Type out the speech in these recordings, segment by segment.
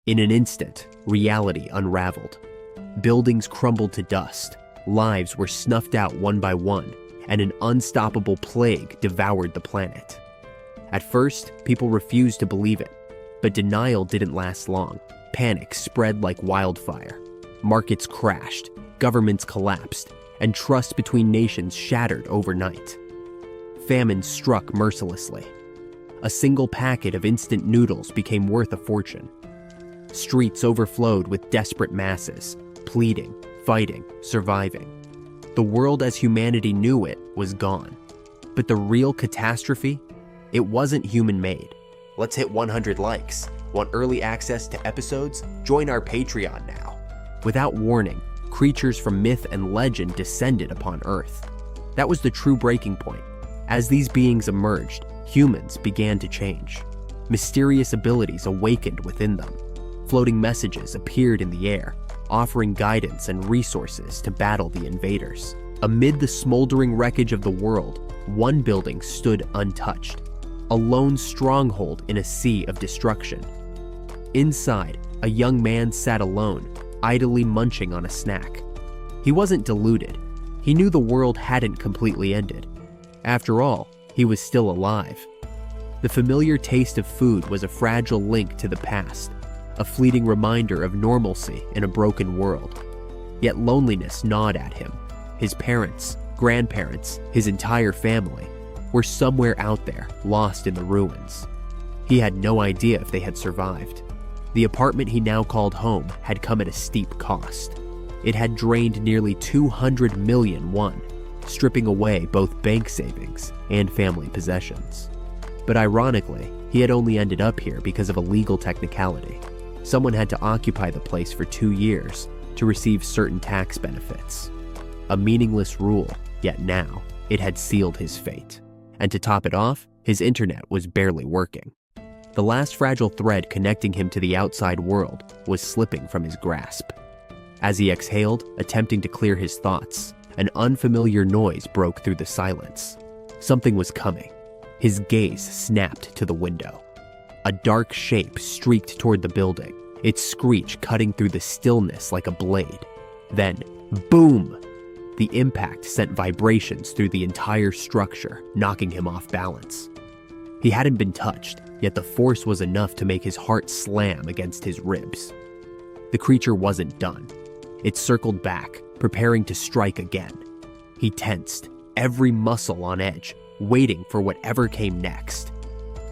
In an instant, reality unraveled. Buildings crumbled to dust, lives were snuffed out one by one, and an unstoppable plague devoured the planet. At first, people refused to believe it, but denial didn't last long. Panic spread like wildfire. Markets crashed, governments collapsed, and trust between nations shattered overnight. Famine struck mercilessly. A single packet of instant noodles became worth a fortune. Streets overflowed with desperate masses, pleading, fighting, surviving. The world as humanity knew it was gone. But the real catastrophe? It wasn't human-made. Let's hit 100 likes. Want early access to episodes? Join our Patreon now. Without warning, creatures from myth and legend descended upon Earth. That was the true breaking point. As these beings emerged, humans began to change. Mysterious abilities awakened within them. Floating messages appeared in the air, offering guidance and resources to battle the invaders. Amid the smoldering wreckage of the world, one building stood untouched, a lone stronghold in a sea of destruction. Inside, a young man sat alone, idly munching on a snack. He wasn't deluded. He knew the world hadn't completely ended. After all, he was still alive. The familiar taste of food was a fragile link to the past, a fleeting reminder of normalcy in a broken world. Yet loneliness gnawed at him. His parents, grandparents, his entire family were somewhere out there, lost in the ruins. He had no idea if they had survived. The apartment he now called home had come at a steep cost. It had drained nearly 200 million won, stripping away both bank savings and family possessions. But ironically, he had only ended up here because of a legal technicality. Someone had to occupy the place for 2 years to receive certain tax benefits. A meaningless rule, yet now it had sealed his fate. And to top it off, his internet was barely working. The last fragile thread connecting him to the outside world was slipping from his grasp. As he exhaled, attempting to clear his thoughts, an unfamiliar noise broke through the silence. Something was coming. His gaze snapped to the window. A dark shape streaked toward the building, its screech cutting through the stillness like a blade. Then, boom! The impact sent vibrations through the entire structure, knocking him off balance. He hadn't been touched, yet the force was enough to make his heart slam against his ribs. The creature wasn't done. It circled back, preparing to strike again. He tensed, every muscle on edge, waiting for whatever came next.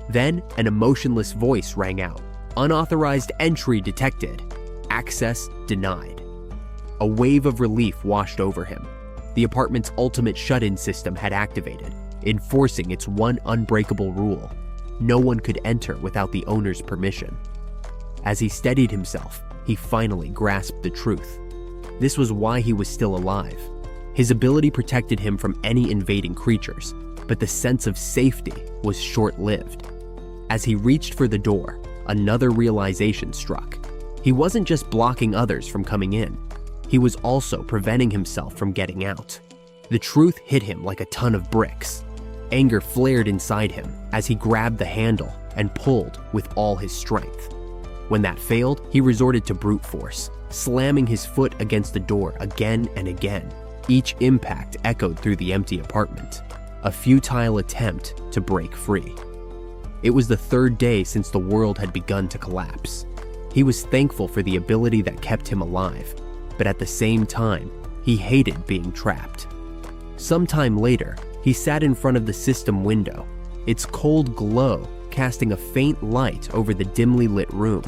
Then, an emotionless voice rang out. Unauthorized entry detected. Access denied. A wave of relief washed over him. The apartment's ultimate shut-in system had activated, enforcing its one unbreakable rule. No one could enter without the owner's permission. As he steadied himself, he finally grasped the truth. This was why he was still alive. His ability protected him from any invading creatures, but the sense of safety was short-lived. As he reached for the door, another realization struck. He wasn't just blocking others from coming in. He was also preventing himself from getting out. The truth hit him like a ton of bricks. Anger flared inside him as he grabbed the handle and pulled with all his strength. When that failed, he resorted to brute force, slamming his foot against the door again and again. Each impact echoed through the empty apartment, a futile attempt to break free. It was the third day since the world had begun to collapse. He was thankful for the ability that kept him alive, but at the same time, he hated being trapped. Sometime later, he sat in front of the system window, its cold glow casting a faint light over the dimly lit room.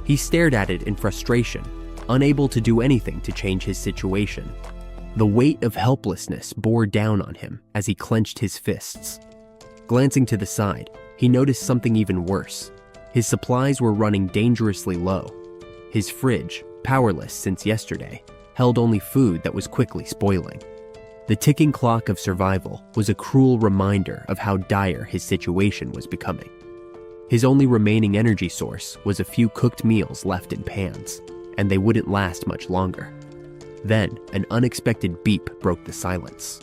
He stared at it in frustration, unable to do anything to change his situation. The weight of helplessness bore down on him as he clenched his fists. Glancing to the side, he noticed something even worse. His supplies were running dangerously low. His fridge, powerless since yesterday, held only food that was quickly spoiling. The ticking clock of survival was a cruel reminder of how dire his situation was becoming. His only remaining energy source was a few cooked meals left in pans, and they wouldn't last much longer. Then, an unexpected beep broke the silence.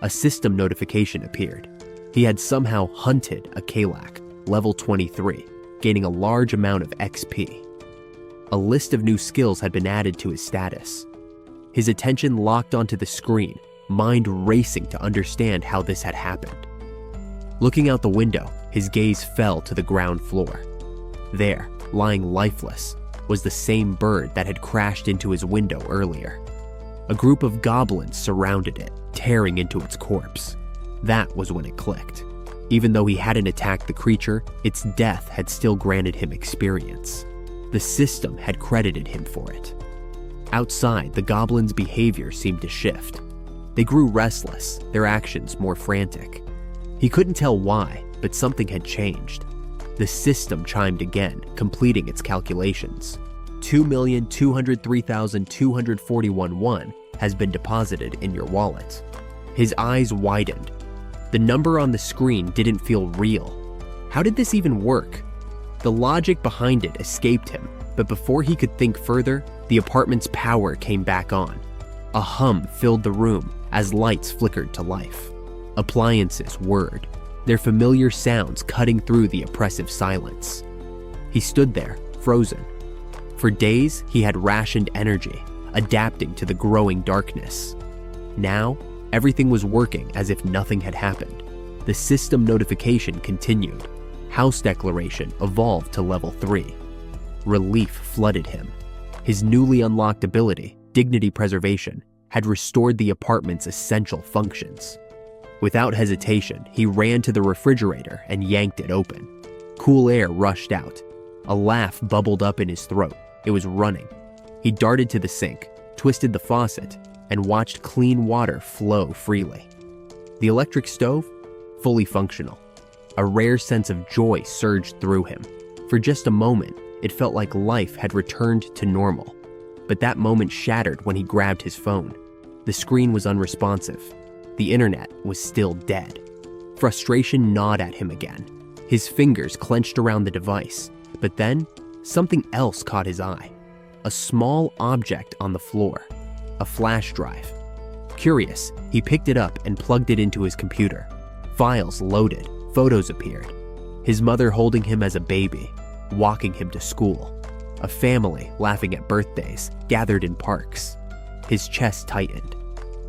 A system notification appeared. He had somehow hunted a Kalak, level 23, gaining a large amount of XP. A list of new skills had been added to his status. His attention locked onto the screen, mind racing to understand how this had happened. Looking out the window, his gaze fell to the ground floor. There, lying lifeless, was the same bird that had crashed into his window earlier. A group of goblins surrounded it, tearing into its corpse. That was when it clicked. Even though he hadn't attacked the creature, its death had still granted him experience. The system had credited him for it. Outside, the goblins' behavior seemed to shift. They grew restless, their actions more frantic. He couldn't tell why, but something had changed. The system chimed again, completing its calculations. 2,203,241 won has been deposited in your wallet. His eyes widened. The number on the screen didn't feel real. How did this even work? The logic behind it escaped him, but before he could think further, the apartment's power came back on. A hum filled the room as lights flickered to life. Appliances whirred, their familiar sounds cutting through the oppressive silence. He stood there, frozen. For days, he had rationed energy, adapting to the growing darkness. Now, everything was working as if nothing had happened. The system notification continued. House declaration evolved to level 3. Relief flooded him. His newly unlocked ability, dignity preservation, had restored the apartment's essential functions. Without hesitation, he ran to the refrigerator and yanked it open. Cool air rushed out. A laugh bubbled up in his throat. It was running. He darted to the sink, twisted the faucet, and watched clean water flow freely. The electric stove? Fully functional. A rare sense of joy surged through him. For just a moment, it felt like life had returned to normal. But that moment shattered when he grabbed his phone. The screen was unresponsive. The internet was still dead. Frustration gnawed at him again. His fingers clenched around the device, but then something else caught his eye. A small object on the floor. A flash drive. Curious, he picked it up and plugged it into his computer. Files loaded, photos appeared. His mother holding him as a baby, walking him to school. A family laughing at birthdays, gathered in parks. His chest tightened.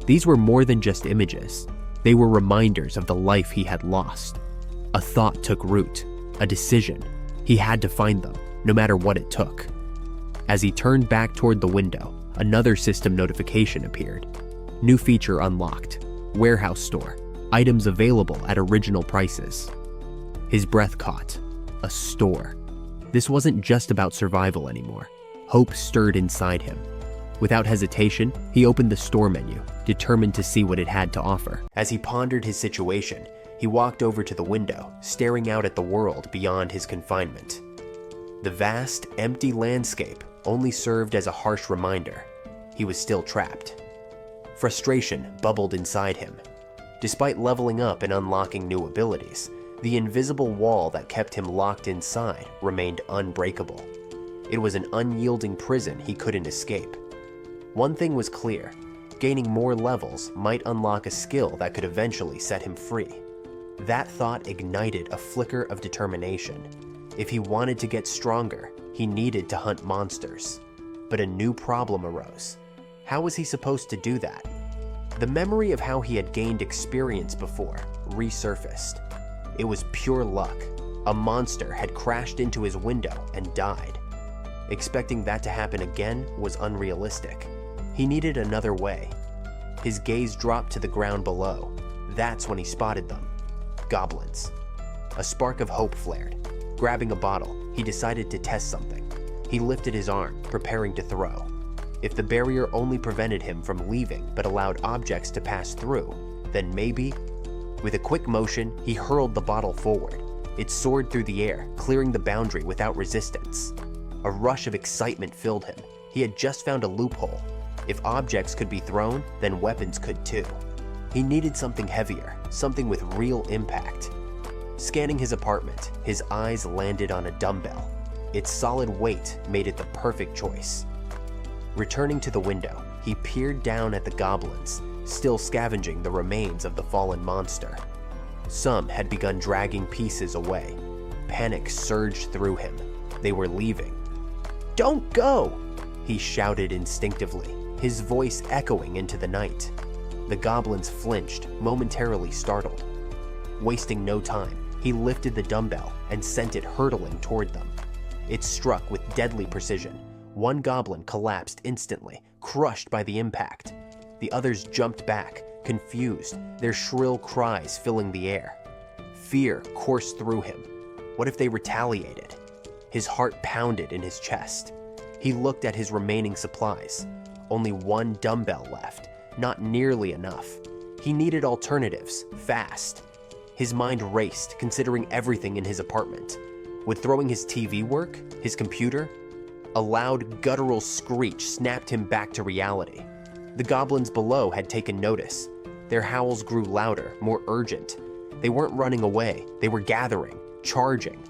These were more than just images. They were reminders of the life he had lost. A thought took root, a decision. He had to find them, no matter what it took. As he turned back toward the window, another system notification appeared. New feature unlocked. Warehouse store. Items available at original prices. His breath caught. A store. This wasn't just about survival anymore. Hope stirred inside him. Without hesitation, he opened the store menu, determined to see what it had to offer. As he pondered his situation, he walked over to the window, staring out at the world beyond his confinement. The vast, empty landscape only served as a harsh reminder. He was still trapped. Frustration bubbled inside him. Despite leveling up and unlocking new abilities, the invisible wall that kept him locked inside remained unbreakable. It was an unyielding prison he couldn't escape. One thing was clear: gaining more levels might unlock a skill that could eventually set him free. That thought ignited a flicker of determination. If he wanted to get stronger, he needed to hunt monsters. But a new problem arose. How was he supposed to do that? The memory of how he had gained experience before resurfaced. It was pure luck. A monster had crashed into his window and died. Expecting that to happen again was unrealistic. He needed another way. His gaze dropped to the ground below. That's when he spotted them. Goblins. A spark of hope flared. Grabbing a bottle, he decided to test something. He lifted his arm, preparing to throw. If the barrier only prevented him from leaving but allowed objects to pass through, then maybe... With a quick motion, he hurled the bottle forward. It soared through the air, clearing the boundary without resistance. A rush of excitement filled him. He had just found a loophole. If objects could be thrown, then weapons could too. He needed something heavier, something with real impact. Scanning his apartment, his eyes landed on a dumbbell. Its solid weight made it the perfect choice. Returning to the window, he peered down at the goblins, still scavenging the remains of the fallen monster. Some had begun dragging pieces away. Panic surged through him. They were leaving. "Don't go!" he shouted instinctively, his voice echoing into the night. The goblins flinched, momentarily startled. Wasting no time, he lifted the dumbbell and sent it hurtling toward them. It struck with deadly precision. One goblin collapsed instantly, crushed by the impact. The others jumped back, confused, their shrill cries filling the air. Fear coursed through him. What if they retaliated? His heart pounded in his chest. He looked at his remaining supplies. Only one dumbbell left, not nearly enough. He needed alternatives, fast. His mind raced, considering everything in his apartment. Would throwing his TV work? His computer? A loud, guttural screech snapped him back to reality. The goblins below had taken notice. Their howls grew louder, more urgent. They weren't running away, they were gathering, charging.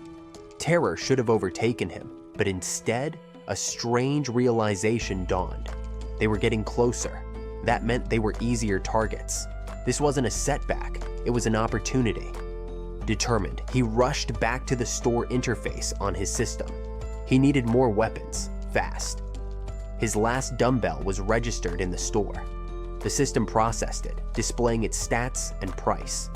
Terror should have overtaken him, but instead, a strange realization dawned. They were getting closer. That meant they were easier targets. This wasn't a setback, it was an opportunity. Determined, he rushed back to the store interface on his system. He needed more weapons, fast. His last dumbbell was registered in the store. The system processed it, displaying its stats and price.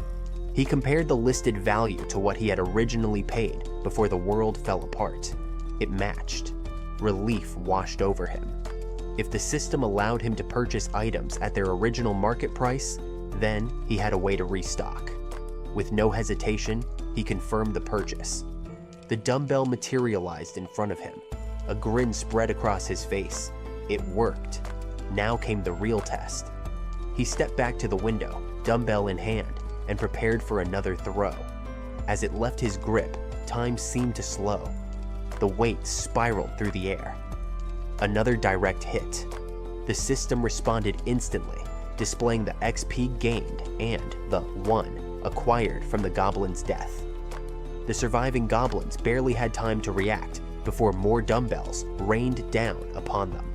He compared the listed value to what he had originally paid before the world fell apart. It matched. Relief washed over him. If the system allowed him to purchase items at their original market price, then he had a way to restock. With no hesitation, he confirmed the purchase. The dumbbell materialized in front of him. A grin spread across his face. It worked. Now came the real test. He stepped back to the window, dumbbell in hand, and prepared for another throw. As it left his grip, time seemed to slow. The weight spiraled through the air. Another direct hit. The system responded instantly, displaying the XP gained and the 1 acquired from the goblin's death. The surviving goblins barely had time to react before more dumbbells rained down upon them.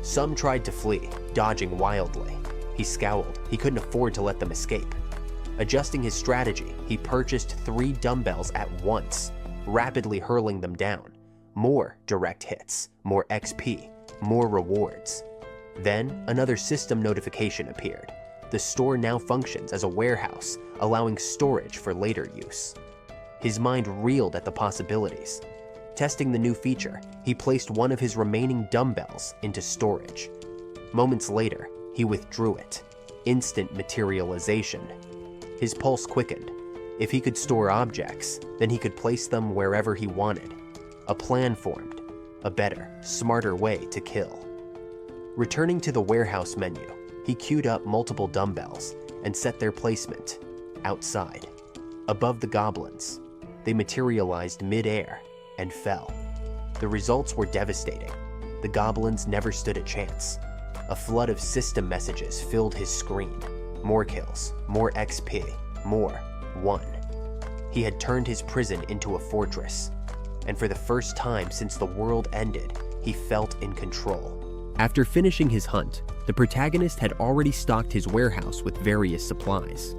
Some tried to flee, dodging wildly. He scowled. He couldn't afford to let them escape. Adjusting his strategy, he purchased 3 dumbbells at once, rapidly hurling them down. More direct hits, more XP, more rewards. Then, another system notification appeared. The store now functions as a warehouse, allowing storage for later use. His mind reeled at the possibilities. Testing the new feature, he placed one of his remaining dumbbells into storage. Moments later, he withdrew it. Instant materialization. His pulse quickened. If he could store objects, then he could place them wherever he wanted. A plan formed. A better, smarter way to kill. Returning to the warehouse menu, he queued up multiple dumbbells and set their placement outside, above the goblins. They materialized mid-air and fell. The results were devastating. The goblins never stood a chance. A flood of system messages filled his screen. More kills, more XP, more 1. He had turned his prison into a fortress, and for the first time since the world ended, he felt in control. After finishing his hunt, the protagonist had already stocked his warehouse with various supplies.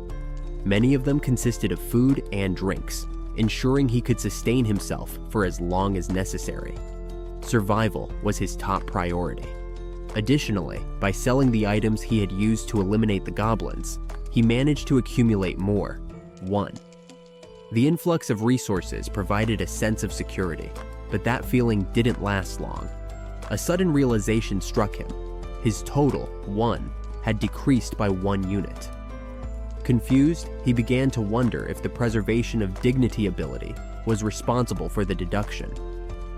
Many of them consisted of food and drinks, ensuring he could sustain himself for as long as necessary. Survival was his top priority. Additionally, by selling the items he had used to eliminate the goblins, he managed to accumulate more, 1. The influx of resources provided a sense of security, but that feeling didn't last long. A sudden realization struck him. His total, 1, had decreased by 1 unit. Confused, he began to wonder if the preservation of dignity ability was responsible for the deduction.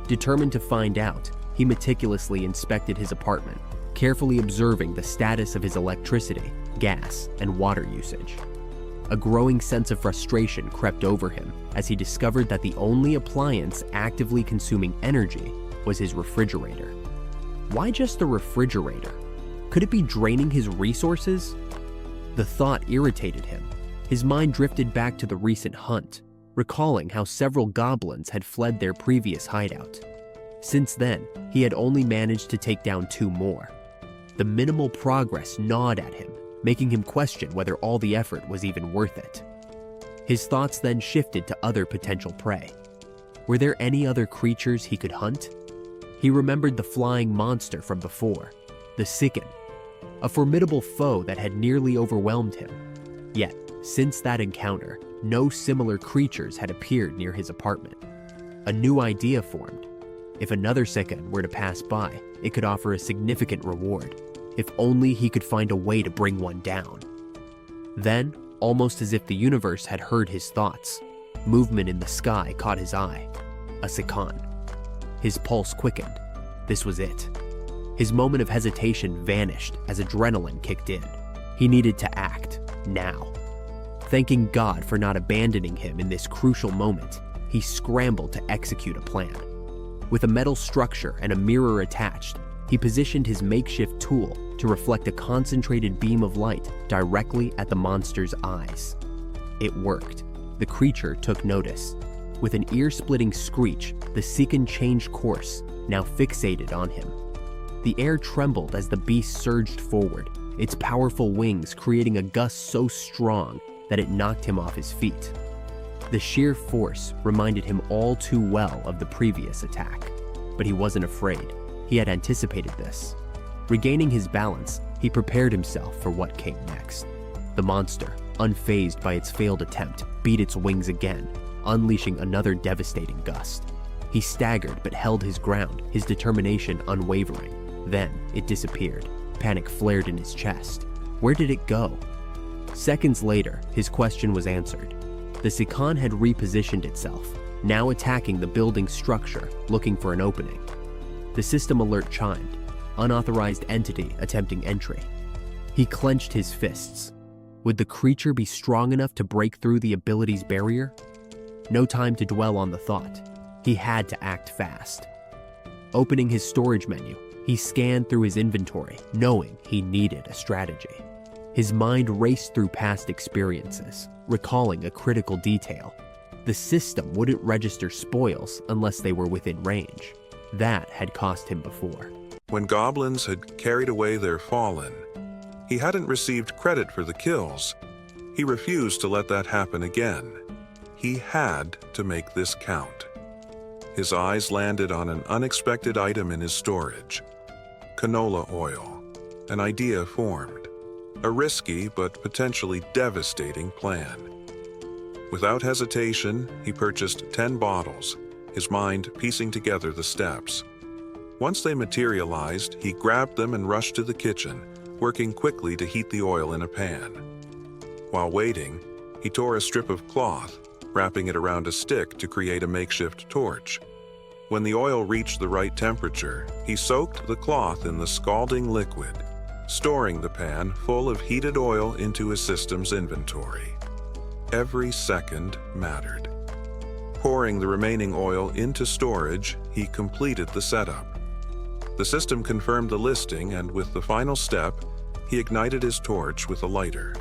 Determined to find out, he meticulously inspected his apartment, carefully observing the status of his electricity, gas, and water usage. A growing sense of frustration crept over him as he discovered that the only appliance actively consuming energy was his refrigerator. Why just the refrigerator? Could it be draining his resources? The thought irritated him. His mind drifted back to the recent hunt, recalling how several goblins had fled their previous hideout. Since then, he had only managed to take down 2 more. The minimal progress gnawed at him, making him question whether all the effort was even worth it. His thoughts then shifted to other potential prey. Were there any other creatures he could hunt? He remembered the flying monster from before, the Sicken, a formidable foe that had nearly overwhelmed him. Yet, since that encounter, no similar creatures had appeared near his apartment. A new idea formed. If another Sicken were to pass by, it could offer a significant reward, if only he could find a way to bring one down. Then, almost as if the universe had heard his thoughts, movement in the sky caught his eye. A Sicken. His pulse quickened. This was it. His moment of hesitation vanished as adrenaline kicked in. He needed to act, now. Thanking God for not abandoning him in this crucial moment, he scrambled to execute a plan. With a metal structure and a mirror attached, he positioned his makeshift tool to reflect a concentrated beam of light directly at the monster's eyes. It worked. The creature took notice. With an ear-splitting screech, the Sicken changed course, now fixated on him. The air trembled as the beast surged forward, its powerful wings creating a gust so strong that it knocked him off his feet. The sheer force reminded him all too well of the previous attack, but he wasn't afraid. He had anticipated this. Regaining his balance, he prepared himself for what came next. The monster, unfazed by its failed attempt, beat its wings again, unleashing another devastating gust. He staggered but held his ground, his determination unwavering. Then it disappeared. Panic flared in his chest. Where did it go? Seconds later, his question was answered. The Sicken had repositioned itself, now attacking the building's structure, looking for an opening. The system alert chimed. Unauthorized entity attempting entry. He clenched his fists. Would the creature be strong enough to break through the ability's barrier? No time to dwell on the thought. He had to act fast. Opening his storage menu, he scanned through his inventory, knowing he needed a strategy. His mind raced through past experiences, recalling a critical detail. The system wouldn't register spoils unless they were within range. That had cost him before. When goblins had carried away their fallen, he hadn't received credit for the kills. He refused to let that happen again. He had to make this count. His eyes landed on an unexpected item in his storage. Canola oil. An idea formed. A risky but potentially devastating plan. Without hesitation, he purchased 10 bottles, his mind piecing together the steps. Once they materialized, he grabbed them and rushed to the kitchen, working quickly to heat the oil in a pan. While waiting, he tore a strip of cloth, wrapping it around a stick to create a makeshift torch. When the oil reached the right temperature, he soaked the cloth in the scalding liquid, storing the pan full of heated oil into his system's inventory. Every second mattered. Pouring the remaining oil into storage, he completed the setup. The system confirmed the listing, and with the final step, he ignited his torch with a lighter.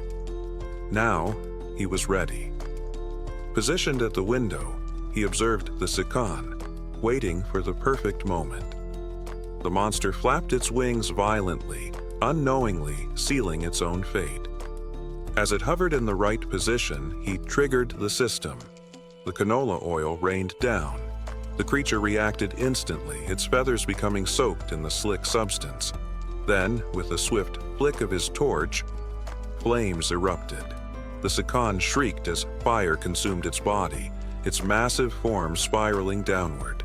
Now, he was ready. Positioned at the window, he observed the Sicken, waiting for the perfect moment. The monster flapped its wings violently, unknowingly sealing its own fate. As it hovered in the right position, he triggered the system. The canola oil rained down. The creature reacted instantly, its feathers becoming soaked in the slick substance. Then, with a swift flick of his torch, flames erupted. The Sicken shrieked as fire consumed its body, its massive form spiraling downward.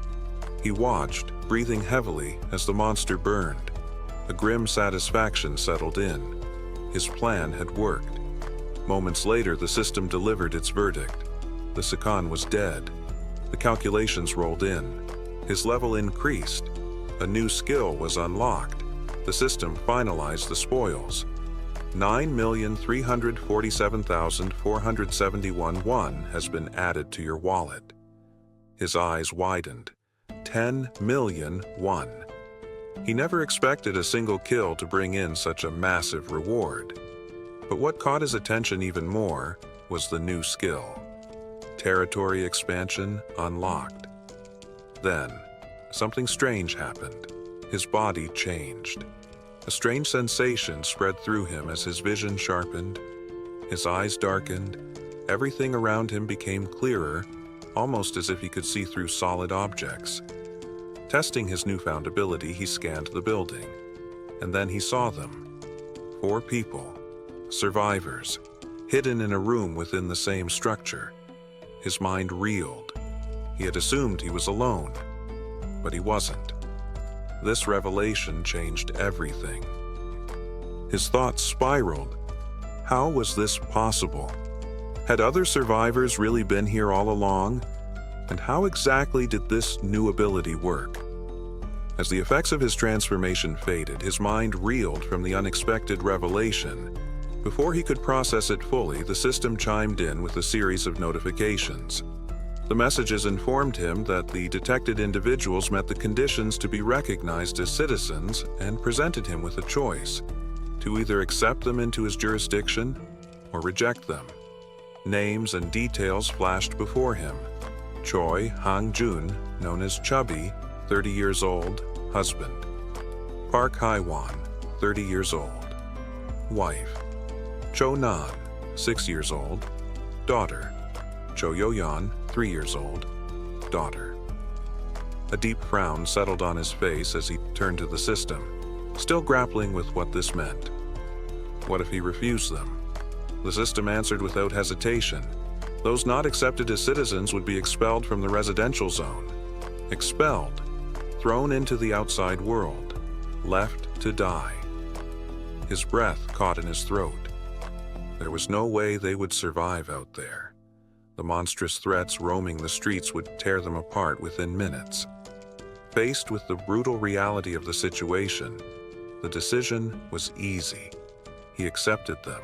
He watched, breathing heavily as the monster burned. A grim satisfaction settled in. His plan had worked. Moments later, the system delivered its verdict. The Sicken was dead. The calculations rolled in. His level increased. A new skill was unlocked. The system finalized the spoils. 9,347,471 won has been added to your wallet. His eyes widened. 10 million won. He never expected a single kill to bring in such a massive reward. But what caught his attention even more was the new skill. Territory expansion unlocked. Then, something strange happened. His body changed. A strange sensation spread through him as his vision sharpened. His eyes darkened. Everything around him became clearer, almost as if he could see through solid objects. Testing his newfound ability, he scanned the building. And then he saw them. 4 people, survivors, hidden in a room within the same structure. His mind reeled. He had assumed he was alone, but he wasn't. This revelation changed everything. His thoughts spiraled. How was this possible? Had other survivors really been here all along? And how exactly did this new ability work? As the effects of his transformation faded, his mind reeled from the unexpected revelation. Before he could process it fully, the system chimed in with a series of notifications. The messages informed him that the detected individuals met the conditions to be recognized as citizens and presented him with a choice: to either accept them into his jurisdiction or reject them. Names and details flashed before him. Choi Hang-jun, known as Chubby, 30 years old, husband. Park Hye-won, 30 years old, wife. Cho Nan, 6 years old, daughter. Cho Yo-yeon, 3 years old, daughter. A deep frown settled on his face as he turned to the system, still grappling with what this meant. What if he refused them? The system answered without hesitation. Those not accepted as citizens would be expelled from the residential zone. Expelled, thrown into the outside world, left to die. His breath caught in his throat. There was no way they would survive out there. The monstrous threats roaming the streets would tear them apart within minutes. Faced with the brutal reality of the situation, the decision was easy. He accepted them.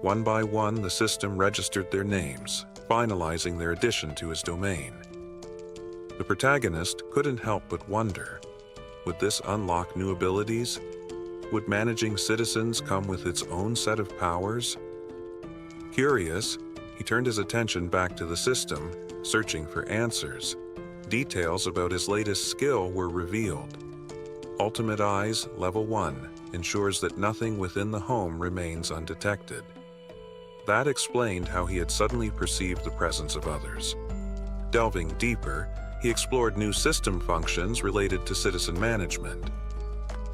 One by one, the system registered their names, finalizing their addition to his domain. The protagonist couldn't help but wonder, would this unlock new abilities? Would managing citizens come with its own set of powers? Curious, he turned his attention back to the system, searching for answers. Details about his latest skill were revealed. Ultimate Eyes Level 1 ensures that nothing within the home remains undetected. That explained how he had suddenly perceived the presence of others. Delving deeper, he explored new system functions related to citizen management.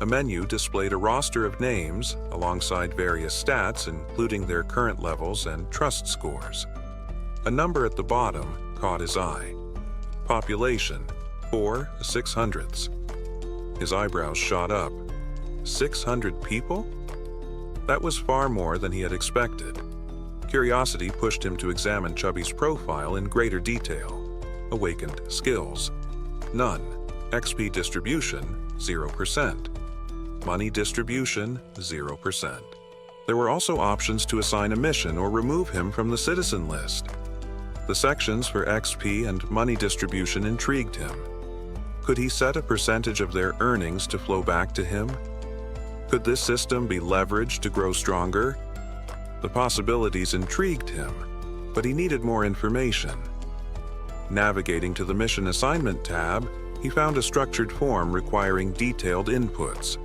A menu displayed a roster of names alongside various stats, including their current levels and trust scores. A number at the bottom caught his eye. Population, 4/600. His eyebrows shot up. 600 people? That was far more than he had expected. Curiosity pushed him to examine Chubby's profile in greater detail. Awakened skills: none. XP distribution, 0%. Money distribution, 0%. There were also options to assign a mission or remove him from the citizen list. The sections for XP and money distribution intrigued him. Could he set a percentage of their earnings to flow back to him? Could this system be leveraged to grow stronger? The possibilities intrigued him, but he needed more information. Navigating to the Mission Assignment tab, he found a structured form requiring detailed inputs: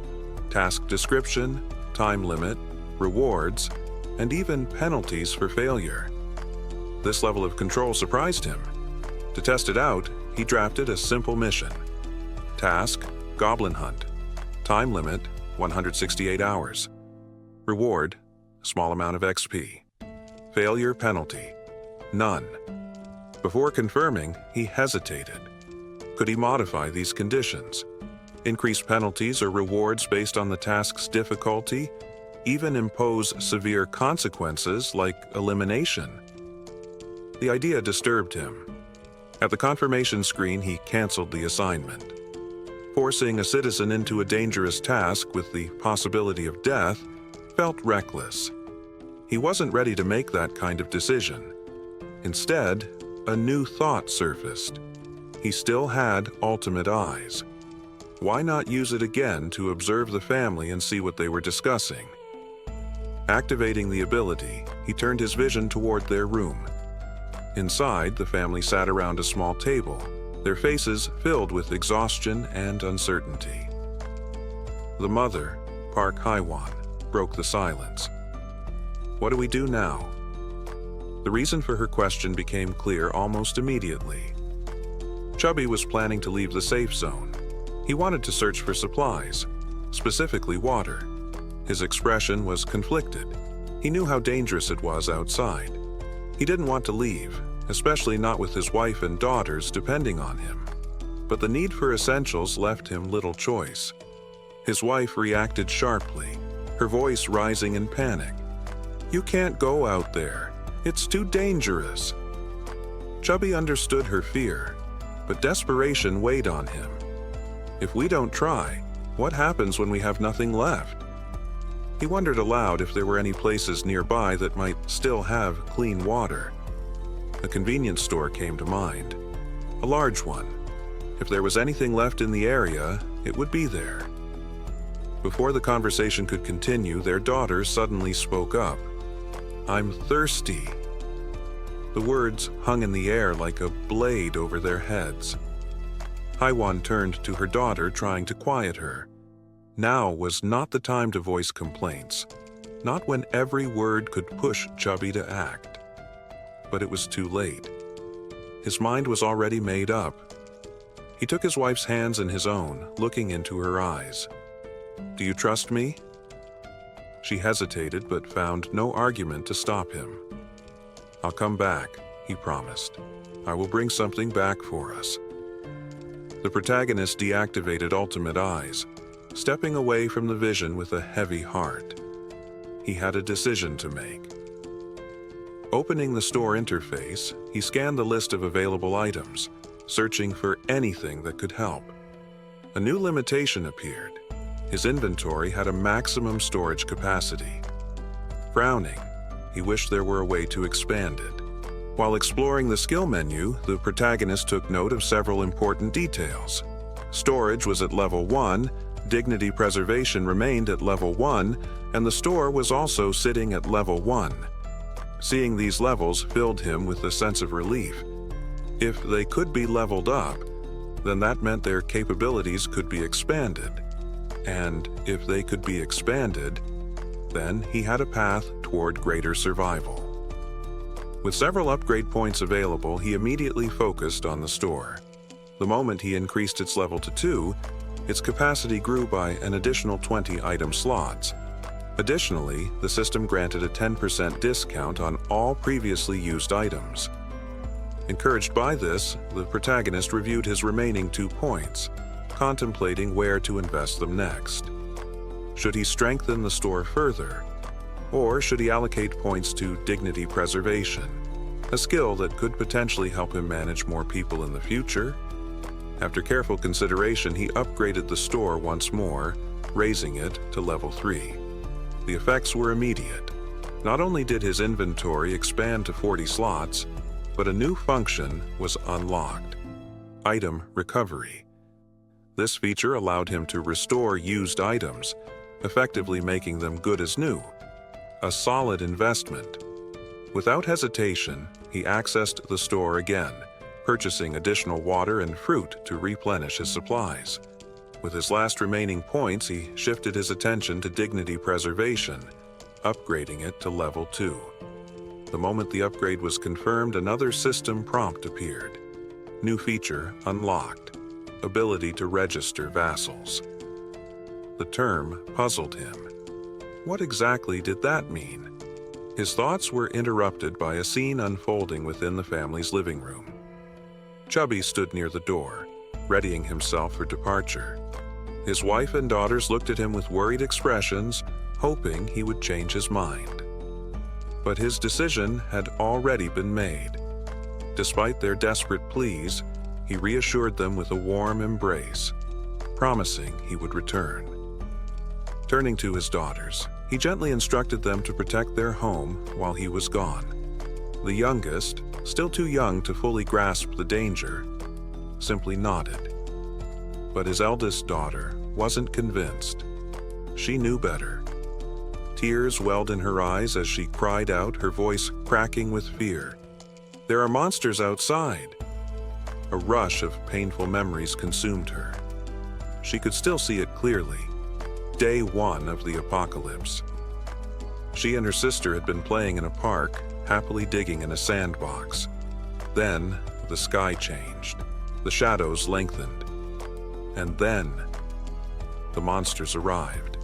task description, time limit, rewards, and even penalties for failure. This level of control surprised him. To test it out, he drafted a simple mission. Task: Goblin Hunt. Time limit: 168 hours. Reward: small amount of XP. Failure penalty: none. Before confirming, he hesitated. Could he modify these conditions? Increase penalties or rewards based on the task's difficulty? Even impose severe consequences like elimination? The idea disturbed him. At the confirmation screen, he canceled the assignment. Forcing a citizen into a dangerous task with the possibility of death felt reckless. He wasn't ready to make that kind of decision. Instead, a new thought surfaced. He still had Ultimate Eyes. Why not use it again to observe the family and see what they were discussing? Activating the ability, he turned his vision toward their room. Inside, the family sat around a small table, their faces filled with exhaustion and uncertainty. The mother, Park Hye-won, broke the silence. What do we do now? The reason for her question became clear almost immediately. Chubby was planning to leave the safe zone, He wanted to search for supplies, specifically water. His expression was conflicted. He knew how dangerous it was outside. He didn't want to leave, especially not with his wife and daughters depending on him. But the need for essentials left him little choice. His wife reacted sharply, her voice rising in panic. "You can't go out there. It's too dangerous." Chubby understood her fear, but desperation weighed on him. If we don't try, what happens when we have nothing left? He wondered aloud if there were any places nearby that might still have clean water. A convenience store came to mind, a large one. If there was anything left in the area, it would be there. Before the conversation could continue, their daughter suddenly spoke up. "I'm thirsty." The words hung in the air like a blade over their heads. Haiwan turned to her daughter, trying to quiet her. Now was not the time to voice complaints, not when every word could push Chubby to act. But it was too late. His mind was already made up. He took his wife's hands in his own, looking into her eyes. "Do you trust me?" She hesitated but found no argument to stop him. "I'll come back," he promised. "I will bring something back for us." The protagonist deactivated Ultimate Eyes, stepping away from the vision with a heavy heart. He had a decision to make. Opening the store interface, he scanned the list of available items, searching for anything that could help. A new limitation appeared. His inventory had a maximum storage capacity. Frowning, he wished there were a way to expand it. While exploring the skill menu, the protagonist took note of several important details. Storage was at level 1, dignity preservation remained at level 1, and the store was also sitting at level 1. Seeing these levels filled him with a sense of relief. If they could be leveled up, then that meant their capabilities could be expanded. And if they could be expanded, then he had a path toward greater survival. With several upgrade points available, he immediately focused on the store. The moment he increased its level to 2, its capacity grew by an additional 20 item slots. Additionally, the system granted a 10% discount on all previously used items. Encouraged by this, the protagonist reviewed his remaining 2 points, contemplating where to invest them next. Should he strengthen the store further? Or should he allocate points to dignity preservation, a skill that could potentially help him manage more people in the future? After careful consideration, he upgraded the store once more, raising it to level 3. The effects were immediate. Not only did his inventory expand to 40 slots, but a new function was unlocked: item recovery. This feature allowed him to restore used items, effectively making them good as new. A solid investment. Without hesitation, he accessed the store again, purchasing additional water and fruit to replenish his supplies. With his last remaining points, he shifted his attention to dignity preservation, upgrading it to level 2. The moment the upgrade was confirmed, another system prompt appeared. New feature unlocked: ability to register vassals. The term puzzled him. What exactly did that mean? His thoughts were interrupted by a scene unfolding within the family's living room. Chubby stood near the door, readying himself for departure. His wife and daughters looked at him with worried expressions, hoping he would change his mind. But his decision had already been made. Despite their desperate pleas, he reassured them with a warm embrace, promising he would return. Turning to his daughters, he gently instructed them to protect their home while he was gone. The youngest, still too young to fully grasp the danger, simply nodded. But his eldest daughter wasn't convinced. She knew better. Tears welled in her eyes as she cried out, her voice cracking with fear. "There are monsters outside!" A rush of painful memories consumed her. She could still see it clearly. Day 1 of the apocalypse. She and her sister had been playing in a park, happily digging in a sandbox. Then, the sky changed. The shadows lengthened. And then, the monsters arrived.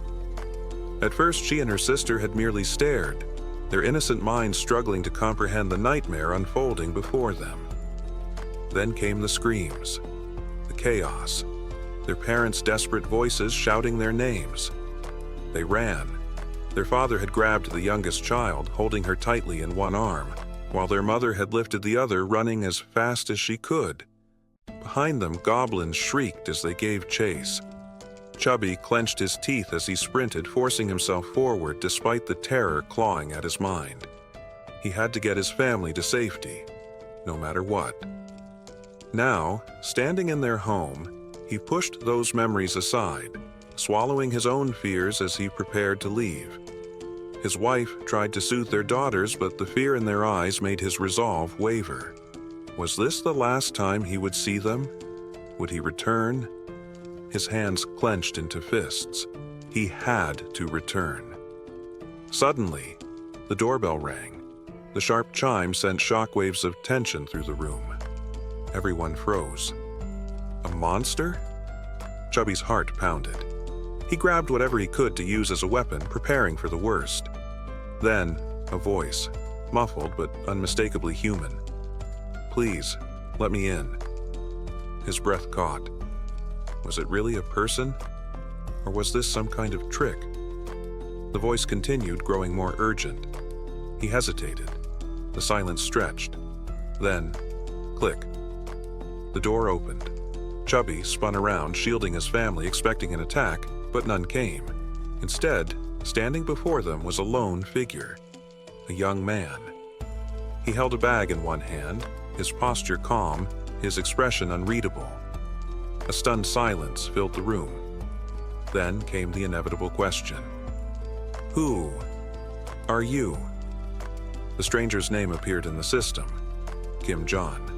At first, she and her sister had merely stared, their innocent minds struggling to comprehend the nightmare unfolding before them. Then came the screams, the chaos, their parents' desperate voices shouting their names. They ran. Their father had grabbed the youngest child, holding her tightly in one arm, while their mother had lifted the other, running as fast as she could. Behind them, goblins shrieked as they gave chase. Chubby clenched his teeth as he sprinted, forcing himself forward despite the terror clawing at his mind. He had to get his family to safety, no matter what. Now, standing in their home, he pushed those memories aside, swallowing his own fears as he prepared to leave. His wife tried to soothe their daughters, but the fear in their eyes made his resolve waver. Was this the last time he would see them? Would he return? His hands clenched into fists. He had to return. Suddenly, the doorbell rang. The sharp chime sent shockwaves of tension through the room. Everyone froze. A monster? Chubby's heart pounded. He grabbed whatever he could to use as a weapon, preparing for the worst. Then, a voice, muffled but unmistakably human. "Please, let me in." His breath caught. Was it really a person? Or was this some kind of trick? The voice continued, growing more urgent. He hesitated. The silence stretched. Then, click. The door opened. Chubby spun around, shielding his family, expecting an attack, but none came. Instead, standing before them was a lone figure, a young man. He held a bag in one hand, his posture calm, his expression unreadable. A stunned silence filled the room. Then came the inevitable question. "Who are you?" The stranger's name appeared in the system, Kim John.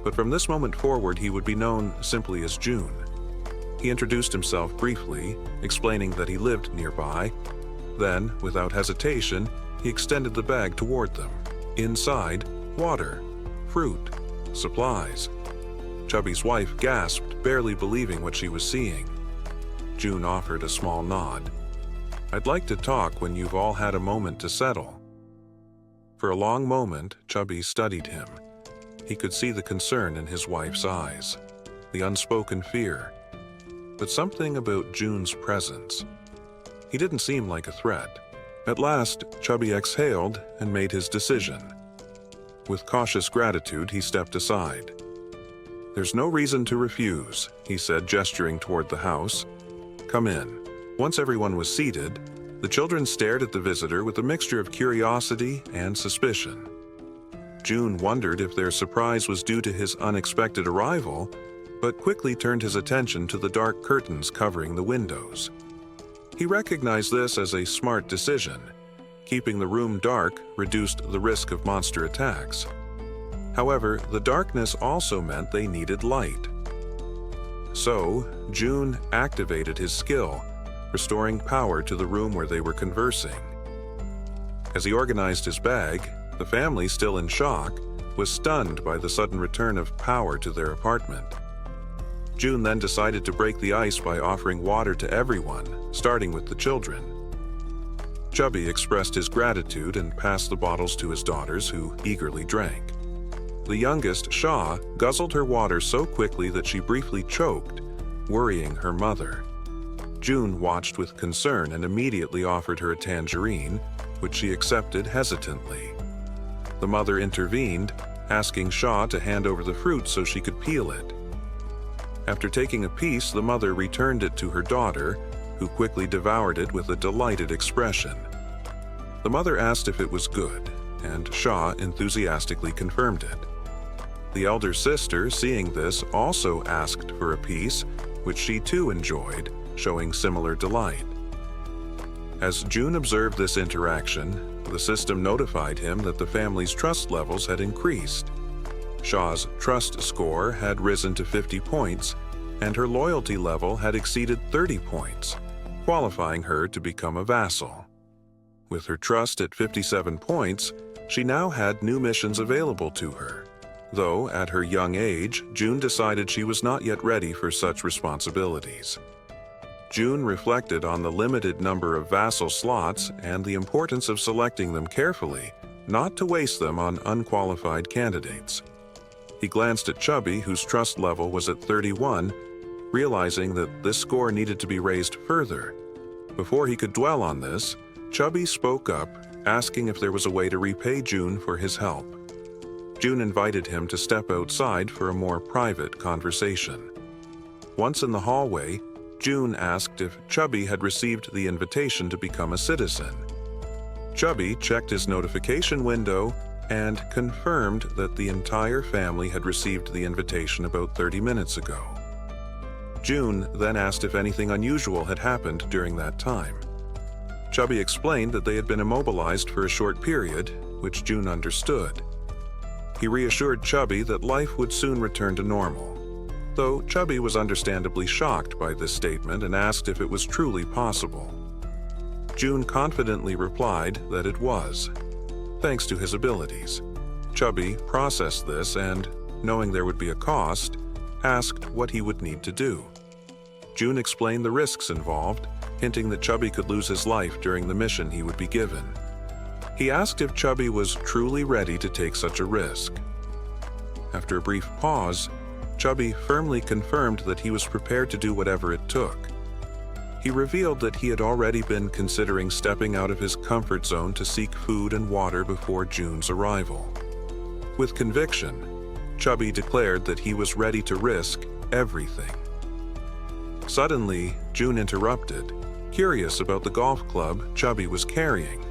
But from this moment forward, he would be known simply as June. He introduced himself briefly, explaining that he lived nearby. Then, without hesitation, he extended the bag toward them. Inside, water, fruit, supplies. Chubby's wife gasped, barely believing what she was seeing. June offered a small nod. "I'd like to talk when you've all had a moment to settle." For a long moment, Chubby studied him. He could see the concern in his wife's eyes, the unspoken fear, but something about June's presence. He didn't seem like a threat. At last, Chubby exhaled and made his decision. With cautious gratitude, he stepped aside. "There's no reason to refuse," he said, gesturing toward the house. "Come in." Once everyone was seated, the children stared at the visitor with a mixture of curiosity and suspicion. June wondered if their surprise was due to his unexpected arrival, but quickly turned his attention to the dark curtains covering the windows. He recognized this as a smart decision. Keeping the room dark reduced the risk of monster attacks. However, the darkness also meant they needed light. So, June activated his skill, restoring power to the room where they were conversing. As he organized his bag, the family, still in shock, was stunned by the sudden return of power to their apartment. June then decided to break the ice by offering water to everyone, starting with the children. Chubby expressed his gratitude and passed the bottles to his daughters, who eagerly drank. The youngest, Shaw, guzzled her water so quickly that she briefly choked, worrying her mother. June watched with concern and immediately offered her a tangerine, which she accepted hesitantly. The mother intervened, asking Shaw to hand over the fruit so she could peel it. After taking a piece, the mother returned it to her daughter, who quickly devoured it with a delighted expression. The mother asked if it was good, and Shaw enthusiastically confirmed it. The elder sister, seeing this, also asked for a piece, which she too enjoyed, showing similar delight. As June observed this interaction, the system notified him that the family's trust levels had increased. Shaw's trust score had risen to 50 points, and her loyalty level had exceeded 30 points, qualifying her to become a vassal. With her trust at 57 points, she now had new missions available to her. though at her young age, June decided she was not yet ready for such responsibilities. June reflected on the limited number of vassal slots and the importance of selecting them carefully, not to waste them on unqualified candidates. He glanced at Chubby, whose trust level was at 31, realizing that this score needed to be raised further. Before he could dwell on this, Chubby spoke up, asking if there was a way to repay June for his help. June invited him to step outside for a more private conversation. Once in the hallway, June asked if Chubby had received the invitation to become a citizen. Chubby checked his notification window and confirmed that the entire family had received the invitation about 30 minutes ago. June then asked if anything unusual had happened during that time. Chubby explained that they had been immobilized for a short period, which June understood. He reassured Chubby that life would soon return to normal, though Chubby was understandably shocked by this statement and asked if it was truly possible. June confidently replied that it was, thanks to his abilities. Chubby processed this and, knowing there would be a cost, asked what he would need to do. June explained the risks involved, hinting that Chubby could lose his life during the mission he would be given. He asked if Chubby was truly ready to take such a risk. After a brief pause, Chubby firmly confirmed that he was prepared to do whatever it took. He revealed that he had already been considering stepping out of his comfort zone to seek food and water before June's arrival. With conviction, Chubby declared that he was ready to risk everything. Suddenly, June interrupted, curious about the golf club Chubby was carrying.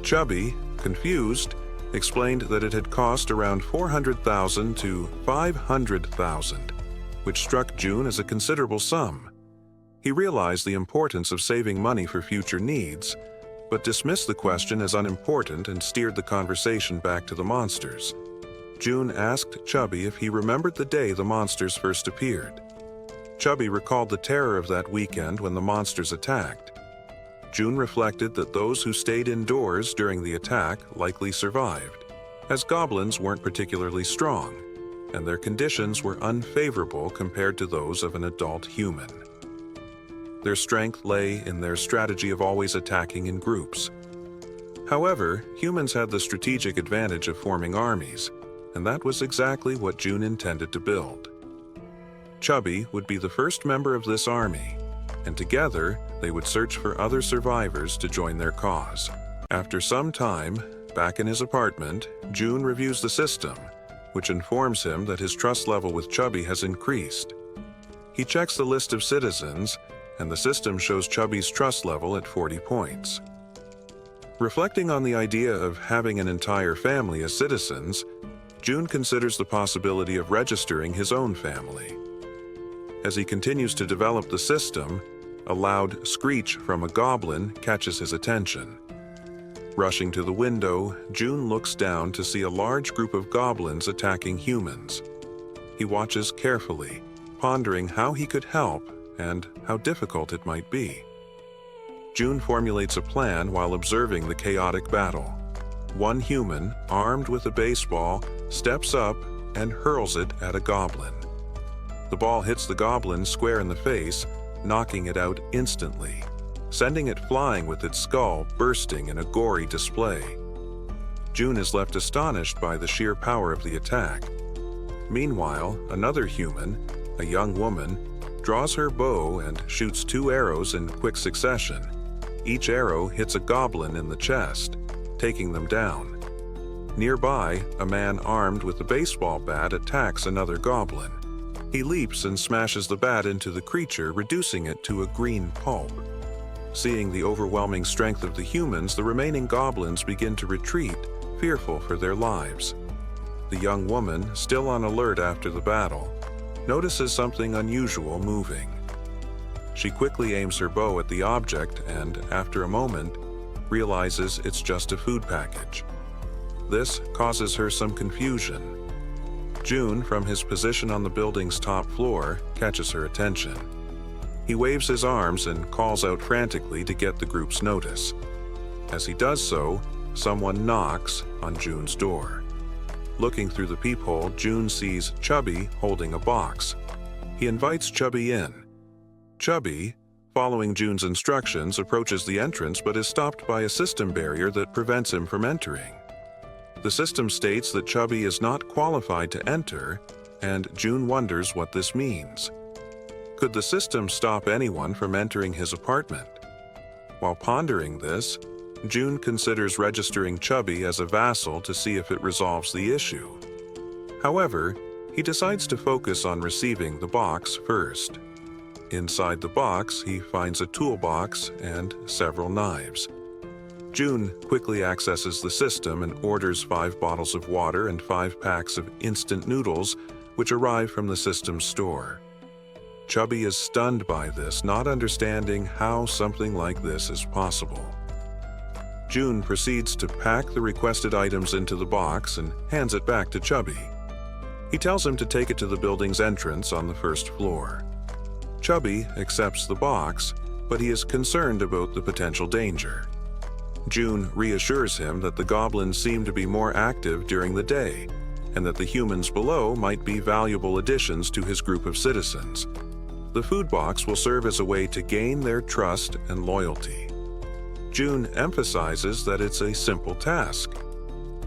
Chubby, confused, explained that it had cost around 400,000 to 500,000, which struck June as a considerable sum. He realized the importance of saving money for future needs, but dismissed the question as unimportant and steered the conversation back to the monsters. June asked Chubby if he remembered the day the monsters first appeared. Chubby recalled the terror of that weekend when the monsters attacked. June reflected that those who stayed indoors during the attack likely survived, as goblins weren't particularly strong, and their conditions were unfavorable compared to those of an adult human. Their strength lay in their strategy of always attacking in groups. However, humans had the strategic advantage of forming armies, and that was exactly what June intended to build. Chubby would be the first member of this army, and together they would search for other survivors to join their cause. After some time, back in his apartment, June reviews the system, which informs him that his trust level with Chubby has increased. He checks the list of citizens, and the system shows Chubby's trust level at 40 points. Reflecting on the idea of having an entire family as citizens, June considers the possibility of registering his own family. As he continues to develop the system, a loud screech from a goblin catches his attention. Rushing to the window, June looks down to see a large group of goblins attacking humans. He watches carefully, pondering how he could help and how difficult it might be. June formulates a plan while observing the chaotic battle. One human, armed with a baseball, steps up and hurls it at a goblin. The ball hits the goblin square in the face, knocking it out instantly, sending it flying with its skull bursting in a gory display. June is left astonished by the sheer power of the attack. Meanwhile, another human, a young woman, draws her bow and shoots 2 arrows in quick succession. Each arrow hits a goblin in the chest, taking them down. Nearby, a man armed with a baseball bat attacks another goblin. He leaps and smashes the bat into the creature, reducing it to a green pulp. Seeing the overwhelming strength of the humans, the remaining goblins begin to retreat, fearful for their lives. The young woman, still on alert after the battle, notices something unusual moving. She quickly aims her bow at the object and, after a moment, realizes it's just a food package. This causes her some confusion. June, from his position on the building's top floor, catches her attention. He waves his arms and calls out frantically to get the group's notice. As he does so, someone knocks on June's door. Looking through the peephole, June sees Chubby holding a box. He invites Chubby in. Chubby, following June's instructions, approaches the entrance but is stopped by a system barrier that prevents him from entering. The system states that Chubby is not qualified to enter, and June wonders what this means. Could the system stop anyone from entering his apartment? While pondering this, June considers registering Chubby as a vassal to see if it resolves the issue. However, he decides to focus on receiving the box first. Inside the box, he finds a toolbox and several knives. June quickly accesses the system and orders 5 bottles of water and 5 packs of instant noodles, which arrive from the system's store. Chubby is stunned by this, not understanding how something like this is possible. June proceeds to pack the requested items into the box and hands it back to Chubby. He tells him to take it to the building's entrance on the first floor. Chubby accepts the box, but he is concerned about the potential danger. June reassures him that the goblins seem to be more active during the day, and that the humans below might be valuable additions to his group of citizens. The food box will serve as a way to gain their trust and loyalty. June emphasizes that it's a simple task.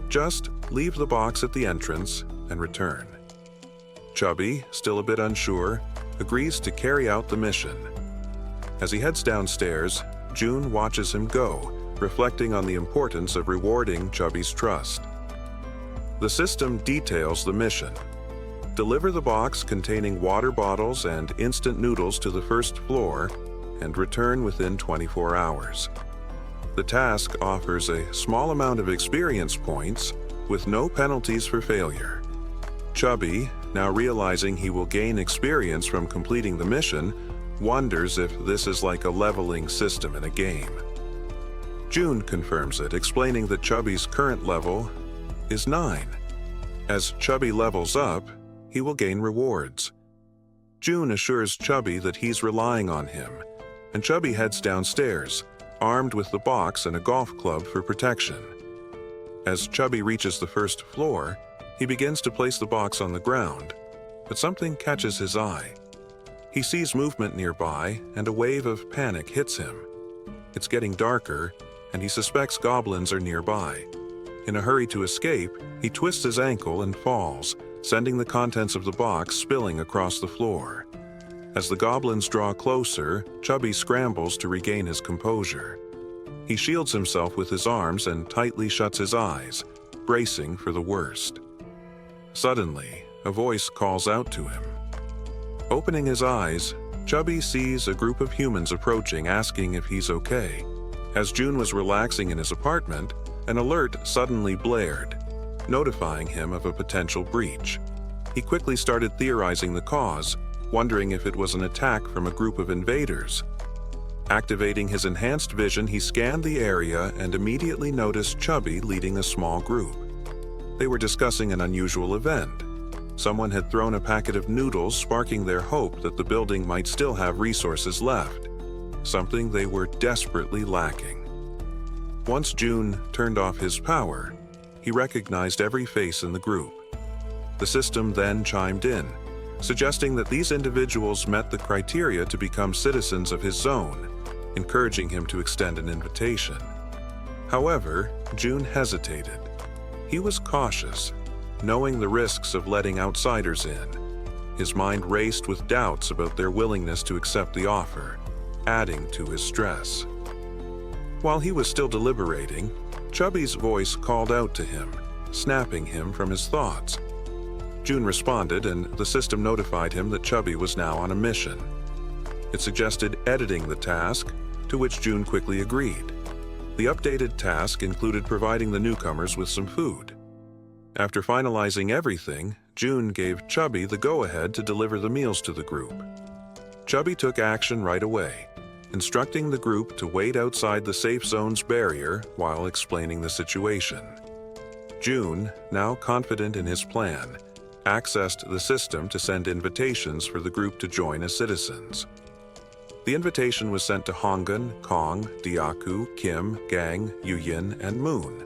Just leave the box at the entrance and return. Chubby, still a bit unsure, agrees to carry out the mission. As he heads downstairs, June watches him go, reflecting on the importance of rewarding Chubby's trust. The system details the mission. Deliver the box containing water bottles and instant noodles to the first floor and return within 24 hours. The task offers a small amount of experience points with no penalties for failure. Chubby, now realizing he will gain experience from completing the mission, wonders if this is like a leveling system in a game. June confirms it, explaining that Chubby's current level is 9. As Chubby levels up, he will gain rewards. June assures Chubby that he's relying on him, and Chubby heads downstairs, armed with the box and a golf club for protection. As Chubby reaches the first floor, he begins to place the box on the ground, but something catches his eye. He sees movement nearby, and a wave of panic hits him. It's getting darker, and he suspects goblins are nearby. In a hurry to escape, he twists his ankle and falls, sending the contents of the box spilling across the floor. As the goblins draw closer, Chubby scrambles to regain his composure. He shields himself with his arms and tightly shuts his eyes, bracing for the worst. Suddenly, a voice calls out to him. Opening his eyes, Chubby sees a group of humans approaching, asking if he's okay. As June was relaxing in his apartment, an alert suddenly blared, notifying him of a potential breach. He quickly started theorizing the cause, wondering if it was an attack from a group of invaders. Activating his enhanced vision, he scanned the area and immediately noticed Chubby leading a small group. They were discussing an unusual event. Someone had thrown a packet of noodles, sparking their hope that the building might still have resources left, something they were desperately lacking. Once June turned off his power, he recognized every face in the group. The system then chimed in, suggesting that these individuals met the criteria to become citizens of his zone, encouraging him to extend an invitation. However, June hesitated. He was cautious, knowing the risks of letting outsiders in. His mind raced with doubts about their willingness to accept the offer, adding to his stress. While he was still deliberating, Chubby's voice called out to him, snapping him from his thoughts. June responded, and the system notified him that Chubby was now on a mission. It suggested editing the task, to which June quickly agreed. The updated task included providing the newcomers with some food. After finalizing everything, June gave Chubby the go-ahead to deliver the meals to the group. Chubby took action right away, instructing the group to wait outside the safe zone's barrier while explaining the situation. June, now confident in his plan, accessed the system to send invitations for the group to join as citizens. The invitation was sent to Hongun, Kong, Diaku, Kim, Gang, Yuyin, and Moon,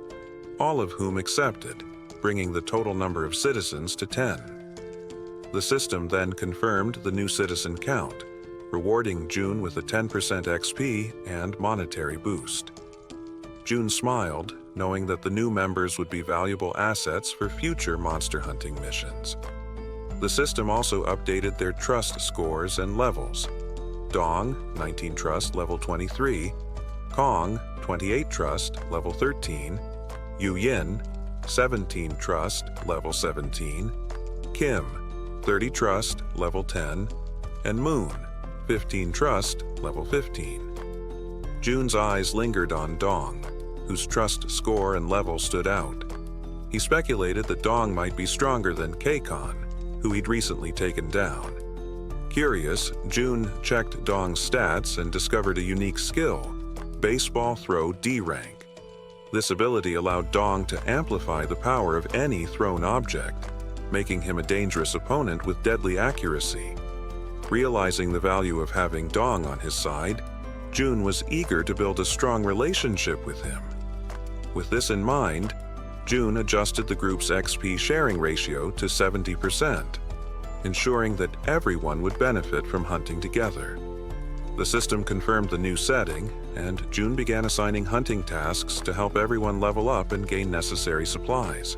all of whom accepted, bringing the total number of citizens to 10. The system then confirmed the new citizen count, rewarding June with a 10% XP and monetary boost. June smiled, knowing that the new members would be valuable assets for future monster hunting missions. The system also updated their trust scores and levels. Dong, 19 trust, level 23, Kong, 28 trust, level 13, Yu Yin, 17 trust, level 17, Kim, 30 trust, level 10, and Moon, 15 trust, level 15. June's eyes lingered on Dong, whose trust score and level stood out. He speculated that Dong might be stronger than Keikon, who he'd recently taken down. Curious, June checked Dong's stats and discovered a unique skill, Baseball Throw D rank. This ability allowed Dong to amplify the power of any thrown object, making him a dangerous opponent with deadly accuracy. Realizing the value of having Dong on his side, June was eager to build a strong relationship with him. With this in mind, June adjusted the group's XP sharing ratio to 70%, ensuring that everyone would benefit from hunting together. The system confirmed the new setting, and June began assigning hunting tasks to help everyone level up and gain necessary supplies.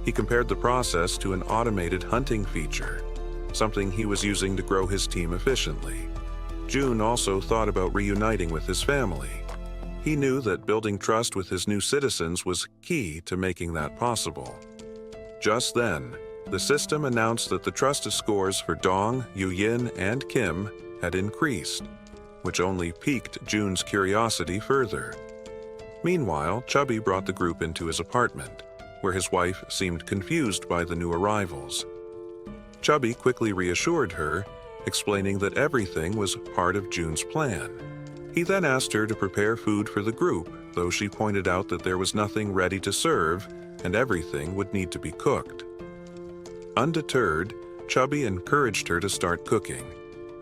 He compared the process to an automated hunting feature, something he was using to grow his team efficiently. June also thought about reuniting with his family. He knew that building trust with his new citizens was key to making that possible. Just then, the system announced that the trust scores for Dong, Yu Yin, and Kim had increased, which only piqued June's curiosity further. Meanwhile, Chubby brought the group into his apartment, where his wife seemed confused by the new arrivals. Chubby quickly reassured her, explaining that everything was part of June's plan. He then asked her to prepare food for the group, though she pointed out that there was nothing ready to serve and everything would need to be cooked. Undeterred, Chubby encouraged her to start cooking,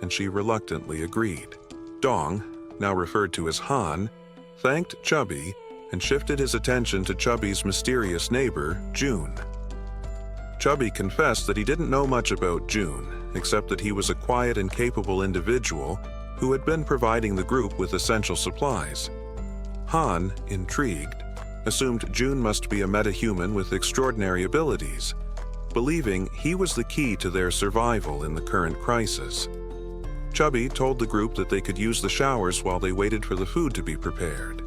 and she reluctantly agreed. Dong, now referred to as Han, thanked Chubby and shifted his attention to Chubby's mysterious neighbor, June. Chubby confessed that he didn't know much about June, except that he was a quiet and capable individual who had been providing the group with essential supplies. Han, intrigued, assumed June must be a metahuman with extraordinary abilities, believing he was the key to their survival in the current crisis. Chubby told the group that they could use the showers while they waited for the food to be prepared.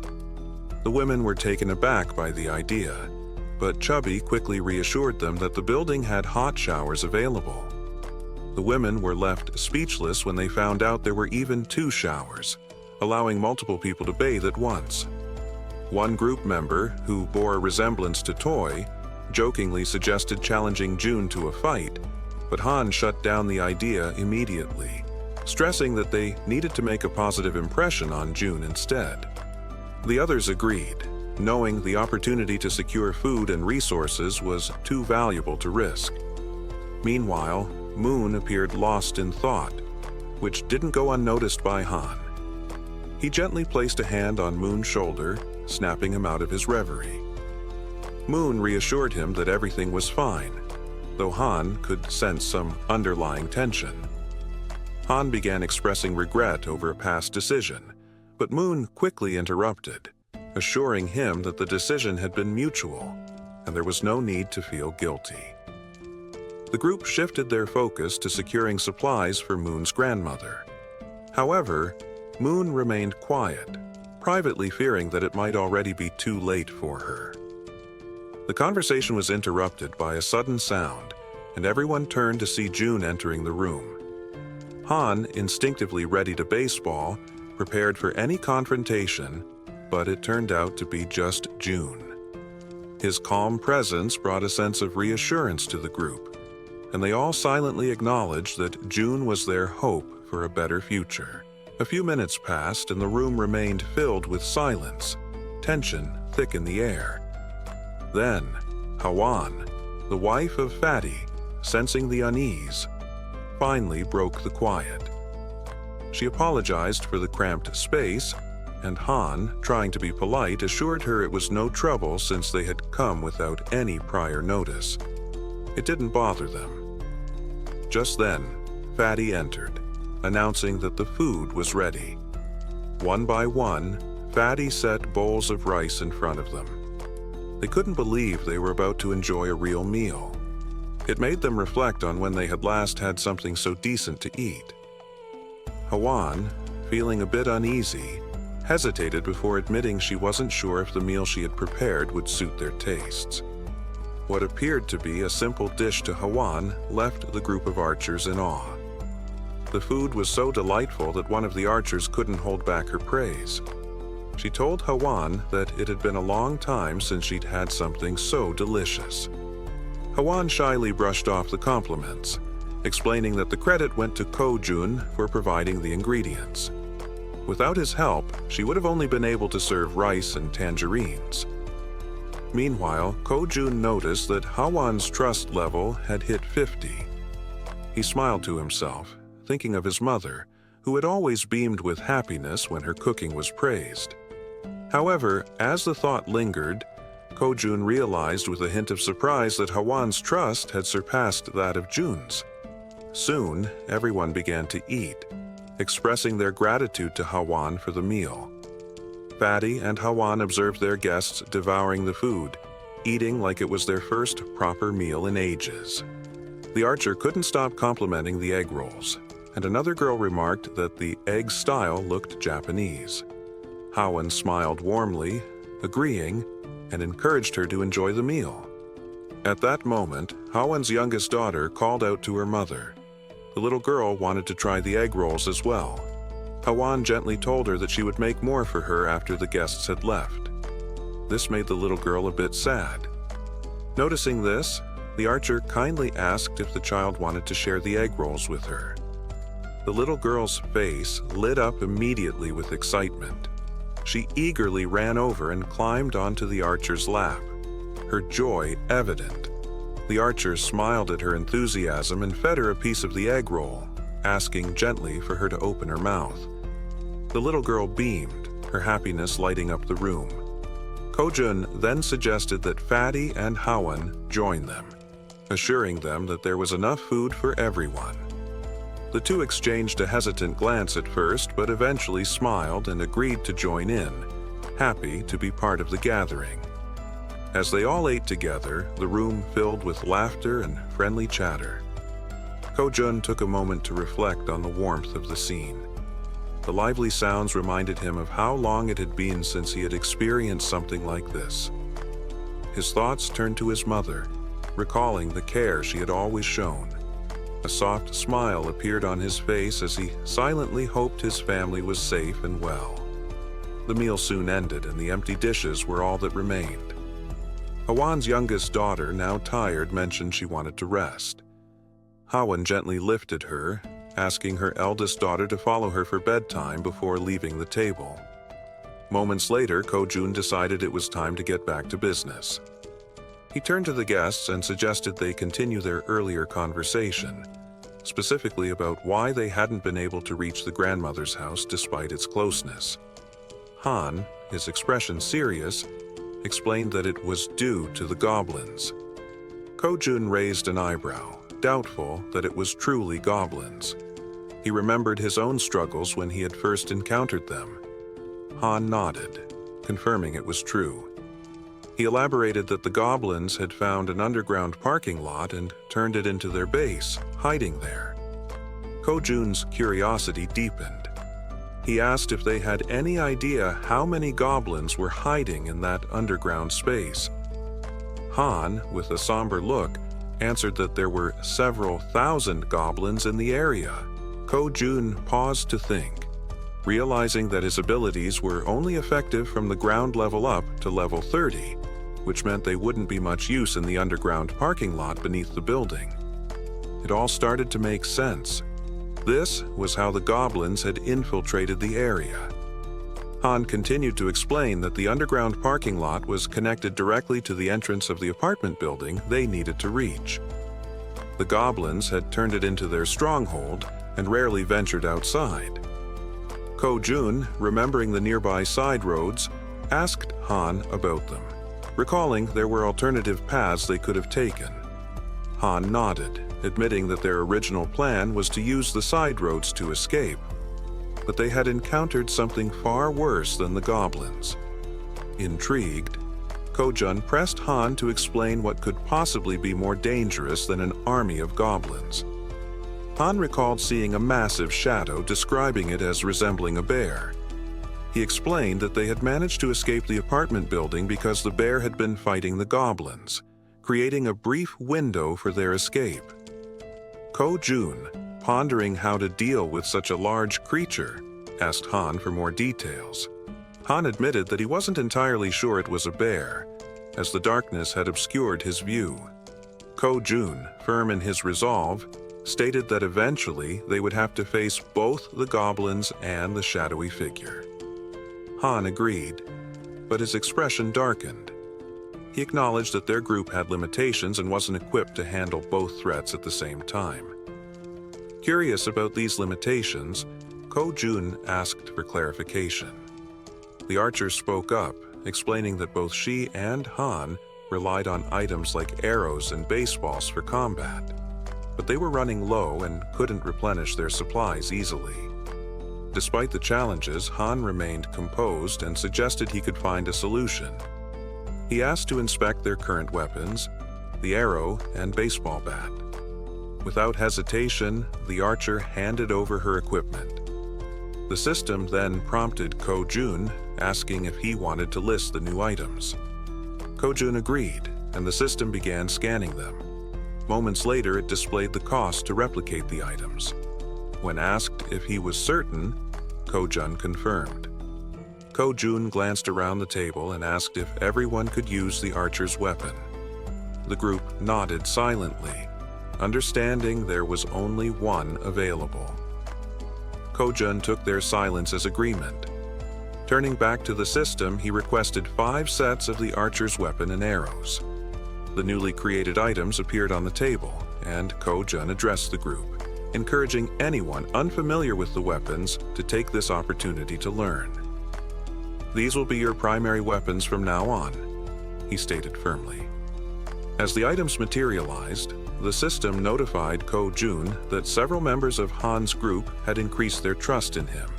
The women were taken aback by the idea, but Chubby quickly reassured them that the building had hot showers available. The women were left speechless when they found out there were even 2 showers, allowing multiple people to bathe at once. One group member, who bore a resemblance to Toy, jokingly suggested challenging June to a fight, but Han shut down the idea immediately, stressing that they needed to make a positive impression on June instead. The others agreed, knowing the opportunity to secure food and resources was too valuable to risk. Meanwhile, Moon appeared lost in thought, which didn't go unnoticed by Han. He gently placed a hand on Moon's shoulder, snapping him out of his reverie. Moon reassured him that everything was fine, though Han could sense some underlying tension. Han began expressing regret over a past decision, but Moon quickly interrupted, assuring him that the decision had been mutual, and there was no need to feel guilty. The group shifted their focus to securing supplies for Moon's grandmother. However, Moon remained quiet, privately fearing that it might already be too late for her. The conversation was interrupted by a sudden sound, and everyone turned to see June entering the room. Han, instinctively ready to baseball, prepared for any confrontation, but it turned out to be just June. His calm presence brought a sense of reassurance to the group, and they all silently acknowledged that June was their hope for a better future. A few minutes passed and the room remained filled with silence, tension thick in the air. Then, Hawan, the wife of Fatty, sensing the unease, finally broke the quiet. She apologized for the cramped space, and Han, trying to be polite, assured her it was no trouble since they had come without any prior notice. It didn't bother them. Just then, Fatty entered, announcing that the food was ready. One by one, Fatty set bowls of rice in front of them. They couldn't believe they were about to enjoy a real meal. It made them reflect on when they had last had something so decent to eat. Hawan, feeling a bit uneasy, hesitated before admitting she wasn't sure if the meal she had prepared would suit their tastes. What appeared to be a simple dish to Hawan left the group of archers in awe. The food was so delightful that one of the archers couldn't hold back her praise. She told Hawan that it had been a long time since she'd had something so delicious. Hawan shyly brushed off the compliments, explaining that the credit went to Ko-jun for providing the ingredients. Without his help, she would have only been able to serve rice and tangerines. Meanwhile, Ko-jun noticed that Hawan's trust level had hit 50. He smiled to himself, thinking of his mother, who had always beamed with happiness when her cooking was praised. However, as the thought lingered, Ko-jun realized with a hint of surprise that Hawan's trust had surpassed that of Jun's. Soon, everyone began to eat, expressing their gratitude to Hawan for the meal. Fatty and Hawan observed their guests devouring the food, eating like it was their first proper meal in ages. The archer couldn't stop complimenting the egg rolls, and another girl remarked that the egg style looked Japanese. Hawan smiled warmly, agreeing, and encouraged her to enjoy the meal. At that moment, Hawan's youngest daughter called out to her mother. The little girl wanted to try the egg rolls as well. Hawan gently told her that she would make more for her after the guests had left. This made the little girl a bit sad. Noticing this, the archer kindly asked if the child wanted to share the egg rolls with her. The little girl's face lit up immediately with excitement. She eagerly ran over and climbed onto the archer's lap, her joy evident. The archer smiled at her enthusiasm and fed her a piece of the egg roll, asking gently for her to open her mouth. The little girl beamed, her happiness lighting up the room. Ko-jun then suggested that Fatty and Hawan join them, assuring them that there was enough food for everyone. The two exchanged a hesitant glance at first, but eventually smiled and agreed to join in, happy to be part of the gathering. As they all ate together, the room filled with laughter and friendly chatter. Ko-jun took a moment to reflect on the warmth of the scene. The lively sounds reminded him of how long it had been since he had experienced something like this. His thoughts turned to his mother, recalling the care she had always shown. A soft smile appeared on his face as he silently hoped his family was safe and well. The meal soon ended, and the empty dishes were all that remained. Hawan's youngest daughter, now tired, mentioned she wanted to rest. Hawan gently lifted her, asking her eldest daughter to follow her for bedtime before leaving the table. Moments later, Ko-jun decided it was time to get back to business. He turned to the guests and suggested they continue their earlier conversation, specifically about why they hadn't been able to reach the grandmother's house despite its closeness. Han, his expression serious, explained that it was due to the goblins. Ko-jun raised an eyebrow, doubtful that it was truly goblins. He remembered his own struggles when he had first encountered them. Han nodded, confirming it was true. He elaborated that the goblins had found an underground parking lot and turned it into their base, hiding there. Ko-jun's curiosity deepened. He asked if they had any idea how many goblins were hiding in that underground space. Han, with a somber look, answered that there were several thousand goblins in the area. Ko-jun paused to think, realizing that his abilities were only effective from the ground level up to level 30, which meant they wouldn't be much use in the underground parking lot beneath the building. It all started to make sense. This was how the goblins had infiltrated the area. Han continued to explain that the underground parking lot was connected directly to the entrance of the apartment building they needed to reach. The goblins had turned it into their stronghold and rarely ventured outside. Ko-jun, remembering the nearby side roads, asked Han about them, recalling there were alternative paths they could have taken. Han nodded, admitting that their original plan was to use the side roads to escape, but they had encountered something far worse than the goblins. Intrigued, Ko-jun pressed Han to explain what could possibly be more dangerous than an army of goblins. Han recalled seeing a massive shadow, describing it as resembling a bear. He explained that they had managed to escape the apartment building because the bear had been fighting the goblins, creating a brief window for their escape. Ko-jun, pondering how to deal with such a large creature, asked Han for more details. Han admitted that he wasn't entirely sure it was a bear, as the darkness had obscured his view. Ko-jun, firm in his resolve, stated that eventually they would have to face both the goblins and the shadowy figure. Han agreed, but his expression darkened. He acknowledged that their group had limitations and wasn't equipped to handle both threats at the same time. Curious about these limitations, Ko-jun asked for clarification. The archer spoke up, explaining that both she and Han relied on items like arrows and baseballs for combat, but they were running low and couldn't replenish their supplies easily. Despite the challenges, Han remained composed and suggested he could find a solution. He asked to inspect their current weapons, the arrow and baseball bat. Without hesitation, the archer handed over her equipment. The system then prompted Ko-jun, asking if he wanted to list the new items. Ko-jun agreed, and the system began scanning them. Moments later, it displayed the cost to replicate the items. When asked if he was certain, Ko-jun confirmed. Ko-jun glanced around the table and asked if everyone could use the archer's weapon. The group nodded silently, understanding there was only one available. Ko-jun took their silence as agreement. Turning back to the system, he requested 5 sets of the archer's weapon and arrows. The newly created items appeared on the table, and Ko-jun addressed the group, encouraging anyone unfamiliar with the weapons to take this opportunity to learn. "These will be your primary weapons from now on," he stated firmly. As the items materialized, the system notified Ko-jun that several members of Han's group had increased their trust in him.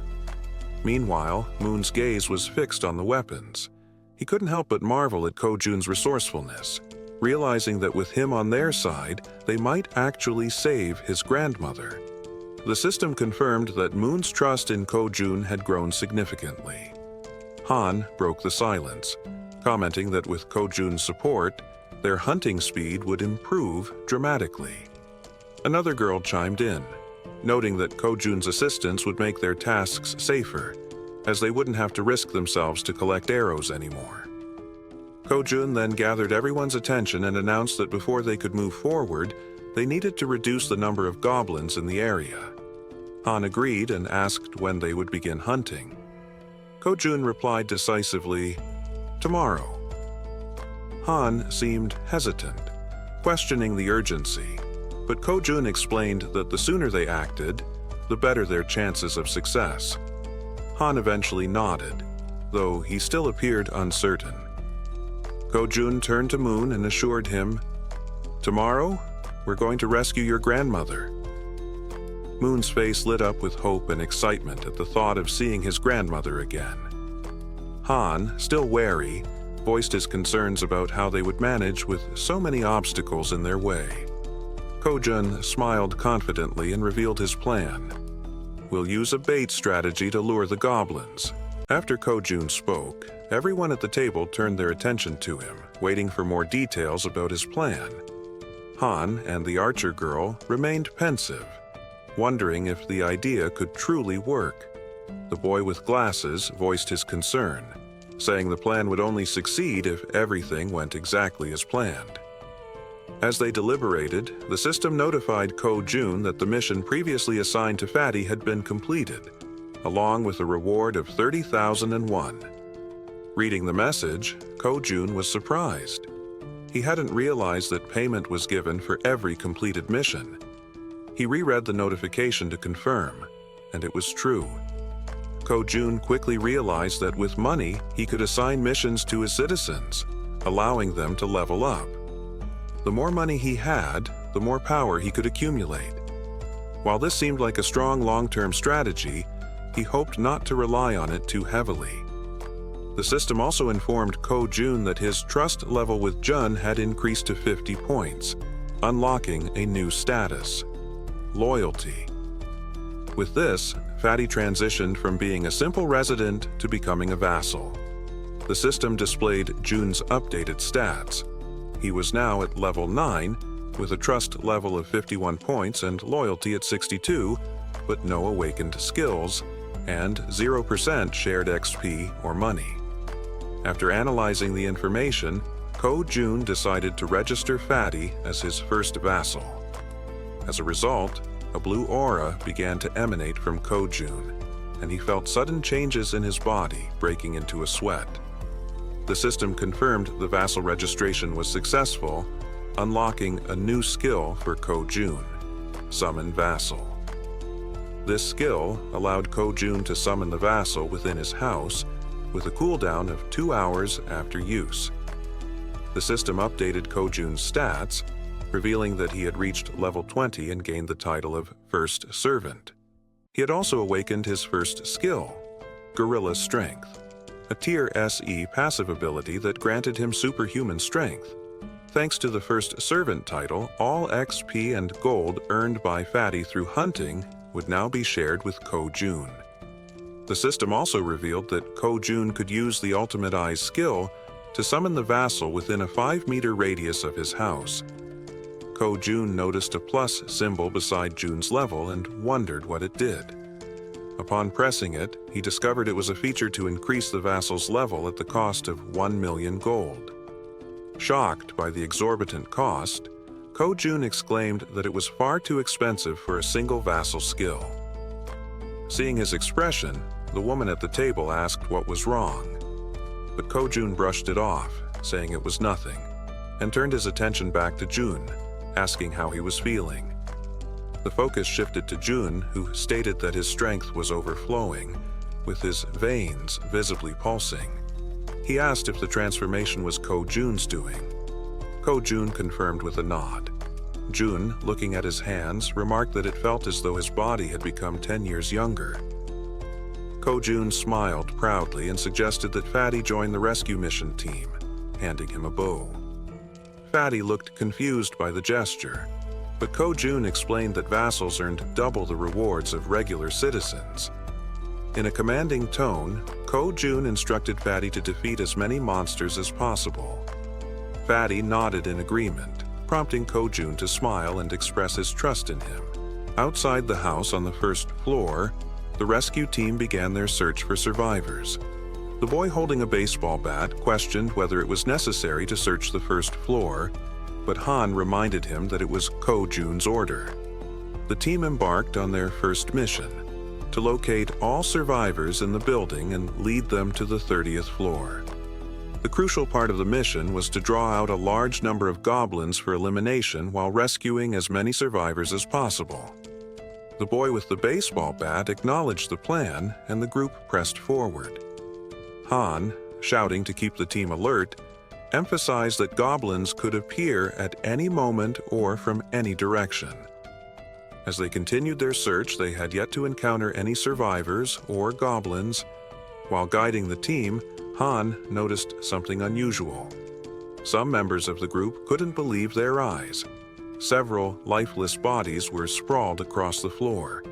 Meanwhile, Moon's gaze was fixed on the weapons. He couldn't help but marvel at Ko-jun's resourcefulness, realizing that with him on their side, they might actually save his grandmother. The system confirmed that Moon's trust in Ko-jun had grown significantly. Han broke the silence, commenting that with Ko-jun's support, their hunting speed would improve dramatically. Another girl chimed in, noting that Ko-jun's assistance would make their tasks safer, as they wouldn't have to risk themselves to collect arrows anymore. Ko-jun then gathered everyone's attention and announced that before they could move forward, they needed to reduce the number of goblins in the area. Han agreed and asked when they would begin hunting. Ko-jun replied decisively, "Tomorrow." Han seemed hesitant, questioning the urgency, but Ko-jun explained that the sooner they acted, the better their chances of success. Han eventually nodded, though he still appeared uncertain. Ko-jun turned to Moon and assured him, "Tomorrow, we're going to rescue your grandmother." Moon's face lit up with hope and excitement at the thought of seeing his grandmother again. Han, still wary, voiced his concerns about how they would manage with so many obstacles in their way. Ko-jun smiled confidently and revealed his plan. "We'll use a bait strategy to lure the goblins." After Ko-jun spoke, everyone at the table turned their attention to him, waiting for more details about his plan. Han and the archer girl remained pensive, wondering if the idea could truly work. The boy with glasses voiced his concern, saying the plan would only succeed if everything went exactly as planned. As they deliberated, the system notified Ko-jun that the mission previously assigned to Fatty had been completed, along with a reward of 30,001. Reading the message, Ko-jun was surprised. He hadn't realized that payment was given for every completed mission. He reread the notification to confirm, and it was true. Ko-jun quickly realized that with money, he could assign missions to his citizens, allowing them to level up. The more money he had, the more power he could accumulate. While this seemed like a strong long-term strategy, he hoped not to rely on it too heavily. The system also informed Ko-jun that his trust level with Jun had increased to 50 points, unlocking a new status: loyalty. With this, Fatty transitioned from being a simple resident to becoming a vassal. The system displayed Jun's updated stats. He was now at level 9, with a trust level of 51 points and loyalty at 62, but no awakened skills, and 0% shared XP or money. After analyzing the information, Ko-jun decided to register Fatty as his first vassal. As a result, a blue aura began to emanate from Ko-jun, and he felt sudden changes in his body, breaking into a sweat. The system confirmed the vassal registration was successful, unlocking a new skill for Ko-jun: Summon Vassal. This skill allowed Ko-jun to summon the vassal within his house, with a cooldown of 2 hours after use. The system updated Ko-jun's stats, revealing that he had reached level 20 and gained the title of First Servant. He had also awakened his first skill, Gorilla Strength, a Tier SE passive ability that granted him superhuman strength. Thanks to the First Servant title, all XP and gold earned by Fatty through hunting would now be shared with Ko-jun. The system also revealed that Ko-jun could use the Ultimate Eyes skill to summon the vassal within a 5-meter radius of his house. Ko-jun noticed a plus symbol beside Jun's level and wondered what it did. Upon pressing it, he discovered it was a feature to increase the vassal's level at the cost of 1 million gold. Shocked by the exorbitant cost, Ko-jun exclaimed that it was far too expensive for a single vassal skill. Seeing his expression, the woman at the table asked what was wrong. But Ko-jun brushed it off, saying it was nothing, and turned his attention back to Jun, asking how he was feeling. The focus shifted to Jun, who stated that his strength was overflowing, with his veins visibly pulsing. He asked if the transformation was Ko-jun's doing. Ko-jun confirmed with a nod. Jun, looking at his hands, remarked that it felt as though his body had become 10 years younger. Ko-jun smiled proudly and suggested that Fatty join the rescue mission team, handing him a bow. Fatty looked confused by the gesture, but Ko-jun explained that vassals earned double the rewards of regular citizens. In a commanding tone, Ko-jun instructed Fatty to defeat as many monsters as possible. Fatty nodded in agreement, prompting Ko-jun to smile and express his trust in him. Outside the house on the first floor, the rescue team began their search for survivors. The boy holding a baseball bat questioned whether it was necessary to search the first floor, but Han reminded him that it was Ko-jun's order. The team embarked on their first mission, to locate all survivors in the building and lead them to the 30th floor. The crucial part of the mission was to draw out a large number of goblins for elimination while rescuing as many survivors as possible. The boy with the baseball bat acknowledged the plan, and the group pressed forward. Han, shouting to keep the team alert, emphasized that goblins could appear at any moment or from any direction. As they continued their search, they had yet to encounter any survivors or goblins. While guiding the team, Han noticed something unusual. Some members of the group couldn't believe their eyes. Several lifeless bodies were sprawled across the floor,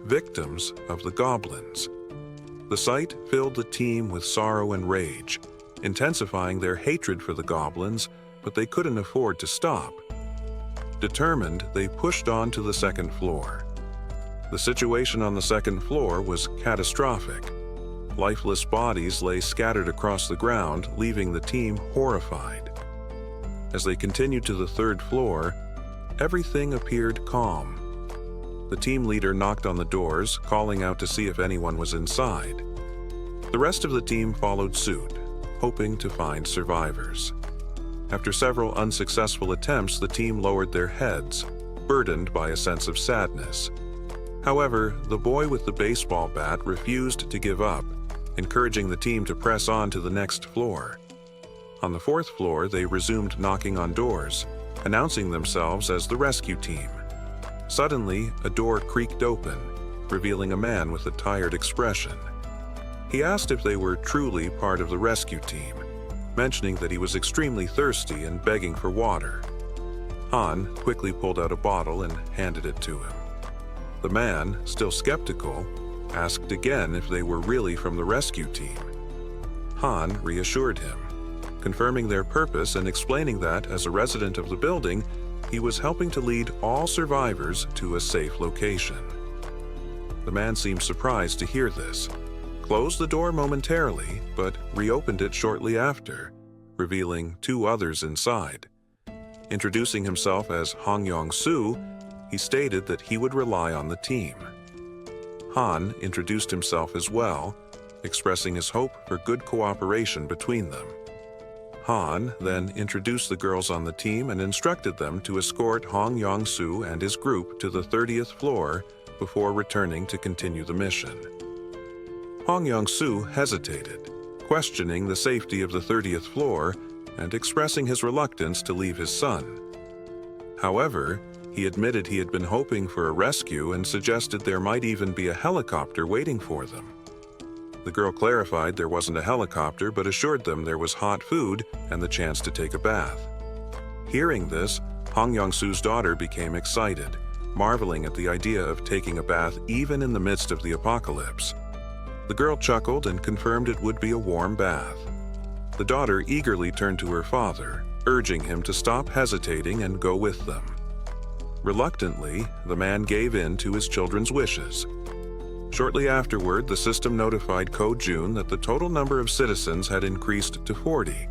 victims of the goblins. The sight filled the team with sorrow and rage, intensifying their hatred for the goblins, but they couldn't afford to stop. Determined, they pushed on to the second floor. The situation on the second floor was catastrophic. Lifeless bodies lay scattered across the ground, leaving the team horrified. As they continued to the third floor, everything appeared calm. The team leader knocked on the doors, calling out to see if anyone was inside. The rest of the team followed suit, hoping to find survivors. After several unsuccessful attempts, the team lowered their heads, burdened by a sense of sadness. However, the boy with the baseball bat refused to give up, encouraging the team to press on to the next floor. On the 4th floor, they resumed knocking on doors, announcing themselves as the rescue team. Suddenly, a door creaked open, revealing a man with a tired expression. He asked if they were truly part of the rescue team, mentioning that he was extremely thirsty and begging for water. Han quickly pulled out a bottle and handed it to him. The man, still skeptical, asked again if they were really from the rescue team. Han reassured him, confirming their purpose and explaining that, as a resident of the building, he was helping to lead all survivors to a safe location. The man seemed surprised to hear this, closed the door momentarily, but reopened it shortly after, revealing 2 others inside. Introducing himself as Hong Yong-soo, he stated that he would rely on the team. Han introduced himself as well, expressing his hope for good cooperation between them. Han then introduced the girls on the team and instructed them to escort Hong Yong-soo and his group to the 30th floor before returning to continue the mission. Hong Yong-soo hesitated, questioning the safety of the 30th floor and expressing his reluctance to leave his son. However, he admitted he had been hoping for a rescue and suggested there might even be a helicopter waiting for them. The girl clarified there wasn't a helicopter, but assured them there was hot food and the chance to take a bath. Hearing this, Hong Yong-soo's daughter became excited, marveling at the idea of taking a bath even in the midst of the apocalypse. The girl chuckled and confirmed it would be a warm bath. The daughter eagerly turned to her father, urging him to stop hesitating and go with them. Reluctantly, the man gave in to his children's wishes. Shortly afterward, the system notified Ko-jun that the total number of citizens had increased to 40,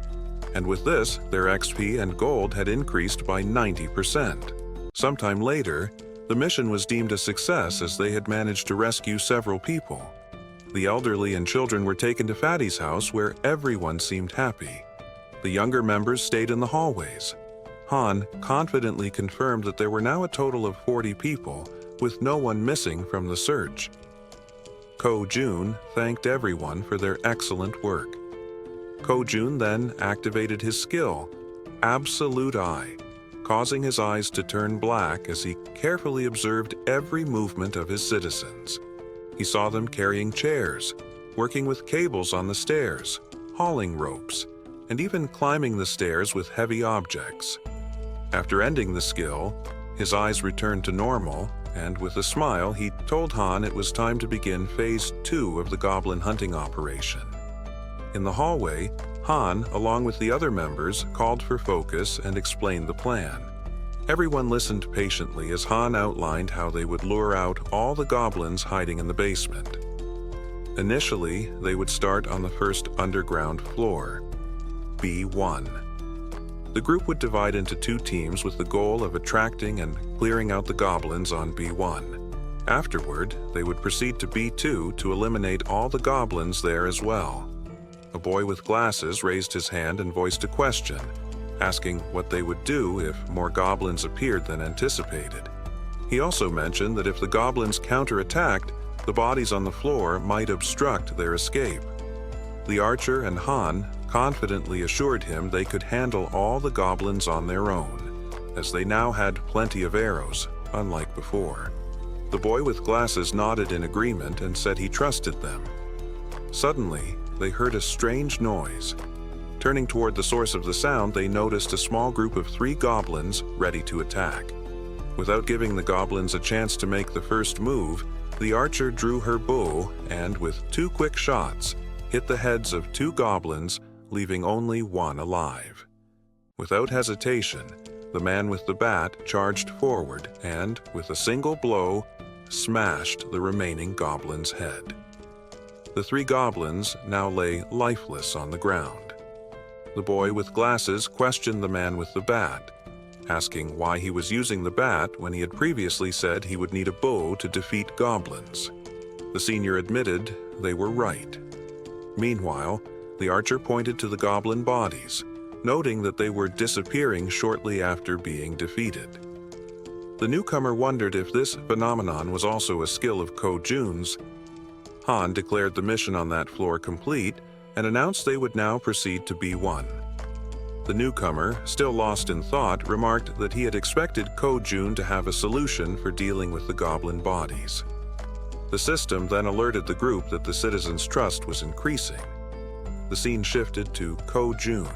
and with this, their XP and gold had increased by 90%. Sometime later, the mission was deemed a success as they had managed to rescue several people. The elderly and children were taken to Fatty's house, where everyone seemed happy. The younger members stayed in the hallways. Han confidently confirmed that there were now a total of 40 people, with no one missing from the search. Ko-jun thanked everyone for their excellent work. Ko-jun then activated his skill, Absolute Eye, causing his eyes to turn black as he carefully observed every movement of his citizens. He saw them carrying chairs, working with cables on the stairs, hauling ropes, and even climbing the stairs with heavy objects. After ending the skill, his eyes returned to normal, and with a smile, he told Han it was time to begin Phase 2 of the goblin hunting operation. In the hallway, Han, along with the other members, called for focus and explained the plan. Everyone listened patiently as Han outlined how they would lure out all the goblins hiding in the basement. Initially, they would start on the first underground floor, B1. The group would divide into 2 teams with the goal of attracting and clearing out the goblins on B1. Afterward, they would proceed to B2 to eliminate all the goblins there as well. A boy with glasses raised his hand and voiced a question, asking what they would do if more goblins appeared than anticipated. He also mentioned that if the goblins counterattacked, the bodies on the floor might obstruct their escape. The archer and Han confidently assured him they could handle all the goblins on their own, as they now had plenty of arrows, unlike before. The boy with glasses nodded in agreement and said he trusted them. Suddenly, they heard a strange noise. Turning toward the source of the sound, they noticed a small group of 3 goblins ready to attack. Without giving the goblins a chance to make the first move, the archer drew her bow and, with 2 quick shots, hit the heads of 2 goblins, leaving only 1 alive. Without hesitation, the man with the bat charged forward and, with a single blow, smashed the remaining goblin's head. The 3 goblins now lay lifeless on the ground. The boy with glasses questioned the man with the bat, asking why he was using the bat when he had previously said he would need a bow to defeat goblins. The senior admitted they were right. Meanwhile, the archer pointed to the goblin bodies, noting that they were disappearing shortly after being defeated. The newcomer wondered if this phenomenon was also a skill of Ko-jun's. Han declared the mission on that floor complete and announced they would now proceed to B1. The newcomer, still lost in thought, remarked that he had expected Ko-jun to have a solution for dealing with the goblin bodies. The system then alerted the group that the citizens' trust was increasing. The scene shifted to Ko-jun,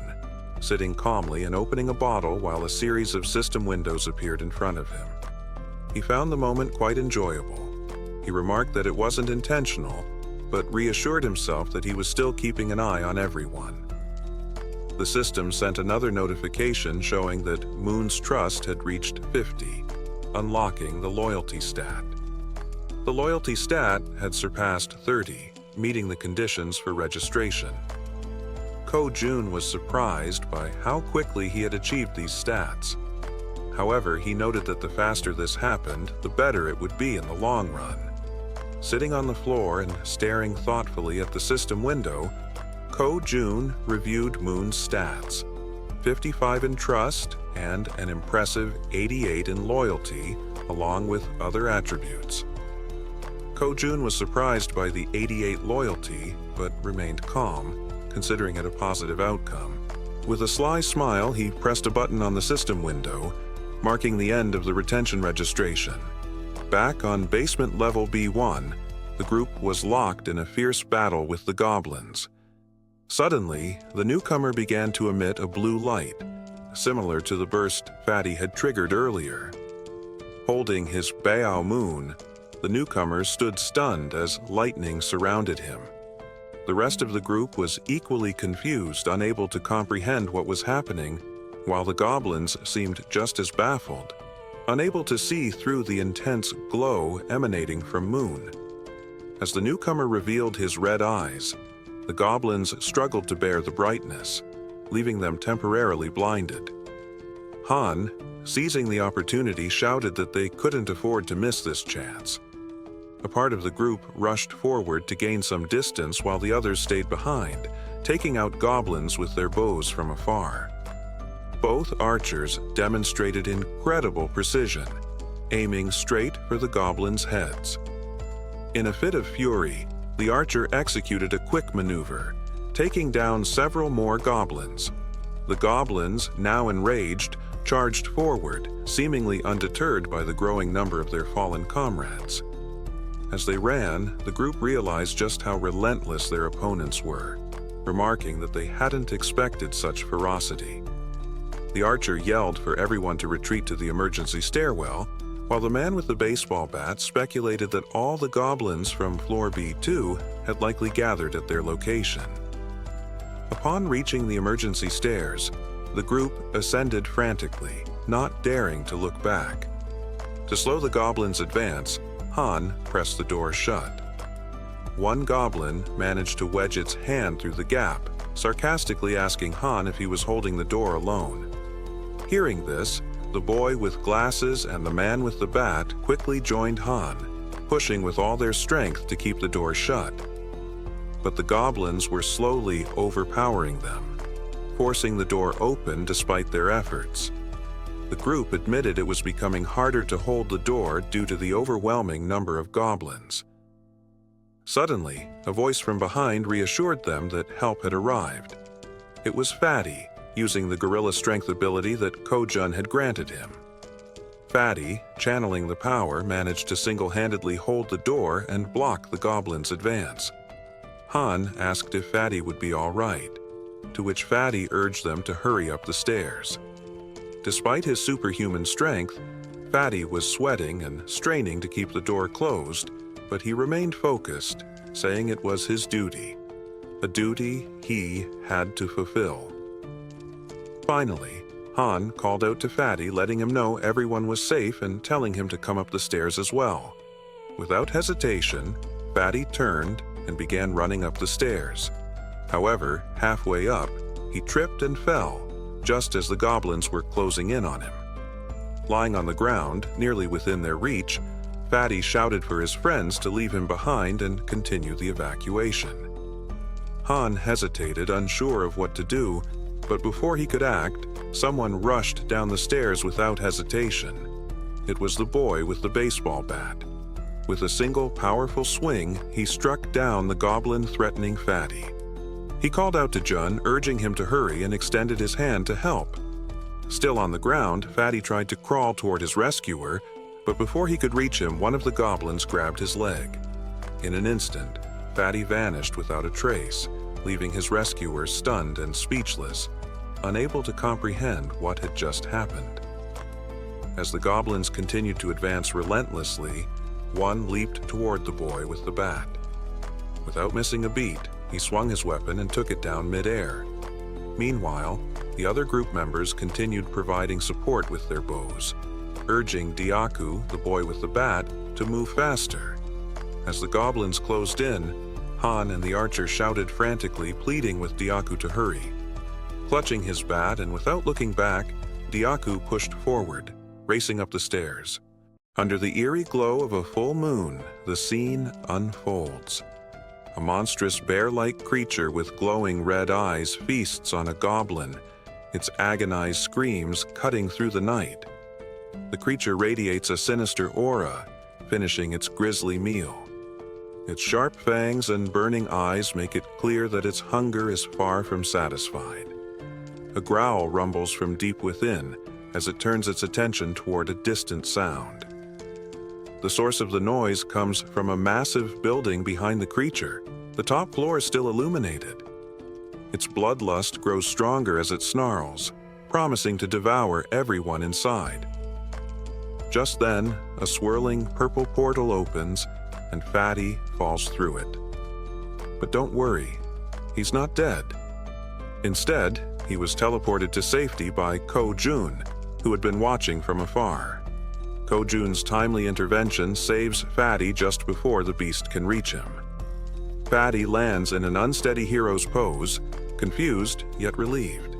sitting calmly and opening a bottle while a series of system windows appeared in front of him. He found the moment quite enjoyable. He remarked that it wasn't intentional, but reassured himself that he was still keeping an eye on everyone. The system sent another notification showing that Moon's trust had reached 50, unlocking the loyalty stat. The loyalty stat had surpassed 30, meeting the conditions for registration. Ko-jun was surprised by how quickly he had achieved these stats. However, he noted that the faster this happened, the better it would be in the long run. Sitting on the floor and staring thoughtfully at the system window, Ko-jun reviewed Moon's stats: 55 in trust and an impressive 88 in loyalty, along with other attributes. Ko-jun was surprised by the 88 loyalty, but remained calm, considering it a positive outcome. With a sly smile, he pressed a button on the system window, marking the end of the retention registration. Back on basement level B1, the group was locked in a fierce battle with the goblins. Suddenly, the newcomer began to emit a blue light, similar to the burst Fatty had triggered earlier. Holding his Bao Moon, the newcomer stood stunned as lightning surrounded him. The rest of the group was equally confused, unable to comprehend what was happening, while the goblins seemed just as baffled, unable to see through the intense glow emanating from Moon. As the newcomer revealed his red eyes, the goblins struggled to bear the brightness, leaving them temporarily blinded. Han, seizing the opportunity, shouted that they couldn't afford to miss this chance. A part of the group rushed forward to gain some distance while the others stayed behind, taking out goblins with their bows from afar. Both archers demonstrated incredible precision, aiming straight for the goblins' heads. In a fit of fury, the archer executed a quick maneuver, taking down several more goblins. The goblins, now enraged, charged forward, seemingly undeterred by the growing number of their fallen comrades. As they ran, the group realized just how relentless their opponents were, remarking that they hadn't expected such ferocity. The archer yelled for everyone to retreat to the emergency stairwell, while the man with the baseball bat speculated that all the goblins from floor B2 had likely gathered at their location. Upon reaching the emergency stairs, the group ascended frantically, not daring to look back. To slow the goblins' advance, Han pressed the door shut. One goblin managed to wedge its hand through the gap, sarcastically asking Han if he was holding the door alone. Hearing this, the boy with glasses and the man with the bat quickly joined Han, pushing with all their strength to keep the door shut. But the goblins were slowly overpowering them, forcing the door open despite their efforts. The group admitted it was becoming harder to hold the door due to the overwhelming number of goblins. Suddenly, a voice from behind reassured them that help had arrived. It was Fatty, using the gorilla strength ability that Ko-jun had granted him. Fatty, channeling the power, managed to single-handedly hold the door and block the goblins' advance. Han asked if Fatty would be all right, to which Fatty urged them to hurry up the stairs. Despite his superhuman strength, Fatty was sweating and straining to keep the door closed, but he remained focused, saying it was his duty, a duty he had to fulfill. Finally, Han called out to Fatty, letting him know everyone was safe and telling him to come up the stairs as well. Without hesitation, Fatty turned and began running up the stairs. However, halfway up, he tripped and fell, just as the goblins were closing in on him. Lying on the ground, nearly within their reach, Fatty shouted for his friends to leave him behind and continue the evacuation. Han hesitated, unsure of what to do, but before he could act, someone rushed down the stairs without hesitation. It was the boy with the baseball bat. With a single powerful swing, he struck down the goblin threatening Fatty. He called out to Jun, urging him to hurry, and extended his hand to help. Still on the ground, Fatty tried to crawl toward his rescuer, but before he could reach him, one of the goblins grabbed his leg. In an instant, Fatty vanished without a trace, leaving his rescuer stunned and speechless, unable to comprehend what had just happened. As the goblins continued to advance relentlessly, one leaped toward the boy with the bat. Without missing a beat, he swung his weapon and took it down mid-air. Meanwhile, the other group members continued providing support with their bows, urging Diaku, the boy with the bat, to move faster. As the goblins closed in, Han and the archer shouted frantically, pleading with Diaku to hurry. Clutching his bat and without looking back, Diaku pushed forward, racing up the stairs. Under the eerie glow of a full moon, the scene unfolds. A monstrous bear-like creature with glowing red eyes feasts on a goblin, its agonized screams cutting through the night. The creature radiates a sinister aura, finishing its grisly meal. Its sharp fangs and burning eyes make it clear that its hunger is far from satisfied. A growl rumbles from deep within as it turns its attention toward a distant sound. The source of the noise comes from a massive building behind the creature. The top floor is still illuminated. Its bloodlust grows stronger as it snarls, promising to devour everyone inside. Just then, a swirling purple portal opens and Fatty falls through it. But don't worry, he's not dead. Instead, he was teleported to safety by Ko-jun, who had been watching from afar. Ko-jun's timely intervention saves Fatty just before the beast can reach him. Fatty lands in an unsteady hero's pose, confused yet relieved.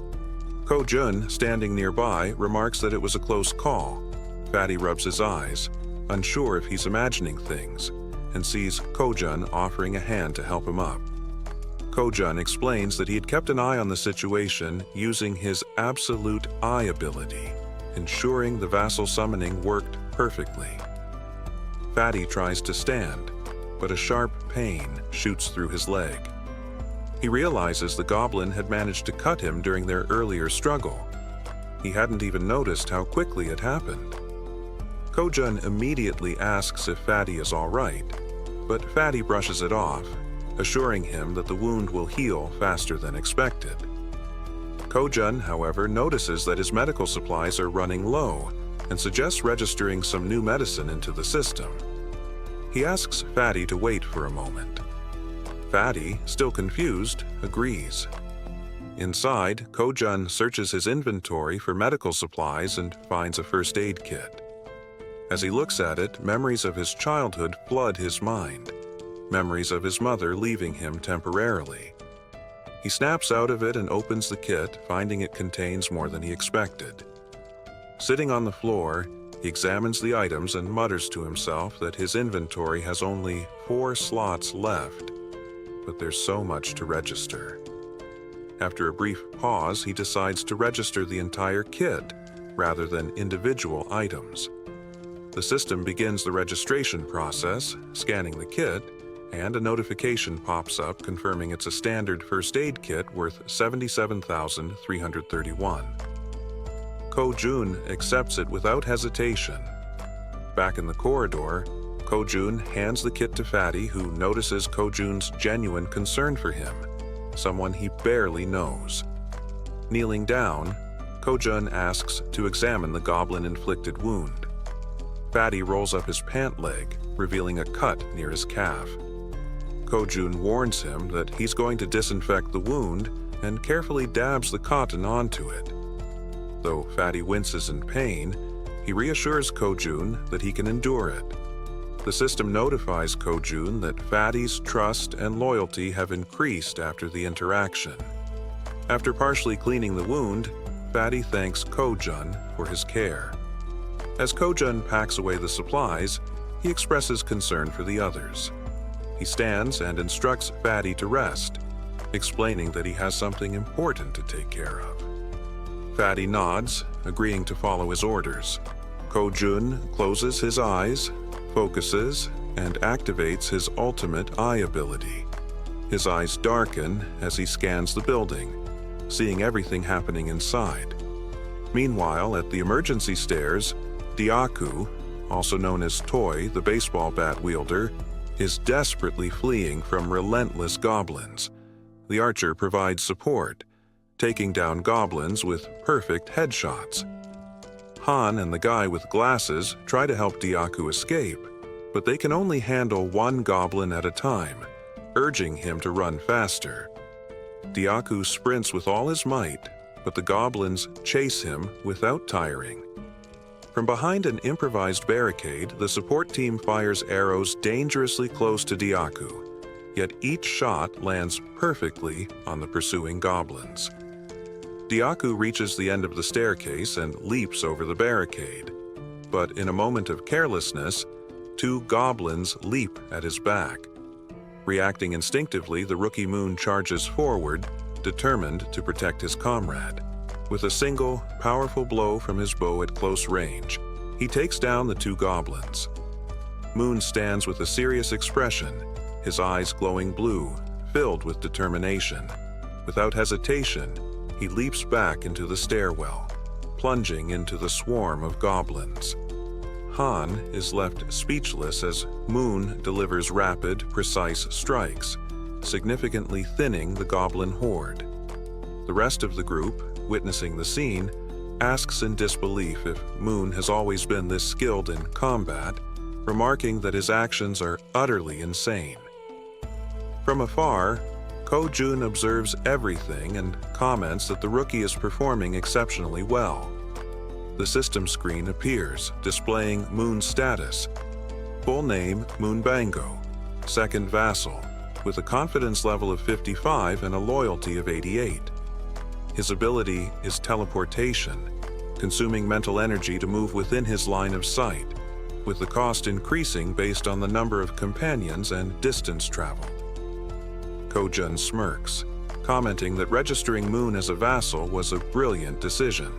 Ko-jun, standing nearby, remarks that it was a close call. Fatty rubs his eyes, unsure if he's imagining things, and sees Ko-jun offering a hand to help him up. Ko-jun explains that he had kept an eye on the situation using his absolute eye ability, ensuring the vassal summoning worked perfectly. Fatty tries to stand, but a sharp pain shoots through his leg. He realizes the goblin had managed to cut him during their earlier struggle. He hadn't even noticed how quickly it happened. Ko-jun immediately asks if Fatty is all right, but Fatty brushes it off, assuring him that the wound will heal faster than expected. Ko-jun, however, notices that his medical supplies are running low and suggests registering some new medicine into the system. He asks Fatty to wait for a moment. Fatty, still confused, agrees. Inside, Ko-jun searches his inventory for medical supplies and finds a first aid kit. As he looks at it, memories of his childhood flood his mind, memories of his mother leaving him temporarily. He snaps out of it and opens the kit, finding it contains more than he expected. Sitting on the floor, he examines the items and mutters to himself that his inventory has only 4 slots left, but there's so much to register. After a brief pause, he decides to register the entire kit rather than individual items. The system begins the registration process, scanning the kit, and a notification pops up confirming it's a standard first aid kit worth 77,331. Ko-jun accepts it without hesitation. Back in the corridor, Ko-jun hands the kit to Fatty, who notices Ko-jun's genuine concern for him, someone he barely knows. Kneeling down, Ko-jun asks to examine the goblin-inflicted wound. Fatty rolls up his pant leg, revealing a cut near his calf. Ko-jun warns him that he's going to disinfect the wound and carefully dabs the cotton onto it. Though Fatty winces in pain, he reassures Ko-jun that he can endure it. The system notifies Ko-jun that Fatty's trust and loyalty have increased after the interaction. After partially cleaning the wound, Fatty thanks Ko-jun for his care. As Ko-jun packs away the supplies, he expresses concern for the others. He stands and instructs Fatty to rest, explaining that he has something important to take care of. Fatty nods, agreeing to follow his orders. Ko-jun closes his eyes, focuses, and activates his ultimate eye ability. His eyes darken as he scans the building, seeing everything happening inside. Meanwhile, at the emergency stairs, Dyaku, also known as Toy, the baseball bat wielder, is desperately fleeing from relentless goblins. The archer provides support, taking down goblins with perfect headshots. Han and the guy with glasses try to help Dyaku escape, but they can only handle one goblin at a time, urging him to run faster. Dyaku sprints with all his might, but the goblins chase him without tiring. From behind an improvised barricade, the support team fires arrows dangerously close to Dyaku, yet each shot lands perfectly on the pursuing goblins. Dyaku reaches the end of the staircase and leaps over the barricade, but in a moment of carelessness, two goblins leap at his back. Reacting instinctively, the rookie Moon charges forward, determined to protect his comrade. With a single, powerful blow from his bow at close range, he takes down the two goblins. Moon stands with a serious expression, his eyes glowing blue, filled with determination. Without hesitation, he leaps back into the stairwell, plunging into the swarm of goblins. Han is left speechless as Moon delivers rapid, precise strikes, significantly thinning the goblin horde. The rest of the group, witnessing the scene, asks in disbelief if Moon has always been this skilled in combat, remarking that his actions are utterly insane. From afar, Ko-jun observes everything and comments that the rookie is performing exceptionally well. The system screen appears, displaying Moon's status. Full name, Moon Bango, second vassal, with a confidence level of 55 and a loyalty of 88. His ability is teleportation, consuming mental energy to move within his line of sight, with the cost increasing based on the number of companions and distance traveled. Ko-jun smirks, commenting that registering Moon as a vassal was a brilliant decision.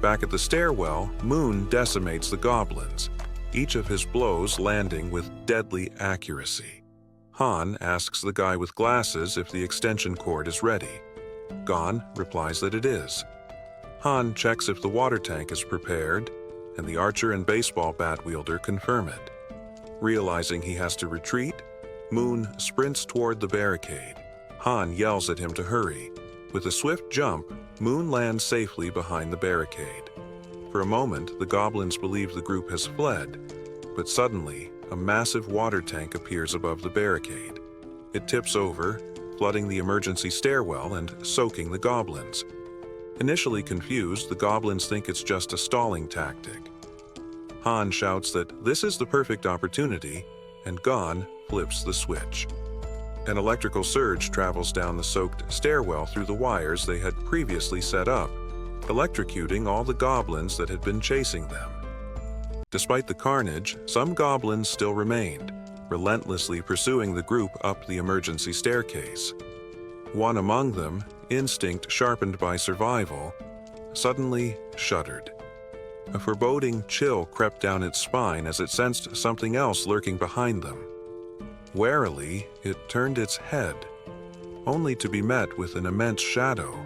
Back at the stairwell, Moon decimates the goblins, each of his blows landing with deadly accuracy. Han asks the guy with glasses if the extension cord is ready. Gon replies that it is. Han checks if the water tank is prepared, and the archer and baseball bat wielder confirm it. Realizing he has to retreat, Moon sprints toward the barricade. Han yells at him to hurry. With a swift jump, Moon lands safely behind the barricade. For a moment, the goblins believe the group has fled, but suddenly, a massive water tank appears above the barricade. It tips over, flooding the emergency stairwell and soaking the goblins. Initially confused, the goblins think it's just a stalling tactic. Han shouts that this is the perfect opportunity, and Gon flips the switch. An electrical surge travels down the soaked stairwell through the wires they had previously set up, electrocuting all the goblins that had been chasing them. Despite the carnage, some goblins still remained, relentlessly pursuing the group up the emergency staircase. One among them, instinct sharpened by survival, suddenly shuddered. A foreboding chill crept down its spine as it sensed something else lurking behind them. Warily, it turned its head, only to be met with an immense shadow.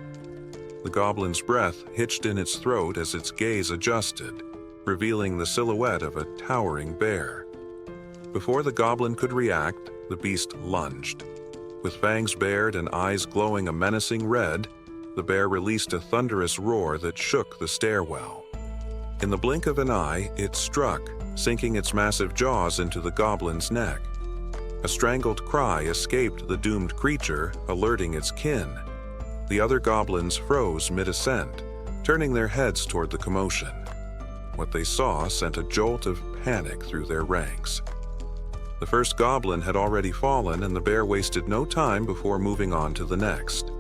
The goblin's breath hitched in its throat as its gaze adjusted, revealing the silhouette of a towering bear. Before the goblin could react, the beast lunged. With fangs bared and eyes glowing a menacing red, the bear released a thunderous roar that shook the stairwell. In the blink of an eye, it struck, sinking its massive jaws into the goblin's neck. A strangled cry escaped the doomed creature, alerting its kin. The other goblins froze mid-ascent, turning their heads toward the commotion. What they saw sent a jolt of panic through their ranks. The first goblin had already fallen, and the bear wasted no time before moving on to the next.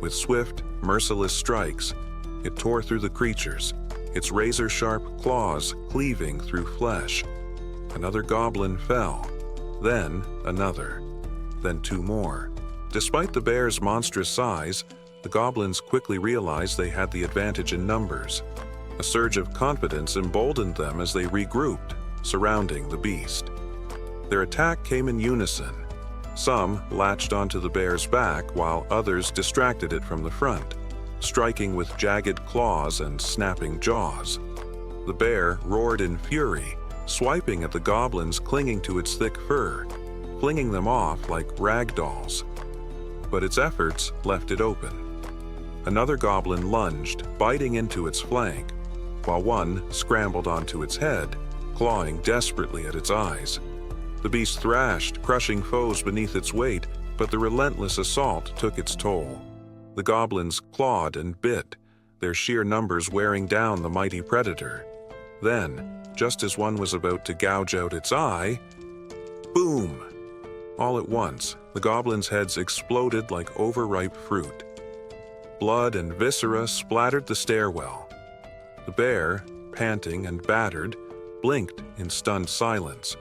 With swift, merciless strikes, it tore through the creatures, its razor-sharp claws cleaving through flesh. Another goblin fell, then another, then two more. Despite the bear's monstrous size, the goblins quickly realized they had the advantage in numbers. A surge of confidence emboldened them as they regrouped, surrounding the beast. Their attack came in unison. Some latched onto the bear's back while others distracted it from the front, striking with jagged claws and snapping jaws. The bear roared in fury, swiping at the goblins clinging to its thick fur, flinging them off like rag dolls. But its efforts left it open. Another goblin lunged, biting into its flank, while one scrambled onto its head, clawing desperately at its eyes. The beast thrashed, crushing foes beneath its weight, but the relentless assault took its toll. The goblins clawed and bit, their sheer numbers wearing down the mighty predator. Then, just as one was about to gouge out its eye, boom! All at once, the goblins' heads exploded like overripe fruit. Blood and viscera splattered the stairwell. The bear, panting and battered, blinked in stunned silence.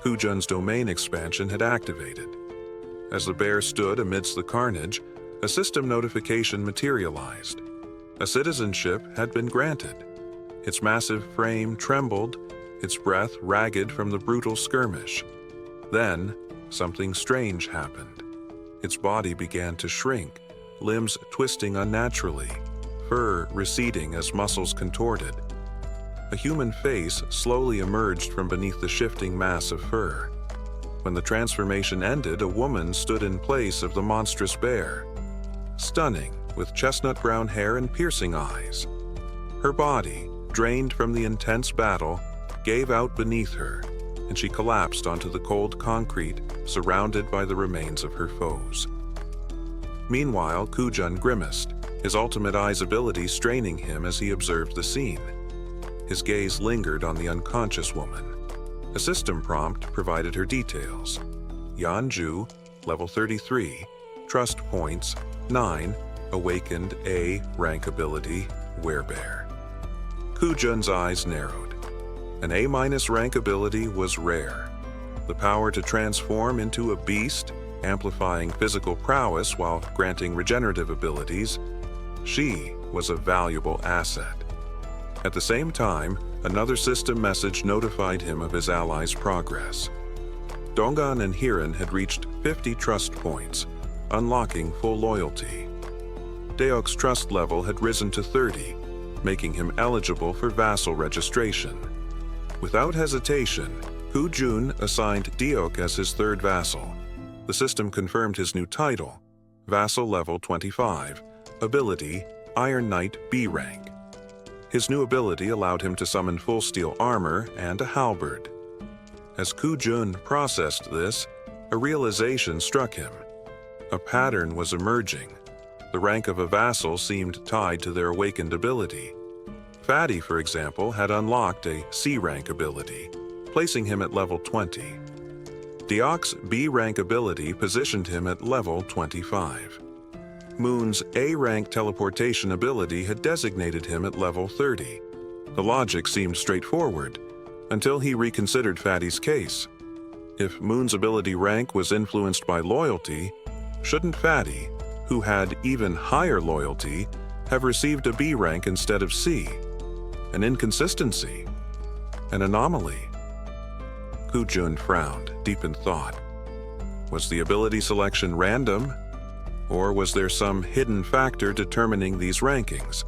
Kujun's domain expansion had activated. As the bear stood amidst the carnage, a system notification materialized. A citizenship had been granted. Its massive frame trembled, its breath ragged from the brutal skirmish. Then, something strange happened. Its body began to shrink, limbs twisting unnaturally, fur receding as muscles contorted. A human face slowly emerged from beneath the shifting mass of fur. When the transformation ended, a woman stood in place of the monstrous bear, stunning, with chestnut brown hair and piercing eyes. Her body, drained from the intense battle, gave out beneath her, and she collapsed onto the cold concrete, surrounded by the remains of her foes. Meanwhile, Kujun grimaced, his ultimate eye's ability straining him as he observed the scene. His gaze lingered on the unconscious woman. A system prompt provided her details. Yanju, level 33, trust points 9, awakened A rank ability, werebear. Kujun's eyes narrowed. An A- rank ability was rare. The power to transform into a beast, amplifying physical prowess while granting regenerative abilities. She was a valuable asset. At the same time, another system message notified him of his allies' progress. Dongan and Hiran had reached 50 trust points, unlocking full loyalty. Deok's trust level had risen to 30, making him eligible for vassal registration. Without hesitation, Kujun assigned Deok as his third vassal. The system confirmed his new title, Vassal Level 25, Ability, Iron Knight B rank. His new ability allowed him to summon full steel armor and a halberd. As Kujun processed this, a realization struck him. A pattern was emerging. The rank of a vassal seemed tied to their awakened ability. Fatty, for example, had unlocked a C-rank ability, placing him at level 20. Deok's B-rank ability positioned him at level 25. Moon's A-rank teleportation ability had designated him at level 30. The logic seemed straightforward, until he reconsidered Fatty's case. If Moon's ability rank was influenced by loyalty, shouldn't Fatty, who had even higher loyalty, have received a B rank instead of C? An inconsistency? An anomaly? Kujun frowned, deep in thought. Was the ability selection random? Or was there some hidden factor determining these rankings?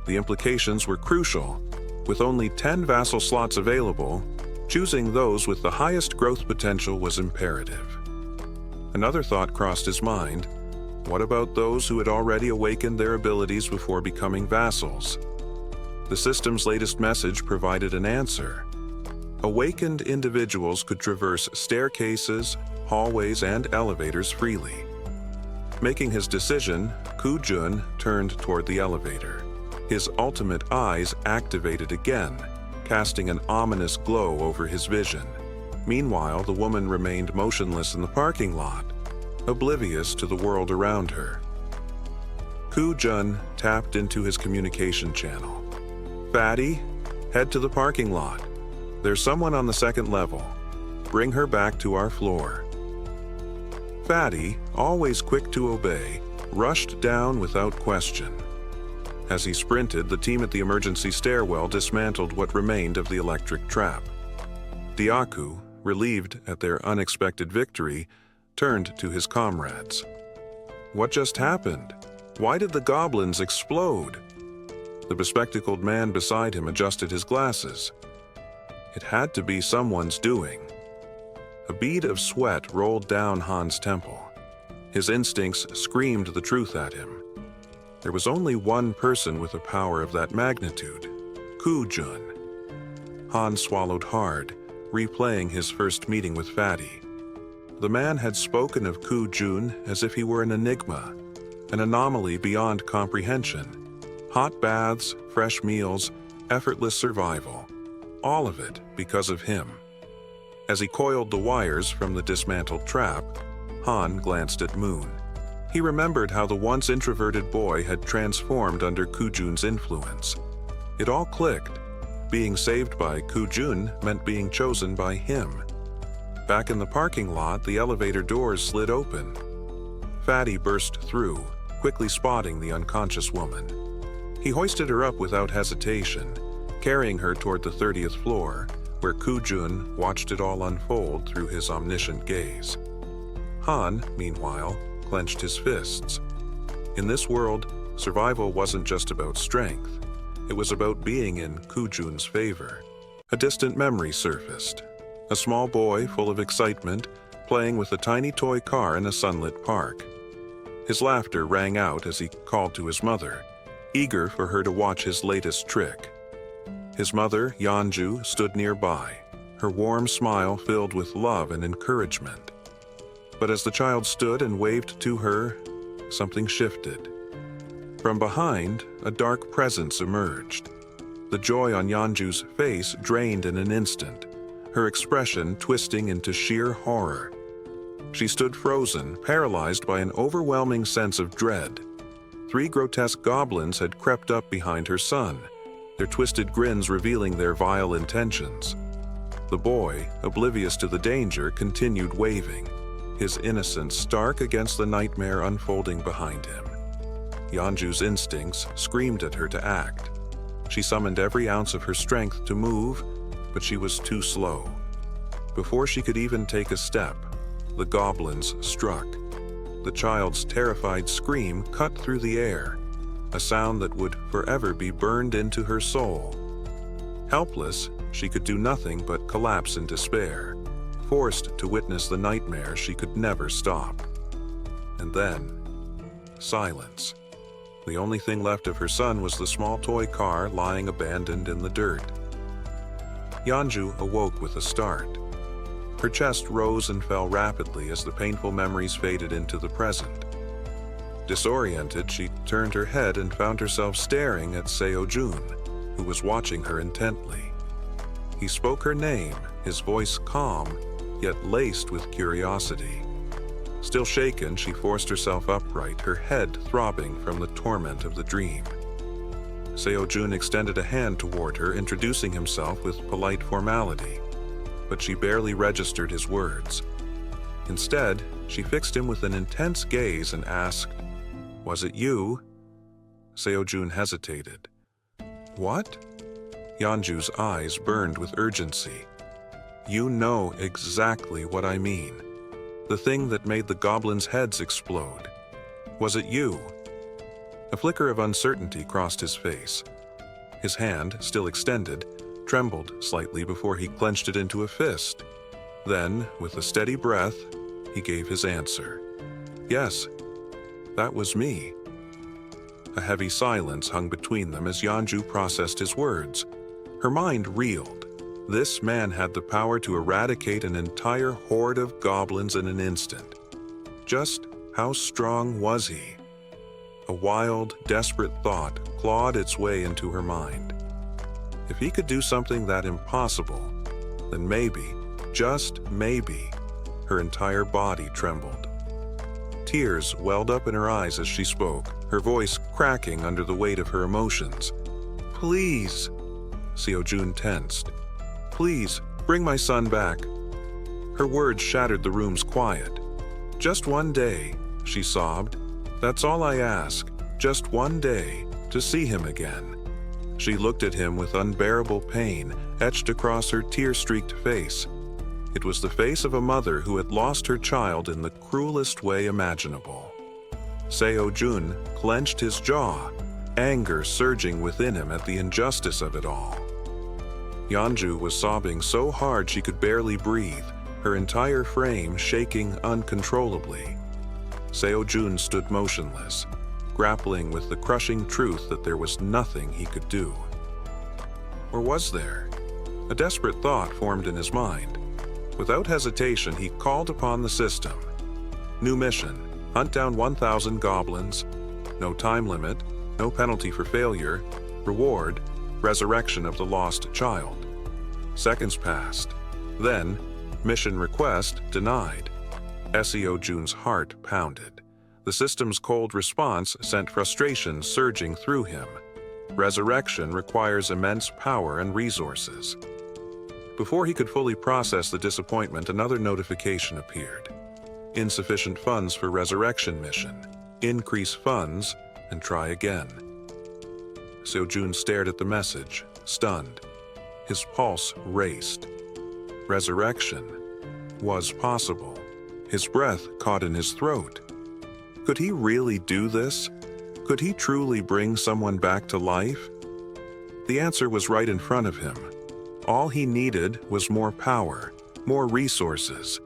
The implications were crucial. With only 10 vassal slots available, choosing those with the highest growth potential was imperative. Another thought crossed his mind. What about those who had already awakened their abilities before becoming vassals? The system's latest message provided an answer. Awakened individuals could traverse staircases, hallways, and elevators freely. Making his decision, Kujun turned toward the elevator. His ultimate eyes activated again, casting an ominous glow over his vision. Meanwhile, the woman remained motionless in the parking lot, oblivious to the world around her. Kujun tapped into his communication channel. Fatty, head to the parking lot. There's someone on the second level. Bring her back to our floor. Fatty, always quick to obey, rushed down without question. As he sprinted, the team at the emergency stairwell dismantled what remained of the electric trap. Diaku, relieved at their unexpected victory, turned to his comrades. What just happened? Why did the goblins explode? The bespectacled man beside him adjusted his glasses. It had to be someone's doing. A bead of sweat rolled down Han's temple. His instincts screamed the truth at him. There was only one person with a power of that magnitude, Kujun. Han swallowed hard, replaying his first meeting with Fatty. The man had spoken of Kujun as if he were an enigma, an anomaly beyond comprehension. Hot baths, fresh meals, effortless survival. All of it because of him. As he coiled the wires from the dismantled trap, Han glanced at Moon. He remembered how the once introverted boy had transformed under Kujun's influence. It all clicked. Being saved by Kujun meant being chosen by him. Back in the parking lot, the elevator doors slid open. Fatty burst through, quickly spotting the unconscious woman. He hoisted her up without hesitation, carrying her toward the 30th floor, where Kujun watched it all unfold through his omniscient gaze. Han, meanwhile, clenched his fists. In this world, survival wasn't just about strength. It was about being in Kujun's favor. A distant memory surfaced. A small boy full of excitement, playing with a tiny toy car in a sunlit park. His laughter rang out as he called to his mother, eager for her to watch his latest trick. His mother, Yanju, stood nearby, her warm smile filled with love and encouragement. But as the child stood and waved to her, something shifted. From behind, a dark presence emerged. The joy on Yanju's face drained in an instant, her expression twisting into sheer horror. She stood frozen, paralyzed by an overwhelming sense of dread. 3 grotesque goblins had crept up behind her son, their twisted grins revealing their vile intentions. The boy, oblivious to the danger, continued waving, his innocence stark against the nightmare unfolding behind him. Yanju's instincts screamed at her to act. She summoned every ounce of her strength to move, but she was too slow. Before she could even take a step, the goblins struck. The child's terrified scream cut through the air, a sound that would forever be burned into her soul. Helpless, she could do nothing but collapse in despair, forced to witness the nightmare she could never stop. And then, silence. The only thing left of her son was the small toy car lying abandoned in the dirt. Yanju awoke with a start. Her chest rose and fell rapidly as the painful memories faded into the present. Disoriented, she turned her head and found herself staring at Seo-jun, who was watching her intently. He spoke her name, his voice calm, yet laced with curiosity. Still shaken, she forced herself upright, her head throbbing from the torment of the dream. Seo-jun extended a hand toward her, introducing himself with polite formality, but she barely registered his words. Instead, she fixed him with an intense gaze and asked, "Was it you?" Seo-jun hesitated. "What?" Yanju's eyes burned with urgency. "You know exactly what I mean. The thing that made the goblins' heads explode. Was it you?" A flicker of uncertainty crossed his face. His hand, still extended, trembled slightly before he clenched it into a fist. Then, with a steady breath, he gave his answer. "Yes, that was me." A heavy silence hung between them as Yanju processed his words. Her mind reeled. This man had the power to eradicate an entire horde of goblins in an instant. Just how strong was he? A wild, desperate thought clawed its way into her mind. If he could do something that impossible, then maybe, just maybe, her entire body trembled. Tears welled up in her eyes as she spoke, her voice cracking under the weight of her emotions. "Please," Seo-jun tensed. "Please, bring my son back." Her words shattered the room's quiet. "Just one day," she sobbed. "That's all I ask. just one day, to see him again. She looked at him with unbearable pain etched across her tear-streaked face. It was the face of a mother who had lost her child in the cruelest way imaginable. Seo-jun clenched his jaw, anger surging within him at the injustice of it all. Yeonju was sobbing so hard she could barely breathe, her entire frame shaking uncontrollably. Seo-jun stood motionless, grappling with the crushing truth that there was nothing he could do. Or was there? A desperate thought formed in his mind. Without hesitation, he called upon the system. New mission: hunt down 1,000 goblins. No time limit, no penalty for failure. Reward: resurrection of the lost child. Seconds passed. Then, mission request denied. Seo-jun's heart pounded. The system's cold response sent frustration surging through him. Resurrection requires immense power and resources. Before he could fully process the disappointment, another notification appeared. Insufficient funds for resurrection mission. Increase funds and try again. Seo-jun stared at the message, stunned. His pulse raced. Resurrection was possible. His breath caught in his throat. Could he really do this? Could he truly bring someone back to life? The answer was right in front of him. All he needed was more power, more resources.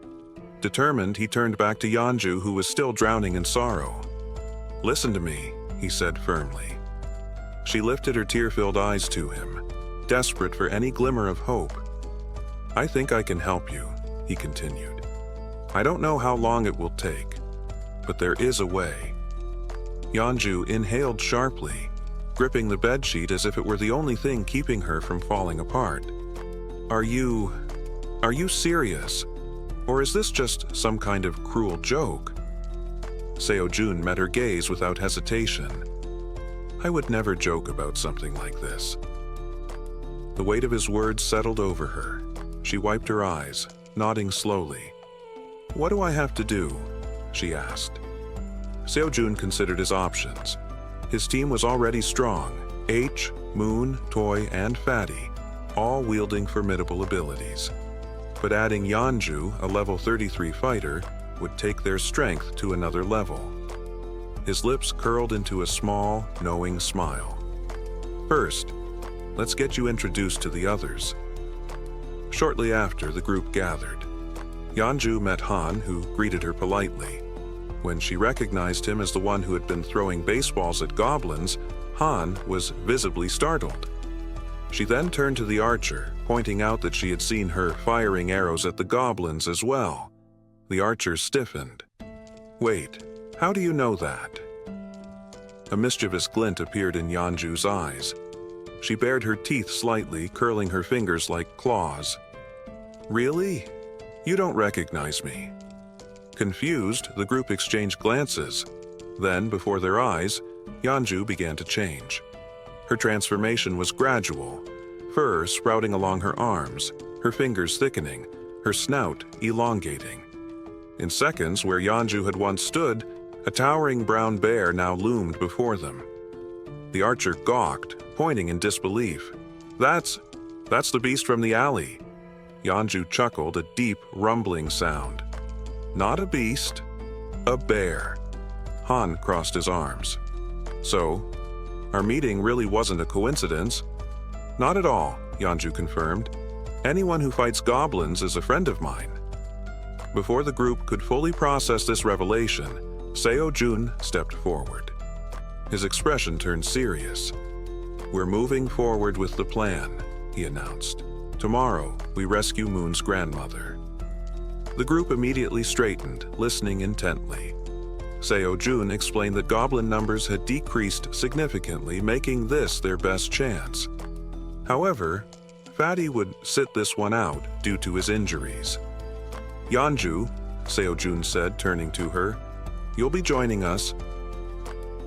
Determined, he turned back to Yeonju, who was still drowning in sorrow. "Listen to me," he said firmly. She lifted her tear-filled eyes to him, desperate for any glimmer of hope. "I think I can help you," he continued. "I don't know how long it will take, but there is a way." Yeonju inhaled sharply, gripping the bedsheet as if it were the only thing keeping her from falling apart. Are you serious? Or is this just some kind of cruel joke?" Seo-jun met her gaze without hesitation. "I would never joke about something like this." The weight of his words settled over her. She wiped her eyes, nodding slowly. "What do I have to do?" she asked. Seo-jun considered his options. His team was already strong: H, Moon, Toy, and Fatty, all wielding formidable abilities. But adding Yeonju, a level 33 fighter, would take their strength to another level. His lips curled into a small, knowing smile. "First, let's get you introduced to the others." Shortly after, the group gathered. Yeonju met Han, who greeted her politely. When she recognized him as the one who had been throwing baseballs at goblins, Han was visibly startled. She then turned to the archer, pointing out that she had seen her firing arrows at the goblins as well. The archer stiffened. "Wait, how do you know that?" A mischievous glint appeared in Yeonju's eyes. She bared her teeth slightly, curling her fingers like claws. "Really? You don't recognize me?" Confused, the group exchanged glances. Then, before their eyes, Yeonju began to change. Her transformation was gradual, fur sprouting along her arms, her fingers thickening, her snout elongating. In seconds, where Yeonju had once stood, a towering brown bear now loomed before them. The archer gawked, pointing in disbelief. That's the beast from the alley." Yeonju chuckled, a deep, rumbling sound. "Not a beast, a bear." Han crossed his arms. "So, our meeting really wasn't a coincidence?" "Not at all," Yeonju confirmed. "Anyone who fights goblins is a friend of mine." Before the group could fully process this revelation, Seo-jun stepped forward. His expression turned serious. "We're moving forward with the plan," he announced. "Tomorrow, we rescue Moon's grandmother." The group immediately straightened, listening intently. Seo-jun explained that goblin numbers had decreased significantly, making this their best chance. However, Fatty would sit this one out due to his injuries. "Yeonju," Seo-jun said, turning to her, "you'll be joining us."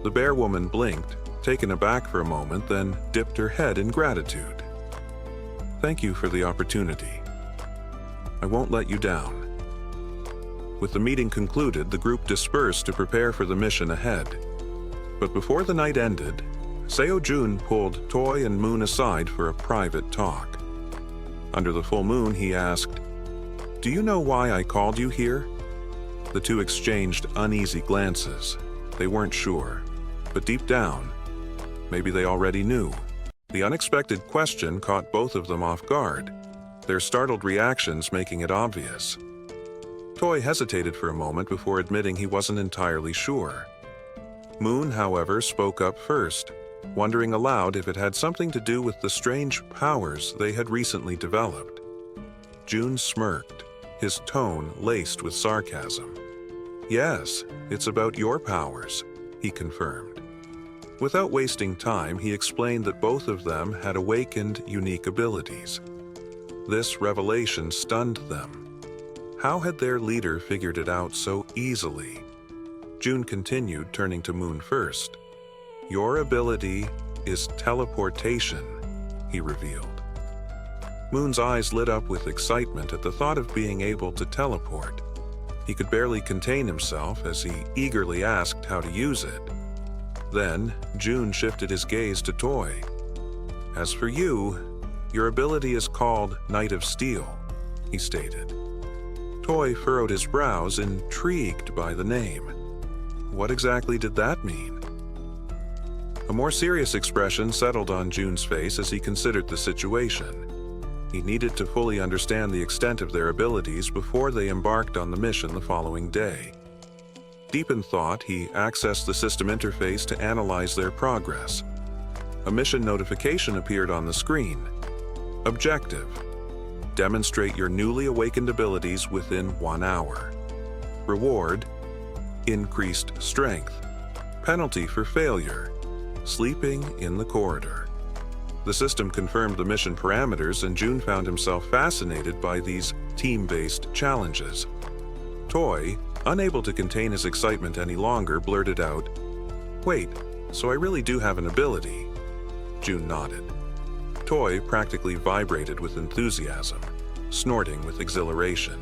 The bear woman blinked, taken aback for a moment, then dipped her head in gratitude. "Thank you for the opportunity. I won't let you down." With the meeting concluded, the group dispersed to prepare for the mission ahead. But before the night ended, Seo-jun pulled Toy and Moon aside for a private talk. Under the full moon, he asked, "Do you know why I called you here?" The two exchanged uneasy glances. They weren't sure, but deep down, maybe they already knew. The unexpected question caught both of them off guard, their startled reactions making it obvious. Toy hesitated for a moment before admitting he wasn't entirely sure. Moon, however, spoke up first, wondering aloud if it had something to do with the strange powers they had recently developed. Jun smirked, his tone laced with sarcasm. "Yes, it's about your powers," he confirmed. Without wasting time, he explained that both of them had awakened unique abilities. This revelation stunned them. How had their leader figured it out so easily? Jun continued, turning to Moon first. "Your ability is teleportation," he revealed. Moon's eyes lit up with excitement at the thought of being able to teleport. He could barely contain himself as he eagerly asked how to use it. Then, Jun shifted his gaze to Toy. "As for you, your ability is called Knight of Steel," he stated. Toy furrowed his brows, intrigued by the name. What exactly did that mean? A more serious expression settled on Jun's face as he considered the situation. He needed to fully understand the extent of their abilities before they embarked on the mission the following day. Deep in thought, he accessed the system interface to analyze their progress. A mission notification appeared on the screen. Objective: demonstrate your newly awakened abilities within 1 hour. Reward: increased strength. Penalty for failure: sleeping in the corridor. The system confirmed the mission parameters, and Jun found himself fascinated by these team-based challenges. Toy, unable to contain his excitement any longer, blurted out, "Wait, so I really do have an ability?" Jun nodded. Toy practically vibrated with enthusiasm, snorting with exhilaration.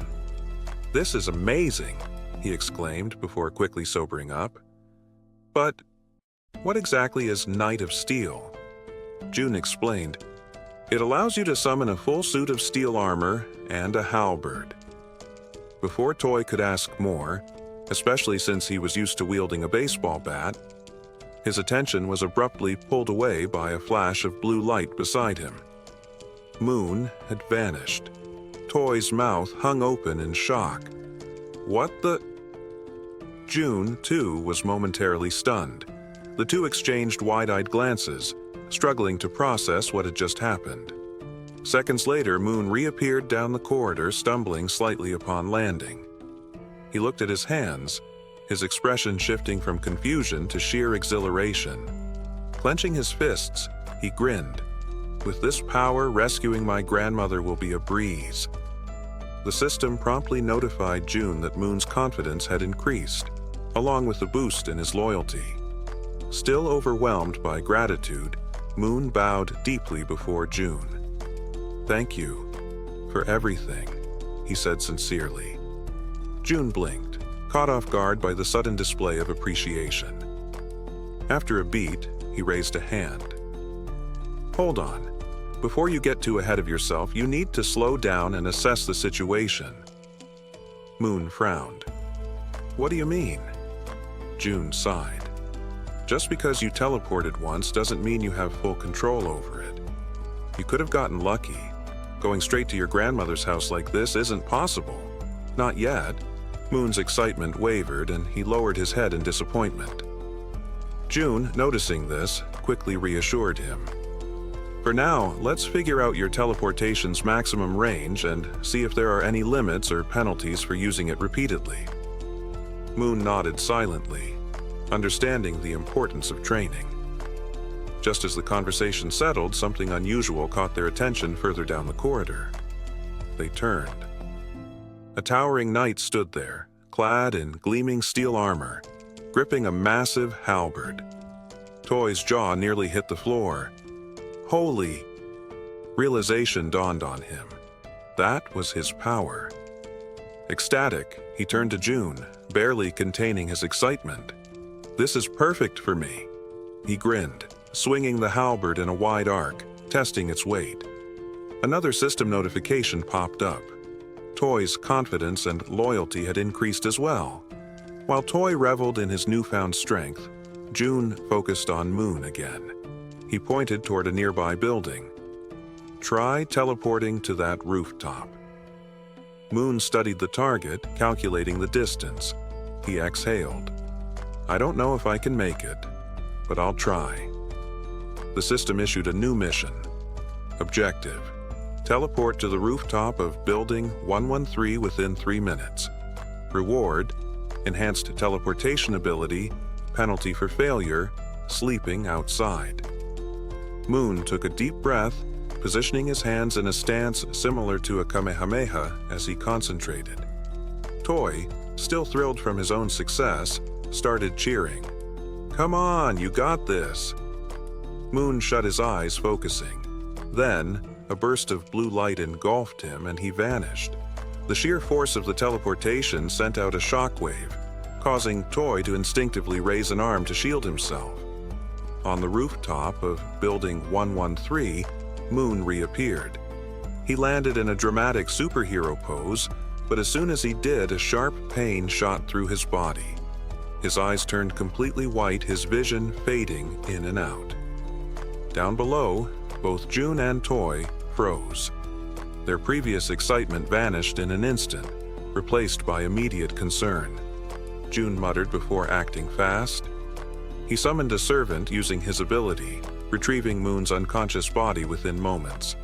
"This is amazing," he exclaimed before quickly sobering up. "But what exactly is Knight of Steel?" Jun explained, "It allows you to summon a full suit of steel armor and a halberd." Before Toy could ask more, especially since he was used to wielding a baseball bat, his attention was abruptly pulled away by a flash of blue light beside him. Moon had vanished. Toy's mouth hung open in shock. What the? Jun, too, was momentarily stunned. The two exchanged wide-eyed glances, struggling to process what had just happened. Seconds later, Moon reappeared down the corridor, stumbling slightly upon landing. He looked at his hands, his expression shifting from confusion to sheer exhilaration. Clenching his fists, he grinned. "With this power, rescuing my grandmother will be a breeze." The system promptly notified Jun that Moon's confidence had increased, along with a boost in his loyalty. Still overwhelmed by gratitude, Moon bowed deeply before Jun. "Thank you for everything," he said sincerely. Jun blinked, caught off guard by the sudden display of appreciation. After a beat, he raised a hand. "Hold on. Before you get too ahead of yourself, you need to slow down and assess the situation." Moon frowned. "What do you mean?" Jun sighed. "Just because you teleported once doesn't mean you have full control over it. You could have gotten lucky. Going straight to your grandmother's house like this isn't possible. Not yet." Moon's excitement wavered, and he lowered his head in disappointment. Jun, noticing this, quickly reassured him. "For now, let's figure out your teleportation's maximum range and see if there are any limits or penalties for using it repeatedly." Moon nodded silently, understanding the importance of training. Just as the conversation settled, something unusual caught their attention further down the corridor. They turned. A towering knight stood there, clad in gleaming steel armor, gripping a massive halberd. Toy's jaw nearly hit the floor. Holy! Realization dawned on him. That was his power. Ecstatic, he turned to Jun, barely containing his excitement. This is perfect for me. He grinned, swinging the halberd in a wide arc, testing its weight. Another system notification popped up. Toy's confidence and loyalty had increased as well. While Toy reveled in his newfound strength, June focused on Moon again. He pointed toward a nearby building. Try teleporting to that rooftop. Moon studied the target, calculating the distance. He exhaled. I don't know if I can make it, but I'll try. The system issued a new mission. Objective: teleport to the rooftop of Building 113 within 3 minutes. Reward: enhanced teleportation ability, penalty for failure, sleeping outside. Moon took a deep breath, positioning his hands in a stance similar to a Kamehameha as he concentrated. Toy, still thrilled from his own success, started cheering. Come on, you got this! Moon shut his eyes, focusing. Then, a burst of blue light engulfed him and he vanished. The sheer force of the teleportation sent out a shockwave, causing Toy to instinctively raise an arm to shield himself. On the rooftop of Building 113, Moon reappeared. He landed in a dramatic superhero pose, but as soon as he did, a sharp pain shot through his body. His eyes turned completely white, his vision fading in and out. Down below, both June and Toy froze. Their previous excitement vanished in an instant, replaced by immediate concern. June muttered before acting fast. He summoned a servant using his ability, retrieving Moon's unconscious body within moments.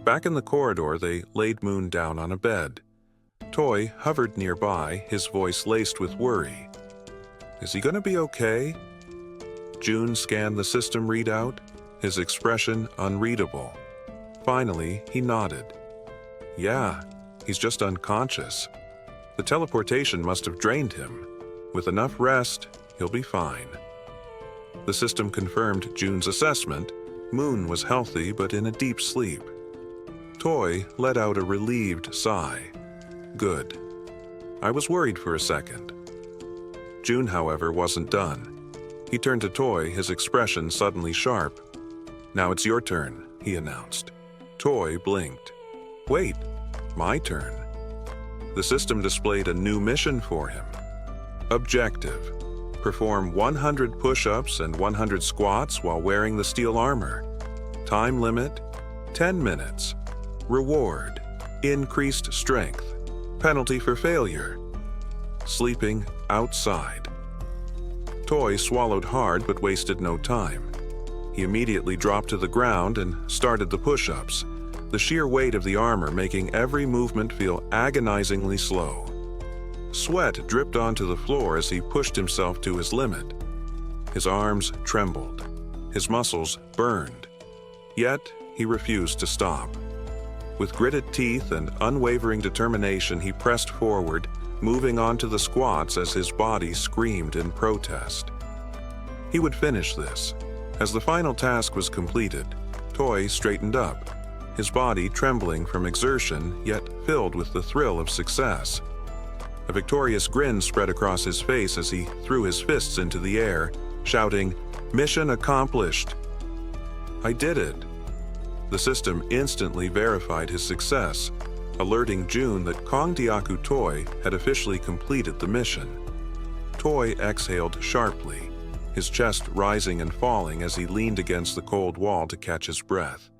Back in the corridor, they laid Moon down on a bed. Toy hovered nearby, his voice laced with worry. Is he gonna be okay? June scanned the system readout, his expression unreadable. Finally, he nodded. Yeah, he's just unconscious. The teleportation must have drained him. With enough rest, he'll be fine. The system confirmed June's assessment. Moon was healthy but in a deep sleep. Toy let out a relieved sigh. Good. I was worried for a second. June, however, wasn't done. He turned to Toy, his expression suddenly sharp. Now it's your turn, he announced. Toy blinked. Wait, my turn. The system displayed a new mission for him. Objective: perform 100 push-ups and 100 squats while wearing the steel armor. Time limit: 10 minutes. Reward: increased strength. Penalty for failure: sleeping outside. Toy swallowed hard but wasted no time. He immediately dropped to the ground and started the push-ups, the sheer weight of the armor making every movement feel agonizingly slow. Sweat dripped onto the floor as he pushed himself to his limit. His arms trembled. His muscles burned. Yet, he refused to stop. With gritted teeth and unwavering determination, he pressed forward, moving on to the squats as his body screamed in protest. He would finish this. As the final task was completed, Toy straightened up, his body trembling from exertion, yet filled with the thrill of success. A victorious grin spread across his face as he threw his fists into the air, shouting, "Mission accomplished!" I did it. The system instantly verified his success, alerting June that Kongdiaku Toy had officially completed the mission. Toy exhaled sharply, his chest rising and falling as he leaned against the cold wall to catch his breath.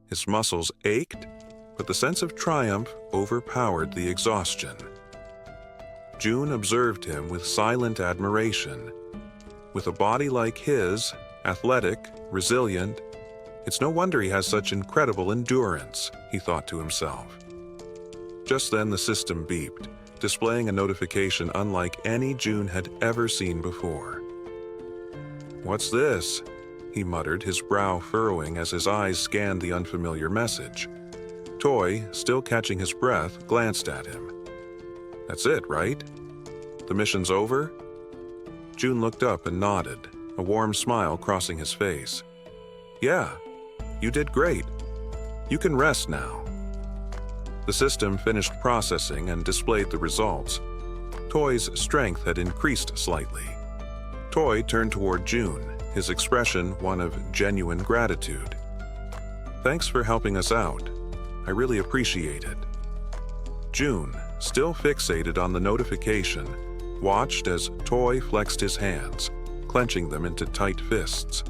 His muscles ached, but the sense of triumph overpowered the exhaustion. June observed him with silent admiration. With a body like his, athletic, resilient, it's no wonder he has such incredible endurance, he thought to himself. Just then the system beeped, displaying a notification unlike any June had ever seen before. What's this? He muttered, his brow furrowing as his eyes scanned the unfamiliar message. Toy, still catching his breath, glanced at him. That's it, right? The mission's over? June looked up and nodded, a warm smile crossing his face. Yeah, you did great. You can rest now. The system finished processing and displayed the results. Toy's strength had increased slightly. Toy turned toward June, his expression one of genuine gratitude. "Thanks for helping us out. I really appreciate it." June, still fixated on the notification, watched as Toy flexed his hands, clenching them into tight fists.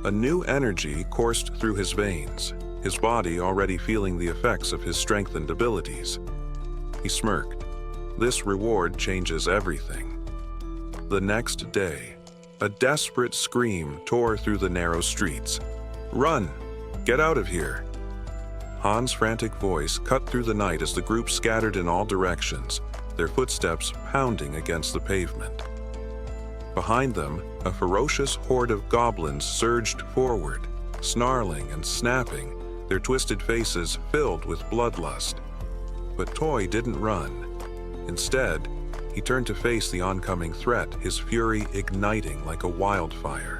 A new energy coursed through his veins, his body already feeling the effects of his strengthened abilities. He smirked. This reward changes everything. The next day, a desperate scream tore through the narrow streets. "Run! Get out of here!" Han's frantic voice cut through the night as the group scattered in all directions, their footsteps pounding against the pavement. Behind them, a ferocious horde of goblins surged forward, snarling and snapping, their twisted faces filled with bloodlust. But Toy didn't run. Instead, he turned to face the oncoming threat, his fury igniting like a wildfire.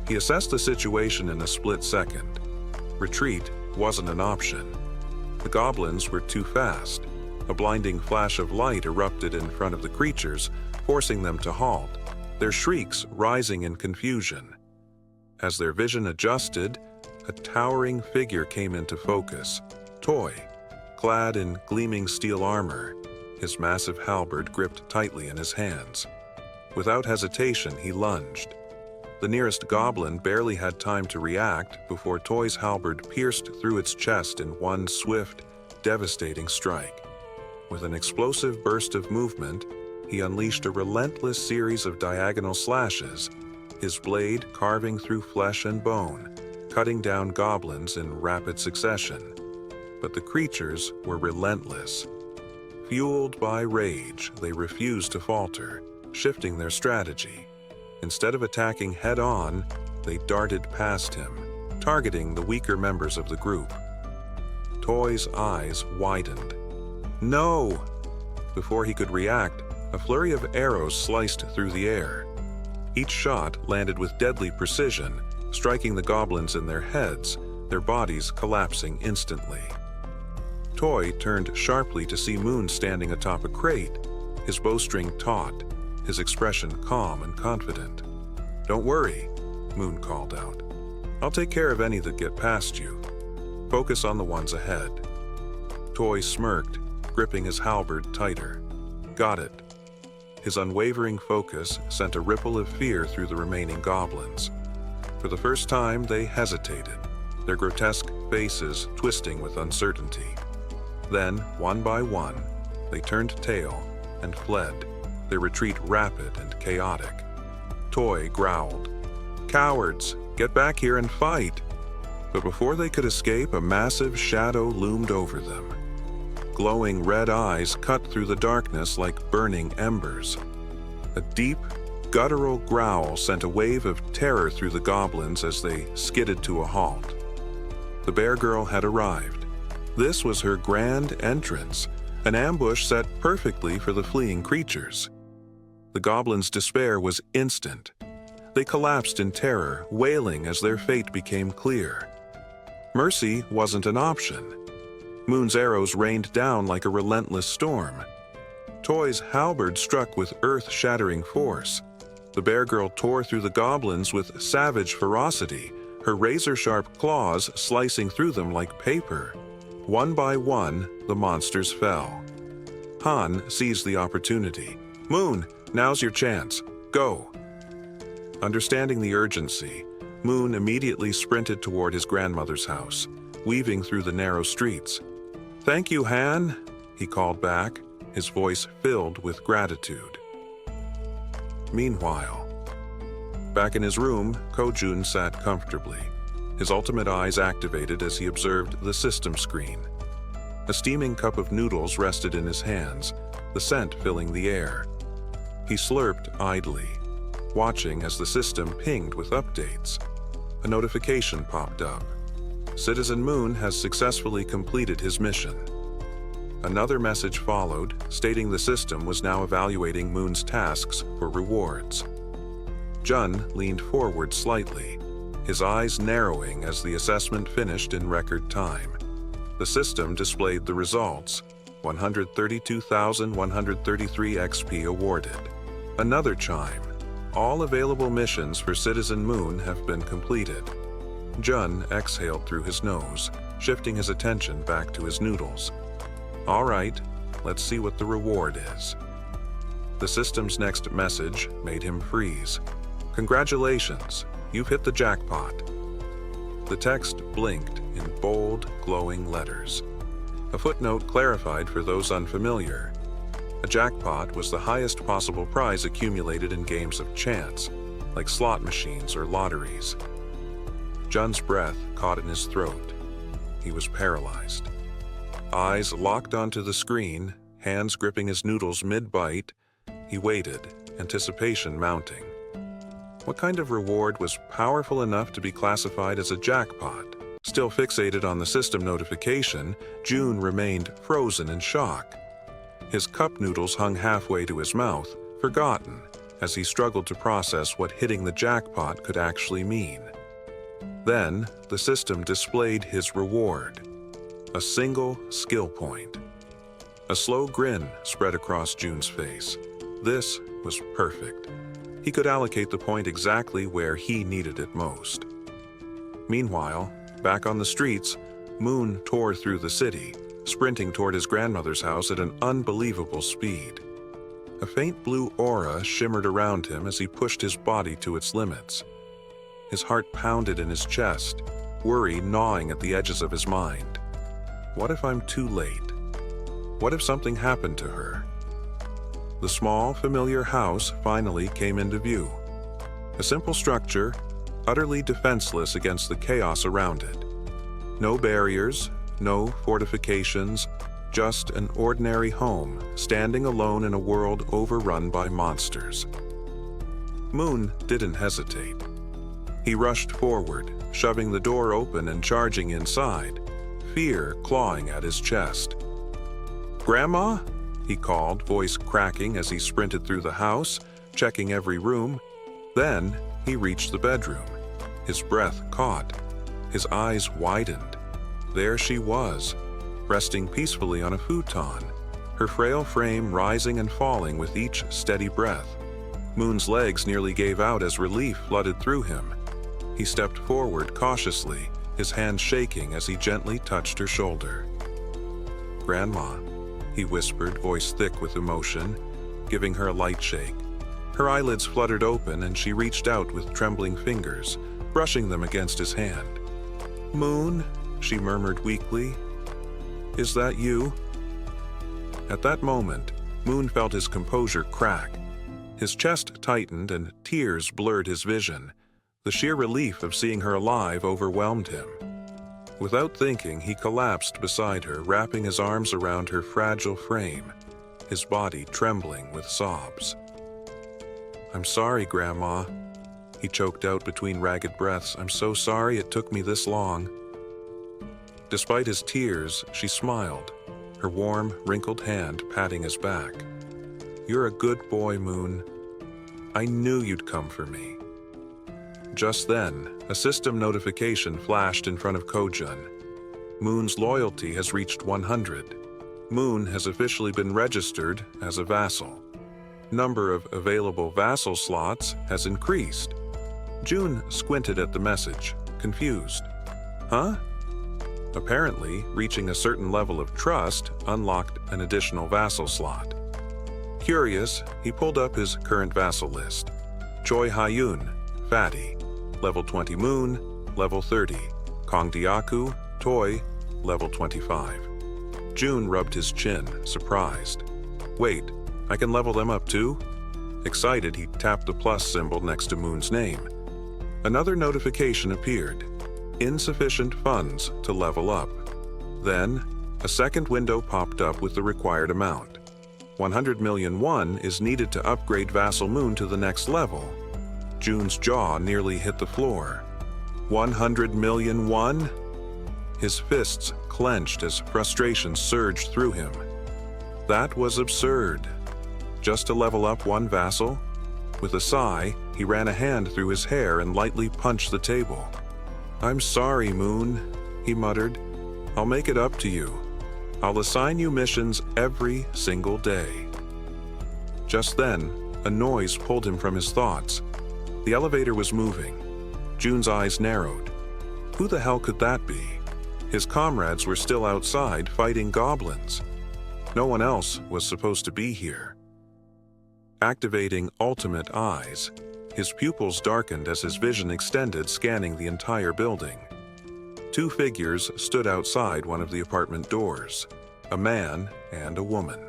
He assessed the situation in a split second. Retreat wasn't an option. The goblins were too fast. A blinding flash of light erupted in front of the creatures, forcing them to halt, their shrieks rising in confusion. As their vision adjusted, a towering figure came into focus. Toy, clad in gleaming steel armor, his massive halberd gripped tightly in his hands. Without hesitation, he lunged. The nearest goblin barely had time to react before Toy's halberd pierced through its chest in one swift, devastating strike. With an explosive burst of movement, he unleashed a relentless series of diagonal slashes, his blade carving through flesh and bone, cutting down goblins in rapid succession. But the creatures were relentless. Fueled by rage, they refused to falter, shifting their strategy. Instead of attacking head-on, they darted past him, targeting the weaker members of the group. Toy's eyes widened. "No!" Before he could react, a flurry of arrows sliced through the air. Each shot landed with deadly precision, striking the goblins in their heads, their bodies collapsing instantly. Toy turned sharply to see Moon standing atop a crate, his bowstring taut, his expression calm and confident. "Don't worry," Moon called out. "I'll take care of any that get past you. Focus on the ones ahead." Toy smirked, gripping his halberd tighter. "Got it." His unwavering focus sent a ripple of fear through the remaining goblins. For the first time, they hesitated, their grotesque faces twisting with uncertainty. Then, one by one, they turned tail and fled, their retreat rapid and chaotic. Toy growled, "Cowards, get back here and fight!" But before they could escape, a massive shadow loomed over them. Glowing red eyes cut through the darkness like burning embers. A deep, guttural growl sent a wave of terror through the goblins as they skidded to a halt. The bear girl had arrived. This was her grand entrance, an ambush set perfectly for the fleeing creatures. The goblins' despair was instant. They collapsed in terror, wailing as their fate became clear. Mercy wasn't an option. Moon's arrows rained down like a relentless storm. Toy's halberd struck with earth-shattering force. The bear girl tore through the goblins with savage ferocity, her razor-sharp claws slicing through them like paper. One by one, the monsters fell. Han seized the opportunity. "Moon, now's your chance. Go!" Understanding the urgency, Moon immediately sprinted toward his grandmother's house, weaving through the narrow streets. "Thank you, Han," he called back, his voice filled with gratitude. Meanwhile, back in his room, Ko-jun sat comfortably, his ultimate eyes activated as he observed the system screen. A steaming cup of noodles rested in his hands, the scent filling the air. He slurped idly, watching as the system pinged with updates. A notification popped up. Citizen Moon has successfully completed his mission. Another message followed, stating the system was now evaluating Moon's tasks for rewards. Jun leaned forward slightly, his eyes narrowing as the assessment finished in record time. The system displayed the results: 132,133 XP awarded. Another chime, all available missions for Citizen Moon have been completed. Jun exhaled through his nose, shifting his attention back to his noodles. All right, let's see what the reward is. The system's next message made him freeze. Congratulations, you've hit the jackpot. The text blinked in bold, glowing letters. A footnote clarified for those unfamiliar. A jackpot was the highest possible prize accumulated in games of chance, like slot machines or lotteries. Jun's breath caught in his throat. He was paralyzed. Eyes locked onto the screen, hands gripping his noodles mid-bite, he waited, anticipation mounting. What kind of reward was powerful enough to be classified as a jackpot? Still fixated on the system notification, Jun remained frozen in shock. His cup noodles hung halfway to his mouth, forgotten, as he struggled to process what hitting the jackpot could actually mean. Then, the system displayed his reward. A single skill point. A slow grin spread across Jun's face. This was perfect. He could allocate the point exactly where he needed it most. Meanwhile, back on the streets, Moon tore through the city, sprinting toward his grandmother's house at an unbelievable speed. A faint blue aura shimmered around him as he pushed his body to its limits. His heart pounded in his chest, worry gnawing at the edges of his mind. What if I'm too late? What if something happened to her? The small, familiar house finally came into view. A simple structure, utterly defenseless against the chaos around it. No barriers, no fortifications, just an ordinary home, standing alone in a world overrun by monsters. Moon didn't hesitate. He rushed forward, shoving the door open and charging inside, fear clawing at his chest. "Grandma?" he called, voice cracking as he sprinted through the house, checking every room. Then he reached the bedroom. His breath caught. His eyes widened. There she was, resting peacefully on a futon, her frail frame rising and falling with each steady breath. Moon's legs nearly gave out as relief flooded through him. He stepped forward cautiously, his hand shaking as he gently touched her shoulder. "Grandma," he whispered, voice thick with emotion, giving her a light shake. Her eyelids fluttered open and she reached out with trembling fingers, brushing them against his hand. "Moon," she murmured weakly, "is that you?" At that moment, Moon felt his composure crack. His chest tightened and tears blurred his vision. The sheer relief of seeing her alive overwhelmed him. Without thinking, he collapsed beside her, wrapping his arms around her fragile frame, his body trembling with sobs. "I'm sorry, Grandma," he choked out between ragged breaths. "I'm so sorry it took me this long." Despite his tears, she smiled, her warm, wrinkled hand patting his back. "You're a good boy, Moon. I knew you'd come for me." Just then, a system notification flashed in front of Kojun. Moon's loyalty has reached 100. Moon has officially been registered as a vassal. Number of available vassal slots has increased. Jun squinted at the message, confused. Huh? Apparently, reaching a certain level of trust unlocked an additional vassal slot. Curious, he pulled up his current vassal list. Choi Ha-yoon, Fatty, level 20 Moon, level 30. Kongdiaku, Toy, level 25. Jun rubbed his chin, surprised. Wait, I can level them up too? Excited, he tapped the plus symbol next to Moon's name. Another notification appeared. Insufficient funds to level up. Then, a second window popped up with the required amount. 100 million won is needed to upgrade Vassal Moon to the next level. Jun's jaw nearly hit the floor. 100 million won? His fists clenched as frustration surged through him. That was absurd. Just to level up one vassal? With a sigh, he ran a hand through his hair and lightly punched the table. "I'm sorry, Moon," he muttered. "I'll make it up to you. I'll assign you missions every single day." Just then, a noise pulled him from his thoughts. The elevator was moving. Jun's eyes narrowed. Who the hell could that be? His comrades were still outside fighting goblins. No one else was supposed to be here. Activating ultimate eyes, his pupils darkened as his vision extended, scanning the entire building. Two figures stood outside one of the apartment doors, a man and a woman.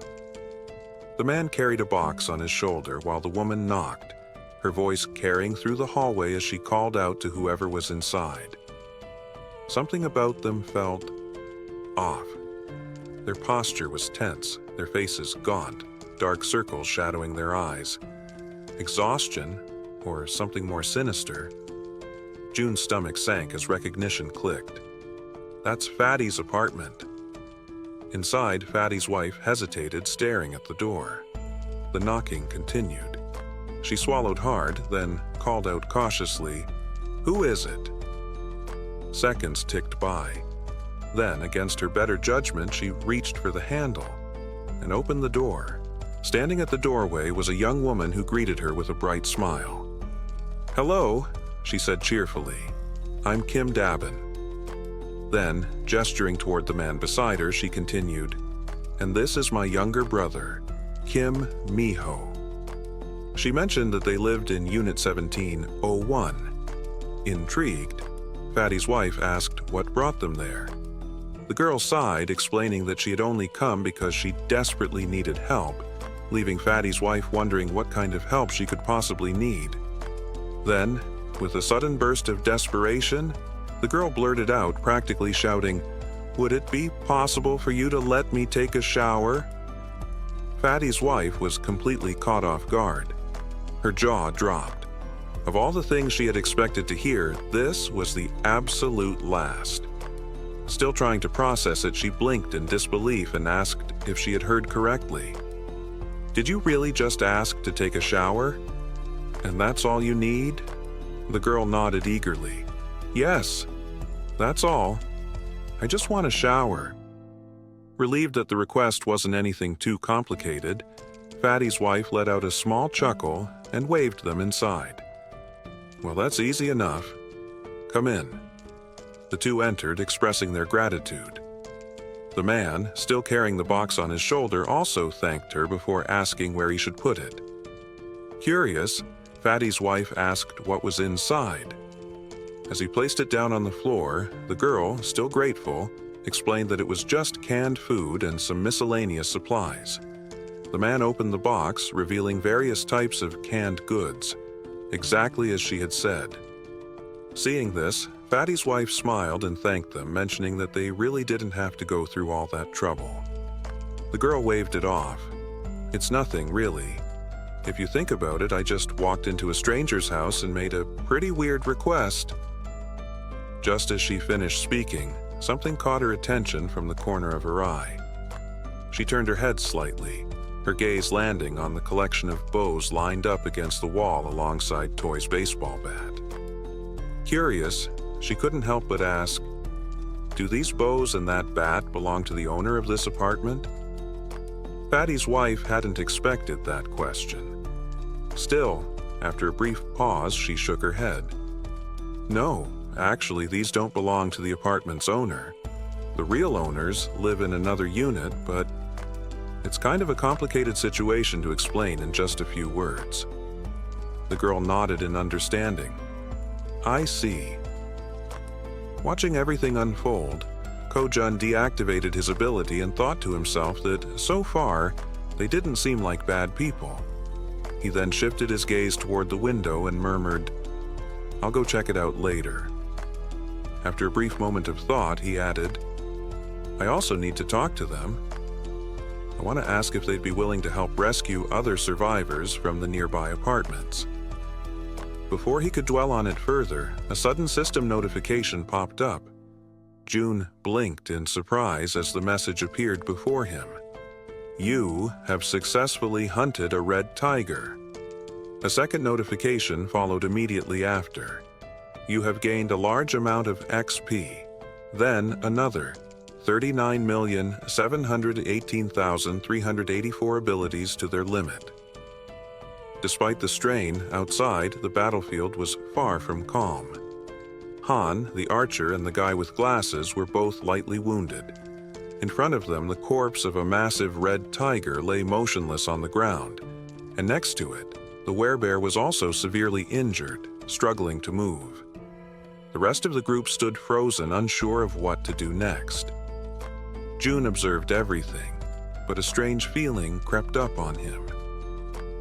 The man carried a box on his shoulder while the woman knocked, her voice carrying through the hallway as she called out to whoever was inside. Something about them felt off. Their posture was tense, their faces gaunt, dark circles shadowing their eyes. Exhaustion, or something more sinister. Jun's stomach sank as recognition clicked. That's Fatty's apartment. Inside, Fatty's wife hesitated, staring at the door. The knocking continued. She swallowed hard, then called out cautiously, "Who is it?" Seconds ticked by. Then, against her better judgment, she reached for the handle and opened the door. Standing at the doorway was a young woman who greeted her with a bright smile. "Hello," she said cheerfully. "I'm Kim Dabin." Then, gesturing toward the man beside her, she continued, "And this is my younger brother, Kim Miho." She mentioned that they lived in Unit 1701. Intrigued, Fatty's wife asked what brought them there. The girl sighed, explaining that she had only come because she desperately needed help, leaving Fatty's wife wondering what kind of help she could possibly need. Then, with a sudden burst of desperation, the girl blurted out, practically shouting, "Would it be possible for you to let me take a shower?" Fatty's wife was completely caught off guard. Her jaw dropped. Of all the things she had expected to hear, this was the absolute last. Still trying to process it, she blinked in disbelief and asked if she had heard correctly. "Did you really just ask to take a shower? And that's all you need?" The girl nodded eagerly. "Yes, that's all. I just want a shower." Relieved that the request wasn't anything too complicated, Fatty's wife let out a small chuckle and waved them inside. "Well, that's easy enough. Come in." The two entered, expressing their gratitude. The man, still carrying the box on his shoulder, also thanked her before asking where he should put it. Curious, Fatty's wife asked what was inside. As he placed it down on the floor, the girl, still grateful, explained that it was just canned food and some miscellaneous supplies. The man opened the box, revealing various types of canned goods, exactly as she had said. Seeing this, Fatty's wife smiled and thanked them, mentioning that they really didn't have to go through all that trouble. The girl waved it off. "It's nothing, really. If you think about it, I just walked into a stranger's house and made a pretty weird request." Just as she finished speaking, something caught her attention from the corner of her eye. She turned her head slightly, her gaze landing on the collection of bows lined up against the wall alongside Toy's baseball bat. Curious, she couldn't help but ask, "Do these bows and that bat belong to the owner of this apartment?" Fatty's wife hadn't expected that question. Still, after a brief pause, she shook her head. "No, actually, these don't belong to the apartment's owner. The real owners live in another unit, but it's kind of a complicated situation to explain in just a few words." The girl nodded in understanding. "I see." Watching everything unfold, Ko-jun deactivated his ability and thought to himself that, so far, they didn't seem like bad people. He then shifted his gaze toward the window and murmured, "I'll go check it out later." After a brief moment of thought, he added, "I also need to talk to them. I want to ask if they'd be willing to help rescue other survivors from the nearby apartments." Before he could dwell on it further, a sudden system notification popped up. Jun blinked in surprise as the message appeared before him. "You have successfully hunted a red tiger." A second notification followed immediately after. "You have gained a large amount of XP." Then another, 39,718,384 abilities to their limit. Despite the strain, outside, the battlefield was far from calm. Han, the archer, and the guy with glasses were both lightly wounded. In front of them, the corpse of a massive red tiger lay motionless on the ground, and next to it, the werebear was also severely injured, struggling to move. The rest of the group stood frozen, unsure of what to do next. June observed everything, but a strange feeling crept up on him.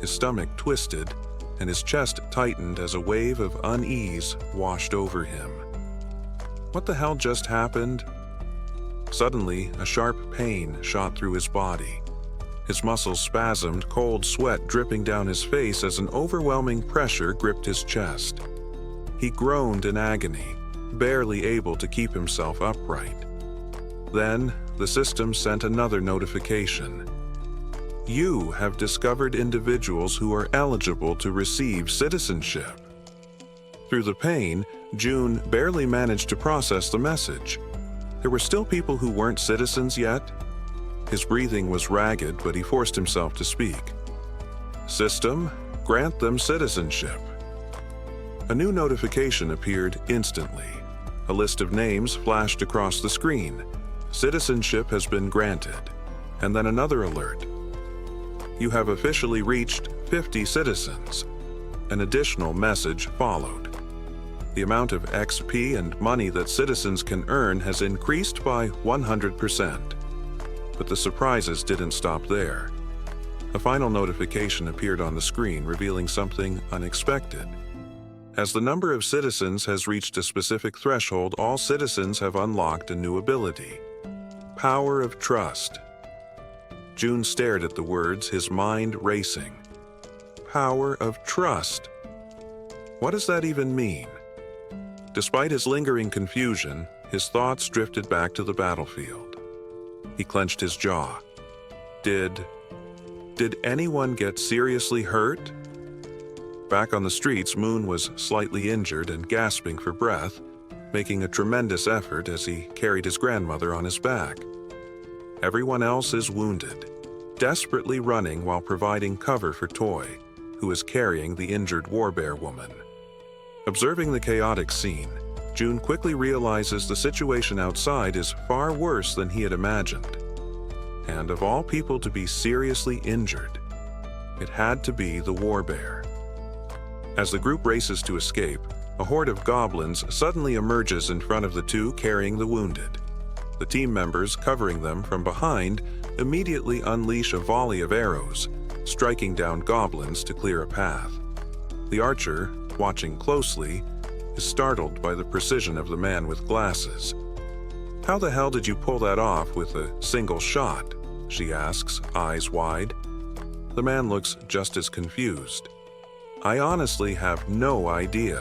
His stomach twisted, and his chest tightened as a wave of unease washed over him. What the hell just happened? Suddenly, a sharp pain shot through his body. His muscles spasmed, cold sweat dripping down his face as an overwhelming pressure gripped his chest. He groaned in agony, barely able to keep himself upright. Then, the system sent another notification. You have discovered individuals who are eligible to receive citizenship. Through the pain, June barely managed to process the message. There were still people who weren't citizens yet. His breathing was ragged, but he forced himself to speak. System, grant them citizenship. A new notification appeared instantly. A list of names flashed across the screen. Citizenship has been granted. And then another alert. You have officially reached 50 citizens. An additional message followed. The amount of XP and money that citizens can earn has increased by 100%. But the surprises didn't stop there. A final notification appeared on the screen, revealing something unexpected. As the number of citizens has reached a specific threshold, all citizens have unlocked a new ability. Power of Trust. June stared at the words, his mind racing. Power of Trust. What does that even mean? Despite his lingering confusion, his thoughts drifted back to the battlefield. He clenched his jaw. Did anyone get seriously hurt? Back on the streets, Moon was slightly injured and gasping for breath, making a tremendous effort as he carried his grandmother on his back. Everyone else is wounded, desperately running while providing cover for Toy, who is carrying the injured warbear woman. Observing the chaotic scene, June quickly realizes the situation outside is far worse than he had imagined. And of all people to be seriously injured, it had to be the warbear. As the group races to escape, a horde of goblins suddenly emerges in front of the two carrying the wounded. The team members, covering them from behind, immediately unleash a volley of arrows, striking down goblins to clear a path. The archer, watching closely, is startled by the precision of the man with glasses. How the hell did you pull that off with a single shot? She asks, eyes wide. The man looks just as confused. I honestly have no idea.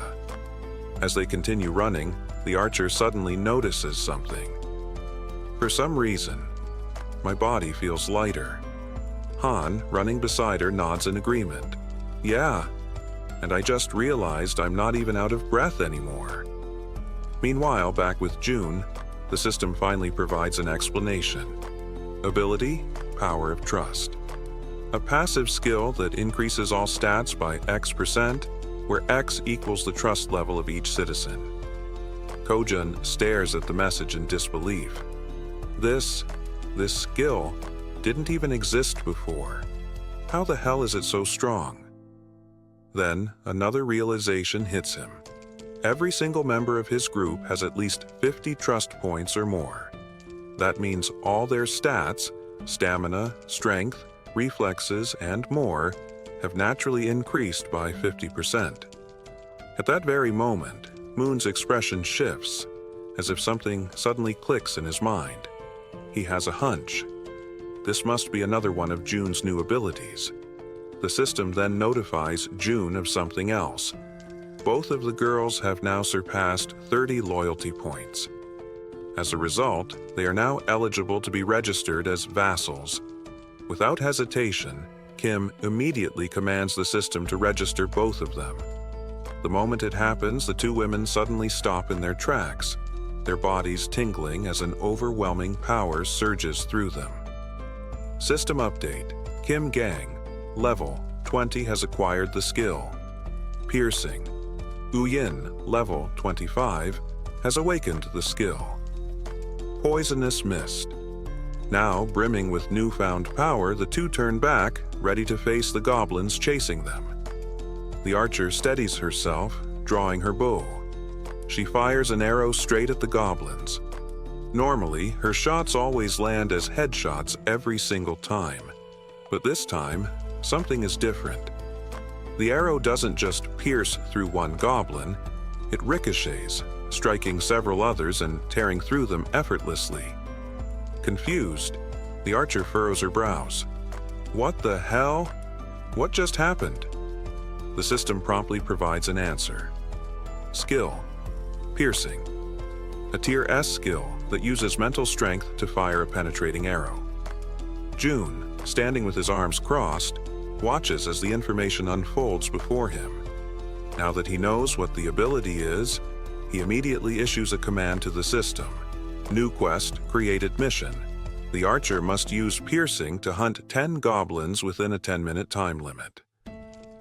As they continue running, the archer suddenly notices something. For some reason, my body feels lighter. Han, running beside her, nods in agreement. Yeah, and I just realized I'm not even out of breath anymore. Meanwhile, back with June, the system finally provides an explanation. Ability, Power of Trust. A passive skill that increases all stats by X%, where X equals the trust level of each citizen. Kojun stares at the message in disbelief. This skill didn't even exist before. How the hell is it so strong? Then, another realization hits him. Every single member of his group has at least 50 trust points or more. That means all their stats, stamina, strength, reflexes, and more, have naturally increased by 50%. At that very moment, Moon's expression shifts, as if something suddenly clicks in his mind. He has a hunch. This must be another one of June's new abilities. The system then notifies June of something else. Both of the girls have now surpassed 30 loyalty points. As a result, they are now eligible to be registered as vassals. Without hesitation, Kim immediately commands the system to register both of them. The moment it happens, the two women suddenly stop in their tracks, their bodies tingling as an overwhelming power surges through them. System update: Kim Gang, level 20 has acquired the skill. Piercing. Uyin, level 25, has awakened the skill. Poisonous Mist. Now, brimming with newfound power, the two turn back, ready to face the goblins chasing them. The archer steadies herself, drawing her bow. She fires an arrow straight at the goblins. Normally, her shots always land as headshots every single time. But this time, something is different. The arrow doesn't just pierce through one goblin, it ricochets, striking several others and tearing through them effortlessly. Confused, the archer furrows her brows. What the hell? What just happened? The system promptly provides an answer. Skill. Piercing. A tier S skill that uses mental strength to fire a penetrating arrow. June, standing with his arms crossed, watches as the information unfolds before him. Now that he knows what the ability is, he immediately issues a command to the system. New quest, created mission. The archer must use piercing to hunt 10 goblins within a 10-minute time limit.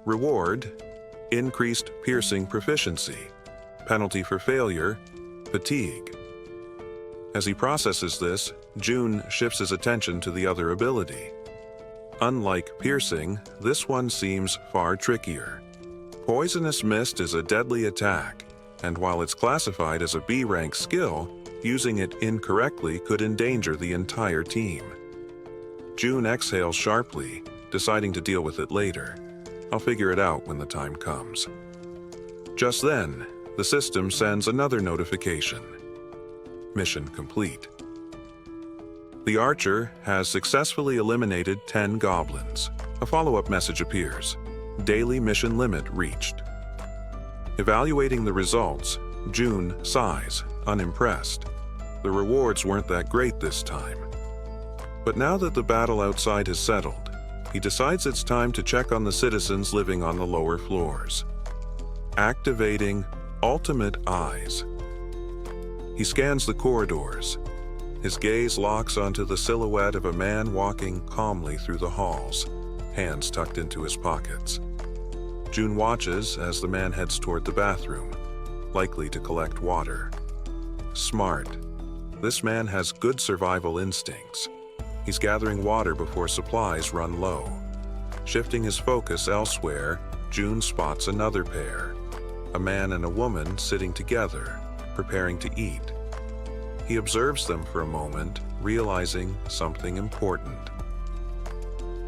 Reward, increased piercing proficiency. Penalty for failure, fatigue. As he processes this, June shifts his attention to the other ability. Unlike piercing, this one seems far trickier. Poisonous Mist is a deadly attack, and while it's classified as a B-rank skill, using it incorrectly could endanger the entire team. June exhales sharply, deciding to deal with it later. I'll figure it out when the time comes. Just then, the system sends another notification. Mission complete. The archer has successfully eliminated 10 goblins. A follow-up message appears. Daily mission limit reached. Evaluating the results, June sighs, unimpressed. The rewards weren't that great this time. But now that the battle outside has settled, he decides it's time to check on the citizens living on the lower floors. Activating Ultimate Eyes. He scans the corridors. His gaze locks onto the silhouette of a man walking calmly through the halls, hands tucked into his pockets. June watches as the man heads toward the bathroom, likely to collect water. Smart. This man has good survival instincts. He's gathering water before supplies run low. Shifting his focus elsewhere, June spots another pair, a man and a woman sitting together, preparing to eat. He observes them for a moment, realizing something important.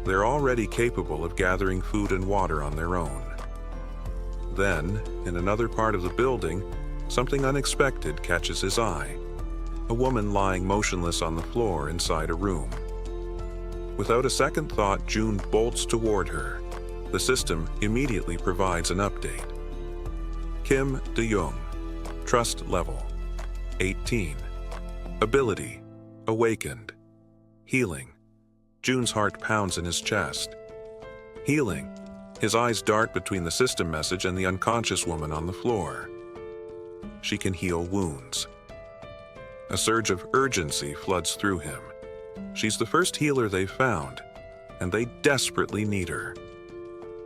They're already capable of gathering food and water on their own. Then, in another part of the building, something unexpected catches his eye. A woman lying motionless on the floor inside a room. Without a second thought, June bolts toward her. The system immediately provides an update. Kim De-young, trust level 18. Ability, awakened. Healing. June's heart pounds in his chest. Healing. His eyes dart between the system message and the unconscious woman on the floor. She can heal wounds. A surge of urgency floods through him. She's the first healer they've found, and they desperately need her.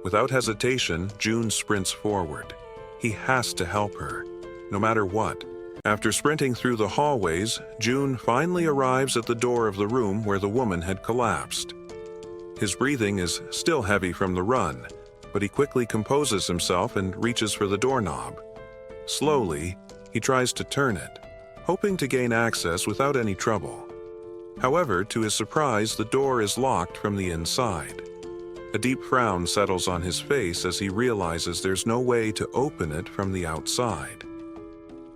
Without hesitation, June sprints forward. He has to help her, no matter what. After sprinting through the hallways, June finally arrives at the door of the room where the woman had collapsed. His breathing is still heavy from the run, but he quickly composes himself and reaches for the doorknob. Slowly, he tries to turn it, hoping to gain access without any trouble. However, to his surprise, the door is locked from the inside. A deep frown settles on his face as he realizes there's no way to open it from the outside.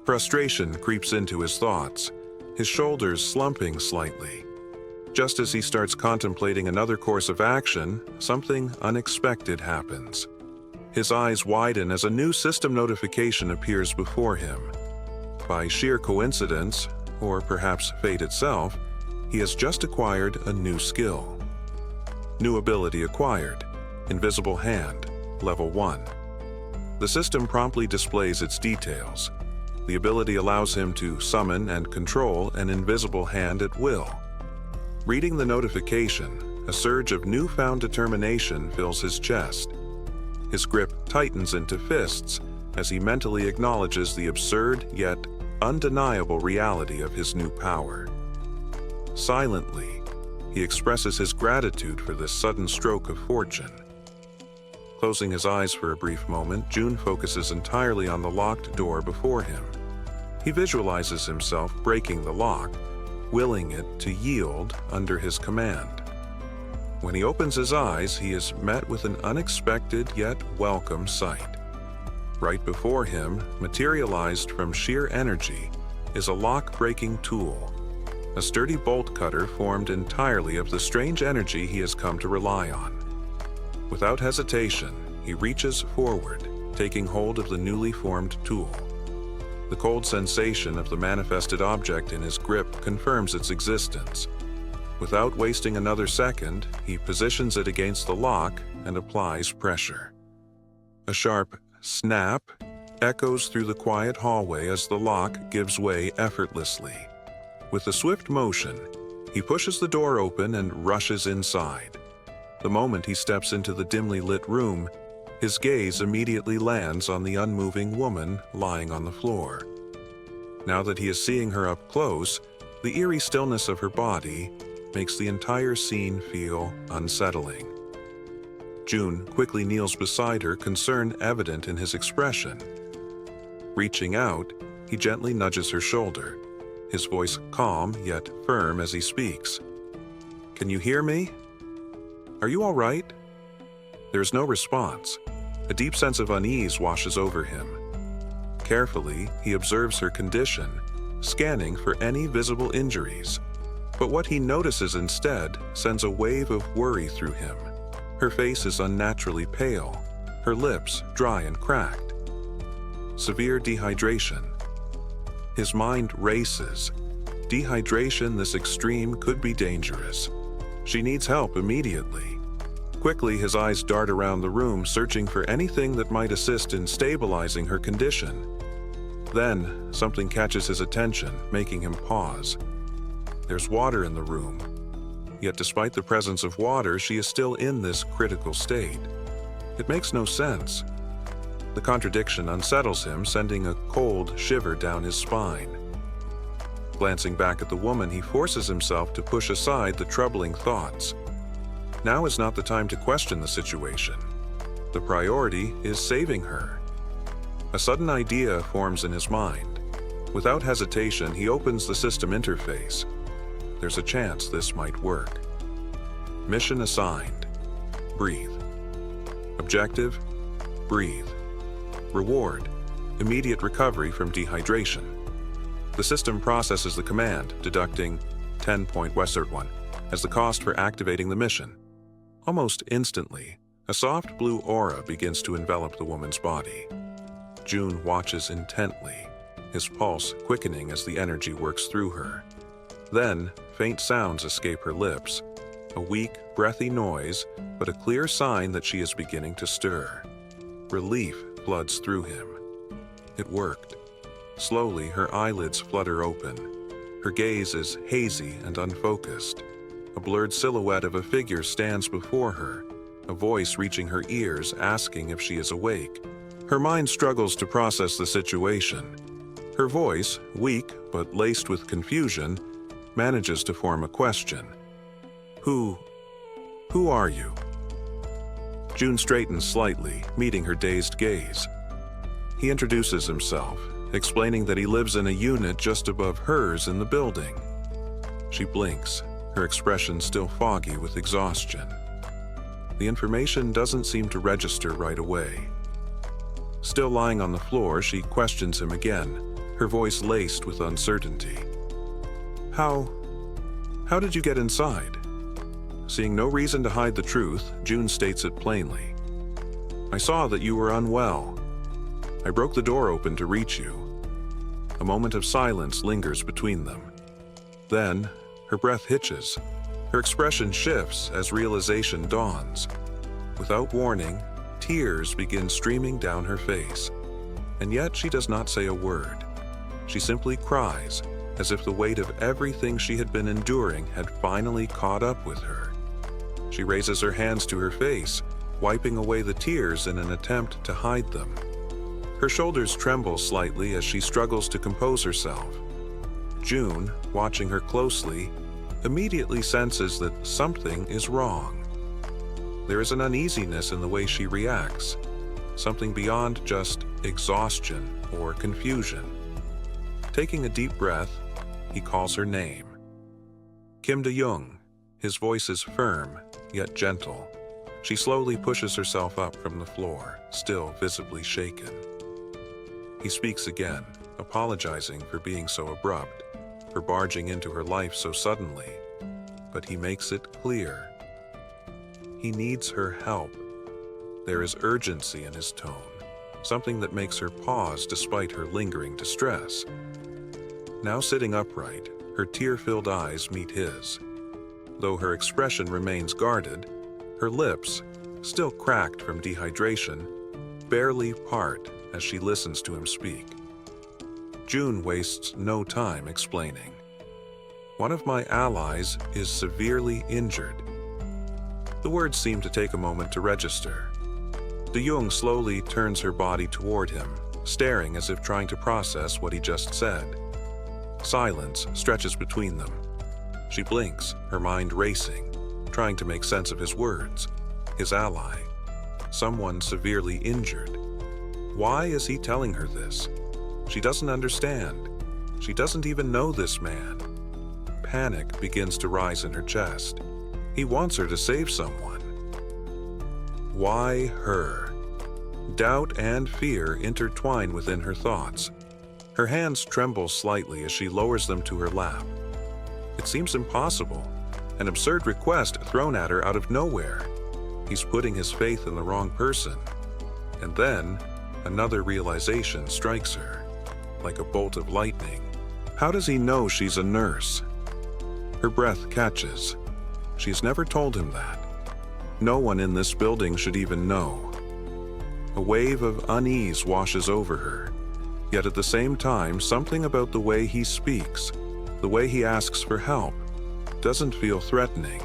Frustration creeps into his thoughts, his shoulders slumping slightly. Just as he starts contemplating another course of action, something unexpected happens. His eyes widen as a new system notification appears before him. By sheer coincidence, or perhaps fate itself, he has just acquired a new skill. New ability acquired, Invisible Hand, level 1. The system promptly displays its details. The ability allows him to summon and control an invisible hand at will. Reading the notification, A surge of newfound determination fills his chest. His grip tightens into fists as he mentally acknowledges the absurd yet undeniable reality of his new power. Silently, he expresses his gratitude for this sudden stroke of fortune. Closing his eyes for a brief moment, Jun focuses entirely on the locked door before him. He visualizes himself breaking the lock, willing it to yield under his command. When he opens his eyes, he is met with an unexpected yet welcome sight. Right before him, materialized from sheer energy, is a lock-breaking tool, a sturdy bolt cutter formed entirely of the strange energy he has come to rely on. Without hesitation, he reaches forward, taking hold of the newly formed tool. The cold sensation of the manifested object in his grip confirms its existence. Without wasting another second, he positions it against the lock and applies pressure. A sharp snap echoes through the quiet hallway as the lock gives way effortlessly. With a swift motion, he pushes the door open and rushes inside. The moment he steps into the dimly lit room, his gaze immediately lands on the unmoving woman lying on the floor. Now that he is seeing her up close, the eerie stillness of her body makes the entire scene feel unsettling. Jun quickly kneels beside her, concern evident in his expression. Reaching out, he gently nudges her shoulder, his voice calm yet firm as he speaks. "Can you hear me? Are you all right?" There is no response. A deep sense of unease washes over him. Carefully, he observes her condition, scanning for any visible injuries. But what he notices instead sends a wave of worry through him. Her face is unnaturally pale, her lips dry and cracked. Severe dehydration. His mind races. Dehydration this extreme could be dangerous. She needs help immediately. Quickly, his eyes dart around the room, searching for anything that might assist in stabilizing her condition. Then, something catches his attention, making him pause. There's water in the room. Yet despite the presence of water, she is still in this critical state. It makes no sense. The contradiction unsettles him, sending a cold shiver down his spine. Glancing back at the woman, he forces himself to push aside the troubling thoughts. Now is not the time to question the situation. The priority is saving her. A sudden idea forms in his mind. Without hesitation, he opens the system interface. There's a chance this might work. Mission assigned. Breathe. Objective. Breathe. Reward. Immediate recovery from dehydration. The system processes the command, deducting 10.1 as the cost for activating the mission. Almost instantly, a soft blue aura begins to envelop the woman's body. Jun watches intently, his pulse quickening as the energy works through her. Then, faint sounds escape her lips, a weak, breathy noise, but a clear sign that she is beginning to stir. Relief floods through him. It worked. Slowly, her eyelids flutter open. Her gaze is hazy and unfocused. A blurred silhouette of a figure stands before her, a voice reaching her ears asking if she is awake. Her mind struggles to process the situation. Her voice, weak but laced with confusion, manages to form a question. Who are you?" Jun straightens slightly, meeting her dazed gaze. He introduces himself, explaining that he lives in a unit just above hers in the building. She blinks, her expression still foggy with exhaustion. The information doesn't seem to register right away. Still lying on the floor, she questions him again, her voice laced with uncertainty. How did you get inside?" Seeing no reason to hide the truth, Jun states it plainly. "I saw that you were unwell. I broke the door open to reach you." A moment of silence lingers between them. Then, her breath hitches. Her expression shifts as realization dawns. Without warning, tears begin streaming down her face. And yet she does not say a word. She simply cries, as if the weight of everything she had been enduring had finally caught up with her. She raises her hands to her face, wiping away the tears in an attempt to hide them. Her shoulders tremble slightly as she struggles to compose herself. June, watching her closely, immediately senses that something is wrong. There is an uneasiness in the way she reacts, something beyond just exhaustion or confusion. Taking a deep breath, he calls her name. Kim De-young. His voice is firm, yet gentle. She slowly pushes herself up from the floor, still visibly shaken. He speaks again, apologizing for being so abrupt, for barging into her life so suddenly, but he makes it clear. He needs her help. There is urgency in his tone, something that makes her pause despite her lingering distress. Now sitting upright, her tear-filled eyes meet his. Though her expression remains guarded, her lips, still cracked from dehydration, barely part as she listens to him speak. June wastes no time explaining. One of my allies is severely injured. The words seem to take a moment to register. De-young slowly turns her body toward him, staring as if trying to process what he just said. Silence stretches between them. She blinks, her mind racing, trying to make sense of his words. His ally. Someone severely injured. Why is he telling her this? She doesn't understand. She doesn't even know this man. Panic begins to rise in her chest. He wants her to save someone. Why her? Doubt and fear intertwine within her thoughts. Her hands tremble slightly as she lowers them to her lap. It seems impossible, an absurd request thrown at her out of nowhere. He's putting his faith in the wrong person. And then, another realization strikes her, like a bolt of lightning. How does he know she's a nurse? Her breath catches. She's never told him that. No one in this building should even know. A wave of unease washes over her. Yet at the same time, something about the way he speaks, the way he asks for help, doesn't feel threatening.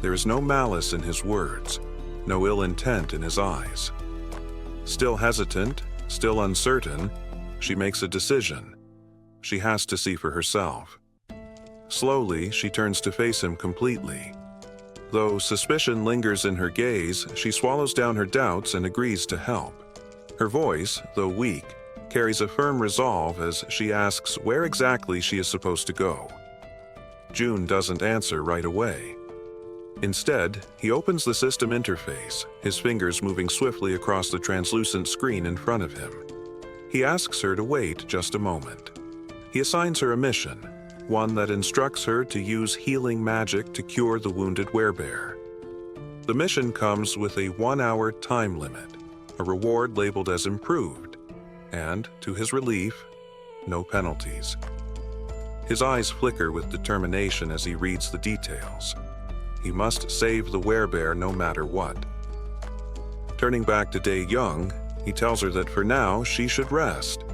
There is no malice in his words, no ill intent in his eyes. Still hesitant, still uncertain, she makes a decision. She has to see for herself. Slowly, she turns to face him completely. Though suspicion lingers in her gaze, she swallows down her doubts and agrees to help. Her voice, though weak, carries a firm resolve as she asks where exactly she is supposed to go. June doesn't answer right away. Instead, he opens the system interface, his fingers moving swiftly across the translucent screen in front of him. He asks her to wait just a moment. He assigns her a mission, one that instructs her to use healing magic to cure the wounded werebear. The mission comes with a 1-hour time limit, a reward labeled as improved, and, to his relief, no penalties. His eyes flicker with determination as he reads the details. He must save the werebear no matter what. Turning back to De-young, he tells her that for now she should rest.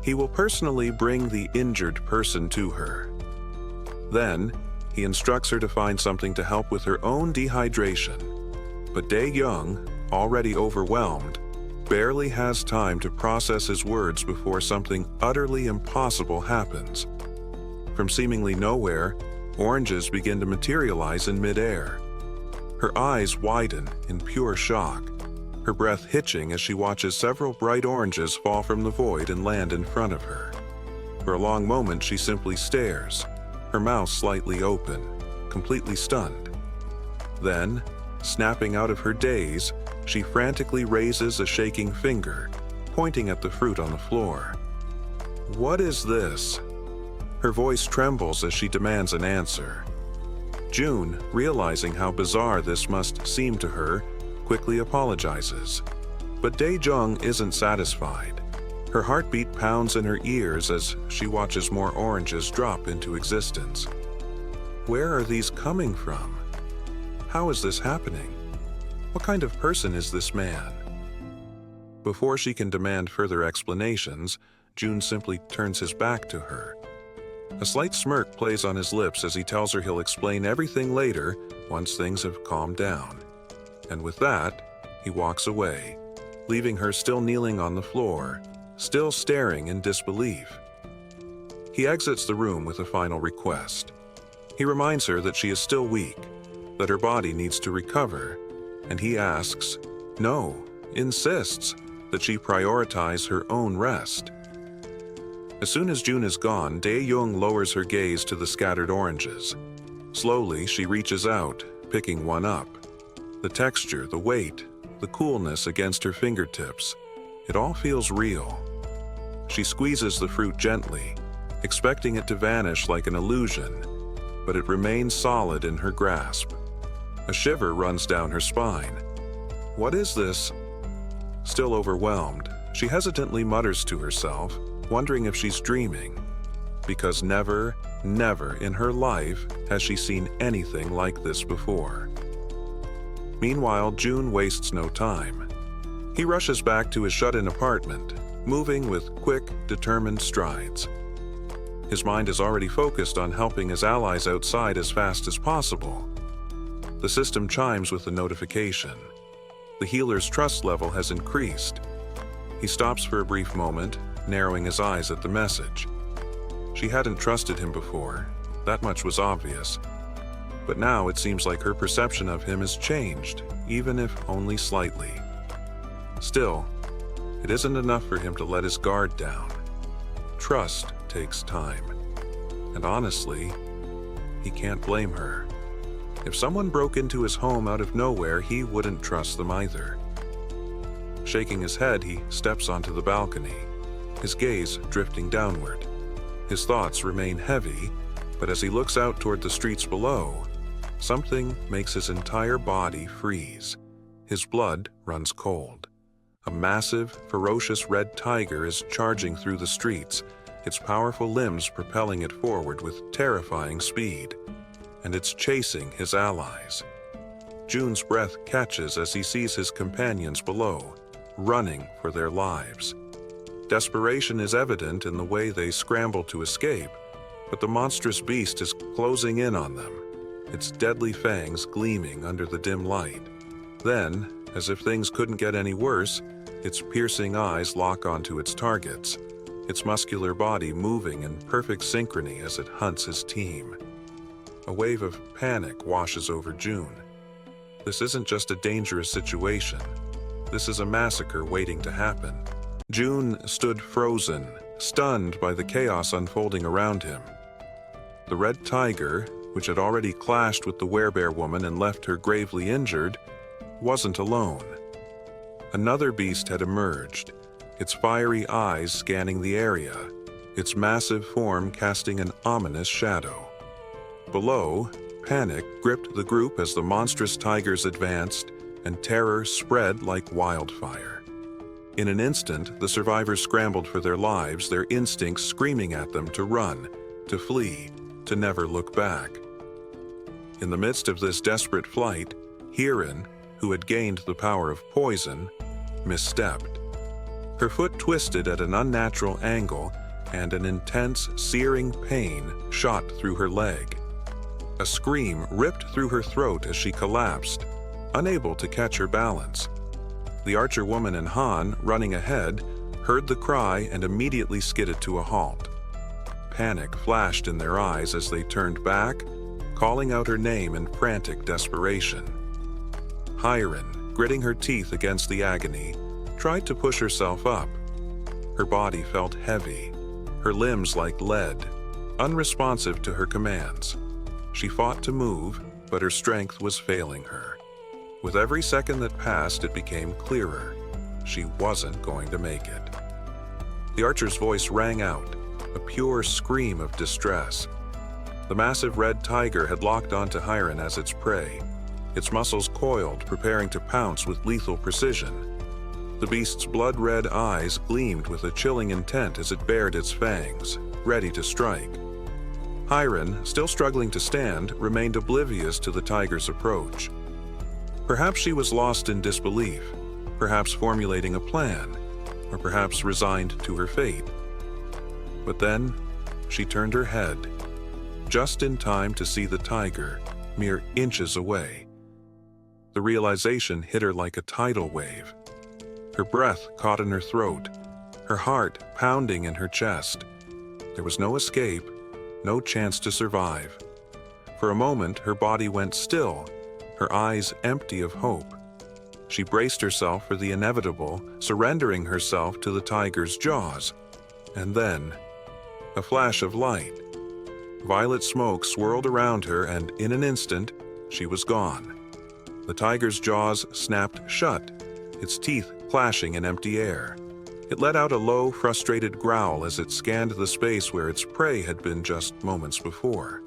He will personally bring the injured person to her. Then, he instructs her to find something to help with her own dehydration. But De-young, already overwhelmed, barely has time to process his words before something utterly impossible happens. From seemingly nowhere, oranges begin to materialize in midair. Her eyes widen in pure shock, her breath hitching as she watches several bright oranges fall from the void and land in front of her. For a long moment, she simply stares, her mouth slightly open, completely stunned. Then, snapping out of her daze, she frantically raises a shaking finger, pointing at the fruit on the floor. What is this? Her voice trembles as she demands an answer. June, realizing how bizarre this must seem to her, quickly apologizes. But De-young isn't satisfied. Her heartbeat pounds in her ears as she watches more oranges drop into existence. Where are these coming from? How is this happening? What kind of person is this man? Before she can demand further explanations, June simply turns his back to her. A slight smirk plays on his lips as he tells her he'll explain everything later once things have calmed down. And with that, he walks away, leaving her still kneeling on the floor, still staring in disbelief. He exits the room with a final request. He reminds her that she is still weak, that her body needs to recover, and he asks, no, insists, that she prioritize her own rest. As soon as June is gone, Dae-young lowers her gaze to the scattered oranges. Slowly, she reaches out, picking one up. The texture, the weight, the coolness against her fingertips, it all feels real. She squeezes the fruit gently, expecting it to vanish like an illusion, but it remains solid in her grasp. A shiver runs down her spine. What is this? Still overwhelmed, she hesitantly mutters to herself, wondering if she's dreaming, because never, never in her life has she seen anything like this before. Meanwhile, June wastes no time. He rushes back to his shut-in apartment, moving with quick, determined strides. His mind is already focused on helping his allies outside as fast as possible. The system chimes with a notification. The healer's trust level has increased. He stops for a brief moment, narrowing his eyes at the message. She hadn't trusted him before, that much was obvious. But now it seems like her perception of him has changed, even if only slightly. Still, it isn't enough for him to let his guard down. Trust takes time. And honestly, he can't blame her. If someone broke into his home out of nowhere, he wouldn't trust them either. Shaking his head, he steps onto the balcony, his gaze drifting downward. His thoughts remain heavy, but as he looks out toward the streets below, something makes his entire body freeze. His blood runs cold. A massive, ferocious red tiger is charging through the streets, its powerful limbs propelling it forward with terrifying speed. And it's chasing his allies. June's breath catches as he sees his companions below, running for their lives. Desperation is evident in the way they scramble to escape, but the monstrous beast is closing in on them, its deadly fangs gleaming under the dim light. Then, as if things couldn't get any worse, its piercing eyes lock onto its targets, its muscular body moving in perfect synchrony as it hunts his team. A wave of panic washes over June. This isn't just a dangerous situation. This is a massacre waiting to happen. June stood frozen, stunned by the chaos unfolding around him. The red tiger, which had already clashed with the werebear woman and left her gravely injured, wasn't alone. Another beast had emerged, its fiery eyes scanning the area, its massive form casting an ominous shadow. Below, panic gripped the group as the monstrous tigers advanced, and terror spread like wildfire. In an instant, the survivors scrambled for their lives, their instincts screaming at them to run, to flee, to never look back. In the midst of this desperate flight, Hirin, who had gained the power of poison, misstepped. Her foot twisted at an unnatural angle, and an intense, searing pain shot through her leg. A scream ripped through her throat as she collapsed, unable to catch her balance. The archer woman and Han, running ahead, heard the cry and immediately skidded to a halt. Panic flashed in their eyes as they turned back, calling out her name in frantic desperation. Hirin, gritting her teeth against the agony, tried to push herself up. Her body felt heavy, her limbs like lead, unresponsive to her commands. She fought to move, but her strength was failing her. With every second that passed, it became clearer. She wasn't going to make it. The archer's voice rang out, a pure scream of distress. The massive red tiger had locked onto Hirin as its prey, its muscles coiled, preparing to pounce with lethal precision. The beast's blood-red eyes gleamed with a chilling intent as it bared its fangs, ready to strike. Hirin, still struggling to stand, remained oblivious to the tiger's approach. Perhaps she was lost in disbelief, perhaps formulating a plan, or perhaps resigned to her fate. But then, she turned her head, just in time to see the tiger mere inches away. The realization hit her like a tidal wave. Her breath caught in her throat, her heart pounding in her chest. There was no escape, no chance to survive. For a moment, her body went still, her eyes empty of hope. She braced herself for the inevitable, surrendering herself to the tiger's jaws. And then, a flash of light. Violet smoke swirled around her, and in an instant, she was gone. The tiger's jaws snapped shut, its teeth clashing in empty air. It let out a low, frustrated growl as it scanned the space where its prey had been just moments before.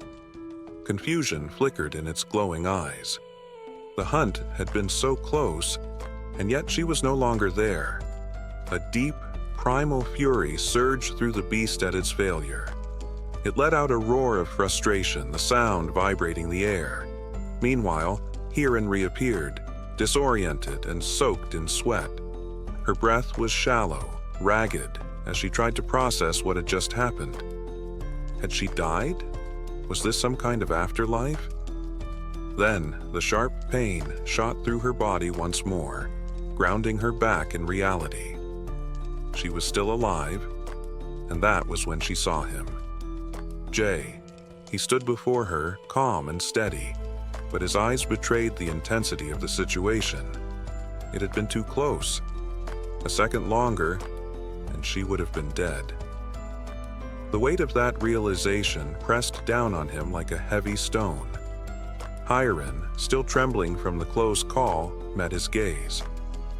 Confusion flickered in its glowing eyes. The hunt had been so close, and yet she was no longer there. A deep, primal fury surged through the beast at its failure. It let out a roar of frustration, the sound vibrating the air. Meanwhile, Heron reappeared, disoriented and soaked in sweat. Her breath was shallow, ragged, as she tried to process what had just happened. Had she died? Was this some kind of afterlife? Then, the sharp pain shot through her body once more, grounding her back in reality. She was still alive, and that was when she saw him. Jay. He stood before her, calm and steady, but his eyes betrayed the intensity of the situation. It had been too close. A second longer, and she would have been dead. The weight of that realization pressed down on him like a heavy stone. Hiren, still trembling from the close call, met his gaze.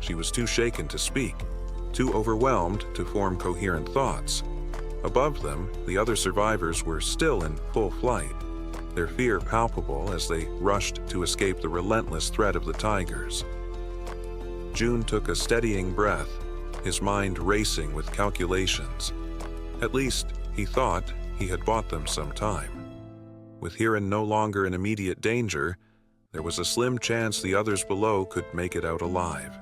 She was too shaken to speak, too overwhelmed to form coherent thoughts. Above them, the other survivors were still in full flight, their fear palpable as they rushed to escape the relentless threat of the tigers. June took a steadying breath, his mind racing with calculations. At least, he thought he had bought them some time. With Hiren no longer in immediate danger, there was a slim chance the others below could make it out alive.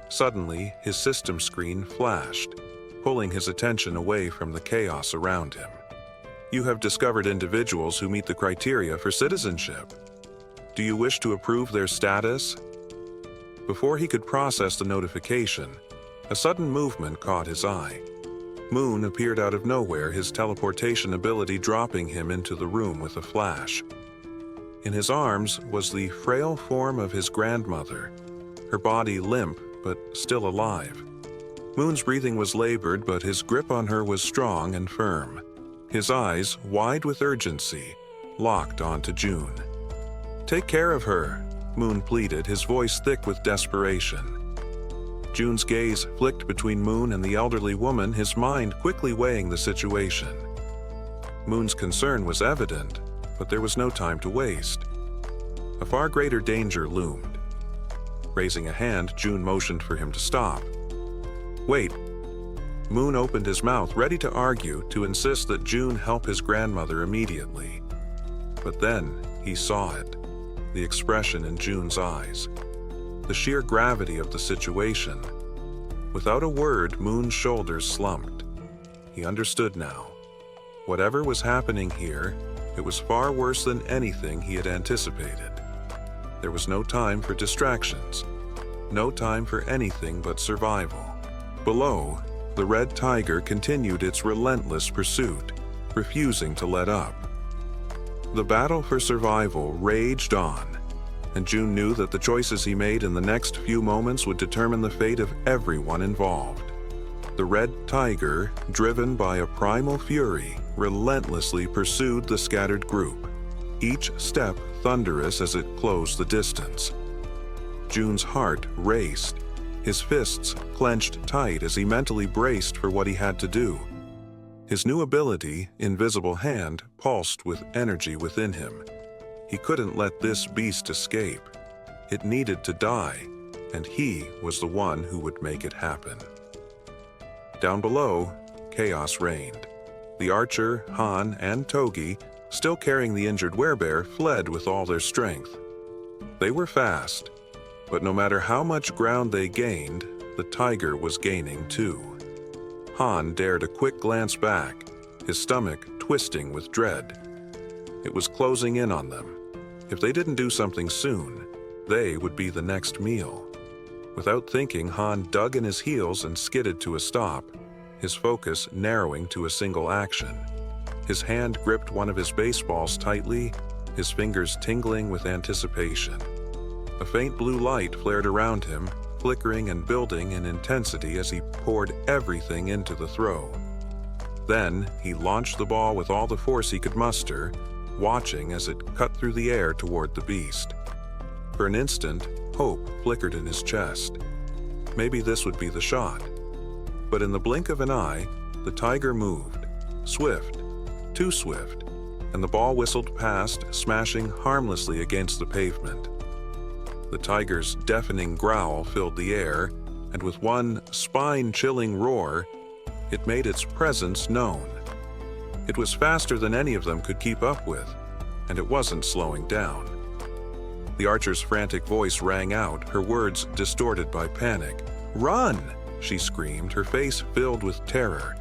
Suddenly, his system screen flashed, pulling his attention away from the chaos around him. You have discovered individuals who meet the criteria for citizenship. Do you wish to approve their status? Before he could process the notification, a sudden movement caught his eye. Moon appeared out of nowhere, his teleportation ability dropping him into the room with a flash. In his arms was the frail form of his grandmother, her body limp but still alive. Moon's breathing was labored, but his grip on her was strong and firm. His eyes, wide with urgency, locked onto June. "Take care of her," Moon pleaded, his voice thick with desperation. June's gaze flicked between Moon and the elderly woman, his mind quickly weighing the situation. Moon's concern was evident, but there was no time to waste. A far greater danger loomed. Raising a hand, June motioned for him to stop. "Wait." Moon opened his mouth, ready to argue, to insist that June help his grandmother immediately. But then he saw it, the expression in June's eyes. The sheer gravity of the situation. Without a word, Moon's shoulders slumped. He understood now. Whatever was happening here, it was far worse than anything he had anticipated. There was no time for distractions, no time for anything but survival. Below, the red tiger continued its relentless pursuit, refusing to let up. The battle for survival raged on, and June knew that the choices he made in the next few moments would determine the fate of everyone involved. The red tiger, driven by a primal fury, relentlessly pursued the scattered group, each step thunderous as it closed the distance. June's heart raced, his fists clenched tight as he mentally braced for what he had to do. His new ability, Invisible Hand, pulsed with energy within him. He couldn't let this beast escape. It needed to die, and he was the one who would make it happen. Down below, chaos reigned. The archer, Han, and Togi, still carrying the injured werebear, fled with all their strength. They were fast, but no matter how much ground they gained, the tiger was gaining too. Han dared a quick glance back, his stomach twisting with dread. It was closing in on them. If they didn't do something soon, they would be the next meal. Without thinking, Han dug in his heels and skidded to a stop, his focus narrowing to a single action. His hand gripped one of his baseballs tightly, his fingers tingling with anticipation. A faint blue light flared around him, flickering and building in intensity as he poured everything into the throw. Then, he launched the ball with all the force he could muster, watching as it cut through the air toward the beast. For an instant, hope flickered in his chest. Maybe this would be the shot. But in the blink of an eye, the tiger moved, swift, too swift, and the ball whistled past, smashing harmlessly against the pavement. The tiger's deafening growl filled the air, and with one spine-chilling roar, it made its presence known. It was faster than any of them could keep up with, and it wasn't slowing down. The archer's frantic voice rang out, her words distorted by panic. "Run!" she screamed, her face filled with terror.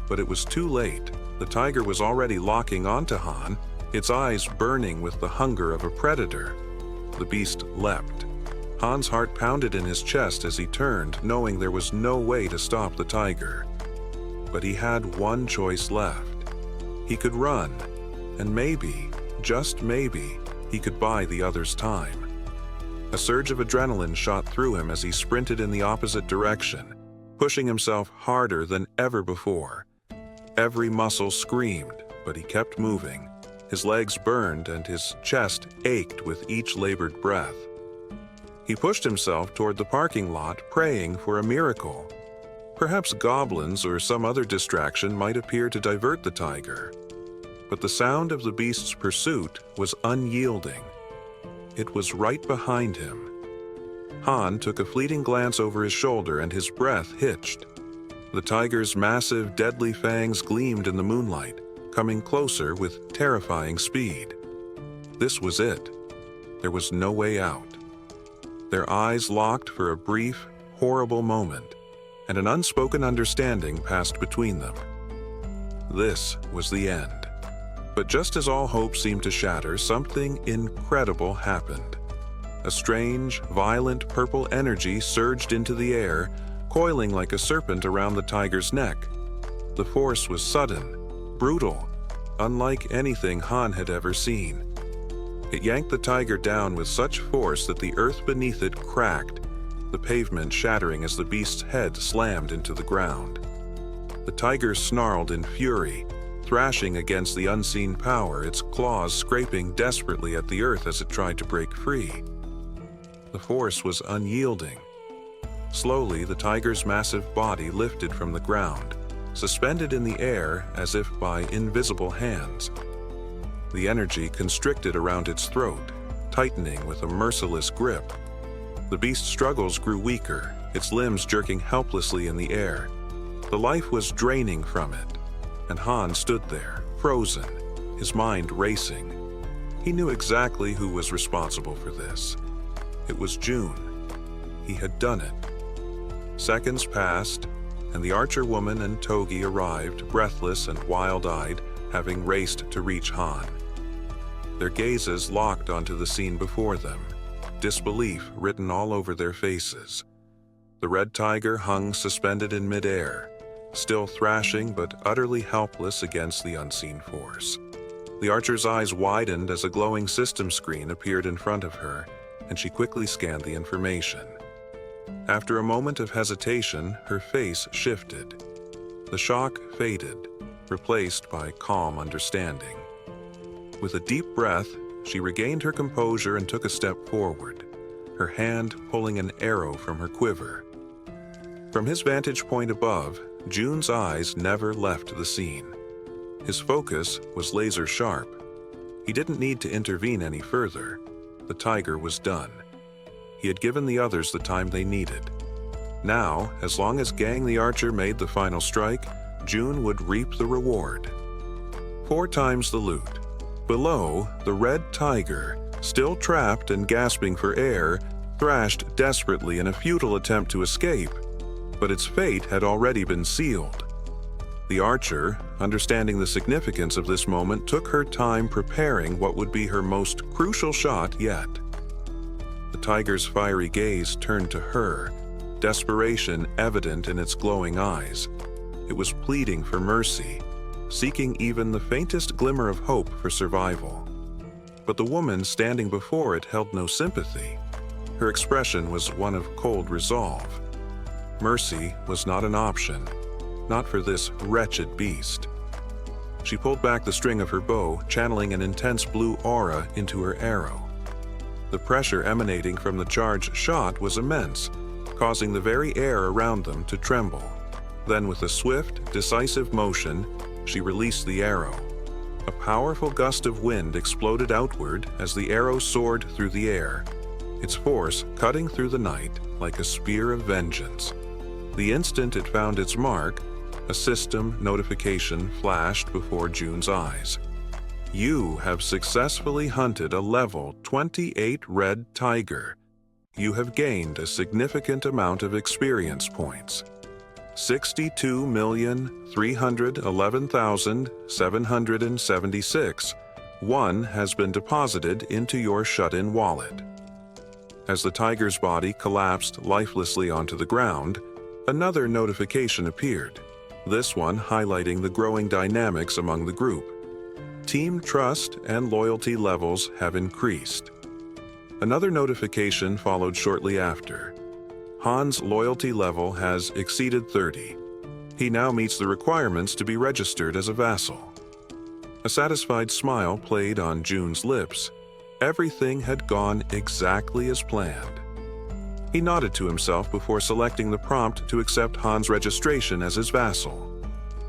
But it was too late. The tiger was already locking onto Han, its eyes burning with the hunger of a predator. The beast leapt. Han's heart pounded in his chest as he turned, knowing there was no way to stop the tiger. But he had one choice left. He could run, and maybe, just maybe, he could buy the others time. A surge of adrenaline shot through him as he sprinted in the opposite direction, pushing himself harder than ever before. Every muscle screamed, but he kept moving. His legs burned and his chest ached with each labored breath. He pushed himself toward the parking lot, praying for a miracle. Perhaps goblins or some other distraction might appear to divert the tiger. But the sound of the beast's pursuit was unyielding. It was right behind him. Han took a fleeting glance over his shoulder and his breath hitched. The tiger's massive, deadly fangs gleamed in the moonlight, coming closer with terrifying speed. This was it. There was no way out. Their eyes locked for a brief, horrible moment, and an unspoken understanding passed between them. This was the end. But just as all hope seemed to shatter, something incredible happened. A strange, violent purple energy surged into the air, coiling like a serpent around the tiger's neck. The force was sudden, brutal, unlike anything Han had ever seen. It yanked the tiger down with such force that the earth beneath it cracked, the pavement shattering as the beast's head slammed into the ground. The tiger snarled in fury, thrashing against the unseen power, its claws scraping desperately at the earth as it tried to break free. The force was unyielding. Slowly, the tiger's massive body lifted from the ground, suspended in the air as if by invisible hands. The energy constricted around its throat, tightening with a merciless grip. The beast's struggles grew weaker, its limbs jerking helplessly in the air. The life was draining from it, and Han stood there, frozen, his mind racing. He knew exactly who was responsible for this. It was June. He had done it. Seconds passed, and the archer woman and Togi arrived, breathless and wild-eyed, having raced to reach Han. Their gazes locked onto the scene before them, disbelief written all over their faces. The red tiger hung suspended in midair, still thrashing but utterly helpless against the unseen force. The archer's eyes widened as a glowing system screen appeared in front of her, and she quickly scanned the information. After a moment of hesitation, her face shifted. The shock faded, replaced by calm understanding. With a deep breath, she regained her composure and took a step forward, her hand pulling an arrow from her quiver. From his vantage point above, June's eyes never left the scene. His focus was laser sharp. He didn't need to intervene any further. The tiger was done. He had given the others the time they needed. Now, as long as Gang the Archer made the final strike, June would reap the reward. 4 times the loot. Below, the red tiger, still trapped and gasping for air, thrashed desperately in a futile attempt to escape, but its fate had already been sealed. The archer, understanding the significance of this moment, took her time preparing what would be her most crucial shot yet. The tiger's fiery gaze turned to her, desperation evident in its glowing eyes. It was pleading for mercy, seeking even the faintest glimmer of hope for survival. But the woman standing before it held no sympathy. Her expression was one of cold resolve. Mercy was not an option, not for this wretched beast. She pulled back the string of her bow, channeling an intense blue aura into her arrow. The pressure emanating from the charged shot was immense, causing the very air around them to tremble. Then, with a swift, decisive motion, she released the arrow. A powerful gust of wind exploded outward as the arrow soared through the air, its force cutting through the night like a spear of vengeance. The instant it found its mark, a system notification flashed before June's eyes. You have successfully hunted a level 28 red tiger. You have gained a significant amount of experience points. 62,311,776. One has been deposited into your shut-in wallet. As the tiger's body collapsed lifelessly onto the ground, another notification appeared, this one highlighting the growing dynamics among the group. Team trust and loyalty levels have increased. Another notification followed shortly after. Han's loyalty level has exceeded 30. He now meets the requirements to be registered as a vassal. A satisfied smile played on June's lips. Everything had gone exactly as planned. He nodded to himself before selecting the prompt to accept Han's registration as his vassal.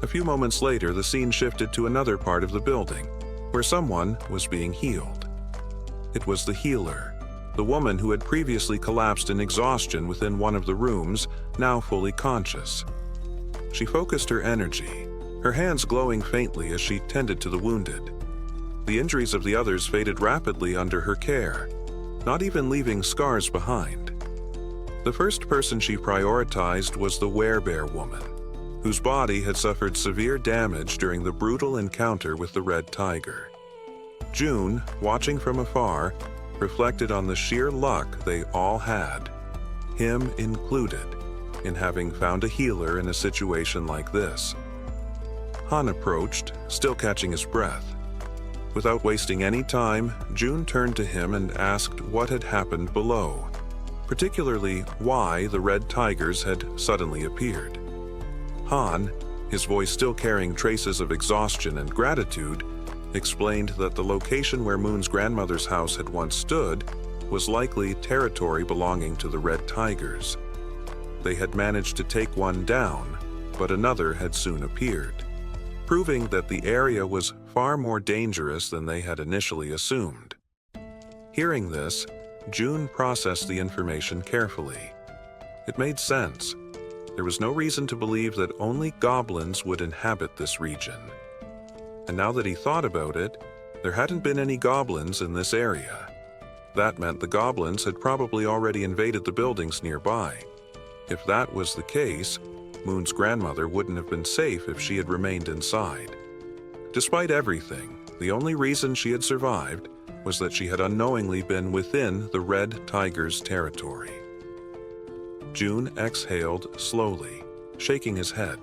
A few moments later, the scene shifted to another part of the building, where someone was being healed. It was the healer, the woman who had previously collapsed in exhaustion within one of the rooms, now fully conscious. She focused her energy, her hands glowing faintly as she tended to the wounded. The injuries of the others faded rapidly under her care, not even leaving scars behind. The first person she prioritized was the werebear woman, whose body had suffered severe damage during the brutal encounter with the red tiger. June, watching from afar, reflected on the sheer luck they all had, him included, in having found a healer in a situation like this. Han approached, still catching his breath. Without wasting any time, June turned to him and asked what had happened below, particularly why the red tigers had suddenly appeared. Han, his voice still carrying traces of exhaustion and gratitude, explained that the location where Moon's grandmother's house had once stood was likely territory belonging to the red tigers. They had managed to take one down, but another had soon appeared, proving that the area was far more dangerous than they had initially assumed. Hearing this, June processed the information carefully. It made sense. There was no reason to believe that only goblins would inhabit this region. And now that he thought about it, there hadn't been any goblins in this area. That meant the goblins had probably already invaded the buildings nearby. If that was the case, Moon's grandmother wouldn't have been safe if she had remained inside. Despite everything, the only reason she had survived was that she had unknowingly been within the red tiger's territory. June exhaled slowly, shaking his head.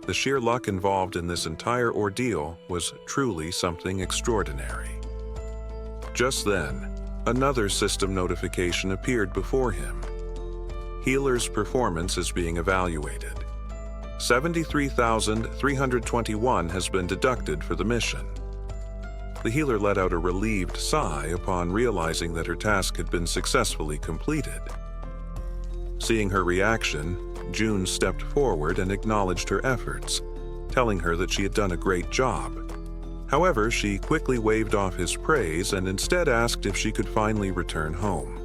The sheer luck involved in this entire ordeal was truly something extraordinary. Just then, another system notification appeared before him. Healer's performance is being evaluated. 73,321 has been deducted for the mission. The healer let out a relieved sigh upon realizing that her task had been successfully completed. Seeing her reaction, June stepped forward and acknowledged her efforts, telling her that she had done a great job. However, she quickly waved off his praise and instead asked if she could finally return home.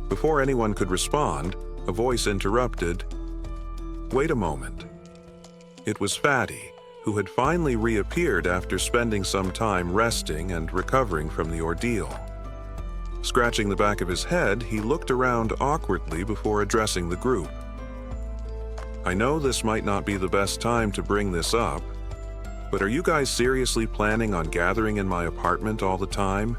Before anyone could respond, a voice interrupted, "Wait a moment." It was Fatty, who had finally reappeared after spending some time resting and recovering from the ordeal. Scratching the back of his head, he looked around awkwardly before addressing the group. I know this might not be the best time to bring this up, but are you guys seriously planning on gathering in my apartment all the time?"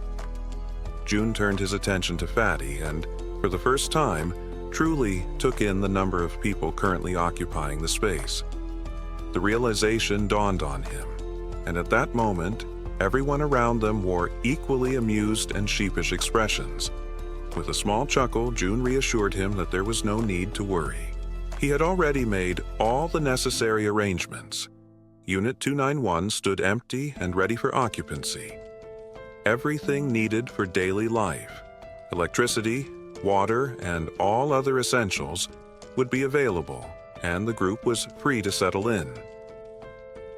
June turned his attention to Fatty and, for the first time, truly took in the number of people currently occupying the space. The realization dawned on him, and at that moment, everyone around them wore equally amused and sheepish expressions. With a small chuckle, June reassured him that there was no need to worry. He had already made all the necessary arrangements. Unit 291 stood empty and ready for occupancy. Everything needed for daily life, electricity, water, and all other essentials, would be available, and the group was free to settle in.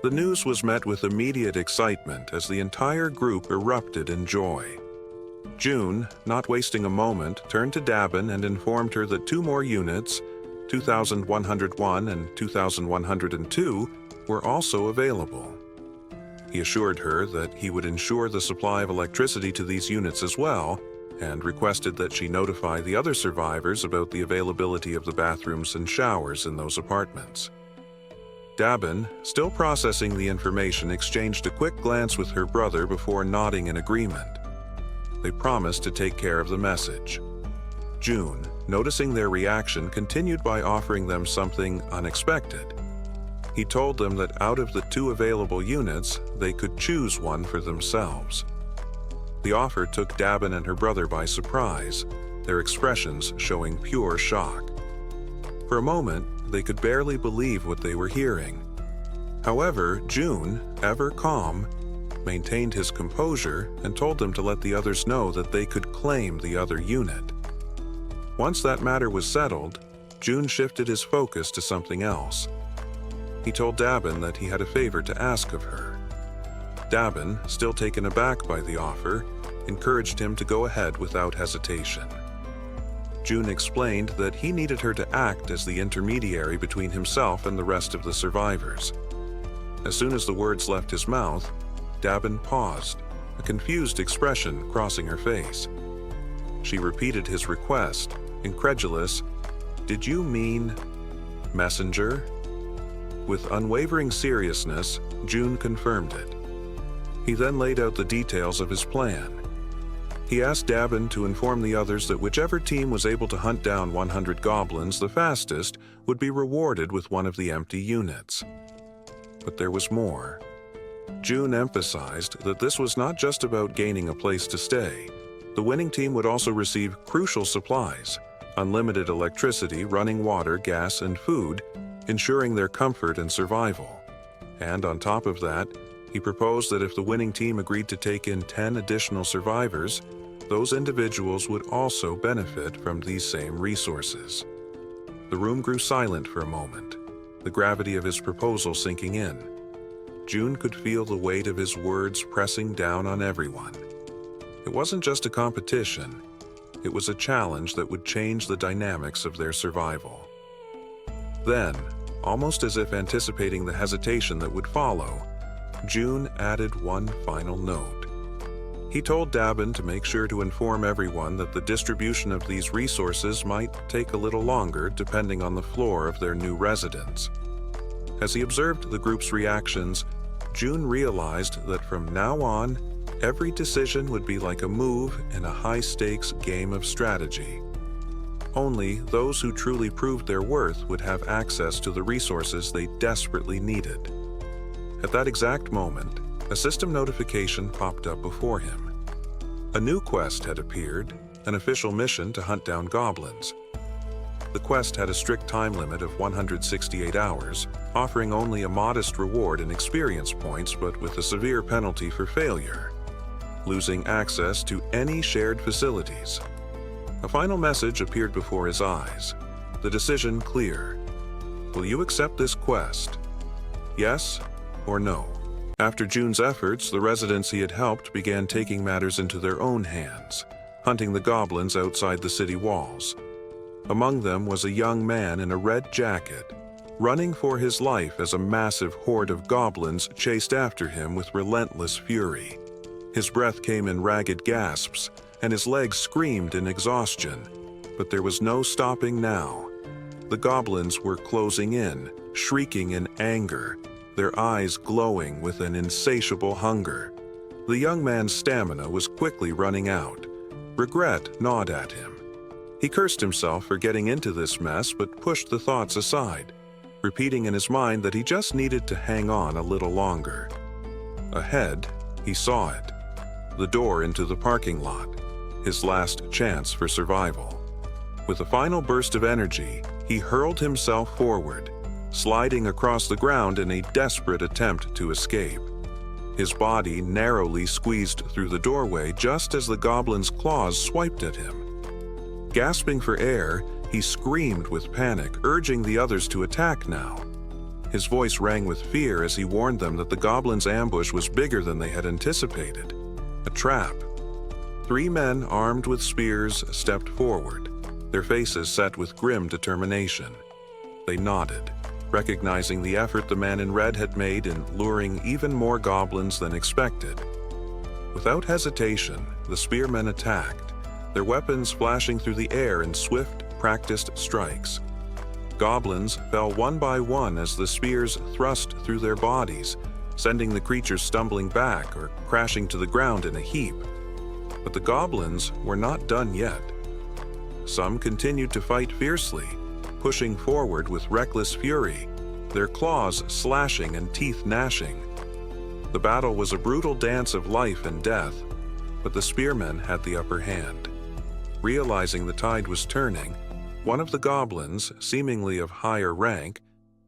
The news was met with immediate excitement as the entire group erupted in joy. June, not wasting a moment, turned to Dabin and informed her that 2 more units, 2101 and 2102, were also available. He assured her that he would ensure the supply of electricity to these units as well, and requested that she notify the other survivors about the availability of the bathrooms and showers in those apartments. Dabin, still processing the information, exchanged a quick glance with her brother before nodding in agreement. They promised to take care of the message. June, noticing their reaction, continued by offering them something unexpected. He told them that out of the 2 available units, they could choose one for themselves. The offer took Dabin and her brother by surprise, their expressions showing pure shock. For a moment, they could barely believe what they were hearing. However, June, ever calm, maintained his composure and told them to let the others know that they could claim the other unit. Once that matter was settled, June shifted his focus to something else. He told Dabin that he had a favor to ask of her. Dabin, still taken aback by the offer, encouraged him to go ahead without hesitation. June explained that he needed her to act as the intermediary between himself and the rest of the survivors. As soon as the words left his mouth, Dabin paused, a confused expression crossing her face. She repeated his request, incredulous, "Did you mean messenger?" With unwavering seriousness, June confirmed it. He then laid out the details of his plan. He asked Dabin to inform the others that whichever team was able to hunt down 100 goblins the fastest would be rewarded with one of the empty units. But there was more. June emphasized that this was not just about gaining a place to stay. The winning team would also receive crucial supplies, unlimited electricity, running water, gas, and food, ensuring their comfort and survival. And on top of that, he proposed that if the winning team agreed to take in 10 additional survivors, those individuals would also benefit from these same resources. The room grew silent for a moment, the gravity of his proposal sinking in. June could feel the weight of his words pressing down on everyone. It wasn't just a competition, it was a challenge that would change the dynamics of their survival. Then, almost as if anticipating the hesitation that would follow, June added one final note. He told Dabin to make sure to inform everyone that the distribution of these resources might take a little longer depending on the floor of their new residence. As he observed the group's reactions, June realized that from now on, every decision would be like a move in a high-stakes game of strategy. Only those who truly proved their worth would have access to the resources they desperately needed. At that exact moment, a system notification popped up before him. A new quest had appeared, an official mission to hunt down goblins. The quest had a strict time limit of 168 hours, offering only a modest reward in experience points but with a severe penalty for failure: losing access to any shared facilities. A final message appeared before his eyes, the decision clear. Will you accept this quest? Yes or no? After June's efforts, the residents he had helped began taking matters into their own hands, hunting the goblins outside the city walls. Among them was a young man in a red jacket, running for his life as a massive horde of goblins chased after him with relentless fury. His breath came in ragged gasps, and his legs screamed in exhaustion, but there was no stopping now. The goblins were closing in, shrieking in anger, their eyes glowing with an insatiable hunger. The young man's stamina was quickly running out. Regret gnawed at him. He cursed himself for getting into this mess but pushed the thoughts aside, repeating in his mind that he just needed to hang on a little longer. Ahead, he saw it. The door into the parking lot, his last chance for survival. With a final burst of energy, he hurled himself forward, sliding across the ground in a desperate attempt to escape. His body narrowly squeezed through the doorway just as the goblin's claws swiped at him. Gasping for air, he screamed with panic, urging the others to attack now. His voice rang with fear as he warned them that the goblin's ambush was bigger than they had anticipated. A trap. 3 men armed with spears stepped forward, their faces set with grim determination. They nodded, recognizing the effort the man in red had made in luring even more goblins than expected. Without hesitation, the spearmen attacked, their weapons flashing through the air in swift, practiced strikes. Goblins fell one by one as the spears thrust through their bodies, sending the creatures stumbling back or crashing to the ground in a heap. But the goblins were not done yet. Some continued to fight fiercely, pushing forward with reckless fury, their claws slashing and teeth gnashing. The battle was a brutal dance of life and death, but the spearmen had the upper hand. Realizing the tide was turning, one of the goblins, seemingly of higher rank,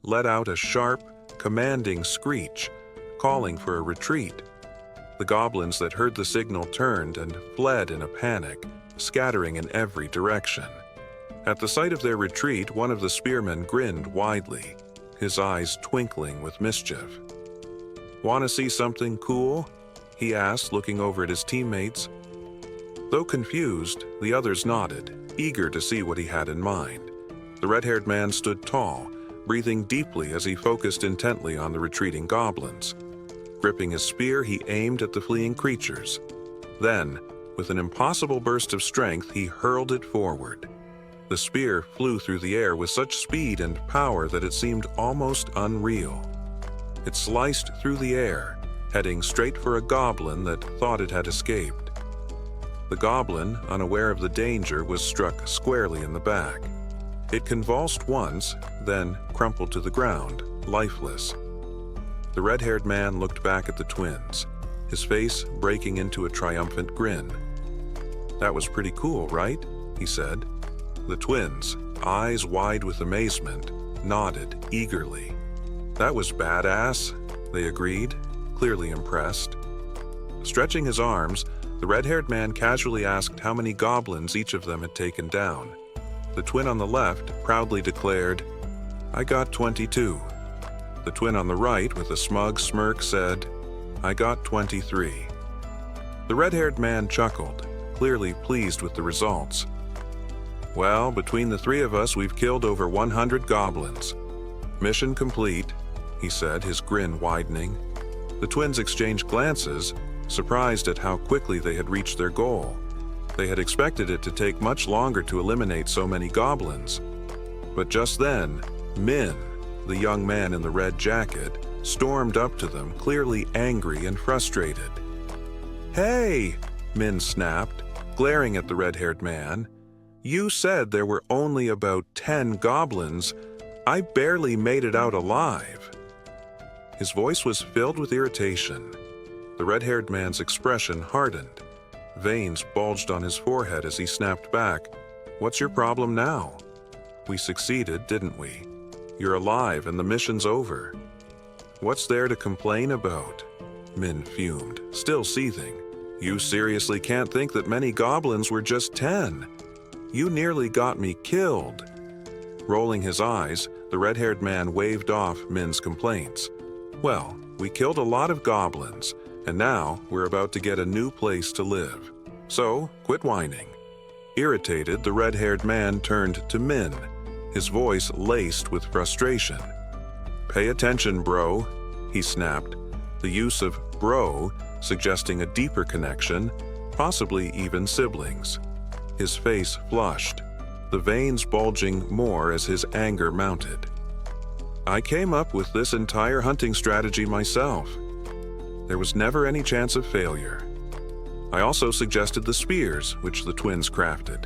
let out a sharp, commanding screech, calling for a retreat. The goblins that heard the signal turned and fled in a panic, scattering in every direction. At the sight of their retreat, one of the spearmen grinned widely, his eyes twinkling with mischief. "Want to see something cool?" he asked, looking over at his teammates. Though confused, the others nodded, eager to see what he had in mind. The red-haired man stood tall, breathing deeply as he focused intently on the retreating goblins. Gripping his spear, he aimed at the fleeing creatures. Then, with an impossible burst of strength, he hurled it forward. The spear flew through the air with such speed and power that it seemed almost unreal. It sliced through the air, heading straight for a goblin that thought it had escaped. The goblin, unaware of the danger, was struck squarely in the back. It convulsed once, then crumpled to the ground, lifeless. The red-haired man looked back at the twins, his face breaking into a triumphant grin. "That was pretty cool, right?" he said. The twins, eyes wide with amazement, nodded eagerly. "That was badass," they agreed, clearly impressed. Stretching his arms, the red-haired man casually asked how many goblins each of them had taken down. The twin on the left proudly declared, "I got 22. The twin on the right, with a smug smirk, said, "I got 23. The red-haired man chuckled, clearly pleased with the results. "Well, between the 3 of us, we've killed over 100 goblins. Mission complete," he said, his grin widening. The twins exchanged glances, surprised at how quickly they had reached their goal. They had expected it to take much longer to eliminate so many goblins. But just then, Min, the young man in the red jacket, stormed up to them, clearly angry and frustrated. "Hey!" Min snapped, glaring at the red-haired man. "You said there were only about 10 goblins. I barely made it out alive." His voice was filled with irritation. The red-haired man's expression hardened. Veins bulged on his forehead as he snapped back, "What's your problem now? We succeeded, didn't we? You're alive and the mission's over. What's there to complain about?" Min fumed, still seething. "You seriously can't think that many goblins were just 10. You nearly got me killed." Rolling his eyes, the red-haired man waved off Min's complaints. "Well, we killed a lot of goblins, and now we're about to get a new place to live. So, quit whining." Irritated, the red-haired man turned to Min, his voice laced with frustration. "Pay attention, bro," he snapped, the use of bro suggesting a deeper connection, possibly even siblings. His face flushed. the veins bulging more as his anger mounted. "I came up with this entire hunting strategy myself. There was never any chance of failure. I also suggested the spears, which the twins crafted.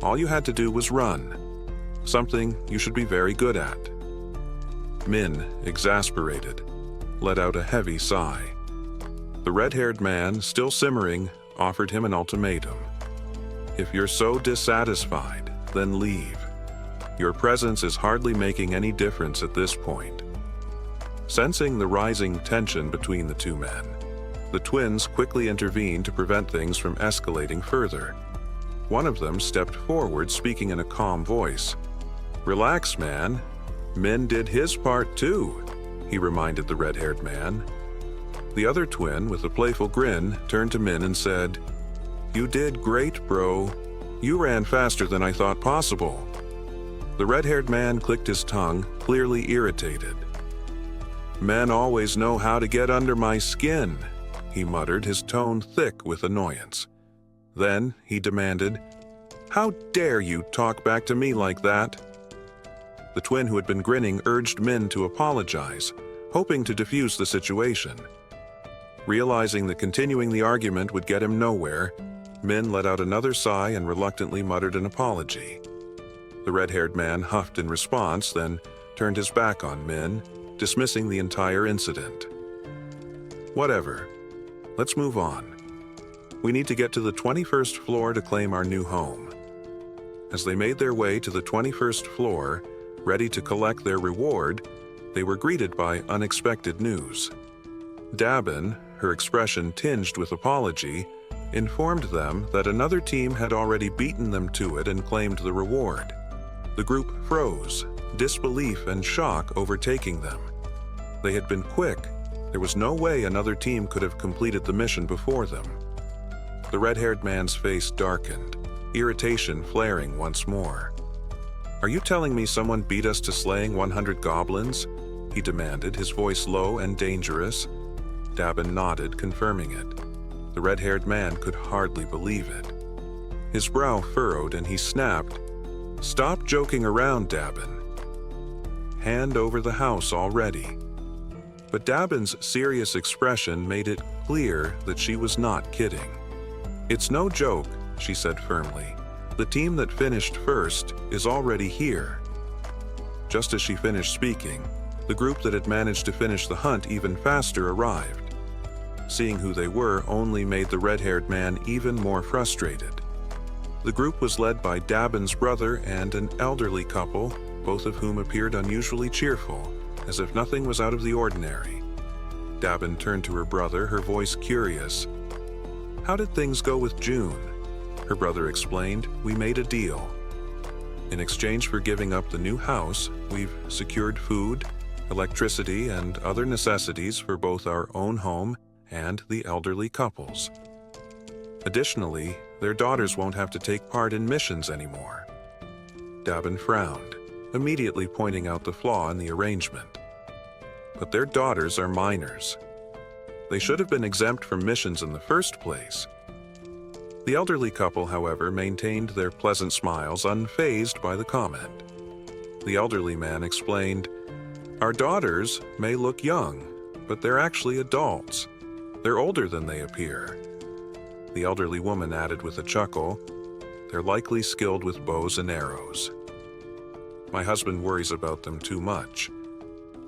All you had to do was run, something you should be very good at." Min, exasperated, let out a heavy sigh. The red-haired man, still simmering, offered him an ultimatum. "If you're so dissatisfied, then leave. Your presence is hardly making any difference at this point." Sensing the rising tension between the two men, the twins quickly intervened to prevent things from escalating further. One of them stepped forward, speaking in a calm voice. "Relax, man. Min did his part too," he reminded the red-haired man. The other twin, with a playful grin, turned to Min and said, "You did great, bro. You ran faster than I thought possible." The red-haired man clicked his tongue, clearly irritated. "Men always know how to get under my skin," he muttered, his tone thick with annoyance. Then he demanded, "How dare you talk back to me like that?" The twin who had been grinning urged Min to apologize, hoping to defuse the situation. Realizing that continuing the argument would get him nowhere, Min let out another sigh and reluctantly muttered an apology. The red-haired man huffed in response, then turned his back on Min, dismissing the entire incident. "Whatever. Let's move on. We need to get to the 21st floor to claim our new home." As they made their way to the 21st floor, ready to collect their reward, they were greeted by unexpected news. Dabin, her expression tinged with apology, informed them that another team had already beaten them to it and claimed the reward. The group froze, disbelief and shock overtaking them. They had been quick. There was no way another team could have completed the mission before them. The red-haired man's face darkened, irritation flaring once more. "Are you telling me someone beat us to slaying 100 goblins?" he demanded, his voice low and dangerous. Dabin nodded, confirming it. The red-haired man could hardly believe it. His brow furrowed and he snapped, "Stop joking around, Dabin. Hand over the house already." But Dabin's serious expression made it clear that she was not kidding. "It's no joke," she said firmly. "The team that finished first is already here." Just as she finished speaking, the group that had managed to finish the hunt even faster arrived. Seeing who they were only made the red-haired man even more frustrated. The group was led by Dabin's brother and an elderly couple, both of whom appeared unusually cheerful, as if nothing was out of the ordinary. Dabin turned to her brother, her voice curious. "How did things go with June?" Her brother explained, "We made a deal. In exchange for giving up the new house, we've secured food, electricity, and other necessities for both our own home and the elderly couples. Additionally, their daughters won't have to take part in missions anymore." Dabin frowned, immediately pointing out the flaw in the arrangement. "But their daughters are minors. They should have been exempt from missions in the first place." The elderly couple, however, maintained their pleasant smiles, unfazed by the comment. The elderly man explained, "Our daughters may look young, but they're actually adults. They're older than they appear." The elderly woman added with a chuckle, "They're likely skilled with bows and arrows. My husband worries about them too much,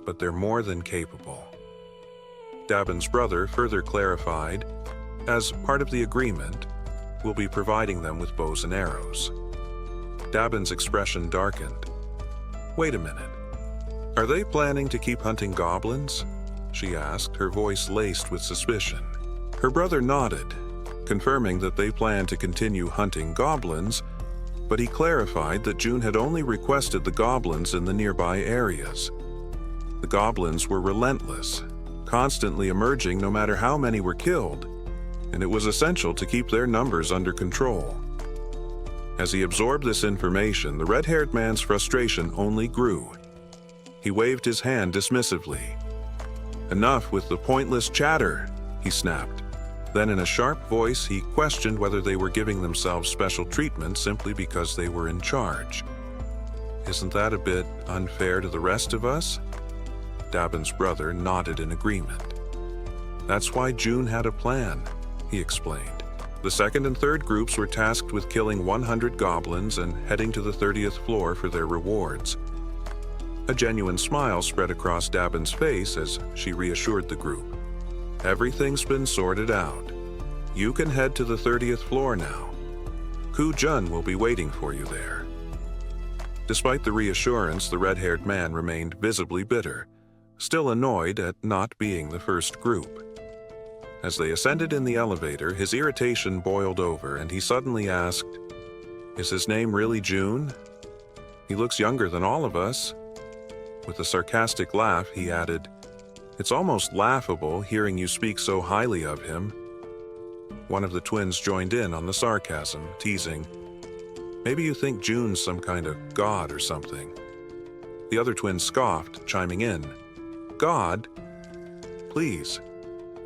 but they're more than capable." Dabin's brother further clarified, "As part of the agreement, we'll be providing them with bows and arrows." Dabin's expression darkened. "Wait a minute. Are they planning to keep hunting goblins?" she asked, her voice laced with suspicion. Her brother nodded, confirming that they planned to continue hunting goblins, but he clarified that June had only requested the goblins in the nearby areas. The goblins were relentless, constantly emerging no matter how many were killed, and it was essential to keep their numbers under control. As he absorbed this information, the red-haired man's frustration only grew. He waved his hand dismissively. "Enough with the pointless chatter," he snapped. Then in a sharp voice, he questioned whether they were giving themselves special treatment simply because they were in charge. Isn't that a bit unfair to the rest of us? Dabin's brother nodded in agreement. That's why June had a plan, he explained. The second and third groups were tasked with killing 100 goblins and heading to the 30th floor for their rewards. A genuine smile spread across Dabin's face as she reassured the group. Everything's been sorted out. You can head to the 30th floor now. Ku Jun will be waiting for you there. Despite the reassurance, the red-haired man remained visibly bitter, still annoyed at not being the first group. As they ascended in the elevator, his irritation boiled over and he suddenly asked, "Is his name really June? He looks younger than all of us." With a sarcastic laugh, he added, "It's almost laughable hearing you speak so highly of him." One of the twins joined in on the sarcasm, teasing, "Maybe you think June's some kind of god or something." The other twin scoffed, chiming in, "God? Please.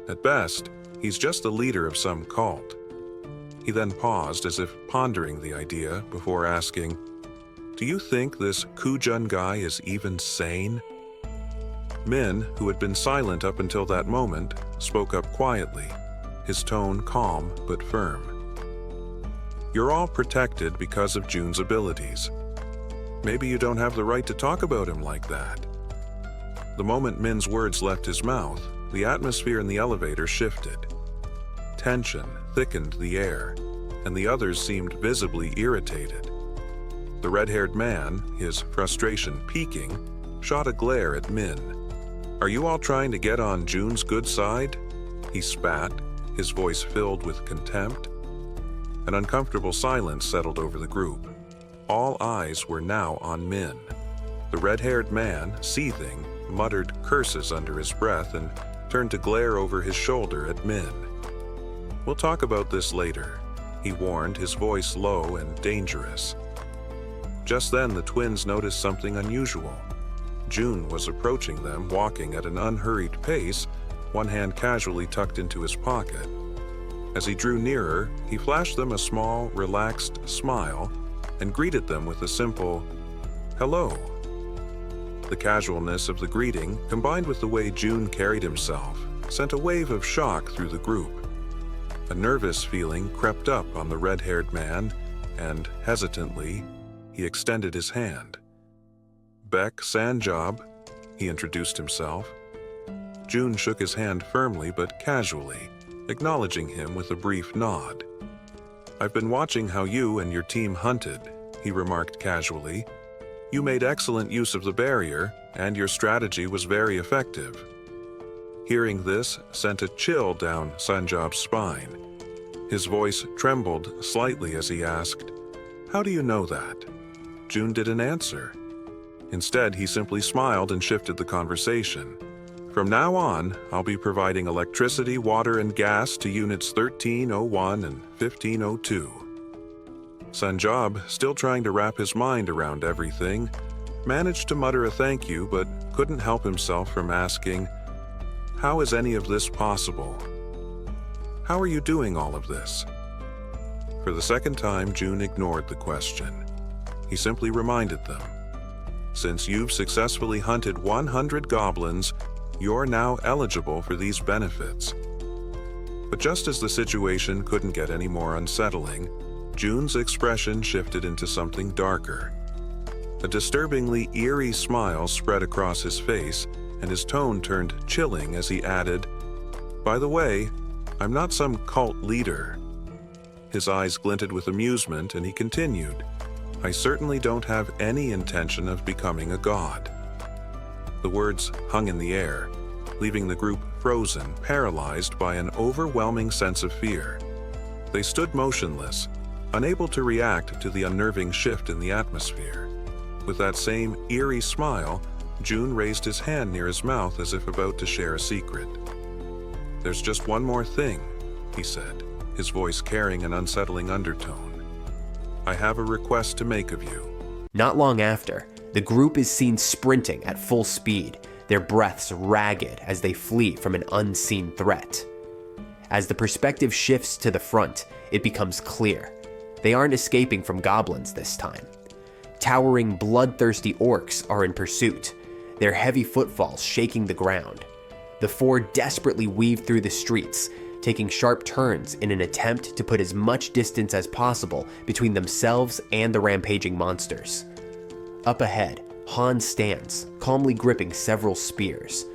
At best, he's just the leader of some cult." He then paused as if pondering the idea before asking, "Do you think this Ku Jun guy is even sane?" Min, who had been silent up until that moment, spoke up quietly, his tone calm but firm. "You're all protected because of June's abilities. Maybe you don't have the right to talk about him like that." The moment Min's words left his mouth, the atmosphere in the elevator shifted. Tension thickened the air, and the others seemed visibly irritated. The red-haired man, his frustration peaking, shot a glare at Min. "Are you all trying to get on June's good side?" He spat, his voice filled with contempt. An uncomfortable silence settled over the group. All eyes were now on Min. The red-haired man, seething, muttered curses under his breath and turned to glare over his shoulder at Min. "We'll talk about this later," he warned, his voice low and dangerous. Just then, the twins noticed something unusual. June was approaching them, walking at an unhurried pace, one hand casually tucked into his pocket. As he drew nearer, he flashed them a small, relaxed smile and greeted them with a simple, "Hello." The casualness of the greeting, combined with the way June carried himself, sent a wave of shock through the group. A nervous feeling crept up on the red-haired man, and, hesitantly, he extended his hand. "Beck Sanjob," he introduced himself. June shook his hand firmly but casually, acknowledging him with a brief nod. "I've been watching how you and your team hunted," he remarked casually. "You made excellent use of the barrier, and your strategy was very effective." Hearing this sent a chill down Sanjob's spine. His voice trembled slightly as he asked, "How do you know that?" June didn't answer. Instead, he simply smiled and shifted the conversation. "From now on, I'll be providing electricity, water, and gas to units 1301 and 1502. Sanjob, still trying to wrap his mind around everything, managed to mutter a thank you but couldn't help himself from asking, "How is any of this possible? How are you doing all of this?" For the second time, June ignored the question. He simply reminded them, "Since you've successfully hunted 100 goblins, you're now eligible for these benefits." But just as the situation couldn't get any more unsettling, June's expression shifted into something darker. A disturbingly eerie smile spread across his face, and his tone turned chilling as he added, "By the way, I'm not some cult leader." His eyes glinted with amusement, and he continued, "I certainly don't have any intention of becoming a god." The words hung in the air, leaving the group frozen, paralyzed by an overwhelming sense of fear. They stood motionless, unable to react to the unnerving shift in the atmosphere. With that same eerie smile, June raised his hand near his mouth as if about to share a secret. "There's just one more thing," he said, his voice carrying an unsettling undertone. "I have a request to make of you." Not long after, the group is seen sprinting at full speed, their breaths ragged as they flee from an unseen threat. As the perspective shifts to the front, it becomes clear. They aren't escaping from goblins this time. Towering, bloodthirsty orcs are in pursuit, their heavy footfalls shaking the ground. The four desperately weave through the streets, taking sharp turns in an attempt to put as much distance as possible between themselves and the rampaging monsters. Up ahead, Han stands, calmly gripping several spears.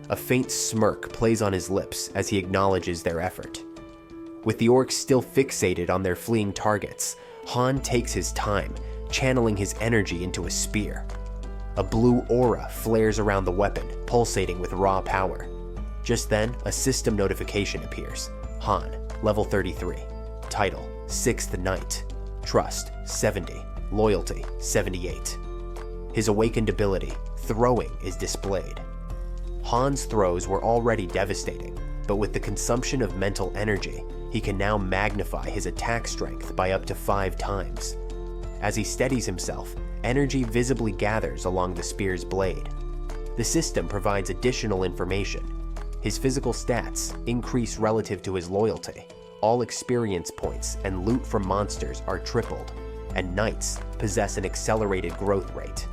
A faint smirk plays on his lips as he acknowledges their effort. With the orcs still fixated on their fleeing targets, Han takes his time, channeling his energy into a spear. A blue aura flares around the weapon, pulsating with raw power. Just then, a system notification appears. Han, level 33. Title, 6th Knight. Trust, 70. Loyalty, 78. His awakened ability, Throwing, is displayed. Han's throws were already devastating, but with the consumption of mental energy, he can now magnify his attack strength by up to 5 times. As he steadies himself, energy visibly gathers along the spear's blade. The system provides additional information. His physical stats increase relative to his loyalty. All experience points and loot from monsters are tripled, and knights possess an accelerated growth rate.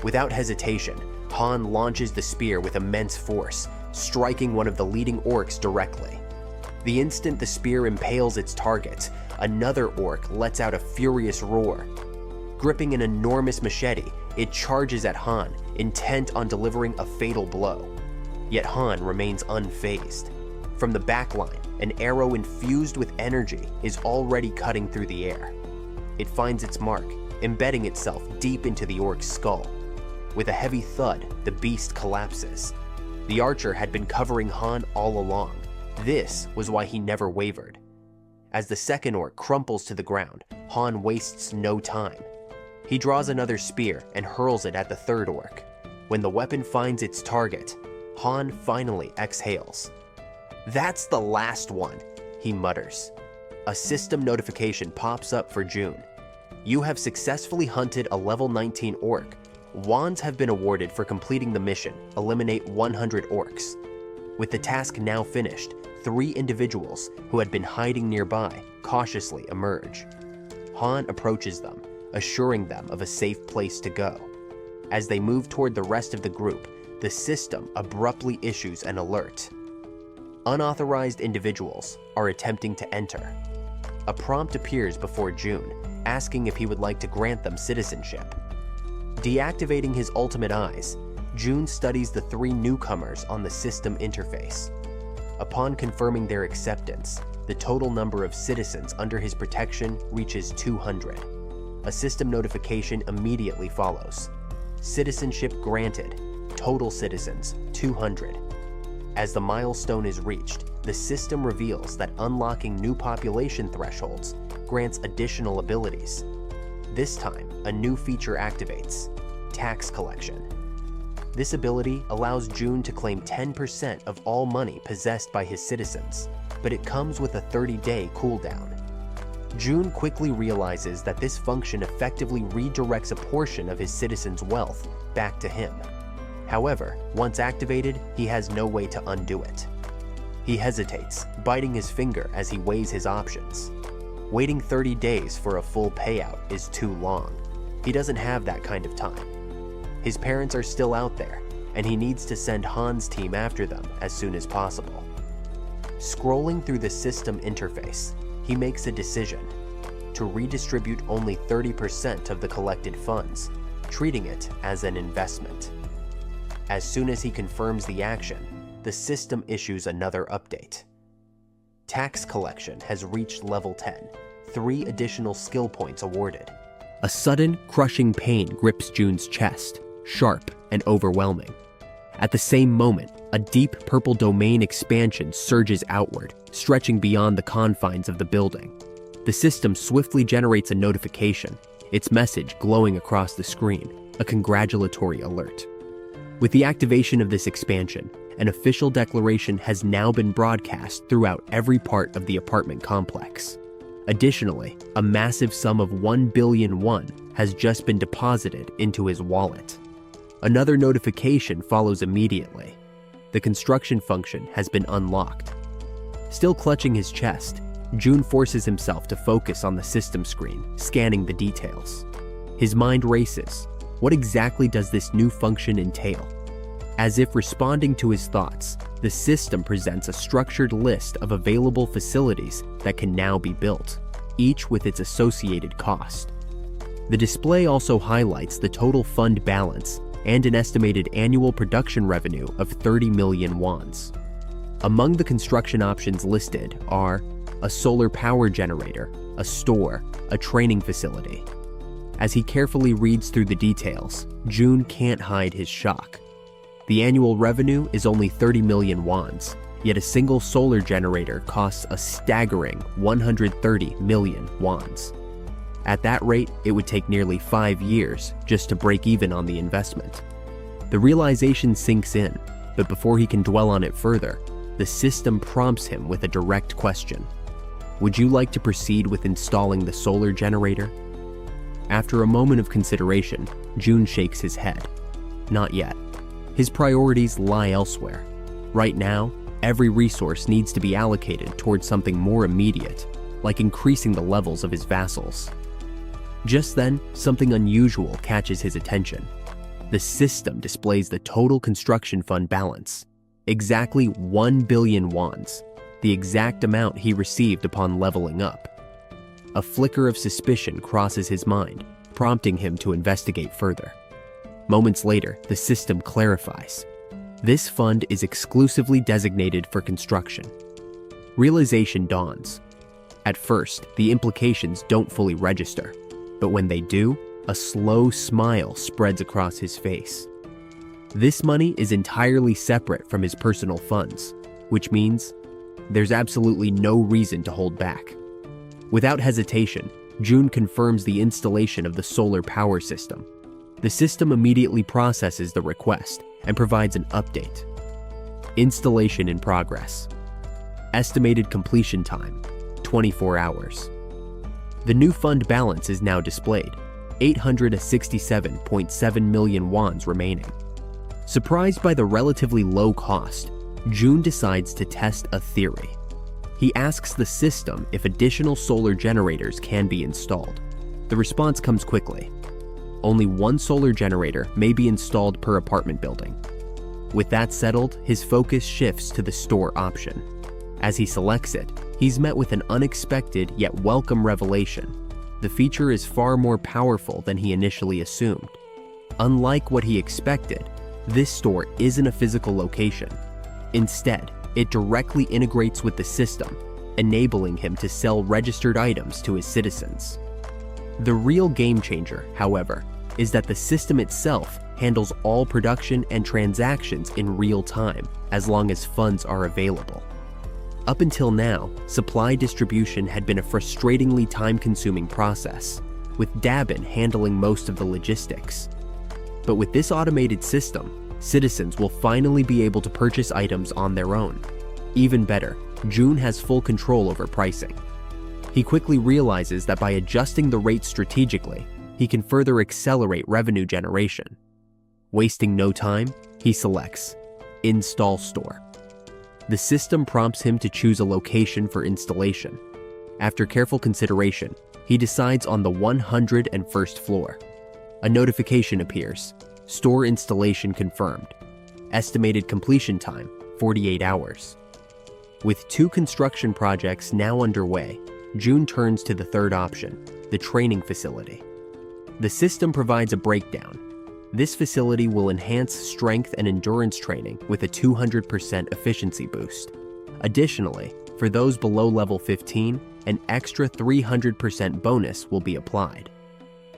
Without hesitation, Han launches the spear with immense force, striking one of the leading orcs directly. The instant the spear impales its target, another orc lets out a furious roar. Gripping an enormous machete, it charges at Han, intent on delivering a fatal blow. Yet Han remains unfazed. From the backline, an arrow infused with energy is already cutting through the air. It finds its mark, embedding itself deep into the orc's skull. With a heavy thud, the beast collapses. The archer had been covering Han all along. This was why he never wavered. As the second orc crumples to the ground, Han wastes no time. He draws another spear and hurls it at the third orc. When the weapon finds its target, Han finally exhales. "That's the last one," he mutters. A system notification pops up for June. You have successfully hunted a level 19 orc. Wands have been awarded for completing the mission, eliminate 100 orcs. With the task now finished, 3 individuals who had been hiding nearby cautiously emerge. Han approaches them, assuring them of a safe place to go. As they move toward the rest of the group, the system abruptly issues an alert. Unauthorized individuals are attempting to enter. A prompt appears before June, asking if he would like to grant them citizenship. Deactivating his ultimate eyes, June studies the 3 newcomers on the system interface. Upon confirming their acceptance, the total number of citizens under his protection reaches 200. A system notification immediately follows. Citizenship granted. Total citizens, 200. As the milestone is reached, the system reveals that unlocking new population thresholds grants additional abilities. This time, a new feature activates, tax collection. This ability allows June to claim 10% of all money possessed by his citizens, but it comes with a 30-day cooldown. June quickly realizes that this function effectively redirects a portion of his citizens' wealth back to him. However, once activated, he has no way to undo it. He hesitates, biting his finger as he weighs his options. Waiting 30 days for a full payout is too long. He doesn't have that kind of time. His parents are still out there, and he needs to send Han's team after them as soon as possible. Scrolling through the system interface, he makes a decision to redistribute only 30% of the collected funds, treating it as an investment. As soon as he confirms the action, the system issues another update. Tax collection has reached level 10, 3 additional skill points awarded. A sudden, crushing pain grips June's chest, sharp and overwhelming. At the same moment, a deep purple domain expansion surges outward, stretching beyond the confines of the building. The system swiftly generates a notification, its message glowing across the screen, a congratulatory alert. With the activation of this expansion, an official declaration has now been broadcast throughout every part of the apartment complex. Additionally, a massive sum of 1 billion won has just been deposited into his wallet. Another notification follows immediately. The construction function has been unlocked. Still clutching his chest, Jun forces himself to focus on the system screen, scanning the details. His mind races. What exactly does this new function entail? As if responding to his thoughts, the system presents a structured list of available facilities that can now be built, each with its associated cost. The display also highlights the total fund balance and an estimated annual production revenue of 30 million wons. Among the construction options listed are a solar power generator, a store, a training facility. As he carefully reads through the details, Jun can't hide his shock. The annual revenue is only 30 million wons, yet a single solar generator costs a staggering 130 million wons. At that rate, it would take nearly 5 years just to break even on the investment. The realization sinks in, but before he can dwell on it further, the system prompts him with a direct question. Would you like to proceed with installing the solar generator? After a moment of consideration, Jun shakes his head. Not yet. His priorities lie elsewhere. Right now, every resource needs to be allocated towards something more immediate, like increasing the levels of his vassals. Just then, something unusual catches his attention. The system displays the total construction fund balance. Exactly 1 billion wons, the exact amount he received upon leveling up. A flicker of suspicion crosses his mind, prompting him to investigate further. Moments later, the system clarifies. This fund is exclusively designated for construction. Realization dawns. At first, the implications don't fully register, but when they do, a slow smile spreads across his face. This money is entirely separate from his personal funds, which means there's absolutely no reason to hold back. Without hesitation, Jun confirms the installation of the solar power system. The system immediately processes the request and provides an update. Installation in progress. Estimated completion time, 24 hours. The new fund balance is now displayed, 867.7 million wons remaining. Surprised by the relatively low cost, Jun decides to test a theory. He asks the system if additional solar generators can be installed. The response comes quickly. Only one solar generator may be installed per apartment building. With that settled, his focus shifts to the store option. As he selects it, he's met with an unexpected yet welcome revelation. The feature is far more powerful than he initially assumed. Unlike what he expected, this store isn't a physical location. Instead, it directly integrates with the system, enabling him to sell registered items to his citizens. The real game changer, however, is that the system itself handles all production and transactions in real time, as long as funds are available. Up until now, supply distribution had been a frustratingly time-consuming process, with Dabin handling most of the logistics. But with this automated system, citizens will finally be able to purchase items on their own. Even better, Jun has full control over pricing. He quickly realizes that by adjusting the rates strategically, he can further accelerate revenue generation. Wasting no time, he selects Install Store. The system prompts him to choose a location for installation. After careful consideration, he decides on the 101st floor. A notification appears. Store installation confirmed. Estimated completion time, 48 hours. With 2 construction projects now underway, Jun turns to the third option, the training facility. The system provides a breakdown. This facility will enhance strength and endurance training with a 200% efficiency boost. Additionally, for those below level 15, an extra 300% bonus will be applied.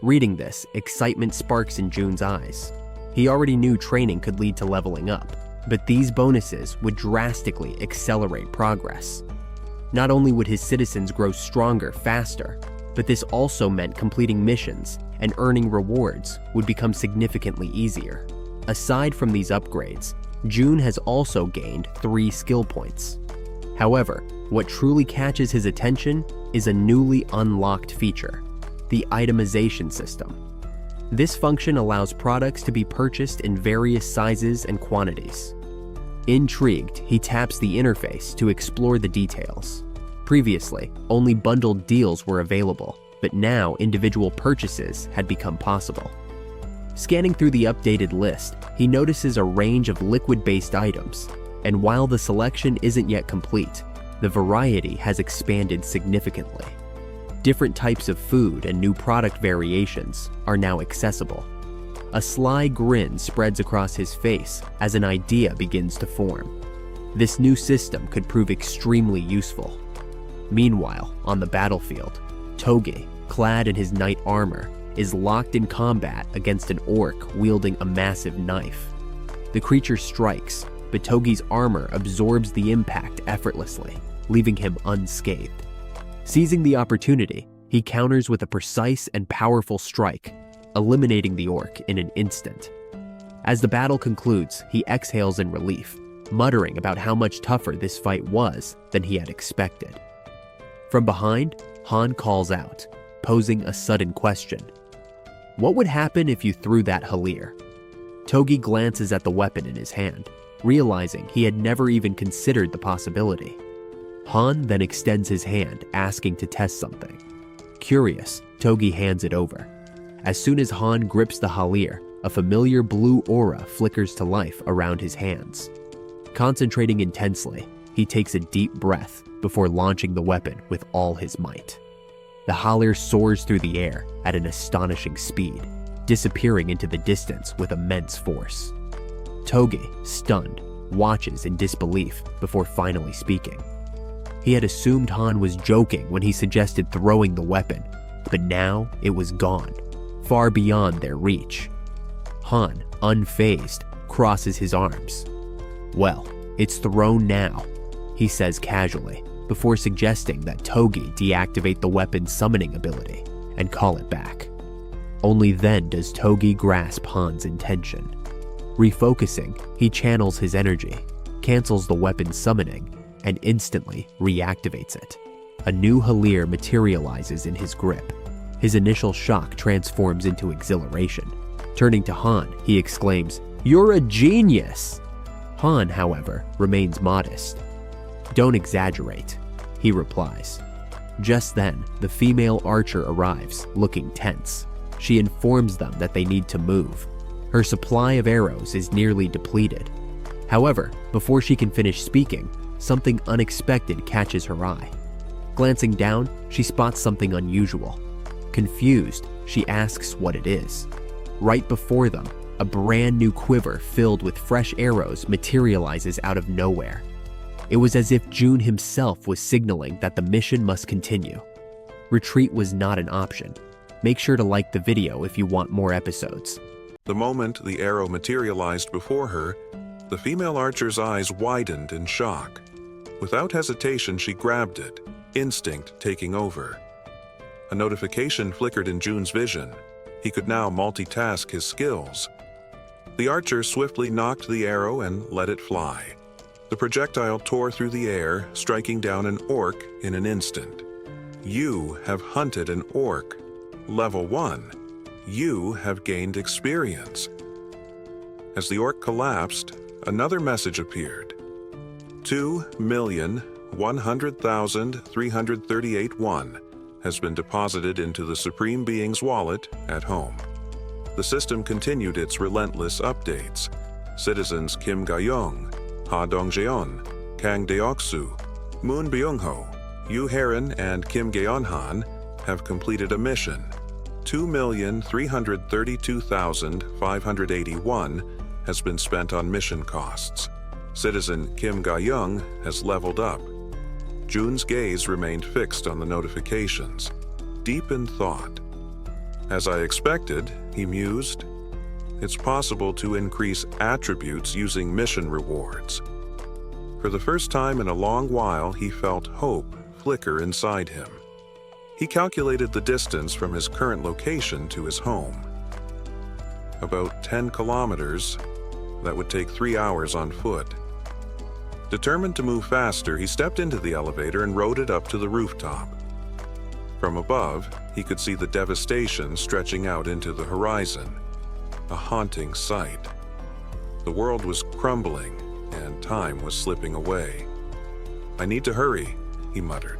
Reading this, excitement sparks in Jun's eyes. He already knew training could lead to leveling up, but these bonuses would drastically accelerate progress. Not only would his citizens grow stronger faster, but this also meant completing missions and earning rewards would become significantly easier. Aside from these upgrades, Jun has also gained 3 skill points. However, what truly catches his attention is a newly unlocked feature, the itemization system. This function allows products to be purchased in various sizes and quantities. Intrigued, he taps the interface to explore the details. Previously, only bundled deals were available, but now individual purchases had become possible. Scanning through the updated list, he notices a range of liquid-based items, and while the selection isn't yet complete, the variety has expanded significantly. Different types of food and new product variations are now accessible. A sly grin spreads across his face as an idea begins to form. This new system could prove extremely useful. Meanwhile, on the battlefield, Togi, clad in his knight armor, is locked in combat against an orc wielding a massive knife. The creature strikes, but Togi's armor absorbs the impact effortlessly, leaving him unscathed. Seizing the opportunity, he counters with a precise and powerful strike, eliminating the orc in an instant. As the battle concludes, he exhales in relief, muttering about how much tougher this fight was than he had expected. From behind, Han calls out, posing a sudden question. What would happen if you threw that halir? Togi glances at the weapon in his hand, realizing he had never even considered the possibility. Han then extends his hand, asking to test something. Curious, Togi hands it over. As soon as Han grips the halir, a familiar blue aura flickers to life around his hands. Concentrating intensely, he takes a deep breath before launching the weapon with all his might. The halir soars through the air at an astonishing speed, disappearing into the distance with immense force. Togi, stunned, watches in disbelief before finally speaking. He had assumed Han was joking when he suggested throwing the weapon, but now it was gone, far beyond their reach. Han, unfazed, crosses his arms. Well, it's thrown now, he says casually, before suggesting that Togi deactivate the weapon's summoning ability and call it back. Only then does Togi grasp Han's intention. Refocusing, he channels his energy, cancels the weapon's summoning, and instantly reactivates it. A new halir materializes in his grip. His initial shock transforms into exhilaration. Turning to Han, he exclaims, "You're a genius!" Han, however, remains modest. "Don't exaggerate," he replies. Just then, the female archer arrives, looking tense. She informs them that they need to move. Her supply of arrows is nearly depleted. However, before she can finish speaking, something unexpected catches her eye. Glancing down, she spots something unusual. Confused, she asks what it is. Right before them, a brand new quiver filled with fresh arrows materializes out of nowhere. It was as if June himself was signaling that the mission must continue. Retreat was not an option. Make sure to like the video if you want more episodes. The moment the arrow materialized before her, the female archer's eyes widened in shock. Without hesitation, she grabbed it, instinct taking over. A notification flickered in June's vision. He could now multitask his skills. The archer swiftly nocked the arrow and let it fly. The projectile tore through the air, striking down an orc in an instant. You have hunted an orc. Level 1. You have gained experience. As the orc collapsed, another message appeared. 2,100,338 has been deposited into the Supreme Being's wallet at home. The system continued its relentless updates. Citizens Kim Ga-young, Ha Dong-jeon, Kang Deoksu, Moon Byung-ho, Yu Heron, and Kim Gaeon-han have completed a mission. 2,332,581 has been spent on mission costs. Citizen Kim Ga-young has leveled up. June's gaze remained fixed on the notifications, deep in thought. As I expected, he mused, it's possible to increase attributes using mission rewards. For the first time in a long while, he felt hope flicker inside him. He calculated the distance from his current location to his home. About 10 kilometers, that would take 3 hours on foot. Determined to move faster, he stepped into the elevator and rode it up to the rooftop. From above, he could see the devastation stretching out into the horizon, a haunting sight. The world was crumbling, and time was slipping away. "I need to hurry," he muttered.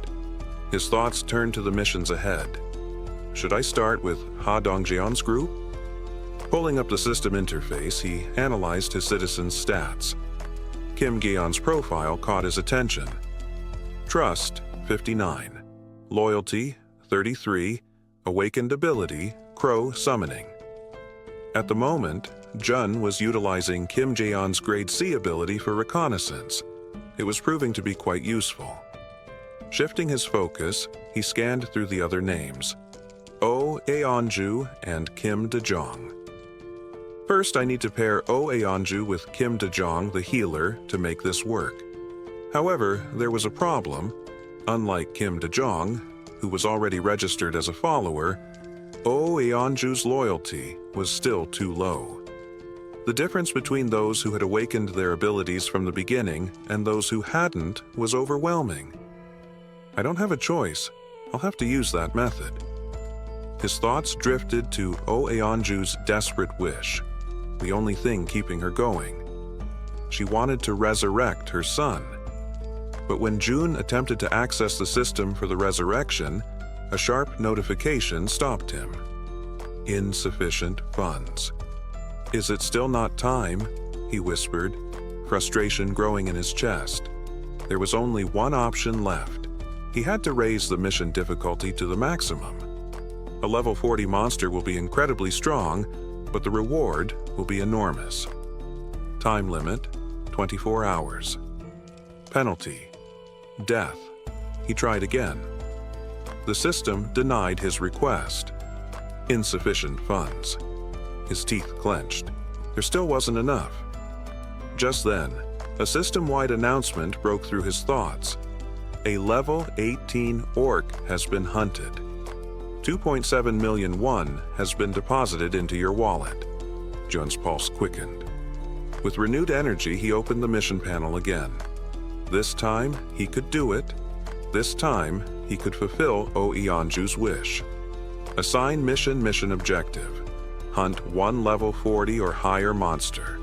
His thoughts turned to the missions ahead. Should I start with Ha Dongjian's group? Pulling up the system interface, he analyzed his citizens' stats. Kim Gyeon's profile caught his attention. Trust, 59. Loyalty, 33. Awakened ability, Crow Summoning. At the moment, Jun was utilizing Kim Jaeon's Grade C ability for reconnaissance. It was proving to be quite useful. Shifting his focus, he scanned through the other names. Oh Aeonju and Kim Dejong. First, I need to pair Oh Aeonju with Kim Dejong, the healer, to make this work. However, there was a problem. Unlike Kim Dejong, who was already registered as a follower, Oh Aeonju's loyalty was still too low. The difference between those who had awakened their abilities from the beginning and those who hadn't was overwhelming. I don't have a choice. I'll have to use that method. His thoughts drifted to Oh Aeonju's desperate wish, the only thing keeping her going. She wanted to resurrect her son. But when June attempted to access the system for the resurrection, a sharp notification stopped him. Insufficient funds. "Is it still not time?" he whispered, frustration growing in his chest. There was only one option left. He had to raise the mission difficulty to the maximum. A level 40 monster will be incredibly strong, but the reward will be enormous. Time limit, 24 hours. Penalty, death. He tried again. The system denied his request. Insufficient funds. His teeth clenched. There still wasn't enough. Just then, a system-wide announcement broke through his thoughts. A level 18 orc has been hunted. 2.7 million won has been deposited into your wallet. Jun's pulse quickened. With renewed energy, he opened the mission panel again. This time, he could do it. This time, he could fulfill Oh Aeonju's wish. Assign mission objective. Hunt one level 40 or higher monster.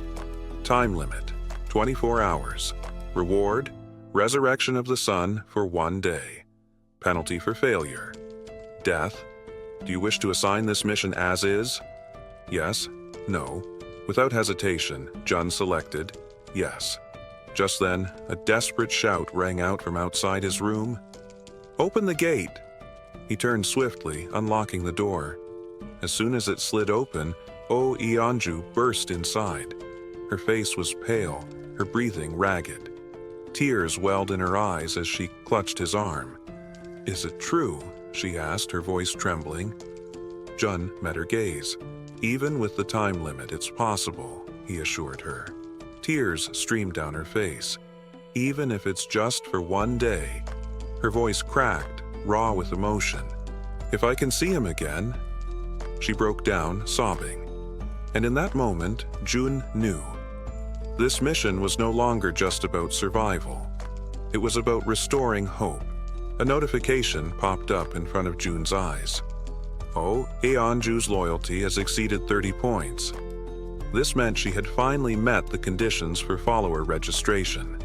Time limit, 24 hours. Reward, resurrection of the sun for 1 day. Penalty for failure. Death. Do you wish to assign this mission as is? Yes. No. Without hesitation, Jun selected yes. Just then, a desperate shout rang out from outside his room. "Open the gate!" He turned swiftly, unlocking the door. As soon as it slid open, Oh Aeonju burst inside. Her face was pale, her breathing ragged. Tears welled in her eyes as she clutched his arm. "Is it true?" she asked, her voice trembling. Jun met her gaze. "Even with the time limit, it's possible," he assured her. Tears streamed down her face. "Even if it's just for 1 day." Her voice cracked, raw with emotion. "If I can see him again." She broke down, sobbing. And in that moment, Jun knew. This mission was no longer just about survival. It was about restoring hope. A notification popped up in front of Jun's eyes. Oh Aeonju's loyalty has exceeded 30 points. This meant she had finally met the conditions for follower registration.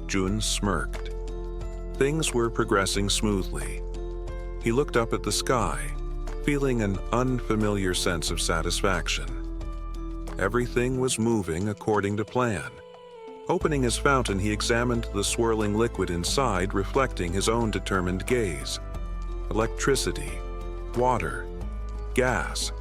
Jun smirked. Things were progressing smoothly. He looked up at the sky, feeling an unfamiliar sense of satisfaction. Everything was moving according to plan. Opening his fountain, he examined the swirling liquid inside, reflecting his own determined gaze. Electricity, water, gas.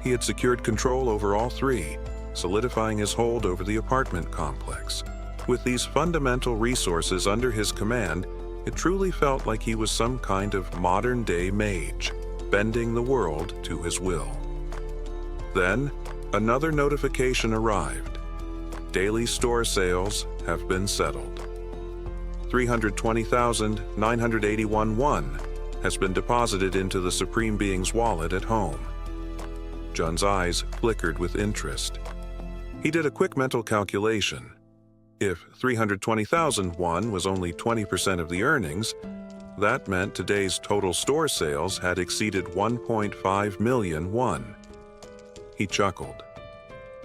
He had secured control over all three, solidifying his hold over the apartment complex. With these fundamental resources under his command, it truly felt like he was some kind of modern-day mage, bending the world to his will. Then, another notification arrived. Daily store sales have been settled. 320,981 won has been deposited into the Supreme Being's wallet at home. Jun's eyes flickered with interest. He did a quick mental calculation. If 320,000 won was only 20% of the earnings, that meant today's total store sales had exceeded 1.5 million won. He chuckled.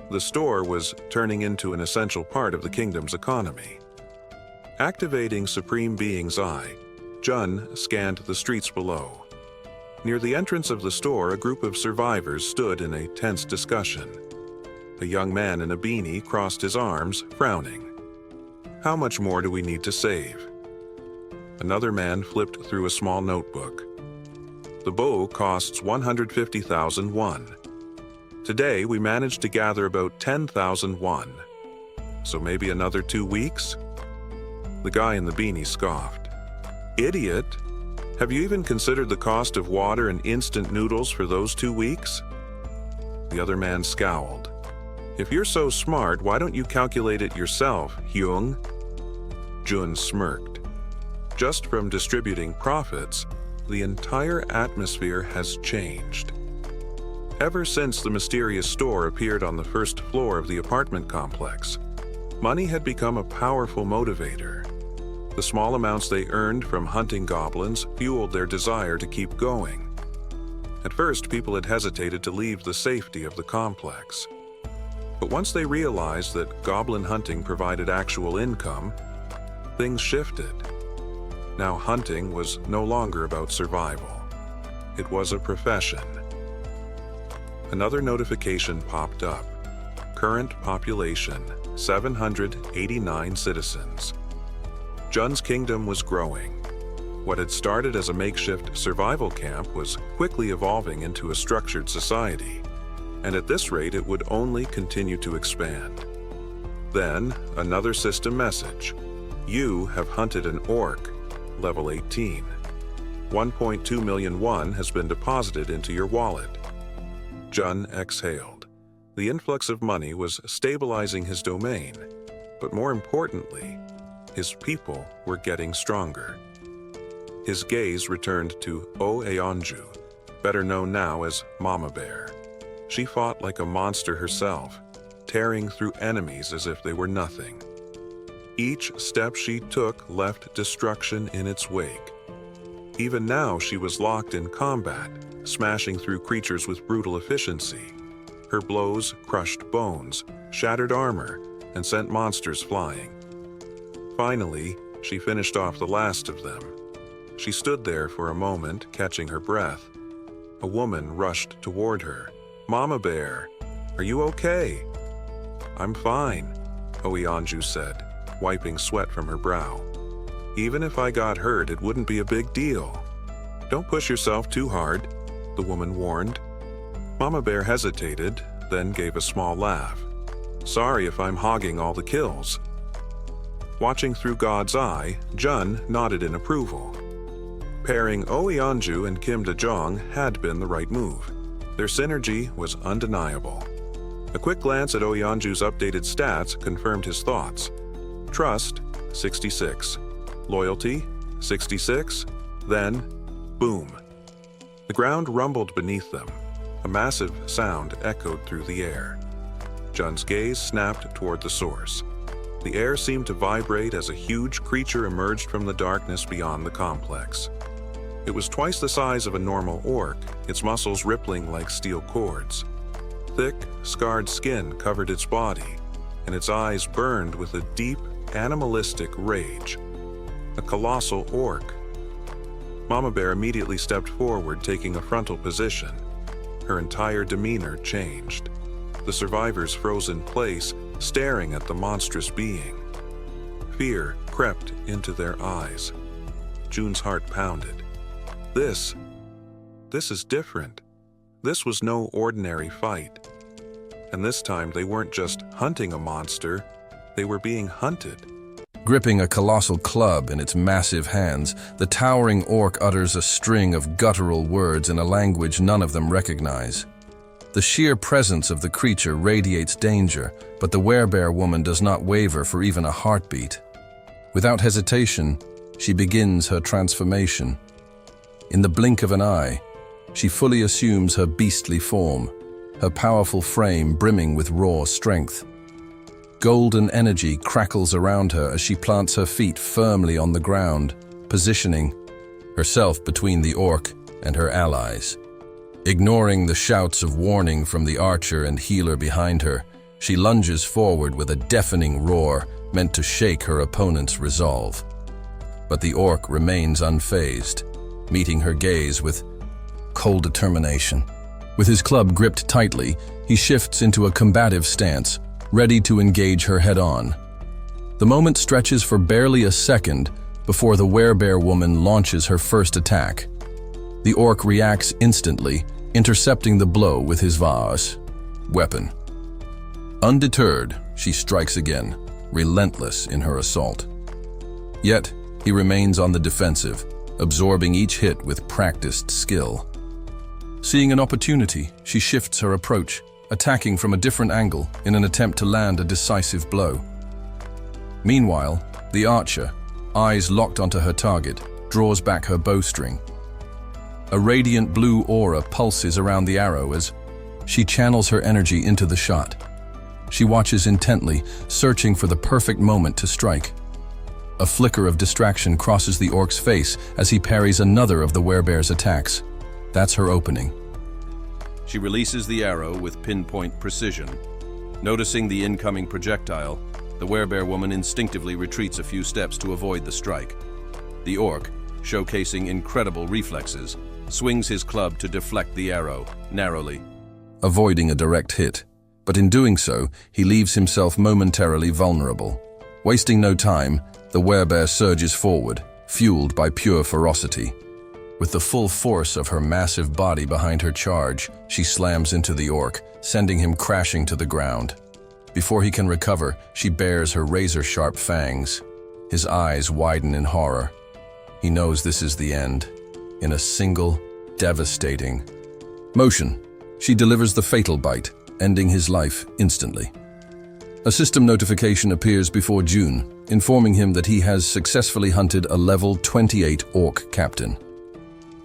The store was turning into an essential part of the kingdom's economy. Activating Supreme Being's Eye, Jun scanned the streets below. Near the entrance of the store, a group of survivors stood in a tense discussion. A young man in a beanie crossed his arms, frowning. How much more do we need to save? Another man flipped through a small notebook. The bow costs 150,000 won. Today, we managed to gather about 10,000 won. So maybe another 2 weeks? The guy in the beanie scoffed. Idiot! Have you even considered the cost of water and instant noodles for those 2 weeks? The other man scowled. If you're so smart, why don't you calculate it yourself, Hyung? Jun smirked. Just from distributing profits, the entire atmosphere has changed. Ever since the mysterious store appeared on the first floor of the apartment complex, money had become a powerful motivator. The small amounts they earned from hunting goblins fueled their desire to keep going. At first, people had hesitated to leave the safety of the complex. But once they realized that goblin hunting provided actual income, things shifted. Now hunting was no longer about survival. It was a profession. Another notification popped up. Current population, 789 citizens. Jun's kingdom was growing. What had started as a makeshift survival camp was quickly evolving into a structured society, and at this rate it would only continue to expand. Then, another system message. You have hunted an orc, level 18. 1.2 million won has been deposited into your wallet. Jun exhaled. The influx of money was stabilizing his domain, but more importantly, his people were getting stronger. His gaze returned to Eonju, better known now as Mama Bear. She fought like a monster herself, tearing through enemies as if they were nothing. Each step she took left destruction in its wake. Even now she was locked in combat, smashing through creatures with brutal efficiency. Her blows crushed bones, shattered armor, and sent monsters flying. Finally, she finished off the last of them. She stood there for a moment, catching her breath. A woman rushed toward her. Mama Bear, are you okay? I'm fine, Eonju said, wiping sweat from her brow. Even if I got hurt, it wouldn't be a big deal. Don't push yourself too hard, the woman warned. Mama Bear hesitated, then gave a small laugh. Sorry if I'm hogging all the kills. Watching through God's eye, Jun nodded in approval. Pairing Eonju and Kim De-jong had been the right move. Their synergy was undeniable. A quick glance at Eonju's updated stats confirmed his thoughts. Trust, 66. Loyalty, 66. Then, boom. The ground rumbled beneath them. A massive sound echoed through the air. Jun's gaze snapped toward the source. The air seemed to vibrate as a huge creature emerged from the darkness beyond the complex. It was twice the size of a normal orc, its muscles rippling like steel cords. Thick, scarred skin covered its body, and its eyes burned with a deep, animalistic rage. A colossal orc. Mama Bear immediately stepped forward, taking a frontal position. Her entire demeanor changed. The survivors froze in place, staring at the monstrous being. Fear crept into their eyes. Jun's heart pounded. This is different. This was no ordinary fight. And this time they weren't just hunting a monster, they were being hunted. Gripping a colossal club in its massive hands, the towering orc utters a string of guttural words in a language none of them recognize. The sheer presence of the creature radiates danger, but the werebear woman does not waver for even a heartbeat. Without hesitation, she begins her transformation. In the blink of an eye, she fully assumes her beastly form, her powerful frame brimming with raw strength. Golden energy crackles around her as she plants her feet firmly on the ground, positioning herself between the orc and her allies. Ignoring the shouts of warning from the archer and healer behind her, She lunges forward with a deafening roar meant to shake her opponent's resolve. But the orc remains unfazed, meeting her gaze with cold determination. With his club gripped tightly, he shifts into a combative stance, ready to engage her head-on. The moment stretches for barely a second before the werebear woman launches her first attack. The orc reacts instantly, intercepting the blow with his vase weapon. Undeterred, she strikes again, relentless in her assault. Yet, he remains on the defensive, absorbing each hit with practiced skill. Seeing an opportunity, she shifts her approach, attacking from a different angle in an attempt to land a decisive blow. Meanwhile, the archer, eyes locked onto her target, draws back her bowstring. A radiant blue aura pulses around the arrow as she channels her energy into the shot. She watches intently, searching for the perfect moment to strike. A flicker of distraction crosses the orc's face as he parries another of the werebear's attacks. That's her opening. She releases the arrow with pinpoint precision. Noticing the incoming projectile, the werebear woman instinctively retreats a few steps to avoid the strike. The orc, showcasing incredible reflexes, swings his club to deflect the arrow, narrowly, avoiding a direct hit. But in doing so, he leaves himself momentarily vulnerable. Wasting no time, the werebear surges forward, fueled by pure ferocity. With the full force of her massive body behind her charge, she slams into the orc, sending him crashing to the ground. Before he can recover, she bares her razor-sharp fangs. His eyes widen in horror. He knows this is the end. In a single, devastating motion, she delivers the fatal bite, ending his life instantly. A system notification appears before June, informing him that he has successfully hunted a level 28 orc captain.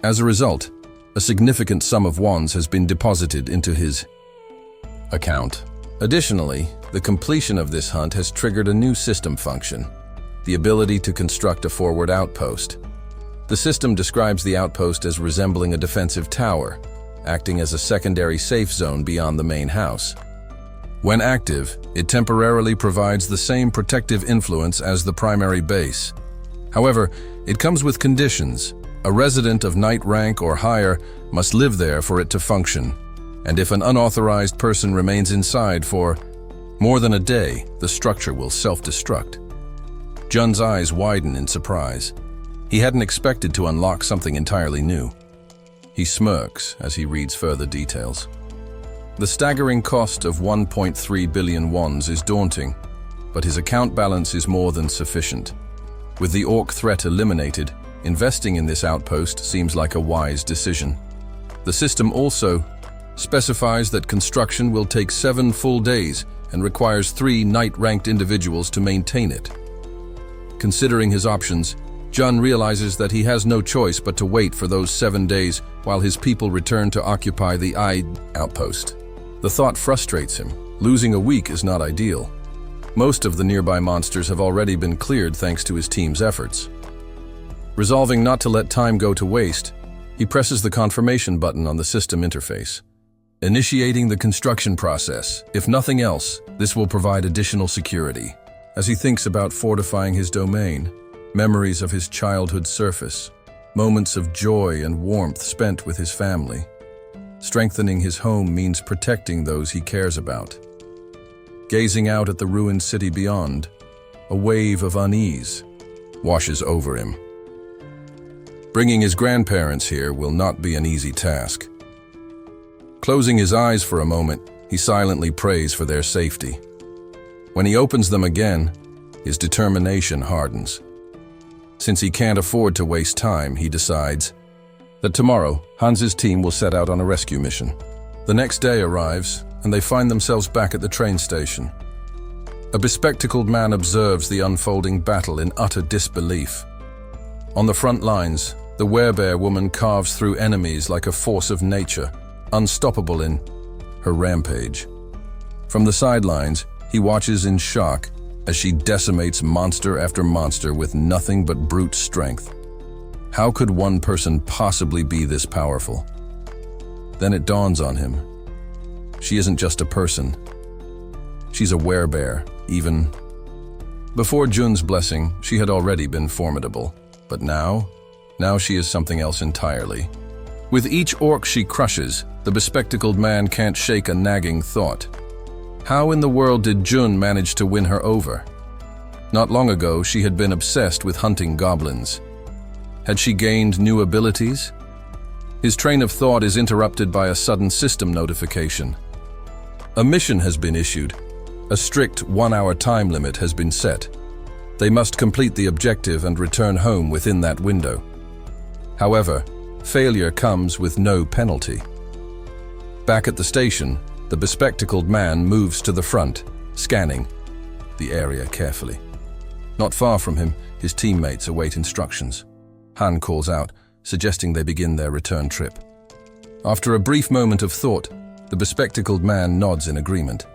As a result, a significant sum of wands has been deposited into his account. Additionally, the completion of this hunt has triggered a new system function, the ability to construct a forward outpost. The system describes the outpost as resembling a defensive tower, acting as a secondary safe zone beyond the main house. When active, it temporarily provides the same protective influence as the primary base. However, it comes with conditions. A resident of knight rank or higher must live there for it to function, and if an unauthorized person remains inside for more than a day, the structure will self-destruct. Jun's eyes widen in surprise. He hadn't expected to unlock something entirely new. He smirks as he reads further details. The staggering cost of 1.3 billion wands is daunting, but his account balance is more than sufficient. With the orc threat eliminated, investing in this outpost seems like a wise decision. The system also specifies that construction will take 7 full days and requires 3 knight-ranked individuals to maintain it. Considering his options, Jun realizes that he has no choice but to wait for those 7 days while his people return to occupy the outpost. The thought frustrates him. Losing a week is not ideal. Most of the nearby monsters have already been cleared thanks to his team's efforts. Resolving not to let time go to waste, he presses the confirmation button on the system interface. Initiating the construction process. If nothing else, this will provide additional security. As he thinks about fortifying his domain, memories of his childhood surface, moments of joy and warmth spent with his family. Strengthening his home means protecting those he cares about. Gazing out at the ruined city beyond, a wave of unease washes over him. Bringing his grandparents here will not be an easy task. Closing his eyes for a moment, he silently prays for their safety. When he opens them again, his determination hardens. Since he can't afford to waste time, he decides that tomorrow, Hans's team will set out on a rescue mission. The next day arrives, and they find themselves back at the train station. A bespectacled man observes the unfolding battle in utter disbelief. On the front lines, the werebear woman carves through enemies like a force of nature, unstoppable in her rampage. From the sidelines, he watches in shock as she decimates monster after monster with nothing but brute strength. How could one person possibly be this powerful? Then it dawns on him. She isn't just a person. She's a werebear, even. Before Jun's blessing, she had already been formidable. But now she is something else entirely. With each orc she crushes, the bespectacled man can't shake a nagging thought. How in the world did Jun manage to win her over? Not long ago, she had been obsessed with hunting goblins. Had she gained new abilities? His train of thought is interrupted by a sudden system notification. A mission has been issued. A strict 1-hour time limit has been set. They must complete the objective and return home within that window. However, failure comes with no penalty. Back at the station, the bespectacled man moves to the front, scanning the area carefully. Not far from him, his teammates await instructions. Han calls out, suggesting they begin their return trip. After a brief moment of thought, the bespectacled man nods in agreement.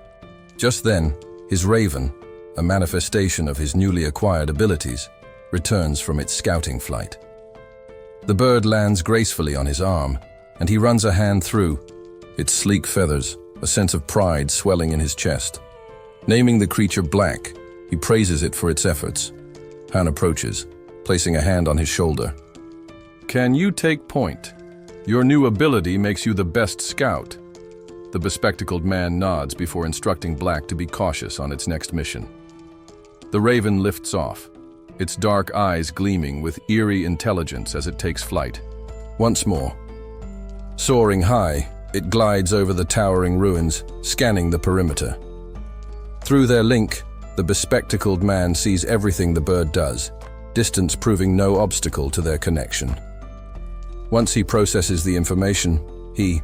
Just then, his raven, a manifestation of his newly acquired abilities, returns from its scouting flight. The bird lands gracefully on his arm, and he runs a hand through its sleek feathers, a sense of pride swelling in his chest. Naming the creature Black, he praises it for its efforts. Han approaches, placing a hand on his shoulder. "Can you take point? Your new ability makes you the best scout." The bespectacled man nods before instructing Black to be cautious on its next mission. The raven lifts off, its dark eyes gleaming with eerie intelligence as it takes flight. Once more. Soaring high, it glides over the towering ruins, scanning the perimeter. Through their link, the bespectacled man sees everything the bird does, distance proving no obstacle to their connection. Once he processes the information, he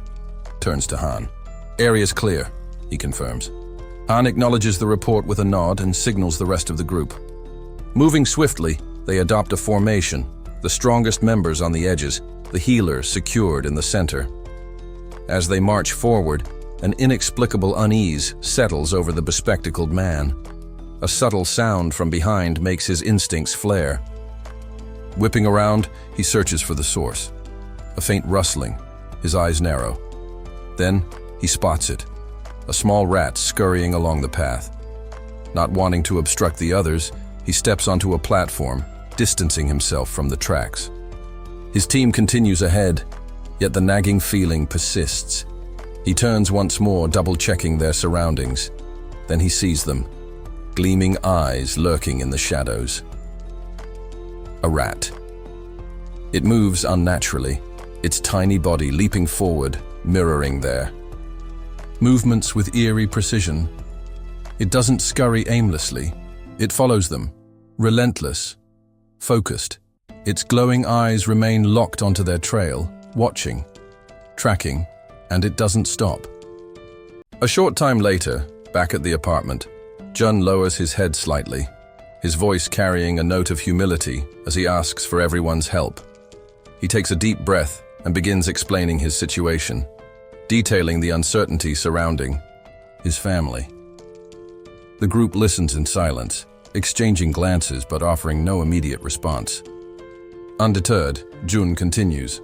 turns to Han. "Area's clear," he confirms. Han acknowledges the report with a nod and signals the rest of the group. Moving swiftly, they adopt a formation, the strongest members on the edges, the healer secured in the center. As they march forward, an inexplicable unease settles over the bespectacled man. A subtle sound from behind makes his instincts flare. Whipping around, he searches for the source. A faint rustling, his eyes narrow. Then, he spots it, a small rat scurrying along the path. Not wanting to obstruct the others, he steps onto a platform, distancing himself from the tracks. His team continues ahead, yet the nagging feeling persists. He turns once more, double-checking their surroundings. Then he sees them, gleaming eyes lurking in the shadows. A rat. It moves unnaturally, its tiny body leaping forward, mirroring their movements with eerie precision. It doesn't scurry aimlessly. It follows them, relentless, focused. Its glowing eyes remain locked onto their trail, watching, tracking, and it doesn't stop. A short time later, back at the apartment, Jun lowers his head slightly, his voice carrying a note of humility as he asks for everyone's help. He takes a deep breath and begins explaining his situation, detailing the uncertainty surrounding his family. The group listens in silence, exchanging glances but offering no immediate response. Undeterred, Jun continues.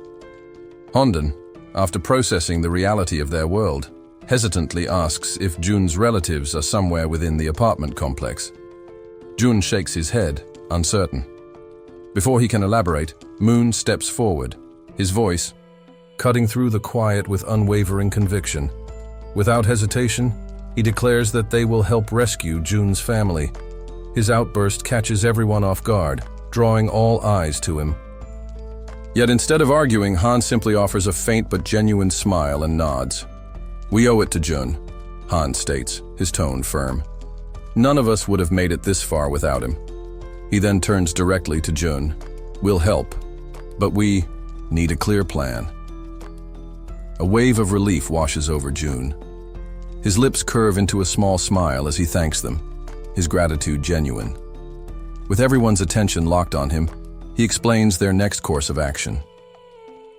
Hondon, after processing the reality of their world, hesitantly asks if Jun's relatives are somewhere within the apartment complex. Jun shakes his head, uncertain. Before he can elaborate, Moon steps forward, his voice cutting through the quiet with unwavering conviction. Without hesitation, he declares that they will help rescue Jun's family. His outburst catches everyone off guard, drawing all eyes to him. Yet instead of arguing, Han simply offers a faint but genuine smile and nods. "We owe it to Jun," Han states, his tone firm. "None of us would have made it this far without him." He then turns directly to Jun. "We'll help, but we need a clear plan." A wave of relief washes over Jun. His lips curve into a small smile as he thanks them, his gratitude genuine. With everyone's attention locked on him, he explains their next course of action.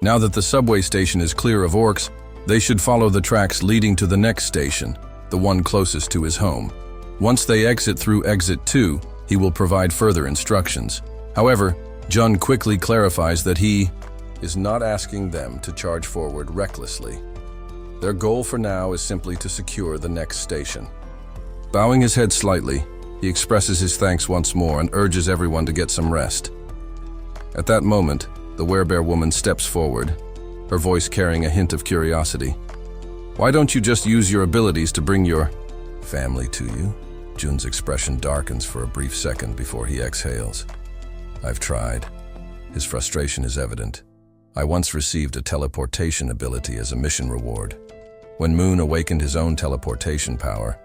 Now that the subway station is clear of orcs, they should follow the tracks leading to the next station, the one closest to his home. Once they exit through exit 2, he will provide further instructions. However, Jun quickly clarifies that he is not asking them to charge forward recklessly. Their goal for now is simply to secure the next station. Bowing his head slightly, he expresses his thanks once more and urges everyone to get some rest. At that moment, the werebear woman steps forward, her voice carrying a hint of curiosity. "Why don't you just use your abilities to bring your family to you?" Jun's expression darkens for a brief second before he exhales. "I've tried." His frustration is evident. "I once received a teleportation ability as a mission reward. When Moon awakened his own teleportation power,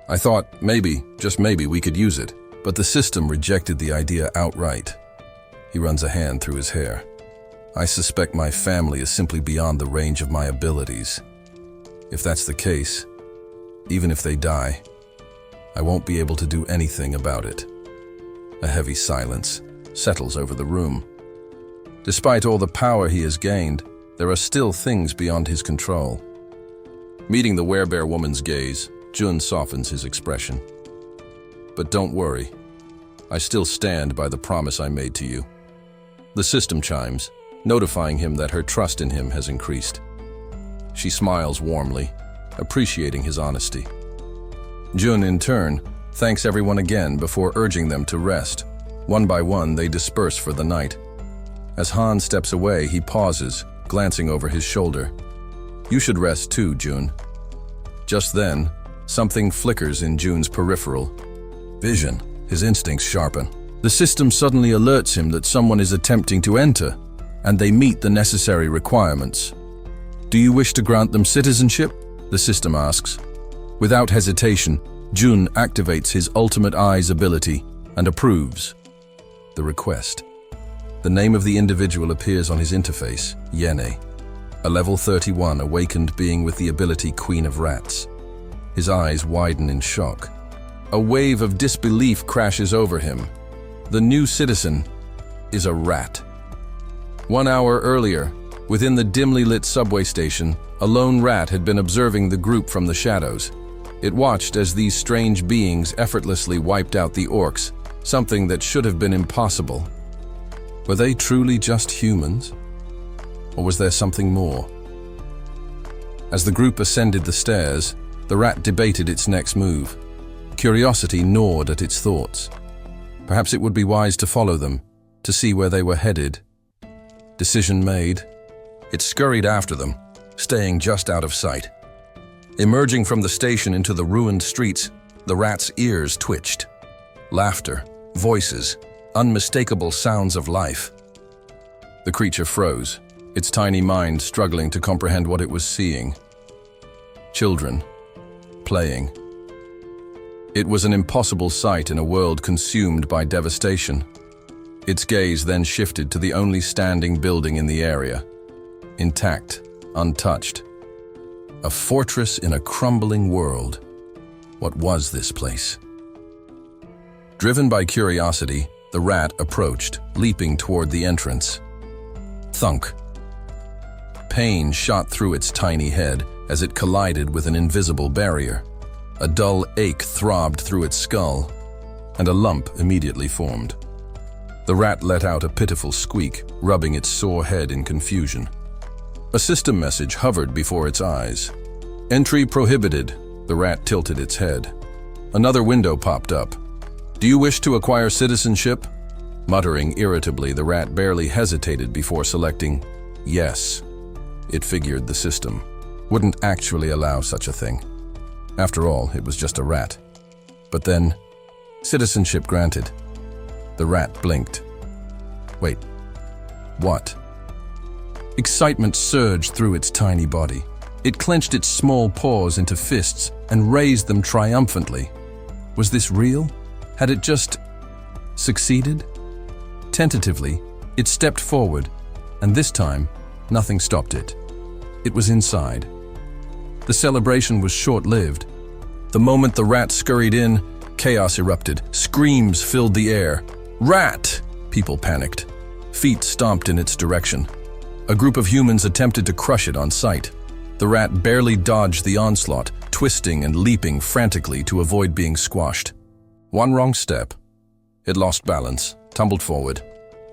I thought maybe, just maybe, we could use it, but the system rejected the idea outright." He runs a hand through his hair. "I suspect my family is simply beyond the range of my abilities. If that's the case, even if they die, I won't be able to do anything about it." A heavy silence settles over the room. Despite all the power he has gained, there are still things beyond his control. Meeting the werebear woman's gaze, Jun softens his expression. "But don't worry. I still stand by the promise I made to you." The system chimes, notifying him that her trust in him has increased. She smiles warmly, appreciating his honesty. Jun, in turn, thanks everyone again before urging them to rest. One by one, they disperse for the night. As Han steps away, he pauses, glancing over his shoulder. "You should rest too, Jun." Just then, something flickers in Jun's peripheral vision. His instincts sharpen. The system suddenly alerts him that someone is attempting to enter, and they meet the necessary requirements. "Do you wish to grant them citizenship?" the system asks. Without hesitation, Jun activates his ultimate eyes ability and approves the request. The name of the individual appears on his interface, Yene, a level 31 awakened being with the ability Queen of Rats. His eyes widen in shock. A wave of disbelief crashes over him. The new citizen is a rat. 1 hour earlier, within the dimly lit subway station, a lone rat had been observing the group from the shadows. It watched as these strange beings effortlessly wiped out the orcs, something that should have been impossible. Were they truly just humans? Or was there something more? As the group ascended the stairs, the rat debated its next move. Curiosity gnawed at its thoughts. Perhaps it would be wise to follow them, to see where they were headed. Decision made, it scurried after them, staying just out of sight. Emerging from the station into the ruined streets, the rat's ears twitched. Laughter, voices, unmistakable sounds of life. The creature froze, its tiny mind struggling to comprehend what it was seeing. Children, playing. It was an impossible sight in a world consumed by devastation. Its gaze then shifted to the only standing building in the area. Intact, untouched. A fortress in a crumbling world. What was this place? Driven by curiosity, the rat approached, leaping toward the entrance. Thunk. Pain shot through its tiny head as it collided with an invisible barrier. A dull ache throbbed through its skull, and a lump immediately formed. The rat let out a pitiful squeak, rubbing its sore head in confusion. A system message hovered before its eyes. "Entry prohibited." The rat tilted its head. Another window popped up. "Do you wish to acquire citizenship?" Muttering irritably, the rat barely hesitated before selecting yes. It figured the system wouldn't actually allow such a thing. After all, it was just a rat. But then, citizenship granted. The rat blinked. Wait, what? Excitement surged through its tiny body. It clenched its small paws into fists and raised them triumphantly. Was this real? Had it just succeeded? Tentatively, it stepped forward, and this time, nothing stopped it. It was inside. The celebration was short-lived. The moment the rat scurried in, chaos erupted. Screams filled the air. "Rat!" People panicked. Feet stomped in its direction. A group of humans attempted to crush it on sight. The rat barely dodged the onslaught, twisting and leaping frantically to avoid being squashed. One wrong step. It lost balance, tumbled forward,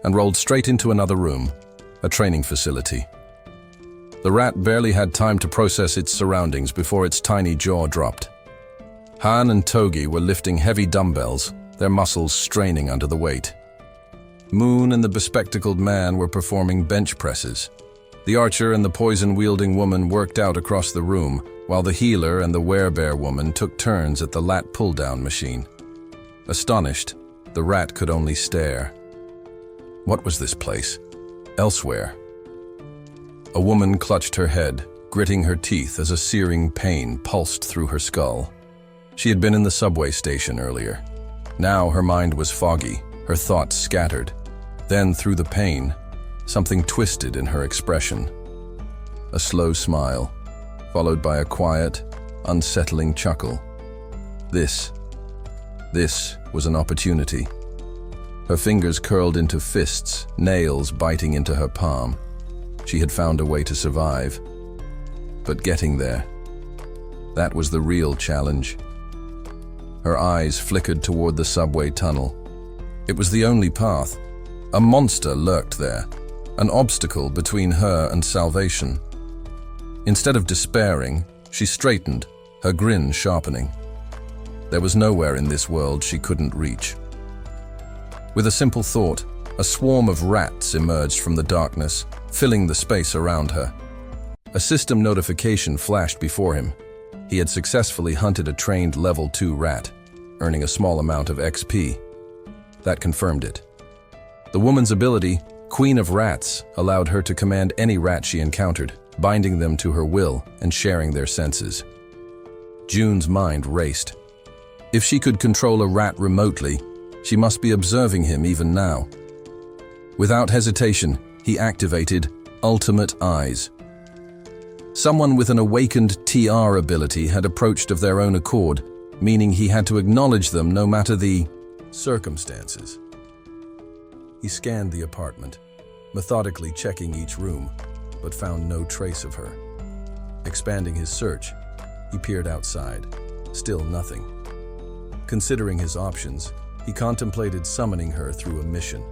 and rolled straight into another room, a training facility. The rat barely had time to process its surroundings before its tiny jaw dropped. Han and Togi were lifting heavy dumbbells, their muscles straining under the weight. Moon and the bespectacled man were performing bench presses. The archer and the poison-wielding woman worked out across the room, while the healer and the werebear woman took turns at the lat pull-down machine. Astonished, the rat could only stare. What was this place? Elsewhere. A woman clutched her head, gritting her teeth as a searing pain pulsed through her skull. She had been in the subway station earlier. Now her mind was foggy, her thoughts scattered. Then, through the pain, something twisted in her expression. A slow smile, followed by a quiet, unsettling chuckle. This was an opportunity. Her fingers curled into fists, nails biting into her palm. She had found a way to survive. But getting there, that was the real challenge. Her eyes flickered toward the subway tunnel. It was the only path. A monster lurked there, an obstacle between her and salvation. Instead of despairing, she straightened, her grin sharpening. There was nowhere in this world she couldn't reach. With a simple thought, a swarm of rats emerged from the darkness, filling the space around her. A system notification flashed before him. He had successfully hunted a trained level 2 rat, earning a small amount of XP. That confirmed it. The woman's ability, Queen of Rats, allowed her to command any rat she encountered, binding them to her will and sharing their senses. June's mind raced. If she could control a rat remotely, she must be observing him even now. Without hesitation, he activated Ultimate Eyes. Someone with an awakened TR ability had approached of their own accord, meaning he had to acknowledge them no matter the circumstances. He scanned the apartment, methodically checking each room, but found no trace of her. Expanding his search, he peered outside. Still nothing. Considering his options, he contemplated summoning her through a mission.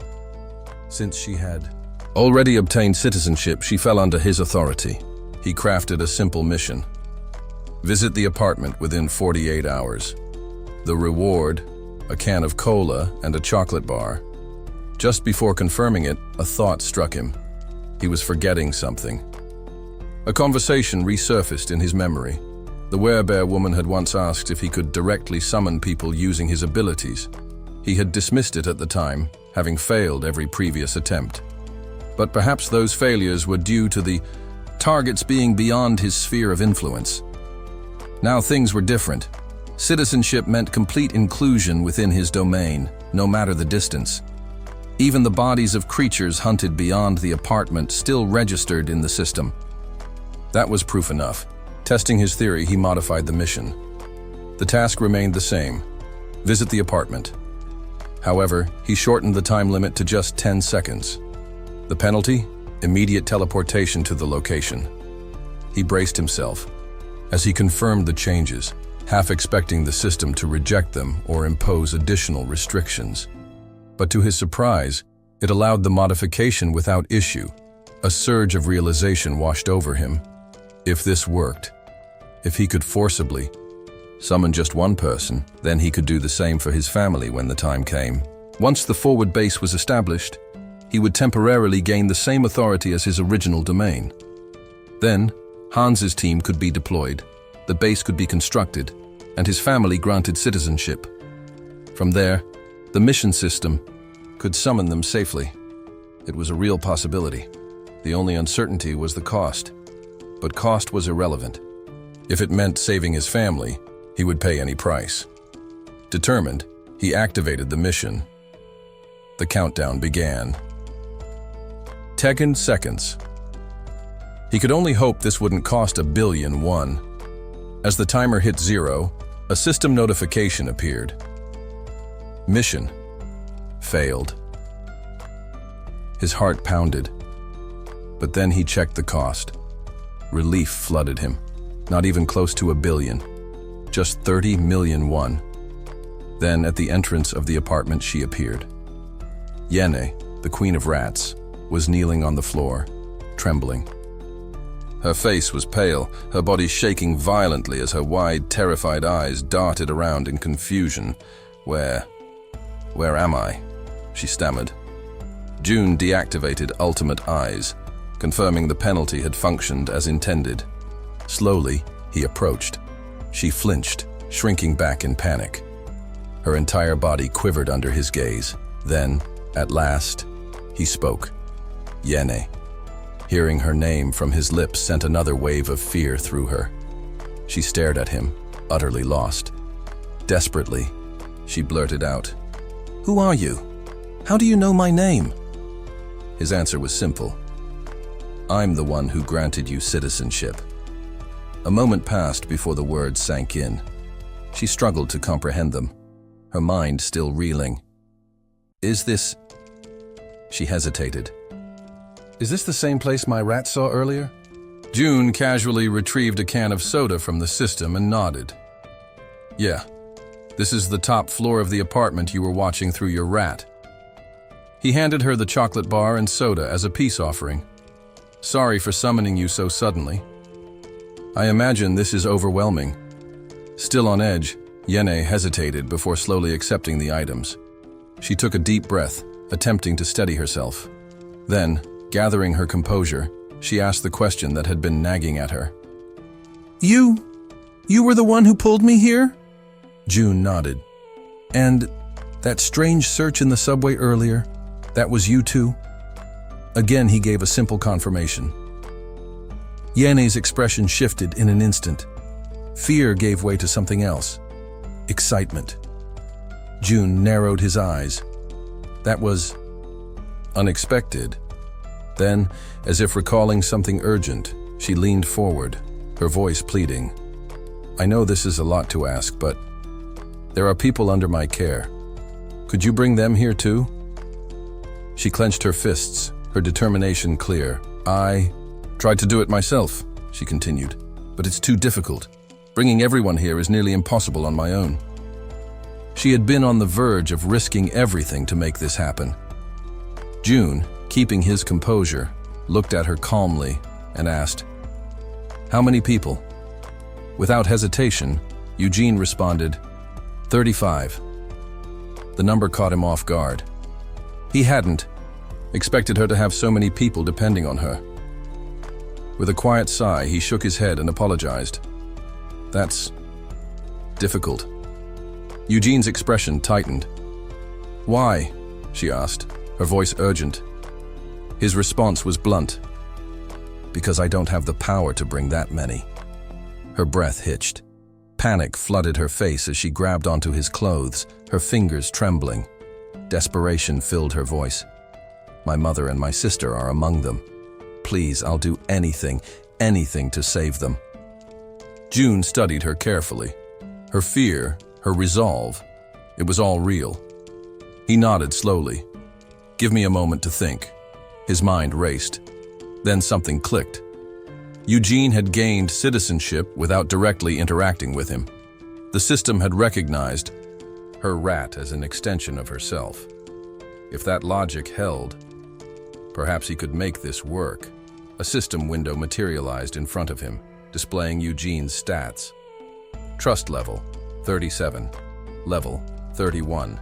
Since she had already obtained citizenship, she fell under his authority. He crafted a simple mission. Visit the apartment within 48 hours. The reward, a can of cola and a chocolate bar. Just before confirming it, a thought struck him. He was forgetting something. A conversation resurfaced in his memory. The werebear woman had once asked if he could directly summon people using his abilities. He had dismissed it at the time, having failed every previous attempt. But perhaps those failures were due to the targets being beyond his sphere of influence. Now things were different. Citizenship meant complete inclusion within his domain, no matter the distance. Even the bodies of creatures hunted beyond the apartment still registered in the system. That was proof enough. Testing his theory, he modified the mission. The task remained the same: visit the apartment. However, he shortened the time limit to just 10 seconds. The penalty? Immediate teleportation to the location. He braced himself as he confirmed the changes, half expecting the system to reject them or impose additional restrictions. But to his surprise, it allowed the modification without issue. A surge of realization washed over him. If this worked, if he could forcibly summon just one person, then he could do the same for his family when the time came. Once the forward base was established, he would temporarily gain the same authority as his original domain. Then, Hans's team could be deployed, the base could be constructed, and his family granted citizenship. From there, the mission system could summon them safely. It was a real possibility. The only uncertainty was the cost. But cost was irrelevant. If it meant saving his family, he would pay any price. Determined, he activated the mission. The countdown began. 10 seconds. He could only hope this wouldn't cost $1 billion. As the timer hit 0, a system notification appeared. Mission failed. His heart pounded. But then he checked the cost. Relief flooded him. Not even close to $1 billion. Just 30 million won. Then, at the entrance of the apartment, she appeared. Yene, the Queen of Rats, was kneeling on the floor, trembling. Her face was pale, her body shaking violently as her wide, terrified eyes darted around in confusion. Where am I? She stammered. June deactivated Ultimate Eyes, confirming the penalty had functioned as intended. Slowly, he approached. She flinched, shrinking back in panic. Her entire body quivered under his gaze. Then, at last, he spoke. Yene. Hearing her name from his lips sent another wave of fear through her. She stared at him, utterly lost. Desperately, she blurted out, "Who are you? How do you know my name?" His answer was simple. "I'm the one who granted you citizenship." A moment passed before the words sank in. She struggled to comprehend them, her mind still reeling. "Is this..." She hesitated. "Is this the same place my rat saw earlier?" June casually retrieved a can of soda from the system and nodded. "Yeah, this is the top floor of the apartment you were watching through your rat." He handed her the chocolate bar and soda as a peace offering. "Sorry for summoning you so suddenly. I imagine this is overwhelming." Still on edge, Yene hesitated before slowly accepting the items. She took a deep breath, attempting to steady herself. Then, gathering her composure, she asked the question that had been nagging at her. You were the one who pulled me here?" June nodded. "And that strange search in the subway earlier, that was you too?" Again, he gave a simple confirmation. Yene's expression shifted in an instant. Fear gave way to something else. Excitement. June narrowed his eyes. That was unexpected. Then, as if recalling something urgent, she leaned forward, her voice pleading. "I know this is a lot to ask, but there are people under my care. Could you bring them here too?" She clenched her fists, her determination clear. "I tried to do it myself," she continued, "but it's too difficult. Bringing everyone here is nearly impossible on my own." She had been on the verge of risking everything to make this happen. June, keeping his composure, looked at her calmly and asked, "How many people?" Without hesitation, Eugene responded, 35. The number caught him off guard. He hadn't expected her to have so many people depending on her. With a quiet sigh, he shook his head and apologized. "That's difficult." Eugene's expression tightened. "Why?" she asked, her voice urgent. His response was blunt. "Because I don't have the power to bring that many." Her breath hitched. Panic flooded her face as she grabbed onto his clothes, her fingers trembling. Desperation filled her voice. "My mother and my sister are among them. Please, I'll do anything to save them." June studied her carefully. Her fear, her resolve, it was all real. He nodded slowly. "Give me a moment to think." His mind raced. Then something clicked. Eugene had gained citizenship without directly interacting with him. The system had recognized her rat as an extension of herself. If that logic held, perhaps he could make this work. A system window materialized in front of him, displaying Eugene's stats. Trust level, 37. Level, 31.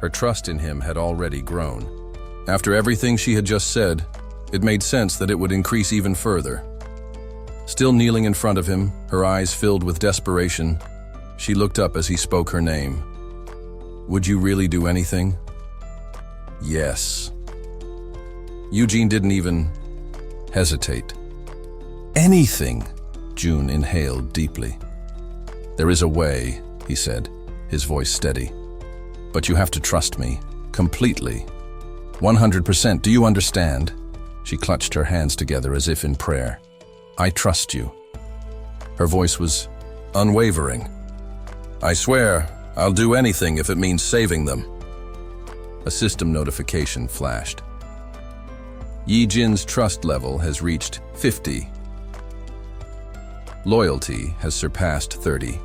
Her trust in him had already grown. After everything she had just said, it made sense that it would increase even further. Still kneeling in front of him, her eyes filled with desperation, she looked up as he spoke her name. "Would you really do anything?" "Yes." Eugene didn't even hesitate. "Anything," June inhaled deeply. "There is a way," he said, his voice steady. "But you have to trust me, completely. 100%, do you understand?" She clutched her hands together as if in prayer. "I trust you." Her voice was unwavering. "I swear, I'll do anything if it means saving them." A system notification flashed. Yi-Jin's trust level has reached 50. Loyalty has surpassed 30.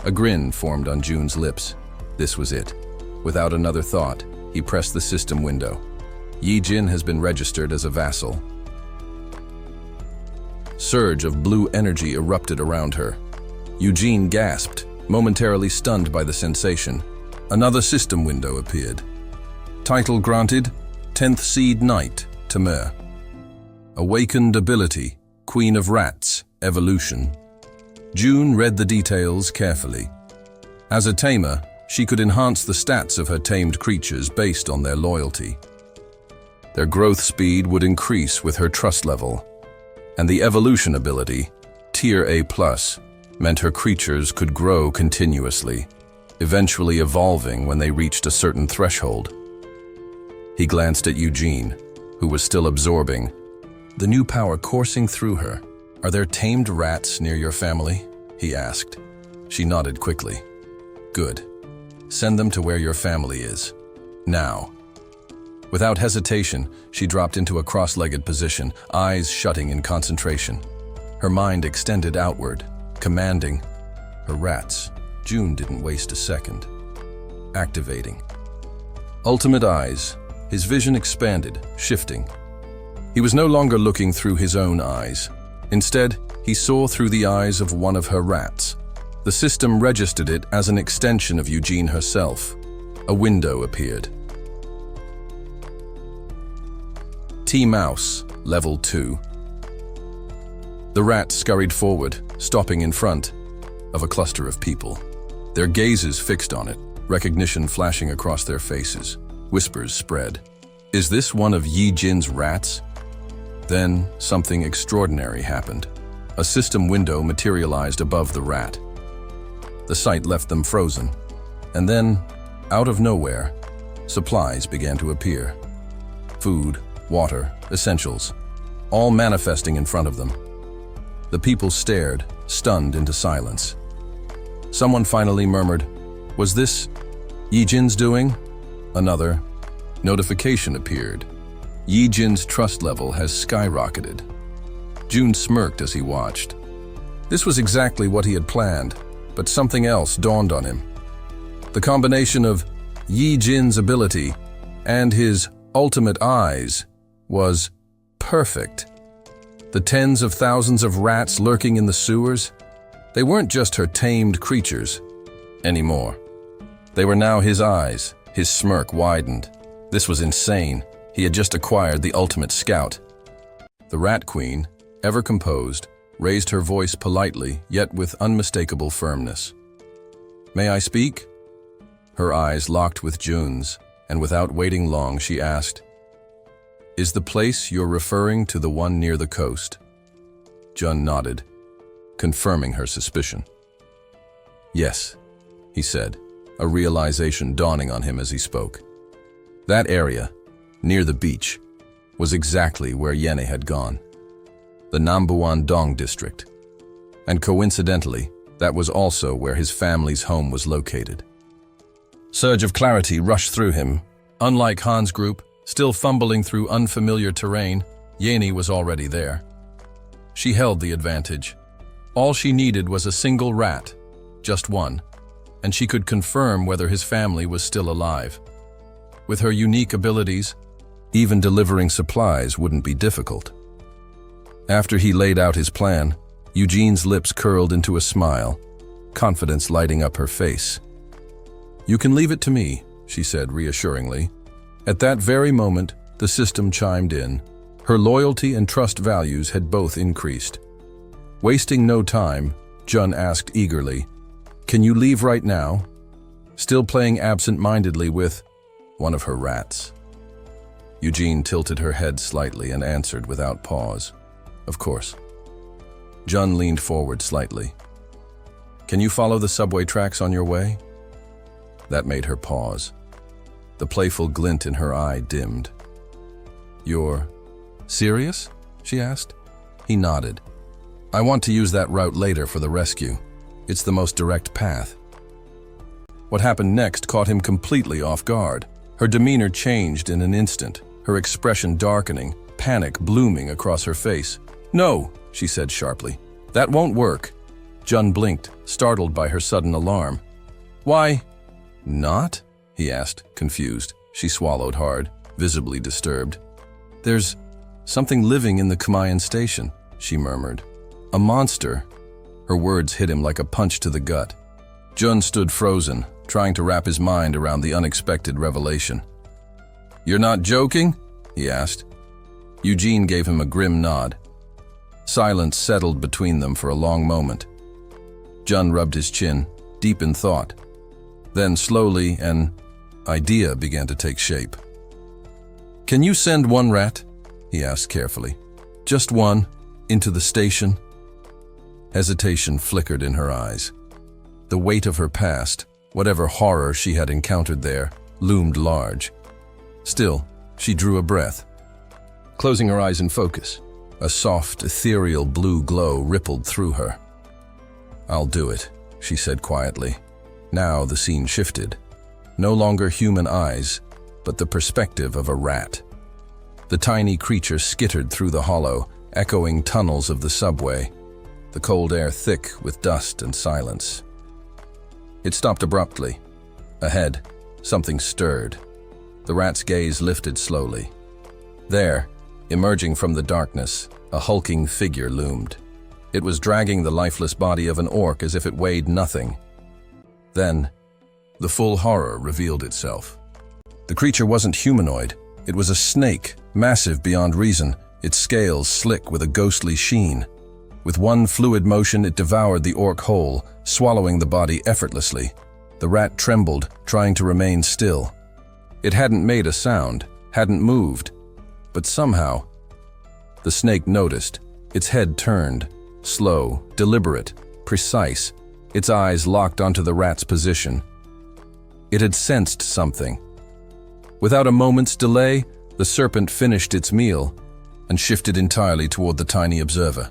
A grin formed on June's lips. This was it. Without another thought, he pressed the system window. Yi-Jin has been registered as a vassal. surge of blue energy erupted around her. Eugene gasped, momentarily stunned by the sensation. Another system window appeared. Title granted, 10th Seed Knight, Tamer. Awakened ability, Queen of Rats, Evolution. June read the details carefully. As a tamer, she could enhance the stats of her tamed creatures based on their loyalty. Their growth speed would increase with her trust level, and the evolution ability, Tier A+, meant her creatures could grow continuously, eventually evolving when they reached a certain threshold. He glanced at Eugene, who was still absorbing, the new power coursing through her. "Are there tamed rats near your family?" he asked. She nodded quickly. "Good. Send them to where your family is. Now." Without hesitation, she dropped into a cross-legged position, eyes shutting in concentration. Her mind extended outward, commanding. Her rats. June didn't waste a second. Activating. Ultimate eyes. His vision expanded, shifting. He was no longer looking through his own eyes. Instead, he saw through the eyes of one of her rats. The system registered it as an extension of Eugene herself. A window appeared. T-Mouse, Level 2. The rats scurried forward, stopping in front of a cluster of people. Their gazes fixed on it, recognition flashing across their faces. Whispers spread. "Is this one of Yi Jin's rats?" Then, something extraordinary happened. A system window materialized above the rat. The sight left them frozen. And then, out of nowhere, supplies began to appear. Food, water, essentials, all manifesting in front of them. The people stared, stunned into silence. Someone finally murmured, "Was this Yi Jin's doing?" Another notification appeared. Yi Jin's trust level has skyrocketed. June smirked as he watched. This was exactly what he had planned, but something else dawned on him. The combination of Yi Jin's ability and his ultimate eyes was perfect. The tens of thousands of rats lurking in the sewers, they weren't just her tamed creatures anymore. They were now his eyes. His smirk widened. This was insane. He had just acquired the ultimate scout. The Rat Queen, ever composed, raised her voice politely, yet with unmistakable firmness. "May I speak?" Her eyes locked with June's, and without waiting long, she asked, "Is the place you're referring to the one near the coast?" Jun nodded, confirming her suspicion. "Yes," he said, a realization dawning on him as he spoke. That area, near the beach, was exactly where Yene had gone. The Nambuan Dong district. And coincidentally, that was also where his family's home was located. Surge of clarity rushed through him. Unlike Han's group, still fumbling through unfamiliar terrain, Yene was already there. She held the advantage. All she needed was a single rat, just one, and she could confirm whether his family was still alive. With her unique abilities, even delivering supplies wouldn't be difficult. After he laid out his plan, Eugene's lips curled into a smile, confidence lighting up her face. "You can leave it to me," she said reassuringly. At that very moment, the system chimed in. Her loyalty and trust values had both increased. Wasting no time, Jun asked eagerly, "Can you leave right now?" Still playing absent-mindedly with one of her rats. Eugene tilted her head slightly and answered without pause, "Of course." Jun leaned forward slightly. "Can you follow the subway tracks on your way?" That made her pause. The playful glint in her eye dimmed. "You're serious?" she asked. He nodded. "I want to use that route later for the rescue. It's the most direct path." What happened next caught him completely off guard. Her demeanor changed in an instant, her expression darkening, panic blooming across her face. "No," she said sharply. "That won't work." Jun blinked, startled by her sudden alarm. "Why not?" he asked, confused. She swallowed hard, visibly disturbed. "There's something living in the Kamayan station," she murmured. A monster? Her words hit him like a punch to the gut. Jun stood frozen, trying to wrap his mind around the unexpected revelation. "You're not joking?" he asked. Eugene gave him a grim nod. Silence settled between them for a long moment. Jun rubbed his chin, deep in thought. Then slowly, an idea began to take shape. "Can you send one rat?" he asked carefully. "Just one, into the station?" Hesitation flickered in her eyes. The weight of her past, whatever horror she had encountered there, loomed large. Still, she drew a breath. Closing her eyes in focus, a soft, ethereal blue glow rippled through her. "I'll do it," she said quietly. Now the scene shifted. No longer human eyes, but the perspective of a rat. The tiny creature skittered through the hollow, echoing tunnels of the subway, the cold air thick with dust and silence. It stopped abruptly. Ahead, something stirred. The rat's gaze lifted slowly. There, emerging from the darkness, a hulking figure loomed. It was dragging the lifeless body of an orc as if it weighed nothing. Then, the full horror revealed itself. The creature wasn't humanoid. It was a snake, massive beyond reason, its scales slick with a ghostly sheen. With one fluid motion, it devoured the orc whole, swallowing the body effortlessly. The rat trembled, trying to remain still. It hadn't made a sound, hadn't moved. But somehow, the snake noticed. Its head turned, slow, deliberate, precise, its eyes locked onto the rat's position. It had sensed something. Without a moment's delay, the serpent finished its meal and shifted entirely toward the tiny observer.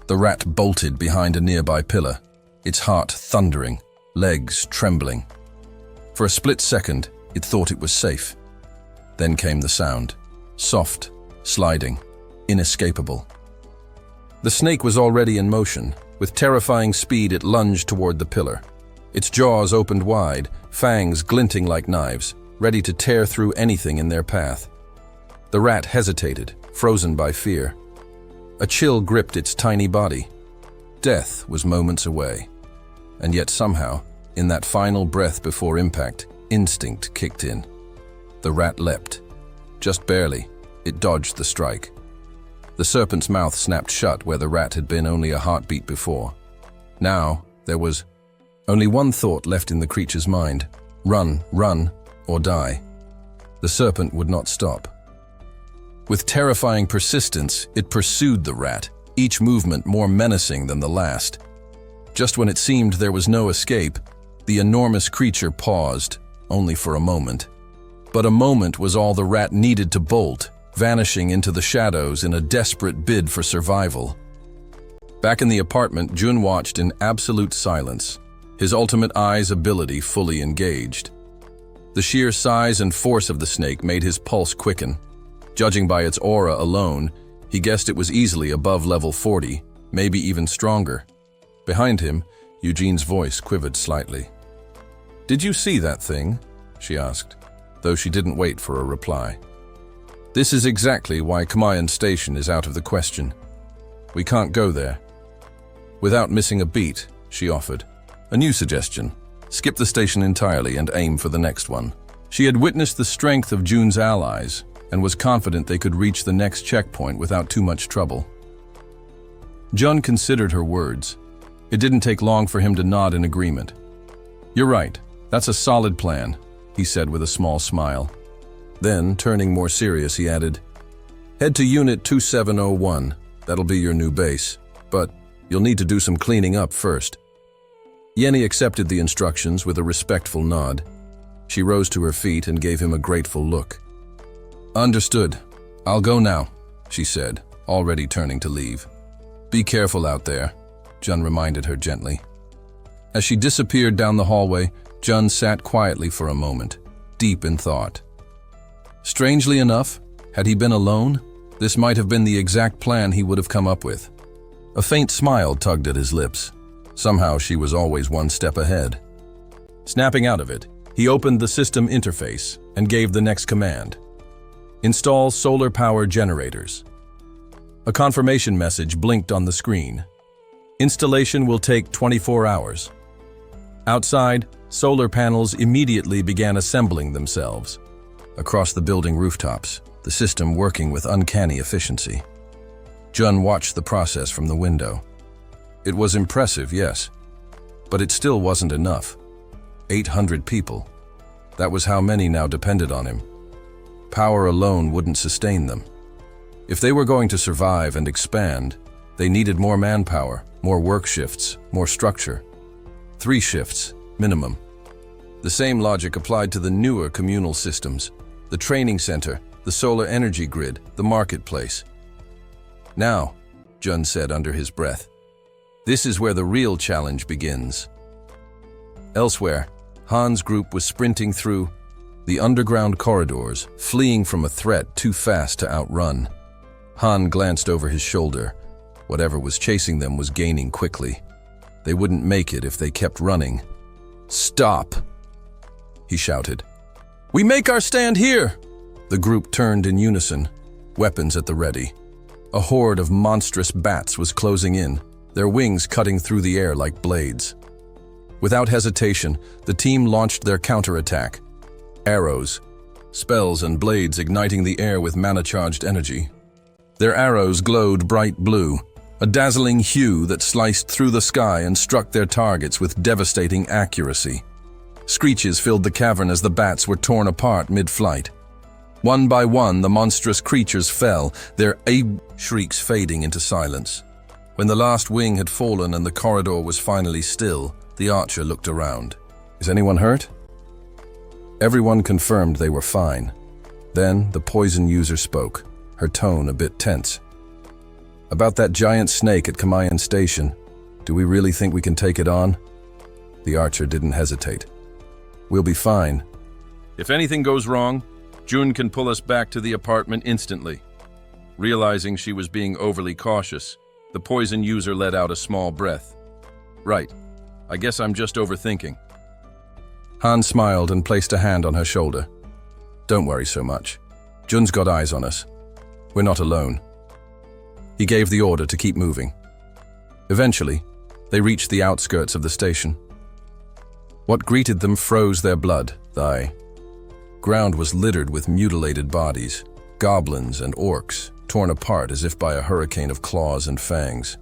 The rat bolted behind a nearby pillar, its heart thundering, legs trembling. For a split second, it thought it was safe. Then came the sound, soft, sliding, inescapable. The snake was already in motion. With terrifying speed, it lunged toward the pillar. Its jaws opened wide, fangs glinting like knives, ready to tear through anything in their path. The rat hesitated, frozen by fear. A chill gripped its tiny body. Death was moments away. And yet somehow, in that final breath before impact, instinct kicked in. The rat leapt. Just barely, it dodged the strike. The serpent's mouth snapped shut where the rat had been only a heartbeat before. Now, there was only one thought left in the creature's mind. Run, run, or die. The serpent would not stop. With terrifying persistence, it pursued the rat, each movement more menacing than the last. Just when it seemed there was no escape, the enormous creature paused, only for a moment. But a moment was all the rat needed to bolt, vanishing into the shadows in a desperate bid for survival. Back in the apartment, Jun watched in absolute silence, his ultimate eye's ability fully engaged. The sheer size and force of the snake made his pulse quicken. Judging by its aura alone, he guessed it was easily above level 40, maybe even stronger. Behind him, Eugene's voice quivered slightly. "Did you see that thing?" she asked, though she didn't wait for a reply. "This is exactly why Kamayan Station is out of the question. We can't go there." Without missing a beat, she offered. A new suggestion: skip the station entirely and aim for the next one. She had witnessed the strength of Jun's allies and was confident they could reach the next checkpoint without too much trouble. Jun considered her words. It didn't take long for him to nod in agreement. "You're right, that's a solid plan," he said with a small smile. Then, turning more serious, he added, "Head to Unit 2701. That'll be your new base. But you'll need to do some cleaning up first." Yenny accepted the instructions with a respectful nod. She rose to her feet and gave him a grateful look. "Understood. I'll go now," she said, already turning to leave. "Be careful out there," Jun reminded her gently. As she disappeared down the hallway, Jun sat quietly for a moment, deep in thought. Strangely enough, had he been alone, this might have been the exact plan he would have come up with. A faint smile tugged at his lips. Somehow she was always one step ahead. Snapping out of it, he opened the system interface and gave the next command. Install solar power generators. A confirmation message blinked on the screen. Installation will take 24 hours. Outside, solar panels immediately began assembling themselves. Across the building rooftops, the system working with uncanny efficiency. Jun watched the process from the window. It was impressive, yes, but it still wasn't enough. 800 people. That was how many now depended on him. Power alone wouldn't sustain them. If they were going to survive and expand, they needed more manpower, more work shifts, more structure. 3 shifts, minimum. The same logic applied to the newer communal systems, the training center, the solar energy grid, the marketplace. Now, Jun said under his breath, this is where the real challenge begins. Elsewhere, Han's group was sprinting through the underground corridors, fleeing from a threat too fast to outrun. Han glanced over his shoulder. Whatever was chasing them was gaining quickly. They wouldn't make it if they kept running. Stop! He shouted. We make our stand here! The group turned in unison, weapons at the ready. A horde of monstrous bats was closing in, their wings cutting through the air like blades. Without hesitation, the team launched their counterattack. Arrows, spells and blades igniting the air with mana-charged energy. Their arrows glowed bright blue, a dazzling hue that sliced through the sky and struck their targets with devastating accuracy. Screeches filled the cavern as the bats were torn apart mid-flight. One by one, the monstrous creatures fell, their shrieks fading into silence. When the last wing had fallen and the corridor was finally still, the archer looked around. Is anyone hurt? Everyone confirmed they were fine. Then the poison user spoke, her tone a bit tense. About that giant snake at Kamayan Station, do we really think we can take it on? The archer didn't hesitate. We'll be fine. If anything goes wrong, Jun can pull us back to the apartment instantly. Realizing she was being overly cautious, the poison user let out a small breath. Right. I guess I'm just overthinking. Han smiled and placed a hand on her shoulder. Don't worry so much. Jun's got eyes on us. We're not alone. He gave the order to keep moving. Eventually, they reached the outskirts of the station. What greeted them froze their blood. The ground was littered with mutilated bodies, goblins and orcs, torn apart as if by a hurricane of claws and fangs.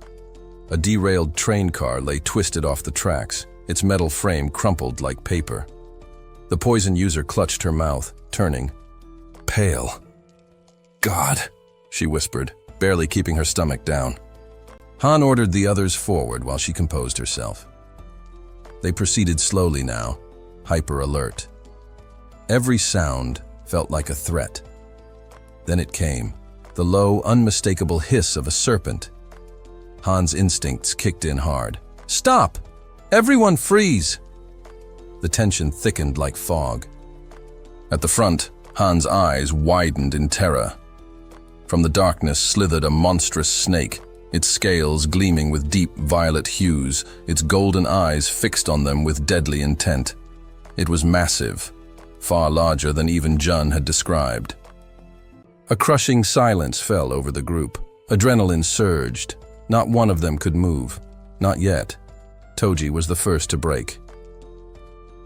A derailed train car lay twisted off the tracks, its metal frame crumpled like paper. The poison user clutched her mouth, turning pale. God, she whispered, barely keeping her stomach down. Han ordered the others forward while she composed herself. They proceeded slowly now, hyper-alert. Every sound felt like a threat. Then it came, the low, unmistakable hiss of a serpent. Han's instincts kicked in hard. Stop! Everyone freeze! The tension thickened like fog. At the front, Han's eyes widened in terror. From the darkness slithered a monstrous snake, its scales gleaming with deep violet hues, its golden eyes fixed on them with deadly intent. It was massive, far larger than even Jun had described. A crushing silence fell over the group. Adrenaline surged. Not one of them could move. Not yet. Toji was the first to break.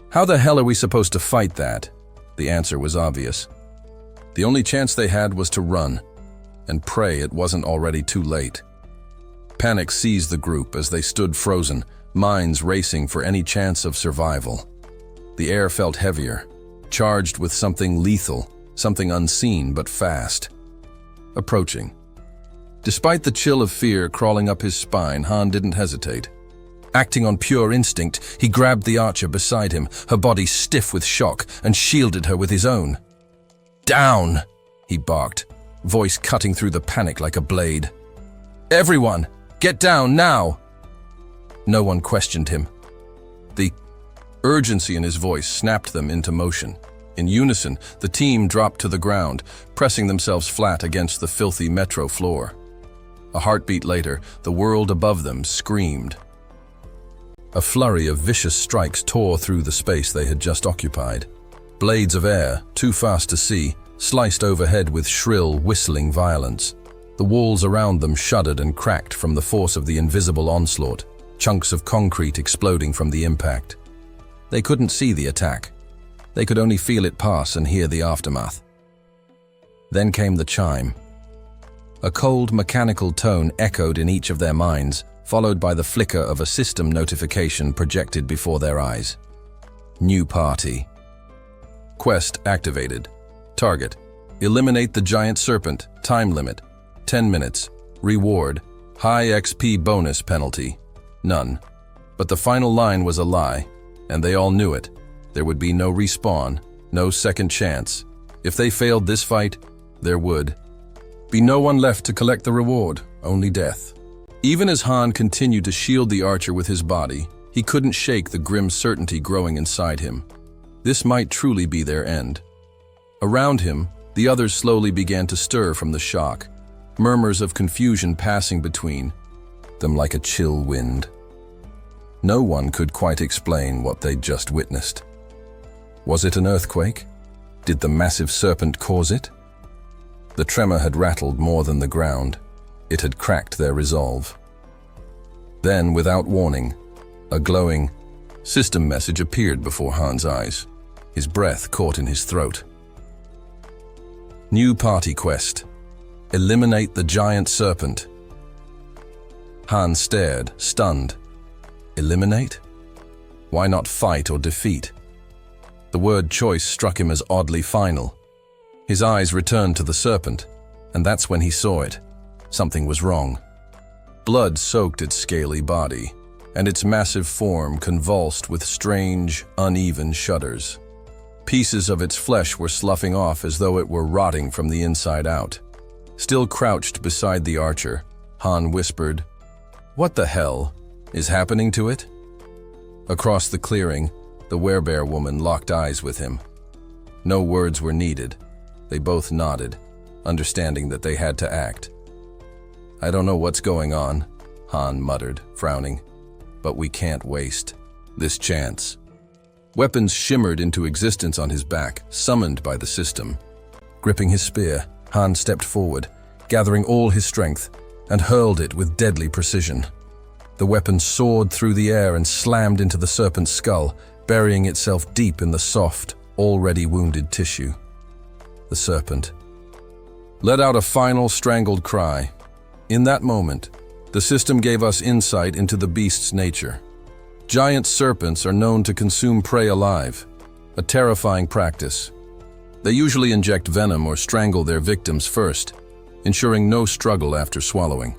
How the hell are we supposed to fight that? The answer was obvious. The only chance they had was to run, and pray it wasn't already too late. Panic seized the group as they stood frozen, minds racing for any chance of survival. The air felt heavier, charged with something lethal, something unseen but fast. Approaching. Despite the chill of fear crawling up his spine, Han didn't hesitate. Acting on pure instinct, he grabbed the archer beside him, her body stiff with shock, and shielded her with his own. Down! He barked, voice cutting through the panic like a blade. Everyone, get down now! No one questioned him. The urgency in his voice snapped them into motion. In unison, the team dropped to the ground, pressing themselves flat against the filthy metro floor. A heartbeat later, the world above them screamed. A flurry of vicious strikes tore through the space they had just occupied. Blades of air, too fast to see, sliced overhead with shrill, whistling violence. The walls around them shuddered and cracked from the force of the invisible onslaught, chunks of concrete exploding from the impact. They couldn't see the attack. They could only feel it pass and hear the aftermath. Then came the chime. A cold, mechanical tone echoed in each of their minds, followed by the flicker of a system notification projected before their eyes. New party. Quest activated. Target: eliminate the giant serpent. Time limit: 10 minutes. Reward: high XP bonus penalty. None. But the final line was a lie, and they all knew it. There would be no respawn, no second chance. If they failed this fight, there would be no one left to collect the reward, only death. Even as Han continued to shield the archer with his body, he couldn't shake the grim certainty growing inside him. This might truly be their end. Around him, the others slowly began to stir from the shock, murmurs of confusion passing between them like a chill wind. No one could quite explain what they'd just witnessed. Was it an earthquake? Did the massive serpent cause it? The tremor had rattled more than the ground. It had cracked their resolve. Then, without warning, a glowing system message appeared before Han's eyes. His breath caught in his throat. New party quest. Eliminate the giant serpent. Han stared, stunned. Eliminate? Why not fight or defeat? The word choice struck him as oddly final. His eyes returned to the serpent, and that's when he saw it. Something was wrong. Blood soaked its scaly body, and its massive form convulsed with strange, uneven shudders. Pieces of its flesh were sloughing off as though it were rotting from the inside out. Still crouched beside the archer, Han whispered, "What the hell is happening to it?" Across the clearing, the werebear woman locked eyes with him. No words were needed. They both nodded, understanding that they had to act. "I don't know what's going on," Han muttered, frowning, "but we can't waste this chance." Weapons shimmered into existence on his back, summoned by the system. Gripping his spear, Han stepped forward, gathering all his strength, and hurled it with deadly precision. The weapon soared through the air and slammed into the serpent's skull, burying itself deep in the soft, already wounded tissue. The serpent let out a final strangled cry. In that moment, the system gave us insight into the beast's nature. Giant serpents are known to consume prey alive, a terrifying practice. They usually inject venom or strangle their victims first, ensuring no struggle after swallowing.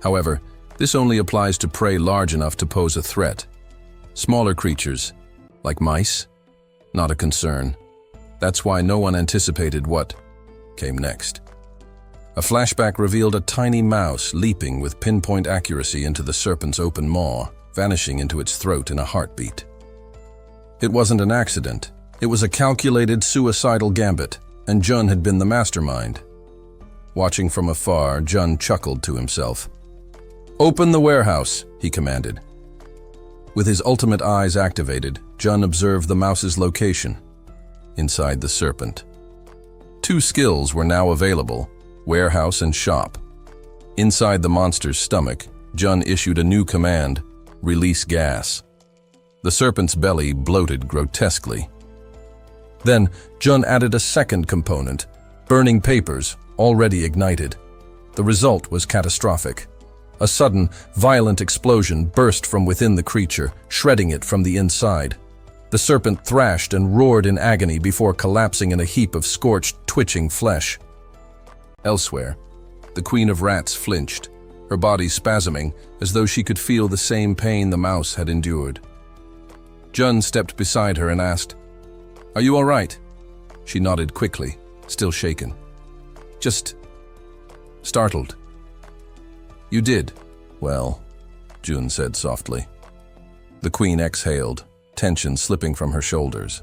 However, this only applies to prey large enough to pose a threat. Smaller creatures, like mice, not a concern. That's why no one anticipated what came next. A flashback revealed a tiny mouse leaping with pinpoint accuracy into the serpent's open maw, vanishing into its throat in a heartbeat. It wasn't an accident. It was a calculated suicidal gambit, and Jun had been the mastermind. Watching from afar, Jun chuckled to himself. "Open the warehouse," he commanded. With his ultimate eyes activated, Jun observed the mouse's location, inside the serpent. Two skills were now available, warehouse and shop. Inside the monster's stomach, Jun issued a new command, release gas. The serpent's belly bloated grotesquely. Then, Jun added a second component, burning papers, already ignited. The result was catastrophic. A sudden, violent explosion burst from within the creature, shredding it from the inside. The serpent thrashed and roared in agony before collapsing in a heap of scorched, twitching flesh. Elsewhere, the Queen of Rats flinched, her body spasming as though she could feel the same pain the mouse had endured. Jun stepped beside her and asked, "Are you all right?" She nodded quickly, still shaken. "Just startled." "You did? Well," Jun said softly. The Queen exhaled, tension slipping from her shoulders.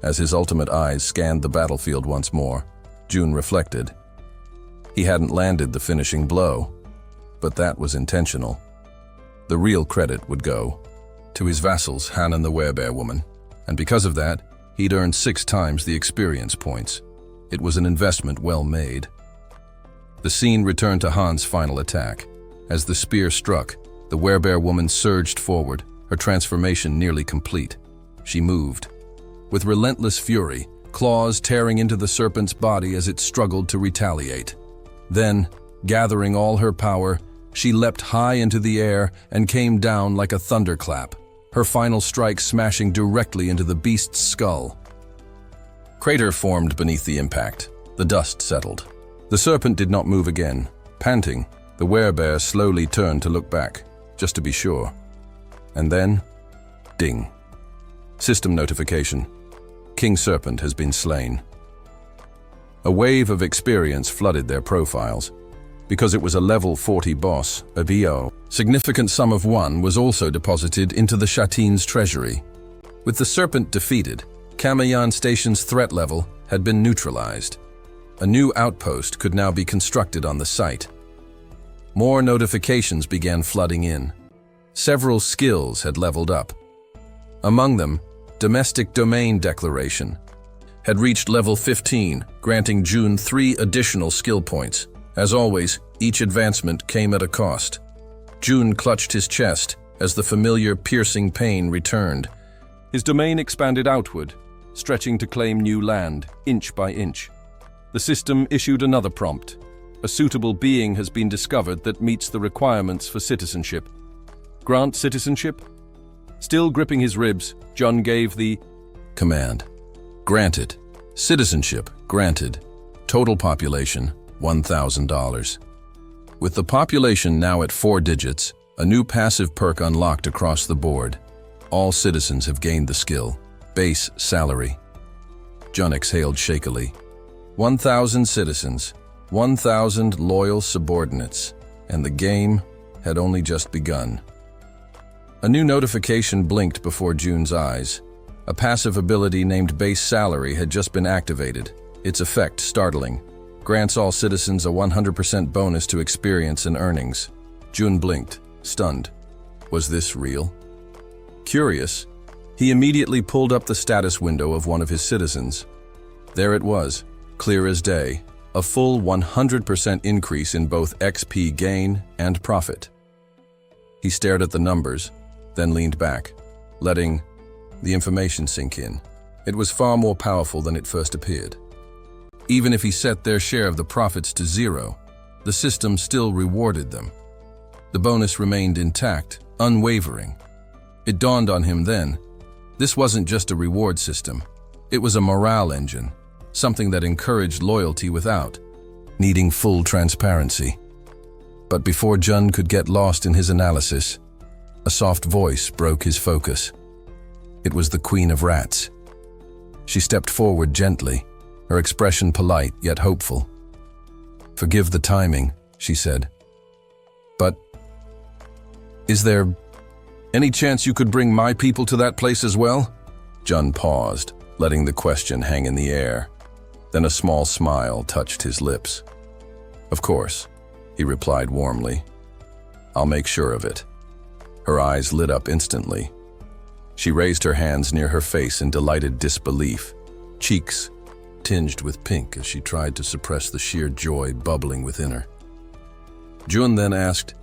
As his ultimate eyes scanned the battlefield once more, Jun reflected. He hadn't landed the finishing blow, but that was intentional. The real credit would go to his vassals, Han and the werebear woman, and because of that, he'd earned 6 times the experience points. It was an investment well made. The scene returned to Han's final attack. As the spear struck, the werebear woman surged forward, her transformation nearly complete. She moved. With relentless fury, claws tearing into the serpent's body as it struggled to retaliate. Then, gathering all her power, she leapt high into the air and came down like a thunderclap, her final strike smashing directly into the beast's skull. Crater formed beneath the impact. The dust settled. The serpent did not move again. Panting, the werebear slowly turned to look back, just to be sure. And then, ding. System notification. King Serpent has been slain. A wave of experience flooded their profiles. Because it was a level 40 boss, a VO, significant sum of 1 was also deposited into the Shatine's treasury. With the serpent defeated, Kamayan Station's threat level had been neutralized. A new outpost could now be constructed on the site. More notifications began flooding in. Several skills had leveled up. Among them, Domestic Domain Declaration had reached level 15, granting June 3 additional skill points. As always, each advancement came at a cost. June clutched his chest as the familiar piercing pain returned. His domain expanded outward, stretching to claim new land, inch by inch. The system issued another prompt. A suitable being has been discovered that meets the requirements for citizenship. Grant citizenship? Still gripping his ribs, John gave the command. Granted. Citizenship granted. Total population, $1,000. With the population now at 4 digits, a new passive perk unlocked across the board. All citizens have gained the skill. Base salary. John exhaled shakily. 1,000 citizens, 1,000 loyal subordinates, and the game had only just begun. A new notification blinked before June's eyes. A passive ability named Base Salary had just been activated. Its effect startling. Grants all citizens a 100% bonus to experience and earnings. June blinked, stunned. Was this real? Curious, he immediately pulled up the status window of one of his citizens. There it was, clear as day, a full 100% increase in both XP gain and profit. He stared at the numbers, then leaned back, letting the information sink in. It was far more powerful than it first appeared. Even if he set their share of the profits to 0, the system still rewarded them. The bonus remained intact, unwavering. It dawned on him then, this wasn't just a reward system. It was a morale engine, something that encouraged loyalty without needing full transparency. But before Jun could get lost in his analysis, a soft voice broke his focus. It was the Queen of Rats. She stepped forward gently, her expression polite yet hopeful. "Forgive the timing," she said. "But is there any chance you could bring my people to that place as well?" Jun paused, letting the question hang in the air. Then a small smile touched his lips. "Of course," he replied warmly. "I'll make sure of it." Her eyes lit up instantly. She raised her hands near her face in delighted disbelief, cheeks tinged with pink as she tried to suppress the sheer joy bubbling within her. Jun then asked,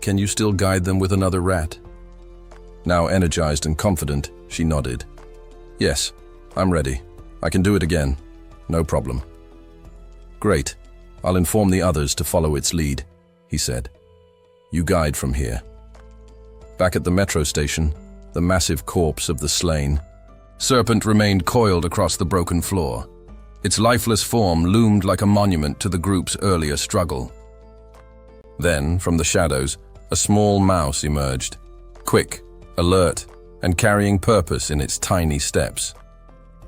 "Can you still guide them with another rat?" Now energized and confident, she nodded. "Yes, I'm ready. I can do it again. No problem." "Great. I'll inform the others to follow its lead," he said. "You guide from here." Back at the metro station, the massive corpse of the slain serpent remained coiled across the broken floor. Its lifeless form loomed like a monument to the group's earlier struggle. Then, from the shadows, a small mouse emerged, quick, alert, and carrying purpose in its tiny steps.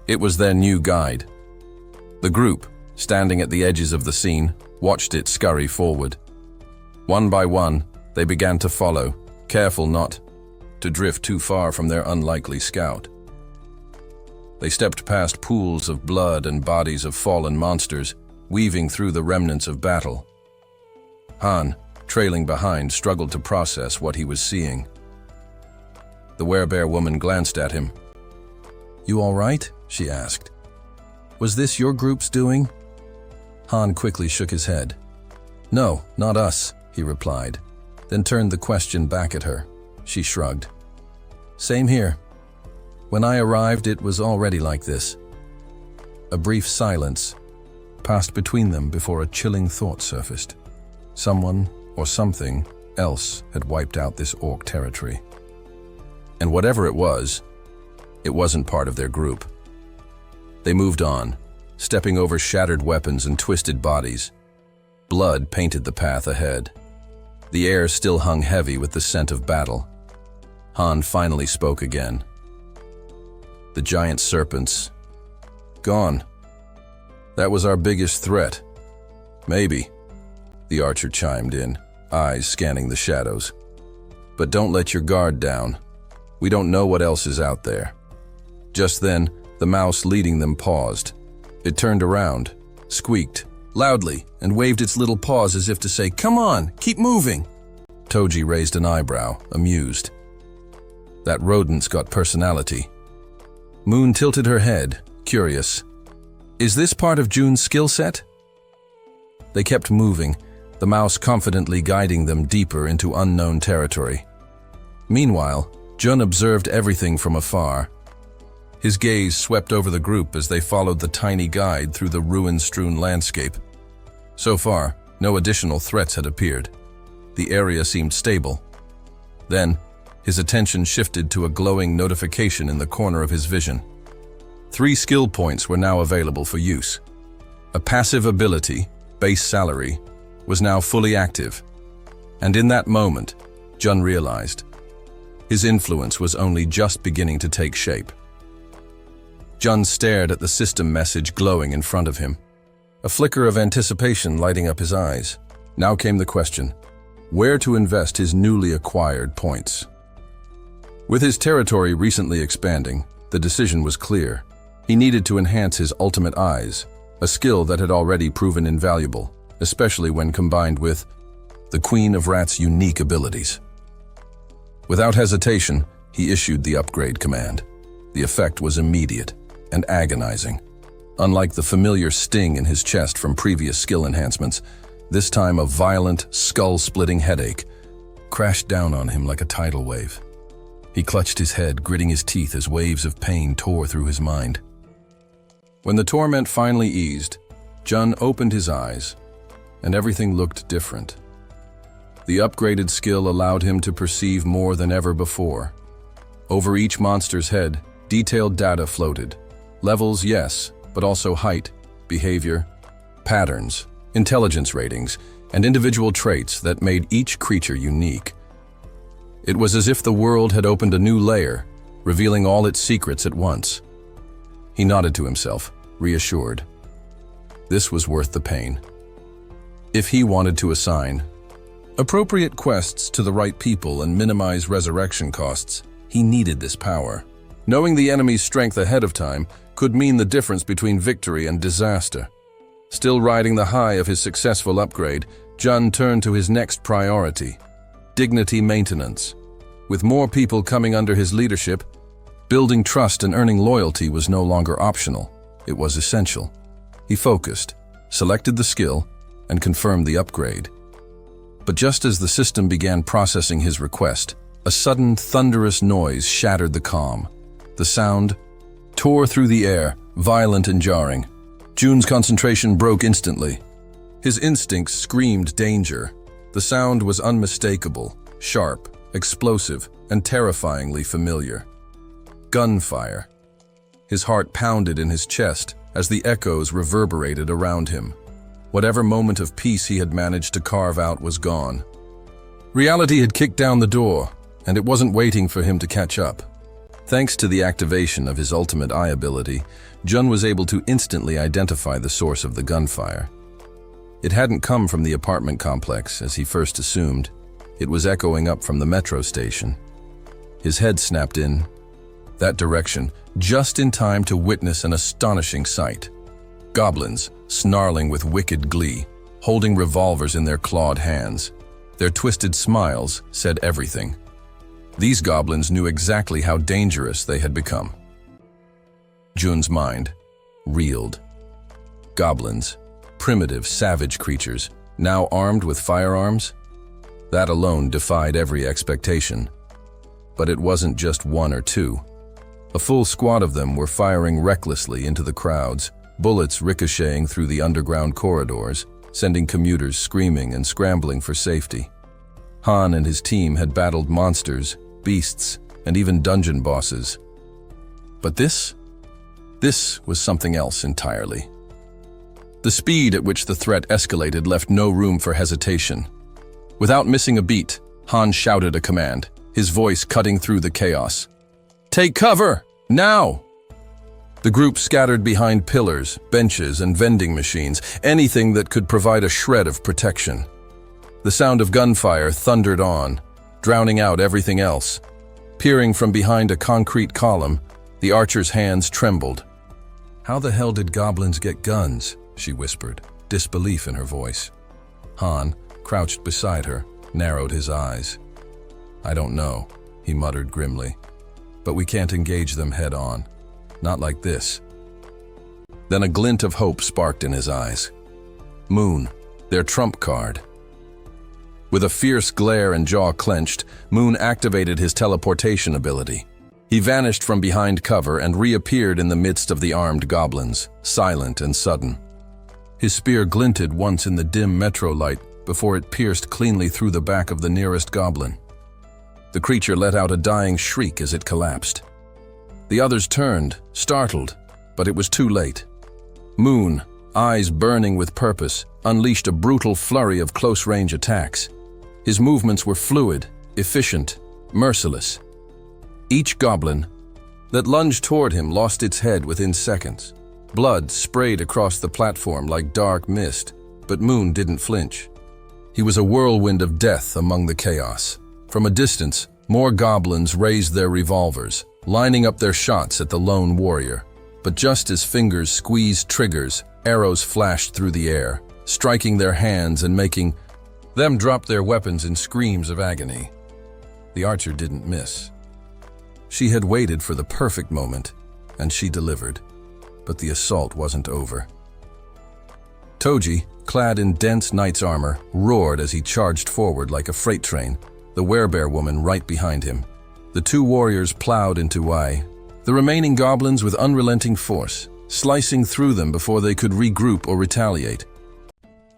It was their new guide. The group, standing at the edges of the scene, watched it scurry forward. One by one, they began to follow, careful not to drift too far from their unlikely scout. They stepped past pools of blood and bodies of fallen monsters, weaving through the remnants of battle. Han, trailing behind, struggled to process what he was seeing. The werebear woman glanced at him. "You all right?" she asked. "Was this your group's doing?" Han quickly shook his head. "No, not us," he replied, then turned the question back at her. She shrugged. "Same here. When I arrived, it was already like this." A brief silence passed between them before a chilling thought surfaced. Someone or something else had wiped out this orc territory. And whatever it wasn't part of their group. They moved on, stepping over shattered weapons and twisted bodies. Blood painted the path ahead. The air still hung heavy with the scent of battle. Han finally spoke again. "The giant serpents. Gone. That was our biggest threat." "Maybe," the archer chimed in, eyes scanning the shadows. "But don't let your guard down. We don't know what else is out there." Just then, the mouse leading them paused. It turned around, squeaked loudly, and waved its little paws as if to say, "Come on, keep moving." Toji raised an eyebrow, amused. "That rodent's got personality." Moon tilted her head, curious. "Is this part of June's skill set?" They kept moving, the mouse confidently guiding them deeper into unknown territory. Meanwhile, Jun observed everything from afar. His gaze swept over the group as they followed the tiny guide through the ruin-strewn landscape. So far, no additional threats had appeared. The area seemed stable. Then, his attention shifted to a glowing notification in the corner of his vision. 3 skill points were now available for use. A passive ability, base salary, was now fully active. And in that moment, Jun realized his influence was only just beginning to take shape. Jun stared at the system message glowing in front of him, a flicker of anticipation lighting up his eyes. Now came the question, where to invest his newly acquired points? With his territory recently expanding, the decision was clear. He needed to enhance his ultimate eyes, a skill that had already proven invaluable, especially when combined with the Queen of Rat's unique abilities. Without hesitation, he issued the upgrade command. The effect was immediate and agonizing. Unlike the familiar sting in his chest from previous skill enhancements, this time a violent, skull-splitting headache crashed down on him like a tidal wave. He clutched his head, gritting his teeth as waves of pain tore through his mind. When the torment finally eased, Jun opened his eyes, and everything looked different. The upgraded skill allowed him to perceive more than ever before. Over each monster's head, detailed data floated. Levels, yes, but also height, behavior, patterns, intelligence ratings, and individual traits that made each creature unique. It was as if the world had opened a new layer, revealing all its secrets at once. He nodded to himself, reassured. This was worth the pain. If he wanted to assign appropriate quests to the right people and minimize resurrection costs, he needed this power. Knowing the enemy's strength ahead of time could mean the difference between victory and disaster. Still riding the high of his successful upgrade, Jun turned to his next priority, dignity maintenance. With more people coming under his leadership, building trust and earning loyalty was no longer optional. It was essential. He focused, selected the skill, and confirmed the upgrade. But just as the system began processing his request, a sudden thunderous noise shattered the calm. The sound tore through the air, violent and jarring. Jun's concentration broke instantly. His instincts screamed danger. The sound was unmistakable, sharp, explosive, and terrifyingly familiar. Gunfire. His heart pounded in his chest as the echoes reverberated around him. Whatever moment of peace he had managed to carve out was gone. Reality had kicked down the door, and it wasn't waiting for him to catch up. Thanks to the activation of his ultimate eye ability, Jun was able to instantly identify the source of the gunfire. It hadn't come from the apartment complex, as he first assumed. It was echoing up from the metro station. His head snapped in that direction, just in time to witness an astonishing sight. Goblins, snarling with wicked glee, holding revolvers in their clawed hands. Their twisted smiles said everything. These goblins knew exactly how dangerous they had become. Jun's mind reeled. Goblins, primitive, savage creatures, now armed with firearms? That alone defied every expectation. But it wasn't just one or two. A full squad of them were firing recklessly into the crowds, bullets ricocheting through the underground corridors, sending commuters screaming and scrambling for safety. Han and his team had battled monsters, beasts, and even dungeon bosses. But this was something else entirely. The speed at which the threat escalated left no room for hesitation. Without missing a beat, Han shouted a command, his voice cutting through the chaos. "Take cover! Now!" The group scattered behind pillars, benches, and vending machines, anything that could provide a shred of protection. The sound of gunfire thundered on, drowning out everything else. Peering from behind a concrete column, the archer's hands trembled. "How the hell did goblins get guns?" she whispered, disbelief in her voice. Han, crouched beside her, narrowed his eyes. "I don't know," he muttered grimly. "But we can't engage them head on. Not like this." Then a glint of hope sparked in his eyes. Moon, their trump card. With a fierce glare and jaw clenched, Moon activated his teleportation ability. He vanished from behind cover and reappeared in the midst of the armed goblins, silent and sudden. His spear glinted once in the dim metro light before it pierced cleanly through the back of the nearest goblin. The creature let out a dying shriek as it collapsed. The others turned, startled, but it was too late. Moon, eyes burning with purpose, unleashed a brutal flurry of close-range attacks. His movements were fluid, efficient, merciless. Each goblin that lunged toward him lost its head within seconds. Blood sprayed across the platform like dark mist, but Moon didn't flinch. He was a whirlwind of death among the chaos. From a distance, more goblins raised their revolvers, lining up their shots at the lone warrior. But just as fingers squeezed triggers, arrows flashed through the air, striking their hands and making them drop their weapons in screams of agony. The archer didn't miss. She had waited for the perfect moment, and she delivered. But the assault wasn't over. Toji, clad in dense knight's armor, roared as he charged forward like a freight train, the werebear woman right behind him. The two warriors plowed into Wai, the remaining goblins with unrelenting force, slicing through them before they could regroup or retaliate.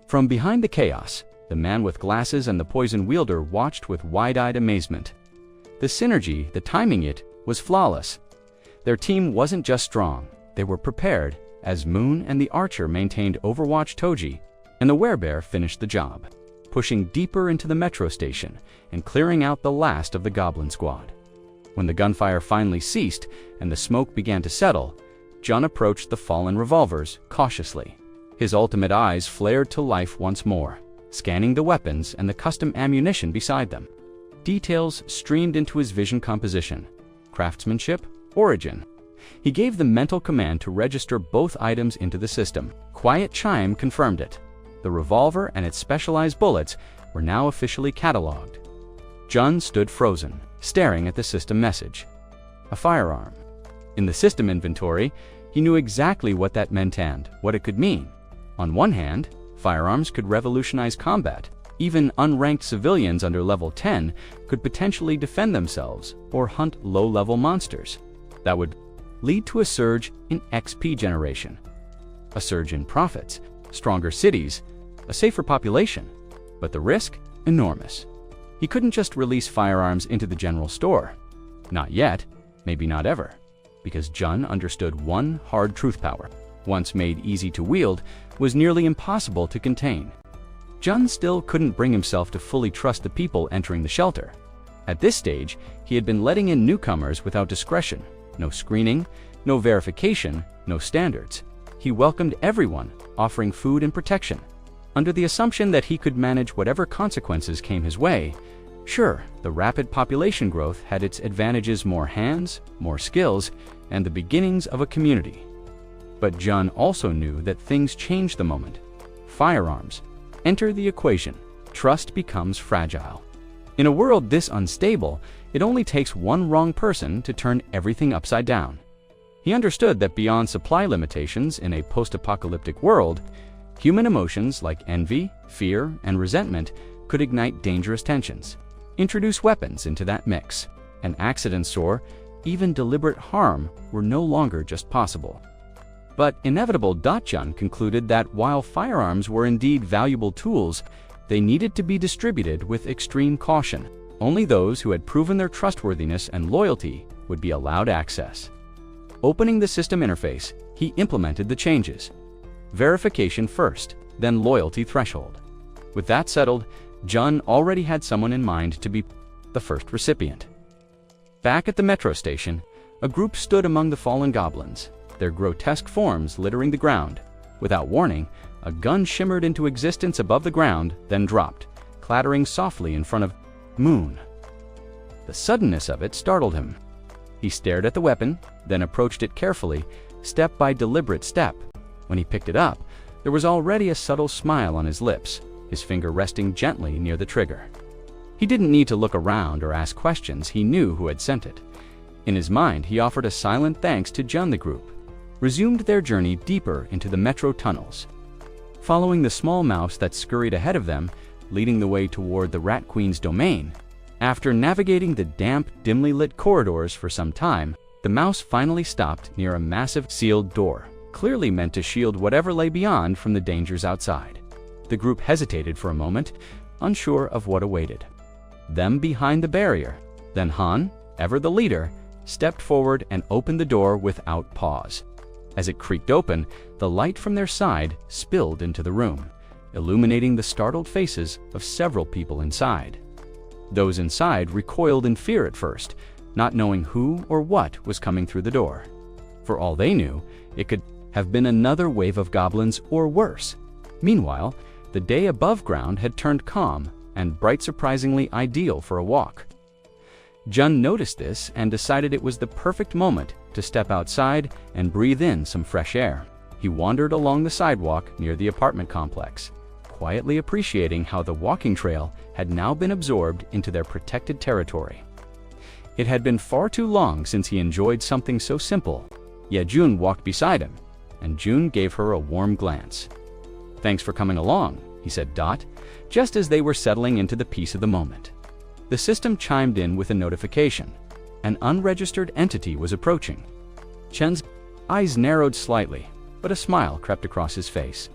From behind the chaos, the man with glasses and the poison wielder watched with wide-eyed amazement. The synergy, the timing it, was flawless. Their team wasn't just strong, they were prepared, as Moon and the archer maintained Overwatch Toji, and the werebear finished the job, pushing deeper into the metro station and clearing out the last of the goblin squad. When the gunfire finally ceased and the smoke began to settle, Jun approached the fallen revolvers cautiously. His ultimate eyes flared to life once more, scanning the weapons and the custom ammunition beside them. Details streamed into his vision composition: craftsmanship, origin. He gave the mental command to register both items into the system. Quiet chime confirmed it. The revolver and its specialized bullets were now officially cataloged. Jun stood frozen, staring at the system message. A firearm. In the system inventory, he knew exactly what that meant and what it could mean. On one hand, firearms could revolutionize combat. Even unranked civilians under level 10 could potentially defend themselves or hunt low-level monsters. That would lead to a surge in XP generation, a surge in profits, stronger cities, a safer population. But the risk? Enormous. He couldn't just release firearms into the general store. Not yet, maybe not ever, because Jun understood one hard truth: power, once made easy to wield, was nearly impossible to contain. Jun still couldn't bring himself to fully trust the people entering the shelter. At this stage, he had been letting in newcomers without discretion. No screening, no verification, no standards. He welcomed everyone, offering food and protection, under the assumption that he could manage whatever consequences came his way. Sure, the rapid population growth had its advantages: more hands, more skills, and the beginnings of a community. But Jun also knew that things changed the moment firearms enter the equation. Trust becomes fragile. In a world this unstable, it only takes one wrong person to turn everything upside down. He understood that beyond supply limitations in a post-apocalyptic world, Human emotions like envy, fear, and resentment could ignite dangerous tensions. Introduce weapons into that mix, and accidents or even deliberate harm were no longer just possible. But inevitable Jun concluded that while firearms were indeed valuable tools, they needed to be distributed with extreme caution. Only those who had proven their trustworthiness and loyalty would be allowed access. Opening the system interface, he implemented the changes. Verification first, then loyalty threshold. With that settled, Jun already had someone in mind to be the first recipient. Back at the metro station, a group stood among the fallen goblins, their grotesque forms littering the ground. Without warning, a gun shimmered into existence above the ground, then dropped, clattering softly in front of Moon. The suddenness of it startled him. He stared at the weapon, then approached it carefully, step by deliberate step. When he picked it up, there was already a subtle smile on his lips, his finger resting gently near the trigger. He didn't need to look around or ask questions, he knew who had sent it. In his mind, he offered a silent thanks to Jun. The group resumed their journey deeper into the metro tunnels. Following the small mouse that scurried ahead of them, leading the way toward the Rat Queen's domain. After navigating the damp, dimly lit corridors for some time, the mouse finally stopped near a massive sealed door, clearly meant to shield whatever lay beyond from the dangers outside. The group hesitated for a moment, unsure of what awaited them behind the barrier. Then Han, ever the leader, stepped forward and opened the door without pause. As it creaked open, the light from their side spilled into the room, illuminating the startled faces of several people inside. Those inside recoiled in fear at first, not knowing who or what was coming through the door. For all they knew, it could have been another wave of goblins or worse. Meanwhile, the day above ground had turned calm and bright, surprisingly ideal for a walk. Jun noticed this and decided it was the perfect moment to step outside and breathe in some fresh air. He wandered along the sidewalk near the apartment complex, quietly appreciating how the walking trail had now been absorbed into their protected territory. It had been far too long since he enjoyed something so simple. Yet Jun walked beside him, and Jun gave her a warm glance. "Thanks for coming along," he said, just as they were settling into the peace of the moment. The system chimed in with a notification. An unregistered entity was approaching. Chen's eyes narrowed slightly, but a smile crept across his face.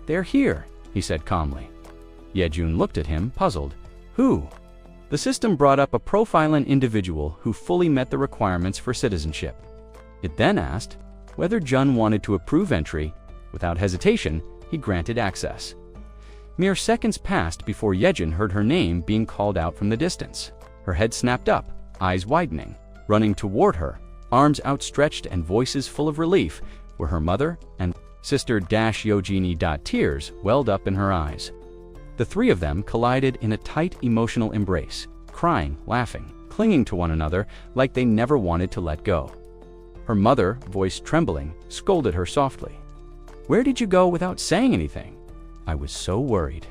"They're here," he said calmly. Yejun looked at him, puzzled. "Who?" The system brought up a profile an individual who fully met the requirements for citizenship. It then asked whether Jun wanted to approve entry. Without hesitation, he granted access. Mere seconds passed before Yejun heard her name being called out from the distance. Her head snapped up, eyes widening. Running toward her, arms outstretched and voices full of relief, were her mother and sister Yojini. Tears welled up in her eyes. The three of them collided in a tight emotional embrace, crying, laughing, clinging to one another like they never wanted to let go. Her mother, voice trembling, scolded her softly. "Where did you go without saying anything? I was so worried."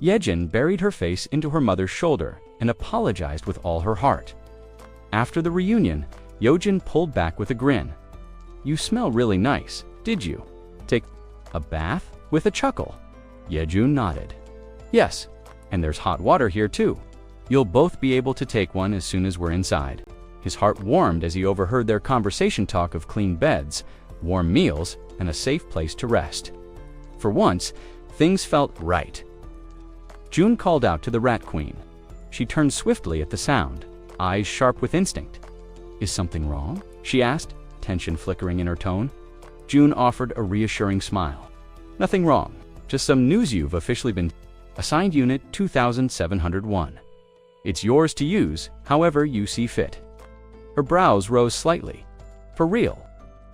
Yejun buried her face into her mother's shoulder and apologized with all her heart. After the reunion, Yojun pulled back with a grin. "You smell really nice, did you? Take a bath?" With a chuckle. Yejun nodded. "Yes, and there's hot water here too. You'll both be able to take one as soon as we're inside." His heart warmed as he overheard their conversation talk of clean beds, warm meals, and a safe place to rest. For once, things felt right. Jun called out to the Rat Queen. She turned swiftly at the sound, eyes sharp with instinct. "Is something wrong?" she asked, tension flickering in her tone. Jun offered a reassuring smile. "Nothing wrong, just some news. You've officially been assigned Unit 2701. It's yours to use however you see fit." Her brows rose slightly. "For real?"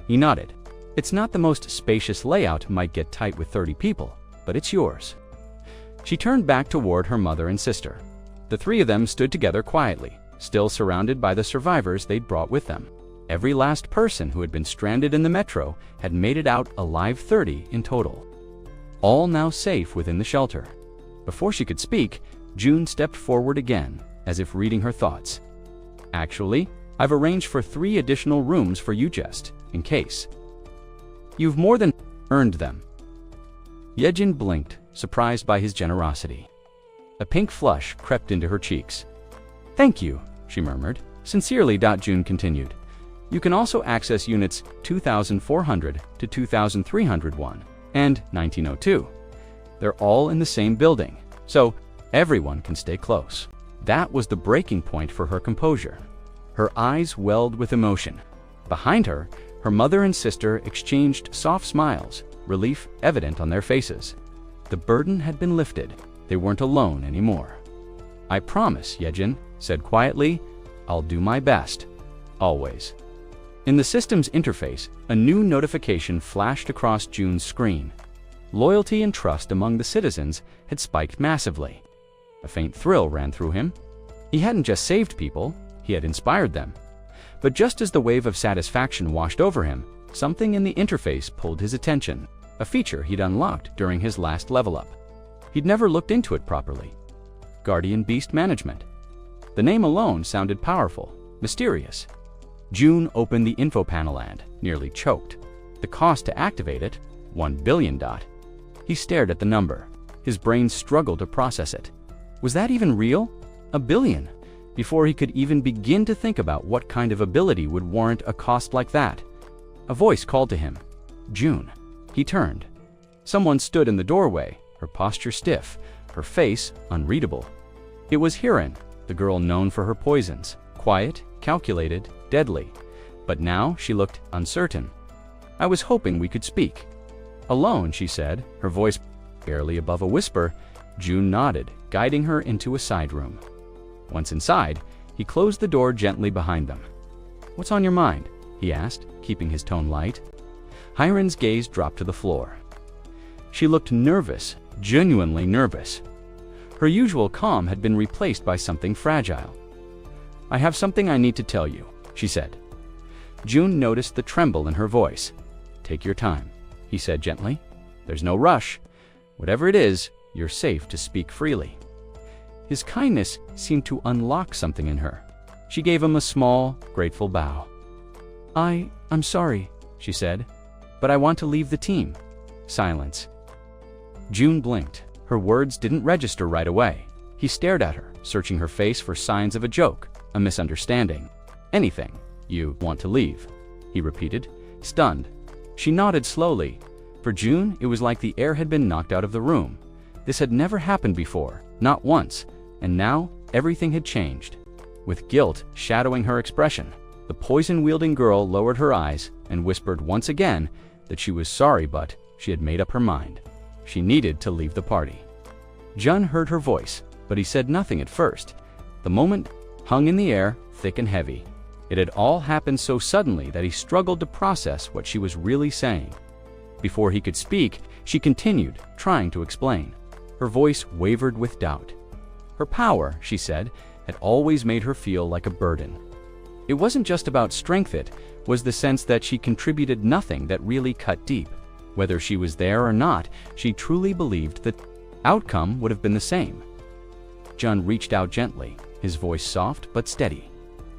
He nodded. "It's not the most spacious layout, might get tight with 30 people, but it's yours." She turned back toward her mother and sister. The three of them stood together quietly, still surrounded by the survivors they'd brought with them. Every last person who had been stranded in the metro had made it out alive, 30 in total. All now safe within the shelter. Before she could speak, Jun stepped forward again, as if reading her thoughts. "Actually, I've arranged for 3 additional rooms for you just in case. You've more than earned them." Yejin blinked, surprised by his generosity. A pink flush crept into her cheeks. "Thank you," she murmured. "Sincerely." June continued. "You can also access units 2400 to 2301 and 1902. They're all in the same building, so everyone can stay close." That was the breaking point for her composure. Her eyes welled with emotion. Behind her, her mother and sister exchanged soft smiles, relief evident on their faces. The burden had been lifted. They weren't alone anymore. "I promise," Yejin said quietly, "I'll do my best. Always." In the system's interface, a new notification flashed across June's screen. Loyalty and trust among the citizens had spiked massively. A faint thrill ran through him. He hadn't just saved people, he had inspired them. But just as the wave of satisfaction washed over him, something in the interface pulled his attention, a feature he'd unlocked during his last level up. He'd never looked into it properly. Guardian Beast Management. The name alone sounded powerful, mysterious. June opened the info panel and nearly choked. The cost to activate it, 1 billion. He stared at the number. His brain struggled to process it. Was that even real? 1 billion? Before he could even begin to think about what kind of ability would warrant a cost like that, a voice called to him. "June." He turned. Someone stood in the doorway, her posture stiff, her face unreadable. It was Hirin, the girl known for her poisons, quiet, calculated, deadly. But now she looked uncertain. "I was hoping we could speak." "Alone," she said, her voice barely above a whisper. June nodded, guiding her into a side room. Once inside, he closed the door gently behind them. "What's on your mind?" he asked, keeping his tone light. Hiren's gaze dropped to the floor. She looked nervous, genuinely nervous. Her usual calm had been replaced by something fragile. "I have something I need to tell you," she said. June noticed the tremble in her voice. "Take your time," he said gently. "There's no rush. Whatever it is, you're safe to speak freely." His kindness seemed to unlock something in her. She gave him a small, grateful bow. I'm sorry," she said, "but I want to leave the team." Silence. June blinked. Her words didn't register right away. He stared at her, searching her face for signs of a joke, a misunderstanding. "Anything. You want to leave," he repeated, stunned. She nodded slowly. For June, it was like the air had been knocked out of the room. This had never happened before, not once, and now everything had changed. With guilt shadowing her expression, the poison-wielding girl lowered her eyes and whispered once again that she was sorry, but she had made up her mind. She needed to leave the party. Jun heard her voice, but he said nothing at first. The moment hung in the air, thick and heavy. It had all happened so suddenly that he struggled to process what she was really saying. Before he could speak, she continued, trying to explain. Her voice wavered with doubt. Her power, she said, had always made her feel like a burden. It wasn't just about strength, it was the sense that she contributed nothing that really cut deep. Whether she was there or not, she truly believed the outcome would have been the same. Jun reached out gently, his voice soft but steady.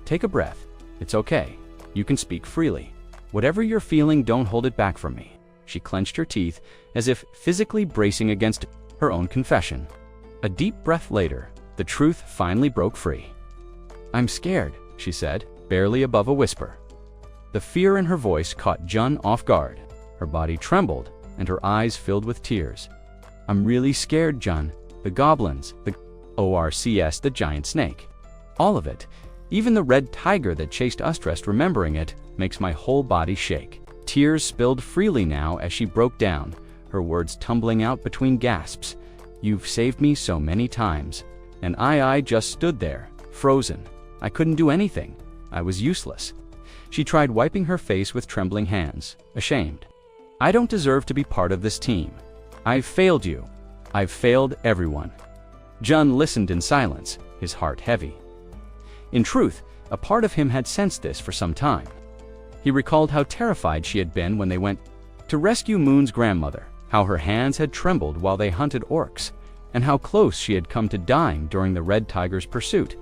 "Take a breath. It's okay. You can speak freely. Whatever you're feeling, don't hold it back from me." She clenched her teeth, as if physically bracing against her own confession. A deep breath later, the truth finally broke free. "I'm scared," she said, barely above a whisper. The fear in her voice caught Jun off guard. Her body trembled, and her eyes filled with tears. "I'm really scared, Jun. The goblins, the ORCS, the giant snake. All of it. Even the red tiger that chased us. Remembering it makes my whole body shake." Tears spilled freely now as she broke down, her words tumbling out between gasps. "You've saved me so many times. And I just stood there, frozen. I couldn't do anything. I was useless." She tried wiping her face with trembling hands, ashamed. "I don't deserve to be part of this team. I've failed you. I've failed everyone." Jun listened in silence, his heart heavy. In truth, a part of him had sensed this for some time. He recalled how terrified she had been when they went to rescue Moon's grandmother, how her hands had trembled while they hunted orcs, and how close she had come to dying during the Red Tiger's pursuit.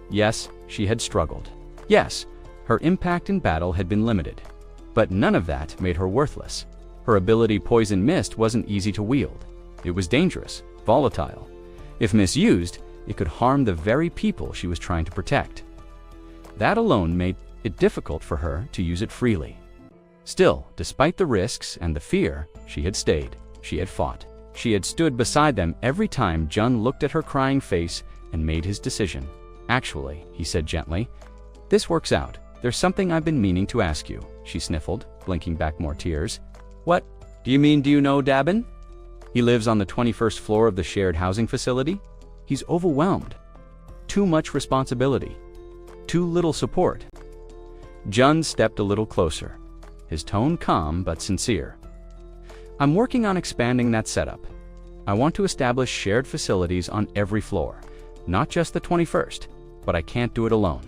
Yes, she had struggled. Yes, her impact in battle had been limited. But none of that made her worthless. Her ability Poison Mist wasn't easy to wield. It was dangerous, volatile. If misused, it could harm the very people she was trying to protect. That alone made it difficult for her to use it freely. Still, despite the risks and the fear, she had stayed. She had fought. She had stood beside them every time Jun looked at her crying face and made his decision. "Actually," he said gently, "this works out. There's something I've been meaning to ask you," she sniffled, blinking back more tears. "What? Do you know Dabin? He lives on the 21st floor of the shared housing facility. He's overwhelmed. Too much responsibility. Too little support." Jun stepped a little closer, his tone calm but sincere. "I'm working on expanding that setup. I want to establish shared facilities on every floor, not just the 21st, but I can't do it alone.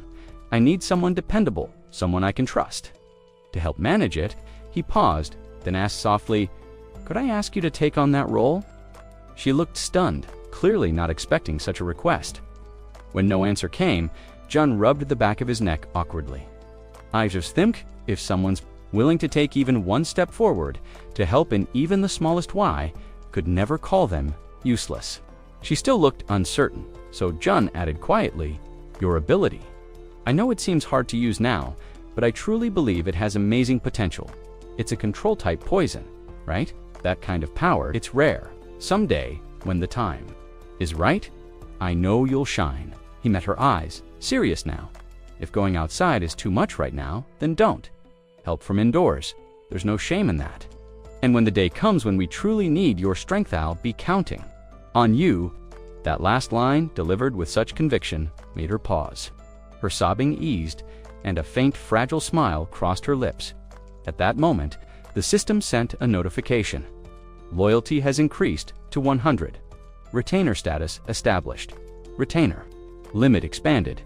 I need someone dependable, someone I can trust." To help manage it, he paused, then asked softly, "Could I ask you to take on that role?" She looked stunned, clearly not expecting such a request. When no answer came, Jun rubbed the back of his neck awkwardly. "I just think if someone's willing to take even one step forward to help in even the smallest way, could never call them useless." She still looked uncertain, so Jun added quietly, "Your ability. I know it seems hard to use now, but I truly believe it has amazing potential. It's a control-type poison, right? That kind of power, it's rare. Someday, when the time is right, I know you'll shine." He met her eyes, serious now. "If going outside is too much right now, then don't. Help from indoors. There's no shame in that. And when the day comes when we truly need your strength, I'll be counting on you." That last line, delivered with such conviction, made her pause. Her sobbing eased, and a faint, fragile smile crossed her lips. At that moment, the system sent a notification. "Loyalty has increased to 100. Retainer status established. Retainer. Limit expanded."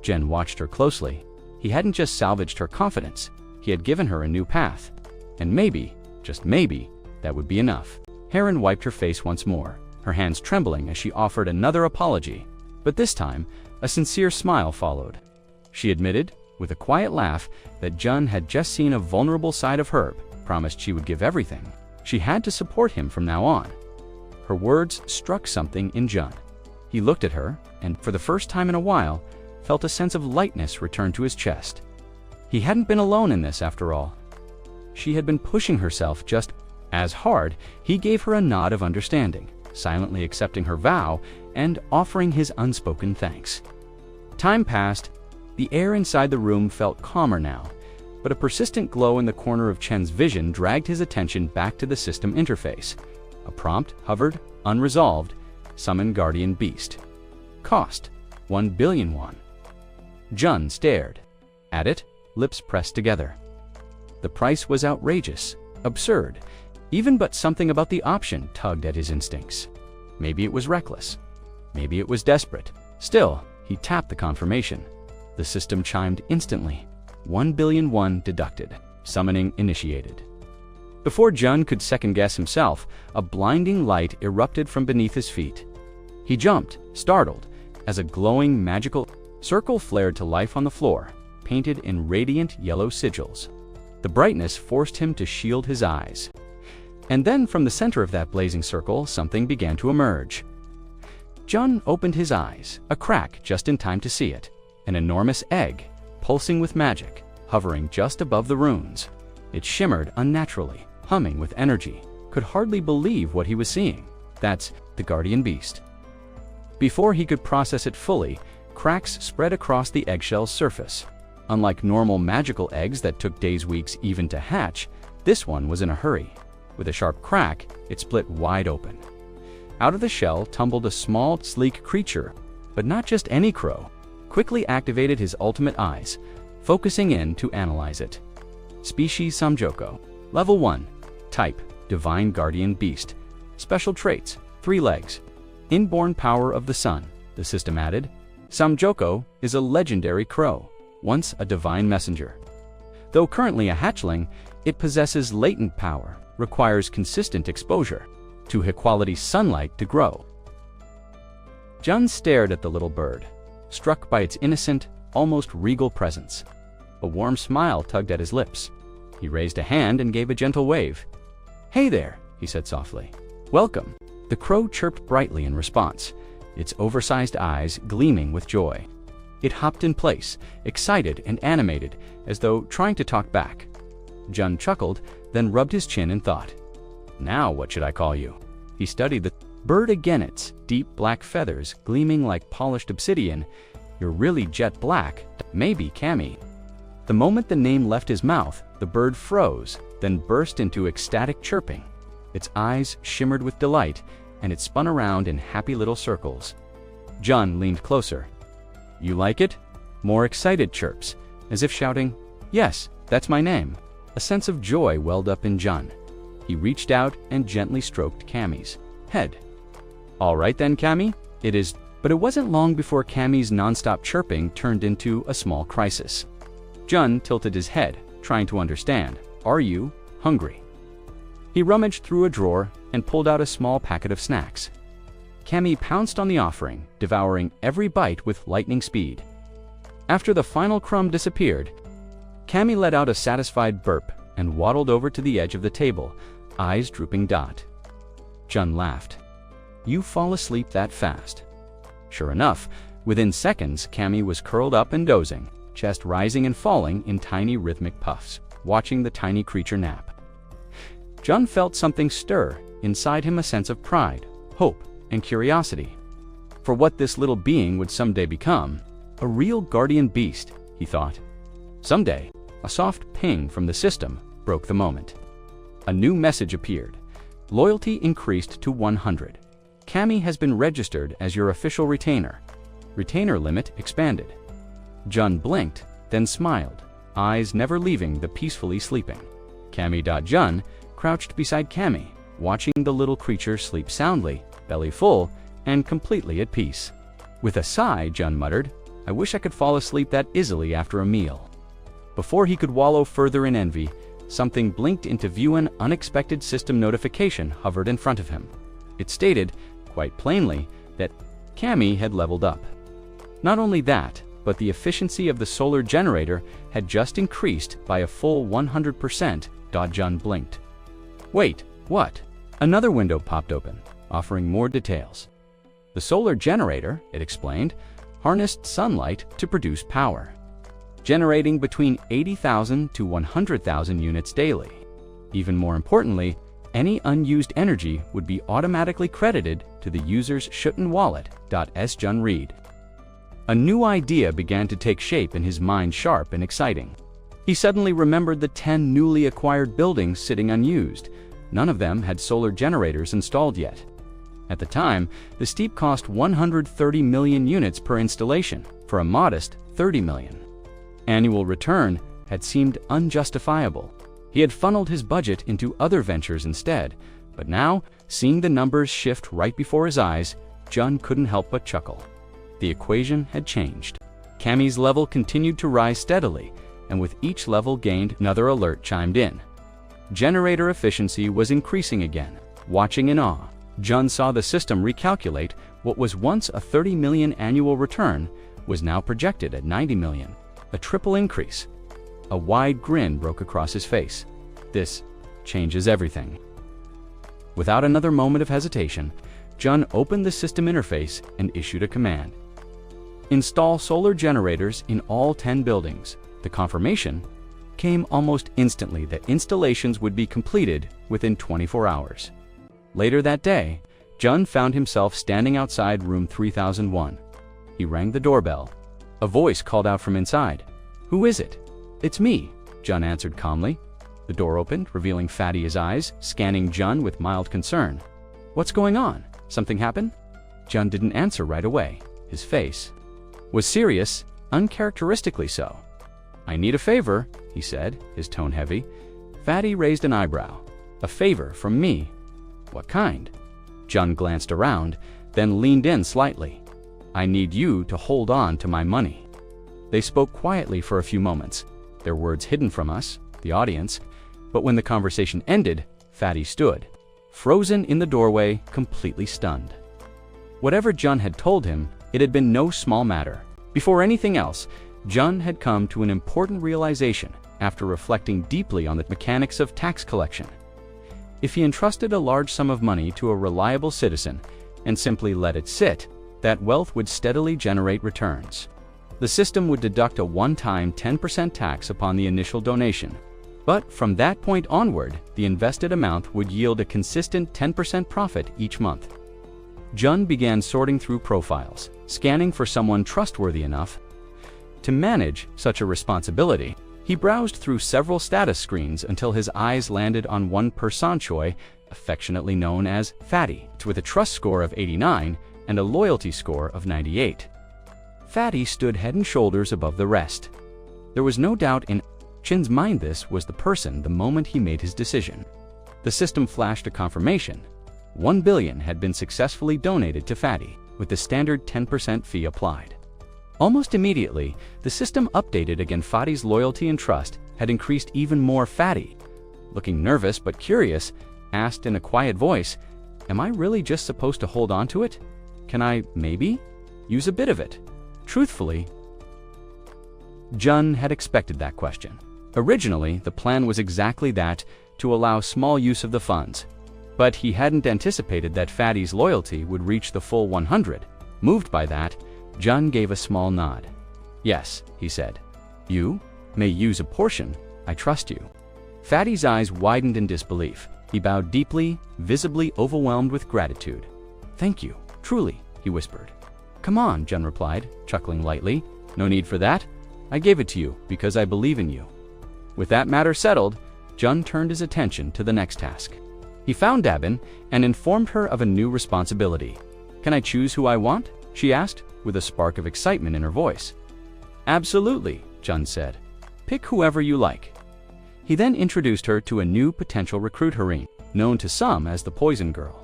Jen watched her closely. He hadn't just salvaged her confidence, he had given her a new path. And maybe, just maybe, that would be enough. Heron wiped her face once more, her hands trembling as she offered another apology. But this time, a sincere smile followed. She admitted, with a quiet laugh, that Jun had just seen a vulnerable side of Herb, promised she would give everything. She had to support him from now on. Her words struck something in Jun. He looked at her, and for the first time in a while, felt a sense of lightness return to his chest. He hadn't been alone in this, after all. She had been pushing herself just as hard. He gave her a nod of understanding, silently accepting her vow and offering his unspoken thanks. Time passed. The air inside the room felt calmer now, but a persistent glow in the corner of Chen's vision dragged his attention back to the system interface. A prompt hovered, unresolved: "Summon Guardian Beast. Cost, 1 billion won." Jun stared at it, lips pressed together. The price was outrageous, absurd, even, but something about the option tugged at his instincts. Maybe it was reckless. Maybe it was desperate. Still, he tapped the confirmation. The system chimed instantly. 1 billion won deducted. Summoning initiated. Before Jun could second-guess himself, a blinding light erupted from beneath his feet. He jumped, startled, as a glowing, magical circle flared to life on the floor, painted in radiant yellow sigils. The brightness forced him to shield his eyes. And then from the center of that blazing circle, something began to emerge. Jun opened his eyes, a crack just in time to see it. An enormous egg, pulsing with magic, hovering just above the runes. It shimmered unnaturally, humming with energy. Could hardly believe what he was seeing. That's the Guardian Beast. Before he could process it fully, cracks spread across the eggshell's surface. Unlike normal magical eggs that took days, weeks even to hatch, this one was in a hurry. With a sharp crack, it split wide open. Out of the shell tumbled a small, sleek creature, but not just any crow. Quickly activated his ultimate eyes, focusing in to analyze it. Species Samjoko. Level 1. Type: Divine Guardian Beast. Special traits: 3 legs. Inborn power of the sun, the system added. Samjoko is a legendary crow, once a divine messenger. Though currently a hatchling, it possesses latent power, requires consistent exposure to high-quality sunlight to grow. Jun stared at the little bird, struck by its innocent, almost regal presence. A warm smile tugged at his lips. He raised a hand and gave a gentle wave. "Hey there," he said softly. "Welcome." The crow chirped brightly in response, its oversized eyes gleaming with joy. It hopped in place, excited and animated, as though trying to talk back. Jun chuckled, then rubbed his chin in thought. "Now what should I call you?" He studied the bird again, its deep black feathers gleaming like polished obsidian. "You're really jet black, maybe Cammy." The moment the name left his mouth, the bird froze, then burst into ecstatic chirping. Its eyes shimmered with delight, and it spun around in happy little circles. Jun leaned closer. "You like it?" More excited chirps, as if shouting, "Yes, that's my name." A sense of joy welled up in Jun. He reached out and gently stroked Cammy's head. "All right then, Cammy, it is." But it wasn't long before Cammy's nonstop chirping turned into a small crisis. Jun tilted his head, trying to understand. "Are you hungry?" He rummaged through a drawer and pulled out a small packet of snacks. Cammy pounced on the offering, devouring every bite with lightning speed. After the final crumb disappeared, Cammy let out a satisfied burp and waddled over to the edge of the table, eyes drooping. Jun laughed. "You fall asleep that fast." Sure enough, within seconds, Cammy was curled up and dozing, chest rising and falling in tiny rhythmic puffs, watching the tiny creature nap. Jun felt something stir inside him, a sense of pride, hope, and curiosity. For what this little being would someday become, a real guardian beast, he thought. Someday, a soft ping from the system broke the moment. A new message appeared. Loyalty increased to 100. Cammy has been registered as your official retainer. Retainer limit expanded. Jun blinked, then smiled, eyes never leaving the peacefully sleeping Cammy. Jun crouched beside Cammy, watching the little creature sleep soundly, belly full, and completely at peace. With a sigh, Jun muttered, "I wish I could fall asleep that easily after a meal." Before he could wallow further in envy, something blinked into view. An unexpected system notification hovered in front of him. It stated, quite plainly, that Cammy had leveled up. Not only that, but the efficiency of the solar generator had just increased by a full 100%. Jun blinked. "Wait, what?" Another window popped open, offering more details. The solar generator, it explained, harnessed sunlight to produce power, generating between 80,000 to 100,000 units daily. Even more importantly, any unused energy would be automatically credited to the user's Schutten wallet. Jun read. A new idea began to take shape in his mind, sharp and exciting. He suddenly remembered the 10 newly acquired buildings sitting unused. None of them had solar generators installed yet. At the time, the steep cost 130 million units per installation, for a modest 30 million. Annual return had seemed unjustifiable. He had funneled his budget into other ventures instead, but now, seeing the numbers shift right before his eyes, Jun couldn't help but chuckle. The equation had changed. Cammy's level continued to rise steadily, and with each level gained, another alert chimed in. Generator efficiency was increasing again. Watching in awe, Jun saw the system recalculate what was once a 30 million annual return was now projected at 90 million, a triple increase. A wide grin broke across his face. This changes everything. Without another moment of hesitation, Jun opened the system interface and issued a command. Install solar generators in all 10 buildings. The confirmation came almost instantly that installations would be completed within 24 hours. Later that day, Jun found himself standing outside room 3001. He rang the doorbell. A voice called out from inside. "Who is it?" "It's me," Jun answered calmly. The door opened, revealing Fatty's eyes, scanning Jun with mild concern. "What's going on? Something happened?" Jun didn't answer right away. His face was serious, uncharacteristically so. "I need a favor," he said, his tone heavy. Fatty raised an eyebrow. "A favor from me? What kind?" Jun glanced around, then leaned in slightly. "I need you to hold on to my money." They spoke quietly for a few moments, their words hidden from us, the audience, but when the conversation ended, Fatty stood, frozen in the doorway, completely stunned. Whatever Jun had told him, it had been no small matter. Before anything else, Jun had come to an important realization after reflecting deeply on the mechanics of tax collection. If he entrusted a large sum of money to a reliable citizen and simply let it sit, that wealth would steadily generate returns. The system would deduct a one-time 10% tax upon the initial donation. But from that point onward, the invested amount would yield a consistent 10% profit each month. Jun began sorting through profiles, scanning for someone trustworthy enough to manage such a responsibility. He browsed through several status screens until his eyes landed on one person choi, affectionately known as Fatty, with a trust score of 89 and a loyalty score of 98. Fatty stood head and shoulders above the rest. There was no doubt in Chin's mind this was the person the moment he made his decision. The system flashed a confirmation. 1 billion had been successfully donated to Fatty, with the standard 10% fee applied. Almost immediately, the system updated again. Fatty's loyalty and trust had increased even more. Fatty, looking nervous but curious, asked in a quiet voice, "Am I really just supposed to hold on to it? Can I, maybe, use a bit of it?" Truthfully, Jun had expected that question. Originally, the plan was exactly that, to allow small use of the funds. But he hadn't anticipated that Fatty's loyalty would reach the full 100. Moved by that, Jun gave a small nod. "Yes," he said. "You may use a portion. I trust you." Fatty's eyes widened in disbelief. He bowed deeply, visibly overwhelmed with gratitude. "Thank you, truly," he whispered. "Come on," Jun replied, chuckling lightly. "No need for that. I gave it to you because I believe in you." With that matter settled, Jun turned his attention to the next task. He found Dabin and informed her of a new responsibility. "Can I choose who I want?" she asked, with a spark of excitement in her voice. "Absolutely," Jun said. "Pick whoever you like." He then introduced her to a new potential recruit, Hareen, known to some as the Poison Girl.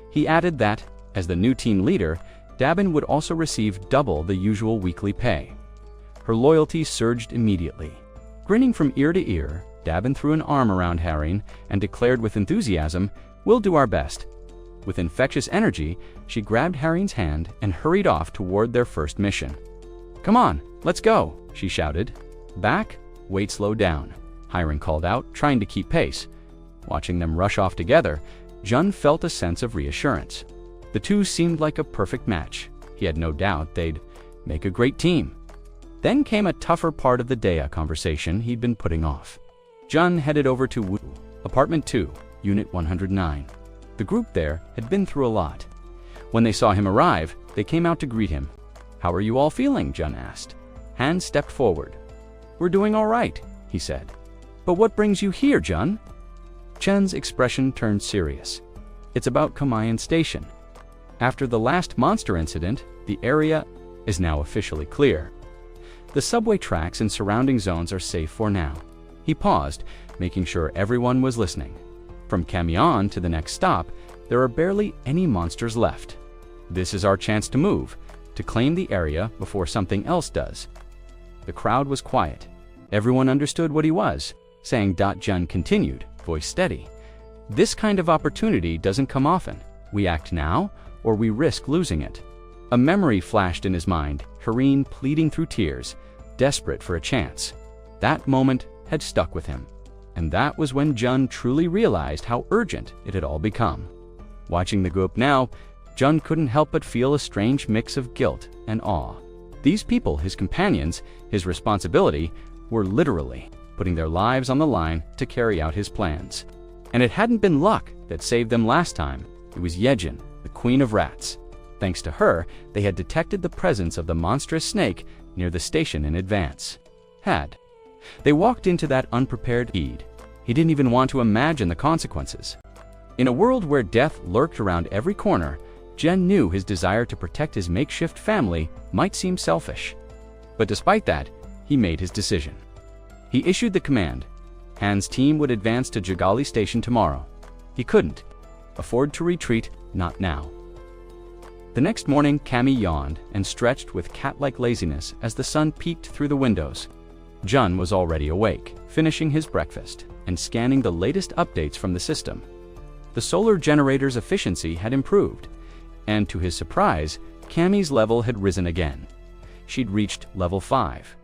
He added that, as the new team leader, Dabin would also receive double the usual weekly pay. Her loyalty surged immediately. Grinning from ear to ear, Dabin threw an arm around Hareen and declared with enthusiasm, "We'll do our best." With infectious energy, she grabbed Hareen's hand and hurried off toward their first mission. "Come on, let's go," she shouted. "Back, wait, slow down," Hareen called out, trying to keep pace. Watching them rush off together, Jun felt a sense of reassurance. The two seemed like a perfect match. He had no doubt they'd make a great team. Then came a tougher part of the Dea conversation he'd been putting off. Jun headed over to Wu, Apartment 2, Unit 109. The group there had been through a lot. When they saw him arrive, they came out to greet him. "How are you all feeling?" Jun asked. Han stepped forward. "We're doing all right," he said. "But what brings you here, Jun?" Chen's expression turned serious. "It's about Kamayan Station. After the last monster incident, the area is now officially clear. The subway tracks and surrounding zones are safe for now." He paused, making sure everyone was listening. "From Kamion to the next stop, there are barely any monsters left. This is our chance to move, to claim the area before something else does." The crowd was quiet. Everyone understood what he was saying. Jun continued, voice steady. "This kind of opportunity doesn't come often. We act now, or we risk losing it." A memory flashed in his mind, Hareen pleading through tears, desperate for a chance. That moment had stuck with him. And that was when Jun truly realized how urgent it had all become. Watching the group now, Jun couldn't help but feel a strange mix of guilt and awe. These people, his companions, his responsibility, were literally putting their lives on the line to carry out his plans. And it hadn't been luck that saved them last time. It was Yejin, the Queen of Rats. Thanks to her, they had detected the presence of the monstrous snake near the station in advance. They walked into that unprepared Eid. He didn't even want to imagine the consequences. In a world where death lurked around every corner, Jen knew his desire to protect his makeshift family might seem selfish. But despite that, he made his decision. He issued the command. Han's team would advance to Jagali Station tomorrow. He couldn't afford to retreat, not now. The next morning, Cammy yawned and stretched with cat-like laziness as the sun peeked through the windows. Jun was already awake, finishing his breakfast and scanning the latest updates from the system. The solar generator's efficiency had improved, and to his surprise, Cammy's level had risen again. She'd reached level 5.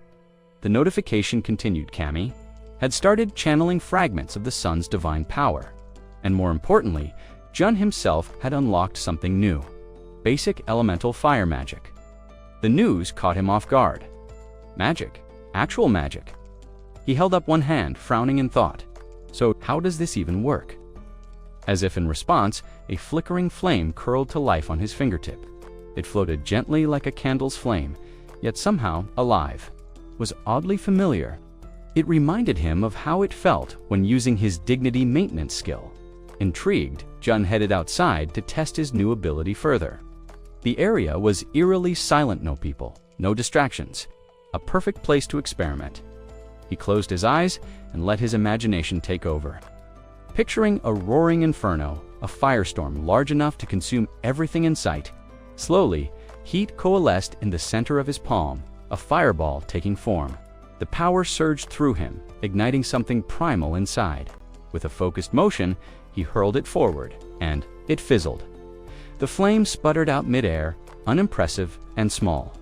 The notification continued. Cammy had started channeling fragments of the sun's divine power. And more importantly, Jun himself had unlocked something new: basic elemental fire magic. The news caught him off guard. Magic? Actual magic? He held up one hand, frowning in thought. So how does this even work? As if in response, a flickering flame curled to life on his fingertip. It floated gently like a candle's flame, yet somehow alive. Was oddly familiar. It reminded him of how it felt when using his dignity maintenance skill. Intrigued, Jun headed outside to test his new ability further. The area was eerily silent, no people, no distractions. A perfect place to experiment. He closed his eyes and let his imagination take over. Picturing a roaring inferno, a firestorm large enough to consume everything in sight. Slowly, heat coalesced in the center of his palm, a fireball taking form. The power surged through him, igniting something primal inside. With a focused motion, he hurled it forward, and it fizzled. The flame sputtered out midair, unimpressive and small.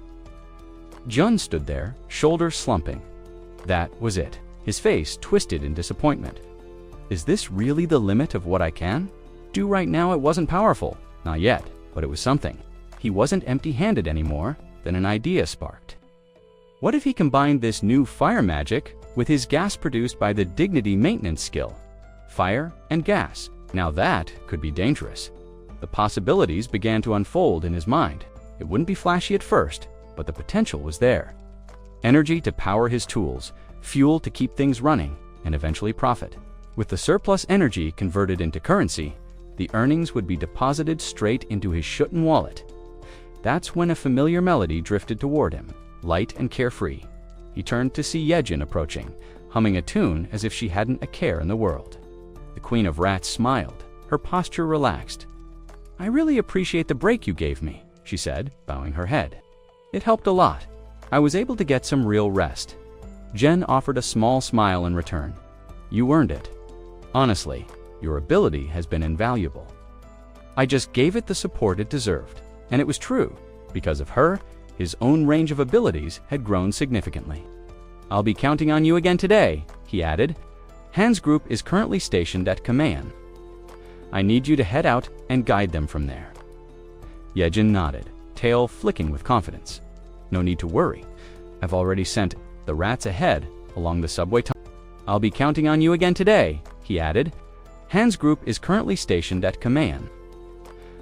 Jun stood there, shoulders slumping. That was it, his face twisted in disappointment. Is this really the limit of what I can do right now? It wasn't powerful, not yet, but it was something. He wasn't empty-handed anymore. Then an idea sparked. What if he combined this new fire magic with his gas produced by the dignity maintenance skill? Fire and gas. Now that could be dangerous. The possibilities began to unfold in his mind. It wouldn't be flashy at first, but the potential was there. Energy to power his tools, fuel to keep things running, and eventually profit. With the surplus energy converted into currency, the earnings would be deposited straight into his Schutten wallet. That's when a familiar melody drifted toward him, light and carefree. He turned to see Yejin approaching, humming a tune as if she hadn't a care in the world. The Queen of Rats smiled, her posture relaxed. "I really appreciate the break you gave me," she said, bowing her head. "It helped a lot. I was able to get some real rest." Jen offered a small smile in return. "You earned it. Honestly, your ability has been invaluable. I just gave it the support it deserved." And it was true. Because of her, his own range of abilities had grown significantly. "I'll be counting on you again today," he added. "Han's group is currently stationed at Kaman. I need you to head out and guide them from there." Yejin nodded, tail flicking with confidence. "No need to worry. I've already sent the rats ahead along the subway tunnel." "I'll be counting on you again today," he added. "Han's group is currently stationed at Kaman.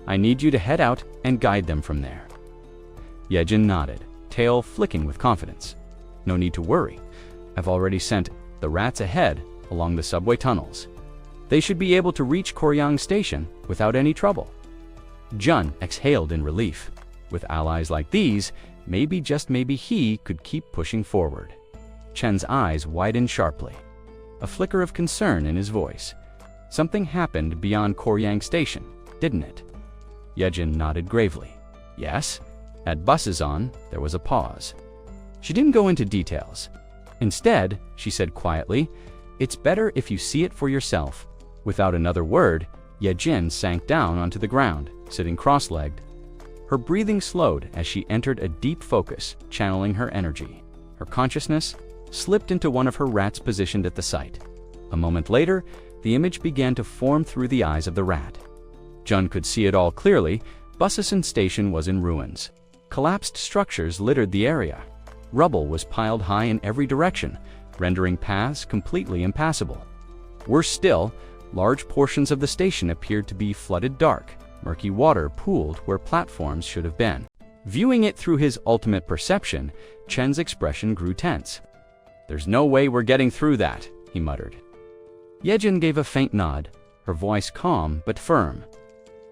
I need you to head out and guide them from there." Yejin nodded, tail flicking with confidence. "No need to worry. I've already sent the rats ahead along the subway tunnels. They should be able to reach Koryang Station without any trouble." Jun exhaled in relief. With allies like these, maybe, just maybe, he could keep pushing forward. Chen's eyes widened sharply. A flicker of concern in his voice. Something happened beyond Koryang Station, didn't it? Yejin nodded gravely. "Yes." At Busazon, there was a pause. She didn't go into details. Instead, she said quietly, "It's better if you see it for yourself." Without another word, Yejin sank down onto the ground, sitting cross-legged. Her breathing slowed as she entered a deep focus, channeling her energy. Her consciousness slipped into one of her rats positioned at the site. A moment later, the image began to form through the eyes of the rat. Jun could see it all clearly. Busison Station was in ruins. Collapsed structures littered the area. Rubble was piled high in every direction, rendering paths completely impassable. Worse still, large portions of the station appeared to be flooded dark. Murky water pooled where platforms should have been. Viewing it through his ultimate perception, Chen's expression grew tense. "There's no way we're getting through that," he muttered. Yejin gave a faint nod, her voice calm but firm.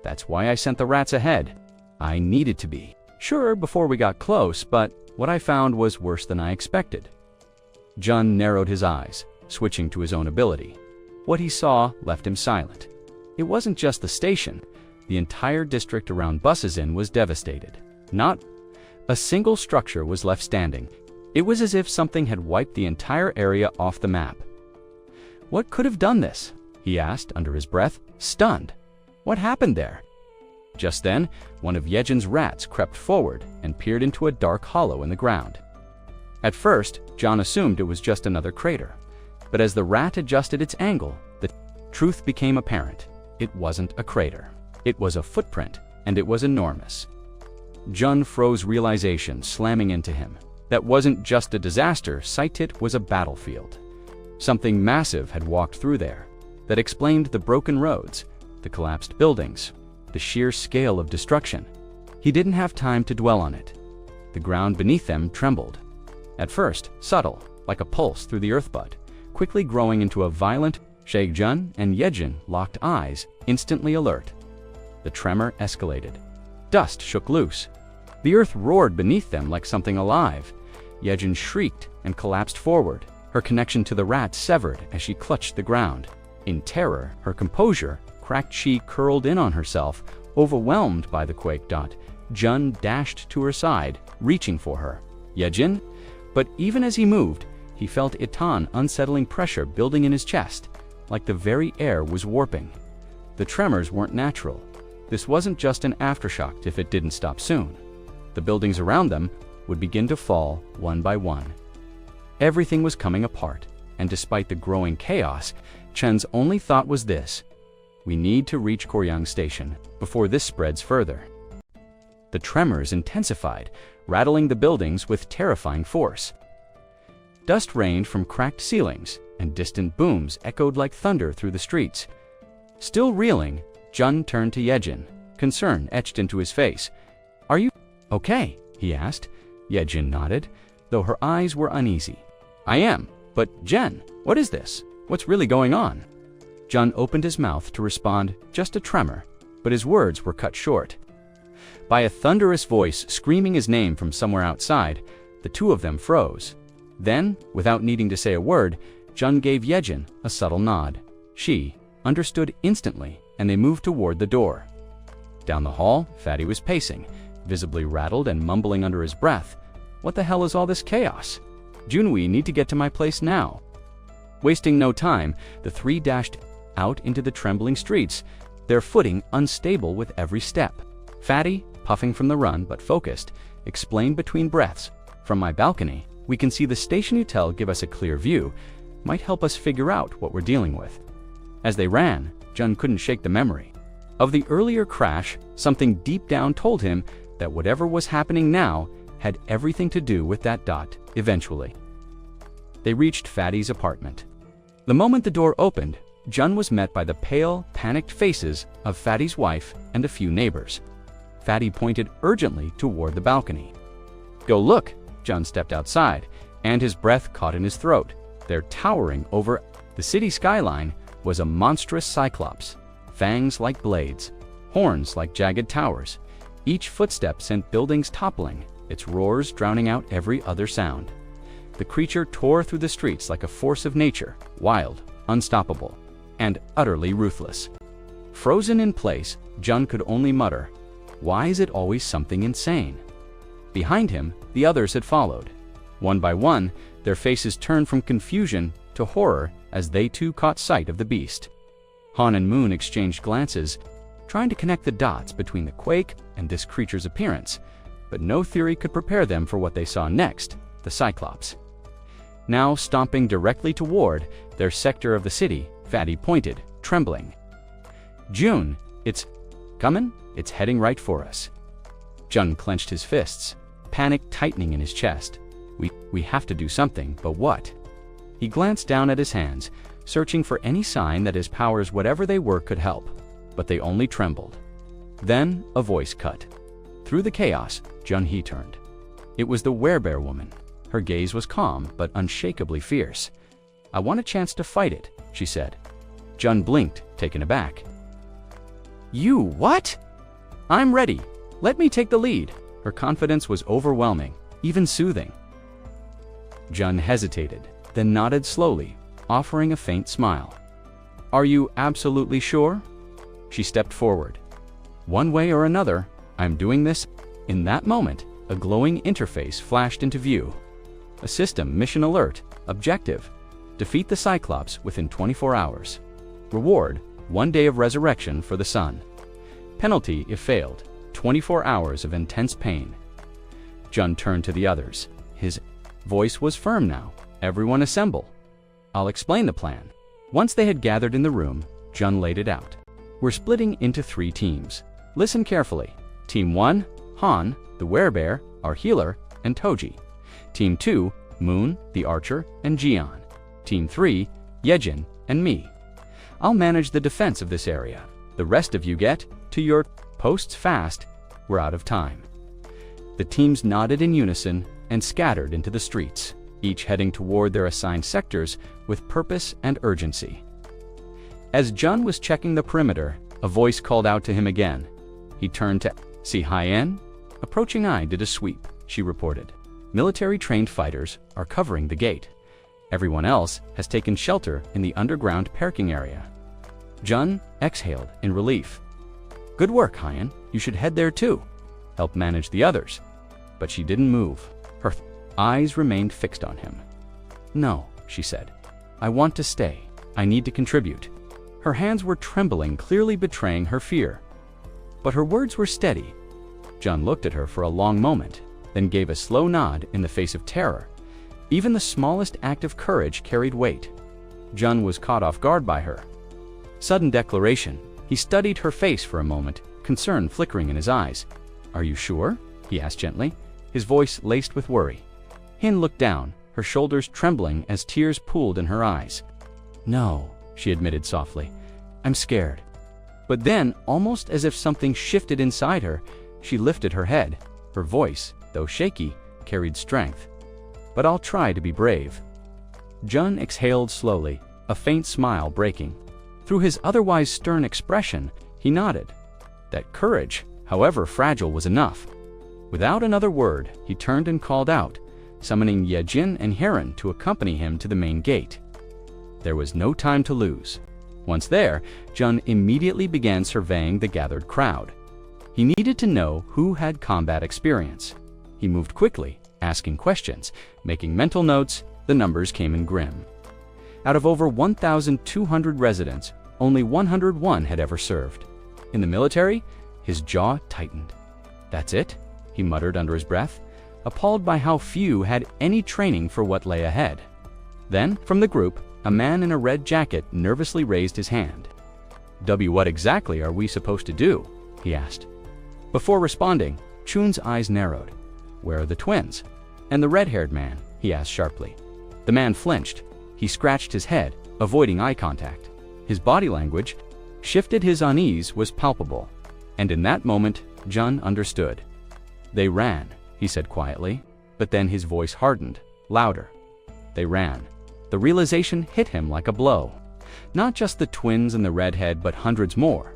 "That's why I sent the rats ahead. I needed to be sure before we got close, but what I found was worse than I expected." Jun narrowed his eyes, switching to his own ability. What he saw left him silent. It wasn't just the station. The entire district around Busazin was devastated. Not a single structure was left standing. It was as if something had wiped the entire area off the map. "What could have done this?" he asked under his breath, stunned. "What happened there?" Just then, one of Yejin's rats crept forward and peered into a dark hollow in the ground. At first, John assumed it was just another crater. But as the rat adjusted its angle, the truth became apparent. it wasn't a crater. It was a footprint, and it was enormous. Jun froze, realization slamming into him. That wasn't just a disaster, it was a battlefield. Something massive had walked through there. That explained the broken roads, the collapsed buildings, the sheer scale of destruction. He didn't have time to dwell on it. The ground beneath them trembled. At first, subtle, like a pulse through the earth, but quickly growing into a violent shake. Jun and Yejin locked eyes, instantly alert. The tremor escalated. Dust shook loose. The earth roared beneath them like something alive. Yejin shrieked and collapsed forward, her connection to the rat severed as she clutched the ground. In terror, her composure cracked, she curled in on herself, overwhelmed by the quake. Jun dashed to her side, reaching for her. Yejin? But even as he moved, he felt Itan unsettling pressure building in his chest, like the very air was warping. The tremors weren't natural. This wasn't just an aftershock if it didn't stop soon. The buildings around them would begin to fall one by one. Everything was coming apart, and despite the growing chaos, Chen's only thought was this: we need to reach Koryang Station before this spreads further. The tremors intensified, rattling the buildings with terrifying force. Dust rained from cracked ceilings, and distant booms echoed like thunder through the streets. Still reeling, Jun turned to Yejin, concern etched into his face. "Are you okay?" he asked. Yejin nodded, though her eyes were uneasy. "I am, but Jen, what is this? What's really going on?" Jun opened his mouth to respond, just a tremor, but his words were cut short. By a thunderous voice screaming his name from somewhere outside, the two of them froze. Then, without needing to say a word, Jun gave Yejin a subtle nod. She understood instantly, and they moved toward the door. Down the hall, Fatty was pacing, visibly rattled and mumbling under his breath. "What the hell is all this chaos? Junwi, need to get to my place now." Wasting no time, the three dashed out into the trembling streets, their footing unstable with every step. Fatty, puffing from the run but focused, explained between breaths, "From my balcony, we can see the station you tell, give us a clear view, might help us figure out what we're dealing with." As they ran, Jun couldn't shake the memory of the earlier crash. Something deep down told him that whatever was happening now had everything to do with that. Eventually, they reached Fatty's apartment. The moment the door opened, Jun was met by the pale, panicked faces of Fatty's wife and a few neighbors. Fatty pointed urgently toward the balcony. "Go look!" Jun stepped outside, and his breath caught in his throat. There, towering over the city skyline, was a monstrous cyclops, fangs like blades, horns like jagged towers. Each footstep sent buildings toppling, its roars drowning out every other sound. The creature tore through the streets like a force of nature, wild, unstoppable, and utterly ruthless. Frozen in place, Jun could only mutter, "Why is it always something insane?" Behind him, the others had followed. One by one, their faces turned from confusion to horror as they too caught sight of the beast. Han and Moon exchanged glances, trying to connect the dots between the quake and this creature's appearance, but no theory could prepare them for what they saw next: the Cyclops. Now stomping directly toward their sector of the city, Fatty pointed, trembling. "June, it's coming, it's heading right for us." Jun clenched his fists, panic tightening in his chest. We have to do something, but what?" He glanced down at his hands, searching for any sign that his powers, whatever they were, could help, but they only trembled. Then a voice cut. Through the chaos, Jun-hee turned. It was the werebear woman. Her gaze was calm, but unshakably fierce. "I want a chance to fight it," she said. Jun blinked, taken aback. "You what?" "I'm ready. Let me take the lead." Her confidence was overwhelming, even soothing. Jun hesitated, then nodded slowly, offering a faint smile. "Are you absolutely sure?" She stepped forward. "One way or another, I'm doing this." In that moment, a glowing interface flashed into view. A system mission alert, objective: defeat the Cyclops within 24 hours. Reward: 1 day of resurrection for the sun. Penalty if failed: 24 hours of intense pain. Jun turned to the others. His voice was firm now. "Everyone assemble. I'll explain the plan." Once they had gathered in the room, Jun laid it out. We're splitting into 3 teams. Listen carefully. Team 1, Han, the werebear, our healer, and Toji. Team 2, Moon, the archer, and Jian. Team 3, Yejin, and me. I'll manage the defense of this area. The rest of you get to your posts fast. We're out of time. The teams nodded in unison and scattered into the streets, each heading toward their assigned sectors with purpose and urgency. As Jun was checking the perimeter, a voice called out to him again. He turned to see Hien. Approaching I did a sweep, she reported. Military-trained fighters are covering the gate. Everyone else has taken shelter in the underground parking area. Jun exhaled in relief. Good work, Hien. You should head there too. Help manage the others. But she didn't move. Her eyes remained fixed on him. No, she said. I want to stay. I need to contribute. Her hands were trembling, clearly betraying her fear. But her words were steady. Jun looked at her for a long moment, then gave a slow nod in the face of terror. Even the smallest act of courage carried weight. Jun was caught off guard by her sudden declaration. He studied her face for a moment, concern flickering in his eyes. Are you sure? He asked gently, his voice laced with worry. Hin looked down, her shoulders trembling as tears pooled in her eyes. No, she admitted softly. I'm scared. But then, almost as if something shifted inside her, she lifted her head. Her voice, though shaky, carried strength. But I'll try to be brave. Jun exhaled slowly, a faint smile breaking. Through his otherwise stern expression, he nodded. That courage, however fragile, was enough. Without another word, he turned and called out, summoning Yejin and Heron to accompany him to the main gate. There was no time to lose. Once there, Jun immediately began surveying the gathered crowd. He needed to know who had combat experience. He moved quickly, asking questions, making mental notes. The numbers came in grim. Out of over 1,200 residents, only 101 had ever served. In the military, his jaw tightened. That's it? He muttered under his breath, appalled by how few had any training for what lay ahead. Then, from the group, a man in a red jacket nervously raised his hand. What exactly are we supposed to do? He asked. Before responding, Chun's eyes narrowed. Where are the twins? And the red-haired man? He asked sharply. The man flinched. He scratched his head, avoiding eye contact. His body language shifted, his unease was palpable. And in that moment, Jun understood. They ran, he said quietly, but then his voice hardened, louder. They ran. The realization hit him like a blow. Not just the twins and the redhead, but hundreds more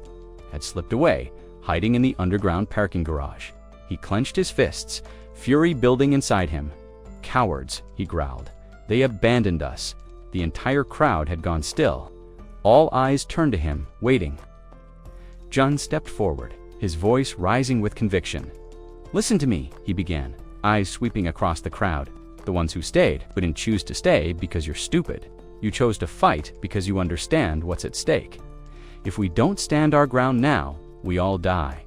had slipped away, hiding in the underground parking garage. He clenched his fists, fury building inside him. Cowards, he growled. They abandoned us. The entire crowd had gone still. All eyes turned to him, waiting. Jun stepped forward, his voice rising with conviction. Listen to me, he began, eyes sweeping across the crowd. The ones who stayed didn't choose to stay because you're stupid. You chose to fight because you understand what's at stake. If we don't stand our ground now, we all die.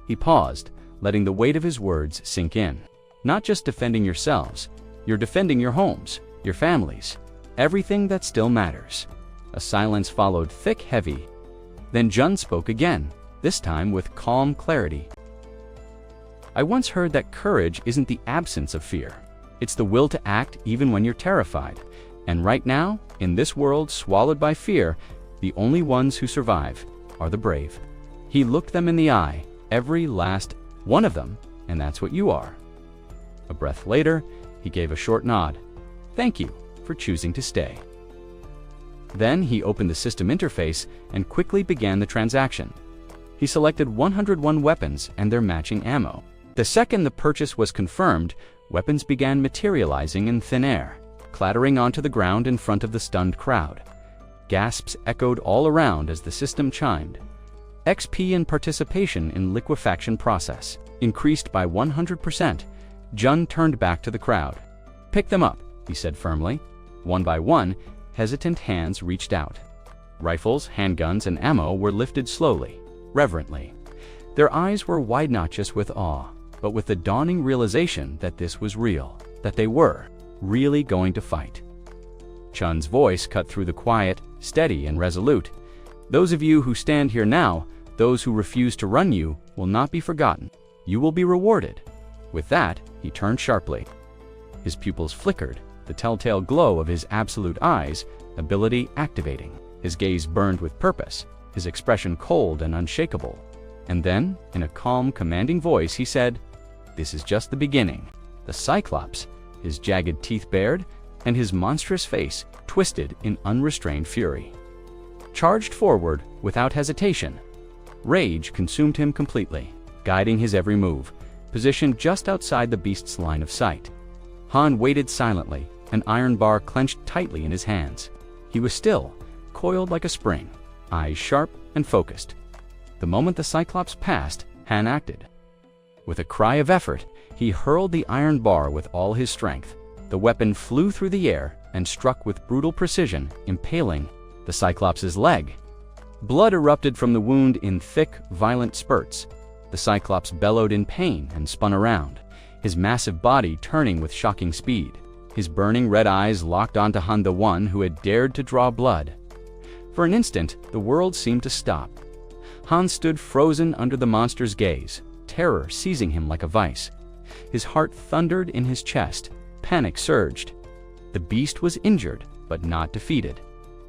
He paused, letting the weight of his words sink in. Not just defending yourselves, you're defending your homes, your families, everything that still matters. A silence followed, thick, heavy. Then Jun spoke again, this time with calm clarity. I once heard that courage isn't the absence of fear. It's the will to act even when you're terrified. And right now, in this world swallowed by fear, the only ones who survive are the brave. He looked them in the eye, every last one of them, and that's what you are. A breath later, he gave a short nod. Thank you for choosing to stay. Then he opened the system interface and quickly began the transaction. He selected 101 weapons and their matching ammo. The second the purchase was confirmed, weapons began materializing in thin air, clattering onto the ground in front of the stunned crowd. Gasps echoed all around as the system chimed. XP and participation in liquefaction process increased by 100%. Jun turned back to the crowd. Pick them up, he said firmly. One by one, hesitant hands reached out. Rifles, handguns, and ammo were lifted slowly, reverently. Their eyes were wide not just with awe, but with the dawning realization that this was real, that they were really going to fight. Chun's voice cut through the quiet, steady and resolute. Those of you who stand here now, those who refuse to run you, will not be forgotten. You will be rewarded." With that, he turned sharply. His pupils flickered, the telltale glow of his absolute eyes, ability activating. His gaze burned with purpose, his expression cold and unshakable. And then, in a calm, commanding voice, he said, "This is just the beginning." The Cyclops, his jagged teeth bared, and his monstrous face twisted in unrestrained fury, charged forward without hesitation. Rage consumed him completely, guiding his every move, positioned just outside the beast's line of sight. Han waited silently, an iron bar clenched tightly in his hands. He was still, coiled like a spring, eyes sharp and focused. The moment the Cyclops passed, Han acted. With a cry of effort, he hurled the iron bar with all his strength. The weapon flew through the air and struck with brutal precision, impaling the Cyclops' leg. Blood erupted from the wound in thick, violent spurts. The Cyclops bellowed in pain and spun around, his massive body turning with shocking speed. His burning red eyes locked onto Han, the one who had dared to draw blood. For an instant, the world seemed to stop. Han stood frozen under the monster's gaze, terror seizing him like a vice. His heart thundered in his chest, panic surged. The beast was injured, but not defeated.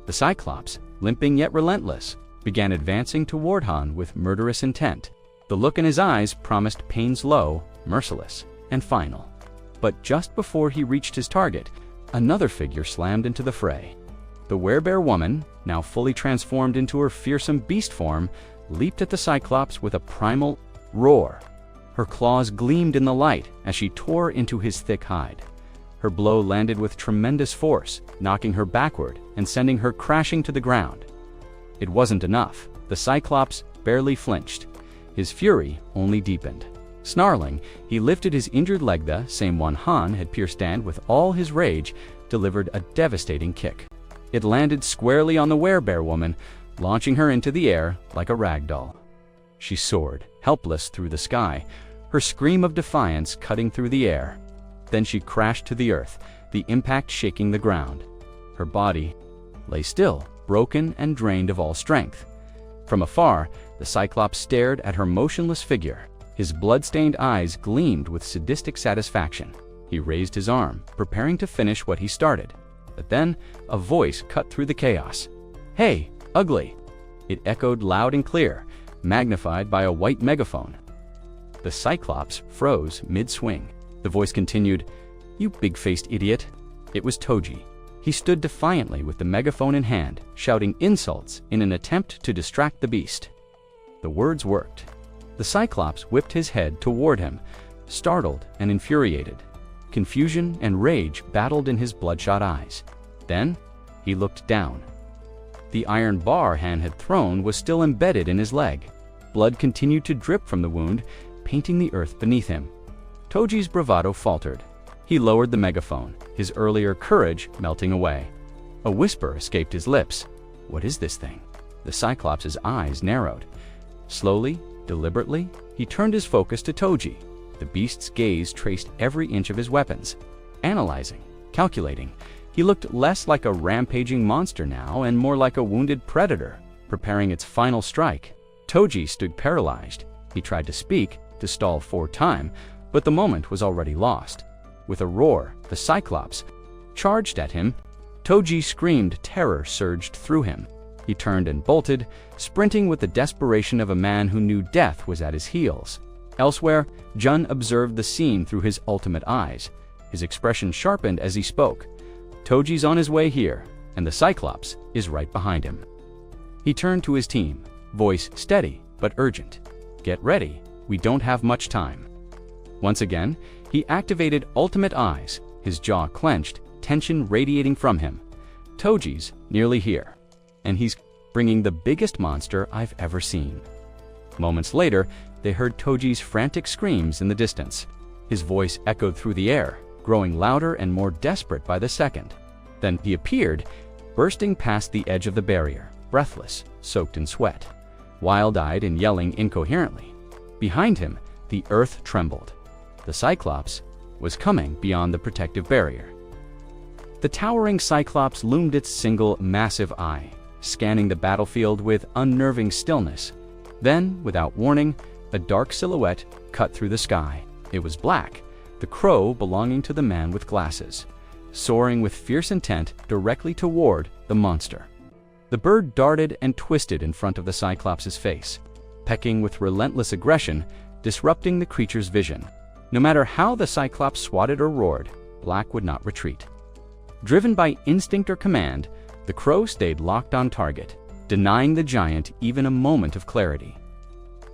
The Cyclops, limping yet relentless, began advancing toward Han with murderous intent. The look in his eyes promised pain slow, merciless, and final. But just before he reached his target, another figure slammed into the fray. The werebear woman, now fully transformed into her fearsome beast form, leaped at the Cyclops with a primal roar. Her claws gleamed in the light as she tore into his thick hide. Her blow landed with tremendous force, knocking her backward and sending her crashing to the ground. It wasn't enough. The Cyclops barely flinched. His fury only deepened. Snarling, he lifted his injured leg, the same one Han had pierced, and with all his rage, delivered a devastating kick. It landed squarely on the werebear woman, launching her into the air like a rag doll. She soared, helpless, through the sky, her scream of defiance cutting through the air. Then she crashed to the earth, the impact shaking the ground. Her body lay still, broken and drained of all strength. From afar, the Cyclops stared at her motionless figure. His blood-stained eyes gleamed with sadistic satisfaction. He raised his arm, preparing to finish what he started. But then, a voice cut through the chaos. "Hey, ugly!" It echoed loud and clear, magnified by a white megaphone. The Cyclops froze mid-swing. The voice continued, "You big-faced idiot." It was Toji. He stood defiantly with the megaphone in hand, shouting insults in an attempt to distract the beast. The words worked. The Cyclops whipped his head toward him, startled and infuriated. Confusion and rage battled in his bloodshot eyes. Then, he looked down. The iron bar Han had thrown was still embedded in his leg. Blood continued to drip from the wound, painting the earth beneath him. Toji's bravado faltered. He lowered the megaphone, his earlier courage melting away. A whisper escaped his lips. "What is this thing?" The Cyclops' eyes narrowed. Slowly, deliberately, he turned his focus to Toji. The beast's gaze traced every inch of his weapons. Analyzing, calculating, he looked less like a rampaging monster now and more like a wounded predator, preparing its final strike. Toji stood paralyzed. He tried to speak, to stall for time, but the moment was already lost. With a roar, the Cyclops charged at him. Toji screamed, terror surged through him. He turned and bolted, sprinting with the desperation of a man who knew death was at his heels. Elsewhere, Jun observed the scene through his ultimate eyes. His expression sharpened as he spoke. "Toji's on his way here, and the Cyclops is right behind him." He turned to his team, voice steady but urgent. "Get ready, we don't have much time." Once again, he activated ultimate eyes, his jaw clenched, tension radiating from him. "Toji's nearly here, and he's bringing the biggest monster I've ever seen." Moments later, they heard Toji's frantic screams in the distance. His voice echoed through the air, growing louder and more desperate by the second. Then he appeared, bursting past the edge of the barrier, breathless, soaked in sweat, wild-eyed and yelling incoherently. Behind him, the earth trembled. The Cyclops was coming beyond the protective barrier. The towering Cyclops loomed its single massive eye, scanning the battlefield with unnerving stillness. Then, without warning, a dark silhouette cut through the sky. It was black, the crow belonging to the man with glasses, soaring with fierce intent directly toward the monster. The bird darted and twisted in front of the Cyclops' face, pecking with relentless aggression, disrupting the creature's vision. No matter how the Cyclops swatted or roared, Black would not retreat. Driven by instinct or command, the crow stayed locked on target, denying the giant even a moment of clarity.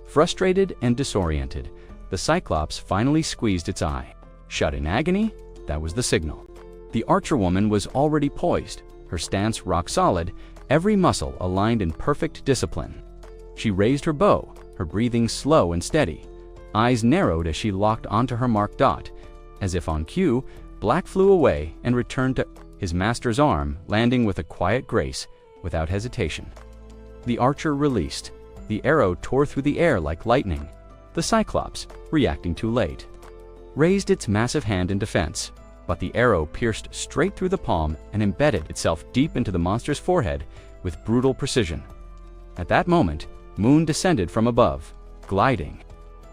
Frustrated and disoriented, the Cyclops finally squeezed its eye. Shut in agony, that was the signal. The archer woman was already poised, her stance rock solid, every muscle aligned in perfect discipline. She raised her bow, her breathing slow and steady. Eyes narrowed as she locked onto her marked dot. As if on cue, Black flew away and returned to his master's arm, landing with a quiet grace, without hesitation. The archer released. The arrow tore through the air like lightning. The Cyclops, reacting too late, raised its massive hand in defense, but the arrow pierced straight through the palm and embedded itself deep into the monster's forehead with brutal precision. At that moment, Moon descended from above, gliding.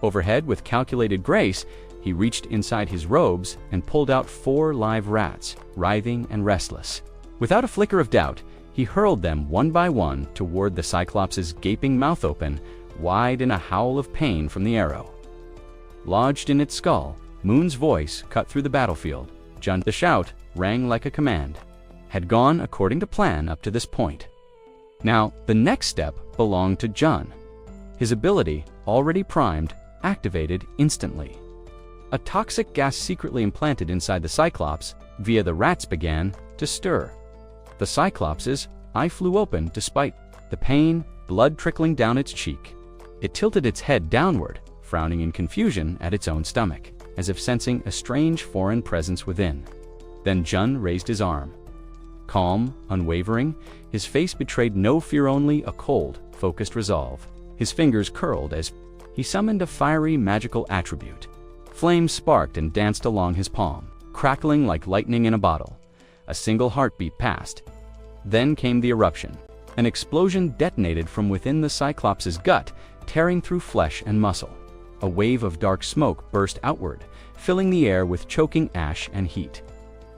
Overhead with calculated grace, he reached inside his robes and pulled out 4 live rats, writhing and restless. Without a flicker of doubt, he hurled them one by one toward the Cyclops' gaping mouth open, wide in a howl of pain from the arrow. Lodged in its skull, Moon's voice cut through the battlefield. The shout rang like a command. Had gone according to plan up to this point. Now, the next step belonged to Jun. His ability, already primed, activated instantly. A toxic gas secretly implanted inside the Cyclops via the rats began to stir. The Cyclops' eye flew open despite the pain, blood trickling down its cheek. It tilted its head downward, frowning in confusion at its own stomach, as if sensing a strange foreign presence within. Then Jun raised his arm. Calm, unwavering, his face betrayed no fear, only a cold, focused resolve. His fingers curled as he summoned a fiery magical attribute. Flames sparked and danced along his palm, crackling like lightning in a bottle. A single heartbeat passed. Then came the eruption. An explosion detonated from within the Cyclops' gut, tearing through flesh and muscle. A wave of dark smoke burst outward, filling the air with choking ash and heat.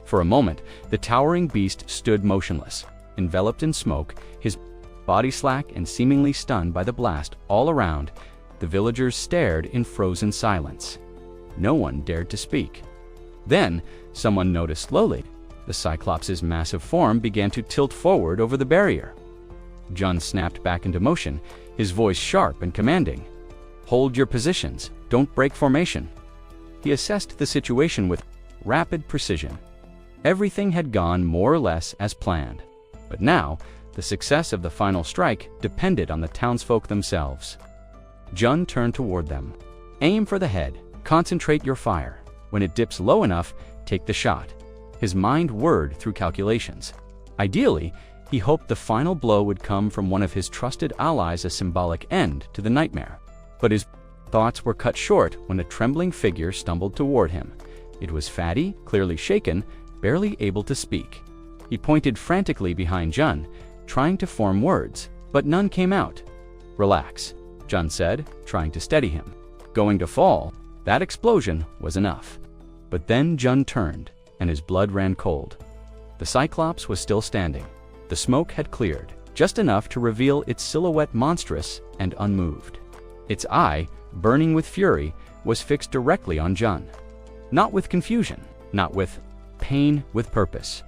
For a moment, the towering beast stood motionless, enveloped in smoke, his body slack and seemingly stunned by the blast all around. The villagers stared in frozen silence. No one dared to speak. Then, someone noticed slowly. The Cyclops' massive form began to tilt forward over the barrier. Jun snapped back into motion, his voice sharp and commanding. "Hold your positions, don't break formation." He assessed the situation with rapid precision. Everything had gone more or less as planned. But now, the success of the final strike depended on the townsfolk themselves. Jun turned toward them. "Aim for the head. Concentrate your fire. When it dips low enough, take the shot." His mind whirred through calculations. Ideally, he hoped the final blow would come from one of his trusted allies, a symbolic end to the nightmare. But his thoughts were cut short when a trembling figure stumbled toward him. It was fatty, clearly shaken, barely able to speak. He pointed frantically behind Jun, trying to form words, but none came out. "Relax," Jun said, trying to steady him. Going to fall, that explosion was enough. But then Jun turned, and his blood ran cold. The Cyclops was still standing. The smoke had cleared, just enough to reveal its silhouette monstrous and unmoved. Its eye, burning with fury, was fixed directly on Jun. Not with confusion, not with pain, with purpose.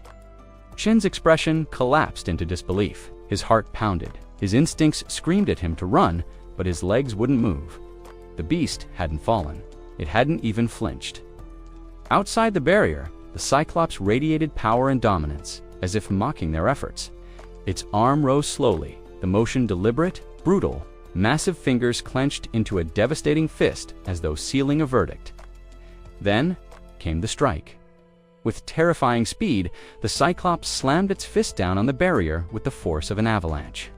Shin's expression collapsed into disbelief. His heart pounded. His instincts screamed at him to run, but his legs wouldn't move. The beast hadn't fallen. It hadn't even flinched. Outside the barrier, the Cyclops radiated power and dominance, as if mocking their efforts. Its arm rose slowly, the motion deliberate, brutal, massive fingers clenched into a devastating fist as though sealing a verdict. Then came the strike. With terrifying speed, the Cyclops slammed its fist down on the barrier with the force of an avalanche.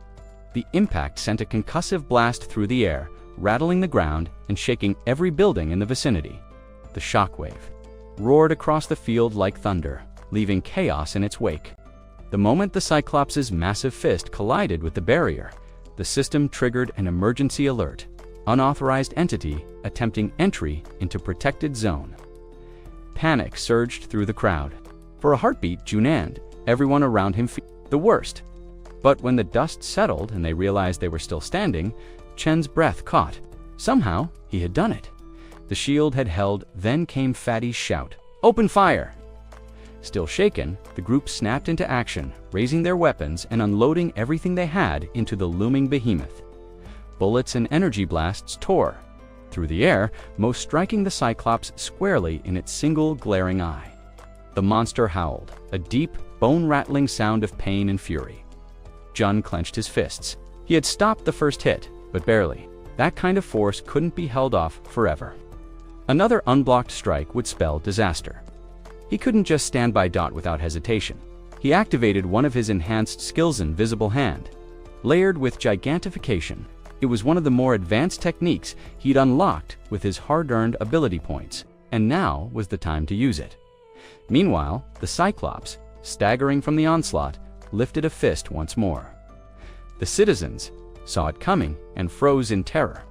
The impact sent a concussive blast through the air, rattling the ground and shaking every building in the vicinity. The shockwave roared across the field like thunder, leaving chaos in its wake. The moment the Cyclops' massive fist collided with the barrier, the system triggered an emergency alert. Unauthorized entity attempting entry into protected zone. Panic surged through the crowd. For a heartbeat, Junand, everyone around him feared the worst. But when the dust settled and they realized they were still standing, Chen's breath caught. Somehow, he had done it. The shield had held, then came Fatty's shout, "Open fire!" Still shaken, the group snapped into action, raising their weapons and unloading everything they had into the looming behemoth. Bullets and energy blasts tore through the air, most striking the Cyclops squarely in its single glaring eye. The monster howled, a deep, bone-rattling sound of pain and fury. Jun clenched his fists. He had stopped the first hit, but barely. That kind of force couldn't be held off forever. Another unblocked strike would spell disaster. He couldn't just stand by without hesitation. He activated one of his enhanced skills, Invisible Hand. Layered with gigantification, it was one of the more advanced techniques he'd unlocked with his hard-earned ability points, and now was the time to use it. Meanwhile, the Cyclops, staggering from the onslaught, lifted a fist once more. The citizens saw it coming and froze in terror.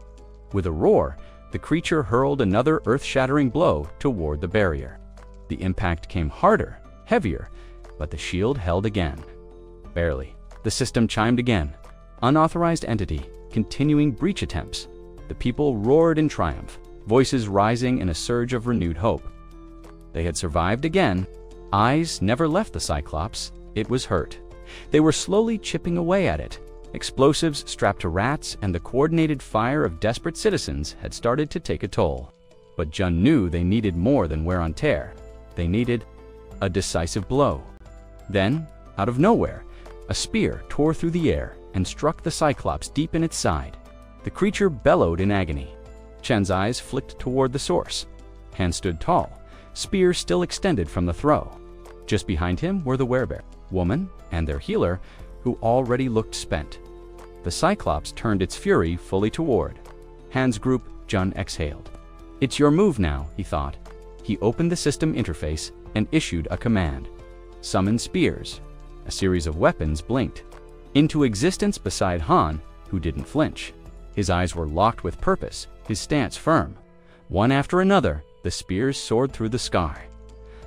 With a roar, the creature hurled another earth-shattering blow toward the barrier. The impact came harder, heavier, but the shield held again. Barely. The system chimed again. Unauthorized entity, continuing breach attempts. The people roared in triumph, voices rising in a surge of renewed hope. They had survived again. Eyes never left the Cyclops. It was hurt. They were slowly chipping away at it. Explosives strapped to rats and the coordinated fire of desperate citizens had started to take a toll. But Jun knew they needed more than wear and tear. They needed a decisive blow. Then, out of nowhere, a spear tore through the air and struck the Cyclops deep in its side. The creature bellowed in agony. Chen's eyes flicked toward the source. Hand stood tall, spear still extended from the throw. Just behind him were the werebear woman and their healer, who already looked spent. The Cyclops turned its fury fully toward. Hands group, Jun exhaled. "It's your move now," he thought. He opened the system interface and issued a command. Summon spears. A series of weapons blinked into existence beside Han, who didn't flinch. His eyes were locked with purpose, his stance firm. One after another, the spears soared through the sky.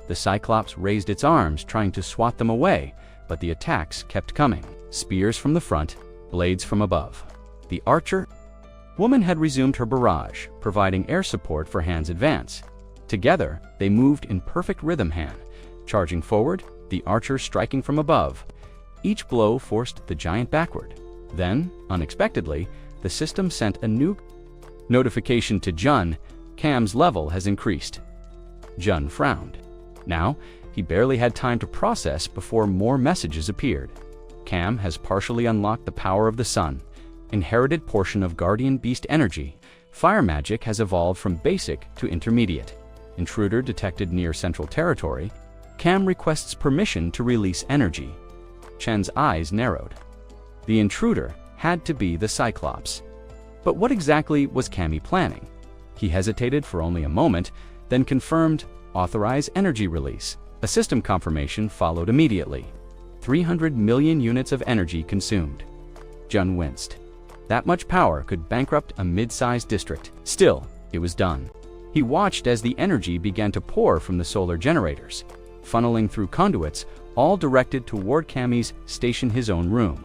The Cyclops raised its arms, trying to swat them away, but the attacks kept coming. Spears from the front, blades from above. The archer woman had resumed her barrage, providing air support for Han's advance. Together, they moved in perfect rhythm. Han charging forward, the archer striking from above. Each blow forced the giant backward. Then, unexpectedly, the system sent a new notification to Jun. Cam's level has increased. Jun frowned. Now, he barely had time to process before more messages appeared. Cam has partially unlocked the power of the sun. Inherited portion of Guardian Beast energy. Fire magic has evolved from basic to intermediate. Intruder detected near central territory. Cam requests permission to release energy. Chen's eyes narrowed. The intruder had to be the Cyclops. But what exactly was Cammy planning? He hesitated for only a moment, then confirmed, authorize energy release. A system confirmation followed immediately. 300 million units of energy consumed. Jun winced. That much power could bankrupt a mid-sized district. Still, it was done. He watched as the energy began to pour from the solar generators, funneling through conduits, all directed toward Cammy's station his own room.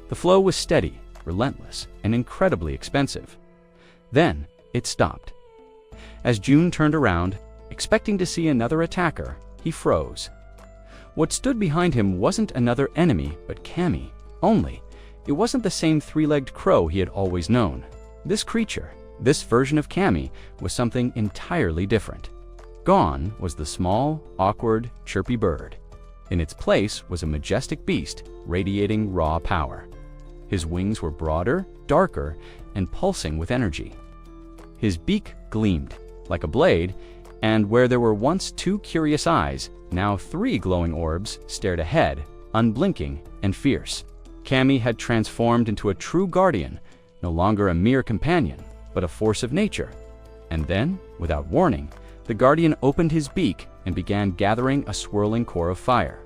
The flow was steady, relentless, and incredibly expensive. Then, it stopped. As June turned around, expecting to see another attacker, he froze. What stood behind him wasn't another enemy, but Cammy. Only, it wasn't the same three-legged crow he had always known. This creature, this version of Cammy, was something entirely different. Gone was the small, awkward, chirpy bird. In its place was a majestic beast, radiating raw power. His wings were broader, darker, and pulsing with energy. His beak gleamed like a blade, and where there were once 2 curious eyes, now 3 glowing orbs stared ahead, unblinking and fierce. Cammy had transformed into a true guardian, no longer a mere companion, but a force of nature. And then, without warning, the guardian opened his beak and began gathering a swirling core of fire.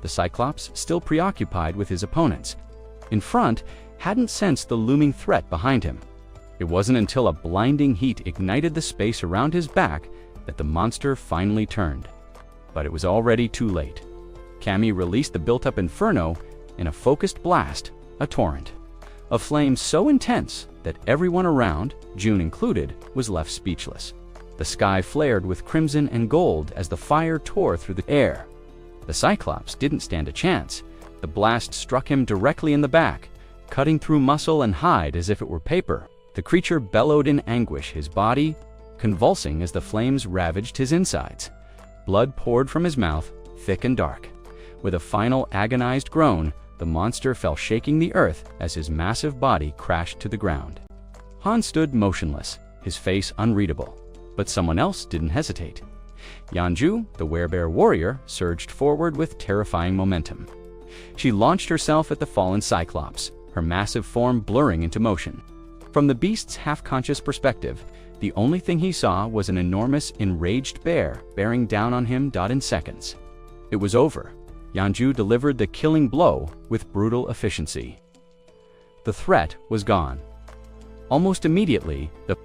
the Cyclops, still preoccupied with his opponents. In front, hadn't sensed the looming threat behind him. It wasn't until a blinding heat ignited the space around his back that the monster finally turned. But it was already too late. Cammy released the built-up inferno in a focused blast, a torrent, a flame so intense that everyone around, June included, was left speechless. The sky flared with crimson and gold as the fire tore through the air. The Cyclops didn't stand a chance. The blast struck him directly in the back, cutting through muscle and hide as if it were paper. The creature bellowed in anguish, his body convulsing as the flames ravaged his insides. Blood poured from his mouth, thick and dark. With a final agonized groan, the monster fell shaking the earth as his massive body crashed to the ground. Han stood motionless, his face unreadable. But someone else didn't hesitate. Yanju, the werebear warrior, surged forward with terrifying momentum. She launched herself at the fallen Cyclops, her massive form blurring into motion. From the beast's half-conscious perspective, the only thing he saw was an enormous, enraged bear bearing down on him in seconds. It was over. Yanju delivered the killing blow with brutal efficiency. The threat was gone. Almost immediately, the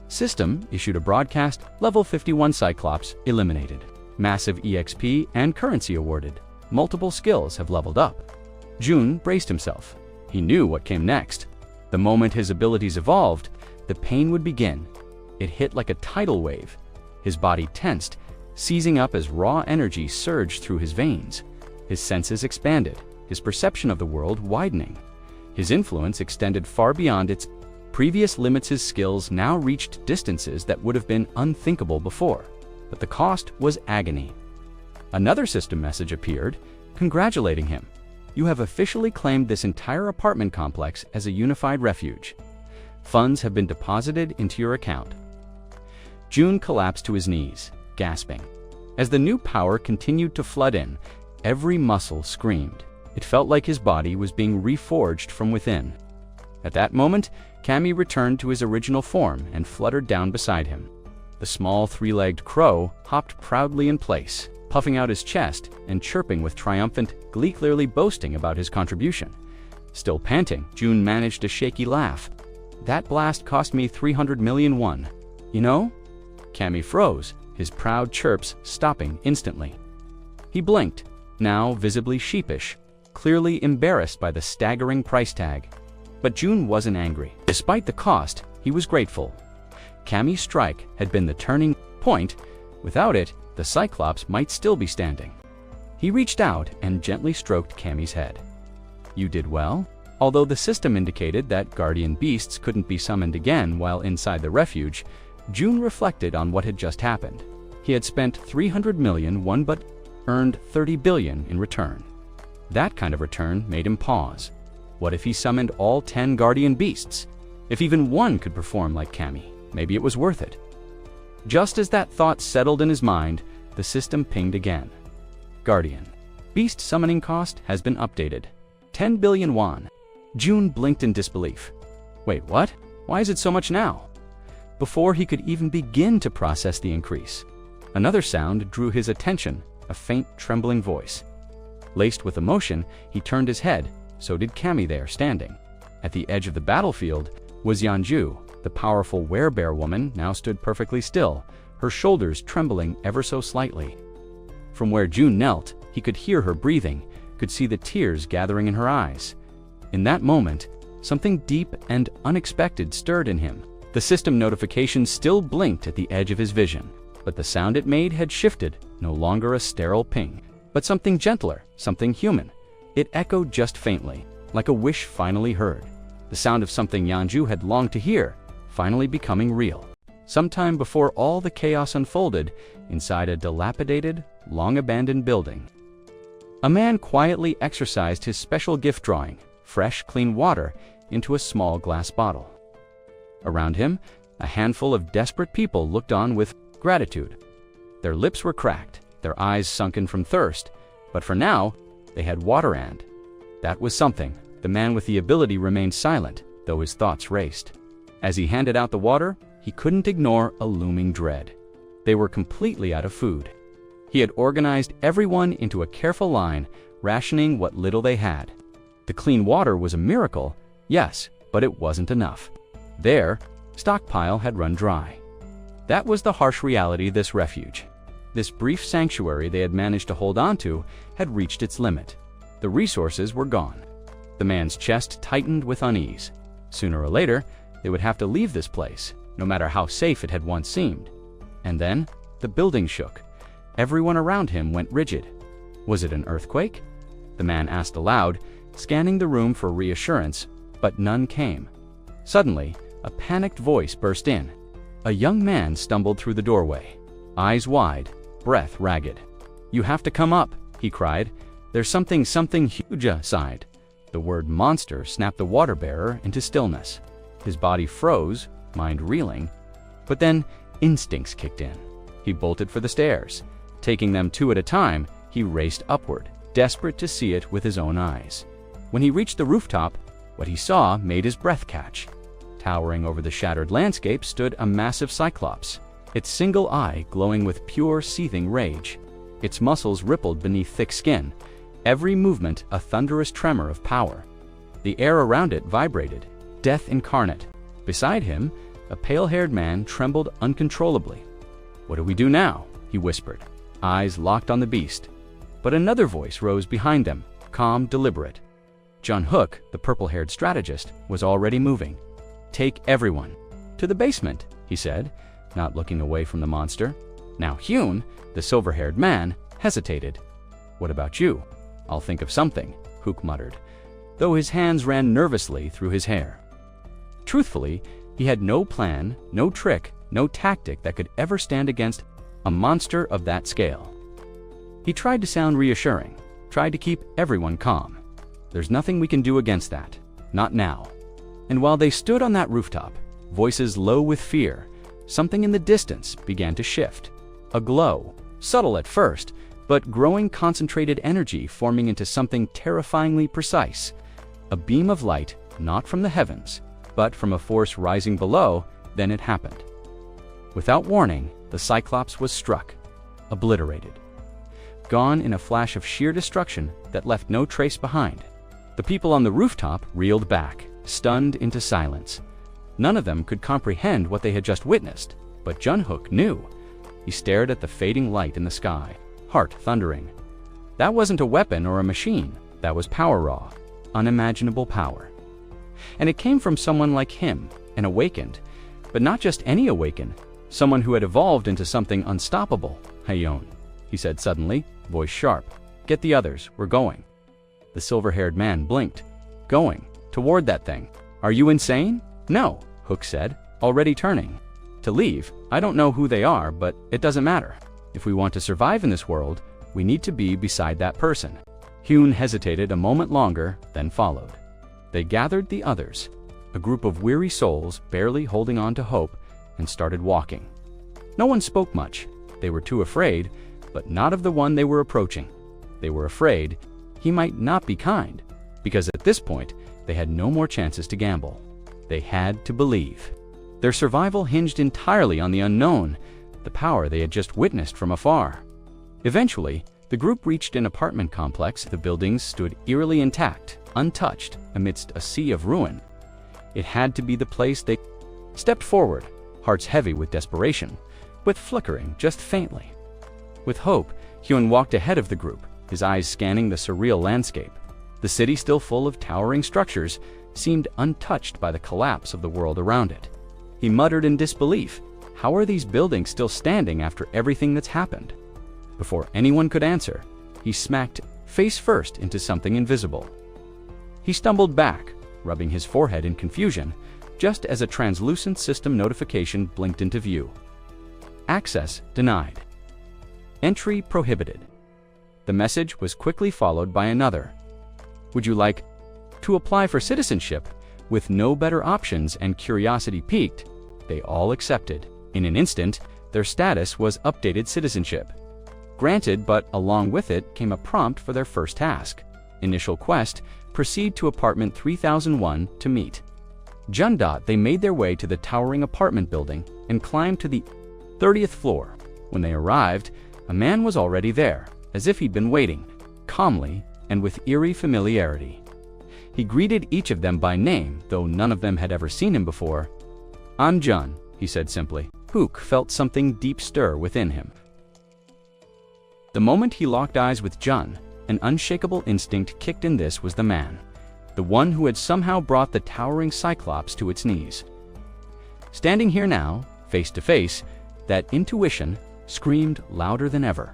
system issued a broadcast, level 51 Cyclops eliminated. Massive EXP and currency awarded. Multiple skills have leveled up. Jun braced himself. He knew what came next. The moment his abilities evolved, the pain would begin. It hit like a tidal wave. His body tensed, seizing up as raw energy surged through his veins. His senses expanded, his perception of the world widening. His influence extended far beyond its previous limits. His skills now reached distances that would have been unthinkable before. But the cost was agony. Another system message appeared, congratulating him. You have officially claimed this entire apartment complex as a unified refuge. Funds have been deposited into your account. Jun collapsed to his knees, gasping. As the new power continued to flood in, every muscle screamed. It felt like his body was being reforged from within. At that moment, Cammy returned to his original form and fluttered down beside him. The small three-legged crow hopped proudly in place, puffing out his chest and chirping with triumphant glee, clearly boasting about his contribution. Still panting, Jun managed a shaky laugh. That blast cost me 300 million won. You know? Cammy froze, his proud chirps stopping instantly. He blinked, now visibly sheepish, clearly embarrassed by the staggering price tag. But Jun wasn't angry. Despite the cost, he was grateful. Cammy's strike had been the turning point. Without it, the Cyclops might still be standing. He reached out and gently stroked Cammy's head. You did well. Although the system indicated that guardian beasts couldn't be summoned again while inside the refuge, Jun reflected on what had just happened. He had spent 300 million won but earned 30 billion in return. That kind of return made him pause. What if he summoned all 10 guardian beasts? If even one could perform like Cammy, maybe it was worth it. Just as that thought settled in his mind, the system pinged again. Guardian. Beast summoning cost has been updated. 10 billion won. Jun blinked in disbelief. Wait, what? Why is it so much now? Before he could even begin to process the increase, another sound drew his attention, a faint, trembling voice. Laced with emotion, he turned his head, so did Cammy there, standing. At the edge of the battlefield was Yanju. The powerful werebear woman now stood perfectly still, her shoulders trembling ever so slightly. From where Jun knelt, he could hear her breathing, could see the tears gathering in her eyes. In that moment, something deep and unexpected stirred in him. The system notification still blinked at the edge of his vision, but the sound it made had shifted, no longer a sterile ping, but something gentler, something human. It echoed just faintly, like a wish finally heard. The sound of something Yanju had longed to hear, finally becoming real. Sometime before all the chaos unfolded, inside a dilapidated, long-abandoned building, a man quietly exercised his special gift drawing, fresh, clean water, into a small glass bottle. Around him, a handful of desperate people looked on with gratitude. Their lips were cracked, their eyes sunken from thirst, but for now, they had water and that was something. The man with the ability remained silent, though his thoughts raced. As he handed out the water, he couldn't ignore a looming dread. They were completely out of food. He had organized everyone into a careful line, rationing what little they had. The clean water was a miracle, yes, but it wasn't enough. Their stockpile had run dry. That was the harsh reality of this refuge. This brief sanctuary they had managed to hold on to had reached its limit. The resources were gone. The man's chest tightened with unease. Sooner or later, they would have to leave this place, no matter how safe it had once seemed. And then, the building shook. Everyone around him went rigid. Was it an earthquake? The man asked aloud, scanning the room for reassurance, but none came. Suddenly, a panicked voice burst in. A young man stumbled through the doorway, eyes wide, breath ragged. "You have to come up," he cried. "There's something huge outside." The word monster snapped the water bearer into stillness. His body froze, mind reeling, but then instincts kicked in. He bolted for the stairs. Taking them two at a time, he raced upward, desperate to see it with his own eyes. When he reached the rooftop, what he saw made his breath catch. Towering over the shattered landscape stood a massive cyclops, its single eye glowing with pure, seething rage. Its muscles rippled beneath thick skin, every movement a thunderous tremor of power. The air around it vibrated, death incarnate. Beside him, a pale-haired man trembled uncontrollably. "What do we do now?" he whispered, eyes locked on the beast. But another voice rose behind them, calm, deliberate. John Hook, the purple-haired strategist, was already moving. "Take everyone to the basement," he said, not looking away from the monster. Now Hyun, the silver-haired man, hesitated. "What about you?" "I'll think of something," Hook muttered, though his hands ran nervously through his hair. Truthfully, he had no plan, no trick, no tactic that could ever stand against a monster of that scale. He tried to sound reassuring, tried to keep everyone calm. "There's nothing we can do against that. Not now." And while they stood on that rooftop, voices low with fear, something in the distance began to shift. A glow, subtle at first, but growing concentrated energy forming into something terrifyingly precise. A beam of light, not from the heavens, but from a force rising below. Then it happened. Without warning, the Cyclops was struck, obliterated. Gone in a flash of sheer destruction that left no trace behind. The people on the rooftop reeled back, stunned into silence. None of them could comprehend what they had just witnessed, but Jun Hook knew. He stared at the fading light in the sky, heart thundering. That wasn't a weapon or a machine. That was power raw, unimaginable power. And it came from someone like him, an awakened, but not just any awakened, someone who had evolved into something unstoppable. "Hayon," he said suddenly, voice sharp. "Get the others, we're going." The silver-haired man blinked. "Going? Toward that thing? Are you insane?" "No," Hook said, already turning. "To leave? I don't know who they are, but it doesn't matter. If we want to survive in this world, we need to be beside that person." Hyun hesitated a moment longer, then followed. They gathered the others, a group of weary souls barely holding on to hope, and started walking. No one spoke much. They were too afraid, but not of the one they were approaching. They were afraid he might not be kind, because at this point, they had no more chances to gamble. They had to believe. Their survival hinged entirely on the unknown, the power they had just witnessed from afar. Eventually, the group reached an apartment complex. The buildings stood eerily intact, untouched, amidst a sea of ruin. It had to be the place. They stepped forward, hearts heavy with desperation, but flickering just faintly. With hope, Hyun walked ahead of the group, his eyes scanning the surreal landscape. The city, still full of towering structures, seemed untouched by the collapse of the world around it. He muttered in disbelief, "How are these buildings still standing after everything that's happened?" Before anyone could answer, he smacked face first into something invisible. He stumbled back, rubbing his forehead in confusion, just as a translucent system notification blinked into view. Access denied. Entry prohibited. The message was quickly followed by another. Would you like to apply for citizenship? With no better options and curiosity piqued, they all accepted. In an instant, their status was updated citizenship. Granted, but along with it came a prompt for their first task. Initial quest, proceed to apartment 3001 to meet. Jundot, they made their way to the towering apartment building and climbed to the 30th floor. When they arrived, a man was already there, as if he'd been waiting, calmly and with eerie familiarity. He greeted each of them by name, though none of them had ever seen him before. "I'm Jun," he said simply. Hook felt something deep stir within him. The moment he locked eyes with Jun, an unshakable instinct kicked in. This was the man, the one who had somehow brought the towering Cyclops to its knees. Standing here now, face to face, that intuition screamed louder than ever.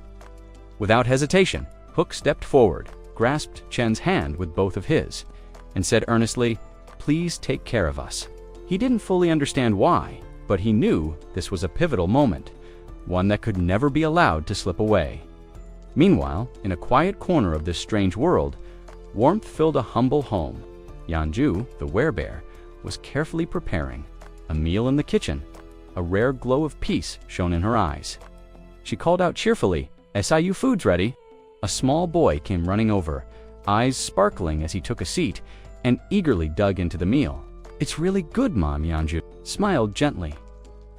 Without hesitation, Hook stepped forward, grasped Chen's hand with both of his, and said earnestly, "Please take care of us." He didn't fully understand why, but he knew this was a pivotal moment, one that could never be allowed to slip away. Meanwhile, in a quiet corner of this strange world, warmth filled a humble home. Yanju, the werebear, was carefully preparing a meal in the kitchen. A rare glow of peace shone in her eyes. She called out cheerfully, "SIU food's ready." A small boy came running over, eyes sparkling as he took a seat, and eagerly dug into the meal. "It's really good, Mom," Yanju smiled gently.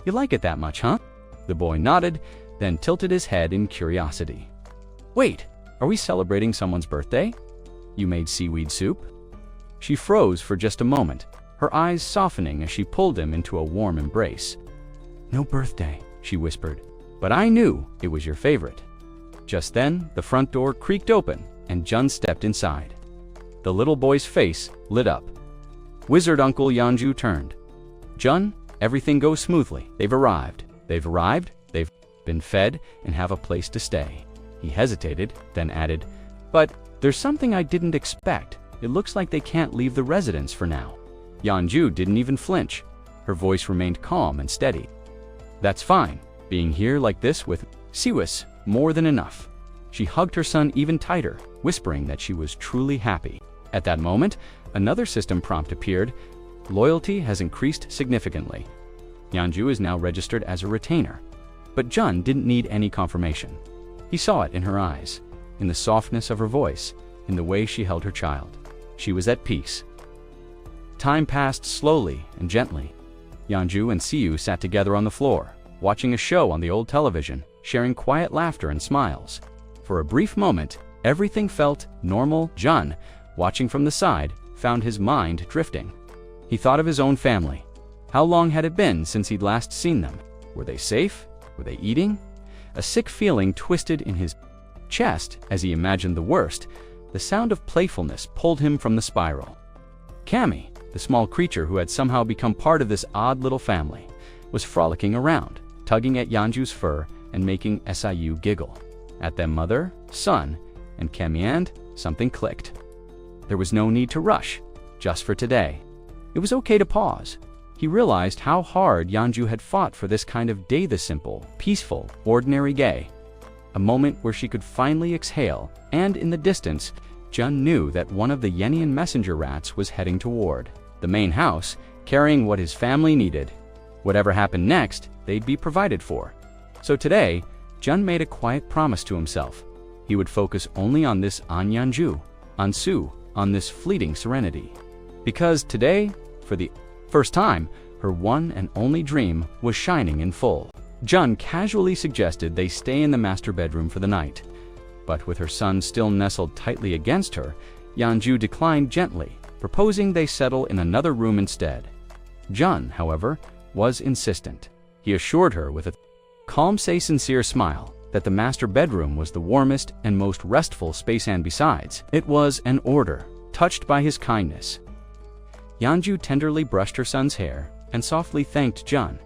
"You like it that much, huh?" The boy nodded, then tilted his head in curiosity. "Wait, are we celebrating someone's birthday? You made seaweed soup?" She froze for just a moment, her eyes softening as she pulled him into a warm embrace. "No birthday," she whispered, "but I knew it was your favorite." Just then, the front door creaked open, and Jun stepped inside. The little boy's face lit up. Wizard Uncle Yanju turned. "Jun, everything goes smoothly. They've arrived, they've been fed, and have a place to stay." He hesitated, then added, "But there's something I didn't expect. It looks like they can't leave the residence for now." Yanju didn't even flinch. Her voice remained calm and steady. "That's fine. Being here like this with Siwis, more than enough." She hugged her son even tighter, whispering that she was truly happy. At that moment, another system prompt appeared. "Loyalty has increased significantly. Yanju is now registered as a retainer." But Jun didn't need any confirmation. He saw it in her eyes, in the softness of her voice, in the way she held her child. She was at peace. Time passed slowly and gently. Yanju and Siu sat together on the floor, watching a show on the old television, sharing quiet laughter and smiles. For a brief moment, everything felt normal. Jun, watching from the side, found his mind drifting. He thought of his own family. How long had it been since he'd last seen them? Were they safe? Were they eating? A sick feeling twisted in his chest as he imagined the worst. The sound of playfulness pulled him from the spiral. Cammy, the small creature who had somehow become part of this odd little family, was frolicking around, tugging at Yanju's fur and making SIU giggle. At them mother, son, and Cammy, and something clicked. There was no need to rush, just for today. It was okay to pause. He realized how hard Yanju had fought for this kind of day, the simple, peaceful, ordinary gay. A moment where she could finally exhale, and in the distance, Jun knew that one of the Yenian messenger rats was heading toward the main house, carrying what his family needed. Whatever happened next, they'd be provided for. So today, Jun made a quiet promise to himself. He would focus only on this, on Yanju, on Su, on this fleeting serenity. Because today, for the first time, her one and only dream was shining in full. Jun casually suggested they stay in the master bedroom for the night. But with her son still nestled tightly against her, Yanju declined gently, proposing they settle in another room instead. Jun, however, was insistent. He assured her with a calm, sincere smile that the master bedroom was the warmest and most restful space, and besides, it was an order, touched by his kindness. Yanju tenderly brushed her son's hair and softly thanked Jun.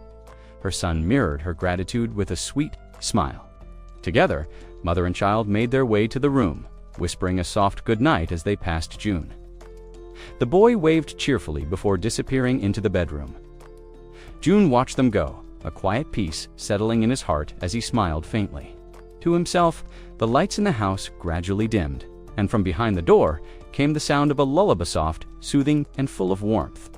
Her son mirrored her gratitude with a sweet smile. Together, mother and child made their way to the room, whispering a soft goodnight as they passed Jun. The boy waved cheerfully before disappearing into the bedroom. Jun watched them go, a quiet peace settling in his heart as he smiled faintly. To himself, the lights in the house gradually dimmed, and from behind the door came the sound of a lullaby, soft, soothing, and full of warmth.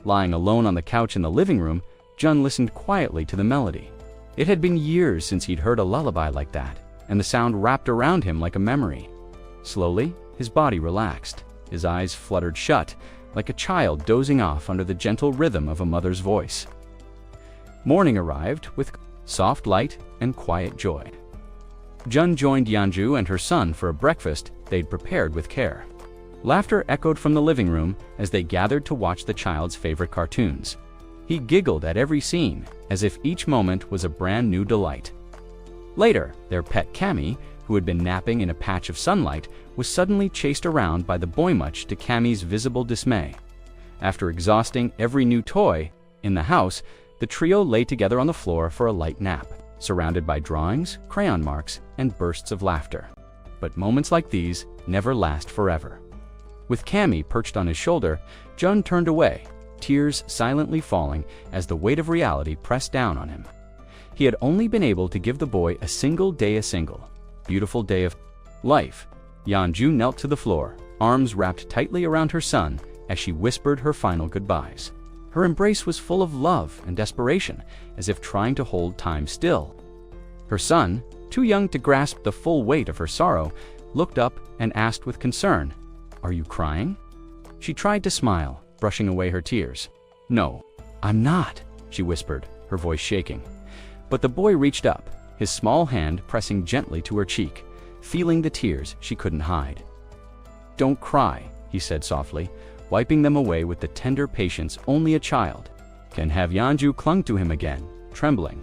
Lying alone on the couch in the living room, Jun listened quietly to the melody. It had been years since he'd heard a lullaby like that, and the sound wrapped around him like a memory. Slowly, his body relaxed. His eyes fluttered shut, like a child dozing off under the gentle rhythm of a mother's voice. Morning arrived with soft light and quiet joy. Jun joined Yanju and her son for a breakfast they'd prepared with care. Laughter echoed from the living room as they gathered to watch the child's favorite cartoons. He giggled at every scene, as if each moment was a brand new delight. Later, their pet Cammy, who had been napping in a patch of sunlight, was suddenly chased around by the boy, much to Cammy's visible dismay. After exhausting every new toy in the house, the trio lay together on the floor for a light nap, surrounded by drawings, crayon marks, and bursts of laughter. But moments like these never last forever. With Cammy perched on his shoulder, Jun turned away, tears silently falling as the weight of reality pressed down on him. He had only been able to give the boy a single beautiful day of life. Yanju knelt to the floor, arms wrapped tightly around her son as she whispered her final goodbyes. Her embrace was full of love and desperation, as if trying to hold time still. Her son, too young to grasp the full weight of her sorrow, looked up and asked with concern, "Are you crying?" She tried to smile, brushing away her tears. "No, I'm not," she whispered, her voice shaking. But the boy reached up, his small hand pressing gently to her cheek, feeling the tears she couldn't hide. "Don't cry," he said softly, wiping them away with the tender patience only a child can have. Yanju clung to him again, trembling.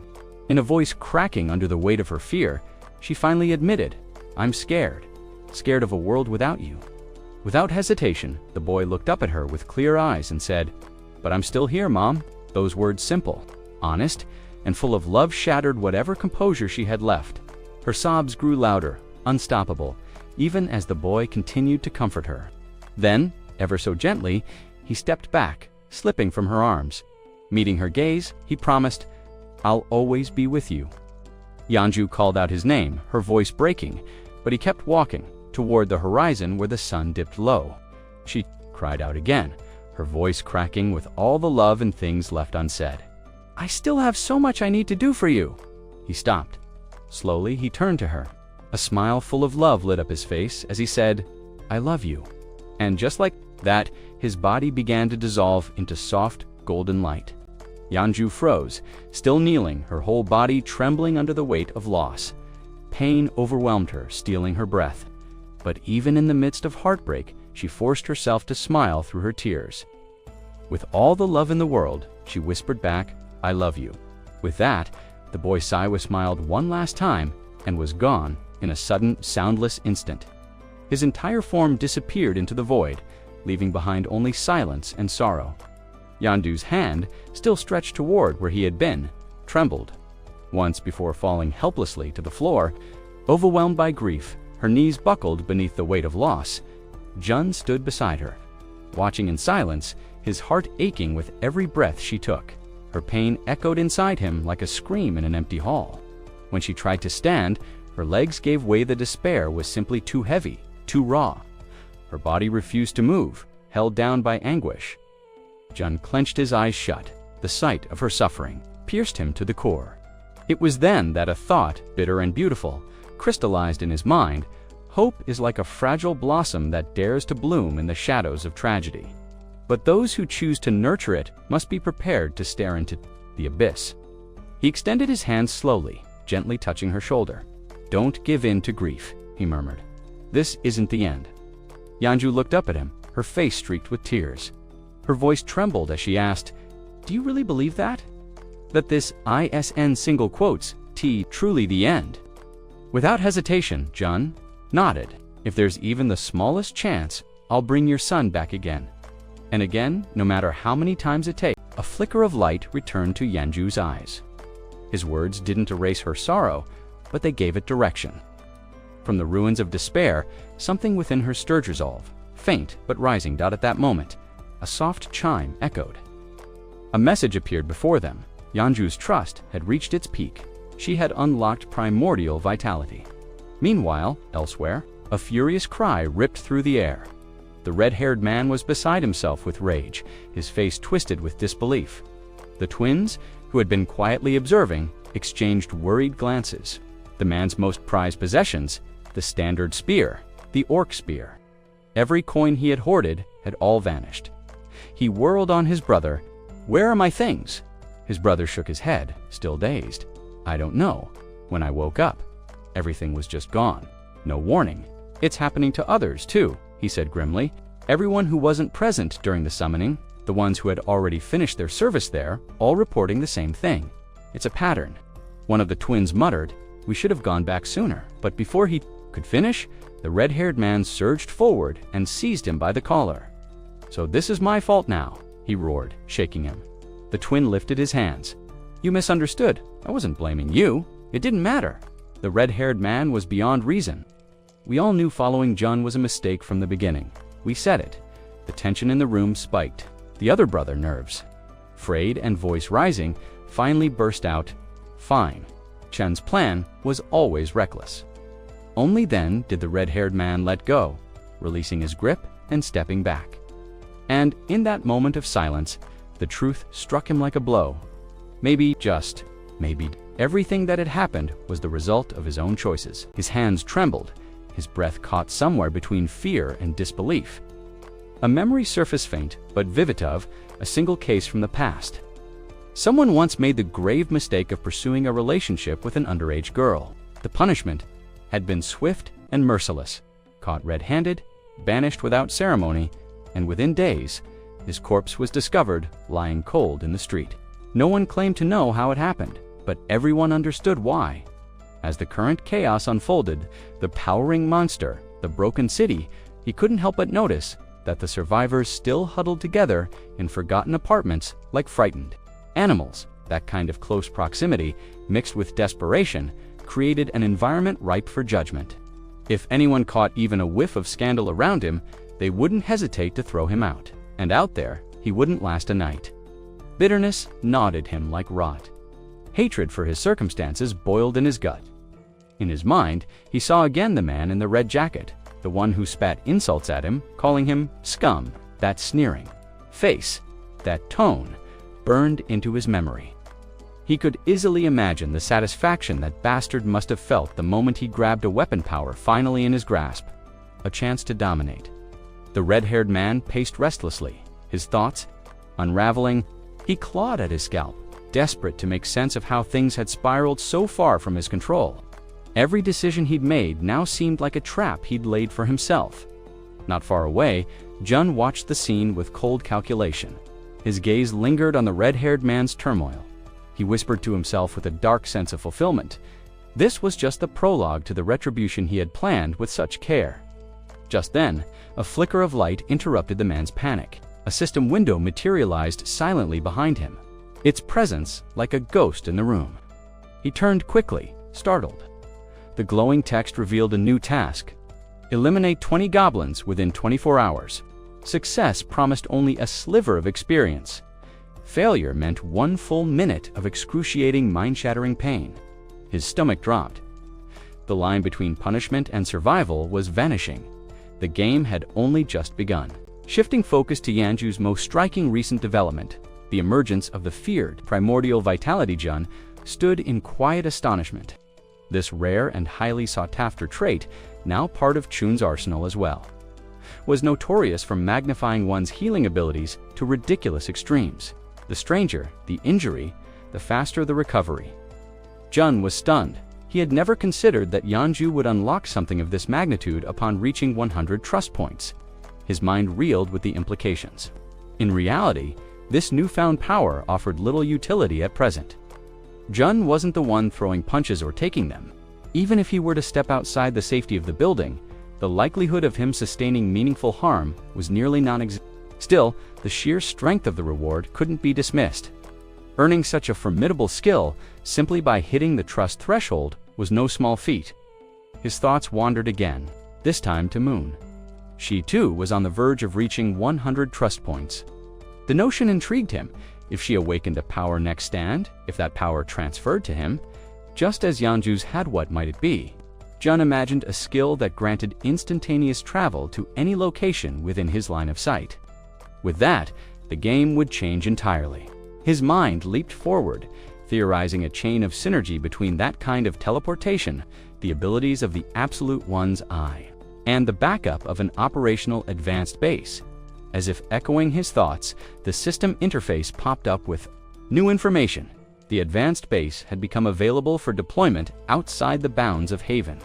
In a voice cracking under the weight of her fear, she finally admitted, "I'm scared of a world without you." Without hesitation, the boy looked up at her with clear eyes and said, "But I'm still here, Mom." Those words, simple, honest, and full of love, shattered whatever composure she had left. Her sobs grew louder, unstoppable, even as the boy continued to comfort her. Then, ever so gently, he stepped back, slipping from her arms. Meeting her gaze, he promised, "I'll always be with you." Yanju called out his name, her voice breaking, but he kept walking toward the horizon where the sun dipped low. She cried out again, her voice cracking with all the love and things left unsaid. "I still have so much I need to do for you." He stopped. Slowly, he turned to her. A smile full of love lit up his face as he said, "I love you." And just like that, his body began to dissolve into soft, golden light. Yanju froze, still kneeling, her whole body trembling under the weight of loss. Pain overwhelmed her, stealing her breath. But even in the midst of heartbreak, she forced herself to smile through her tears. With all the love in the world, she whispered back, "I love you." With that, the boy Saiwa smiled one last time and was gone in a sudden, soundless instant. His entire form disappeared into the void, leaving behind only silence and sorrow. Yandu's hand, still stretched toward where he had been, trembled. Once before falling helplessly to the floor, overwhelmed by grief, her knees buckled beneath the weight of loss, Jun stood beside her, watching in silence, his heart aching with every breath she took. Her pain echoed inside him like a scream in an empty hall. When she tried to stand, her legs gave way. The despair was simply too heavy, too raw. Her body refused to move, held down by anguish. Jun clenched his eyes shut. The sight of her suffering pierced him to the core. It was then that a thought, bitter and beautiful, crystallized in his mind. Hope is like a fragile blossom that dares to bloom in the shadows of tragedy. But those who choose to nurture it must be prepared to stare into the abyss. He extended his hand slowly, gently touching her shoulder. "Don't give in to grief," he murmured. "This isn't the end." Yanju looked up at him, her face streaked with tears. Her voice trembled as she asked, "Do you really believe that? That this ISN single quotes T truly the end?" Without hesitation, Jun nodded. "If there's even the smallest chance, I'll bring your son back again." And again, no matter how many times it takes, a flicker of light returned to Yanju's eyes. His words didn't erase her sorrow, but they gave it direction. From the ruins of despair, something within her stirred resolve, faint but rising. At that moment, a soft chime echoed. A message appeared before them. Yanju's trust had reached its peak. She had unlocked primordial vitality. Meanwhile, elsewhere, a furious cry ripped through the air. The red-haired man was beside himself with rage, his face twisted with disbelief. The twins, who had been quietly observing, exchanged worried glances. The man's most prized possessions, the standard spear, the orc spear. Every coin he had hoarded had all vanished. He whirled on his brother. "Where are my things?" His brother shook his head, still dazed. "I don't know. When I woke up, Everything was just gone. No warning. It's happening to others, too, he said grimly. Everyone who wasn't present during the summoning, the ones who had already finished their service there, all reporting the same thing. It's a pattern. One of the twins muttered, "We should have gone back sooner." But before he could finish, the red-haired man surged forward and seized him by the collar. "So this is my fault now," he roared, shaking him. The twin lifted his hands. "You misunderstood. I wasn't blaming you. It didn't matter." The red-haired man was beyond reason. We all knew following Jun was a mistake from the beginning. We said it. The tension in the room spiked. The other brother, nerves, frayed and voice rising, finally burst out, "Fine." Chen's plan was always reckless. Only then did the red-haired man let go, releasing his grip and stepping back. And in that moment of silence, the truth struck him like a blow. Maybe, just maybe, everything that had happened was the result of his own choices. His hands trembled, his breath caught somewhere between fear and disbelief. A memory surfaced, faint but vivid, of a single case from the past. Someone once made the grave mistake of pursuing a relationship with an underage girl. The punishment had been swift and merciless. Caught red-handed, banished without ceremony, and within days, his corpse was discovered lying cold in the street. No one claimed to know how it happened, but everyone understood why. As the current chaos unfolded, the powering monster, the broken city, he couldn't help but notice that the survivors still huddled together in forgotten apartments like frightened animals. That kind of close proximity, mixed with desperation, created an environment ripe for judgment. If anyone caught even a whiff of scandal around him, they wouldn't hesitate to throw him out. And out there, he wouldn't last a night. Bitterness gnawed him like rot. Hatred for his circumstances boiled in his gut. In his mind, he saw again the man in the red jacket, the one who spat insults at him, calling him scum. That sneering face, that tone, burned into his memory. He could easily imagine the satisfaction that bastard must have felt the moment he grabbed a weapon power finally in his grasp, a chance to dominate. The red-haired man paced restlessly, his thoughts unraveling. He clawed at his scalp, desperate to make sense of how things had spiraled so far from his control. Every decision he'd made now seemed like a trap he'd laid for himself. Not far away, Jun watched the scene with cold calculation. His gaze lingered on the red-haired man's turmoil. He whispered to himself with a dark sense of fulfillment. This was just the prologue to the retribution he had planned with such care. Just then, a flicker of light interrupted the man's panic. A system window materialized silently behind him, its presence like a ghost in the room. He turned quickly, startled. The glowing text revealed a new task. Eliminate 20 goblins within 24 hours. Success promised only a sliver of experience. Failure meant 1 full minute of excruciating, mind-shattering pain. His stomach dropped. The line between punishment and survival was vanishing. The game had only just begun. Shifting focus to Yanju's most striking recent development, the emergence of the feared primordial vitality, Jun stood in quiet astonishment. This rare and highly sought-after trait, now part of Chun's arsenal as well, was notorious for magnifying one's healing abilities to ridiculous extremes. The stranger the injury, the faster the recovery. Jun was stunned. He had never considered that Yanju would unlock something of this magnitude upon reaching 100 trust points. His mind reeled with the implications. In reality, this newfound power offered little utility at present. Jun wasn't the one throwing punches or taking them. Even if he were to step outside the safety of the building, the likelihood of him sustaining meaningful harm was nearly non-existent. Still, the sheer strength of the reward couldn't be dismissed. Earning such a formidable skill simply by hitting the trust threshold was no small feat. His thoughts wandered again, this time to Moon. She too was on the verge of reaching 100 trust points. The notion intrigued him. If she awakened a power next stand, if that power transferred to him, just as Yanju's had, what might it be? Jun imagined a skill that granted instantaneous travel to any location within his line of sight. With that, the game would change entirely. His mind leaped forward, theorizing a chain of synergy between that kind of teleportation, the abilities of the Absolute One's eye, and the backup of an operational advanced base. As if echoing his thoughts, the system interface popped up with new information. The advanced base had become available for deployment outside the bounds of Haven.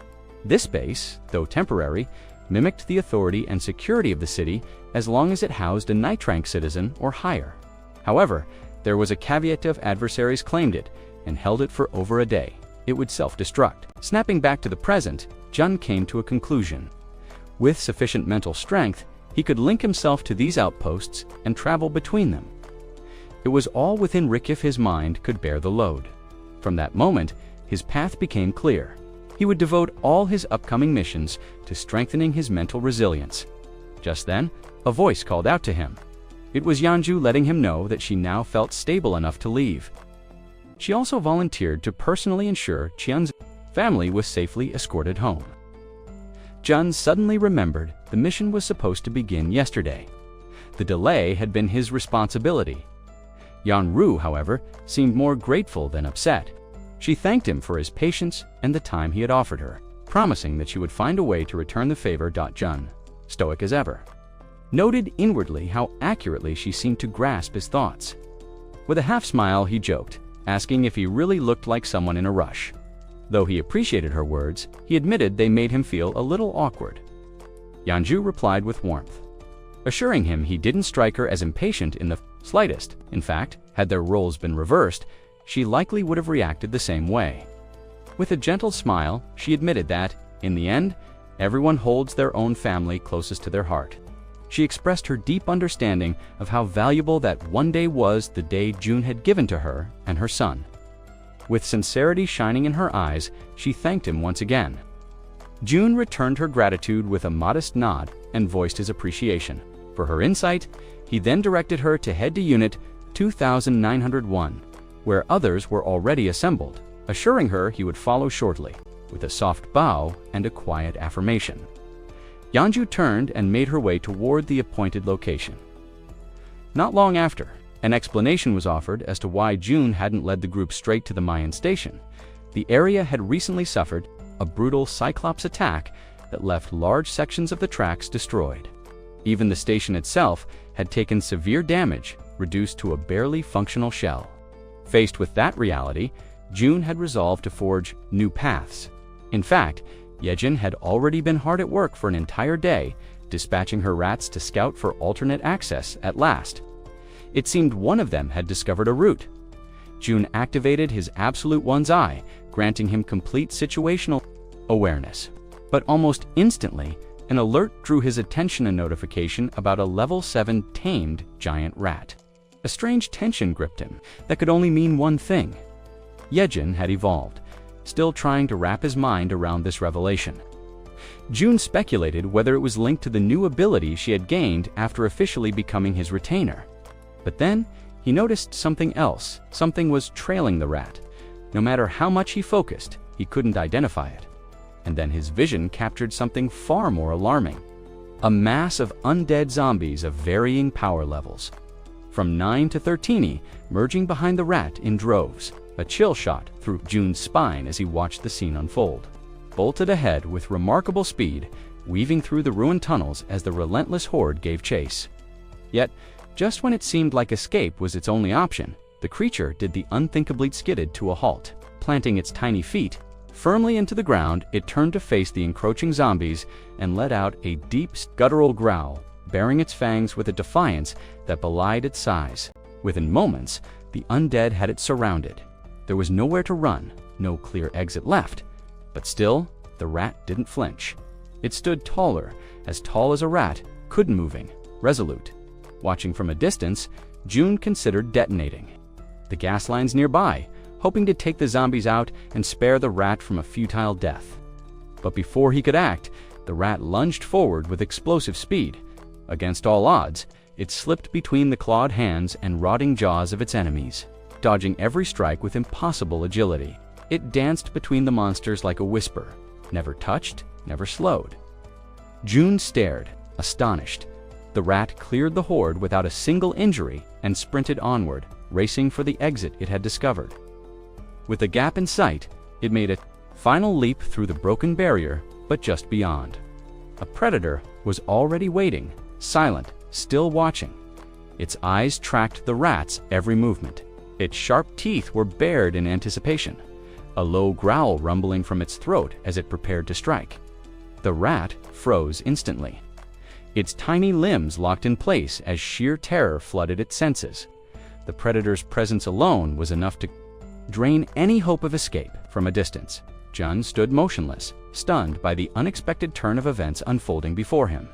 This base, though temporary, mimicked the authority and security of the city as long as it housed a night rank citizen or higher. However, there was a caveat: if adversaries claimed it and held it for over a day, it would self-destruct. Snapping back to the present, Jun came to a conclusion. With sufficient mental strength, he could link himself to these outposts and travel between them. It was all within reach if his mind could bear the load. From that moment, his path became clear. He would devote all his upcoming missions to strengthening his mental resilience. Just then, a voice called out to him. It was Yanju, letting him know that she now felt stable enough to leave. She also volunteered to personally ensure Qian's family was safely escorted home. Jun suddenly remembered the mission was supposed to begin yesterday. The delay had been his responsibility. Yanru, however, seemed more grateful than upset. She thanked him for his patience and the time he had offered her, promising that she would find a way to return the favor. Jun, stoic as ever, noted inwardly how accurately she seemed to grasp his thoughts. With a half smile, he joked, asking if he really looked like someone in a rush. Though he appreciated her words, he admitted they made him feel a little awkward. Yanju replied with warmth, assuring him he didn't strike her as impatient in the slightest. In fact, had their roles been reversed, she likely would have reacted the same way. With a gentle smile, she admitted that, in the end, everyone holds their own family closest to their heart. She expressed her deep understanding of how valuable that one day was, the day June had given to her and her son. With sincerity shining in her eyes, she thanked him once again. June returned her gratitude with a modest nod and voiced his appreciation for her insight. He then directed her to head to Unit 2901, where others were already assembled, assuring her he would follow shortly, with a soft bow and a quiet affirmation. Yanju turned and made her way toward the appointed location. Not long after, an explanation was offered as to why June hadn't led the group straight to the Mayan station. The area had recently suffered a brutal Cyclops attack that left large sections of the tracks destroyed. Even the station itself had taken severe damage, reduced to a barely functional shell. Faced with that reality, June had resolved to forge new paths. In fact, Yejin had already been hard at work for an entire day, dispatching her rats to scout for alternate access. At last, it seemed one of them had discovered a route. June activated his Absolute One's Eye, granting him complete situational awareness. But almost instantly, an alert drew his attention, a notification about a level 7 tamed giant rat. A strange tension gripped him that could only mean one thing. Yejin had evolved, still trying to wrap his mind around this revelation. June speculated whether it was linked to the new ability she had gained after officially becoming his retainer. But then, he noticed something else. Something was trailing the rat. No matter how much he focused, he couldn't identify it. And then his vision captured something far more alarming. A mass of undead zombies of varying power levels. From 9 to 13, merging behind the rat in droves. A chill shot through June's spine as he watched the scene unfold. Bolted ahead with remarkable speed, weaving through the ruined tunnels as the relentless horde gave chase. Yet, just when it seemed like escape was its only option, the creature did the unthinkably, skidded to a halt. Planting its tiny feet firmly into the ground, it turned to face the encroaching zombies and let out a deep, guttural growl, baring its fangs with a defiance that belied its size. Within moments, the undead had it surrounded. There was nowhere to run, no clear exit left. But still, the rat didn't flinch. It stood tall as a rat, couldn't moving, resolute. Watching from a distance, June considered detonating the gas lines nearby, hoping to take the zombies out and spare the rat from a futile death. But before he could act, the rat lunged forward with explosive speed. Against all odds, it slipped between the clawed hands and rotting jaws of its enemies, dodging every strike with impossible agility. It danced between the monsters like a whisper, never touched, never slowed. June stared, astonished. The rat cleared the horde without a single injury and sprinted onward, racing for the exit it had discovered. With the gap in sight, it made a final leap through the broken barrier, but just beyond. A predator was already waiting, silent, still watching. Its eyes tracked the rat's every movement. Its sharp teeth were bared in anticipation, a low growl rumbling from its throat as it prepared to strike. The rat froze instantly. Its tiny limbs locked in place as sheer terror flooded its senses. The predator's presence alone was enough to drain any hope of escape from a distance. Jun stood motionless, stunned by the unexpected turn of events unfolding before him.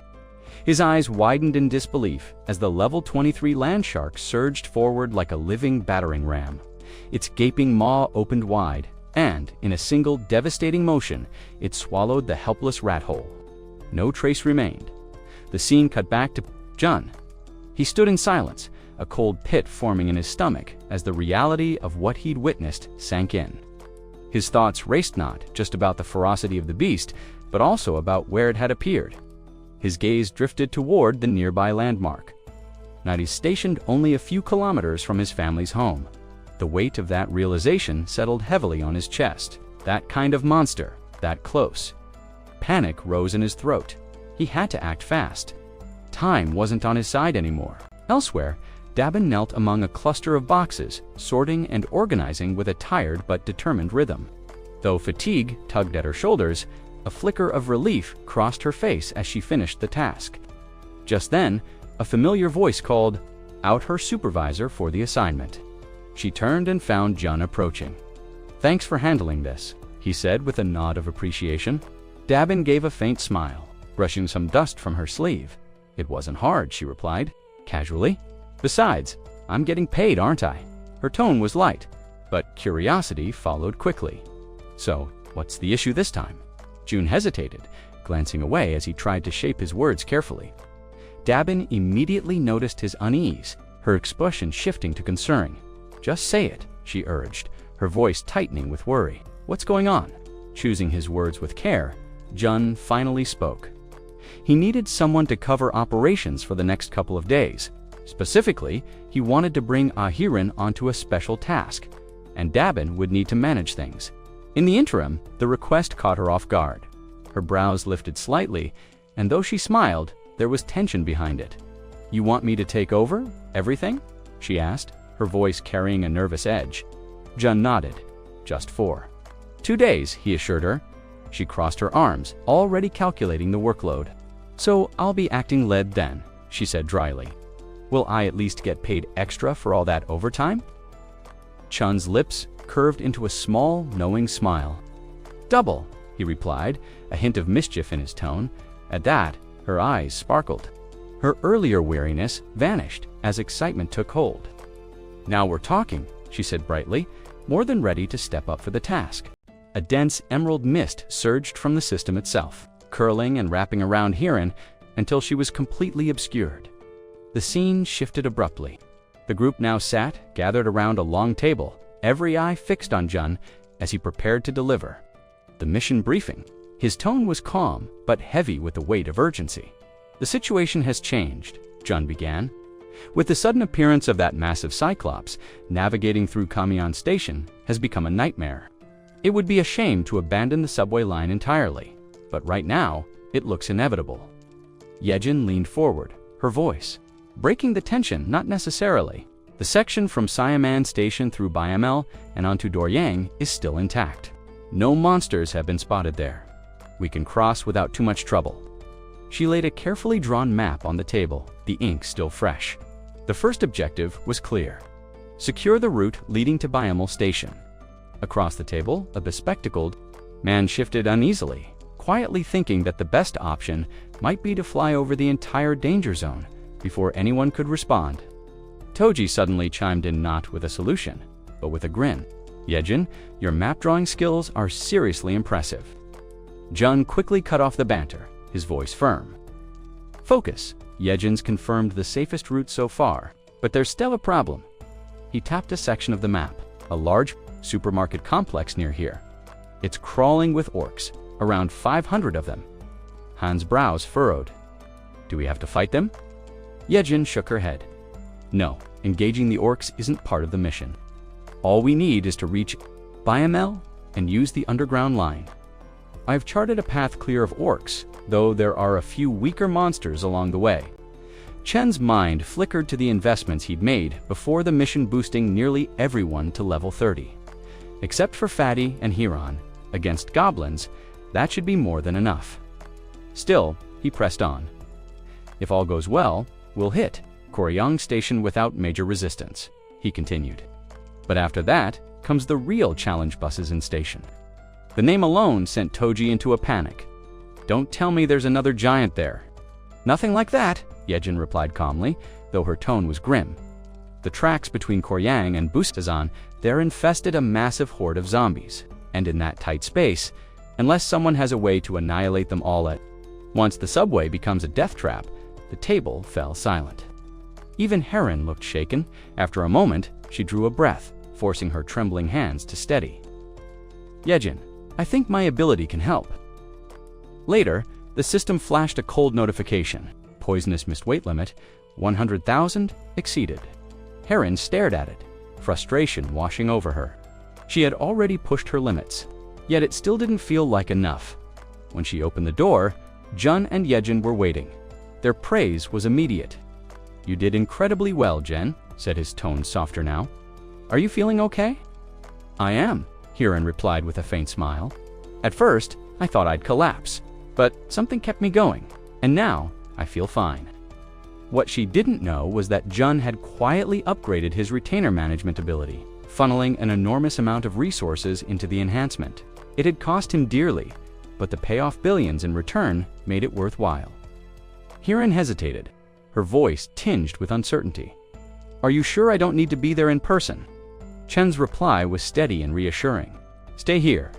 His eyes widened in disbelief as the level 23 land shark surged forward like a living battering ram. Its gaping maw opened wide, and, in a single devastating motion, it swallowed the helpless rat whole. No trace remained. The scene cut back to Jun. He stood in silence, a cold pit forming in his stomach as the reality of what he'd witnessed sank in. His thoughts raced not just about the ferocity of the beast, but also about where it had appeared. His gaze drifted toward the nearby landmark. Now he's stationed only a few kilometers from his family's home. The weight of that realization settled heavily on his chest. That kind of monster, that close. Panic rose in his throat. He had to act fast. Time wasn't on his side anymore. Elsewhere, Dabin knelt among a cluster of boxes, sorting and organizing with a tired but determined rhythm. Though fatigue tugged at her shoulders, a flicker of relief crossed her face as she finished the task. Just then, a familiar voice called out her supervisor for the assignment. She turned and found Jun approaching. "Thanks for handling this," he said with a nod of appreciation. Dabin gave a faint smile, brushing some dust from her sleeve. "It wasn't hard," she replied, casually. "Besides, I'm getting paid, aren't I?" Her tone was light, but curiosity followed quickly. "So, what's the issue this time?" Jun hesitated, glancing away as he tried to shape his words carefully. Dabin immediately noticed his unease, her expression shifting to concern. "Just say it," she urged, her voice tightening with worry. "What's going on?" Choosing his words with care, Jun finally spoke. He needed someone to cover operations for the next couple of days. Specifically, he wanted to bring Ahirin onto a special task, and Dabin would need to manage things. In the interim, the request caught her off guard. Her brows lifted slightly, and though she smiled, there was tension behind it. "You want me to take over everything?" she asked, her voice carrying a nervous edge. Jun nodded. "Just for 2 days," he assured her. She crossed her arms, already calculating the workload. "So I'll be acting lead then," she said dryly. "Will I at least get paid extra for all that overtime?" Chun's lips curved into a small, knowing smile. "Double," he replied, a hint of mischief in his tone. At that, her eyes sparkled. Her earlier weariness vanished as excitement took hold. "Now we're talking," she said brightly, more than ready to step up for the task. A dense emerald mist surged from the system itself, curling and wrapping around Hirin until she was completely obscured. The scene shifted abruptly. The group now sat, gathered around a long table, every eye fixed on Jun as he prepared to deliver the mission briefing. His tone was calm, but heavy with the weight of urgency. "The situation has changed," Jun began. "With the sudden appearance of that massive cyclops, navigating through Kamion Station has become a nightmare. It would be a shame to abandon the subway line entirely, but right now, it looks inevitable." Yejin leaned forward, her voice breaking the tension. "Not necessarily. The section from Siaman Station through Biamel and onto Doryang is still intact. No monsters have been spotted there. We can cross without too much trouble." She laid a carefully drawn map on the table, the ink still fresh. The first objective was clear. Secure the route leading to Biamel Station. Across the table, a bespectacled man shifted uneasily, quietly thinking that the best option might be to fly over the entire danger zone before anyone could respond. Toji suddenly chimed in, not with a solution, but with a grin. "Yejin, your map drawing skills are seriously impressive." Jun quickly cut off the banter, his voice firm. "Focus." Yejin's confirmed the safest route so far, but there's still a problem. He tapped a section of the map, a large supermarket complex near here. It's crawling with orcs, around 500 of them. Han's brows furrowed. "Do we have to fight them?" Yejin shook her head. "No, engaging the orcs isn't part of the mission. All we need is to reach Biamel and use the underground line. I've charted a path clear of orcs, though there are a few weaker monsters along the way. Chen's mind flickered to the investments he'd made before the mission, boosting nearly everyone to level 30. Except for Fatty and Hiran, against goblins, that should be more than enough. Still, he pressed on. If all goes well, we'll hit Koryong Station without major resistance, he continued. But after that comes the real challenge buses in station. The name alone sent Toji into a panic. Don't tell me there's another giant there. Nothing like that, Yejin replied calmly, though her tone was grim. The tracks between Koryang and Bustazan, they're infested a massive horde of zombies, and in that tight space, unless someone has a way to annihilate them all at once, the subway becomes a death trap. The table fell silent. Even Heron looked shaken. After a moment, she drew a breath, forcing her trembling hands to steady. Yejin, I think my ability can help. Later, the system flashed a cold notification. Poisonous mist weight limit, 100,000 exceeded. Heron stared at it, frustration washing over her. She had already pushed her limits, yet it still didn't feel like enough. When she opened the door, Jun and Yejin were waiting. Their praise was immediate. You did incredibly well, Jen, said his tone softer now. Are you feeling okay? I am, Hiran replied with a faint smile. At first, I thought I'd collapse, but something kept me going, and now I feel fine. What she didn't know was that Jun had quietly upgraded his retainer management ability, funneling an enormous amount of resources into the enhancement. It had cost him dearly, but the payoff billions in return made it worthwhile. Hiran hesitated, her voice tinged with uncertainty. Are you sure I don't need to be there in person? Chen's reply was steady and reassuring. Stay here,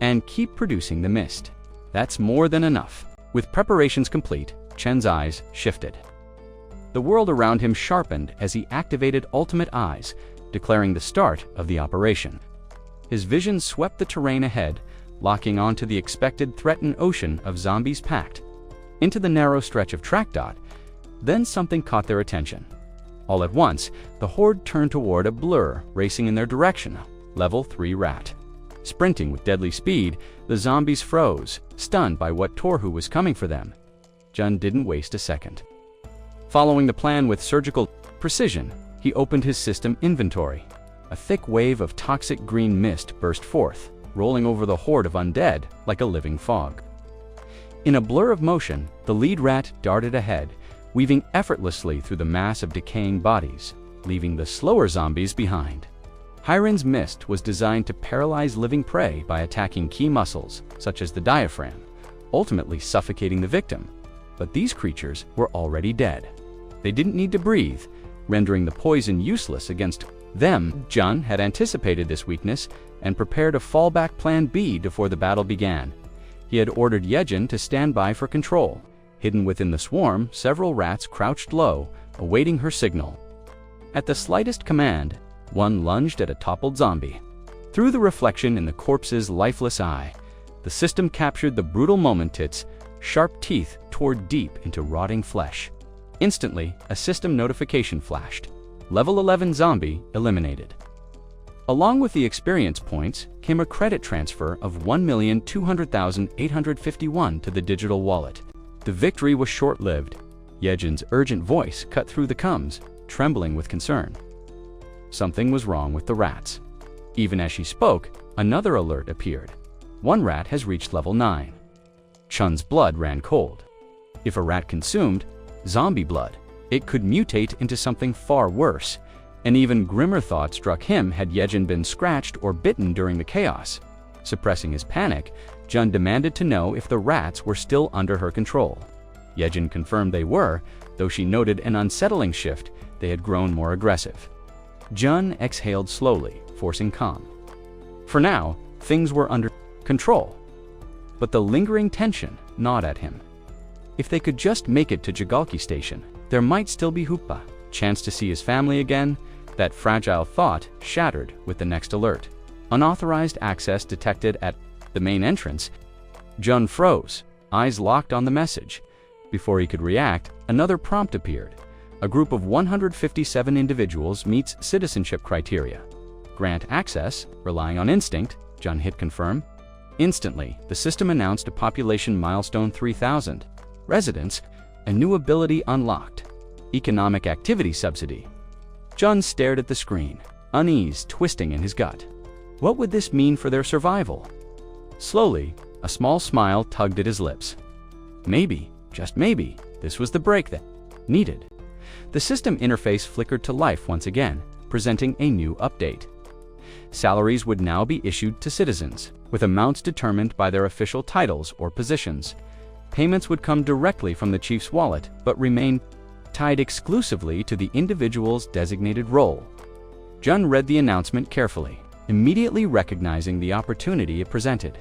and keep producing the mist. That's more than enough. With preparations complete, Chen's eyes shifted. The world around him sharpened as he activated Ultimate Eyes, declaring the start of the operation. His vision swept the terrain ahead, locking onto the expected threatened ocean of zombies packed into the narrow stretch of track dot. Then something caught their attention. All at once, the horde turned toward a blur racing in their direction, level 3 rat. Sprinting with deadly speed, the zombies froze, stunned by what Torhu was coming for them. Jun didn't waste a second. Following the plan with surgical precision, he opened his system inventory. A thick wave of toxic green mist burst forth, rolling over the horde of undead like a living fog. In a blur of motion, the lead rat darted ahead, weaving effortlessly through the mass of decaying bodies, leaving the slower zombies behind. Hiran's mist was designed to paralyze living prey by attacking key muscles, such as the diaphragm, ultimately suffocating the victim. But these creatures were already dead. They didn't need to breathe, rendering the poison useless against them. Jun had anticipated this weakness and prepared a fallback plan B before the battle began. He had ordered Yejin to stand by for control. Hidden within the swarm, several rats crouched low, awaiting her signal. At the slightest command, one lunged at a toppled zombie. Through the reflection in the corpse's lifeless eye, the system captured the brutal moment. Its sharp teeth tore deep into rotting flesh. Instantly, a system notification flashed. Level 11 zombie eliminated. Along with the experience points came a credit transfer of 1,200,851 to the digital wallet. The victory was short-lived. Yejin's urgent voice cut through the coms, trembling with concern. Something was wrong with the rats. Even as she spoke, another alert appeared. One rat has reached level 9. Chun's blood ran cold. If a rat consumed zombie blood, it could mutate into something far worse. An even grimmer thought struck him had Yejin been scratched or bitten during the chaos. Suppressing his panic, Jun demanded to know if the rats were still under her control. Yejin confirmed they were, though she noted an unsettling shift. They had grown more aggressive. Jun exhaled slowly, forcing calm. For now, things were under control. But the lingering tension gnawed at him. If they could just make it to Jigalki Station, there might still be Hoopa, chance to see his family again. That fragile thought shattered with the next alert. Unauthorized access detected at the main entrance. Jun froze, eyes locked on the message. Before he could react, another prompt appeared. A group of 157 individuals meets citizenship criteria. Grant access, relying on instinct. Jun hit confirm. Instantly, the system announced a population milestone 3,000. Residents, a new ability unlocked. Economic Activity Subsidy. Jun stared at the screen, unease twisting in his gut. What would this mean for their survival? Slowly, a small smile tugged at his lips. Maybe, just maybe, this was the break that needed. The system interface flickered to life once again, presenting a new update. Salaries would now be issued to citizens, with amounts determined by their official titles or positions. Payments would come directly from the chief's wallet, but remain tied exclusively to the individual's designated role. Jun read the announcement carefully, immediately recognizing the opportunity it presented.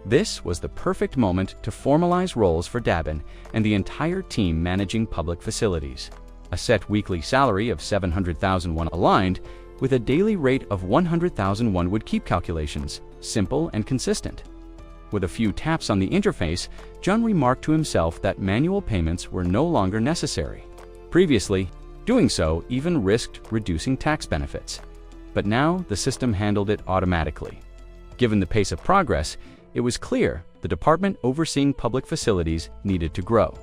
This was the perfect moment to formalize roles for Dabin and the entire team managing public facilities. A set weekly salary of 700,000 won aligned with a daily rate of 100,000 won would keep calculations simple and consistent. With a few taps on the interface, Jun remarked to himself that manual payments were no longer necessary. Previously, doing so even risked reducing tax benefits. But now the system handled it automatically. Given the pace of progress, it was clear the department overseeing public facilities needed to grow.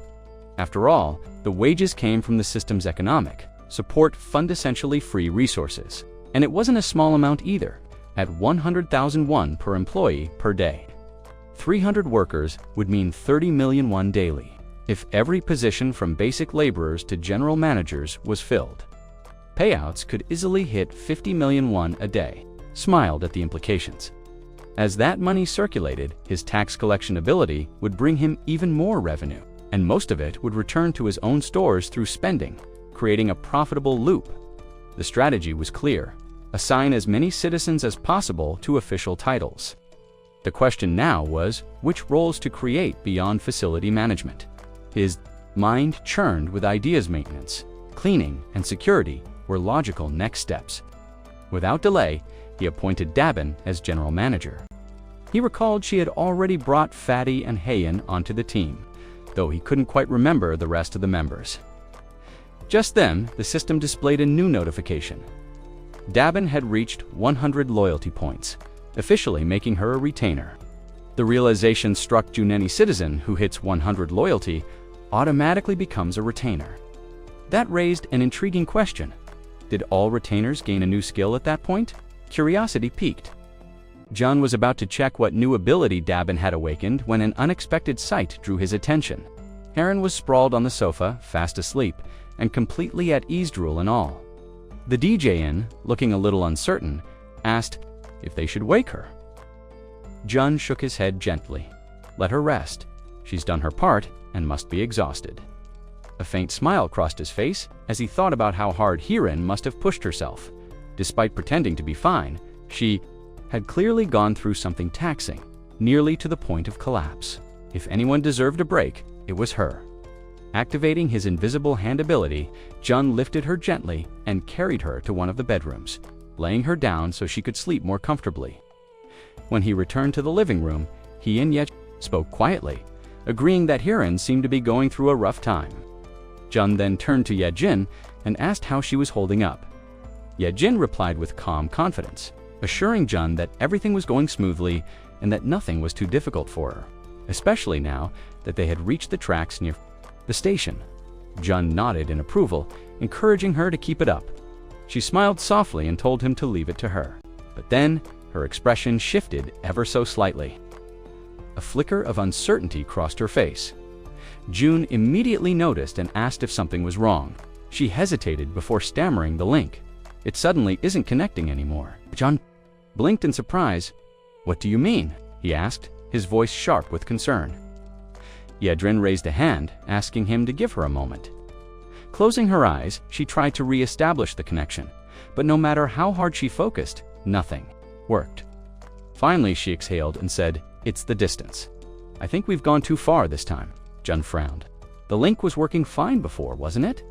After all, the wages came from the system's economic support fund, essentially free resources. And it wasn't a small amount either, at 100,000 won per employee per day. 300 workers would mean 30 million won daily, if every position from basic laborers to general managers was filled. Payouts could easily hit 50 million won a day. Smiled at the implications. As that money circulated, his tax collection ability would bring him even more revenue, and most of it would return to his own stores through spending, creating a profitable loop. The strategy was clear: assign as many citizens as possible to official titles. The question now was which roles to create beyond facility management. His mind churned with ideas. Maintenance, cleaning, and security were logical next steps. Without delay, he appointed Dabin as general manager. He recalled she had already brought Fatty and Hayan onto the team, though he couldn't quite remember the rest of the members. Just then, the system displayed a new notification. Dabin had reached 100 loyalty points, officially making her a retainer. The realization struck Jun: any citizen who hits 100 loyalty automatically becomes a retainer. That raised an intriguing question. Did all retainers gain a new skill at that point? Curiosity piqued. Jun was about to check what new ability Dabin had awakened when an unexpected sight drew his attention. Aaron was sprawled on the sofa, fast asleep, and completely at ease, drool and all. The DJ, looking a little uncertain, asked if they should wake her. Jun shook his head gently. Let her rest. She's done her part and must be exhausted. A faint smile crossed his face as he thought about how hard Hirin must have pushed herself. Despite pretending to be fine, she had clearly gone through something taxing, nearly to the point of collapse. If anyone deserved a break, it was her. Activating his invisible hand ability, Jun lifted her gently and carried her to one of the bedrooms, laying her down so she could sleep more comfortably. When he returned to the living room, he and Ye spoke quietly, agreeing that Hirin seemed to be going through a rough time. Jun then turned to Yejin and asked how she was holding up. Yejin replied with calm confidence, assuring Jun that everything was going smoothly and that nothing was too difficult for her, especially now that they had reached the tracks near the station. Jun nodded in approval, encouraging her to keep it up. She smiled softly and told him to leave it to her. But then, her expression shifted ever so slightly. A flicker of uncertainty crossed her face. Jun immediately noticed and asked if something was wrong. She hesitated before stammering the link. It suddenly isn't connecting anymore. Jun blinked in surprise. What do you mean? He asked, his voice sharp with concern. Yedrin raised a hand, asking him to give her a moment. Closing her eyes, she tried to re-establish the connection, but no matter how hard she focused, nothing worked. Finally, she exhaled and said, "It's the distance. I think we've gone too far this time." Jun frowned. The link was working fine before, wasn't it?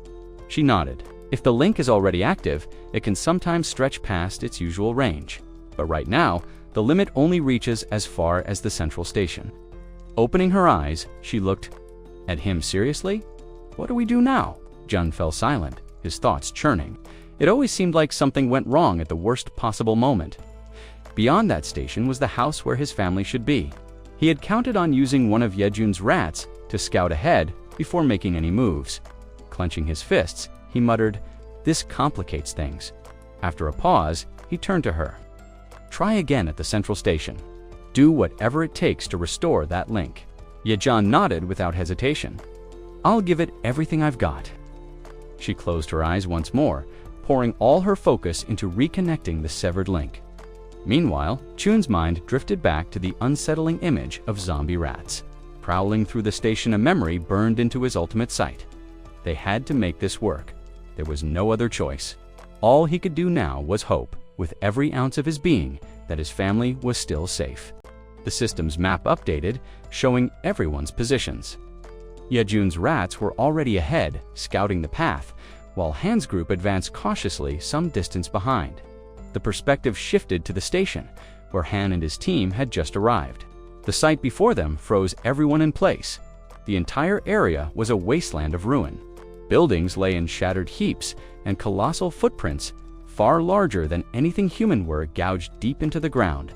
She nodded. If the link is already active, it can sometimes stretch past its usual range. But right now, the limit only reaches as far as the central station. Opening her eyes, she looked at him seriously. What do we do now? Jun fell silent, his thoughts churning. It always seemed like something went wrong at the worst possible moment. Beyond that station was the house where his family should be. He had counted on using one of Yejun's rats to scout ahead before making any moves. Clenching his fists, he muttered, "This complicates things." After a pause, he turned to her. "Try again at the central station. Do whatever it takes to restore that link." Yejeon nodded without hesitation. "I'll give it everything I've got." She closed her eyes once more, pouring all her focus into reconnecting the severed link. Meanwhile, Chun's mind drifted back to the unsettling image of zombie rats. Prowling through the station, a memory burned into his ultimate sight. They had to make this work. There was no other choice. All he could do now was hope, with every ounce of his being, that his family was still safe. The system's map updated, showing everyone's positions. Yejeon's rats were already ahead, scouting the path, while Han's group advanced cautiously some distance behind. The perspective shifted to the station, where Han and his team had just arrived. The sight before them froze everyone in place. The entire area was a wasteland of ruin. Buildings lay in shattered heaps, and colossal footprints, far larger than anything human, were gouged deep into the ground.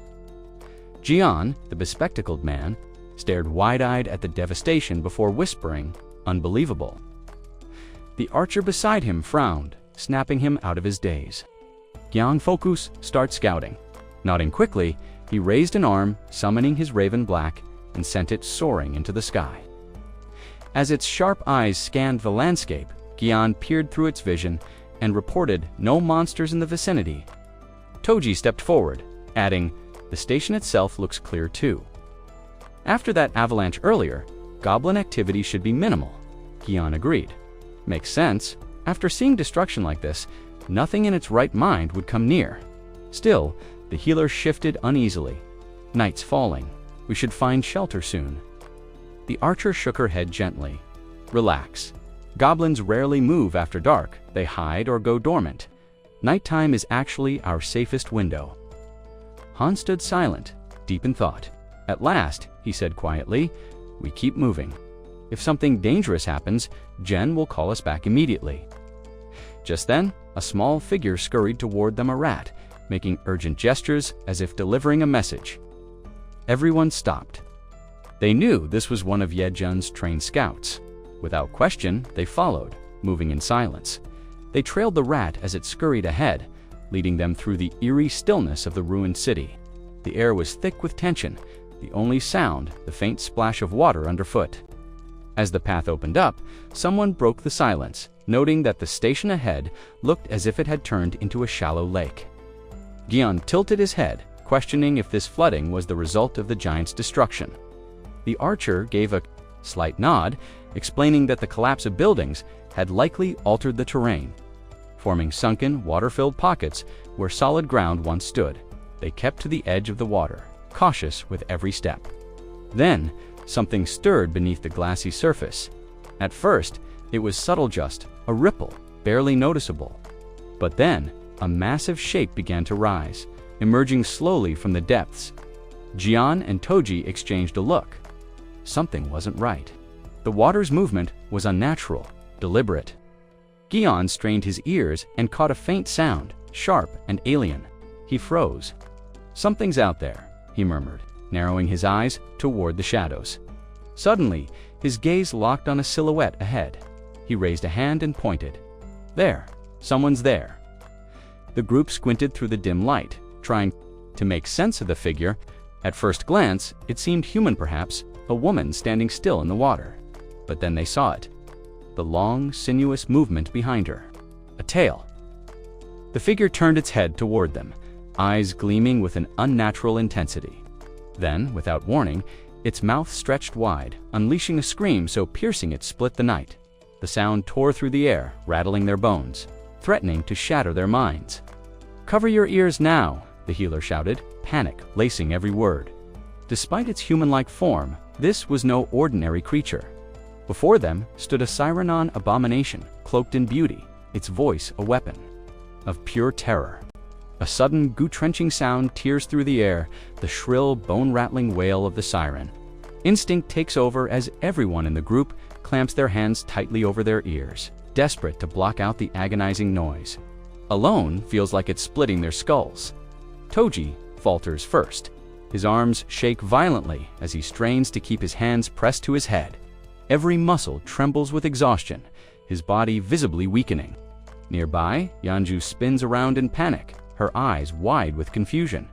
Jian, the bespectacled man, stared wide-eyed at the devastation before whispering, "Unbelievable." The archer beside him frowned, snapping him out of his daze. "Gian, focus, start scouting." Nodding quickly, he raised an arm, summoning his raven black, and sent it soaring into the sky. As its sharp eyes scanned the landscape, Gian peered through its vision and reported no monsters in the vicinity. Toji stepped forward, adding, "The station itself looks clear too." After that avalanche earlier, goblin activity should be minimal. Gian agreed. Makes sense. After seeing destruction like this, nothing in its right mind would come near. Still, the healer shifted uneasily. "Night's falling. We should find shelter soon." The archer shook her head gently. "Relax. Goblins rarely move after dark. They hide or go dormant. Nighttime is actually our safest window." Han stood silent, deep in thought. At last, he said quietly, "We keep moving. If something dangerous happens, Jen will call us back immediately." Just then, a small figure scurried toward them, a rat, making urgent gestures as if delivering a message. Everyone stopped. They knew this was one of Yejeon's trained scouts. Without question, they followed, moving in silence. They trailed the rat as it scurried ahead, leading them through the eerie stillness of the ruined city. The air was thick with tension, the only sound the faint splash of water underfoot. As the path opened up, someone broke the silence, noting that the station ahead looked as if it had turned into a shallow lake. Gian tilted his head, questioning if this flooding was the result of the giant's destruction. The archer gave a slight nod, explaining that the collapse of buildings had likely altered the terrain, forming sunken, water-filled pockets where solid ground once stood. They kept to the edge of the water, cautious with every step. Then, something stirred beneath the glassy surface. At first, it was subtle, just a ripple, barely noticeable. But then, a massive shape began to rise, emerging slowly from the depths. Gian and Toji exchanged a look. Something wasn't right. The water's movement was unnatural, deliberate. Gian strained his ears and caught a faint sound, sharp and alien. He froze. "Something's out there," he murmured, narrowing his eyes toward the shadows. Suddenly, his gaze locked on a silhouette ahead. He raised a hand and pointed. "There, someone's there." The group squinted through the dim light, trying to make sense of the figure. At first glance, it seemed human, perhaps, a woman standing still in the water. But then they saw it. The long, sinuous movement behind her. A tail. The figure turned its head toward them, eyes gleaming with an unnatural intensity. Then, without warning, its mouth stretched wide, unleashing a scream so piercing it split the night. The sound tore through the air, rattling their bones, threatening to shatter their minds. "Cover your ears now," the healer shouted, panic lacing every word. Despite its human-like form, this was no ordinary creature. Before them stood a Sirenon abomination, cloaked in beauty, its voice a weapon of pure terror. A sudden, gut-wrenching sound tears through the air, the shrill, bone-rattling wail of the siren. Instinct takes over as everyone in the group clamps their hands tightly over their ears, desperate to block out the agonizing noise. Alone feels like it's splitting their skulls. Toji falters first. His arms shake violently as he strains to keep his hands pressed to his head. Every muscle trembles with exhaustion, his body visibly weakening. Nearby, Yanju spins around in panic, her eyes wide with confusion.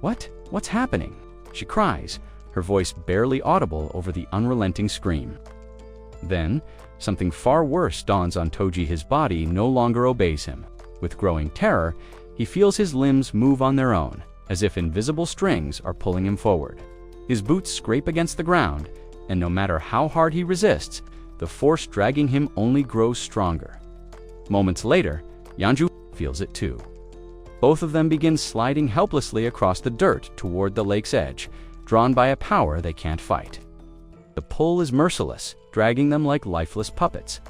What's happening? She cries, her voice barely audible over the unrelenting scream. Then, something far worse dawns on Toji. His body no longer obeys him. With growing terror, he feels his limbs move on their own, as if invisible strings are pulling him forward. His boots scrape against the ground, and no matter how hard he resists, the force dragging him only grows stronger. Moments later, Yanju feels it too. Both of them begin sliding helplessly across the dirt toward the lake's edge, drawn by a power they can't fight. The pull is merciless, dragging them like lifeless puppets.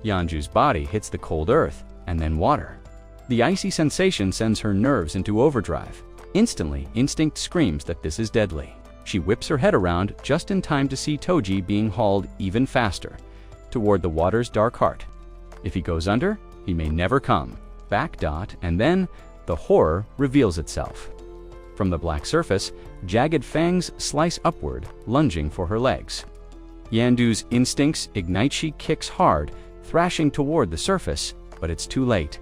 Yanju's body hits the cold earth, and then water. The icy sensation sends her nerves into overdrive. Instantly, instinct screams that this is deadly. She whips her head around just in time to see Toji being hauled even faster, toward the water's dark heart. If he goes under, he may never come back. And then, the horror reveals itself. From the black surface, jagged fangs slice upward, lunging for her legs. Yanju's instincts ignite. She kicks hard, thrashing toward the surface, but it's too late.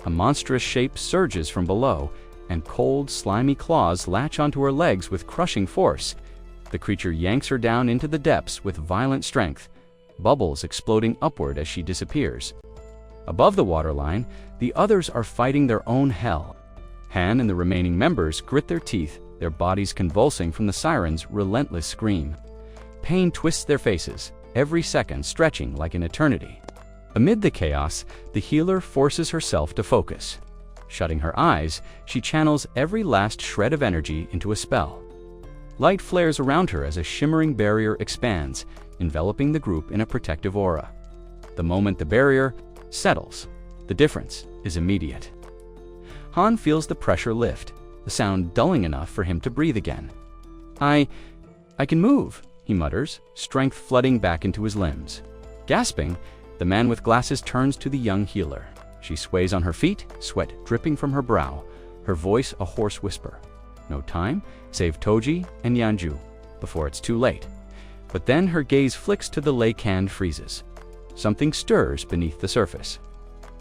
A monstrous shape surges from below, and cold, slimy claws latch onto her legs with crushing force. The creature yanks her down into the depths with violent strength, bubbles exploding upward as she disappears. Above the waterline, the others are fighting their own hell. Han and the remaining members grit their teeth, their bodies convulsing from the siren's relentless scream. Pain twists their faces, every second stretching like an eternity. Amid the chaos, the healer forces herself to focus. Shutting her eyes, she channels every last shred of energy into a spell. Light flares around her as a shimmering barrier expands, enveloping the group in a protective aura. The moment the barrier settles, the difference is immediate. Han feels the pressure lift, the sound dulling enough for him to breathe again. I can move, he mutters, strength flooding back into his limbs. Gasping, the man with glasses turns to the young healer. She sways on her feet, sweat dripping from her brow, her voice a hoarse whisper. No time, save Toji and Yanju, before it's too late. But then her gaze flicks to the lake and freezes. Something stirs beneath the surface.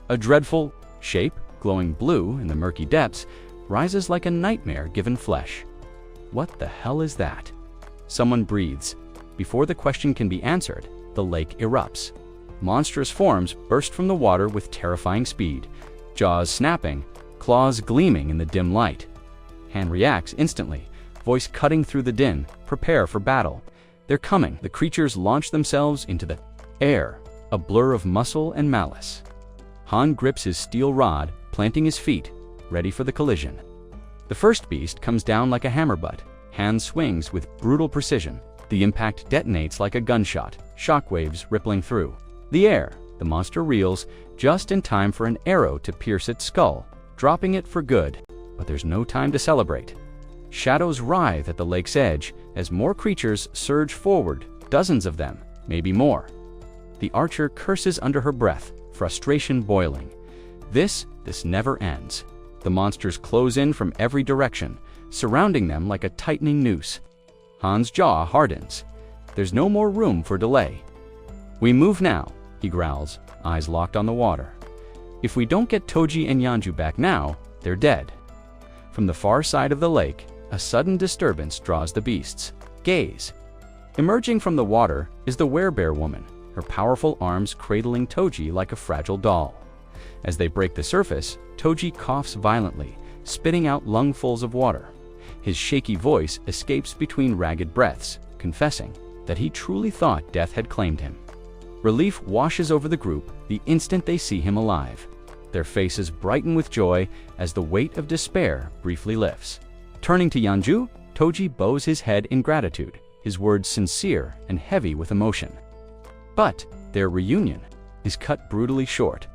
A dreadful shape, glowing blue in the murky depths, rises like a nightmare given flesh. What the hell is that? Someone breathes. Before the question can be answered, the lake erupts. Monstrous forms burst from the water with terrifying speed, jaws snapping, claws gleaming in the dim light. Han reacts instantly, voice cutting through the din. Prepare for battle. They're coming. The creatures launch themselves into the air, a blur of muscle and malice. Han grips his steel rod, planting his feet, ready for the collision. The first beast comes down like a hammer butt. Han swings with brutal precision. The impact detonates like a gunshot, shockwaves rippling through the air. The monster reels, just in time for an arrow to pierce its skull, dropping it for good. But there's no time to celebrate. Shadows writhe at the lake's edge as more creatures surge forward, dozens of them, maybe more. The archer curses under her breath, frustration boiling. This never ends. The monsters close in from every direction, surrounding them like a tightening noose. Han's jaw hardens. There's no more room for delay. We move now, he growls, eyes locked on the water. If we don't get Toji and Yanju back now, they're dead. From the far side of the lake, a sudden disturbance draws the beasts' gaze. Emerging from the water is the werebear woman, her powerful arms cradling Toji like a fragile doll. As they break the surface, Toji coughs violently, spitting out lungfuls of water. His shaky voice escapes between ragged breaths, confessing that he truly thought death had claimed him. Relief washes over the group the instant they see him alive. Their faces brighten with joy as the weight of despair briefly lifts. Turning to Yanju, Toji bows his head in gratitude, his words sincere and heavy with emotion. But their reunion is cut brutally short.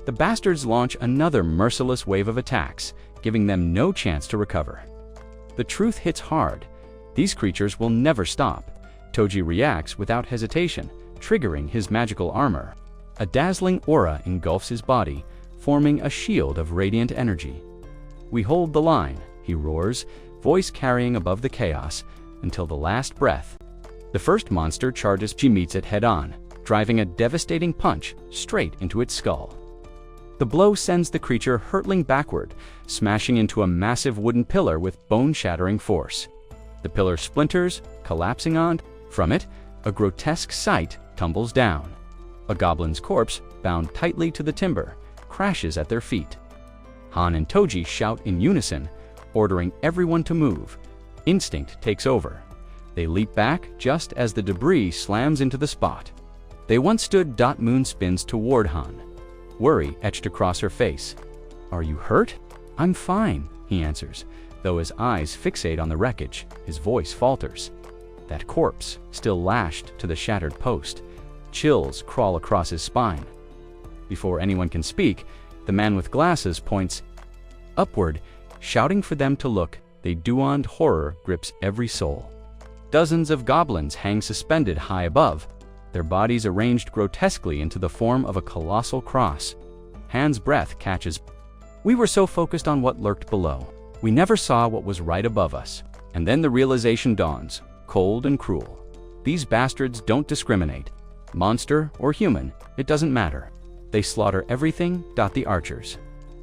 The bastards launch another merciless wave of attacks, giving them no chance to recover. The truth hits hard. These creatures will never stop. Toji reacts without hesitation, triggering his magical armor. A dazzling aura engulfs his body, forming a shield of radiant energy. We hold the line, he roars, voice carrying above the chaos, until the last breath. The first monster charges. She meets it head-on, driving a devastating punch straight into its skull. The blow sends the creature hurtling backward, smashing into a massive wooden pillar with bone-shattering force. The pillar splinters, collapsing on. From it, a grotesque sight tumbles down. A goblin's corpse, bound tightly to the timber, crashes at their feet. Han and Toji shout in unison, ordering everyone to move. Instinct takes over. They leap back just as the debris slams into the spot. They once stood. Moon spins toward Han. Worry etched across her face. "Are you hurt?" "I'm fine," he answers, though his eyes fixate on the wreckage. His voice falters. That corpse, still lashed to the shattered post. Chills crawl across his spine. Before anyone can speak, the man with glasses points upward, shouting for them to look. The Duand horror grips every soul. Dozens of goblins hang suspended high above, their bodies arranged grotesquely into the form of a colossal cross. Han's breath catches. We were so focused on what lurked below, we never saw what was right above us. And then the realization dawns, cold and cruel. These bastards don't discriminate. Monster or human, it doesn't matter. They slaughter everything. The archers.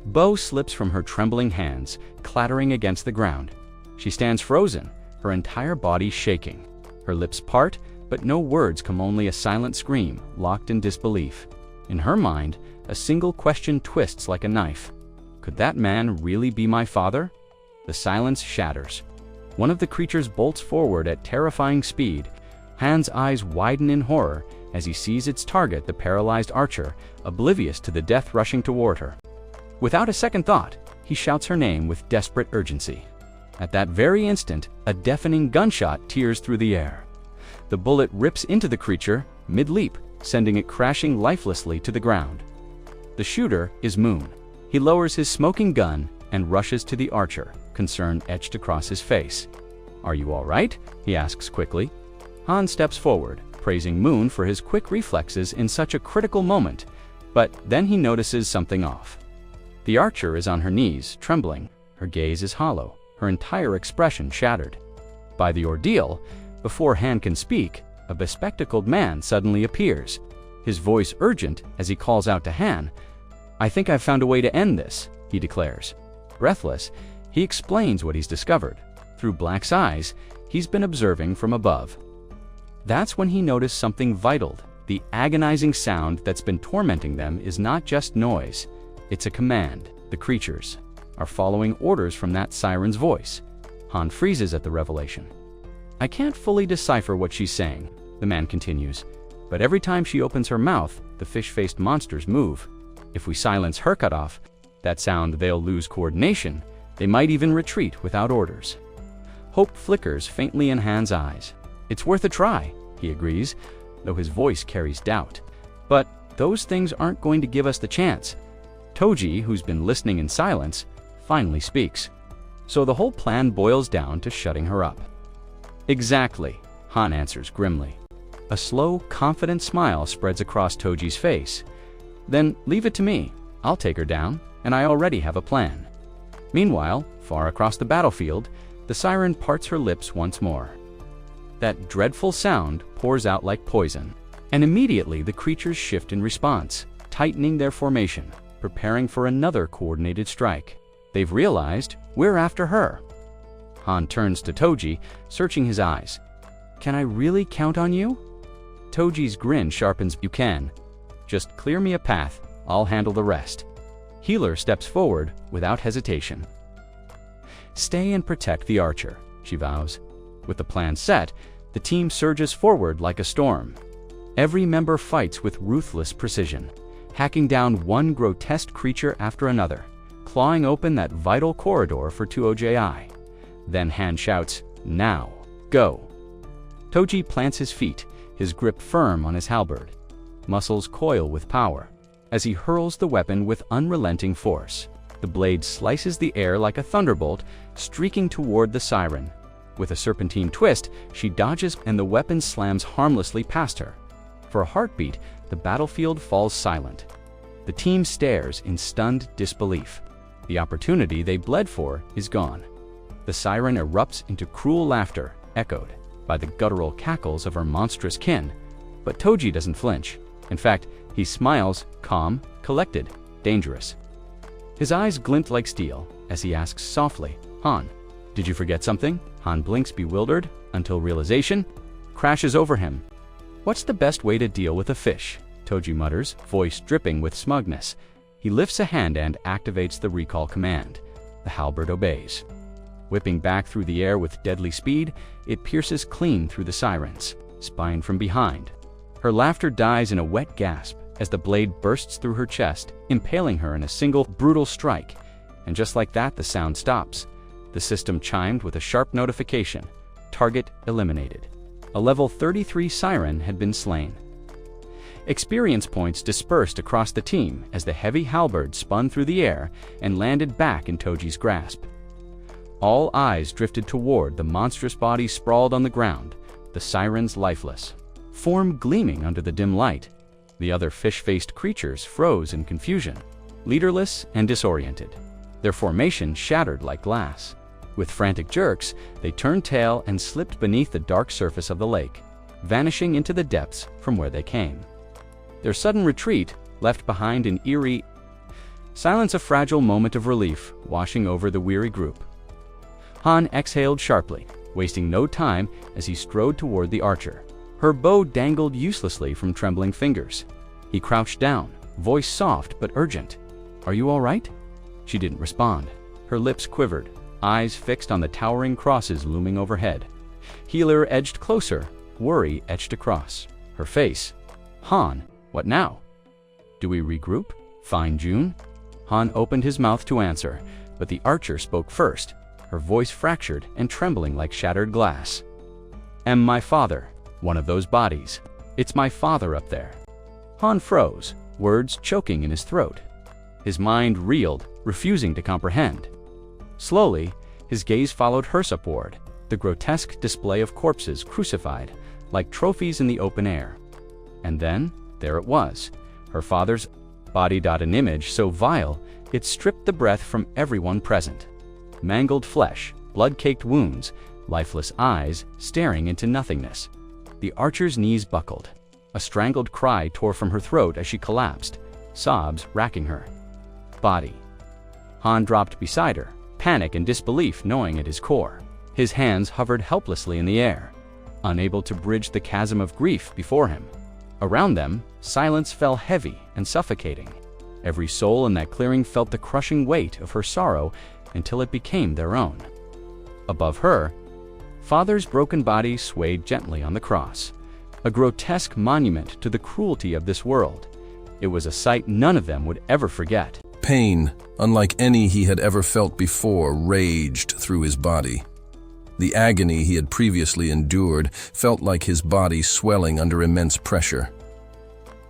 Bow slips from her trembling hands, clattering against the ground. She stands frozen, her entire body shaking. Her lips part, but no words come, only a silent scream, locked in disbelief. In her mind, a single question twists like a knife. Could that man really be my father? The silence shatters. One of the creatures bolts forward at terrifying speed. Han's eyes widen in horror as he sees its target, the paralyzed archer, oblivious to the death rushing toward her. Without a second thought, he shouts her name with desperate urgency. At that very instant, a deafening gunshot tears through the air. The bullet rips into the creature, mid-leap, sending it crashing lifelessly to the ground. The shooter is Moon. He lowers his smoking gun and rushes to the archer, concern etched across his face. "Are you all right?" he asks quickly. Han steps forward, praising Moon for his quick reflexes in such a critical moment, but then he notices something off. The archer is on her knees, trembling. Her gaze is hollow, her entire expression shattered. By the ordeal, before Han can speak, a bespectacled man suddenly appears, his voice urgent as he calls out to Han. "I think I've found a way to end this," he declares. Breathless, he explains what he's discovered. Through Black's eyes, he's been observing from above. That's when he noticed something vital. The agonizing sound that's been tormenting them is not just noise. It's a command. The creatures are following orders from that siren's voice. Han freezes at the revelation. "I can't fully decipher what she's saying," the man continues, "but every time she opens her mouth, the fish-faced monsters move. If we silence her cutoff, that sound, they'll lose coordination. They might even retreat without orders." Hope flickers faintly in Han's eyes. "It's worth a try," he agrees, though his voice carries doubt. "But those things aren't going to give us the chance." Toji, who's been listening in silence, finally speaks. "So the whole plan boils down to shutting her up." "Exactly," Han answers grimly. A slow, confident smile spreads across Toji's face. "Then leave it to me. I'll take her down, and I already have a plan." Meanwhile, far across the battlefield, the siren parts her lips once more. That dreadful sound pours out like poison, and immediately the creatures shift in response, tightening their formation, preparing for another coordinated strike. They've realized we're after her. Han turns to Toji, searching his eyes. "Can I really count on you?" Toji's grin sharpens. "You can. Just clear me a path. I'll handle the rest." Healer steps forward without hesitation. "Stay and protect the archer," she vows. With the plan set, the team surges forward like a storm. Every member fights with ruthless precision, hacking down one grotesque creature after another, clawing open that vital corridor for 2OJI. Then Han shouts, "Now, go!" Toji plants his feet, his grip firm on his halberd. Muscles coil with power. As he hurls the weapon with unrelenting force, the blade slices the air like a thunderbolt, streaking toward the siren. With a serpentine twist, she dodges and the weapon slams harmlessly past her. For a heartbeat, the battlefield falls silent. The team stares in stunned disbelief. The opportunity they bled for is gone. The siren erupts into cruel laughter, echoed by the guttural cackles of her monstrous kin. But Toji doesn't flinch. In fact, he smiles, calm, collected, dangerous. His eyes glint like steel as he asks softly, "Han, did you forget something?" Han blinks bewildered until realization crashes over him. "What's the best way to deal with a fish?" Toji mutters, voice dripping with smugness. He lifts a hand and activates the recall command. The halberd obeys. Whipping back through the air with deadly speed, it pierces clean through the sirens, spine from behind. Her laughter dies in a wet gasp as the blade bursts through her chest, impaling her in a single, brutal strike. And just like that, the sound stops. The system chimed with a sharp notification. Target eliminated. A level 33 siren had been slain. Experience points dispersed across the team as the heavy halberd spun through the air and landed back in Toji's grasp. All eyes drifted toward the monstrous body sprawled on the ground, the sirens lifeless, form gleaming under the dim light. The other fish-faced creatures froze in confusion, leaderless and disoriented, their formation shattered like glass. With frantic jerks, they turned tail and slipped beneath the dark surface of the lake, vanishing into the depths from where they came. Their sudden retreat left behind an eerie silence, a fragile moment of relief washing over the weary group. Han exhaled sharply, wasting no time as he strode toward the archer. Her bow dangled uselessly from trembling fingers. He crouched down, voice soft but urgent. "Are you all right?" She didn't respond. Her lips quivered, eyes fixed on the towering crosses looming overhead. Healer edged closer, worry etched across her face. "Han, what now? Do we regroup? Fine, June?" Han opened his mouth to answer, but the archer spoke first, her voice fractured and trembling like shattered glass. "Am my father one of those bodies? It's my father up there." Han froze, words choking in his throat. His mind reeled, refusing to comprehend. Slowly, his gaze followed hers upward, the grotesque display of corpses crucified, like trophies in the open air. And then, there it was, her father's body. An image so vile, it stripped the breath from everyone present. Mangled flesh, blood-caked wounds, lifeless eyes staring into nothingness. The archer's knees buckled. A strangled cry tore from her throat as she collapsed, sobs racking her. Body. Han dropped beside her, panic and disbelief gnawing at his core. His hands hovered helplessly in the air, unable to bridge the chasm of grief before him. Around them, silence fell heavy and suffocating. Every soul in that clearing felt the crushing weight of her sorrow until it became their own. Above her, Father's broken body swayed gently on the cross, a grotesque monument to the cruelty of this world. It was a sight none of them would ever forget. Pain, unlike any he had ever felt before, raged through his body. The agony he had previously endured felt like his body swelling under immense pressure.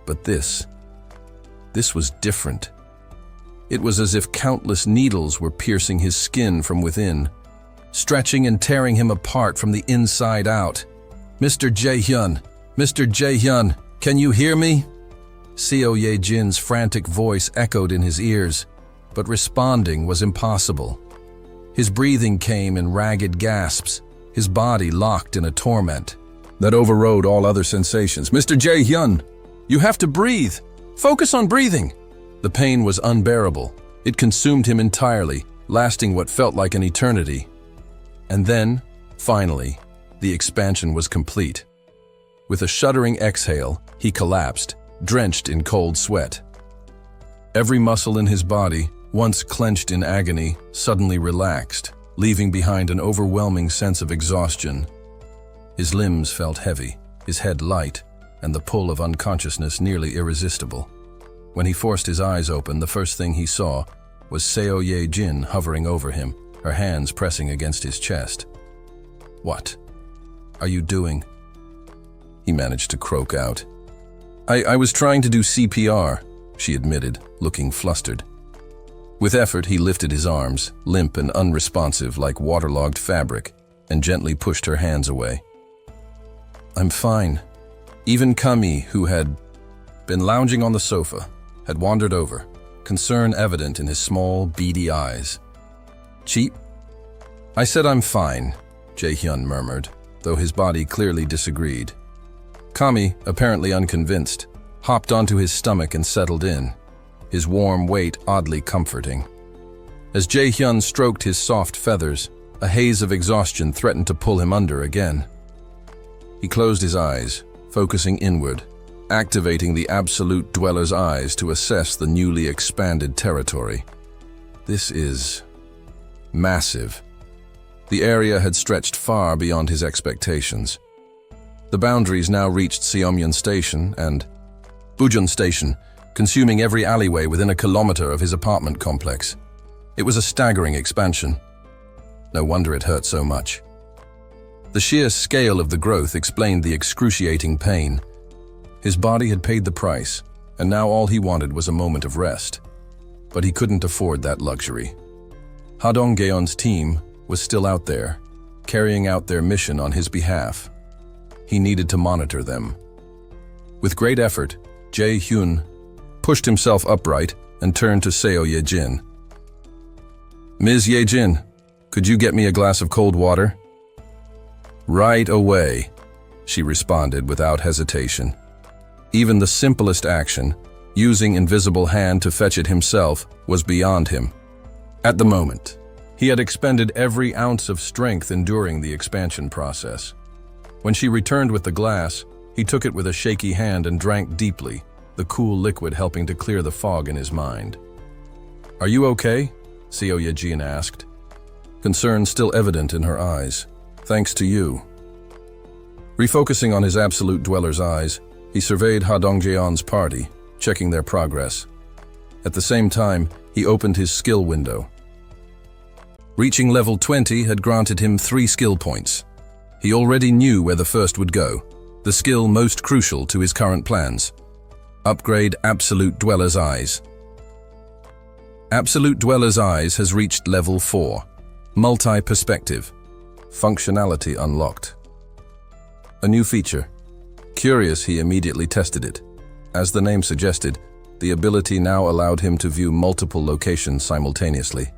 But this was different. It was as if countless needles were piercing his skin from within, stretching and tearing him apart from the inside out. "Mr. Jae-hyun, can you hear me?" Seo Ye-jin's frantic voice echoed in his ears, but responding was impossible. His breathing came in ragged gasps, his body locked in a torment that overrode all other sensations. "Mr. Jae-hyun, you have to breathe. Focus on breathing." The pain was unbearable. It consumed him entirely, lasting what felt like an eternity. And then, finally, the expansion was complete. With a shuddering exhale, he collapsed, drenched in cold sweat. Every muscle in his body, once clenched in agony, suddenly relaxed, leaving behind an overwhelming sense of exhaustion. His limbs felt heavy, his head light, and the pull of unconsciousness nearly irresistible. When he forced his eyes open, the first thing he saw was Seo Ye-jin hovering over him, her hands pressing against his chest. "What are you doing?" he managed to croak out. I was trying to do CPR, she admitted, looking flustered. With effort, he lifted his arms, limp and unresponsive like waterlogged fabric, and gently pushed her hands away. "I'm fine." Even Kami, who had been lounging on the sofa, had wandered over, concern evident in his small, beady eyes. "Cheap?" "I said I'm fine," Jae-hyun murmured, though his body clearly disagreed. Kami, apparently unconvinced, hopped onto his stomach and settled in, his warm weight oddly comforting. As Jae-hyun stroked his soft feathers, a haze of exhaustion threatened to pull him under again. He closed his eyes, focusing inward, activating the absolute dweller's eyes to assess the newly expanded territory. This is massive. The area had stretched far beyond his expectations. The boundaries now reached Seomyeon Station and Bujun Station, consuming every alleyway within a kilometer of his apartment complex. It was a staggering expansion. No wonder it hurt so much. The sheer scale of the growth explained the excruciating pain. His body had paid the price, and now all he wanted was a moment of rest. But he couldn't afford that luxury. Ha Dong-geon's team was still out there, carrying out their mission on his behalf. He needed to monitor them. With great effort, Jae-hyun pushed himself upright and turned to Seo Ye-jin. "Ms. Ye-jin, could you get me a glass of cold water?" "Right away," she responded without hesitation. Even the simplest action, using invisible hand to fetch it himself, was beyond him. At the moment, he had expended every ounce of strength enduring the expansion process. When she returned with the glass, he took it with a shaky hand and drank deeply, the cool liquid helping to clear the fog in his mind. "Are you okay?" Seo Ye-jin asked, concern still evident in her eyes. "Thanks to you." Refocusing on his absolute dweller's eyes, he surveyed Ha Dong-geon's party, checking their progress. At the same time, he opened his skill window. Reaching level 20 had granted him 3 skill points. He already knew where the first would go, the skill most crucial to his current plans. Upgrade Absolute Dweller's Eyes. Absolute Dweller's Eyes has reached level 4. Multi-perspective. Functionality unlocked. A new feature. Curious, he immediately tested it. As the name suggested, the ability now allowed him to view multiple locations simultaneously.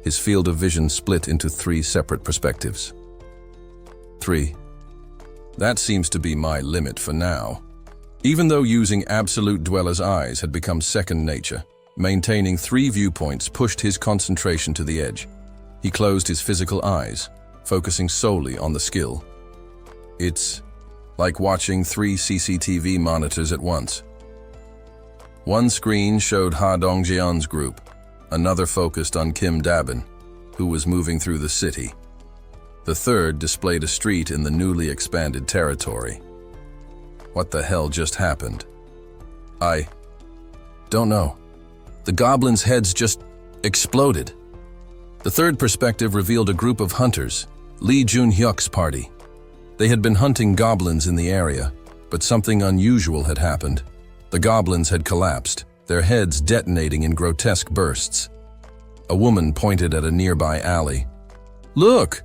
His field of vision split into 3 separate perspectives. 3. That seems to be my limit for now. Even though using Absolute Dweller's Eyes had become second nature, maintaining 3 viewpoints pushed his concentration to the edge. He closed his physical eyes, focusing solely on the skill. It's like watching 3 CCTV monitors at once. One screen showed Ha Dong-geon's group, another focused on Kim Dabin, who was moving through the city. The third displayed a street in the newly expanded territory. What the hell just happened? I don't know. The goblins' heads just exploded. The third perspective revealed a group of hunters, Lee Jun-hyuk's party. They had been hunting goblins in the area, but something unusual had happened. The goblins had collapsed, their heads detonating in grotesque bursts. A woman pointed at a nearby alley. "Look!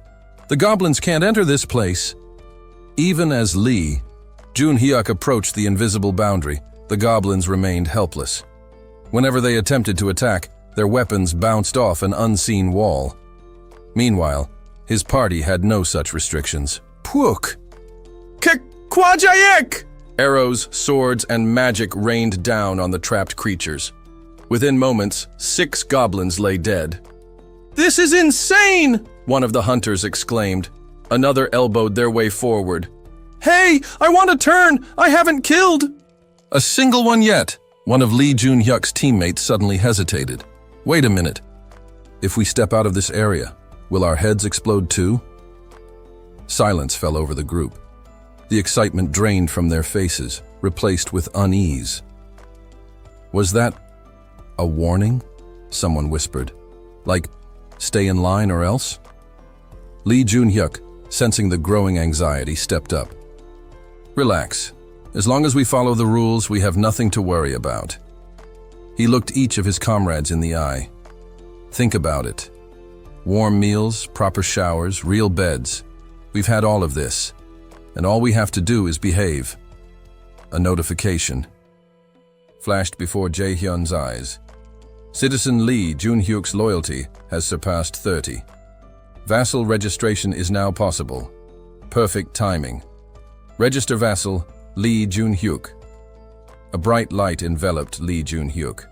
The goblins can't enter this place!" Even as Lee Jun-hyuk approached the invisible boundary, the goblins remained helpless. Whenever they attempted to attack, their weapons bounced off an unseen wall. Meanwhile, his party had no such restrictions. Pwook! Kwajayek! Arrows, swords, and magic rained down on the trapped creatures. Within moments, 6 goblins lay dead. "This is insane!" one of the hunters exclaimed. Another elbowed their way forward. "Hey, I want to turn! I haven't killed!" "A single one yet!" One of Lee Jun-hyuk's teammates suddenly hesitated. "Wait a minute. If we step out of this area, will our heads explode too?" Silence fell over the group. The excitement drained from their faces, replaced with unease. "Was that a warning?" someone whispered. "Like, stay in line or else?" Lee Jun-hyuk, sensing the growing anxiety, stepped up. "Relax. As long as we follow the rules, we have nothing to worry about." He looked each of his comrades in the eye. "Think about it. Warm meals, proper showers, real beds. We've had all of this, and all we have to do is behave." A notification flashed before Jae-hyun's eyes. Citizen Lee Jun-hyuk's loyalty has surpassed 30. Vassal registration is now possible. Perfect timing. Register vassal Lee Jun-hyuk. A bright light enveloped Lee Jun-hyuk.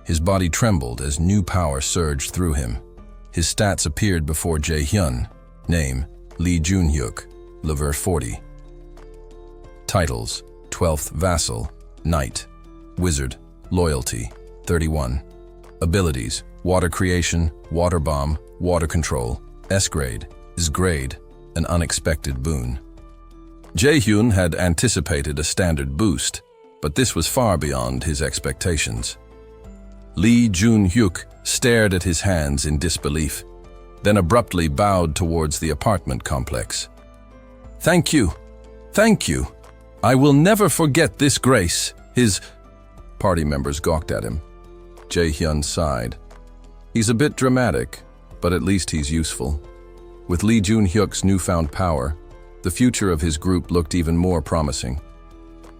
His body trembled as new power surged through him. His stats appeared before Jae-hyun. Name, Lee Jun-hyuk, level 40. Titles, 12th Vassal, Knight, Wizard, Loyalty, 31. Abilities, Water Creation, Water Bomb, Water Control, S-Grade, S-Grade, an unexpected boon. Jae-hyun had anticipated a standard boost, but this was far beyond his expectations. Lee Jun-hyuk stared at his hands in disbelief, then abruptly bowed towards the apartment complex. "Thank you. Thank you. I will never forget this grace." His party members gawked at him. Jae-hyun sighed. He's a bit dramatic, but at least he's useful. With Lee Jun-hyuk's newfound power, the future of his group looked even more promising.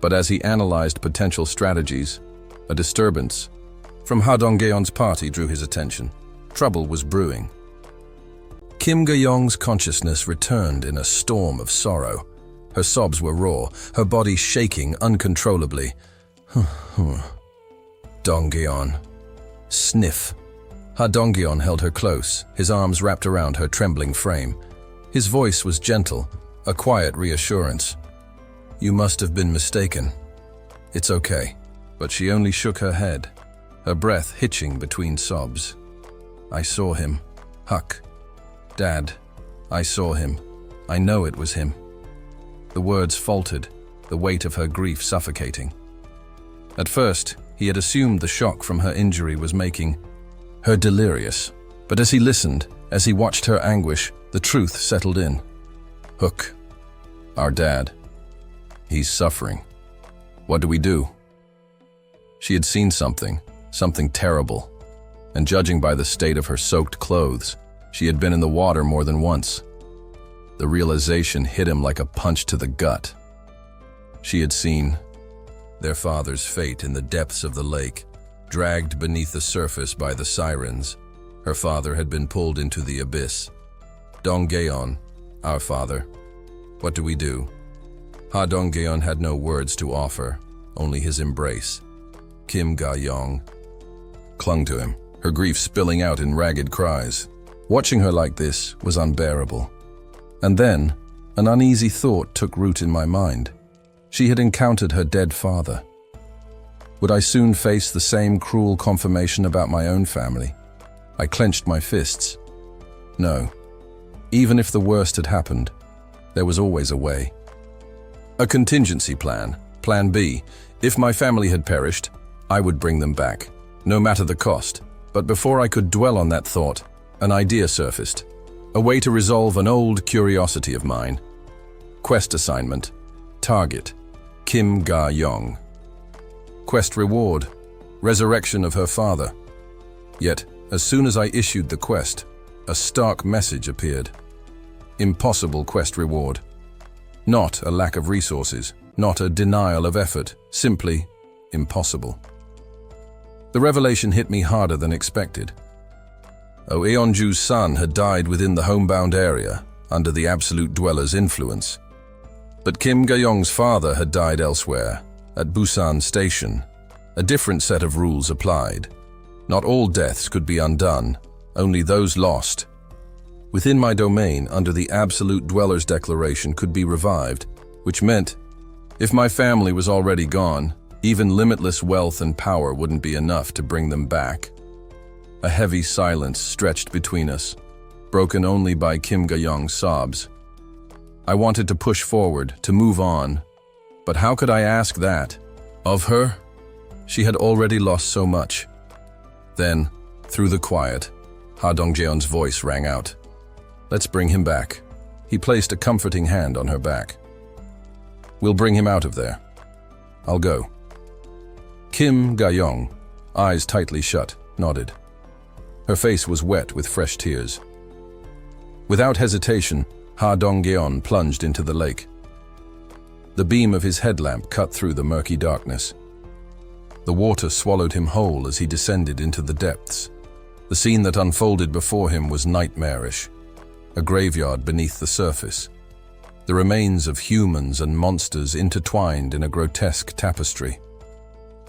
But as he analyzed potential strategies, a disturbance from Ha Dong-geon's party drew his attention. Trouble was brewing. Kim Ga-young's consciousness returned in a storm of sorrow. Her sobs were raw, her body shaking uncontrollably. Dong-geon. Sniff. Ha Dong-geon held her close, his arms wrapped around her trembling frame. His voice was gentle, a quiet reassurance. "You must have been mistaken. It's okay." But she only shook her head, her breath hitching between sobs. "I saw him. Huck. Dad. I saw him. I know it was him." The words faltered, the weight of her grief suffocating. At first, he had assumed the shock from her injury was making her delirious. But as he listened, as he watched her anguish, the truth settled in. "Hook. Our dad. He's suffering. What do we do?" She had seen something terrible, and judging by the state of her soaked clothes, she had been in the water more than once. The realization hit him like a punch to the gut. She had seen their father's fate in the depths of the lake, dragged beneath the surface by the sirens. Her father had been pulled into the abyss. Dong-geon, our father. What do we do? Ha Dong-geon had no words to offer, only his embrace. Kim Ga-young clung to him, her grief spilling out in ragged cries. Watching her like this was unbearable. And then, an uneasy thought took root in my mind. She had encountered her dead father. Would I soon face the same cruel confirmation about my own family? I clenched my fists. No. Even if the worst had happened, there was always a way. A contingency plan, Plan B. If my family had perished, I would bring them back, no matter the cost. But before I could dwell on that thought, an idea surfaced. A way to resolve an old curiosity of mine. Quest assignment. Target. Kim Ga-young. Quest reward. Resurrection of her father. Yet, as soon as I issued the quest, a stark message appeared. Impossible quest reward. Not a lack of resources, not a denial of effort, simply impossible. The revelation hit me harder than expected. Oh Eonju's son had died within the homebound area, under the Absolute Dweller's influence. But Kim Ga-young's father had died elsewhere, at Busan Station. A different set of rules applied. Not all deaths could be undone, only those lost. Within my domain, under the Absolute Dweller's declaration, could be revived, which meant, if my family was already gone, even limitless wealth and power wouldn't be enough to bring them back. A heavy silence stretched between us, broken only by Kim Ga-young's sobs. I wanted to push forward, to move on, but how could I ask that? Of her? She had already lost so much. Then, through the quiet, Ha Dong-geon's voice rang out. "Let's bring him back." He placed a comforting hand on her back. "We'll bring him out of there. I'll go." Kim Ga-young, eyes tightly shut, nodded. Her face was wet with fresh tears. Without hesitation, Ha Dong-geon plunged into the lake. The beam of his headlamp cut through the murky darkness. The water swallowed him whole as he descended into the depths. The scene that unfolded before him was nightmarish. A graveyard beneath the surface. the remains of humans and monsters intertwined in a grotesque tapestry.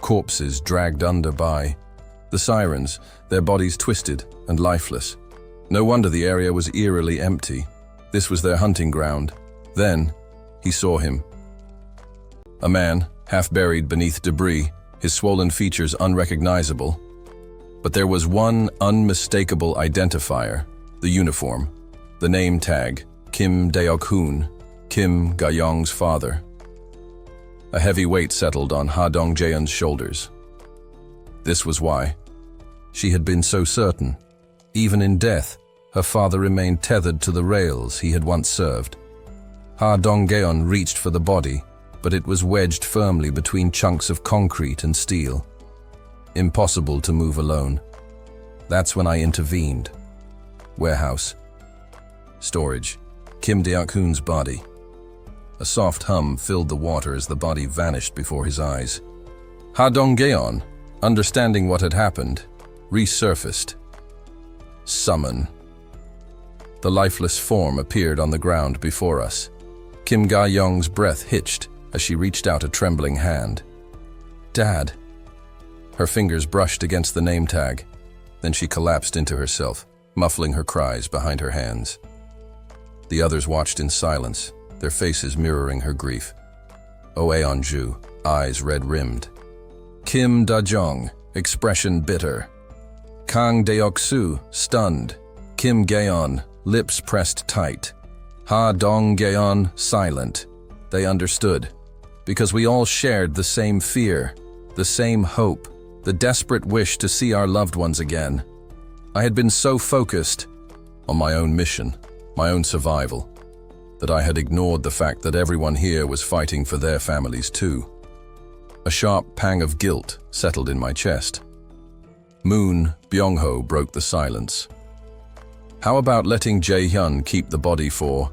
Corpses dragged under by the sirens, their bodies twisted and lifeless. No wonder the area was eerily empty. This was their hunting ground. Then, he saw him. A man, half buried beneath debris, his swollen features unrecognizable. But there was one unmistakable identifier, the uniform, the name tag, Kim Deok-hoon, Kim Ga-young's father. A heavy weight settled on Ha Dong-jaeon's shoulders. This was why. She had been so certain. Even in death, her father remained tethered to the rails he had once served. Ha Dong-jaeon reached for the body, but it was wedged firmly between chunks of concrete and steel. Impossible to move alone. That's when I intervened. Warehouse. Storage. Kim Deok-hoon's body. A soft hum filled the water as the body vanished before his eyes. Ha Dong-jaeon, understanding what had happened, resurfaced. Summon. The lifeless form appeared on the ground before us. Kim Ga-young's breath hitched as she reached out a trembling hand. Dad. Her fingers brushed against the name tag. Then she collapsed into herself, muffling her cries behind her hands. The others watched in silence, their faces mirroring her grief. Oh Eon-ju, eyes red-rimmed. Kim Da-jong, expression bitter. Kang Deok-soo, stunned. Kim Ga-yeon, lips pressed tight. Ha Dong-jaeon, silent. They understood, because we all shared the same fear, the same hope, the desperate wish to see our loved ones again. I had been so focused on my own mission, my own survival, that I had ignored the fact that everyone here was fighting for their families too. A sharp pang of guilt settled in my chest. Moon Byung-ho broke the silence. How about letting Jae-hyun keep the body for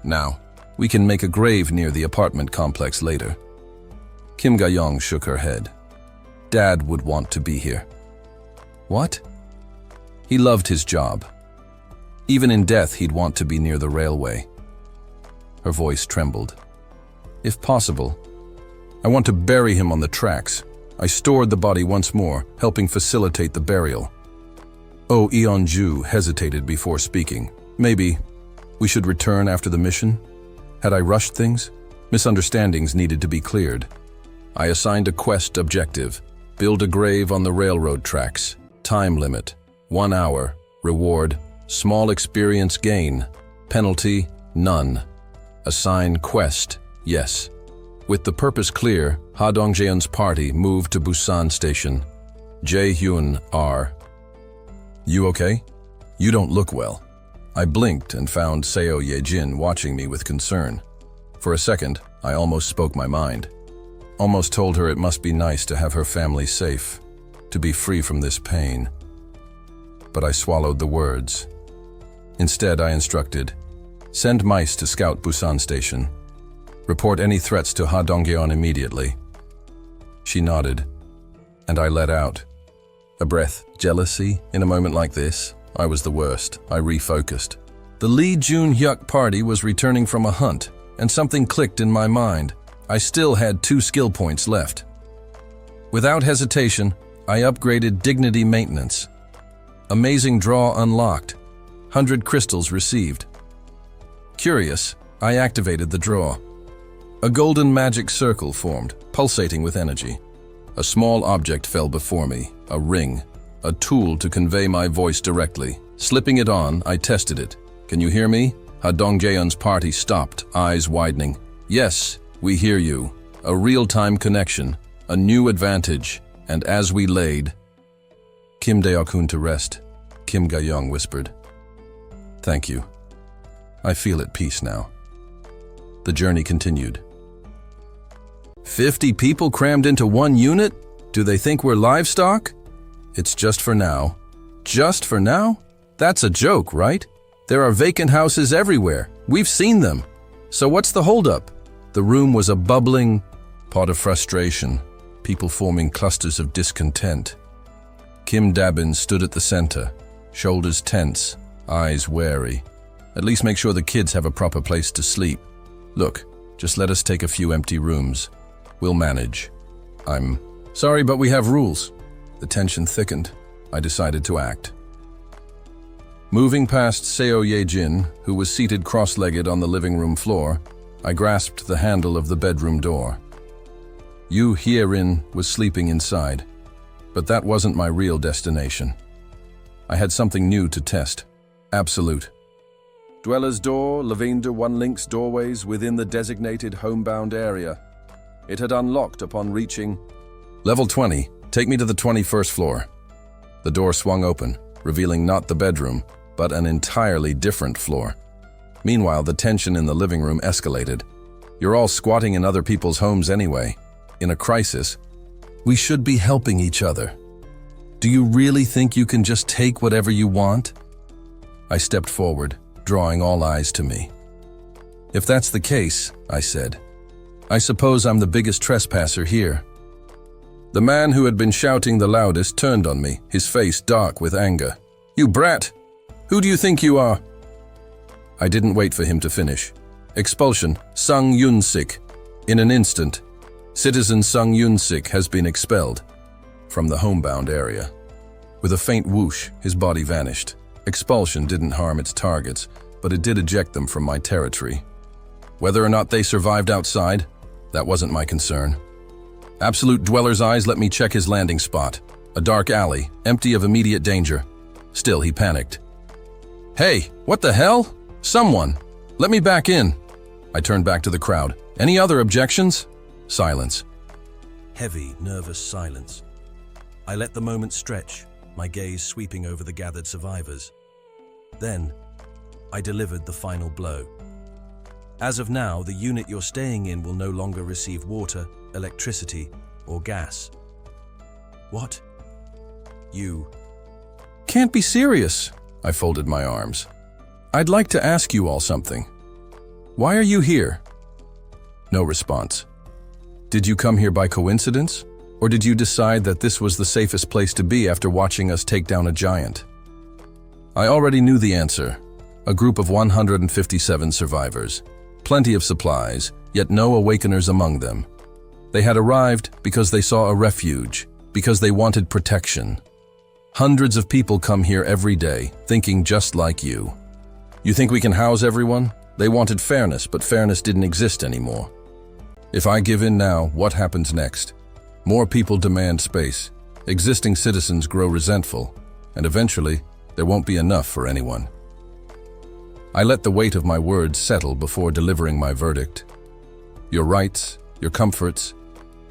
now? We can make a grave near the apartment complex later. Kim Ga-young shook her head. Dad would want to be here. What? He loved his job. Even in death, he'd want to be near the railway. Her voice trembled. If possible, I want to bury him on the tracks. I stored the body once more, helping facilitate the burial. Oh Eon-ju hesitated before speaking. Maybe we should return after the mission? Had I rushed things? Misunderstandings needed to be cleared. I assigned a quest objective. Build a grave on the railroad tracks. Time limit, 1 hour. Reward, small experience gain. Penalty, none. Assign quest, yes. With the purpose clear, Ha Dong-jaeon's party moved to Busan Station. Jae-hyun R. You okay? You don't look well. I blinked and found Seo Ye-jin watching me with concern. For a second, I almost spoke my mind. Almost told her it must be nice to have her family safe, to be free from this pain. But I swallowed the words. Instead, I instructed, send mice to scout Busan Station. Report any threats to Ha Dong-jaeon immediately. She nodded, and I let out. A breath, jealousy in a moment like this. I was the worst. I refocused. The Lee Jun-hyuk party was returning from a hunt, and something clicked in my mind. I still had 2 skill points left. Without hesitation, I upgraded Dignity Maintenance. Amazing Draw unlocked. 100 crystals received. Curious, I activated the draw. A golden magic circle formed, pulsating with energy. A small object fell before me, a ring, a tool to convey my voice directly. Slipping it on, I tested it. Can you hear me? Ha Dong-jaeon's party stopped, eyes widening. Yes, we hear you. A real-time connection, a new advantage, and as we laid... Kim Deok-hoon to rest, Kim Ga-young whispered. Thank you. I feel at peace now. The journey continued. 50 people crammed into one unit? Do they think we're livestock? It's just for now. Just for now? That's a joke, right? There are vacant houses everywhere. We've seen them. So what's the holdup? The room was a bubbling pot of frustration, people forming clusters of discontent. Kim Dabin stood at the center, shoulders tense, eyes wary. At least make sure the kids have a proper place to sleep. Look, just let us take a few empty rooms. We'll manage. I'm sorry, but we have rules. The tension thickened. I decided to act. Moving past Seo Ye-jin, who was seated cross-legged on the living room floor, I grasped the handle of the bedroom door. Yu Hyerin was sleeping inside, but that wasn't my real destination. I had something new to test. Absolute. Dweller's door, Lavender One links doorways within the designated homebound area. It had unlocked upon reaching Level 20, take me to the 21st floor. The door swung open, revealing not the bedroom, but an entirely different floor. Meanwhile, the tension in the living room escalated. You're all squatting in other people's homes anyway. In a crisis, we should be helping each other. Do you really think you can just take whatever you want? I stepped forward, drawing all eyes to me. If that's the case, I said, I suppose I'm the biggest trespasser here. The man who had been shouting the loudest turned on me, his face dark with anger. You brat! Who do you think you are? I didn't wait for him to finish. Expulsion, Sung Yun-sik. In an instant, citizen Sung Yun-sik has been expelled from the homebound area. With a faint whoosh, his body vanished. Expulsion didn't harm its targets, but it did eject them from my territory. Whether or not they survived outside, that wasn't my concern. Absolute Dweller's eyes let me check his landing spot. A dark alley, empty of immediate danger. Still, he panicked. Hey, what the hell? Someone, let me back in. I turned back to the crowd. Any other objections? Silence. Heavy, nervous silence. I let the moment stretch, my gaze sweeping over the gathered survivors. Then, I delivered the final blow. As of now, the unit you're staying in will no longer receive water, electricity, or gas. What? You. Can't be serious. I folded my arms. I'd like to ask you all something. Why are you here? No response. Did you come here by coincidence? Or did you decide that this was the safest place to be after watching us take down a giant? I already knew the answer. A group of 157 survivors. Plenty of supplies, yet no awakeners among them. They had arrived because they saw a refuge, because they wanted protection. Hundreds of people come here every day, thinking just like you. You think we can house everyone? They wanted fairness, but fairness didn't exist anymore. If I give in now, what happens next? More people demand space. Existing citizens grow resentful, and eventually, there won't be enough for anyone. I let the weight of my words settle before delivering my verdict. Your rights, your comforts,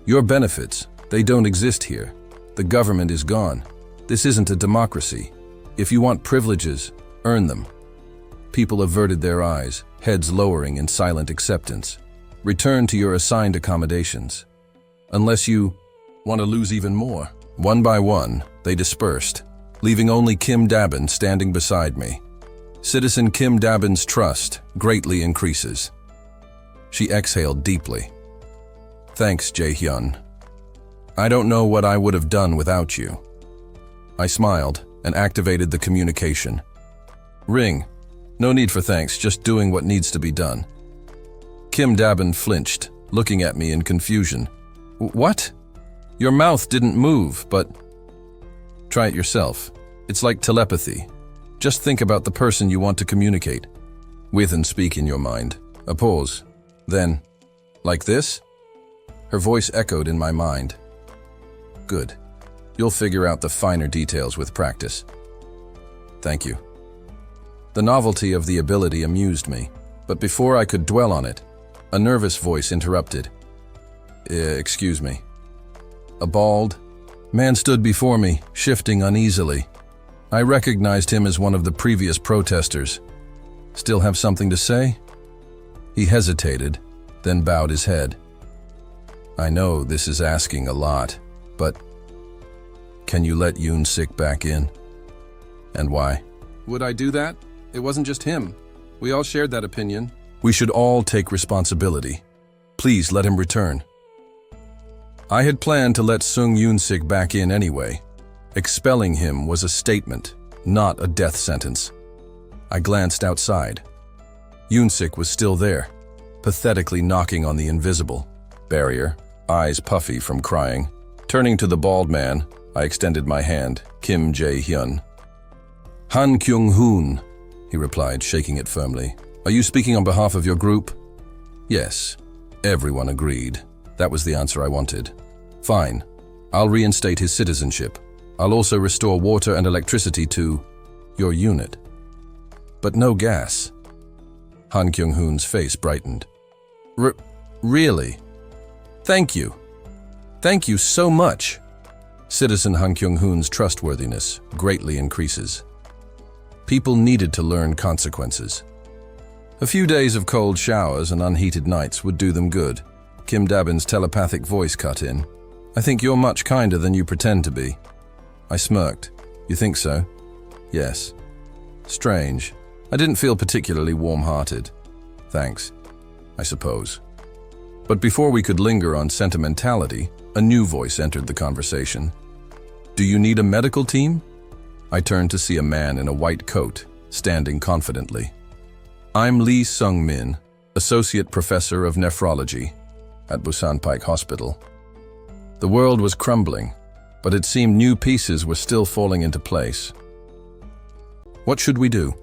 your benefits, they don't exist here. The government is gone. This isn't a democracy. If you want privileges, earn them. People averted their eyes, heads lowering in silent acceptance. Return to your assigned accommodations. Unless you want to lose even more. One by one, they dispersed, leaving only Kim Dabin standing beside me. Citizen Kim Dabin's trust greatly increases. She exhaled deeply. Thanks, Jae-hyun. I don't know what I would have done without you. I smiled and activated the communication. Ring. No need for thanks, just doing what needs to be done. Kim Dabin flinched, looking at me in confusion. What? Your mouth didn't move, but... Try it yourself. It's like telepathy. Just think about the person you want to communicate with and speak in your mind. A pause. Then, like this? Her voice echoed in my mind. Good. You'll figure out the finer details with practice. Thank you. The novelty of the ability amused me, but before I could dwell on it, a nervous voice interrupted. Excuse me. A bald man stood before me, shifting uneasily. I recognized him as one of the previous protesters. Still have something to say? He hesitated, then bowed his head. I know this is asking a lot, but can you let Yoon-sik back in? And why? Would I do that? It wasn't just him. We all shared that opinion. We should all take responsibility. Please let him return. I had planned to let Sung Yoon-sik back in anyway. Expelling him was a statement, not a death sentence. I glanced outside. Yoon-sik was still there, pathetically knocking on the invisible barrier, eyes puffy from crying. Turning to the bald man, I extended my hand, Kim Jae-hyun. Han Kyung-hoon, he replied, shaking it firmly. Are you speaking on behalf of your group? Yes. Everyone agreed. That was the answer I wanted. Fine. I'll reinstate his citizenship. I'll also restore water and electricity to your unit. But no gas. Han Kyung-hoon's face brightened. Really? Thank you. Thank you so much. Citizen Han Kyung-hoon's trustworthiness greatly increases. People needed to learn consequences. A few days of cold showers and unheated nights would do them good. Kim Dabin's telepathic voice cut in. I think you're much kinder than you pretend to be. I smirked. You think so? Yes. Strange. I didn't feel particularly warm-hearted. Thanks, I suppose. But before we could linger on sentimentality, a new voice entered the conversation. Do you need a medical team? I turned to see a man in a white coat, standing confidently. I'm Lee Sung-min, Associate Professor of Nephrology at Busan Pike Hospital. The world was crumbling, but it seemed new pieces were still falling into place. What should we do?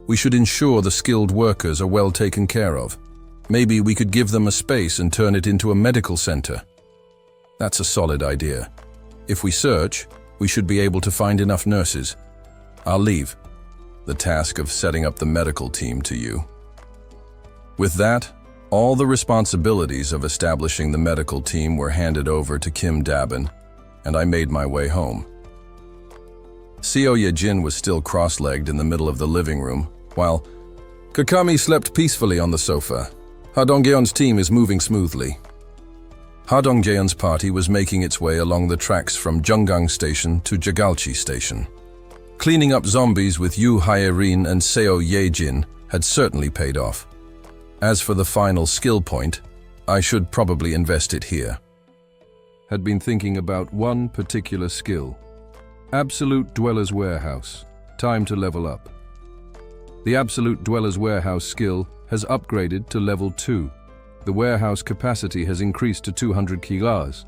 We should ensure the skilled workers are well taken care of. Maybe we could give them a space and turn it into a medical center. That's a solid idea. If we search, we should be able to find enough nurses. I'll leave the task of setting up the medical team to you. With that, all the responsibilities of establishing the medical team were handed over to Kim Dabin, and I made my way home. Seo Ye-jin was still cross-legged in the middle of the living room, while Kakami slept peacefully on the sofa. Ha Dong-geon's team is moving smoothly. Ha Dong-geon's party was making its way along the tracks from Junggang Station to Jagalchi Station. Cleaning up zombies with Yu Hae-rin and Seo Ye-jin had certainly paid off. As for the final skill point, I should probably invest it here. Had been thinking about one particular skill. Absolute Dweller's Warehouse. Time to level up. The Absolute Dweller's Warehouse skill has upgraded to level 2. The warehouse capacity has increased to 200 kilos.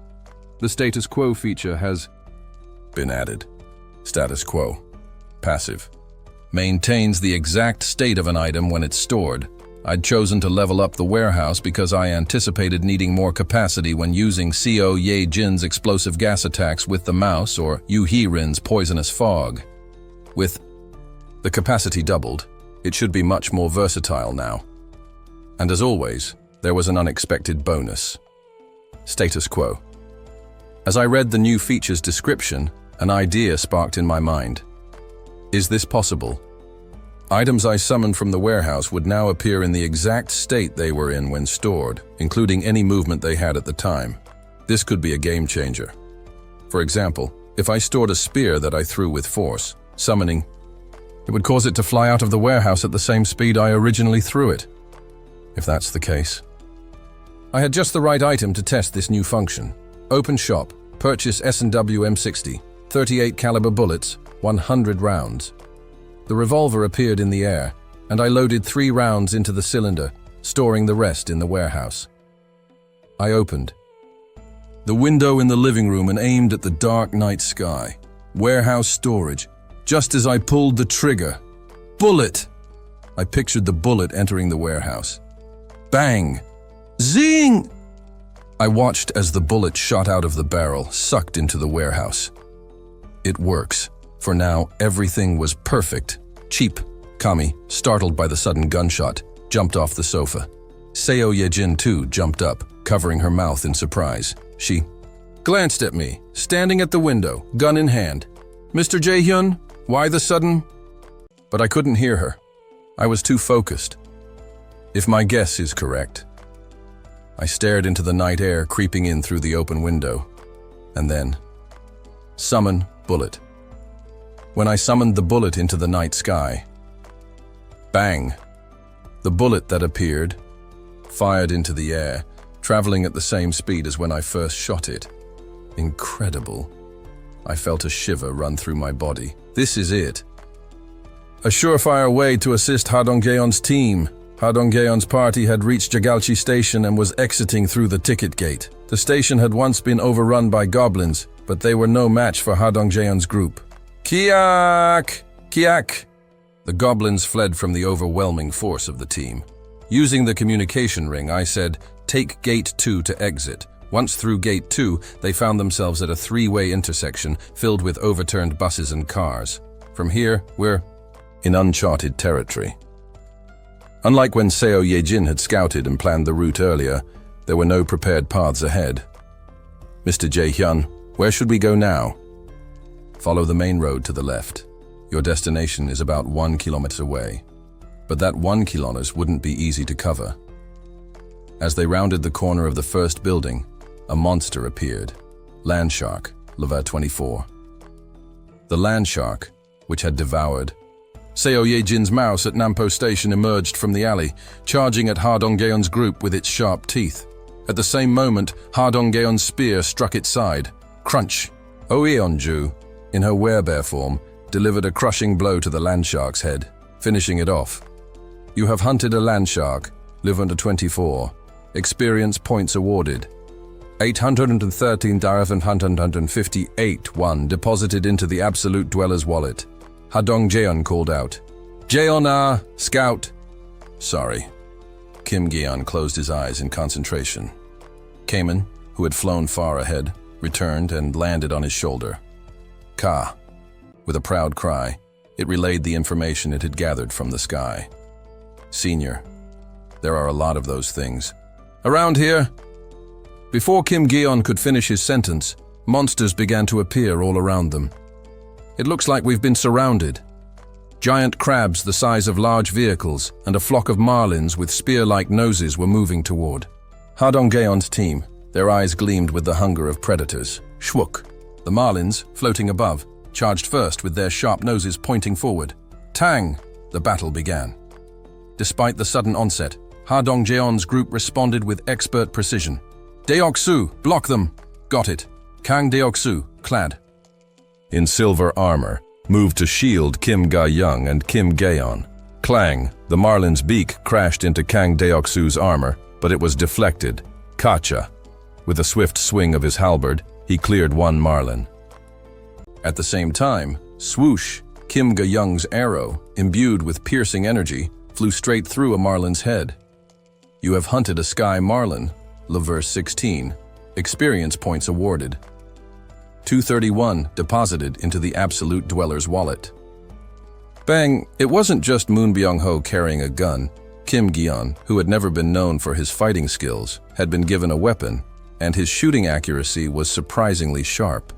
The Status Quo feature has been added. Status Quo. Passive. Maintains the exact state of an item when it's stored. I'd chosen to level up the warehouse because I anticipated needing more capacity when using Seo Ye-jin's explosive gas attacks with the mouse or Yu Hee-rin's poisonous fog. With the capacity doubled, it should be much more versatile now. And as always, there was an unexpected bonus. Status Quo. As I read the new feature's description, an idea sparked in my mind. Is this possible? Items I summoned from the warehouse would now appear in the exact state they were in when stored, including any movement they had at the time. This could be a game changer. For example, if I stored a spear that I threw with force, summoning, it would cause it to fly out of the warehouse at the same speed I originally threw it. If that's the case. I had just the right item to test this new function. Open shop, purchase S&W M60, 38 caliber bullets, 100 rounds. The revolver appeared in the air, and I loaded 3 rounds into the cylinder, storing the rest in the warehouse. I opened the window in the living room and aimed at the dark night sky. Warehouse storage. Just as I pulled the trigger. Bullet! I pictured the bullet entering the warehouse. Bang! Zing! I watched as the bullet shot out of the barrel, sucked into the warehouse. It works. For now, everything was perfect. Cheap. Kami, startled by the sudden gunshot, jumped off the sofa. Seo Ye-jin too jumped up, covering her mouth in surprise. She glanced at me, standing at the window, gun in hand. Mr. Jae-hyun, why the sudden? But I couldn't hear her. I was too focused. If my guess is correct. I stared into the night air creeping in through the open window. And then, summon bullet. When I summoned the bullet into the night sky, bang! The bullet that appeared, fired into the air, traveling at the same speed as when I first shot it. Incredible. I felt a shiver run through my body. This is it. A surefire way to assist Ha Dong-geon's team, Ha Dongyeon's party had reached Jagalchi Station and was exiting through the ticket gate. The station had once been overrun by goblins, but they were no match for Ha Dongyeon's group. Kiak! Kiak! The goblins fled from the overwhelming force of the team. Using the communication ring, I said, "Take Gate 2 to exit." Once through Gate 2, they found themselves at a three-way intersection filled with overturned buses and cars. From here, we're in uncharted territory. Unlike when Seo Ye-jin had scouted and planned the route earlier, there were no prepared paths ahead. Mr. Jae-hyun, where should we go now? Follow the main road to the left. Your destination is about 1 kilometer away. But that 1 kilometer wouldn't be easy to cover. As they rounded the corner of the first building, a monster appeared. Land shark, level 24. The land shark, which had devoured Seo Ye-jin's mouse at Nampo Station, emerged from the alley, charging at Ha Dongyeon's group with its sharp teeth. At the same moment, Ha Dongyeon's spear struck its side. Crunch! Oh Eonju, in her werebear form, delivered a crushing blow to the land shark's head, finishing it off. You have hunted a land shark, live under 24. Experience points awarded. 813,158 deposited into the absolute dweller's wallet. Ha Dongjeon called out, "Jeon-ah, scout." Sorry. Kim Gi-yeon closed his eyes in concentration. Cayman, who had flown far ahead, returned and landed on his shoulder. Ka. With a proud cry, it relayed the information it had gathered from the sky. Senior, there are a lot of those things. Around here? Before Kim Gi-yeon could finish his sentence, monsters began to appear all around them. It looks like we've been surrounded. Giant crabs the size of large vehicles and a flock of marlins with spear-like noses were moving toward Ha Dongyeon's team. Their eyes gleamed with the hunger of predators. Shwook. The marlins, floating above, charged first with their sharp noses pointing forward. Tang! The battle began. Despite the sudden onset, Ha Dongjeon's group responded with expert precision. Deoksu, block them! Got it. Kang Deoksu, clad in silver armor, moved to shield Kim Ga-young and Kim Gaeon. Clang! The marlin's beak crashed into Kang Deoksu's armor, but it was deflected. Kacha! With a swift swing of his halberd, he cleared one marlin. At the same time, swoosh! Kim Ga-young's arrow, imbued with piercing energy, flew straight through a marlin's head. You have hunted a sky marlin, level 16. Experience points awarded. 231 deposited into the absolute dweller's wallet. Bang! It wasn't just Moon Byung-ho carrying a gun. Kim Gi-yeon, who had never been known for his fighting skills, had been given a weapon, and his shooting accuracy was surprisingly sharp.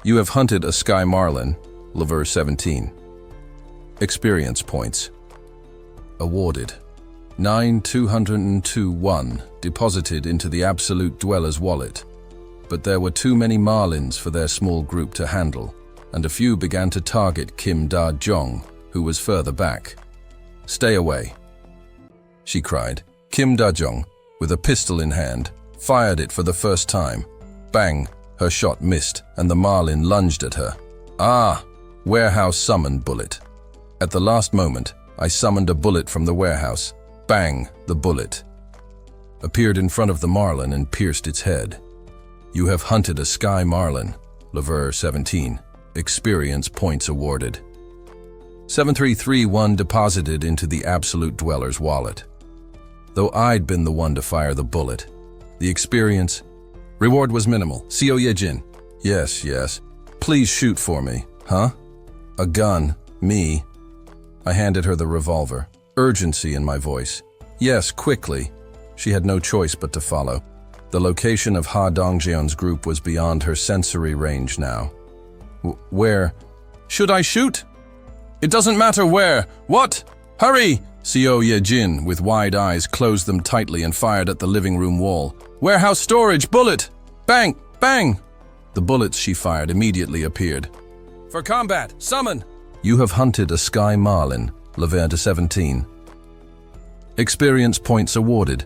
You have hunted a sky marlin, level 17. Experience points awarded. 9,202 deposited into the absolute dweller's wallet. But there were too many marlins for their small group to handle, and a few began to target Kim Da-jong, who was further back. Stay away, she cried. Kim Da-jong, with a pistol in hand, fired it for the first time. Bang! Her shot missed, and the marlin lunged at her. Ah! Warehouse summoned bullet. At the last moment, I summoned a bullet from the warehouse. Bang! The bullet appeared in front of the marlin and pierced its head. You have hunted a sky marlin, level 17. Experience points awarded. 7331 deposited into the absolute dweller's wallet. Though I'd been the one to fire the bullet, the experience reward was minimal. Seo Ye-jin. Yes. Please shoot for me. Huh? A gun. Me. I handed her the revolver. Urgency in my voice. Yes, quickly. She had no choice but to follow. The location of Ha Dongjeon's group was beyond her sensory range now. Where? Should I shoot? It doesn't matter where. What? Hurry! Seo Ye-jin, with wide eyes, closed them tightly and fired at the living room wall. Warehouse storage, bullet! Bang! Bang! The bullets she fired immediately appeared. For combat, summon! You have hunted a sky marlin, level 17. Experience points awarded.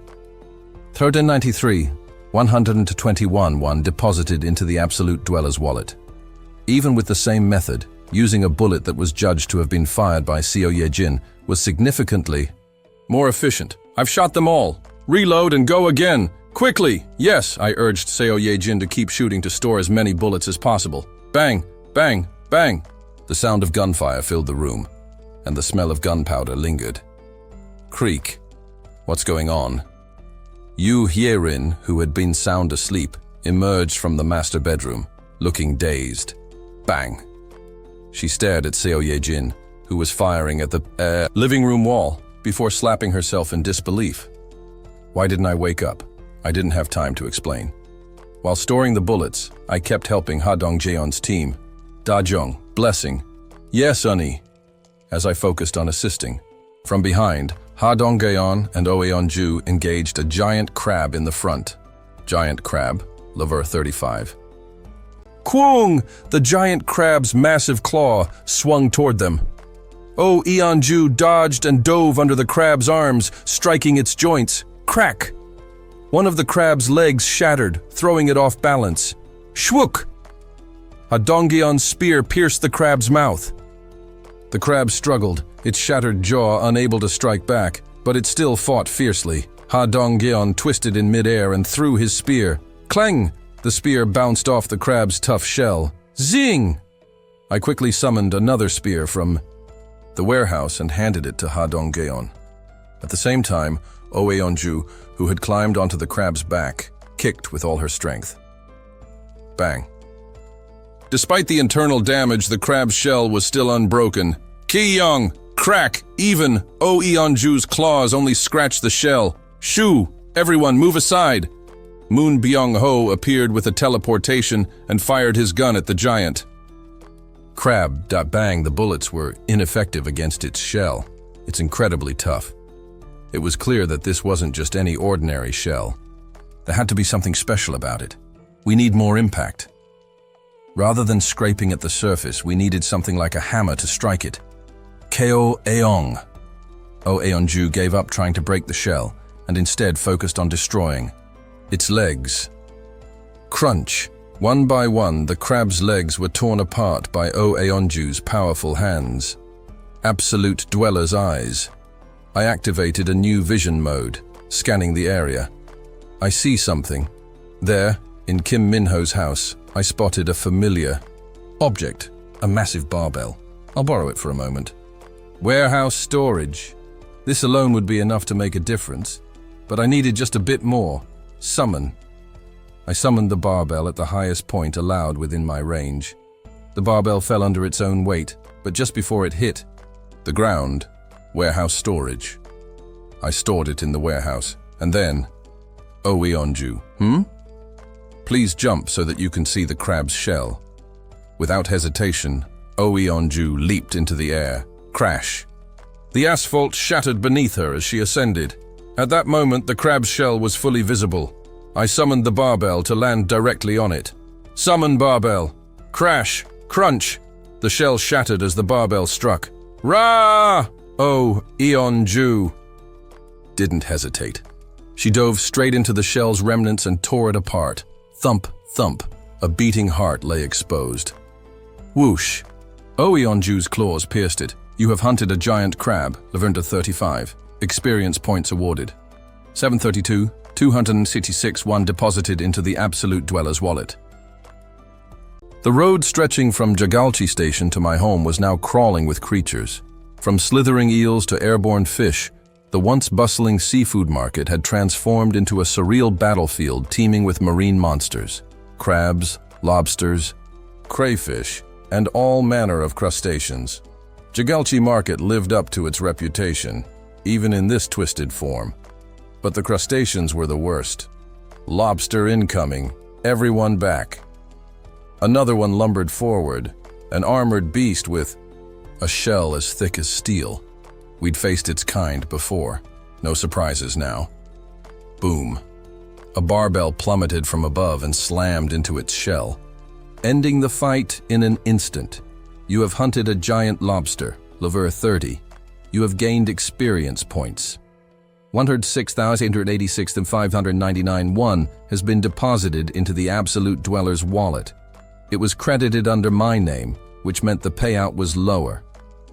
393. 121 deposited into the absolute dweller's wallet. Even with the same method, using a bullet that was judged to have been fired by Seo Ye-jin was significantly More efficient. I've shot them all. Reload and go again. Quickly! Yes, I urged Seo Ye-jin to keep shooting to store as many bullets as possible. Bang! Bang! Bang! The sound of gunfire filled the room, and the smell of gunpowder lingered. Creak. What's going on? Yu Hyerin, who had been sound asleep, emerged from the master bedroom, looking dazed. Bang! She stared at Seo Ye-jin, who was firing at the living room wall, before slapping herself in disbelief. Why didn't I wake up? I didn't have time to explain. While storing the bullets, I kept helping Ha Dong-jeon's team. Da-jung, blessing. Yes, Unnie. As I focused on assisting. From behind, Ha Dong-geon and Oh Eun-ju engaged a giant crab in the front. Giant crab, lever 35. Kwong! The giant crab's massive claw swung toward them. Oh Eun-ju dodged and dove under the crab's arms, striking its joints. Crack! One of the crab's legs shattered, throwing it off balance. Shwook! Ha Dong-geon's spear pierced the crab's mouth. The crab struggled, its shattered jaw unable to strike back, but it still fought fiercely. Ha Dong-geon twisted in midair and threw his spear. Clang! The spear bounced off the crab's tough shell. Zing! I quickly summoned another spear from the warehouse and handed it to Ha Dong-geon. At the same time, Oh Eun-ju, who had climbed onto the crab's back, kicked with all her strength. Bang. Despite the internal damage, the crab's shell was still unbroken. Ki-young! Crack! Even! Oh Eun-ju's claws only scratched the shell. Shoo! Everyone move aside! Moon Byung-ho appeared with a teleportation and fired his gun at the giant. Crab. Bang, the bullets were ineffective against its shell. It's incredibly tough. It was clear that this wasn't just any ordinary shell. There had to be something special about it. We need more impact. Rather than scraping at the surface, we needed something like a hammer to strike it. Keo Eong. Oh Eun-ju gave up trying to break the shell and instead focused on destroying its legs. Crunch. One by one, the crab's legs were torn apart by Oh Eun-ju's powerful hands. Absolute Dweller's eyes. I activated a new vision mode, scanning the area. I see something. There, in Kim Min-ho's house, I spotted a familiar object, a massive barbell. I'll borrow it for a moment. Warehouse storage. This alone would be enough to make a difference, but I needed just a bit more. Summon. I summoned the barbell at the highest point allowed within my range. The barbell fell under its own weight, but just before it hit the ground, warehouse storage. I stored it in the warehouse, and then, Oh Eun-ju, Please jump so that you can see the crab's shell. Without hesitation, Oh Eun-ju leaped into the air. Crash. The asphalt shattered beneath her as she ascended. At that moment, the crab's shell was fully visible. I summoned the barbell to land directly on it. Summon barbell. Crash. Crunch. The shell shattered as the barbell struck. Rah! Oh Eun-ju didn't hesitate. She dove straight into the shell's remnants and tore it apart. Thump, thump. A beating heart lay exposed. Whoosh. Oh Eun-ju's claws pierced it. You have hunted a giant crab, Lavender 35. Experience points awarded. 732, 266 one deposited into the Absolute Dweller's wallet. The road stretching from Jagalchi Station to my home was now crawling with creatures. From slithering eels to airborne fish, the once bustling seafood market had transformed into a surreal battlefield teeming with marine monsters. Crabs, lobsters, crayfish, and all manner of crustaceans. Jagalchi Market lived up to its reputation, even in this twisted form. But the crustaceans were the worst. Lobster incoming, everyone back. Another one lumbered forward, an armored beast with a shell as thick as steel. We'd faced its kind before. No surprises now. Boom. A barbell plummeted from above and slammed into its shell, ending the fight in an instant. You have hunted a giant lobster, Lever 30. You have gained experience points. 106,886 and 599 1 has been deposited into the Absolute Dweller's wallet. It was credited under my name, which meant the payout was lower.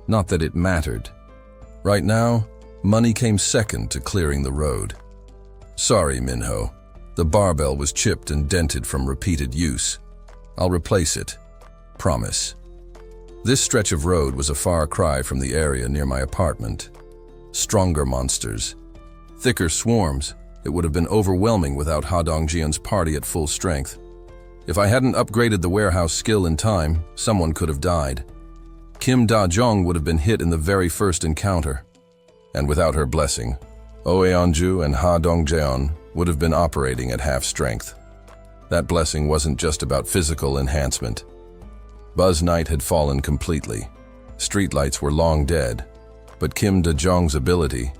Not that it mattered. Right now, Money came second to clearing the road. Sorry, Minho. The barbell was chipped and dented from repeated use. I'll replace it. Promise. This stretch of road was a far cry from the area near my apartment. Stronger monsters. Thicker swarms. It would have been overwhelming without Ha Dongjian's party at full strength. If I hadn't upgraded the warehouse skill in time, someone could have died. Kim Da-jong would have been hit in the very first encounter. And without her blessing, Oeonju and Ha Dongjeon would have been operating at half strength. That blessing wasn't just about physical enhancement. Buzz Night had fallen completely. Streetlights were long dead, but Kim Da-jong's ability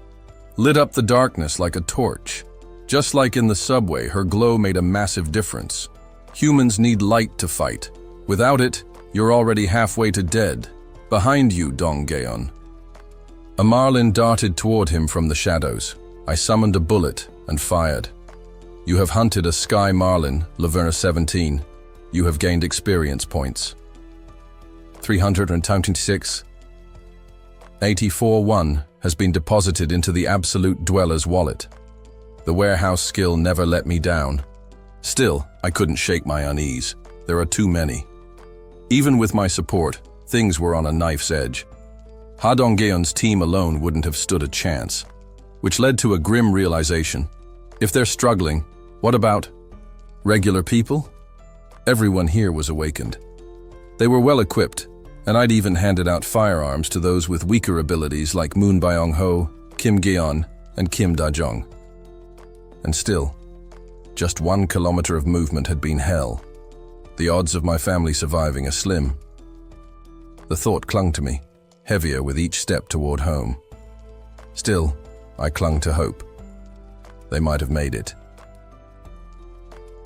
lit up the darkness like a torch. Just like in the subway, her glow made a massive difference. Humans need light to fight. Without it, you're already halfway to dead. Behind you, Donggeon. A marlin darted toward him from the shadows. I summoned a bullet and fired. You have hunted a sky marlin, Laverna 17. You have gained experience points. 326. 84-1 has been deposited into the Absolute Dweller's wallet. The warehouse skill never let me down. Still, I couldn't shake my unease. There are too many. Even with my support, things were on a knife's edge. Ha Donggeon's team alone wouldn't have stood a chance, which led to a grim realization. If they're struggling, what about regular people? Everyone here was awakened. They were well equipped, and I'd even handed out firearms to those with weaker abilities like Moon Byung-ho, Kim Geon, and Kim Da-jong. And still, just 1 kilometer of movement had been hell. The odds of my family surviving are slim. The thought clung to me, heavier with each step toward home. Still, I clung to hope. They might have made it.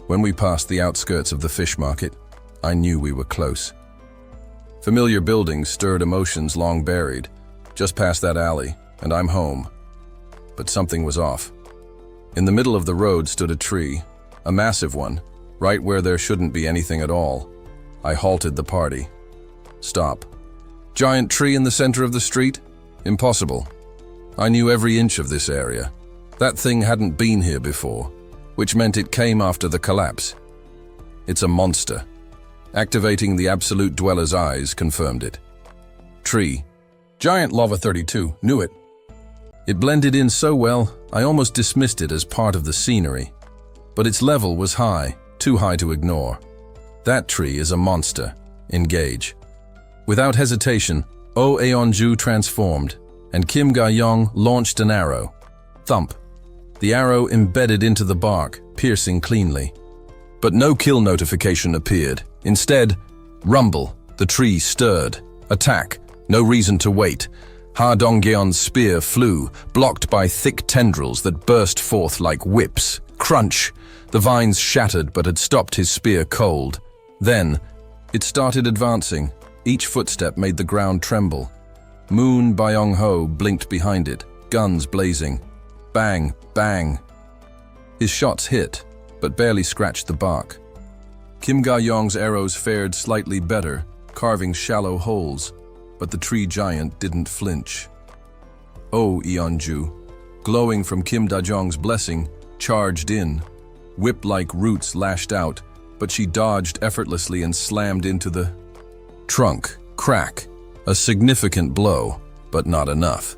When we passed the outskirts of the fish market, I knew we were close. Familiar buildings stirred emotions long buried. Just past that alley, and I'm home. But something was off. In the middle of the road stood a tree, a massive one, right where there shouldn't be anything at all. I halted the party. Stop. Giant tree in the center of the street? Impossible. I knew every inch of this area. That thing hadn't been here before, which meant it came after the collapse. It's a monster. Activating the Absolute Dweller's eyes confirmed it. Tree. Giant Lava 32, knew it. It blended in so well, I almost dismissed it as part of the scenery. But its level was high, too high to ignore. That tree is a monster. Engage. Without hesitation, Oeonju transformed, and Kim Ga-yong launched an arrow. Thump. The arrow embedded into the bark, piercing cleanly. But no kill notification appeared. Instead, rumble. The tree stirred. Attack. No reason to wait. Ha Donggeon's spear flew, blocked by thick tendrils that burst forth like whips. Crunch. The vines shattered but had stopped his spear cold. Then, it started advancing. Each footstep made the ground tremble. Moon Byung-ho blinked behind it, guns blazing. Bang, bang. His shots hit, but barely scratched the bark. Kim Ga-yong's arrows fared slightly better, carving shallow holes, but the tree giant didn't flinch. Oeonju, glowing from Kim Da-jong's blessing, charged in. Whip-like roots lashed out, but she dodged effortlessly and slammed into the trunk. Crack. A significant blow, but not enough.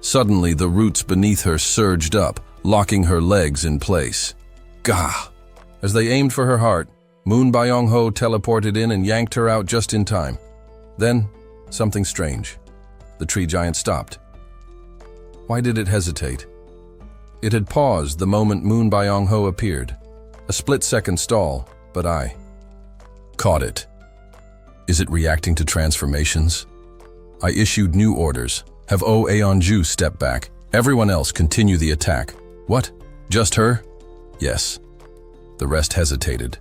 Suddenly, the roots beneath her surged up, locking her legs in place. Gah! As they aimed for her heart, Moon Byung-ho teleported in and yanked her out just in time. Then, something strange. The tree giant stopped. Why did it hesitate? It had paused the moment Moon Byung-ho appeared. A split-second stall, but I caught it. Is it reacting to transformations? I issued new orders. Have Oeonju step back. Everyone else continue the attack. What? Just her? Yes. The rest hesitated.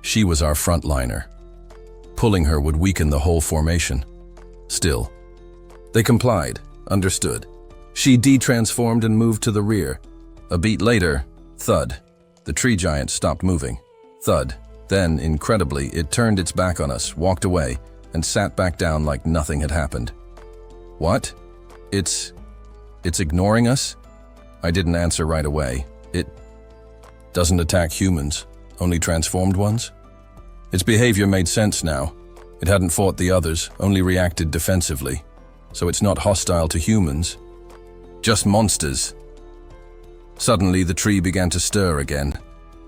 She was our frontliner. Pulling her would weaken the whole formation. Still, they complied, understood. She de-transformed and moved to the rear. A beat later, thud. The tree giant stopped moving. Thud. Then, incredibly, it turned its back on us, walked away, and sat back down like nothing had happened. What? It's It's ignoring us? I didn't answer right away. It doesn't attack humans, only transformed ones? Its behavior made sense now. It hadn't fought the others, only reacted defensively. So it's not hostile to humans, just monsters. Suddenly, the tree began to stir again.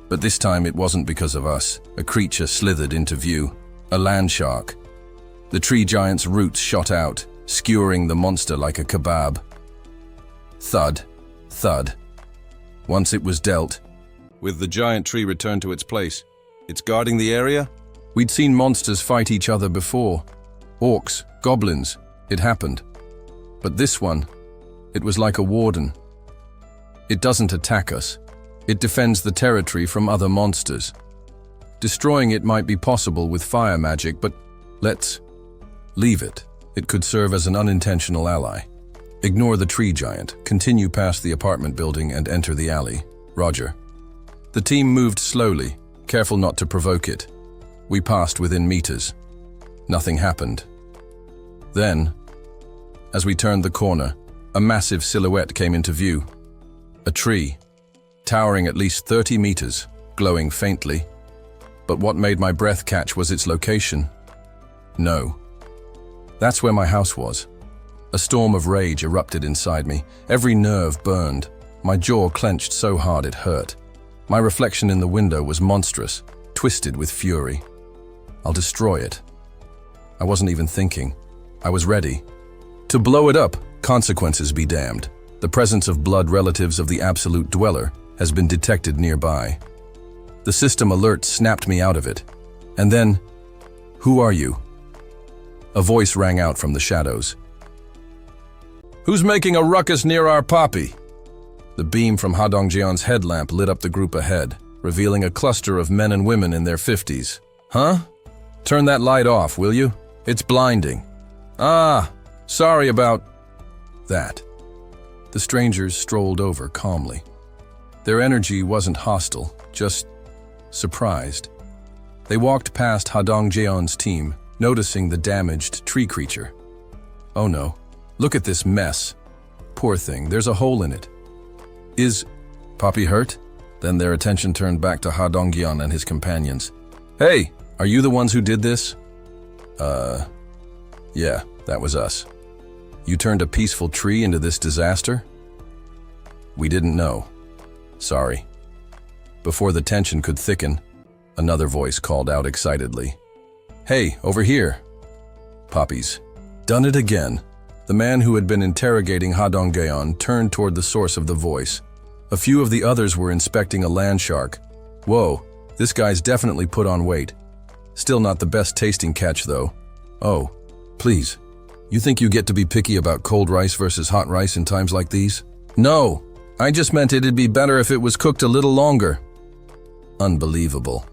But this time it wasn't because of us. A creature slithered into view, a land shark. The tree giant's roots shot out, skewering the monster like a kebab. Thud, thud. Once it was dealt. With the giant tree returned to its place, it's guarding the area? We'd seen monsters fight each other before. Orcs, goblins, it happened. But this one, it was like a warden. It doesn't attack us. It defends the territory from other monsters. Destroying it might be possible with fire magic, but let's leave it. It could serve as an unintentional ally. Ignore the tree giant, continue past the apartment building and enter the alley. Roger. The team moved slowly, careful not to provoke it. We passed within meters. Nothing happened. Then, as we turned the corner, a massive silhouette came into view. A tree, towering at least 30 meters, glowing faintly. But what made my breath catch was its location. No. That's where my house was. A storm of rage erupted inside me. Every nerve burned. My jaw clenched so hard it hurt. My reflection in the window was monstrous, twisted with fury. I'll destroy it. I wasn't even thinking. I was ready. To blow it up, consequences be damned. The presence of blood relatives of the absolute dweller has been detected nearby. The system alert snapped me out of it. And then, who are you? A voice rang out from the shadows. Who's making a ruckus near our poppy? The beam from Hadongjeon's headlamp lit up the group ahead, revealing a cluster of men and women in their 50s. Huh? Turn that light off, will you? It's blinding. Ah, sorry about that. The strangers strolled over calmly. Their energy wasn't hostile, just surprised. They walked past Hadongjeon's team, noticing the damaged tree creature. Oh no, look at this mess. Poor thing, there's a hole in it. Is Poppy hurt? Then their attention turned back to Hadongjeon and his companions. Hey, are you the ones who did this? Yeah, that was us. You turned a peaceful tree into this disaster? We didn't know. Sorry. Before the tension could thicken, another voice called out excitedly. Hey, over here. Poppies. Done it again. The man who had been interrogating Hadongjeon turned toward the source of the voice. A few of the others were inspecting a land shark. Whoa, this guy's definitely put on weight. Still not the best tasting catch though. Oh, please. You think you get to be picky about cold rice versus hot rice in times like these? No, I just meant it'd be better if it was cooked a little longer. Unbelievable.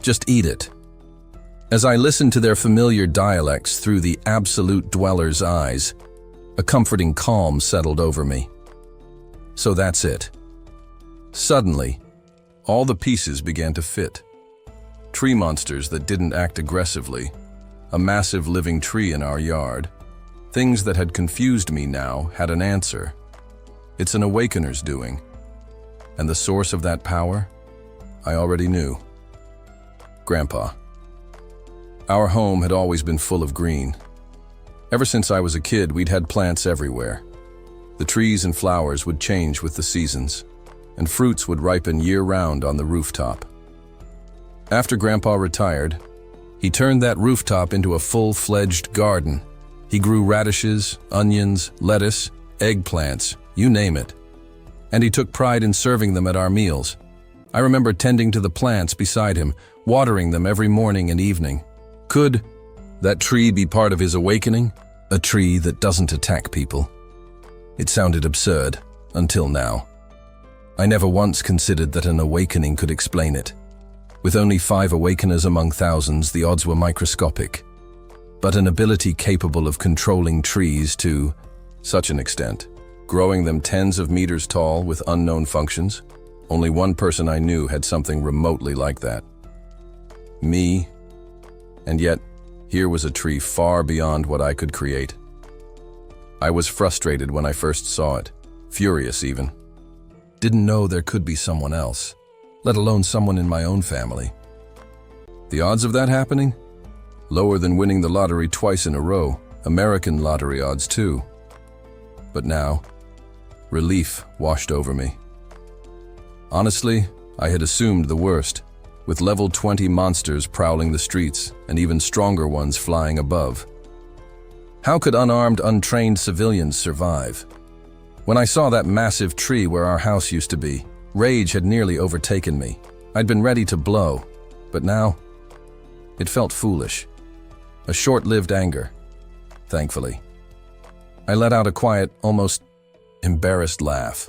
Just eat it. As I listened to their familiar dialects through the absolute dweller's eyes, a comforting calm settled over me. So that's it. Suddenly, all the pieces began to fit. Tree monsters that didn't act aggressively, a massive living tree in our yard. Things that had confused me now had an answer. It's an awakener's doing. And the source of that power? I already knew. Grandpa. Our home had always been full of green. Ever since I was a kid, we'd had plants everywhere. The trees and flowers would change with the seasons, and fruits would ripen year-round on the rooftop. After Grandpa retired, he turned that rooftop into a full-fledged garden. He grew radishes, onions, lettuce, eggplants, you name it. And he took pride in serving them at our meals. I remember tending to the plants beside him, watering them every morning and evening. Could that tree be part of his awakening? A tree that doesn't attack people? It sounded absurd, until now. I never once considered that an awakening could explain it. With only 5 awakeners among thousands, the odds were microscopic. But an ability capable of controlling trees to such an extent, growing them tens of meters tall with unknown functions, only one person I knew had something remotely like that. Me. And yet, here was a tree far beyond what I could create. I was frustrated when I first saw it. furious even. Didn't know there could be someone else, let alone someone in my own family. The odds of that happening? Lower than winning the lottery twice in a row, American lottery odds too. But now, relief washed over me. Honestly, I had assumed the worst, with level 20 monsters prowling the streets and even stronger ones flying above. How could unarmed, untrained civilians survive? When I saw that massive tree where our house used to be, rage had nearly overtaken me. I'd been ready to blow, but now, it felt foolish. A short-lived anger, thankfully. I let out a quiet, almost embarrassed laugh.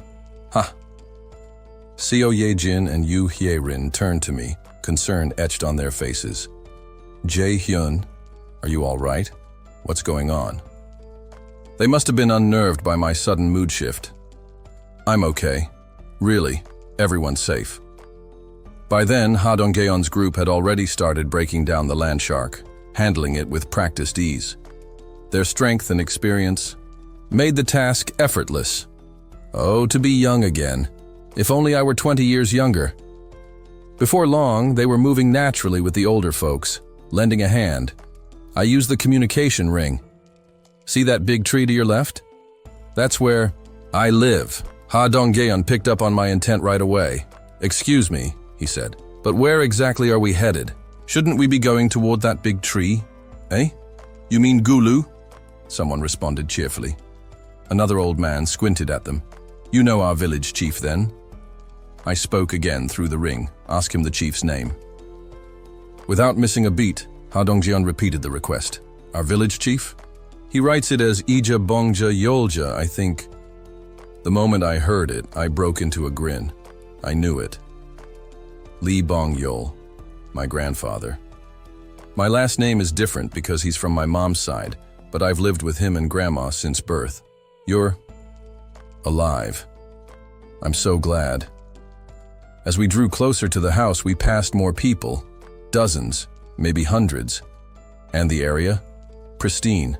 Ha! Seo Ye-jin and Yu Hye-rin turned to me, concern etched on their faces. Jae-hyun, are you all right? What's going on? They must have been unnerved by my sudden mood shift. I'm okay. Really, everyone's safe. By then, Ha Dong-geon's group had already started breaking down the land shark, handling it with practiced ease. Their strength and experience made the task effortless. Oh, to be young again. If only I were 20 years younger. Before long, they were moving naturally with the older folks, lending a hand. I used the communication ring. See that big tree to your left? That's where I live. Ha Dong-geon picked up on my intent right away. Excuse me, he said, but where exactly are we headed? Shouldn't we be going toward that big tree? Eh? You mean Gulu? Someone responded cheerfully. Another old man squinted at them. You know our village chief then? I spoke again through the ring, asked him the chief's name. Without missing a beat, Ha Dong-geon repeated the request. Our village chief? He writes it as Ija Bongja Yolja, I think. The moment I heard it, I broke into a grin. I knew it. Lee Bong Yol, my grandfather. My last name is different because he's from my mom's side, but I've lived with him and Grandma since birth. You're alive. I'm so glad. As we drew closer to the house, we passed more people, dozens, maybe hundreds. And the area? Pristine.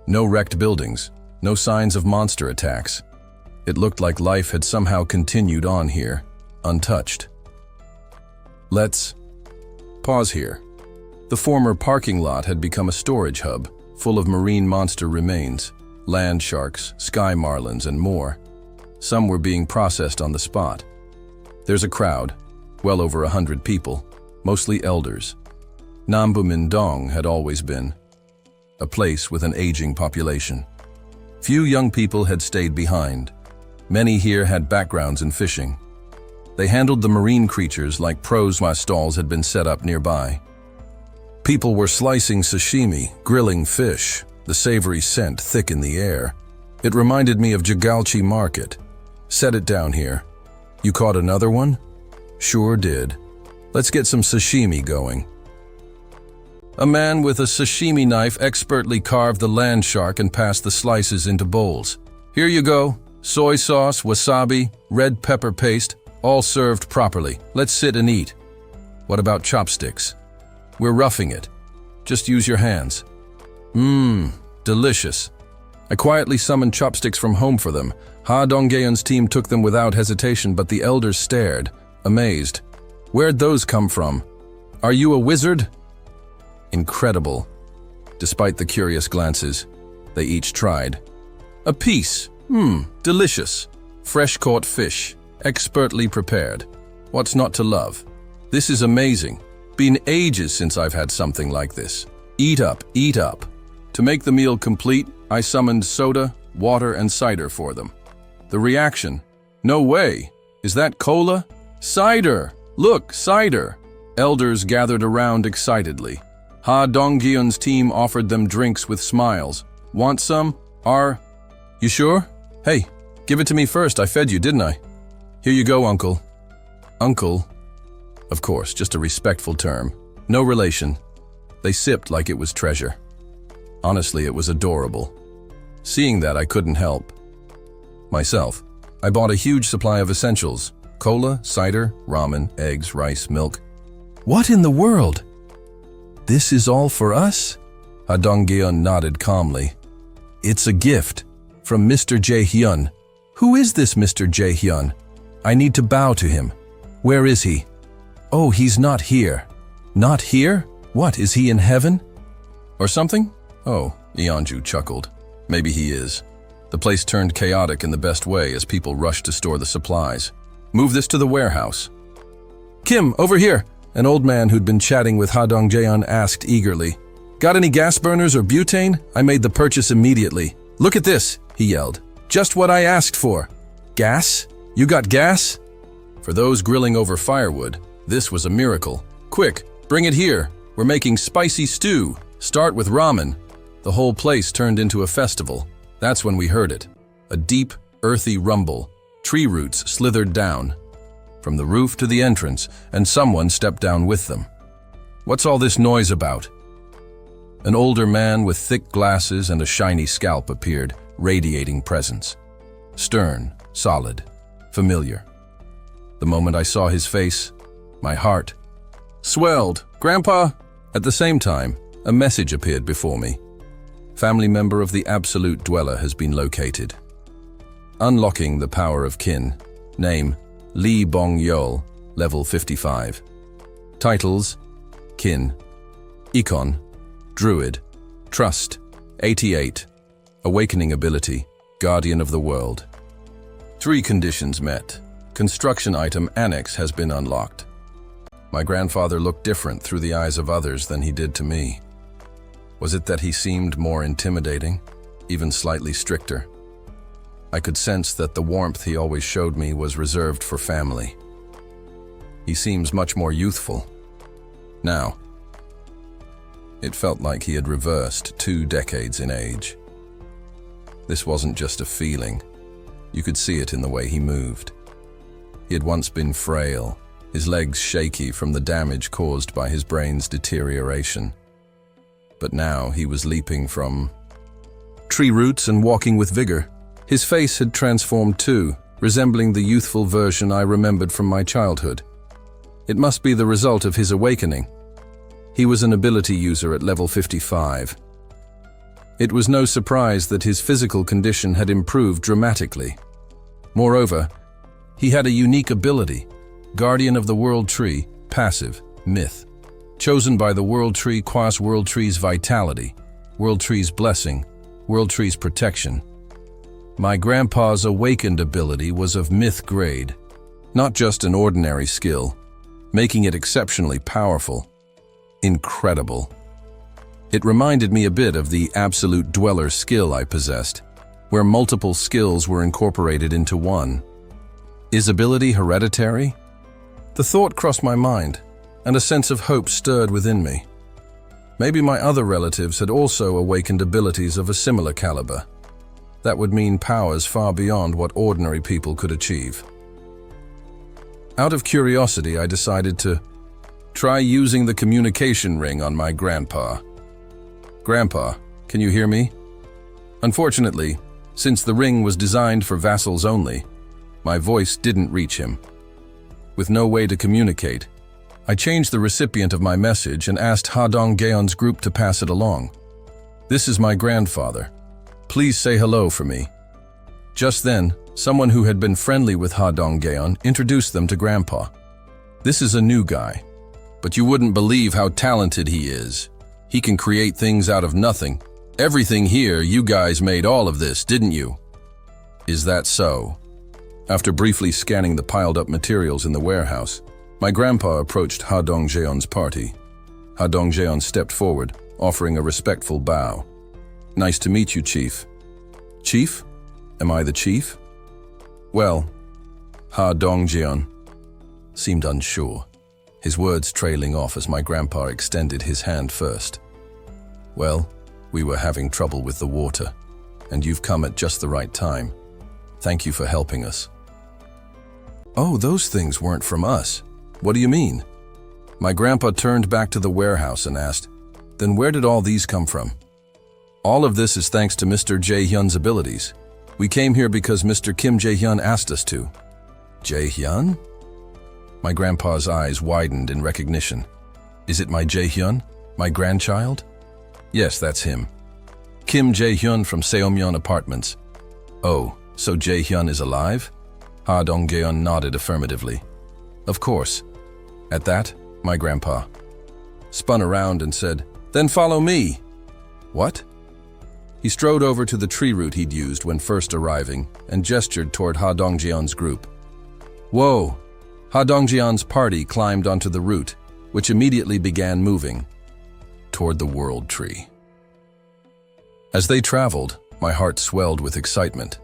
No wrecked buildings, no signs of monster attacks. It looked like life had somehow continued on here, untouched. Let's pause here. The former parking lot had become a storage hub, full of marine monster remains, land sharks, sky marlins, and more. Some were being processed on the spot. There's a crowd, well over 100 people, mostly elders. Nambu Min Dong had always been a place with an aging population. Few young people had stayed behind. Many here had backgrounds in fishing. They handled the marine creatures like pros while stalls had been set up nearby. People were slicing sashimi, grilling fish, the savory scent thick in the air. It reminded me of Jigalchi Market. Set it down here. You caught another one? Sure did. Let's get some sashimi going. A man with a sashimi knife expertly carved the land shark and passed the slices into bowls. Here you go. Soy sauce, wasabi, red pepper paste, all served properly. Let's sit and eat. What about chopsticks? We're roughing it. Just use your hands. Delicious. I quietly summoned chopsticks from home for them. Ha Dong-geon's team took them without hesitation, but the elders stared, amazed. Where'd those come from? Are you a wizard? Incredible. Despite the curious glances, they each tried. A piece. Delicious. Fresh-caught fish, expertly prepared. What's not to love? This is amazing. Been ages since I've had something like this. Eat up, eat up. To make the meal complete, I summoned soda, water, and cider for them. The reaction. No way. Is that cola? Cider! Look, cider! Elders gathered around excitedly. Ha Dong-geon's team offered them drinks with smiles. Want some? You sure? Hey, give it to me first. I fed you, didn't I? Here you go, Uncle. Uncle? Of course, just a respectful term. No relation. They sipped like it was treasure. Honestly, it was adorable. Seeing that, I couldn't help. Myself, I bought a huge supply of essentials. Cola, cider, ramen, eggs, rice, milk. What in the world? This is all for us? Ha Dong-geon nodded calmly. It's a gift from Mr. Jae-hyun. Who is this Mr. Jae-hyun? I need to bow to him. Where is he? Oh, he's not here. Not here? What, is he in heaven? Or something? Oh, Yeonju chuckled. Maybe he is. The place turned chaotic in the best way as people rushed to store the supplies. Move this to the warehouse. Kim, over here! An old man who'd been chatting with Ha Dong-jaeon asked eagerly. Got any gas burners or butane? I made the purchase immediately. Look at this, he yelled. Just what I asked for. Gas? You got gas? For those grilling over firewood, this was a miracle. Quick, bring it here. We're making spicy stew. Start with ramen. The whole place turned into a festival. That's when we heard it. A deep, earthy rumble. Tree roots slithered down from the roof to the entrance, and someone stepped down with them. What's all this noise about? An older man with thick glasses and a shiny scalp appeared, radiating presence. Stern, solid, familiar. The moment I saw his face, my heart swelled. Grandpa! At the same time, a message appeared before me. Family member of the Absolute Dweller has been located. Unlocking the power of kin. Name, Lee Bong-yeol, level 55. Titles, Kin. Econ, Druid. Trust, 88. Awakening ability, Guardian of the World. 3 conditions met. Construction item Annex has been unlocked. My grandfather looked different through the eyes of others than he did to me. Was it that he seemed more intimidating, even slightly stricter? I could sense that the warmth he always showed me was reserved for family. He seems much more youthful. Now, it felt like he had reversed 2 decades in age. This wasn't just a feeling. You could see it in the way he moved. He had once been frail, his legs shaky from the damage caused by his brain's deterioration. But now he was leaping from tree roots and walking with vigor. His face had transformed too, resembling the youthful version I remembered from my childhood. It must be the result of his awakening. He was an ability user at level 55. It was no surprise that his physical condition had improved dramatically. Moreover, he had a unique ability, Guardian of the World Tree, passive, myth. Chosen by the World Tree qua World Tree's vitality, World Tree's blessing, World Tree's protection. My grandpa's awakened ability was of myth grade, not just an ordinary skill, making it exceptionally powerful. Incredible. It reminded me a bit of the Absolute Dweller skill I possessed, where multiple skills were incorporated into one. Is ability hereditary? The thought crossed my mind, and a sense of hope stirred within me. Maybe my other relatives had also awakened abilities of a similar caliber. That would mean powers far beyond what ordinary people could achieve. Out of curiosity, I decided to try using the communication ring on my grandpa. Grandpa, can you hear me? Unfortunately, since the ring was designed for vassals only, my voice didn't reach him. With no way to communicate, I changed the recipient of my message and asked Ha Dong-jaeon's group to pass it along. This is my grandfather. Please say hello for me. Just then, someone who had been friendly with Ha Dong-jaeon introduced them to Grandpa. This is a new guy, but you wouldn't believe how talented he is. He can create things out of nothing. Everything here, you guys made all of this, didn't you? Is that so? After briefly scanning the piled-up materials in the warehouse, my grandpa approached Ha Dong-jaeon's party. Ha Dong-jaeon stepped forward, offering a respectful bow. Nice to meet you, Chief. Chief? Am I the chief? Well, Ha Dong-jaeon seemed unsure, his words trailing off as my grandpa extended his hand first. Well, we were having trouble with the water, and you've come at just the right time. Thank you for helping us. Oh, those things weren't from us. What do you mean? My grandpa turned back to the warehouse and asked, then where did all these come from? All of this is thanks to Mr. Jae-hyun's abilities. We came here because Mr. Kim Jae-hyun asked us to. Jae-hyun? My grandpa's eyes widened in recognition. Is it my Jae-hyun? My grandchild? Yes, that's him. Kim Jae-hyun from Seomyeon Apartments. Oh, So Jae-hyun is alive? Ha Dong-geon nodded affirmatively. Of course. At that, my grandpa spun around and said, "Then follow me." What? He strode over to the tree root he'd used when first arriving and gestured toward Ha Dong-jeon's group. Whoa! Ha Dong-jeon's party climbed onto the root, which immediately began moving toward the world tree. As they traveled, my heart swelled with excitement.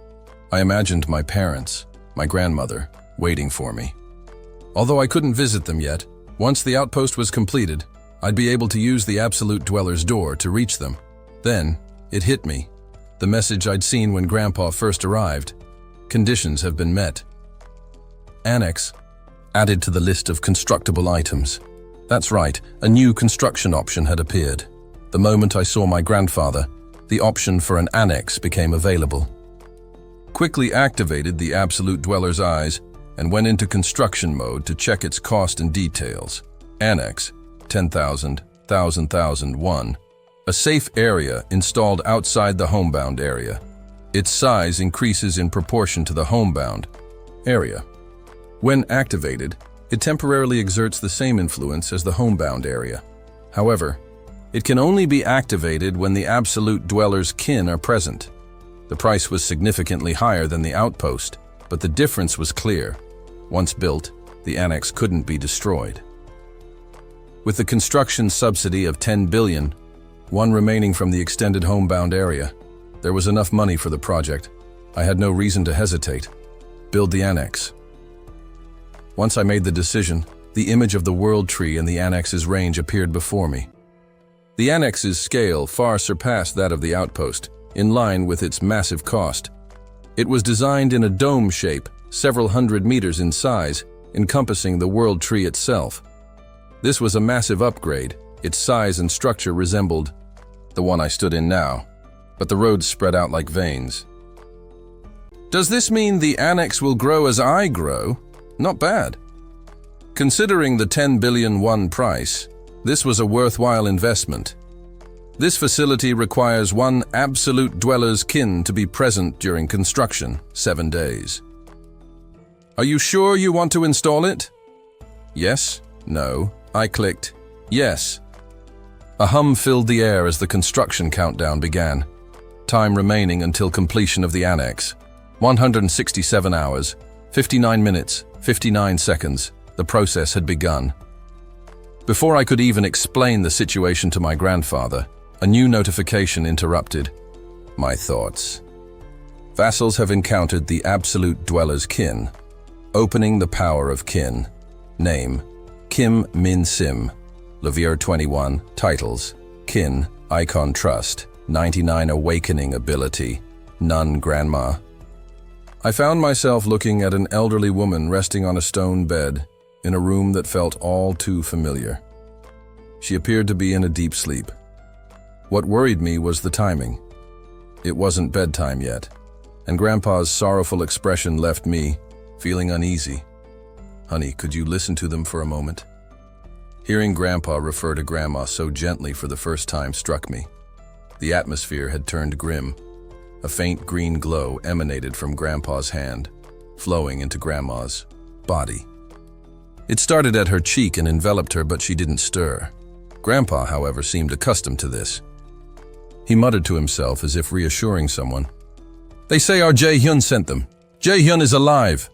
I imagined my parents, my grandmother, waiting for me. Although I couldn't visit them yet, once the outpost was completed, I'd be able to use the Absolute Dweller's door to reach them. Then, it hit me. The message I'd seen when Grandpa first arrived. Conditions have been met. Annex, added to the list of constructible items. That's right, a new construction option had appeared. The moment I saw my grandfather, the option for an annex became available. Quickly activated the Absolute Dweller's eyes and went into construction mode to check its cost and details. Annex, 10,000, 1,000, a safe area installed outside the homebound area. Its size increases in proportion to the homebound area. When activated, it temporarily exerts the same influence as the homebound area. However, it can only be activated when the Absolute Dweller's kin are present. The price was significantly higher than the outpost, but the difference was clear. Once built, the annex couldn't be destroyed. With the construction subsidy of 10 billion, one remaining from the extended homebound area, there was enough money for the project. I had no reason to hesitate. Build the annex. Once I made the decision, the image of the world tree and the annex's range appeared before me. The annex's scale far surpassed that of the outpost, in line with its massive cost. It was designed in a dome shape, several hundred meters in size, encompassing the world tree itself. This was a massive upgrade. Its size and structure resembled the one I stood in now, but the roads spread out like veins. Does this mean the annex will grow as I grow? Not bad. Considering the 10 billion won price, this was a worthwhile investment. This facility requires one Absolute Dweller's kin to be present during construction, 7 days. Are you sure you want to install it? Yes, no. I clicked yes. A hum filled the air as the construction countdown began. Time remaining until completion of the annex. 167 hours, 59 minutes, 59 seconds. The process had begun. Before I could even explain the situation to my grandfather, a new notification interrupted my thoughts. Vassals have encountered the Absolute Dweller's kin. Opening the power of kin. Name: Kim Min Sim. Levier 21. Titles: Kin, Icon Trust, 99 Awakening Ability, Nun Grandma. I found myself looking at an elderly woman resting on a stone bed in a room that felt all too familiar. She appeared to be in a deep sleep. What worried me was the timing. It wasn't bedtime yet, and Grandpa's sorrowful expression left me feeling uneasy. Honey, could you listen to them for a moment? Hearing Grandpa refer to Grandma so gently for the first time struck me. The atmosphere had turned grim. A faint green glow emanated from Grandpa's hand, flowing into Grandma's body. It started at her cheek and enveloped her, but she didn't stir. Grandpa, however, seemed accustomed to this. He muttered to himself as if reassuring someone. They say our Jae-hyun sent them. Jae-hyun is alive.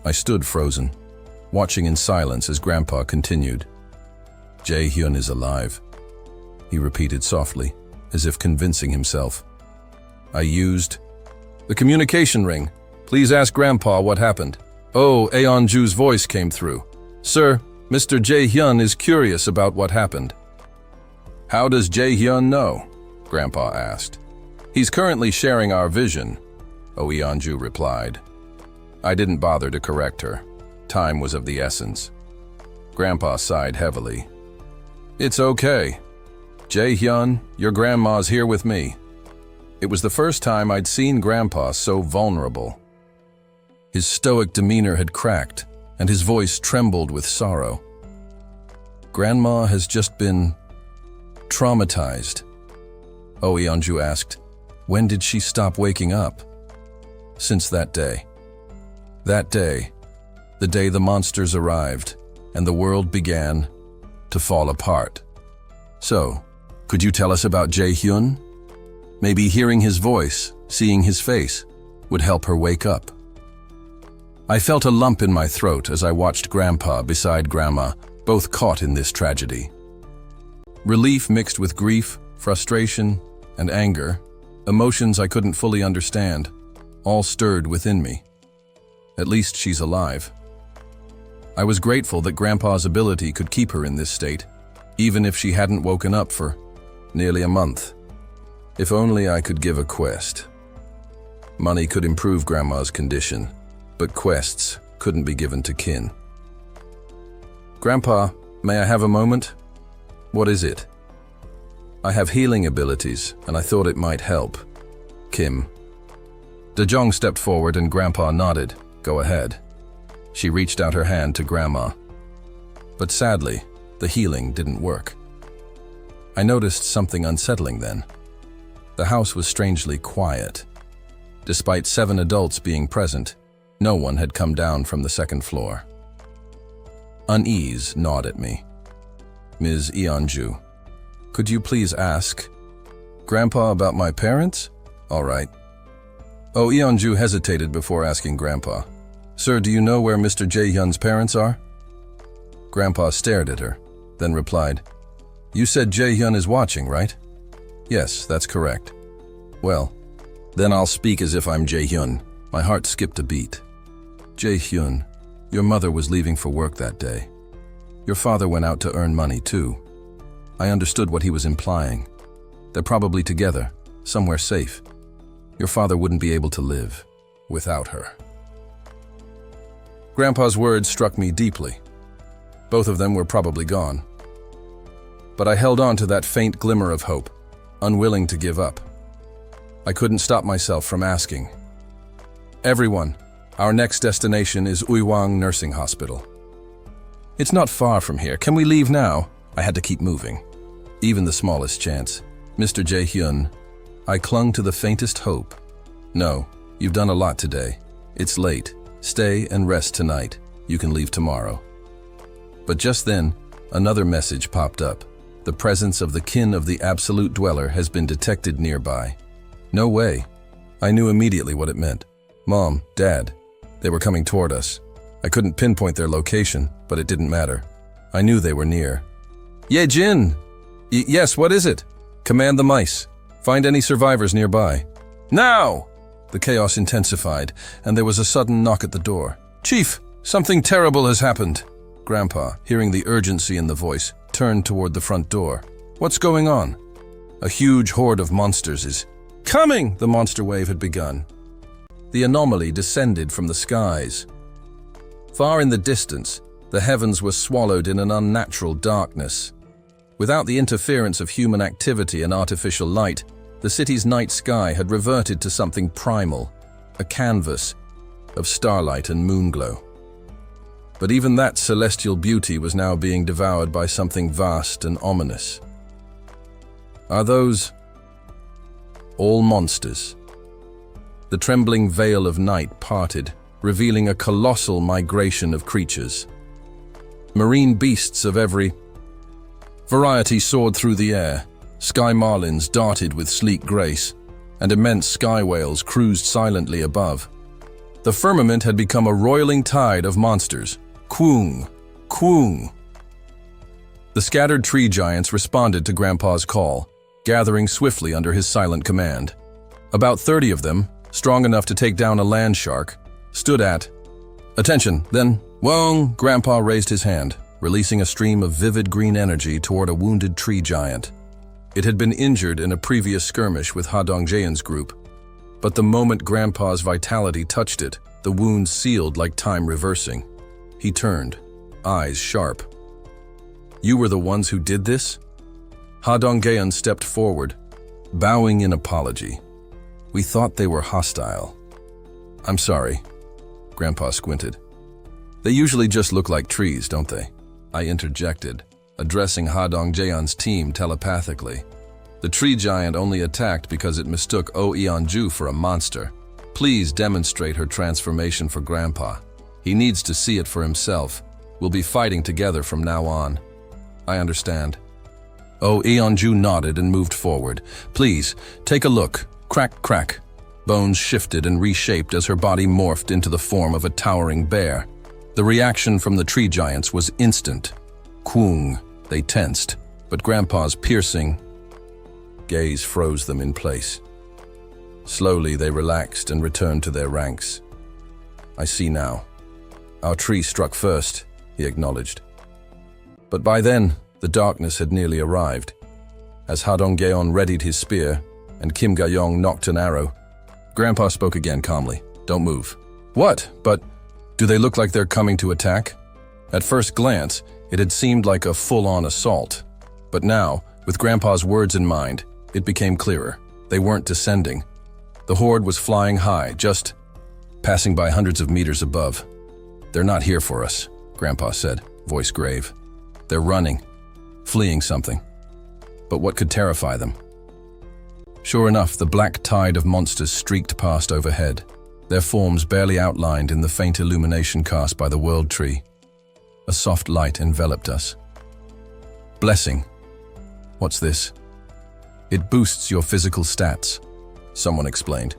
I stood frozen, watching in silence as Grandpa continued. Jae-hyun is alive, he repeated softly, as if convincing himself. I used the communication ring. Please ask Grandpa what happened. Oh, Aeon-ju's voice came through. Sir, Mr. Jae-hyun is curious about what happened. How does Jae-hyun know? Grandpa asked. He's currently sharing our vision, Aeon-ju replied. I didn't bother to correct her. Time was of the essence. Grandpa sighed heavily. It's okay. Jae-hyun, your grandma's here with me. It was the first time I'd seen Grandpa so vulnerable. His stoic demeanor had cracked, and his voice trembled with sorrow. Grandma has just been traumatized. Aeon-ju asked, when did she stop waking up? since that day. That day, the day the monsters arrived, and the world began to fall apart. So, could you tell us about Jae-hyun? Maybe hearing his voice, seeing his face, would help her wake up. I felt a lump in my throat as I watched Grandpa beside Grandma, both caught in this tragedy. Relief mixed with grief, frustration, and anger, emotions I couldn't fully understand, all stirred within me. At least she's alive. I was grateful that Grandpa's ability could keep her in this state, even if she hadn't woken up for nearly a month. If only I could give a quest. Money could improve Grandma's condition, but quests couldn't be given to kin. Grandpa, may I have a moment? What is it? I have healing abilities, and I thought it might help. Kim. De-jong stepped forward and Grandpa nodded. Go ahead. She reached out her hand to Grandma. But sadly, the healing didn't work. I noticed something unsettling then. The house was strangely quiet. Despite 7 adults being present, no one had come down from the second floor. Unease gnawed at me. Ms. Eonju, could you please ask Grandpa about my parents? All right. Oh, Eonju hesitated before asking Grandpa. Sir, do you know where Mr. Jae-hyun's parents are? Grandpa stared at her, then replied, You said Jae-hyun is watching, right? Yes, that's correct. Well, then I'll speak as if I'm Jae-hyun. My heart skipped a beat. Jae-hyun, your mother was leaving for work that day. Your father went out to earn money too. I understood what he was implying. They're probably together, somewhere safe. Your father wouldn't be able to live without her. Grandpa's words struck me deeply. Both of them were probably gone. But I held on to that faint glimmer of hope, unwilling to give up. I couldn't stop myself from asking. Everyone, our next destination is Uiwang Nursing Hospital. It's not far from here. Can we leave now? I had to keep moving. Even the smallest chance. Mr. Jae-hyun, I clung to the faintest hope. No, you've done a lot today. It's late. Stay and rest tonight. You can leave tomorrow. But just then, another message popped up. The presence of the kin of the absolute dweller has been detected nearby. No way. I knew immediately what it meant. Mom, Dad, they were coming toward us. I couldn't pinpoint their location, but it didn't matter. I knew they were near. Ye-jin! Yes, what is it? Command the mice. Find any survivors nearby. Now! The chaos intensified, and there was a sudden knock at the door. Chief, something terrible has happened. Grandpa, hearing the urgency in the voice, turned toward the front door. What's going on? A huge horde of monsters is coming! The monster wave had begun. The anomaly descended from the skies. Far in the distance, the heavens were swallowed in an unnatural darkness. Without the interference of human activity and artificial light, the city's night sky had reverted to something primal, a canvas of starlight and moonglow. But even that celestial beauty was now being devoured by something vast and ominous. Are those all monsters? The trembling veil of night parted, revealing a colossal migration of creatures. Marine beasts of every variety soared through the air. Sky marlins darted with sleek grace, and immense sky whales cruised silently above. The firmament had become a roiling tide of monsters. Kwung, kwung. The scattered tree giants responded to Grandpa's call, gathering swiftly under his silent command. About 30 of them, strong enough to take down a land shark, stood at attention. Then, Wong! Grandpa raised his hand, releasing a stream of vivid green energy toward a wounded tree giant. It had been injured in a previous skirmish with Ha Dongjaean's group, but the moment Grandpa's vitality touched it, the wound sealed like time reversing. He turned, eyes sharp. You were the ones who did this? Ha Dongjaean stepped forward, bowing in apology. We thought they were hostile. I'm sorry. Grandpa squinted. They usually just look like trees, don't they? I interjected, addressing Ha Dongjaean's team telepathically. The tree giant only attacked because it mistook Oh Eonju for a monster. Please demonstrate her transformation for Grandpa. He needs to see it for himself. We'll be fighting together from now on. I understand. Oh, Eonju nodded and moved forward. Please, take a look. Crack, crack. Bones shifted and reshaped as her body morphed into the form of a towering bear. The reaction from the tree giants was instant. Kwung. They tensed, but Grandpa's piercing gaze froze them in place. Slowly, they relaxed and returned to their ranks. I see now. Our tree struck first, he acknowledged. But by then, the darkness had nearly arrived. As Hadonggeon readied his spear and Kim Gayong knocked an arrow, Grandpa spoke again calmly. Don't move. What? But do they look like they're coming to attack? At first glance, it had seemed like a full-on assault. But now, with Grandpa's words in mind, it became clearer. They weren't descending. The horde was flying high, just passing by hundreds of meters above. They're not here for us, Grandpa said, voice grave. They're running, fleeing something. But what could terrify them? Sure enough, the black tide of monsters streaked past overhead, their forms barely outlined in the faint illumination cast by the world tree. A soft light enveloped us. Blessing. What's this? It boosts your physical stats, someone explained.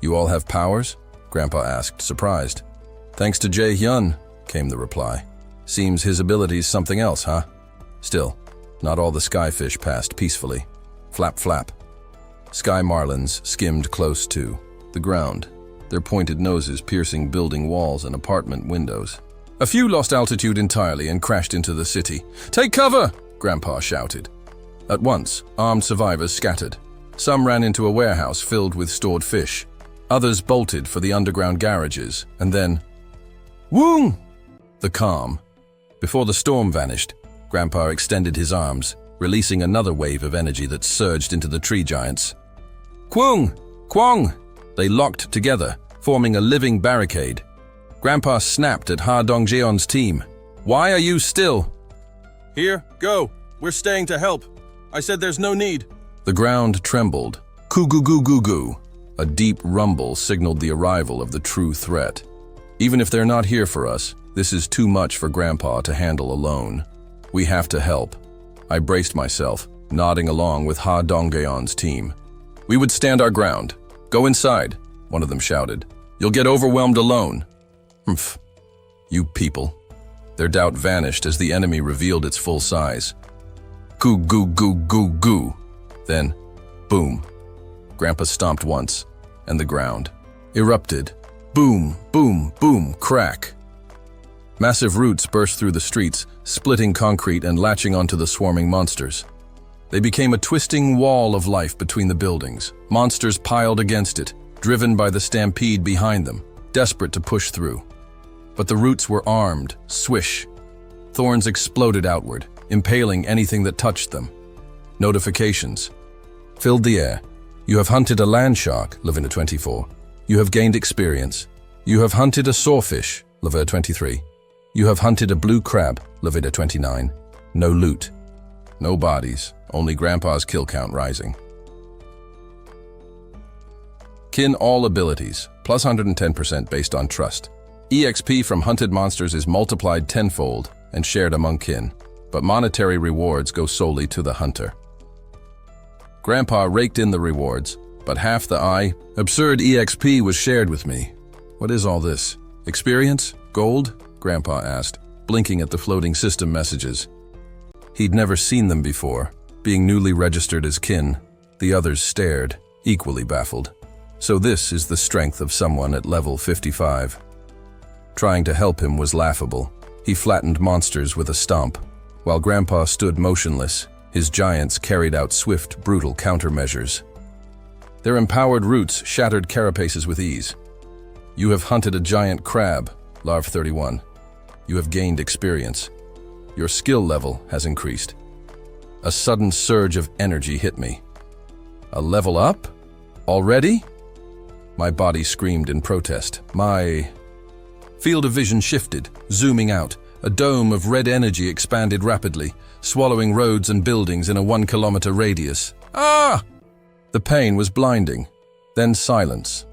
You all have powers? Grandpa asked, surprised. Thanks to Jae-hyun, came the reply. Seems his ability's something else, huh? Still, not all the skyfish passed peacefully. Flap, flap. Sky marlins skimmed close to the ground, their pointed noses piercing building walls and apartment windows. A few lost altitude entirely and crashed into the city. Take cover! Grandpa shouted. At once, armed survivors scattered. Some ran into a warehouse filled with stored fish. Others bolted for the underground garages, and then... Woong! The calm. Before the storm vanished, Grandpa extended his arms, releasing another wave of energy that surged into the tree giants. Kwung! Kwong! They locked together, forming a living barricade. Grandpa snapped at Ha Dongjeon's team. Why are you still? Here, go. We're staying to help. I said there's no need. The ground trembled. Koo-goo-goo-goo-goo. A deep rumble signaled the arrival of the true threat. Even if they're not here for us, this is too much for Grandpa to handle alone. We have to help. I braced myself, nodding along with Ha Donggeon's team. We would stand our ground. Go inside, one of them shouted. You'll get overwhelmed alone. Humph. You people. Their doubt vanished as the enemy revealed its full size. Goo-goo-goo-goo-goo. Then, boom. Grandpa stomped once, and the ground erupted. Boom, boom, boom, crack. Massive roots burst through the streets, splitting concrete and latching onto the swarming monsters. They became a twisting wall of life between the buildings. Monsters piled against it, driven by the stampede behind them, desperate to push through. But the roots were armed, swish. Thorns exploded outward, impaling anything that touched them. Notifications filled the air. You have hunted a land shark, Lavina 24. You have gained experience. You have hunted a sawfish, Lavina 23. You have hunted a blue crab, Lavina 29. No loot. No bodies, only Grandpa's kill count rising. Kin all abilities, plus 110% based on trust. EXP from hunted monsters is multiplied tenfold and shared among kin, but monetary rewards go solely to the hunter. Grandpa raked in the rewards, but half the absurd EXP was shared with me. What is all this? Experience? Gold? Grandpa asked, blinking at the floating system messages. He'd never seen them before. Being newly registered as kin, the others stared, equally baffled. So this is the strength of someone at level 55. Trying to help him was laughable. He flattened monsters with a stomp. While Grandpa stood motionless, his giants carried out swift, brutal countermeasures. Their empowered roots shattered carapaces with ease. You have hunted a giant crab, Larv 31. You have gained experience. Your skill level has increased. A sudden surge of energy hit me. A level up? Already? My body screamed in protest. My field of vision shifted, zooming out. A dome of red energy expanded rapidly, swallowing roads and buildings in a 1-kilometer radius. Ah! The pain was blinding. Then silence.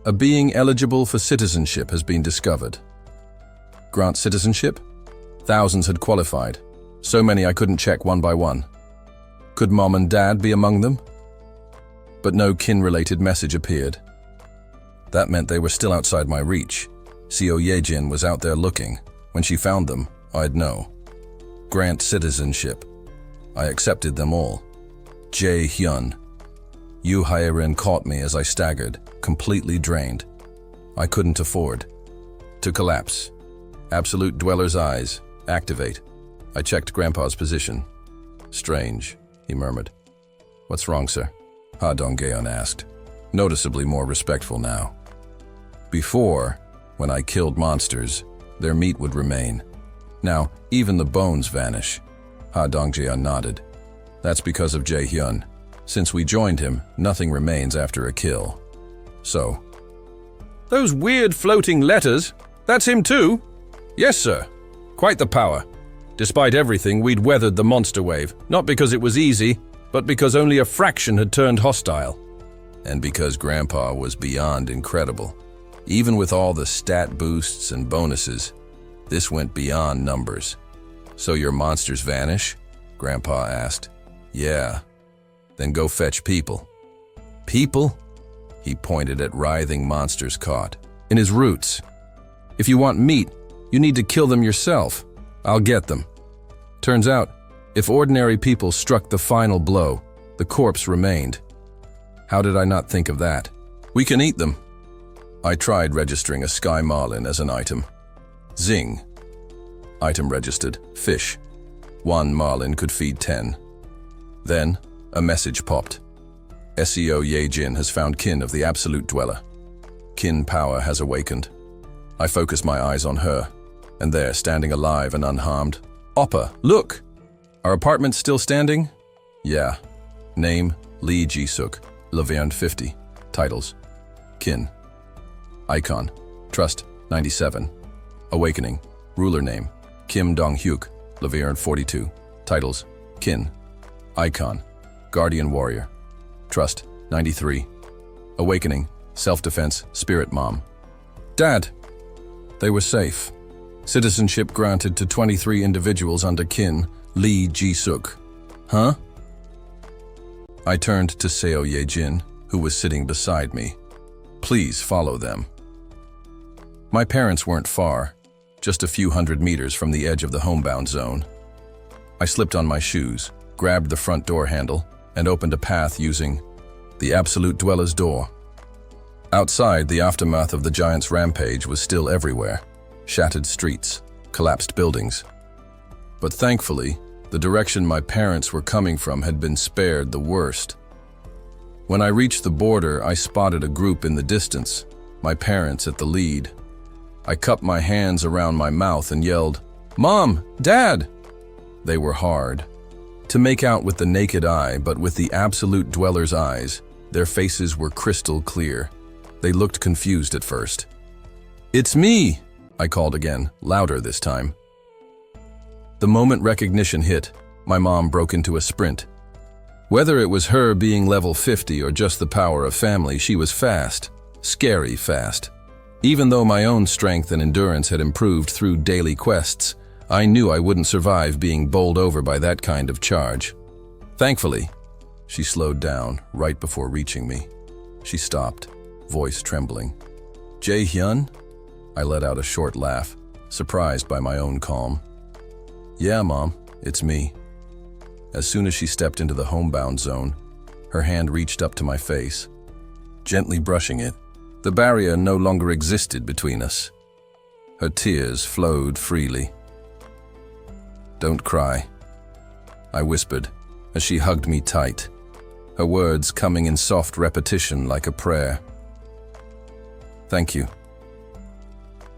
A being eligible for citizenship has been discovered. Grant citizenship? Thousands had qualified. So many I couldn't check one by one. Could mom and dad be among them? But no kin-related message appeared. That meant they were still outside my reach. Seo Yejin was out there looking. When she found them, I'd know. Grant citizenship. I accepted them all. Jae Hyun. Yu Haerin caught me as I staggered, completely drained. I couldn't afford to collapse. Absolute Dweller's eyes. Activate. I checked Grandpa's position. Strange, he murmured. What's wrong, sir? Ha Dong-geon asked, noticeably more respectful now. Before, when I killed monsters, their meat would remain. Now, even the bones vanish. Ha Dong-geon nodded. That's because of Jae Hyun. Since we joined him, nothing remains after a kill. So. Those weird floating letters, that's him too? Yes, sir. Quite the power. Despite everything, we'd weathered the monster wave, not because it was easy, but because only a fraction had turned hostile. And because Grandpa was beyond incredible. Even with all the stat boosts and bonuses, this went beyond numbers. So your monsters vanish? Grandpa asked. Yeah. Then go fetch people. People? He pointed at writhing monsters caught. In his roots. If you want meat, you need to kill them yourself. I'll get them. Turns out, if ordinary people struck the final blow, the corpse remained. How did I not think of that? We can eat them. I tried registering a sky marlin as an item. Zing. Item registered, fish. 1 marlin could feed 10. Then, a message popped. Seo Yejin has found kin of the Absolute Dweller. Kin power has awakened. I focused my eyes on her, and there, standing alive and unharmed. Oppa, look! Our apartment still standing? Yeah. Name, Lee Ji-suk, Laverne 50. Titles, Kin. Icon, Trust, 97. Awakening, ruler name, Kim Dong-hyuk, Laverne 42. Titles, Kin. Icon, Guardian Warrior. Trust, 93. Awakening, Self-Defense, Spirit Mom. Dad! They were safe. Citizenship granted to 23 individuals under Kin, Lee Ji-suk. Huh? I turned to Seo Yejin, who was sitting beside me. Please follow them. My parents weren't far, just a few hundred meters from the edge of the homebound zone. I slipped on my shoes, grabbed the front door handle, and opened a path using the Absolute Dweller's door. Outside, the aftermath of the Giants' rampage was still everywhere. Shattered streets, collapsed buildings. But thankfully, the direction my parents were coming from had been spared the worst. When I reached the border, I spotted a group in the distance, my parents at the lead. I cupped my hands around my mouth and yelled, "Mom! Dad!" They were hard to make out with the naked eye, but with the Absolute Dweller's eyes, their faces were crystal clear. They looked confused at first. "It's me!" I called again, louder this time. The moment recognition hit, my mom broke into a sprint. Whether it was her being level 50 or just the power of family, she was fast, scary fast. Even though my own strength and endurance had improved through daily quests, I knew I wouldn't survive being bowled over by that kind of charge. Thankfully, she slowed down right before reaching me. She stopped, voice trembling. "Jae Hyun?" I let out a short laugh, surprised by my own calm. "Yeah, Mom, it's me." As soon as she stepped into the homebound zone, her hand reached up to my face, gently brushing it. The barrier no longer existed between us. Her tears flowed freely. "Don't cry," I whispered as she hugged me tight, her words coming in soft repetition like a prayer. "Thank you.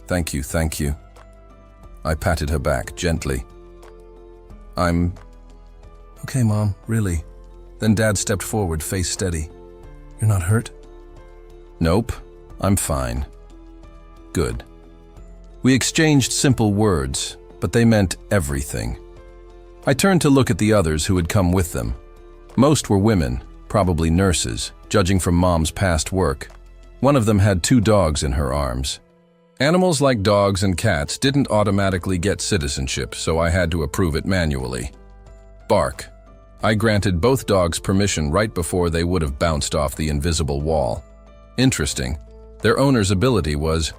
Thank you, thank you." I patted her back gently. "I'm okay, Mom, really." Then Dad stepped forward, face steady. "You're not hurt?" "Nope, I'm fine." "Good." We exchanged simple words, but they meant everything. I turned to look at the others who had come with them. Most were women, probably nurses, judging from Mom's past work. One of them had 2 dogs in her arms. Animals like dogs and cats didn't automatically get citizenship, so I had to approve it manually. Bark. I granted both dogs permission right before they would have bounced off the invisible wall. Interesting. Their owner's ability was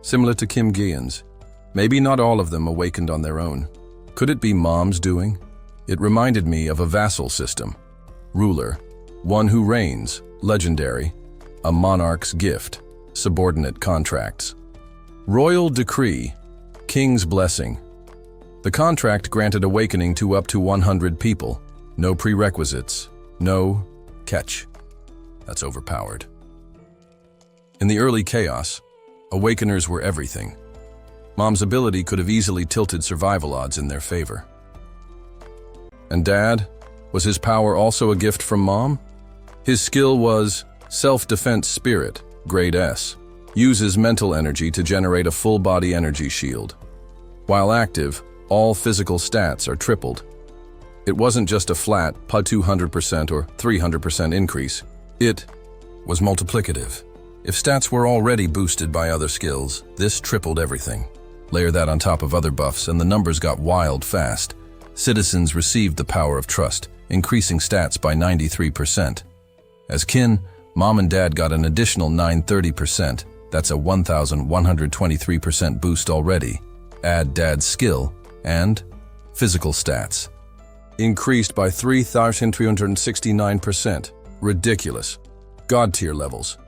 similar to Kim Gian's. Maybe not all of them awakened on their own. Could it be Mom's doing? It reminded me of a vassal system. Ruler, one who reigns, legendary, a monarch's gift, subordinate contracts. Royal decree, king's blessing. The contract granted awakening to up to 100 people. No prerequisites, no catch. That's overpowered. In the early chaos, awakeners were everything. Mom's ability could have easily tilted survival odds in their favor. And Dad? Was his power also a gift from Mom? His skill was self-defense spirit, grade S. Uses mental energy to generate a full-body energy shield. While active, all physical stats are tripled. It wasn't just a flat 200% or 300% increase. It was multiplicative. If stats were already boosted by other skills, this tripled everything. Layer that on top of other buffs and the numbers got wild fast. Citizens received the power of trust, increasing stats by 93%. As kin, Mom and Dad got an additional 930%. That's a 1,123% boost already. Add Dad's skill and physical stats. Increased by 3,369%. Ridiculous. God tier levels.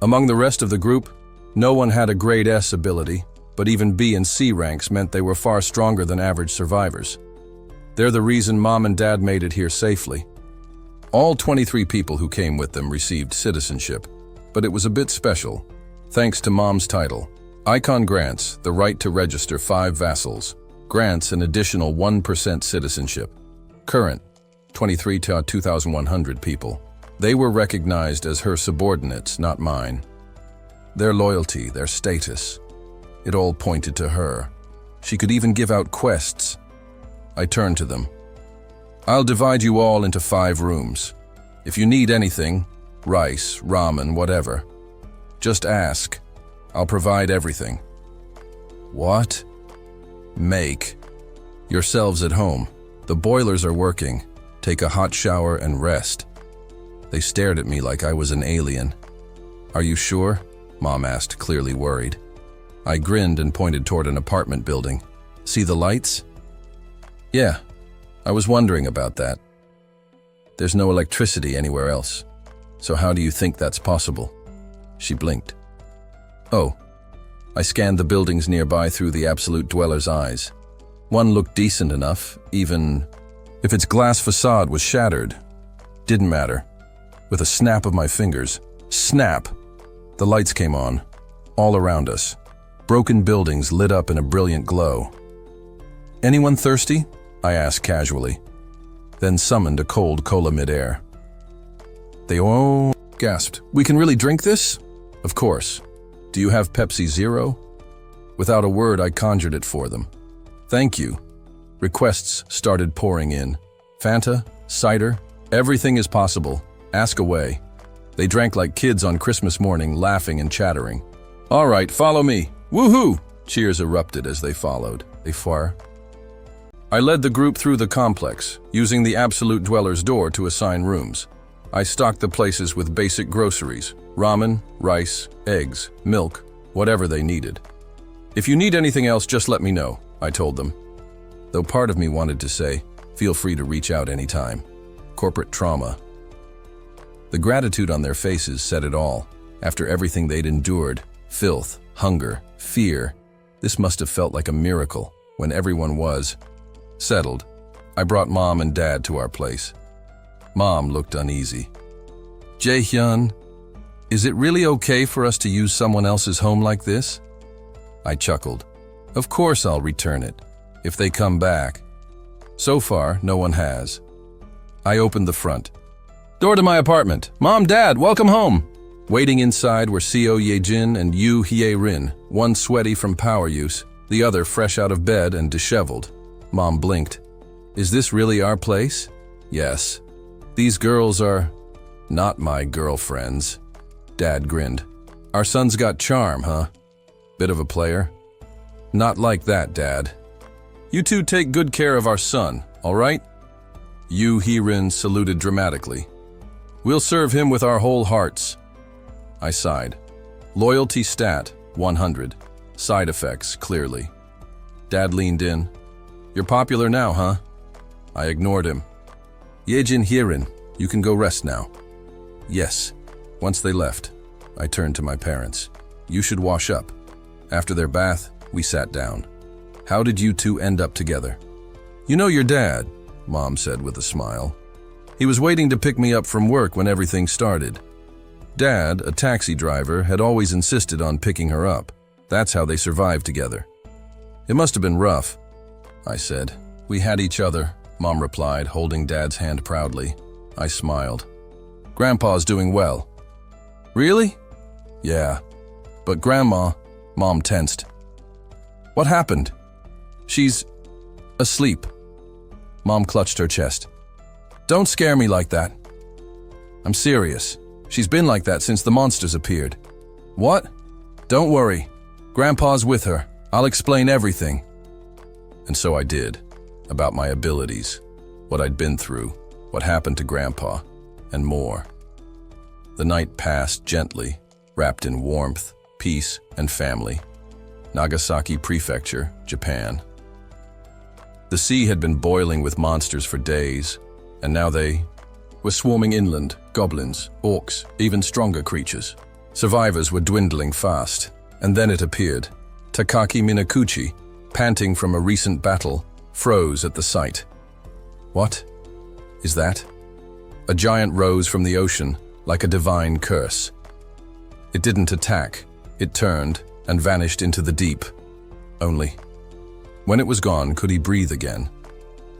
Among the rest of the group, no one had a grade S ability, but even B and C ranks meant they were far stronger than average survivors. They're the reason Mom and Dad made it here safely. All 23 people who came with them received citizenship, but it was a bit special. Thanks to Mom's title, Icon grants the right to register 5 vassals, grants an additional 1% citizenship. Current, 23 to 2,100 people. They were recognized as her subordinates, not mine. Their loyalty, their status, it all pointed to her. She could even give out quests. I turned to them. I'll divide you all into 5 rooms. If you need anything, rice, ramen, whatever, just ask. I'll provide everything. What? Make yourselves at home. The boilers are working. Take a hot shower and rest. They stared at me like I was an alien. Are you sure? Mom asked, clearly worried. I grinned and pointed toward an apartment building. See the lights? Yeah, I was wondering about that. There's no electricity anywhere else. So how do you think that's possible? She blinked. Oh. I scanned the buildings nearby through the absolute dweller's eyes. One looked decent enough, even if its glass facade was shattered. Didn't matter. With a snap of my fingers, snap! The lights came on, all around us. Broken buildings lit up in a brilliant glow. Anyone thirsty? I asked casually, then summoned a cold cola midair. They all gasped. We can really drink this? Of course. Do you have Pepsi Zero? Without a word, I conjured it for them. Thank you. Requests started pouring in. Fanta, cider, everything is possible. Ask away. They drank like kids on Christmas morning, laughing and chattering. All right, follow me. Woohoo! Cheers erupted as they followed. I led the group through the complex, using the absolute dweller's door to assign rooms. I stocked the places with basic groceries, ramen, rice, eggs, milk, whatever they needed. If you need anything else, just let me know, I told them. Though part of me wanted to say, feel free to reach out anytime. Corporate trauma. The gratitude on their faces said it all. After everything they'd endured, filth, hunger, fear, this must have felt like a miracle when everyone was settled. I brought Mom and Dad to our place. Mom looked uneasy. Jae-hyun, is it really okay for us to use someone else's home like this? I chuckled. Of course I'll return it, if they come back. So far, no one has. I opened the front. Door to my apartment. Mom, Dad, welcome home. Waiting inside were Seo Ye-jin and Yoo Hye-rin, one sweaty from power use, the other fresh out of bed and disheveled. Mom blinked. Is this really our place? Yes. These girls are not my girlfriends. Dad grinned. Our son's got charm, huh? Bit of a player? Not like that, Dad. You two take good care of our son, all right? Yu Hirin saluted dramatically. We'll serve him with our whole hearts. I sighed. Loyalty stat, 100. Side effects, clearly. Dad leaned in. You're popular now, huh? I ignored him. Yejin Hirin, you can go rest now. Yes. Once they left, I turned to my parents. You should wash up. After their bath, we sat down. How did you two end up together? You know your dad, Mom said with a smile. He was waiting to pick me up from work when everything started. Dad, a taxi driver, had always insisted on picking her up. That's how they survived together. It must have been rough, I said. We had each other, Mom replied, holding Dad's hand proudly. I smiled. Grandpa's doing well. Really? Yeah. But Grandma, Mom tensed. What happened? She's asleep. Mom clutched her chest. Don't scare me like that. I'm serious. She's been like that since the monsters appeared. What? Don't worry. Grandpa's with her. I'll explain everything. And so I did. About my abilities, what I'd been through, what happened to Grandpa, and more. The night passed gently, wrapped in warmth, peace, and family. Nagasaki Prefecture, Japan. The sea had been boiling with monsters for days, and now they were swarming inland, goblins, orcs, even stronger creatures. Survivors were dwindling fast, and then it appeared. Takaki Minakuchi, panting from a recent battle, froze at the sight. What is that? A giant rose from the ocean, like a divine curse. It didn't attack, it turned and vanished into the deep. Only, when it was gone, could he breathe again?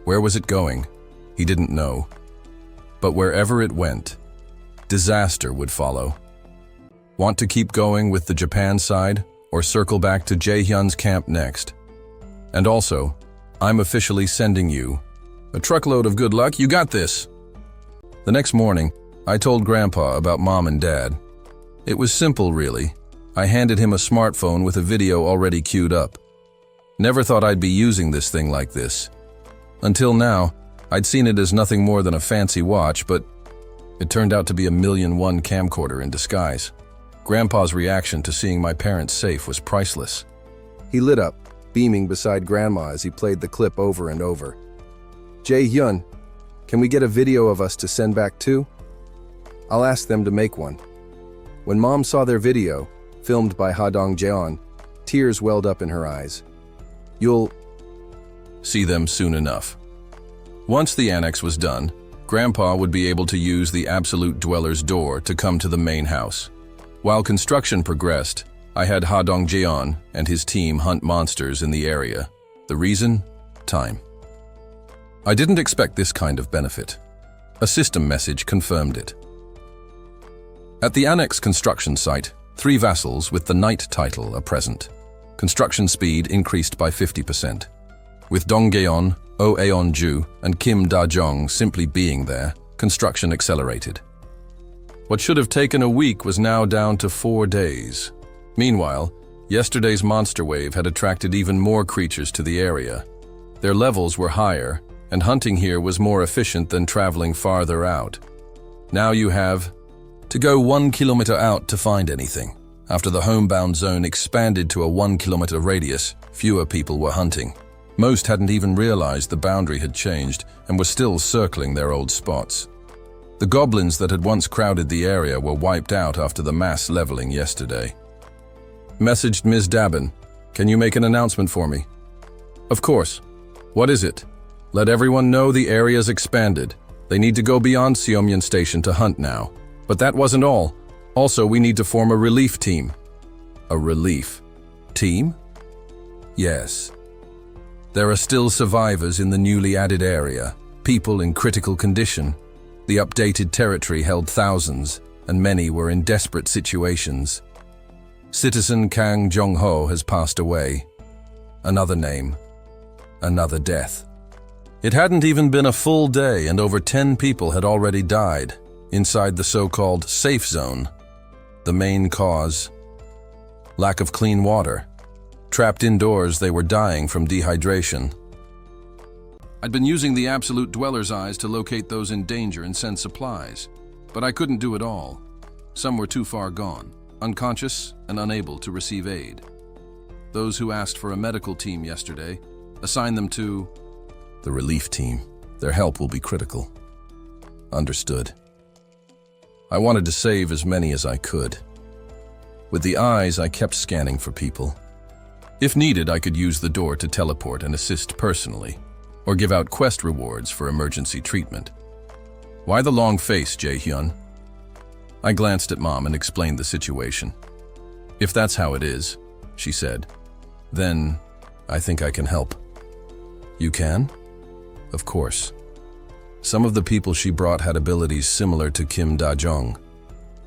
Where was it going? He didn't know. But wherever it went, disaster would follow. Want to keep going with the Japan side, or circle back to Jaehyun's camp next? And also, I'm officially sending you a truckload of good luck. You got this. The next morning, I told Grandpa about Mom and Dad. It was simple, really. I handed him a smartphone with a video already queued up. Never thought I'd be using this thing like this. Until now, I'd seen it as nothing more than a fancy watch, but it turned out to be a 1,000,001 camcorder in disguise. Grandpa's reaction to seeing my parents safe was priceless. He lit up, beaming beside Grandma as he played the clip over and over. Jae-hyun, can we get a video of us to send back too? I'll ask them to make one. When Mom saw their video, filmed by Ha-dong Jeon, tears welled up in her eyes. You'll see them soon enough. Once the annex was done, Grandpa would be able to use the Absolute Dweller's door to come to the main house. While construction progressed, I had Ha-dong Jeon and his team hunt monsters in the area. The reason? Time. I didn't expect this kind of benefit. A system message confirmed it. At the annex construction site, 3 vassals with the Knight title are present. Construction speed increased by 50%. With Donggeon, Oh Aeon-ju, and Kim Da-jong simply being there, construction accelerated. What should have taken a week was now down to 4 days. Meanwhile, yesterday's monster wave had attracted even more creatures to the area. Their levels were higher, and hunting here was more efficient than traveling farther out. Now you have to go 1 kilometer out to find anything. After the homebound zone expanded to a 1 kilometer radius, fewer people were hunting. Most hadn't even realized the boundary had changed and were still circling their old spots. The goblins that had once crowded the area were wiped out after the mass leveling yesterday. Messaged Ms. Dabin, can you make an announcement for me? Of course. What is it? Let everyone know the area's expanded. They need to go beyond Seomyeon Station to hunt now. But that wasn't all. Also, we need to form a relief team. A relief team? Yes. There are still survivors in the newly added area, people in critical condition. The updated territory held thousands, and many were in desperate situations. Citizen Kang Jong-ho has passed away. Another name. Another death. It hadn't even been a full day, and over 10 people had already died inside the so-called safe zone. The main cause, lack of clean water. Trapped indoors, they were dying from dehydration. I'd been using the absolute dweller's eyes to locate those in danger and send supplies, but I couldn't do it all. Some were too far gone, unconscious and unable to receive aid. Those who asked for a medical team yesterday, assigned them to the relief team. Their help will be critical. Understood. I wanted to save as many as I could. With the eyes, I kept scanning for people. If needed, I could use the door to teleport and assist personally, or give out quest rewards for emergency treatment. Why the long face, Jae-hyun? I glanced at Mom and explained the situation. If that's how it is, she said, then I think I can help. You can? Of course. Some of the people she brought had abilities similar to Kim Da-jung,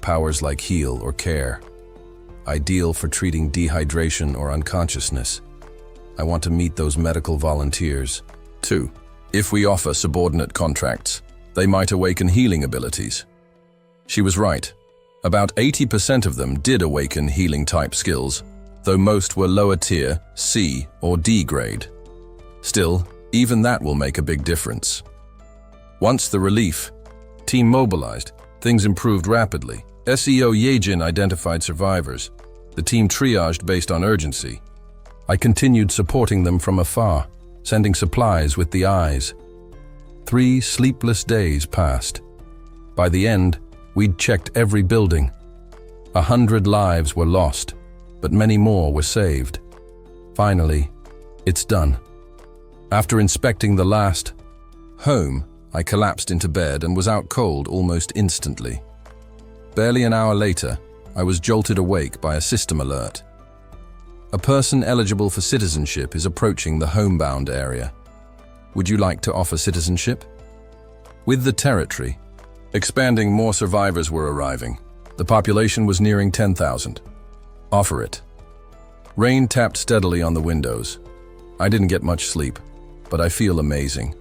powers like heal or care, ideal for treating dehydration or unconsciousness. I want to meet those medical volunteers. 2. If we offer subordinate contracts, they might awaken healing abilities. She was right. About 80% of them did awaken healing-type skills, though most were lower tier, C or D grade. Still, even that will make a big difference. Once the relief team mobilized, things improved rapidly. SEO Yejin identified survivors. The team triaged based on urgency. I continued supporting them from afar, sending supplies with the eyes. 3 sleepless days passed. By the end, we'd checked every building. 100 lives were lost, but many more were saved. Finally, it's done. After inspecting the last home, I collapsed into bed and was out cold almost instantly. Barely an hour later, I was jolted awake by a system alert. A person eligible for citizenship is approaching the homebound area. Would you like to offer citizenship? With the territory expanding, more survivors were arriving. The population was nearing 10,000. Offer it. Rain tapped steadily on the windows. I didn't get much sleep, but I feel amazing.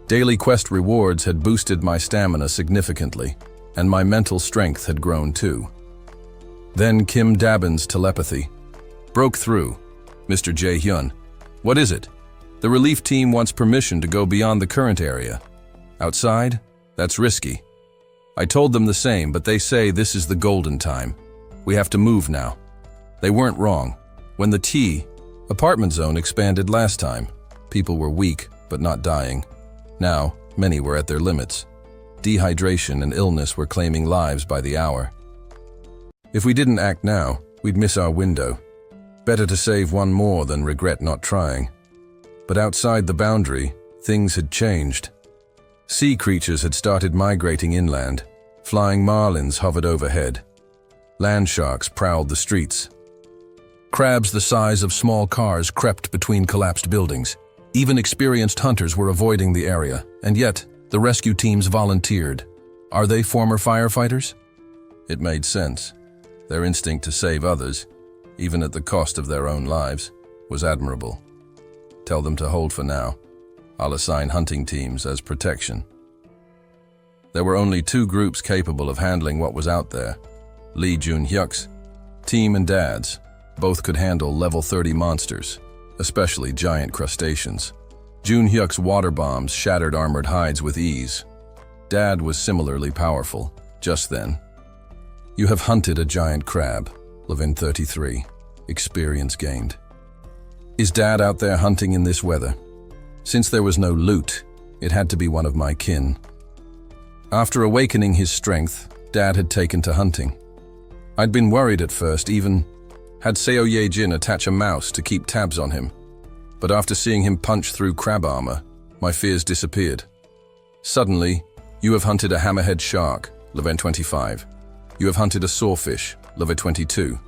Daily quest rewards had boosted my stamina significantly, and my mental strength had grown too. Then Kim Dabin's telepathy broke through. Mr. Jae-hyun, what is it? The relief team wants permission to go beyond the current area. Outside? That's risky. I told them the same, but they say this is the golden time. We have to move now. They weren't wrong. When the T apartment zone expanded last time, people were weak but not dying. Now, many were at their limits. Dehydration and illness were claiming lives by the hour. If we didn't act now, we'd miss our window. Better to save one more than regret not trying. But outside the boundary, things had changed. Sea creatures had started migrating inland. Flying marlins hovered overhead. Land sharks prowled the streets. Crabs the size of small cars crept between collapsed buildings. Even experienced hunters were avoiding the area, and yet the rescue teams volunteered. Are they former firefighters? It made sense. Their instinct to save others, even at the cost of their own lives, was admirable. Tell them to hold for now. I'll assign hunting teams as protection. There were only 2 groups capable of handling what was out there. Lee Jun-hyuk's team and Dad's. Both could handle level 30 monsters, especially giant crustaceans. Jun-hyuk's water bombs shattered armored hides with ease. Dad was similarly powerful, just then. You have hunted a giant crab, Levin 33. Experience gained. Is Dad out there hunting in this weather? Since there was no loot, it had to be one of my kin. After awakening his strength, Dad had taken to hunting. I'd been worried at first, even had Seo Ye-jin attach a mouse to keep tabs on him. But after seeing him punch through crab armor, my fears disappeared. Suddenly, you have hunted a hammerhead shark, Levin 25. You have hunted a sawfish, Levin 22.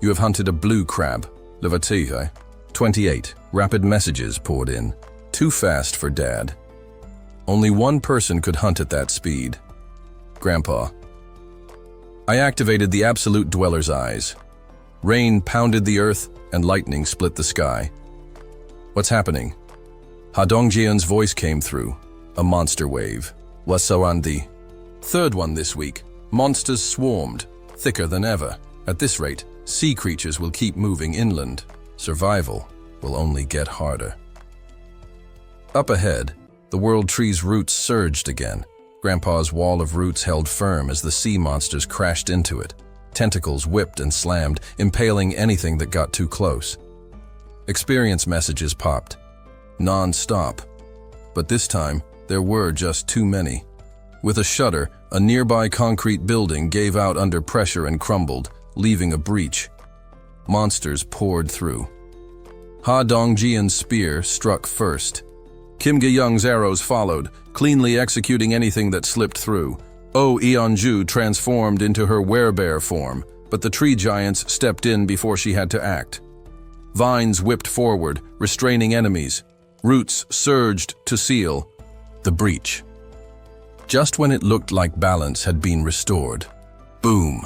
You have hunted a blue crab, Levin 28. Rapid messages poured in. Too fast for Dad. Only one person could hunt at that speed. Grandpa. I activated the absolute dweller's eyes. Rain pounded the earth and lightning split the sky. What's happening? Ha Dongjian's voice came through. A monster wave. Wasarandi. 3rd one this week. Monsters swarmed, thicker than ever. At this rate, Sea creatures will keep moving inland. Survival will only get harder. Up ahead, the world tree's roots surged again. Grandpa's wall of roots held firm as the sea monsters crashed into it. Tentacles whipped and slammed, impaling anything that got too close. Experience messages popped, non-stop. But this time, there were just too many. With a shudder, a nearby concrete building gave out under pressure and crumbled, leaving a breach. Monsters poured through. Ha Dongjian's spear struck first. Kim Ge-young's arrows followed, cleanly executing anything that slipped through. Oh Eonju transformed into her werebear form, but the tree giants stepped in before she had to act. Vines whipped forward, restraining enemies. Roots surged to seal the breach. Just when it looked like balance had been restored. Boom!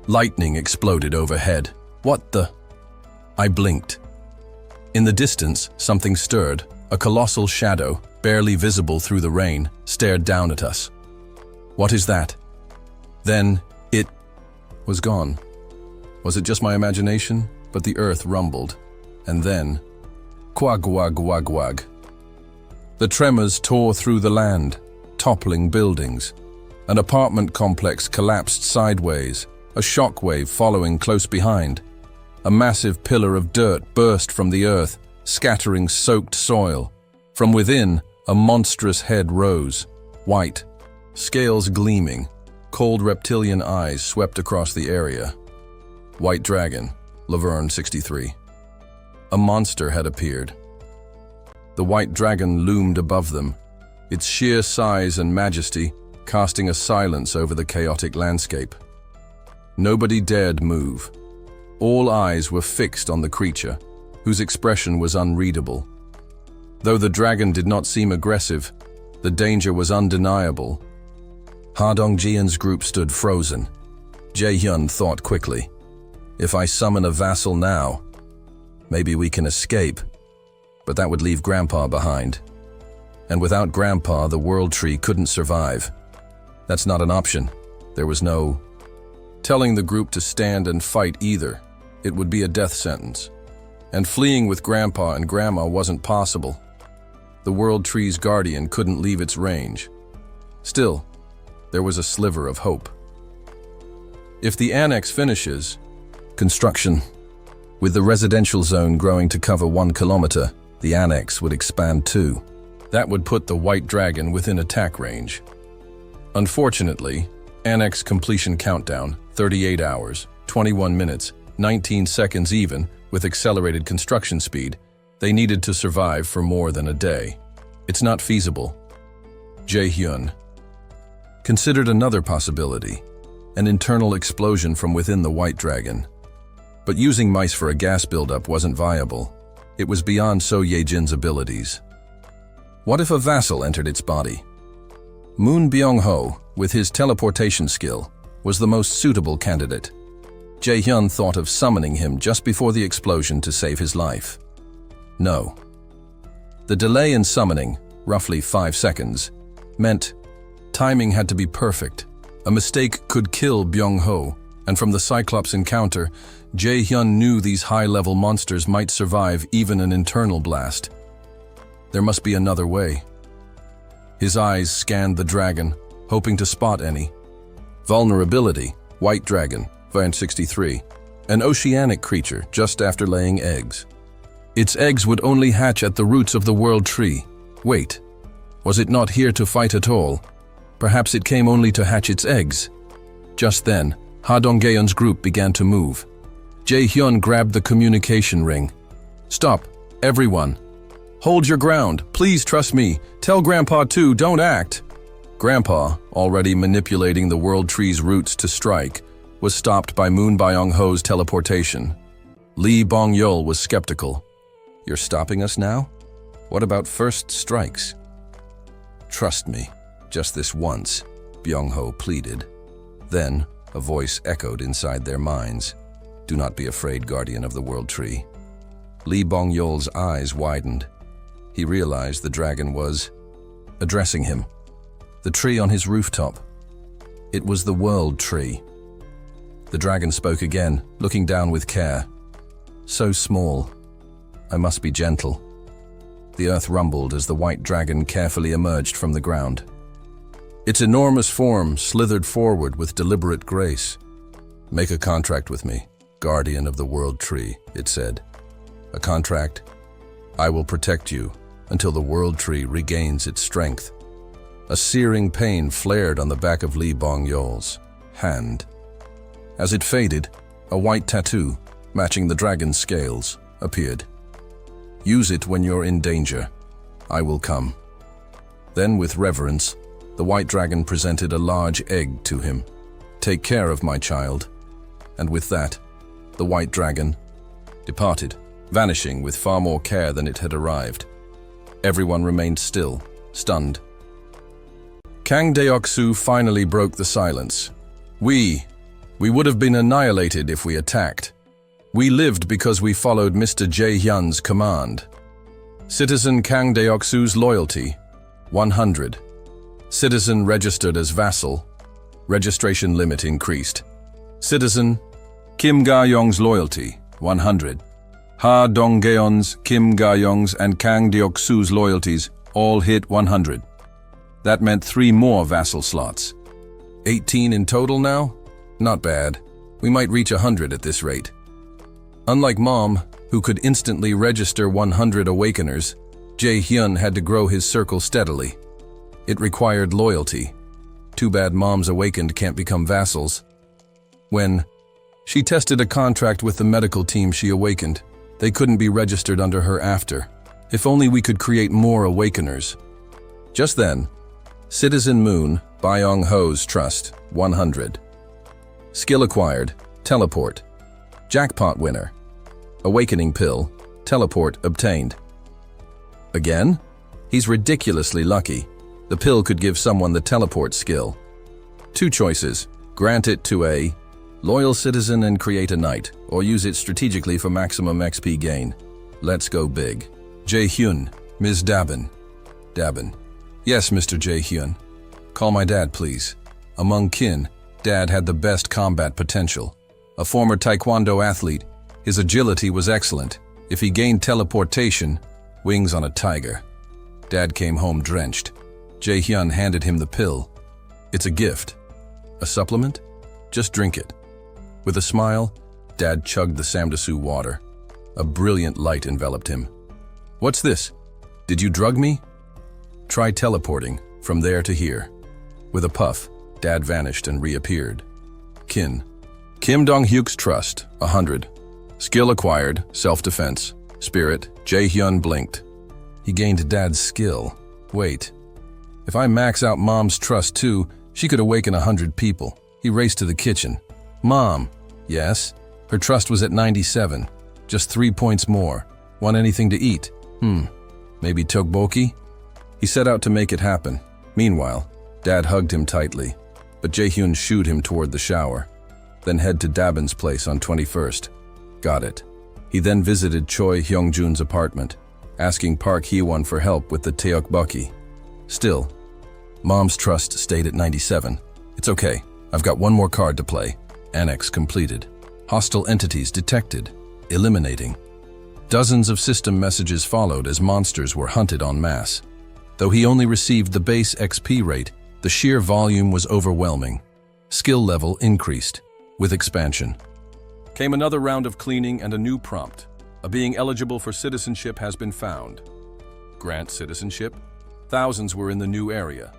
Lightning exploded overhead. What the? I blinked. In the distance, something stirred. A colossal shadow, barely visible through the rain, stared down at us. What is that? Then, it was gone. Was it just my imagination? But the earth rumbled. And then, quag-wag-wag-wag. The tremors tore through the land, toppling buildings. An apartment complex collapsed sideways, a shockwave following close behind. A massive pillar of dirt burst from the earth, scattering soaked soil. From within, a monstrous head rose, white, scales gleaming. Cold reptilian eyes swept across the area. White Dragon, Laverne 63. A monster had appeared. The white dragon loomed above them, its sheer size and majesty casting a silence over the chaotic landscape. Nobody dared move. All eyes were fixed on the creature, whose expression was unreadable. Though the dragon did not seem aggressive, the danger was undeniable. Ha Dongjian's group stood frozen. Jae-hyun thought quickly. If I summon a vassal now, maybe we can escape. But that would leave Grandpa behind. And without Grandpa, the world tree couldn't survive. That's not an option. There was no telling the group to stand and fight either. It would be a death sentence. And fleeing with Grandpa and Grandma wasn't possible. The world tree's guardian couldn't leave its range. Still, there was a sliver of hope. If the annex finishes, construction, with the residential zone growing to cover 1 kilometer, the annex would expand too. That would put the White Dragon within attack range. Unfortunately, annex completion countdown, 38 hours, 21 minutes, 19 seconds even, with accelerated construction speed. They needed to survive for more than a day. It's not feasible. Jae-hyun considered another possibility, an internal explosion from within the White Dragon. But using mice for a gas buildup wasn't viable. It was beyond So Ye-jin's abilities. What if a vassal entered its body? Moon Byung-ho, with his teleportation skill, was the most suitable candidate. Jae-hyun thought of summoning him just before the explosion to save his life. No. The delay in summoning, roughly 5 seconds, meant timing had to be perfect. A mistake could kill Byung-ho, and from the Cyclops encounter, Jae-hyun knew these high-level monsters might survive even an internal blast. There must be another way. His eyes scanned the dragon, hoping to spot any. Vulnerability, White Dragon, Vine 63, an oceanic creature just after laying eggs. Its eggs would only hatch at the roots of the world tree. Wait, was it not here to fight at all? Perhaps it came only to hatch its eggs. Just then, Ha Donggeon's group began to move. Jae-hyun grabbed the communication ring. Stop, everyone. Hold your ground, please trust me. Tell Grandpa too, don't act. Grandpa, already manipulating the world tree's roots to strike, was stopped by Moon Byung-ho's teleportation. Lee Bong-yeol was skeptical. You're stopping us now? What about first strikes? Trust me, just this once, Byung-ho pleaded. Then, a voice echoed inside their minds. Do not be afraid, guardian of the world tree. Lee Bong-yeol's eyes widened. He realized the dragon was addressing him. The tree on his rooftop. It was the world tree. The dragon spoke again, looking down with care. So small. I must be gentle. The earth rumbled as the white dragon carefully emerged from the ground. Its enormous form slithered forward with deliberate grace. Make a contract with me, guardian of the world tree, it said. A contract? I will protect you until the world tree regains its strength. A searing pain flared on the back of Li Bongyol's hand. As it faded, a white tattoo, matching the dragon's scales, appeared. Use it when you're in danger. I will come. Then, with reverence, the white dragon presented a large egg to him. Take care of my child. And with that, the white dragon departed, vanishing with far more care than it had arrived. Everyone remained still, stunned. Kang Deoksu finally broke the silence. We would have been annihilated if we attacked. We lived because we followed Mr. Jae-hyun's command. Citizen Kang Deoksu's loyalty, 100. Citizen registered as vassal. Registration limit increased. Citizen Kim Ga-young's loyalty, 100. Ha Dong-geon's, Kim Ga-young's, and Kang Deoksu's loyalties all hit 100. That meant 3 more vassal slots. 18 in total now? Not bad. We might reach 100 at this rate. Unlike Mom, who could instantly register 100 awakeners, Jae-hyun had to grow his circle steadily. It required loyalty. Too bad Mom's awakened can't become vassals. When she tested a contract with the medical team she awakened, they couldn't be registered under her after. If only we could create more awakeners. Just then, Citizen Moon, Byung-ho's trust, 100. Skill acquired, teleport. Jackpot winner. Awakening pill, teleport obtained. Again? He's ridiculously lucky. The pill could give someone the teleport skill. 2 choices. Grant it to a loyal citizen and create a knight, or use it strategically for maximum XP gain. Let's go big. Jae-hyun, Ms. Dabin. Dabin. Yes, Mr. Jae-hyun. Call my dad, please. Among kin, Dad had the best combat potential. A former taekwondo athlete, his agility was excellent. If he gained teleportation, wings on a tiger. Dad came home drenched. Jae-hyun handed him the pill. It's a gift. A supplement? Just drink it. With a smile, Dad chugged the Samdasu water. A brilliant light enveloped him. What's this? Did you drug me? Try teleporting from there to here. With a puff, Dad vanished and reappeared. Kin. Kim Dong-hyuk's trust, 100. Skill acquired, self-defense. Spirit, Jae-hyun blinked. He gained Dad's skill. Wait. If I max out Mom's trust too, she could awaken 100 people. He raced to the kitchen. Mom. Yes? Her trust was at 97. Just 3 points more. Want anything to eat? Maybe tteokbokki? He set out to make it happen. Meanwhile, Dad hugged him tightly, but Jae-hyun shooed him toward the shower. Then head to Dabin's place on 21st. Got it. He then visited Choi Hyung-jun's apartment, asking Park Hee-won for help with the tteokbokki. Still, Mom's trust stayed at 97. It's okay. I've got 1 more card to play. Annex completed. Hostile entities detected. Eliminating. Dozens of system messages followed as monsters were hunted en masse. Though he only received the base XP rate, the sheer volume was overwhelming. Skill level increased. With expansion. Came another round of cleaning and a new prompt. A being eligible for citizenship has been found. Grant citizenship. Thousands were in the new area.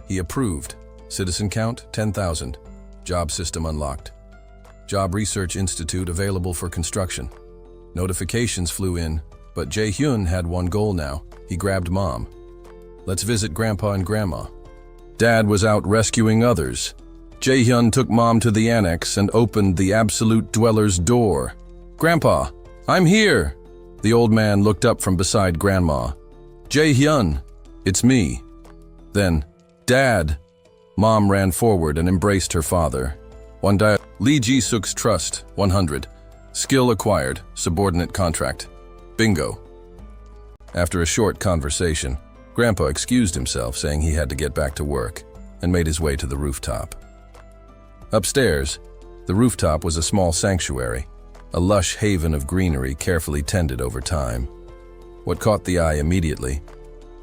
He approved. Citizen count, 10,000. Job system unlocked. Job Research Institute available for construction. Notifications flew in, but Jae-hyun had 1 goal now. He grabbed Mom. Let's visit Grandpa and Grandma. Dad was out rescuing others. Jae-hyun took Mom to the annex and opened the Absolute Dweller's door. Grandpa, I'm here! The old man looked up from beside Grandma. Jae-hyun, it's me. Then, Dad! Mom ran forward and embraced her father. Lee Ji-suk's trust, 100. Skill acquired, subordinate contract. Bingo. After a short conversation, Grandpa excused himself, saying he had to get back to work, and made his way to the rooftop. Upstairs, The rooftop was a small sanctuary, a lush haven of greenery carefully tended over time. What caught the eye immediately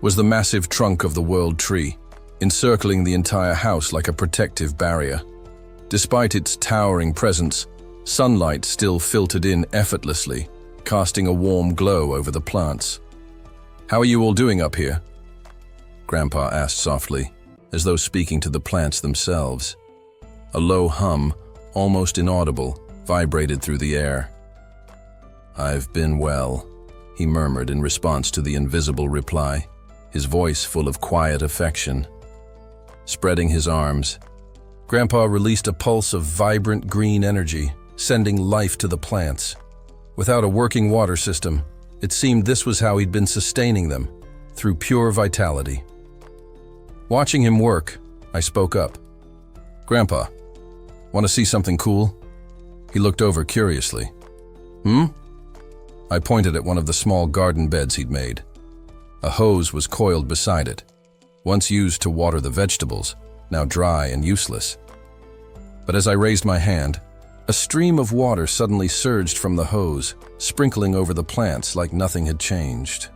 was the massive trunk of the world tree, encircling the entire house like a protective barrier. Despite its towering presence, sunlight still filtered in effortlessly, casting a warm glow over the plants. "How are you all doing up here?" Grandpa asked softly, as though speaking to the plants themselves. A low hum, almost inaudible, vibrated through the air. "I've been well," he murmured in response to the invisible reply, his voice full of quiet affection. Spreading his arms, Grandpa released a pulse of vibrant green energy, sending life to the plants. Without a working water system, it seemed this was how he'd been sustaining them, through pure vitality. Watching him work, I spoke up. "Grandpa, want to see something cool?" He looked over curiously. I pointed at one of the small garden beds he'd made. A hose was coiled beside it, once used to water the vegetables, now dry and useless. But as I raised my hand, a stream of water suddenly surged from the hose, sprinkling over the plants like nothing had changed.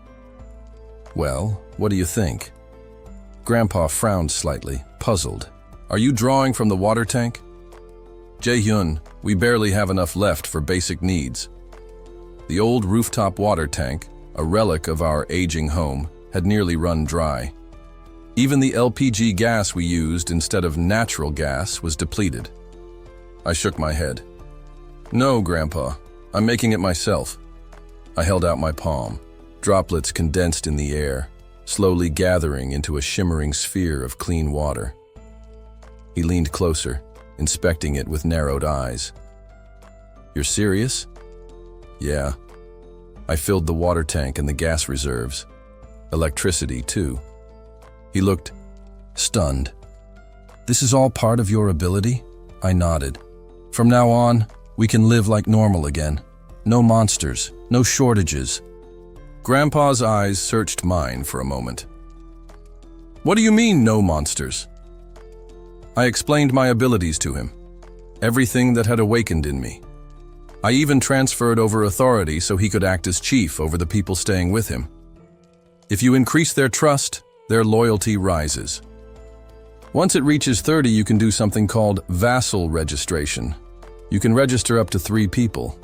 "Well, what do you think?" Grandpa frowned slightly, puzzled. "Are you drawing from the water tank?" "Jae-hyun, we barely have enough left for basic needs." The old rooftop water tank, a relic of our aging home, had nearly run dry. Even the LPG gas we used instead of natural gas was depleted. I shook my head. "No, Grandpa, I'm making it myself." I held out my palm. Droplets condensed in the air, slowly gathering into a shimmering sphere of clean water. He leaned closer, inspecting it with narrowed eyes. "You're serious?" "Yeah." I filled the water tank and the gas reserves. Electricity, too. He looked stunned. "This is all part of your ability?" I nodded. "From now on, we can live like normal again. No monsters, no shortages." Grandpa's eyes searched mine for a moment. "What do you mean, no monsters?" I explained my abilities to him, everything that had awakened in me. I even transferred over authority so he could act as chief over the people staying with him. If you increase their trust, their loyalty rises. Once it reaches 30, you can do something called vassal registration. You can register up to 3 people.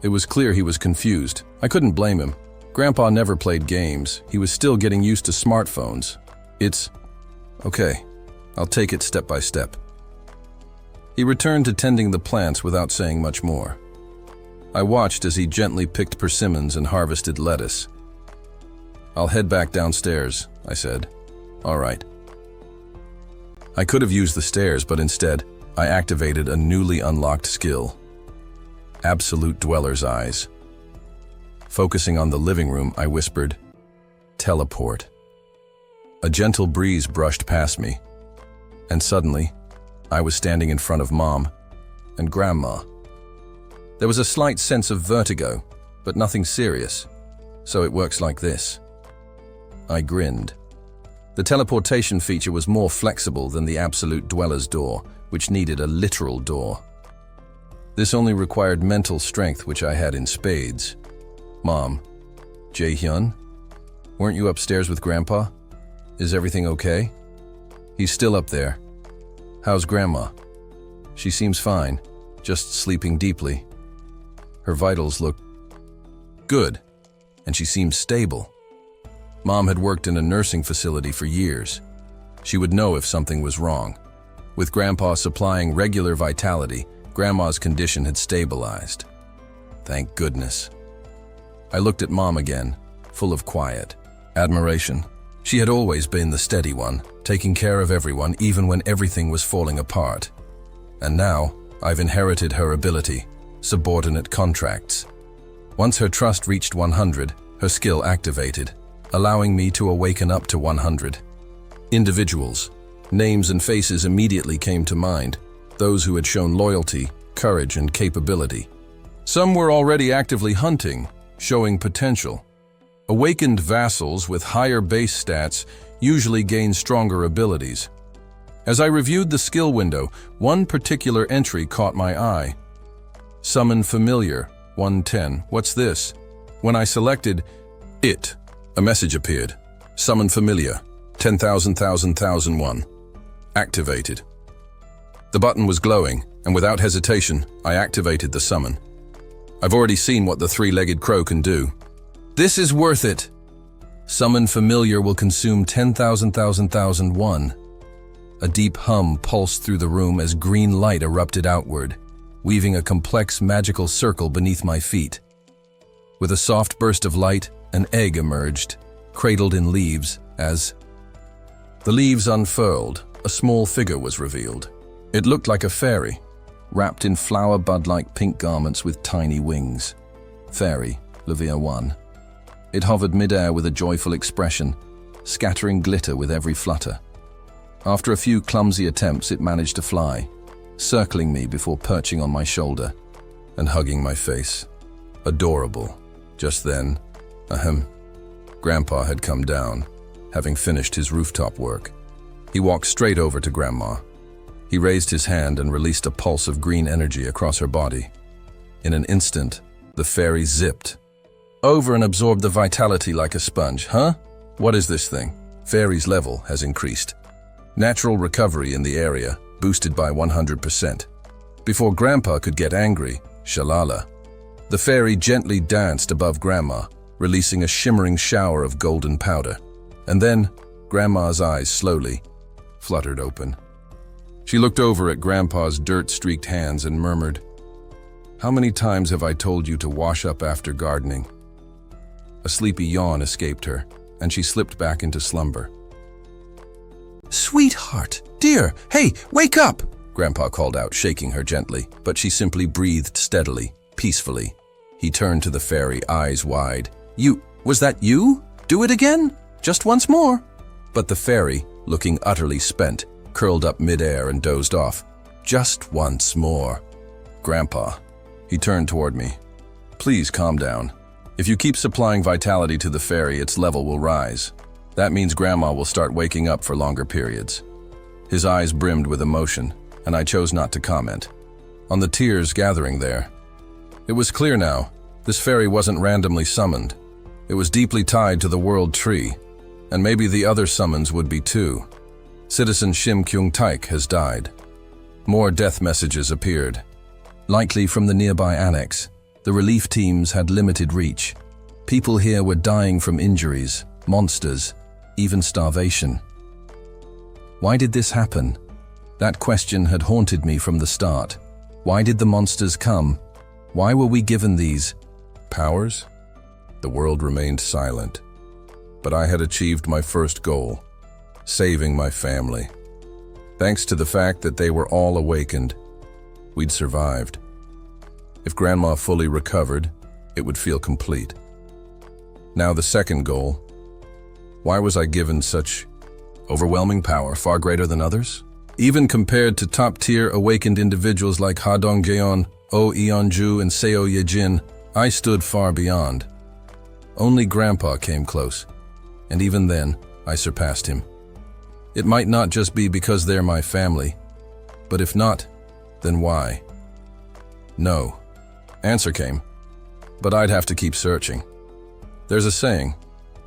It was clear he was confused. I couldn't blame him. Grandpa never played games. He was still getting used to smartphones. Okay, I'll take it step by step." He returned to tending the plants without saying much more. I watched as he gently picked persimmons and harvested lettuce. "I'll head back downstairs," I said. "All right." I could have used the stairs, but instead, I activated a newly unlocked skill. Absolute Dweller's Eyes. Focusing on the living room, I whispered, "Teleport." A gentle breeze brushed past me, and suddenly, I was standing in front of Mom and Grandma. There was a slight sense of vertigo, but nothing serious. "So it works like this." I grinned. The teleportation feature was more flexible than the Absolute Dweller's door, which needed a literal door. This only required mental strength, which I had in spades. "Mom, Jae-hyun, weren't you upstairs with Grandpa? Is everything okay?" "He's still up there." "How's Grandma?" "She seems fine, just sleeping deeply. Her vitals look good, and she seems stable." Mom had worked in a nursing facility for years. She would know if something was wrong. With Grandpa supplying regular vitality, Grandma's condition had stabilized. Thank goodness. I looked at Mom again, full of quiet admiration. She had always been the steady one, taking care of everyone even when everything was falling apart. And now, I've inherited her ability, subordinate contracts. Once her trust reached 100, her skill activated, allowing me to awaken up to 100. Individuals, names and faces immediately came to mind, those who had shown loyalty, courage, and capability. Some were already actively hunting, showing potential. Awakened vassals with higher base stats usually gain stronger abilities. As I reviewed the skill window, one particular entry caught my eye. Summon Familiar, 110. What's this? When I selected it, a message appeared. Summon Familiar, 10,000,000,001. Activated. The button was glowing, and without hesitation, I activated the summon. I've already seen what the three-legged crow can do. This is worth it. Summon Familiar will consume 10,000,000,001. A deep hum pulsed through the room as green light erupted outward, weaving a complex magical circle beneath my feet. With a soft burst of light, an egg emerged, cradled in leaves, as the leaves unfurled, a small figure was revealed. It looked like a fairy, wrapped in flower bud-like pink garments with tiny wings. Fairy, Levia 1. It hovered midair with a joyful expression, scattering glitter with every flutter. After a few clumsy attempts, it managed to fly, circling me before perching on my shoulder and hugging my face. Adorable. Just then, Grandpa had come down, having finished his rooftop work. He walked straight over to Grandma. He raised his hand and released a pulse of green energy across her body. In an instant, the fairy zipped over and absorbed the vitality like a sponge. Huh? What is this thing? Fairy's level has increased. Natural recovery in the area, boosted by 100%. Before Grandpa could get angry, shalala, the fairy gently danced above Grandma, releasing a shimmering shower of golden powder. And then, Grandma's eyes slowly fluttered open. She looked over at Grandpa's dirt-streaked hands and murmured, "How many times have I told you to wash up after gardening?" A sleepy yawn escaped her, and she slipped back into slumber. "Sweetheart, dear, hey, wake up!" Grandpa called out, shaking her gently, but she simply breathed steadily, peacefully. He turned to the fairy, eyes wide. Was that you? Do it again? Just once more." But the fairy, looking utterly spent, curled up midair and dozed off. "Just once more." "Grandpa." He turned toward me. "Please calm down. If you keep supplying vitality to the fairy, its level will rise. That means Grandma will start waking up for longer periods." His eyes brimmed with emotion, and I chose not to comment on the tears gathering there. It was clear now, this fairy wasn't randomly summoned. It was deeply tied to the world tree, and maybe the other summons would be too. Citizen Shim Kyung Taik has died. More death messages appeared. Likely from the nearby annex, the relief teams had limited reach. People here were dying from injuries, monsters, even starvation. Why did this happen? That question had haunted me from the start. Why did the monsters come? Why were we given these powers? The world remained silent. But I had achieved my first goal, saving my family. Thanks to the fact that they were all awakened, we'd survived. If Grandma fully recovered, it would feel complete. Now the second goal. Why was I given such overwhelming power, far greater than others? Even compared to top-tier awakened individuals like Ha Dong-geon, Oh Eon-ju, and Seo Ye-jin, I stood far beyond. Only Grandpa came close, and even then, I surpassed him. It might not just be because they're my family, but if not, then why? No. Answer came, but I'd have to keep searching. There's a saying,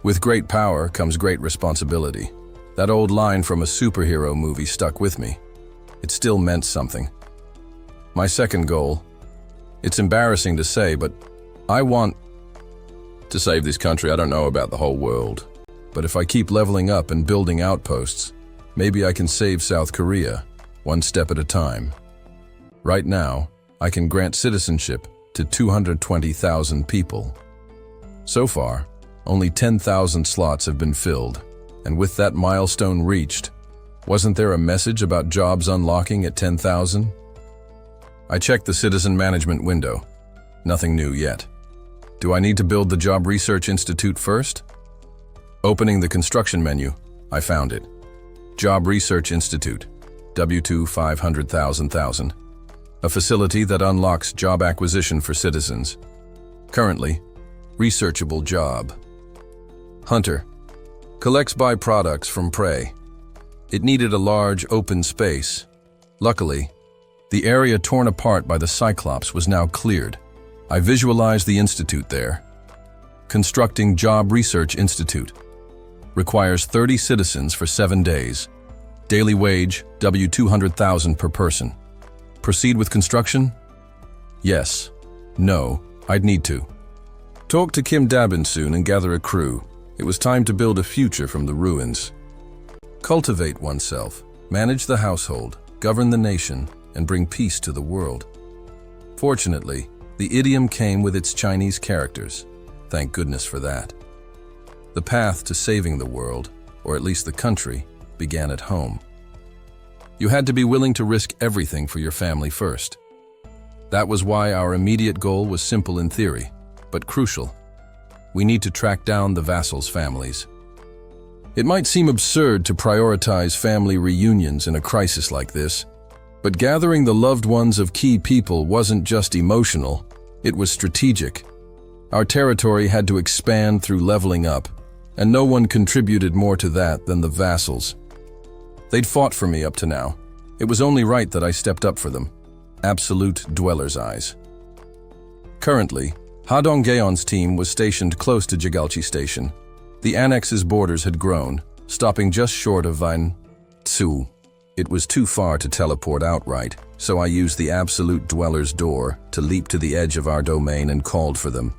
with great power comes great responsibility. That old line from a superhero movie stuck with me. It still meant something. My second goal, it's embarrassing to say, but I want to save this country. I don't know about the whole world, but if I keep leveling up and building outposts, maybe I can save South Korea, one step at a time. Right now, I can grant citizenship to 220,000 people. So far, only 10,000 slots have been filled, and with that milestone reached, wasn't there a message about jobs unlocking at 10,000? I checked the citizen management window. Nothing new yet. Do I need to build the Job Research Institute first? Opening the construction menu, I found it. Job Research Institute, W2 500,000. A facility that unlocks job acquisition for citizens. Currently, researchable job. Hunter. Collects byproducts from prey. It needed a large, open space. Luckily, the area torn apart by the Cyclops was now cleared. I visualized the institute there. Constructing Job Research Institute. Requires 30 citizens for 7 days. Daily wage, W200,000 per person. Proceed with construction? Yes. No, I'd need to. Talk to Kim Dabin soon and gather a crew. It was time to build a future from the ruins. Cultivate oneself, manage the household, govern the nation, and bring peace to the world. Fortunately, the idiom came with its Chinese characters. Thank goodness for that. The path to saving the world, or at least the country, began at home. You had to be willing to risk everything for your family first. That was why our immediate goal was simple in theory, but crucial. We need to track down the vassals' families. It might seem absurd to prioritize family reunions in a crisis like this, but gathering the loved ones of key people wasn't just emotional, it was strategic. Our territory had to expand through leveling up, and no one contributed more to that than the vassals. They'd fought for me up to now. It was only right that I stepped up for them. Absolute dweller's eyes. Currently, Ha Donggeon's team was stationed close to Jigalchi Station. The annex's borders had grown, stopping just short of Vain Tsu. It was too far to teleport outright, so I used the absolute dweller's door to leap to the edge of our domain and called for them.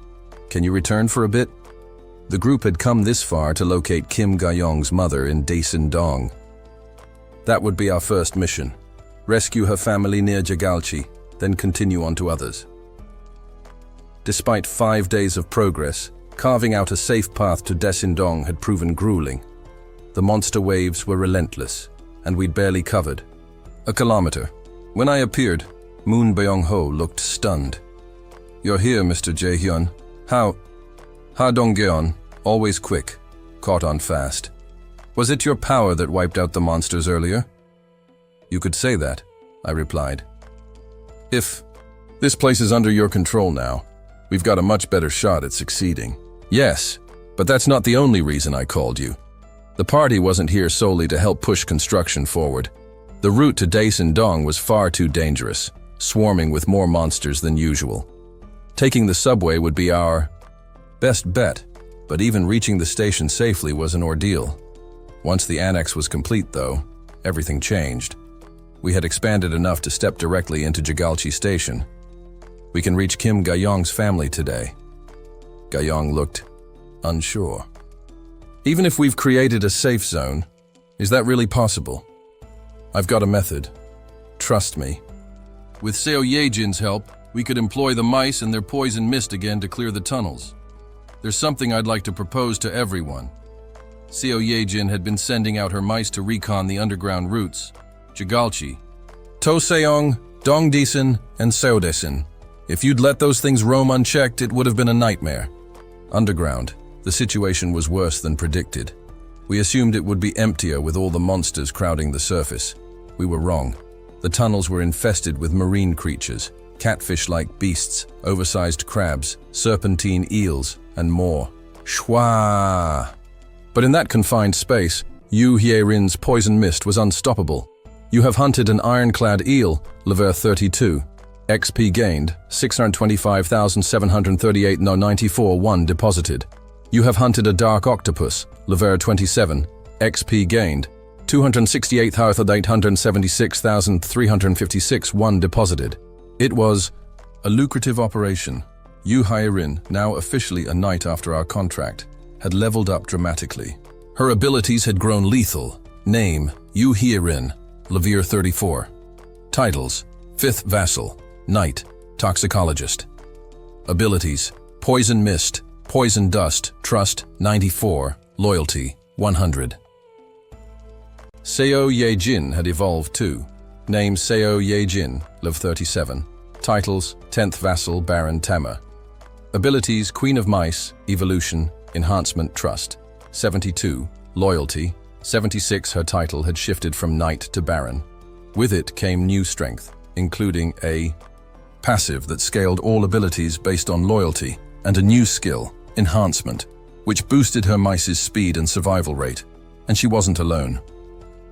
Can you return for a bit? The group had come this far to locate Kim Gayong's mother in Daesin Dong. That would be our first mission. Rescue her family near Jigalchi, then continue on to others. Despite 5 days of progress, carving out a safe path to Daesin Dong had proven grueling. The monster waves were relentless, and we'd barely covered 1 kilometer. When I appeared, Moon Byung-ho looked stunned. You're here, Mr. Jae-hyun. How? Ha Donggeon, always quick, caught on fast. Was it your power that wiped out the monsters earlier? You could say that, I replied. If this place is under your control now, we've got a much better shot at succeeding. Yes, but that's not the only reason I called you. The party wasn't here solely to help push construction forward. The route to Daesin Dong was far too dangerous, swarming with more monsters than usual. Taking the subway would be our best bet, but even reaching the station safely was an ordeal. Once the annex was complete, though, everything changed. We had expanded enough to step directly into Jigalchi Station. We can reach Kim Gayong's family today. Gayong looked unsure. Even if we've created a safe zone, is that really possible? I've got a method. Trust me. With Seo Yejin's help, we could employ the mice and their poison mist again to clear the tunnels. There's something I'd like to propose to everyone. Seo Yejin had been sending out her mice to recon the underground routes. Jigalchi, Toseong, Dongdaesin, and Seodaesin. If you'd let those things roam unchecked, it would have been a nightmare. Underground, the situation was worse than predicted. We assumed it would be emptier with all the monsters crowding the surface. We were wrong. The tunnels were infested with marine creatures, catfish-like beasts, oversized crabs, serpentine eels, and more. Shwa! But in that confined space, Yu Hierin's poison mist was unstoppable. You have hunted an ironclad eel, level 32. XP gained, 625,738 no 94 1 deposited. You have hunted a dark octopus, level 27. XP gained, 268,876,356 1 deposited. It was a lucrative operation. Yu Hierin, now officially a knight after our contract, had leveled up dramatically. Her abilities had grown lethal. Name, Yu Hierin, level 34. Titles, 5th Vassal, Knight, Toxicologist. Abilities, Poison Mist, Poison Dust, Trust, 94, Loyalty, 100. Seo Yejin had evolved too. Name Seo Yejin, level 37. Titles, 10th Vassal, Baron Tama. Abilities, Queen of Mice, Evolution, Enhancement, Trust, 72, Loyalty, 76. Her title had shifted from Knight to Baron. With it came new strength, including a passive that scaled all abilities based on loyalty, and a new skill, Enhancement, which boosted her mice's speed and survival rate. And she wasn't alone.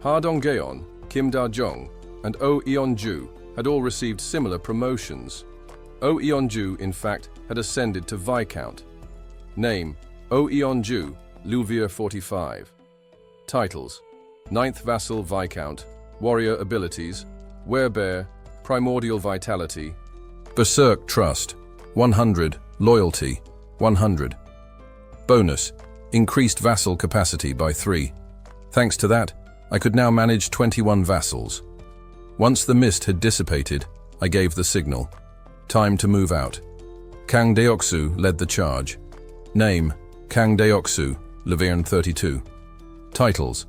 Ha Dong-geon, Kim Da-jong, and Oh Eon-ju had all received similar promotions. Oh Eon-ju, in fact, had ascended to Viscount. Name: Oh Eon-ju, Louvier 45. Titles: 9th Vassal Viscount, Warrior Abilities, Werebear, Primordial Vitality, Berserk Trust, 100, Loyalty, 100. Bonus: increased vassal capacity by 3. Thanks to that, I could now manage 21 vassals. Once the mist had dissipated, I gave the signal. Time to move out. Kang Deoksu led the charge. Name: Kang Deoksu, Laverne 32. Titles: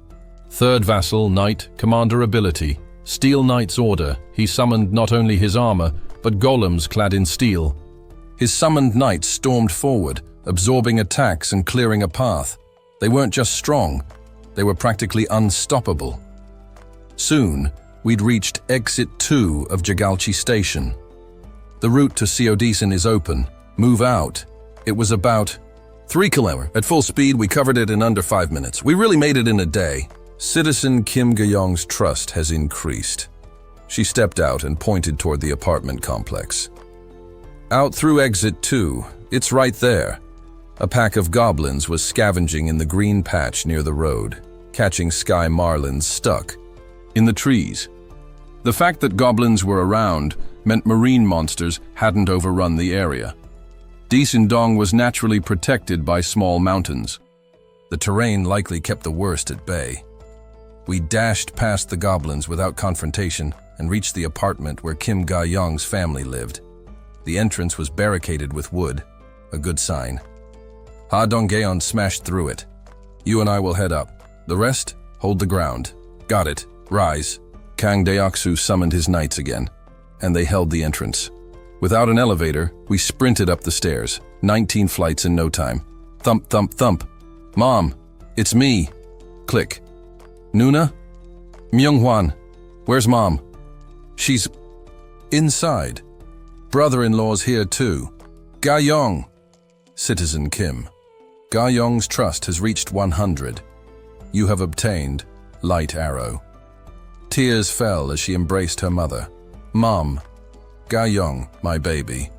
3rd Vassal, Knight, Commander Ability, Steel Knight's Order. He summoned not only his armor, but golems clad in steel. His summoned knights stormed forward, absorbing attacks and clearing a path. They weren't just strong, they were practically unstoppable. Soon, we'd reached Exit 2 of Jagalchi Station. The route to Seodisen is open. Move out. It was about 3 kilometers. At full speed, we covered it in under 5 minutes. We really made it in a day. Citizen Kim Ga-young's trust has increased. She stepped out and pointed toward the apartment complex. Out through Exit 2, it's right there. A pack of goblins was scavenging in the green patch near the road, catching sky marlins stuck in the trees. The fact that goblins were around meant marine monsters hadn't overrun the area. Disindong was naturally protected by small mountains. The terrain likely kept the worst at bay. We dashed past the goblins without confrontation and reached the apartment where Kim Ga-young's family lived. The entrance was barricaded with wood, a good sign. Ha Dong-geon smashed through it. You and I will head up. The rest, hold the ground. Got it. Rise. Kang Deoksu summoned his knights again, and they held the entrance. Without an elevator, we sprinted up the stairs, 19 flights in no time. Thump, thump, thump. Mom, it's me. Click. Nuna? Myunghwan, where's Mom? She's inside. Brother-in-law's here too. Ga-young. Citizen Kim. Ga-young's trust has reached 100. You have obtained Light Arrow. Tears fell as she embraced her mother. Mom, Ga-young, my baby.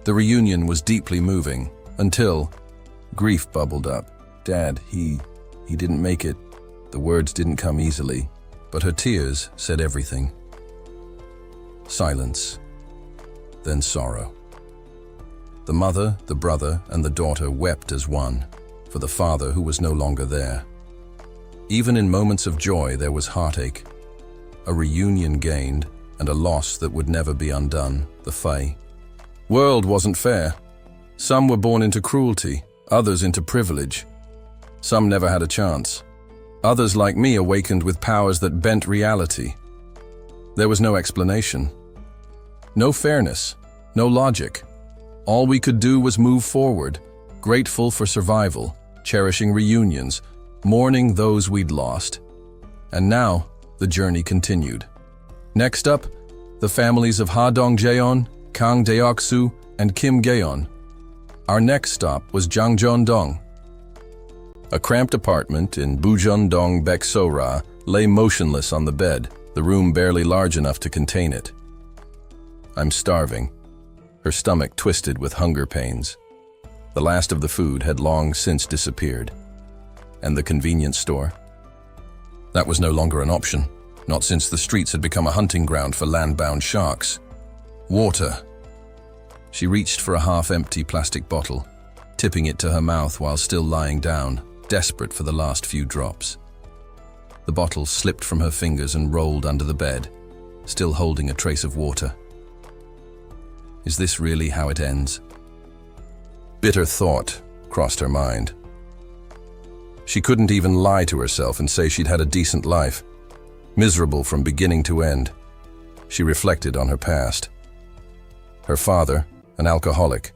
The reunion was deeply moving until grief bubbled up. Dad, he didn't make it. The words didn't come easily, but her tears said everything. Silence, then sorrow. The mother, the brother, and the daughter wept as one for the father who was no longer there. Even in moments of joy, there was heartache. A reunion gained, and a loss that would never be undone, the Fae. World wasn't fair. Some were born into cruelty, others into privilege. Some never had a chance. Others, like me, awakened with powers that bent reality. There was no explanation. No fairness, no logic. All we could do was move forward, grateful for survival, cherishing reunions, mourning those we'd lost. And now, the journey continued. Next up, the families of Ha Dong-geon, Kang Deoksu, and Kim Ga-yeon. Our next stop was Jangjeon-dong. A cramped apartment in Bujeon-dong Baek-so-ra lay motionless on the bed, the room barely large enough to contain it. I'm starving. Her stomach twisted with hunger pains. The last of the food had long since disappeared. And the convenience store? That was no longer an option, not since the streets had become a hunting ground for land-bound sharks. Water. She reached for a half-empty plastic bottle, tipping it to her mouth while still lying down, desperate for the last few drops. The bottle slipped from her fingers and rolled under the bed, still holding a trace of water. Is this really how it ends? Bitter thought crossed her mind. She couldn't even lie to herself and say she'd had a decent life, miserable from beginning to end. She reflected on her past. Her father, an alcoholic,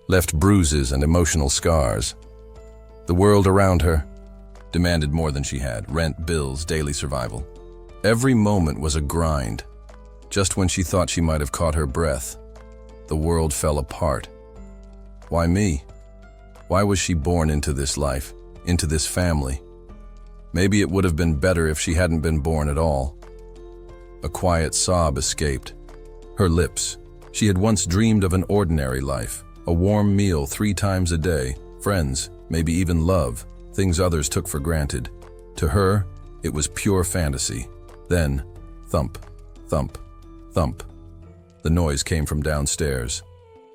left bruises and emotional scars. The world around her demanded more than she had: rent, bills, daily survival. Every moment was a grind. Just when she thought she might have caught her breath, the world fell apart. Why me? Why was she born into this life, into this family? Maybe it would have been better if she hadn't been born at all. A quiet sob escaped. Her lips. She had once dreamed of an ordinary life, a warm meal 3 times a day, friends, maybe even love, things others took for granted. To her, it was pure fantasy. Then, thump, thump, thump. The noise came from downstairs.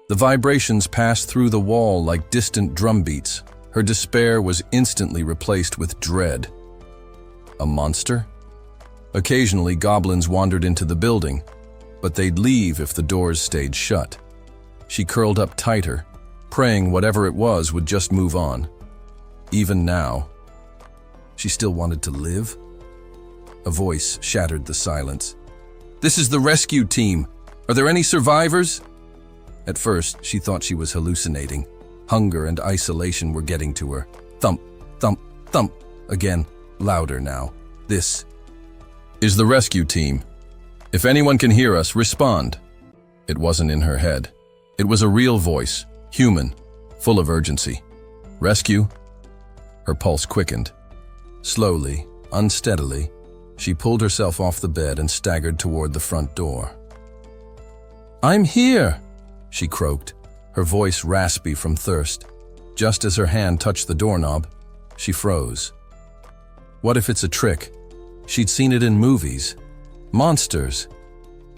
The vibrations passed through the wall like distant drum beats. Her despair was instantly replaced with dread. A monster? Occasionally, goblins wandered into the building, but they'd leave if the doors stayed shut. She curled up tighter, praying whatever it was would just move on. Even now, she still wanted to live. A voice shattered the silence. "This is the rescue team. Are there any survivors?" At first, she thought she was hallucinating. Hunger and isolation were getting to her. Thump, thump, thump. Again, louder now. "This is the rescue team. If anyone can hear us, respond." It wasn't in her head. It was a real voice, human, full of urgency. "Rescue?" Her pulse quickened. Slowly, unsteadily, she pulled herself off the bed and staggered toward the front door. "I'm here," she croaked, her voice raspy from thirst. Just as her hand touched the doorknob, she froze. What if it's a trick? She'd seen it in movies. Monsters.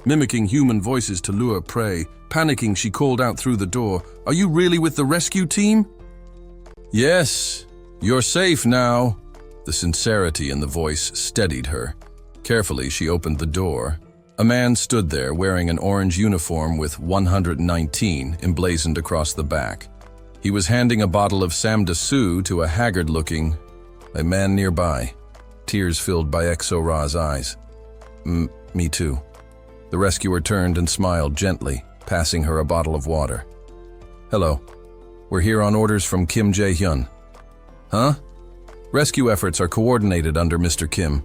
Mimicking human voices to lure prey. Panicking, she called out through the door, "Are you really with the rescue team?" "Yes, you're safe now." The sincerity in the voice steadied her. Carefully, she opened the door. A man stood there wearing an orange uniform with 119 emblazoned across the back. He was handing a bottle of samdasu to a haggard-looking man nearby. Tears filled by Exora's eyes. Me too." The rescuer turned and smiled gently, passing her a bottle of water. "Hello. We're here on orders from Kim Jae-hyun." "Huh?" "Rescue efforts are coordinated under Mr. Kim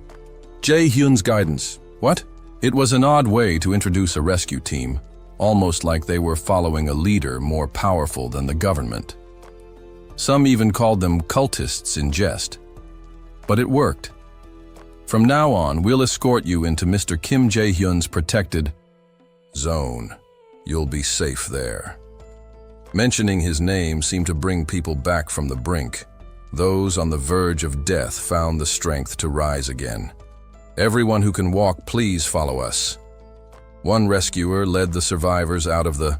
Jae-hyun's guidance." "What?" It was an odd way to introduce a rescue team, almost like they were following a leader more powerful than the government. Some even called them cultists in jest. But it worked. "From now on, we'll escort you into Mr. Kim Jae-hyun's protected zone. You'll be safe there." Mentioning his name seemed to bring people back from the brink. Those on the verge of death found the strength to rise again. "Everyone who can walk, please follow us." One rescuer led the survivors out of the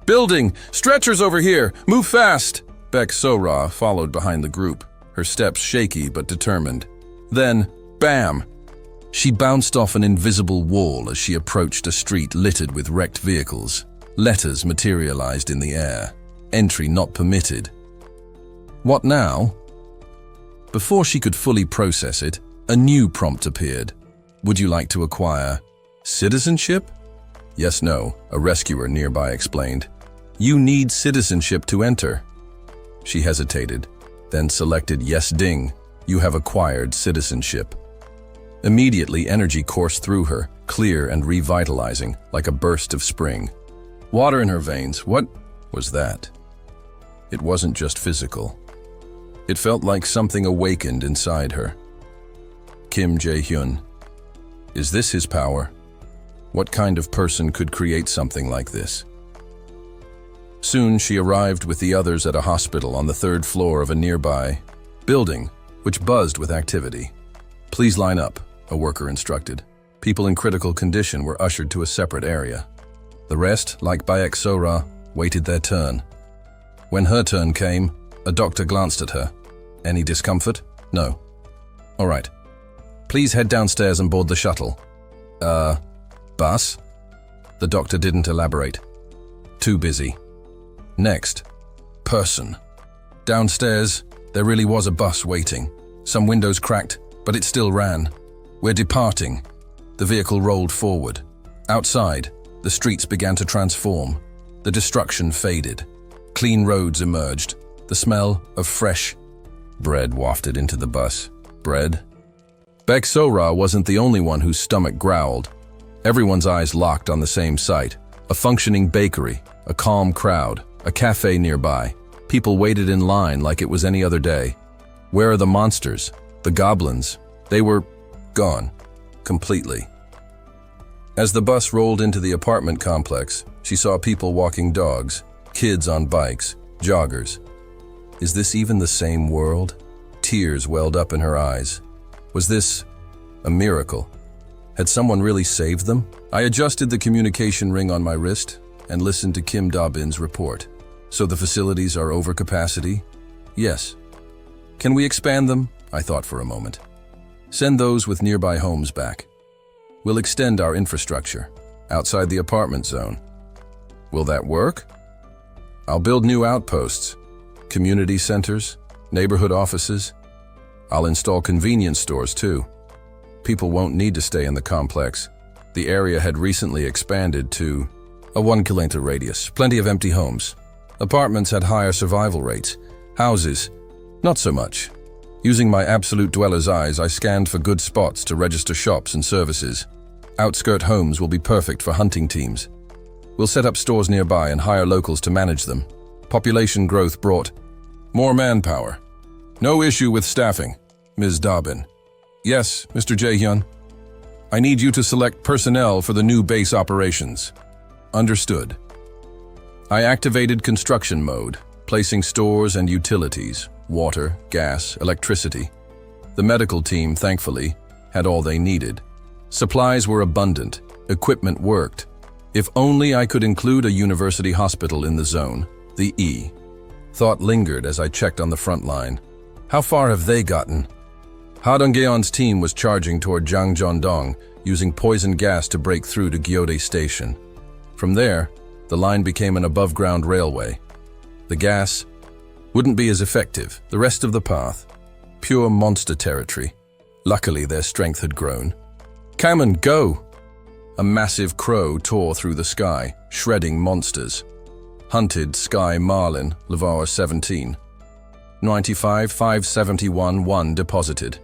building. "Stretchers over here! Move fast!" Baek So-ra followed behind the group, her steps shaky but determined. Then, bam! She bounced off an invisible wall as she approached a street littered with wrecked vehicles. Letters materialized in the air. Entry not permitted. What now? Before she could fully process it, a new prompt appeared. "Would you like to acquire citizenship?" "Yes, no," a rescuer nearby explained. "You need citizenship to enter." She hesitated, then selected yes ding. "You have acquired citizenship." Immediately, energy coursed through her, clear and revitalizing, like a burst of spring. Water in her veins. What was that? It wasn't just physical. It felt like something awakened inside her. Kim Jae-hyun. Is this his power? What kind of person could create something like this? Soon she arrived with the others at a hospital on the 3rd floor of a nearby building, which buzzed with activity. "Please line up," a worker instructed. People in critical condition were ushered to a separate area. The rest, like Baek So-ra, waited their turn. When her turn came, a doctor glanced at her. "Any discomfort?" "No." "All right. Please head downstairs and board the shuttle." Bus?" The doctor didn't elaborate. "Too busy." Next. Person. Downstairs, there really was a bus waiting. Some windows cracked, but it still ran. "We're departing." The vehicle rolled forward. Outside, the streets began to transform. The destruction faded. Clean roads emerged. The smell of fresh bread wafted into the bus. Bread? Baek So-ra wasn't the only one whose stomach growled. Everyone's eyes locked on the same sight. A functioning bakery, a calm crowd, a cafe nearby. People waited in line like it was any other day. Where are the monsters? The goblins, they were gone, completely. As the bus rolled into the apartment complex, she saw people walking dogs, kids on bikes, joggers. Is this even the same world? Tears welled up in her eyes. Was this a miracle? Had someone really saved them? I adjusted the communication ring on my wrist and listened to Kim Da-bin's report. So the facilities are over capacity? Yes. Can we expand them? I thought for a moment. Send those with nearby homes back. We'll extend our infrastructure outside the apartment zone. Will that work? I'll build new outposts, community centers, neighborhood offices. I'll install convenience stores too. People won't need to stay in the complex. The area had recently expanded to a 1-kilometer radius, plenty of empty homes. Apartments had higher survival rates. Houses, not so much. Using my absolute dweller's eyes, I scanned for good spots to register shops and services. Outskirt homes will be perfect for hunting teams. We'll set up stores nearby and hire locals to manage them. Population growth brought more manpower. No issue with staffing, Ms. Da-bin. Yes, Mr. Jae-hyun. I need you to select personnel for the new base operations. Understood. I activated construction mode, placing stores and utilities, water, gas, electricity. The medical team, thankfully, had all they needed. Supplies were abundant, equipment worked. If only I could include a university hospital in the zone, the E. Thought lingered as I checked on the front line. How far have they gotten? Ha Dong-geon's team was charging toward Jangjong-dong, using poison gas to break through to Gyode Station. From there, the line became an above-ground railway. The gas wouldn't be as effective. The rest of the path, pure monster territory. Luckily, their strength had grown. Come and go! A massive crow tore through the sky, shredding monsters. Hunted Sky Marlin, Levar 17. 95, 571, 1 deposited.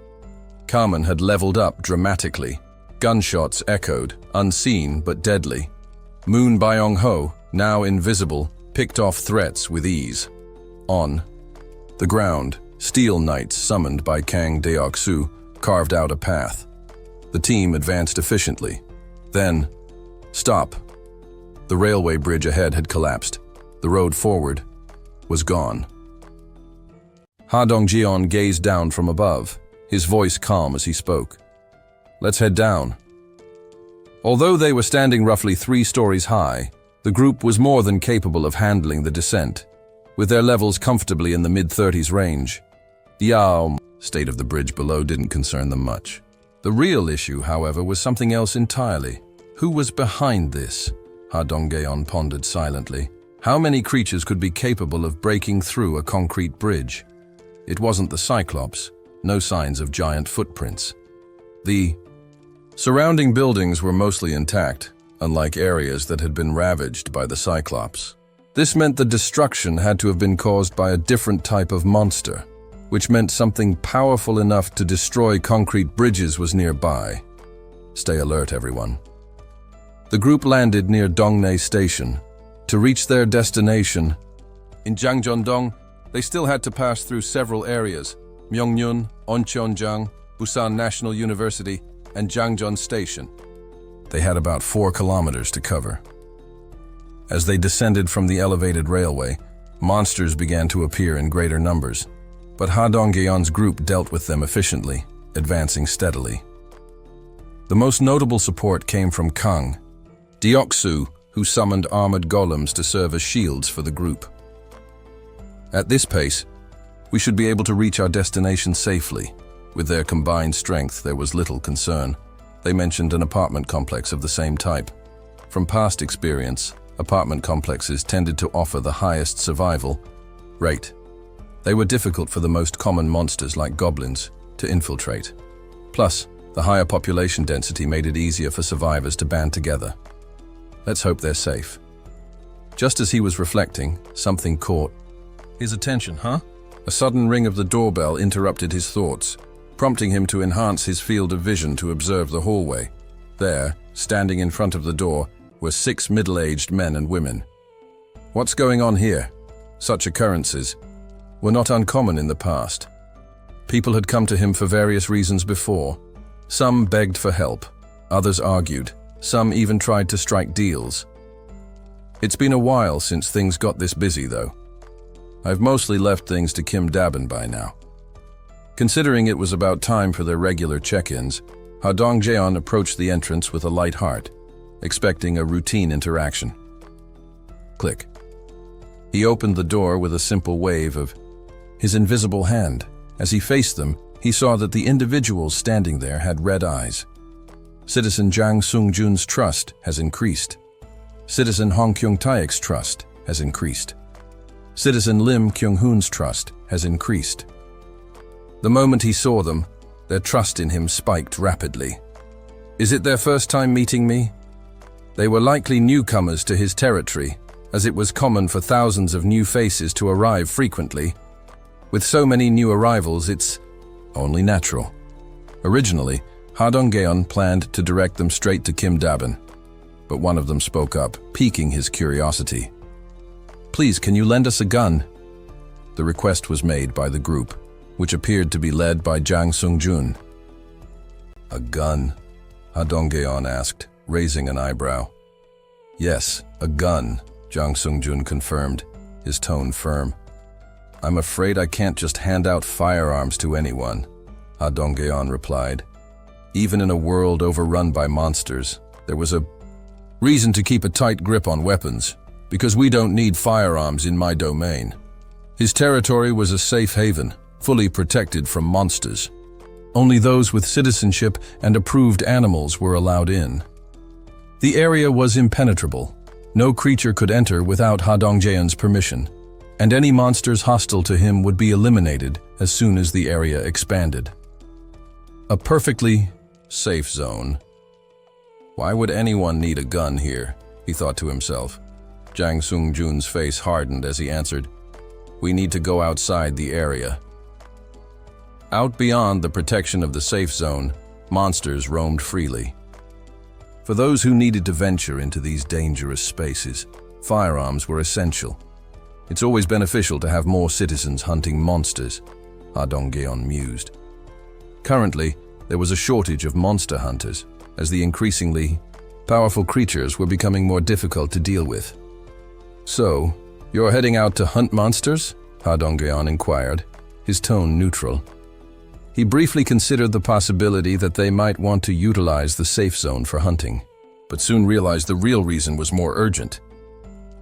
Carmen had leveled up dramatically. Gunshots echoed, unseen but deadly. Moon Byung-ho, now invisible, picked off threats with ease. On the ground, Steel Knights summoned by Kang Deok-soo carved out a path. The team advanced efficiently. Then, stop. The railway bridge ahead had collapsed. The road forward was gone. Ha Dong-geon gazed down from above, his voice calm as he spoke. Let's head down. Although they were standing roughly 3 stories high, the group was more than capable of handling the descent, with their levels comfortably in the mid-30s range. The state of the bridge below didn't concern them much. The real issue, however, was something else entirely. Who was behind this? Ha Dong-geon pondered silently. How many creatures could be capable of breaking through a concrete bridge? It wasn't the Cyclops, no signs of giant footprints. The surrounding buildings were mostly intact, unlike areas that had been ravaged by the Cyclops. This meant the destruction had to have been caused by a different type of monster, which meant something powerful enough to destroy concrete bridges was nearby. Stay alert, everyone. The group landed near Dongnae Station. To reach their destination, in Jangjong-dong, they still had to pass through several areas: Myeongnyeon, Oncheonjang, Busan National University, and Jangjeon Station. They had about 4 kilometers to cover. As they descended from the elevated railway, monsters began to appear in greater numbers, but Ha Dong-geon's group dealt with them efficiently, advancing steadily. The most notable support came from Kang Deok-soo, who summoned armored golems to serve as shields for the group. At this pace, we should be able to reach our destination safely. With their combined strength, there was little concern. They mentioned an apartment complex of the same type. From past experience, apartment complexes tended to offer the highest survival rate. They were difficult for the most common monsters like goblins to infiltrate. Plus, the higher population density made it easier for survivors to band together. Let's hope they're safe. Just as he was reflecting, something caught his attention, A sudden ring of the doorbell interrupted his thoughts, prompting him to enhance his field of vision to observe the hallway. There, standing in front of the door, were 6 middle-aged men and women. What's going on here? Such occurrences were not uncommon in the past. People had come to him for various reasons before. Some begged for help, others argued, some even tried to strike deals. It's been a while since things got this busy, though. I've mostly left things to Kim Dabin by now. Considering it was about time for their regular check-ins, Ha Dongjeon approached the entrance with a light heart, expecting a routine interaction. Click. He opened the door with a simple wave of his invisible hand. As he faced them, he saw that the individuals standing there had red eyes. Citizen Jang Sung-jun's trust has increased. Citizen Hong Kyung-taek's trust has increased. Citizen Lim Kyung-hoon's trust has increased. The moment he saw them, their trust in him spiked rapidly. Is it their first time meeting me? They were likely newcomers to his territory, as it was common for thousands of new faces to arrive frequently. With so many new arrivals, it's only natural. Originally, Ha Dongjeon planned to direct them straight to Kim Dabin, but one of them spoke up, piquing his curiosity. Please, can you lend us a gun? The request was made by the group, which appeared to be led by Jang Sung-jun. A gun? Ha Dongjeon asked, raising an eyebrow. Yes, a gun, Jang Sung-jun confirmed, his tone firm. I'm afraid I can't just hand out firearms to anyone, Ha Dongjeon replied. Even in a world overrun by monsters, there was a reason to keep a tight grip on weapons, because we don't need firearms in my domain. His territory was a safe haven, fully protected from monsters. Only those with citizenship and approved animals were allowed in. The area was impenetrable. No creature could enter without Ha Dongjeon's permission, and any monsters hostile to him would be eliminated as soon as the area expanded. A perfectly safe zone. Why would anyone need a gun here? He thought to himself. Jang Sung-jun's face hardened as he answered, We need to go outside the area. Out beyond the protection of the safe zone, monsters roamed freely. For those who needed to venture into these dangerous spaces, firearms were essential. It's always beneficial to have more citizens hunting monsters, Ha Dongjeon mused. Currently, there was a shortage of monster hunters, as the increasingly powerful creatures were becoming more difficult to deal with. So, you're heading out to hunt monsters? Ha Dongjeon inquired, his tone neutral. He briefly considered the possibility that they might want to utilize the safe zone for hunting, but soon realized the real reason was more urgent.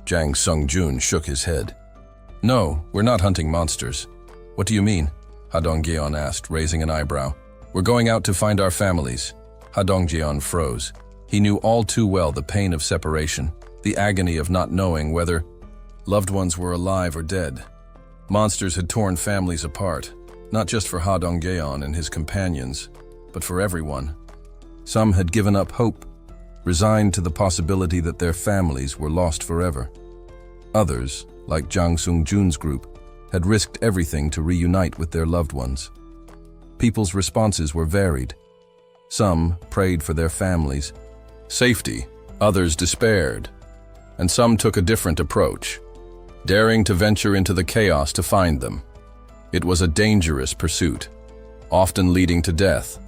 Jang Sung-jun shook his head. No, we're not hunting monsters. What do you mean? Ha Dongjeon asked, raising an eyebrow. We're going out to find our families. Ha Dongjeon froze. He knew all too well the pain of separation, the agony of not knowing whether loved ones were alive or dead. Monsters had torn families apart, not just for Ha Dongjeon and his companions, but for everyone. Some had given up hope, resigned to the possibility that their families were lost forever. Others, like Jang Sung-jun's group, had risked everything to reunite with their loved ones. People's responses were varied. Some prayed for their families' safety, others despaired, and some took a different approach, daring to venture into the chaos to find them. It was a dangerous pursuit, often leading to death.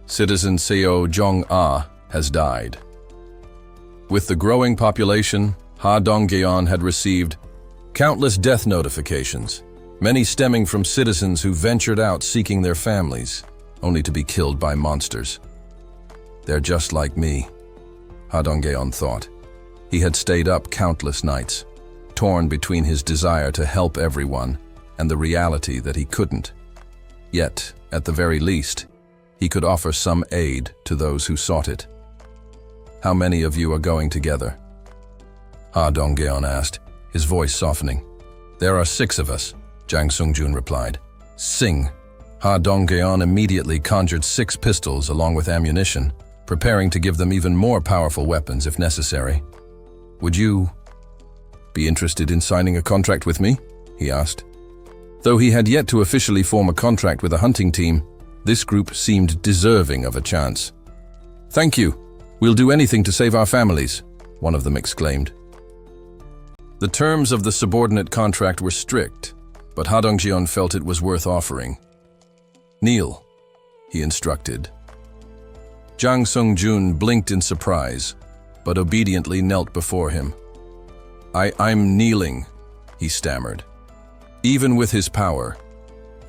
Citizen Seo Jong-ah has died. With the growing population, Ha Dongjeon had received countless death notifications, many stemming from citizens who ventured out seeking their families, only to be killed by monsters. They're just like me, Ha Dongjeon thought. He had stayed up countless nights, torn between his desire to help everyone and the reality that he couldn't. Yet, at the very least, he could offer some aid to those who sought it. How many of you are going together? Ha Dongjeon asked, his voice softening. There are 6 of us, Jang Sung-jun replied. Sing. Ha Dongjeon immediately conjured 6 pistols along with ammunition, preparing to give them even more powerful weapons if necessary. Would you be interested in signing a contract with me? He asked. Though he had yet to officially form a contract with a hunting team, this group seemed deserving of a chance. Thank you. We'll do anything to save our families, one of them exclaimed. The terms of the subordinate contract were strict, but Ha Dongjeon felt it was worth offering. "Kneel," he instructed. Jang Sung-jun blinked in surprise, but obediently knelt before him. I'm kneeling," he stammered. Even with his power,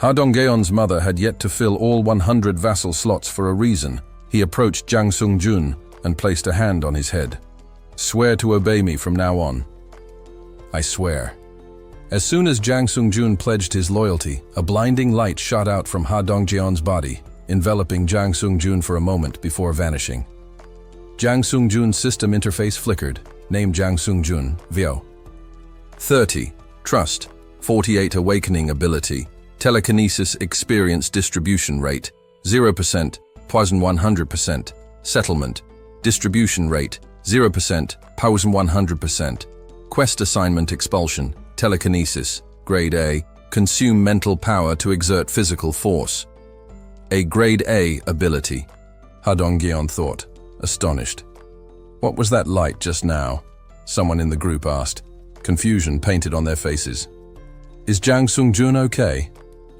Ha Donggeon's mother had yet to fill all 100 vassal slots for a reason. He approached Jang Sung-jun and placed a hand on his head. "Swear to obey me from now on." "I swear." As soon as Jang Sung-jun pledged his loyalty, a blinding light shot out from Ha Donggeon's body, enveloping Jang Sung-jun for a moment before vanishing. Jang Sung-jun's system interface flickered. Name Jang Sung-jun, Vio. 30. Trust. 48. Awakening ability. Telekinesis experience distribution rate. 0%. Poison 100%. Settlement. Distribution rate. 0%. Poison 100%. Quest assignment expulsion. Telekinesis. Grade A. Consume mental power to exert physical force. A Grade A ability. Ha Donggeon thought, astonished. "What was that light just now?" someone in the group asked, confusion painted on their faces. "Is Jang Sung-jun okay?"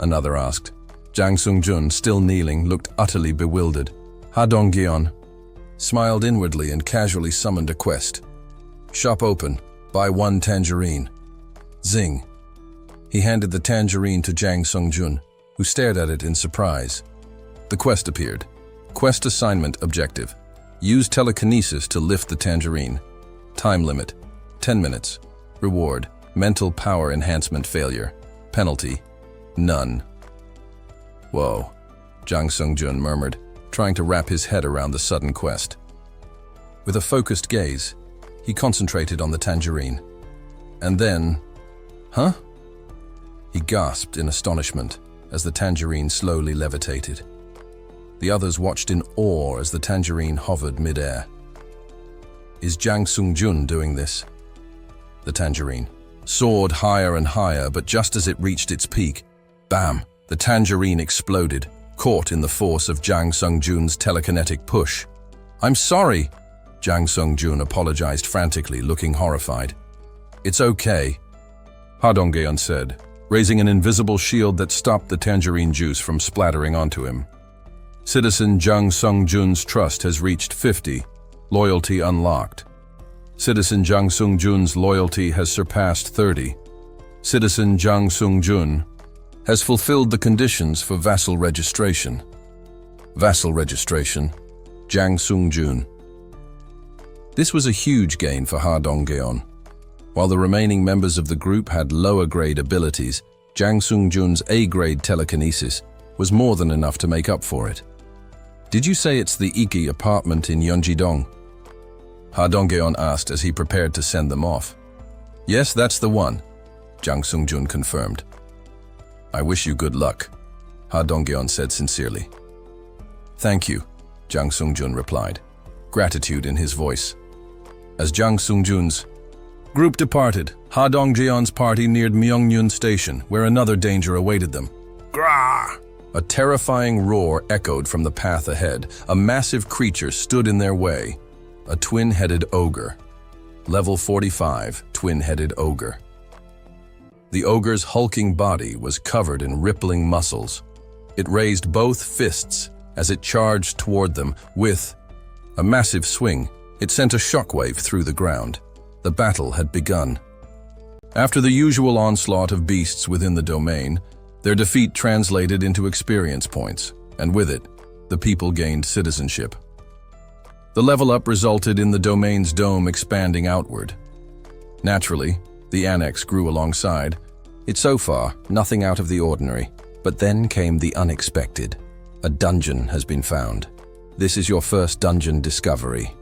another asked. Jang Sung-jun, still kneeling, looked utterly bewildered. Ha Donggeon smiled inwardly and casually summoned a quest. "Shop open. Buy 1 tangerine." Zing. He handed the tangerine to Jang Sung-jun, who stared at it in surprise. The quest appeared. Quest assignment objective. Use telekinesis to lift the tangerine. Time limit. 10 minutes. Reward. Mental power enhancement failure. Penalty. None. "Whoa," Jang Sung-jun murmured, trying to wrap his head around the sudden quest. With a focused gaze, he concentrated on the tangerine. And then, "Huh?" He gasped in astonishment as the tangerine slowly levitated. The others watched in awe as the tangerine hovered mid-air. "Is Jang Sung-jun doing this?" The tangerine soared higher and higher, but just as it reached its peak, bam, the tangerine exploded, caught in the force of Jang Sung-jun's telekinetic push. "I'm sorry," Jang Sung-jun apologized frantically, looking horrified. "It's okay," Ha Donggeon said, raising an invisible shield that stopped the tangerine juice from splattering onto him. Citizen Jang Sung-jun's trust has reached 50. Loyalty unlocked. Citizen Jang Sung-jun's loyalty has surpassed 30. Citizen Jang Sung-jun has fulfilled the conditions for vassal registration. Vassal registration. Jang Sung-jun. This was a huge gain for Ha Donggeon. While the remaining members of the group had lower-grade abilities, Jang Sung-jun's A-grade telekinesis was more than enough to make up for it. "Did you say it's the Iki apartment in Yeonji-dong?" Ha Donggeon asked as he prepared to send them off. "Yes, that's the one," Jang Sung-jun confirmed. "I wish you good luck," Ha Donggeon said sincerely. "Thank you," Jang Sung-jun replied, gratitude in his voice. As Jang Sung-jun's group departed, Ha Donggeon's party neared Myeongyun Station, where another danger awaited them. Grah! A terrifying roar echoed from the path ahead. A massive creature stood in their way. A twin-headed ogre. Level 45, twin-headed ogre. The ogre's hulking body was covered in rippling muscles. It raised both fists as it charged toward them with a massive swing. It sent a shockwave through the ground. The battle had begun. After the usual onslaught of beasts within the domain, their defeat translated into experience points, and with it, the people gained citizenship. The level up resulted in the domain's dome expanding outward. Naturally, the annex grew alongside. It's so far nothing out of the ordinary, but then came the unexpected. A dungeon has been found. This is your first dungeon discovery.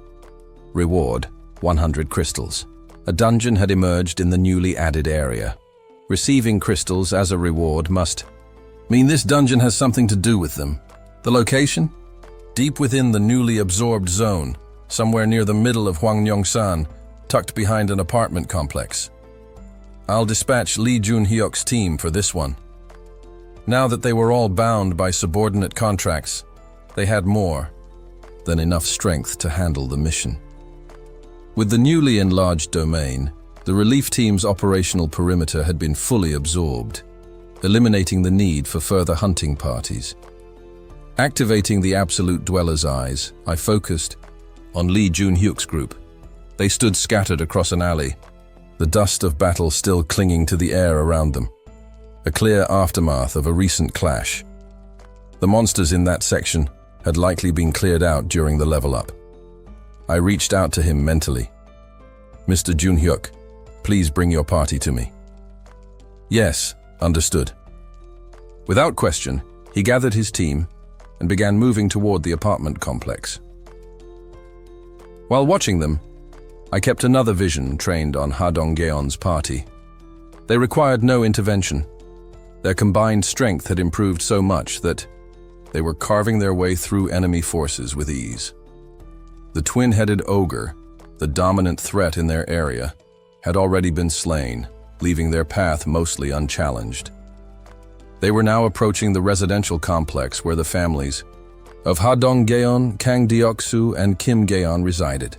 Reward, 100 crystals. A dungeon had emerged in the newly added area. Receiving crystals as a reward must mean this dungeon has something to do with them. The location? Deep within the newly absorbed zone, somewhere near the middle of Hwangryongsan, tucked behind an apartment complex. I'll dispatch Lee Jun-hyuk's team for this one. Now that they were all bound by subordinate contracts, they had more than enough strength to handle the mission. With the newly enlarged domain, the relief team's operational perimeter had been fully absorbed, eliminating the need for further hunting parties. Activating the Absolute Dweller's eyes, I focused on Lee Junhyuk's group. They stood scattered across an alley, the dust of battle still clinging to the air around them, a clear aftermath of a recent clash. The monsters in that section had likely been cleared out during the level up. I reached out to him mentally. "Mr. Junhyuk, please bring your party to me." "Yes, understood." Without question, he gathered his team and began moving toward the apartment complex. While watching them, I kept another vision trained on Ha Dong-geon's party. They required no intervention. Their combined strength had improved so much that they were carving their way through enemy forces with ease. The twin-headed ogre, the dominant threat in their area, had already been slain, leaving their path mostly unchallenged. They were now approaching the residential complex where the families of Ha Dong-geon, Kang Deok-soo, and Kim Gaeon resided.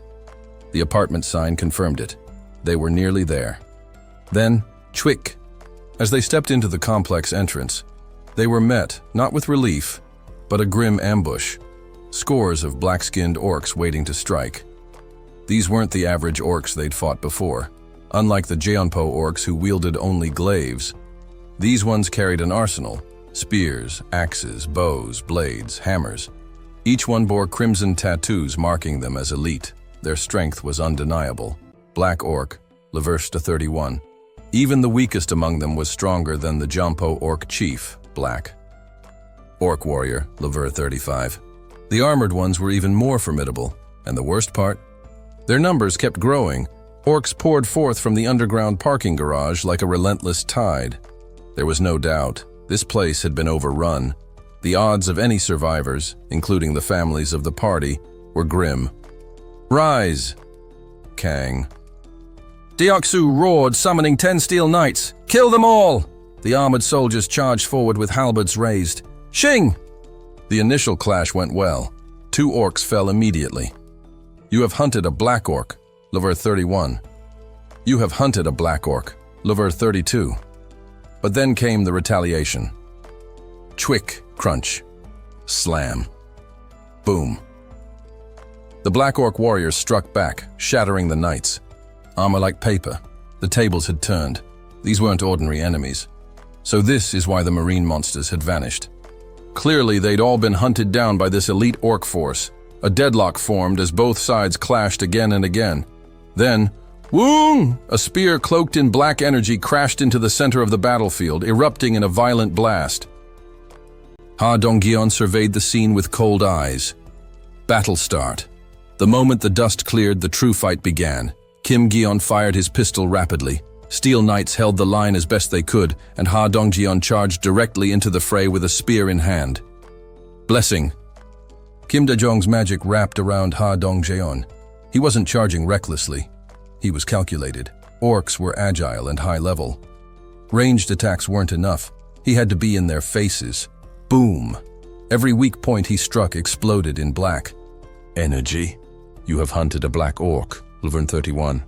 The apartment sign confirmed it. They were nearly there. Then, chwick! As they stepped into the complex entrance, they were met, not with relief, but a grim ambush. Scores of black-skinned orcs waiting to strike. These weren't the average orcs they'd fought before. Unlike the Jeonpo orcs who wielded only glaives, these ones carried an arsenal: spears, axes, bows, blades, hammers. Each one bore crimson tattoos marking them as elite. Their strength was undeniable. Black Orc, level 31. Even the weakest among them was stronger than the Jeonpo orc chief, Black Orc warrior, level 35. The armored ones were even more formidable, and the worst part? Their numbers kept growing. Orcs poured forth from the underground parking garage like a relentless tide. There was no doubt, this place had been overrun. The odds of any survivors, including the families of the party, were grim. "Rise!" Kang Deok-soo roared, summoning 10 steel knights. "Kill them all!" The armored soldiers charged forward with halberds raised. "Shing!" The initial clash went well. 2 orcs fell immediately. "You have hunted a black orc, level 31. You have hunted a black orc, level 32. But then came the retaliation. Chwick, crunch, slam, boom. The Black Orc warriors struck back, shattering the knights. Armor like paper. The tables had turned. These weren't ordinary enemies. So this is why the marine monsters had vanished. Clearly, they'd all been hunted down by this elite orc force. A deadlock formed as both sides clashed again and again. Then, whoom! A spear cloaked in black energy crashed into the center of the battlefield, erupting in a violent blast. Ha Dong-geon surveyed the scene with cold eyes. Battle start. The moment the dust cleared, the true fight began. Kim Geon fired his pistol rapidly. Steel Knights held the line as best they could, and Ha Dong-geon charged directly into the fray with a spear in hand. Blessing. Kim Da-jong's magic wrapped around Ha Dong-geon. He wasn't charging recklessly. He was calculated. Orcs were agile and high level. Ranged attacks weren't enough. He had to be in their faces. Boom! Every weak point he struck exploded in black. Energy. You have hunted a black orc, level 31.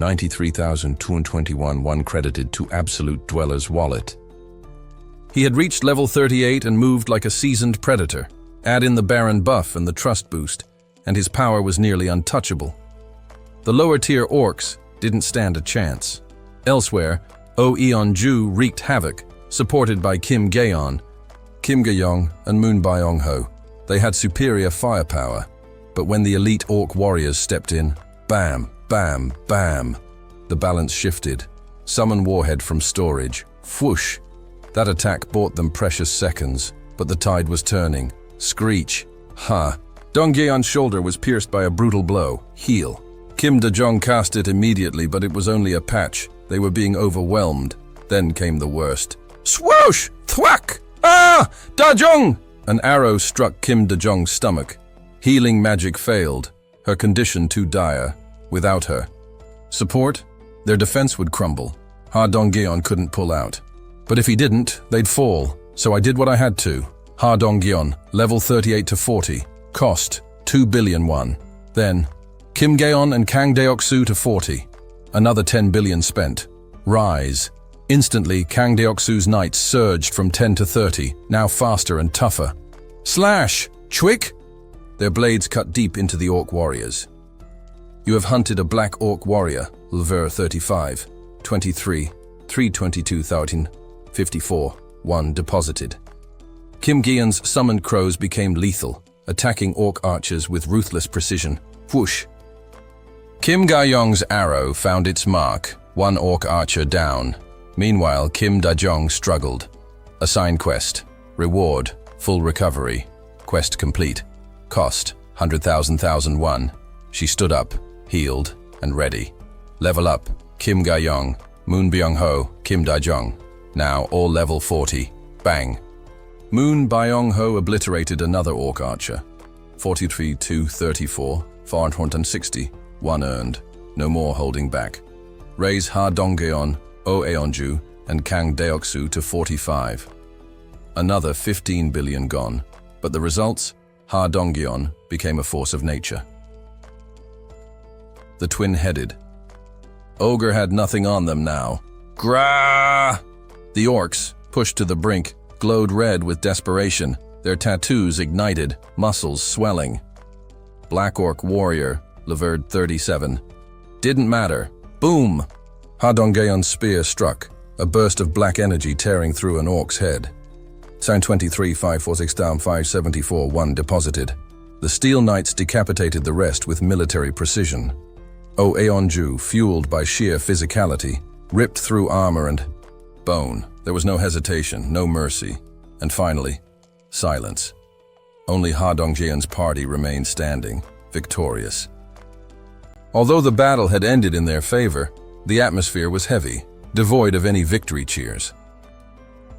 93,221 one credited to Absolute Dweller's wallet. He had reached level 38 and moved like a seasoned predator. Add in the Baron buff and the trust boost, and his power was nearly untouchable. The lower-tier orcs didn't stand a chance. Elsewhere, Oh Eon-ju wreaked havoc, supported by Kim Gaeon, Kim Ga-yong, and Moon Byong-ho. They had superior firepower, but when the elite orc warriors stepped in, bam, bam, bam, the balance shifted. Summon Warhead from storage. Whoosh! That attack bought them precious seconds, but the tide was turning. Screech. Ha! Dong-geon's shoulder was pierced by a brutal blow. Heal. Kim Da-jong cast it immediately, but it was only a patch. They were being overwhelmed. Then came the worst. Swoosh! Thwack! Ah! Da-jong! An arrow struck Kim Da-jong's stomach. Healing magic failed. Her condition too dire. Without her support, their defense would crumble. Ha Dong-geon couldn't pull out. But if he didn't, they'd fall. So I did what I had to. Ha Dong-geon, level 38 to 40. Cost, 2 billion won. Then, Kim Gaeon and Kang Deok-soo to 40. Another 10 billion spent. Rise. Instantly, Kang Deok-soo's knights surged from 10 to 30, now faster and tougher. Slash! Chwick! Their blades cut deep into the orc warriors. You have hunted a black orc warrior, level 35, 23, 322,000, 54, 1 deposited. Kim Gyeon's summoned crows became lethal, attacking orc archers with ruthless precision. Whoosh! Kim Ga-yong's arrow found its mark, one orc archer down. Meanwhile, Kim Da-jong struggled. Assign quest. Reward, full recovery. Quest complete. Cost, 100,000,001. She stood up, healed, and ready. Level up, Kim Ga-yong, Moon Byung-ho, Kim Da-jong. Now all level 40. Bang. Moon Byung-ho obliterated another orc archer. 43 to 34, 460. 1 earned. No more holding back. Raise Ha Donggeon, Oh Eonju, and Kang Deoksu to 45. Another 15 billion gone, but the results? Ha Donggeon became a force of nature. The twin-headed. Ogre had nothing on them now. Grah! The orcs, pushed to the brink, glowed red with desperation, their tattoos ignited, muscles swelling. Black Orc Warrior, Levered 37. Didn't matter. Boom! Ha Donggeon's spear struck, a burst of black energy tearing through an orc's head. Sound 23, 546 down, 574, 1 deposited. The Steel Knights decapitated the rest with military precision. Oh Eonju, fueled by sheer physicality, ripped through armor and bone. There was no hesitation, no mercy. And finally, silence. Only Ha Donggeon's party remained standing, victorious. Although the battle had ended in their favor, the atmosphere was heavy, devoid of any victory cheers.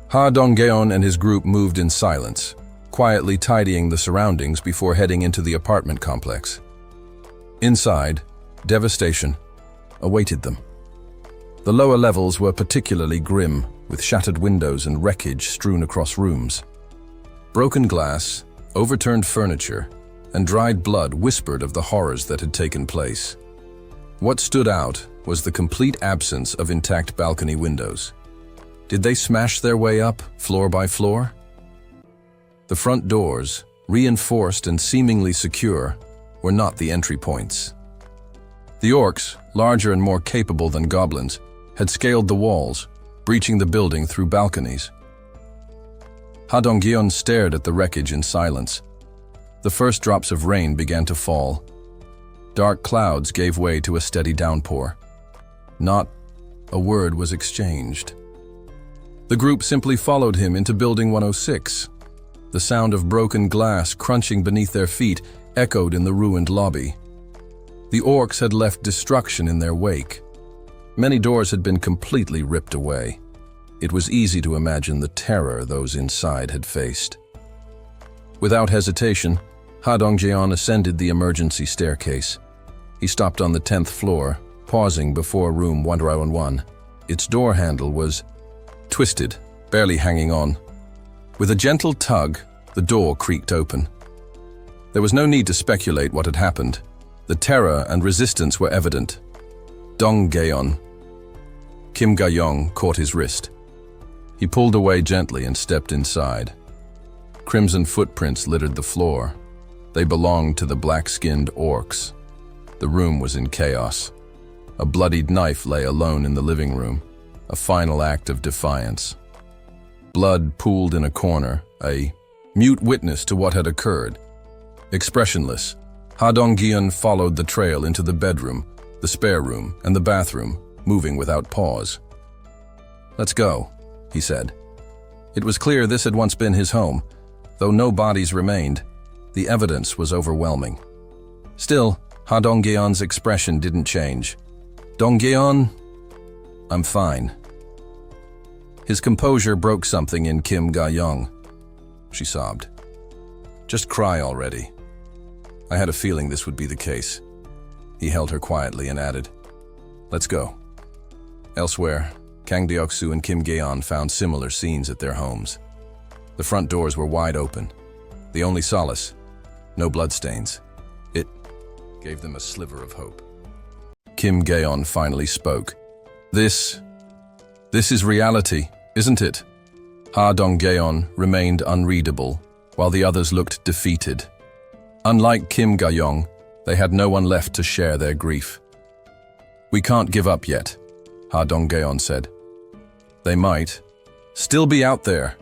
Ha Donggeon and his group moved in silence, quietly tidying the surroundings before heading into the apartment complex. Inside, devastation awaited them. The lower levels were particularly grim, with shattered windows and wreckage strewn across rooms. Broken glass, overturned furniture, and dried blood whispered of the horrors that had taken place. What stood out was the complete absence of intact balcony windows. Did they smash their way up, floor by floor? The front doors, reinforced and seemingly secure, were not the entry points. The orcs, larger and more capable than goblins, had scaled the walls, breaching the building through balconies. Ha Donggeon stared at the wreckage in silence. The first drops of rain began to fall. Dark clouds gave way to a steady downpour. Not a word was exchanged. The group simply followed him into Building 106. The sound of broken glass crunching beneath their feet echoed in the ruined lobby. The orcs had left destruction in their wake. Many doors had been completely ripped away. It was easy to imagine the terror those inside had faced. Without hesitation, Ha Donggeon ascended the emergency staircase. He stopped on the 10th floor, pausing before room 101. Its door handle was twisted, barely hanging on. With a gentle tug, the door creaked open. There was no need to speculate what had happened. The terror and resistance were evident. Donggeon. Kim Ga-yong caught his wrist. He pulled away gently and stepped inside. Crimson footprints littered the floor. They belonged to the black-skinned orcs. The room was in chaos. A bloodied knife lay alone in the living room, a final act of defiance. Blood pooled in a corner, a mute witness to what had occurred. Expressionless, Ha Donggeon followed the trail into the bedroom, the spare room, and the bathroom, moving without pause. "Let's go," he said. It was clear this had once been his home. Though no bodies remained, the evidence was overwhelming. Still, Ha Donggeon's expression didn't change. "Donggeon, I'm fine." His composure broke something in Kim Ga-yong. She sobbed. "Just cry already." I had a feeling this would be the case. He held her quietly and added, "Let's go." Elsewhere, Kang Deoksu and Kim Ga-yeon found similar scenes at their homes. The front doors were wide open. The only solace, no bloodstains. It gave them a sliver of hope. Kim Ga-yeon finally spoke. This is reality, isn't it?" Ha Donggeon remained unreadable, while the others looked defeated. Unlike Kim Ga-yong, they had no one left to share their grief. "We can't give up yet," Ha Dong-geon said. "They might still be out there."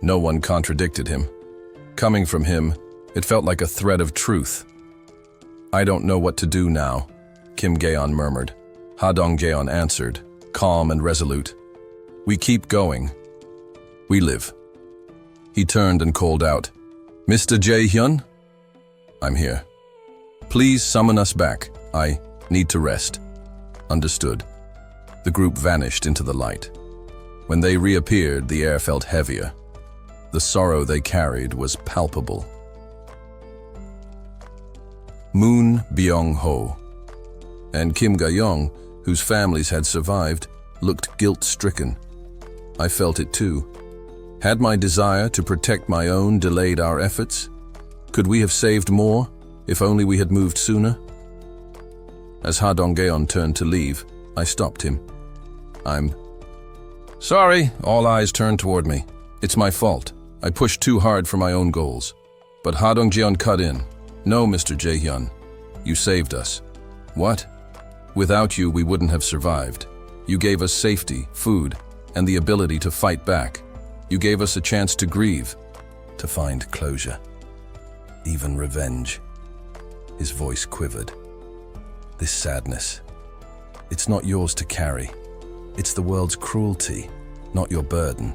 No one contradicted him. Coming from him, it felt like a thread of truth. "I don't know what to do now," Kim Ga-yeon murmured. Ha Dong-geon answered, calm and resolute. "We keep going. We live." He turned and called out, "Mr. Jae-hyun?" "I'm here." "Please summon us back. I need to rest." "Understood." The group vanished into the light. When they reappeared, the air felt heavier. The sorrow they carried was palpable. Moon Byung-ho and Kim Ga-yong, whose families had survived, looked guilt-stricken. I felt it too. Had my desire to protect my own delayed our efforts? Could we have saved more, if only we had moved sooner? As Ha Dong-geon turned to leave, I stopped him. "I'm sorry." All eyes turned toward me. "It's my fault. I pushed too hard for my own goals." But Ha Dong-geon cut in. "No, Mr. Jae-hyun. You saved us." "What?" "Without you, we wouldn't have survived. You gave us safety, food, and the ability to fight back. You gave us a chance to grieve, to find closure, even revenge." His voice quivered. "This sadness, it's not yours to carry. It's the world's cruelty, not your burden."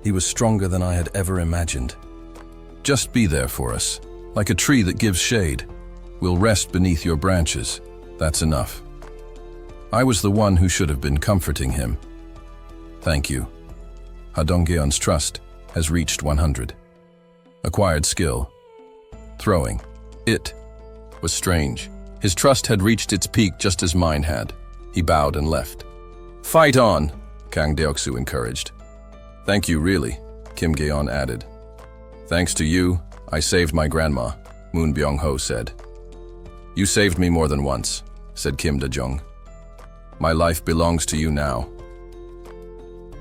He was stronger than I had ever imagined. "Just be there for us, like a tree that gives shade. We'll rest beneath your branches. That's enough." I was the one who should have been comforting him. "Thank you." Ha Dong-geon's trust has reached 100. Acquired skill. Throwing. It was strange. His trust had reached its peak just as mine had. He bowed and left. "Fight on," Kang Deoksu encouraged. "Thank you, really," Kim Ga-yeon added. "Thanks to you, I saved my grandma," Moon Byung-ho said. "You saved me more than once," said Kim Da-jung. "My life belongs to you now."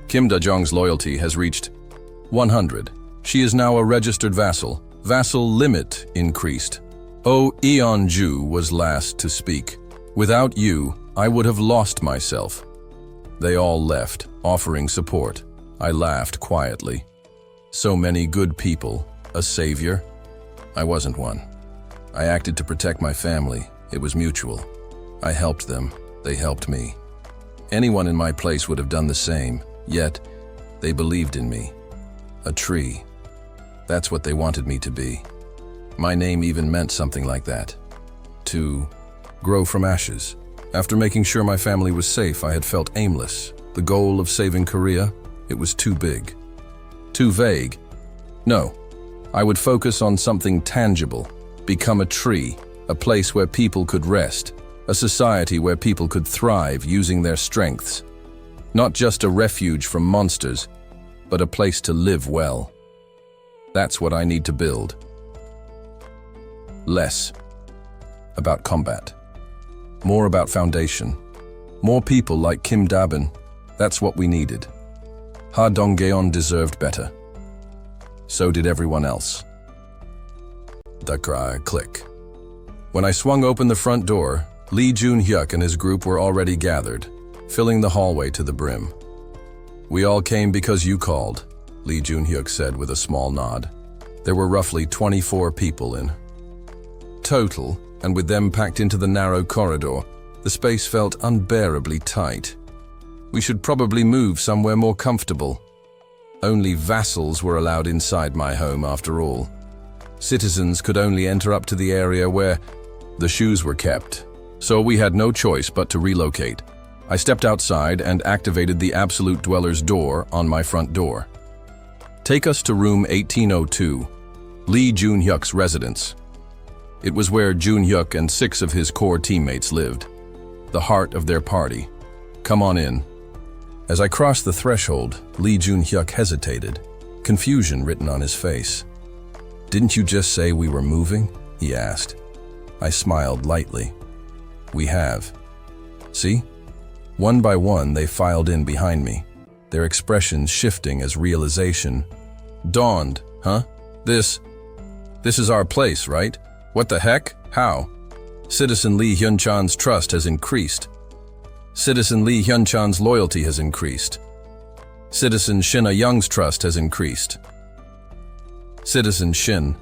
Kim Da-jung's loyalty has reached 100. She is now a registered vassal. Vassal limit increased. Oh Eon-ju was last to speak. "Without you, I would have lost myself." They all left, offering support. I laughed quietly. So many good people. A savior? I wasn't one. I acted to protect my family. It was mutual. I helped them. They helped me. Anyone in my place would have done the same. Yet, they believed in me. A tree. That's what they wanted me to be. My name even meant something like that. To grow from ashes. After making sure my family was safe, I had felt aimless. The goal of saving Korea, it was too big. Too vague. No, I would focus on something tangible. Become a tree, a place where people could rest. A society where people could thrive using their strengths. Not just a refuge from monsters, but a place to live well. That's what I need to build. Less about combat. More about foundation. More people like Kim Da-bin. That's what we needed. Ha Dong-geon deserved better. So did everyone else. The cry click. When I swung open the front door, Lee Jun-hyuk and his group were already gathered, filling the hallway to the brim. "We all came because you called," Lee Jun-hyuk said with a small nod. There were roughly 24 people in total, and with them packed into the narrow corridor, the space felt unbearably tight. We should probably move somewhere more comfortable. Only vassals were allowed inside my home after all. Citizens could only enter up to the area where the shoes were kept, so we had no choice but to relocate. I stepped outside and activated the Absolute Dweller's door on my front door. "Take us to room 1802, Lee Jun-hyuk's residence." It was where Jun-hyuk and 6 of his core teammates lived, the heart of their party. "Come on in." As I crossed the threshold, Lee Jun-hyuk hesitated, confusion written on his face. "Didn't you just say we were moving?" he asked. I smiled lightly. "We have. See?" One by one, they filed in behind me, their expressions shifting as realization dawned. "Huh? This is our place, right? What the heck? How? Citizen Lee Hyun-chan's trust has increased. Citizen Lee Hyun-chan's loyalty has increased. Citizen Shin A-young's trust has increased. Citizen Shin.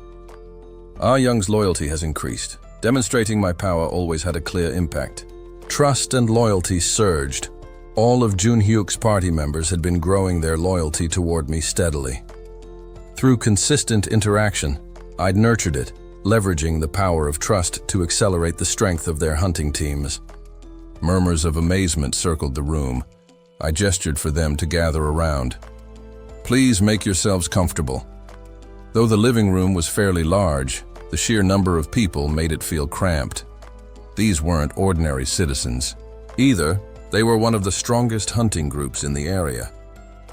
Ah-young's loyalty has increased. Demonstrating my power always had a clear impact. Trust and loyalty surged. All of Junhyuk's party members had been growing their loyalty toward me steadily. Through consistent interaction, I'd nurtured it, leveraging the power of trust to accelerate the strength of their hunting teams. Murmurs of amazement circled the room. I gestured for them to gather around. Please make yourselves comfortable. Though the living room was fairly large, the sheer number of people made it feel cramped. These weren't ordinary citizens. Either, they were one of the strongest hunting groups in the area.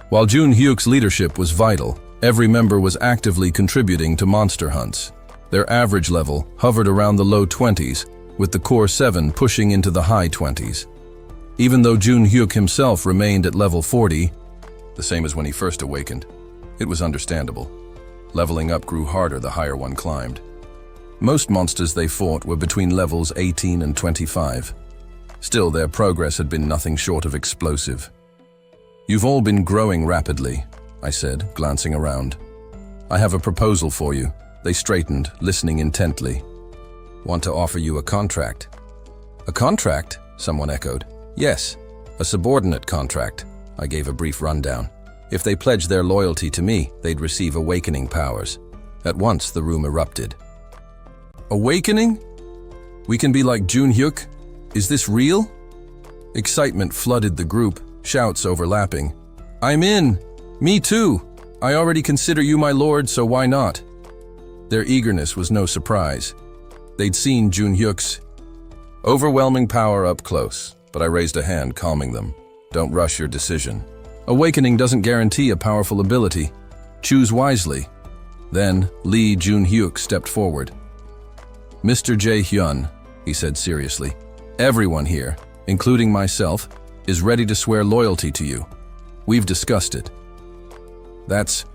While Junhyuk's leadership was vital, every member was actively contributing to monster hunts. Their average level hovered around the low 20s, with the core 7 pushing into the high 20s. Even though Junhyuk himself remained at level 40, the same as when he first awakened, it was understandable. Leveling up grew harder the higher one climbed. Most monsters they fought were between levels 18 and 25. Still, their progress had been nothing short of explosive. You've all been growing rapidly, I said, glancing around. I have a proposal for you. They straightened, listening intently. Want to offer you a contract. A contract? Someone echoed. Yes, a subordinate contract. I gave a brief rundown. If they pledged their loyalty to me, they'd receive awakening powers. At once, the room erupted. Awakening? We can be like Junhyuk? Is this real? Excitement flooded the group, shouts overlapping. I'm in! Me too! I already consider you my lord, so why not? Their eagerness was no surprise. They'd seen Junhyuk's overwhelming power up close, but I raised a hand, calming them. Don't rush your decision. Awakening doesn't guarantee a powerful ability. Choose wisely. Then, Lee Junhyuk stepped forward. Mr. Jae-hyun, he said seriously, everyone here, including myself, is ready to swear loyalty to you. We've discussed it. That's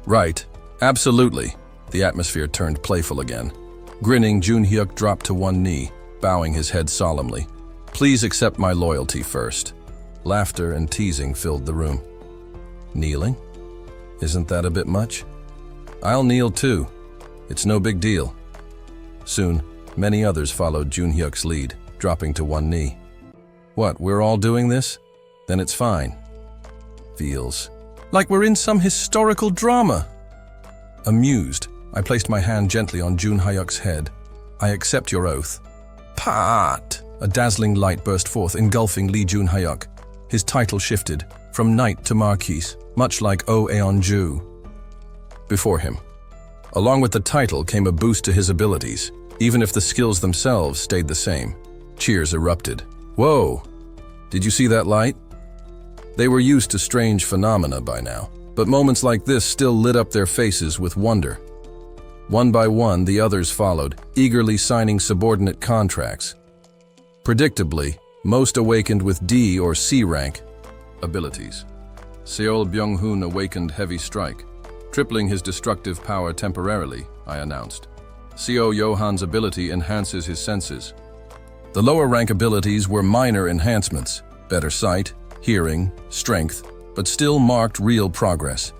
right. Absolutely. The atmosphere turned playful again. Grinning, Junhyuk dropped to one knee, bowing his head solemnly. Please accept my loyalty first. Laughter and teasing filled the room. Kneeling? Isn't that a bit much? I'll kneel too. It's no big deal. Soon, many others followed Junhyuk's lead, dropping to one knee. What, we're all doing this? Then it's fine. Feels like we're in some historical drama. Amused, I placed my hand gently on Junhyuk's head. I accept your oath. Pat! A dazzling light burst forth, engulfing Lee Junhyuk. His title shifted, from knight to marquis, much like O Eonju. Before him. Along with the title came a boost to his abilities, even if the skills themselves stayed the same. Cheers erupted. Whoa! Did you see that light? They were used to strange phenomena by now, but moments like this still lit up their faces with wonder. One by one, the others followed, eagerly signing subordinate contracts. Predictably, most awakened with D or C rank abilities. Seol Byung-hoon awakened Heavy Strike, tripling his destructive power temporarily, I announced. Seo Yohan's ability enhances his senses. The lower rank abilities were minor enhancements, better sight, hearing, strength, but still marked real progress.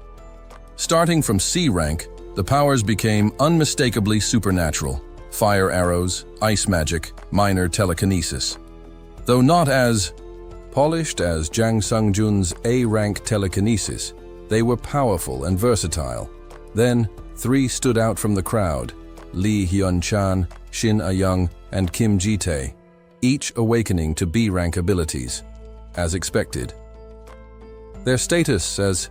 Starting from C rank, the powers became unmistakably supernatural. Fire arrows, ice magic, minor telekinesis. Though not as polished as Jang Sung-jun's A-rank telekinesis, they were powerful and versatile. Then, 3 stood out from the crowd: Lee Hyun-chan, Shin A-young, and Kim Ji-tae, each awakening to B-rank abilities, as expected. Their status as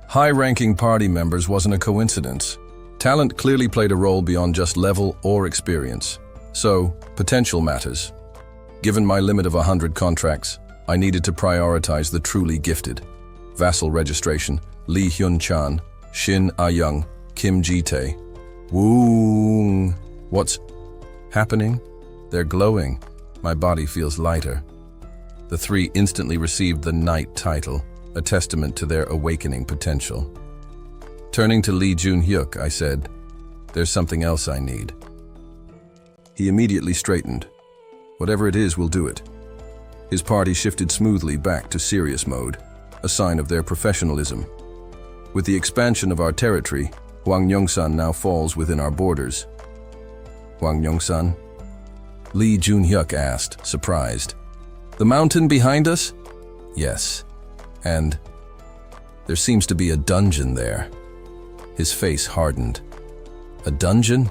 high-ranking party members wasn't a coincidence. Talent clearly played a role beyond just level or experience. So, potential matters. Given my limit of 100 contracts, I needed to prioritize the truly gifted. Vassal registration: Lee Hyun-chan, Shin A-young, Kim Ji-tae. Woo! What's happening? They're glowing. My body feels lighter. The 3 instantly received the Knight title, a testament to their awakening potential. Turning to Lee Junhyuk, I said, There's something else I need. He immediately straightened. Whatever it is, we'll do it. His party shifted smoothly back to serious mode, a sign of their professionalism. With the expansion of our territory, Hwangyongsan now falls within our borders. Hwangyongsan? Lee Junhyuk asked, surprised. The mountain behind us? Yes. And there seems to be a dungeon there. His face hardened. A dungeon?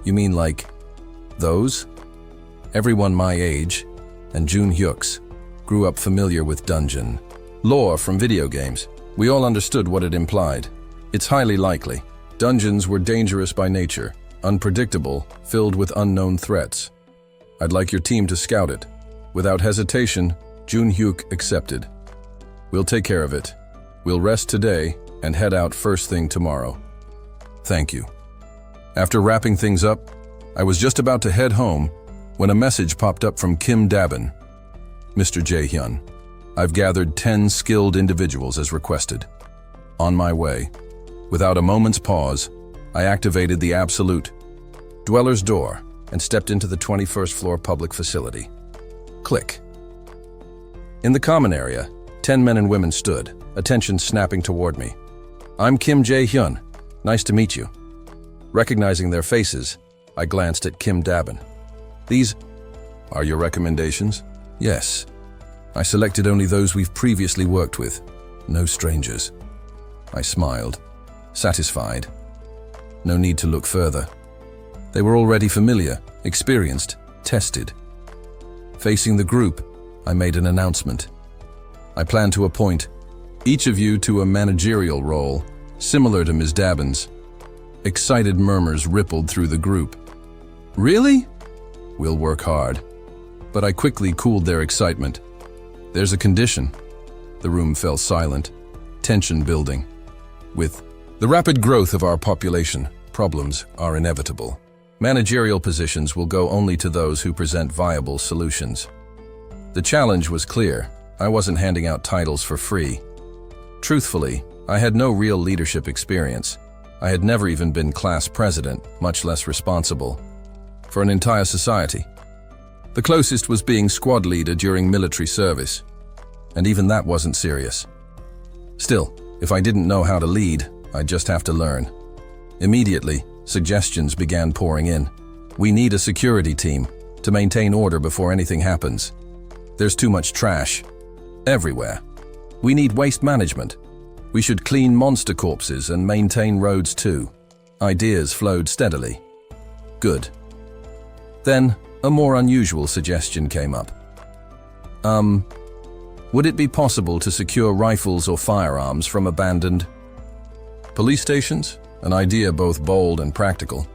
You mean like those? Everyone my age, and Junhyuk's, grew up familiar with dungeon lore from video games. We all understood what it implied. It's highly likely. Dungeons were dangerous by nature, unpredictable, filled with unknown threats. I'd like your team to scout it. Without hesitation, Junhyuk accepted. We'll take care of it. We'll rest today and head out first thing tomorrow. Thank you. After wrapping things up, I was just about to head home when a message popped up from Kim Dabin. Mr. Jae-hyun, I've gathered 10 skilled individuals as requested. On my way, without a moment's pause, I activated the absolute dweller's door and stepped into the 21st floor public facility. Click. In the common area, 10 men and women stood, attention snapping toward me. I'm Kim Jae-hyun. Nice to meet you. Recognizing their faces, I glanced at Kim Dabin. These are your recommendations? Yes. I selected only those we've previously worked with. No strangers. I smiled, satisfied. No need to look further. They were already familiar, experienced, tested. Facing the group, I made an announcement. I plan to appoint each of you to a managerial role, similar to Ms. Dabin's. Excited murmurs rippled through the group. Really? We'll work hard. But I quickly cooled their excitement. There's a condition. The room fell silent, tension building. With the rapid growth of our population, problems are inevitable. Managerial positions will go only to those who present viable solutions. The challenge was clear. I wasn't handing out titles for free. Truthfully, I had no real leadership experience. I had never even been class president, much less responsible for an entire society. The closest was being squad leader during military service, and even that wasn't serious. Still, if I didn't know how to lead, I'd just have to learn. Immediately, suggestions began pouring in. We need a security team to maintain order before anything happens. There's too much trash everywhere. We need waste management. We should clean monster corpses and maintain roads too. Ideas flowed steadily. Good. Then, a more unusual suggestion came up. Would it be possible to secure rifles or firearms from abandoned police stations? An idea both bold and practical.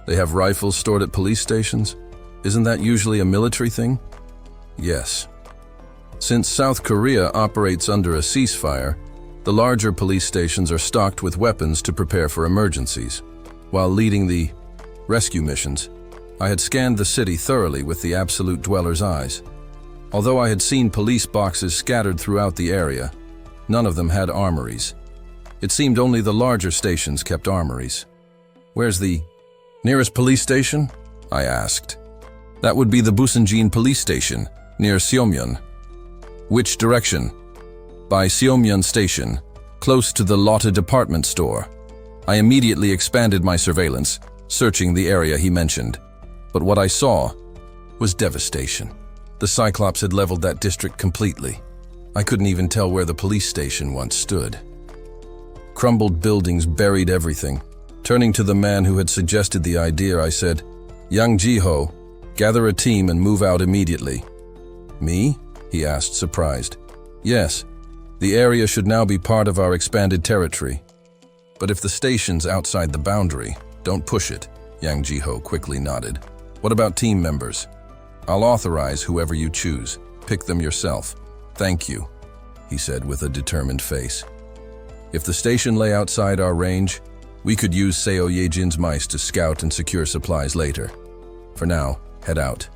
They have rifles stored at police stations? Isn't that usually a military thing? Yes. Since South Korea operates under a ceasefire, the larger police stations are stocked with weapons to prepare for emergencies. While leading the rescue missions, I had scanned the city thoroughly with the absolute dweller's eyes. Although I had seen police boxes scattered throughout the area, none of them had armories. It seemed only the larger stations kept armories. Where's the nearest police station? I asked. That would be the Busanjin police station, near Seomyeon. Which direction? By Seomyeon Station, close to the Lotte department store. I immediately expanded my surveillance, searching the area he mentioned. But what I saw was devastation. The Cyclops had leveled that district completely. I couldn't even tell where the police station once stood. Crumbled buildings buried everything. Turning to the man who had suggested the idea, I said, "Yang Ji-ho, gather a team and move out immediately." "Me?" he asked, surprised. "Yes. The area should now be part of our expanded territory. But if the station's outside the boundary, don't push it." Yang Ji-ho quickly nodded. "What about team members?" "I'll authorize whoever you choose. Pick them yourself." "Thank you," he said with a determined face. If the station lay outside our range, we could use Seo Yejin's mice to scout and secure supplies later. For now, head out.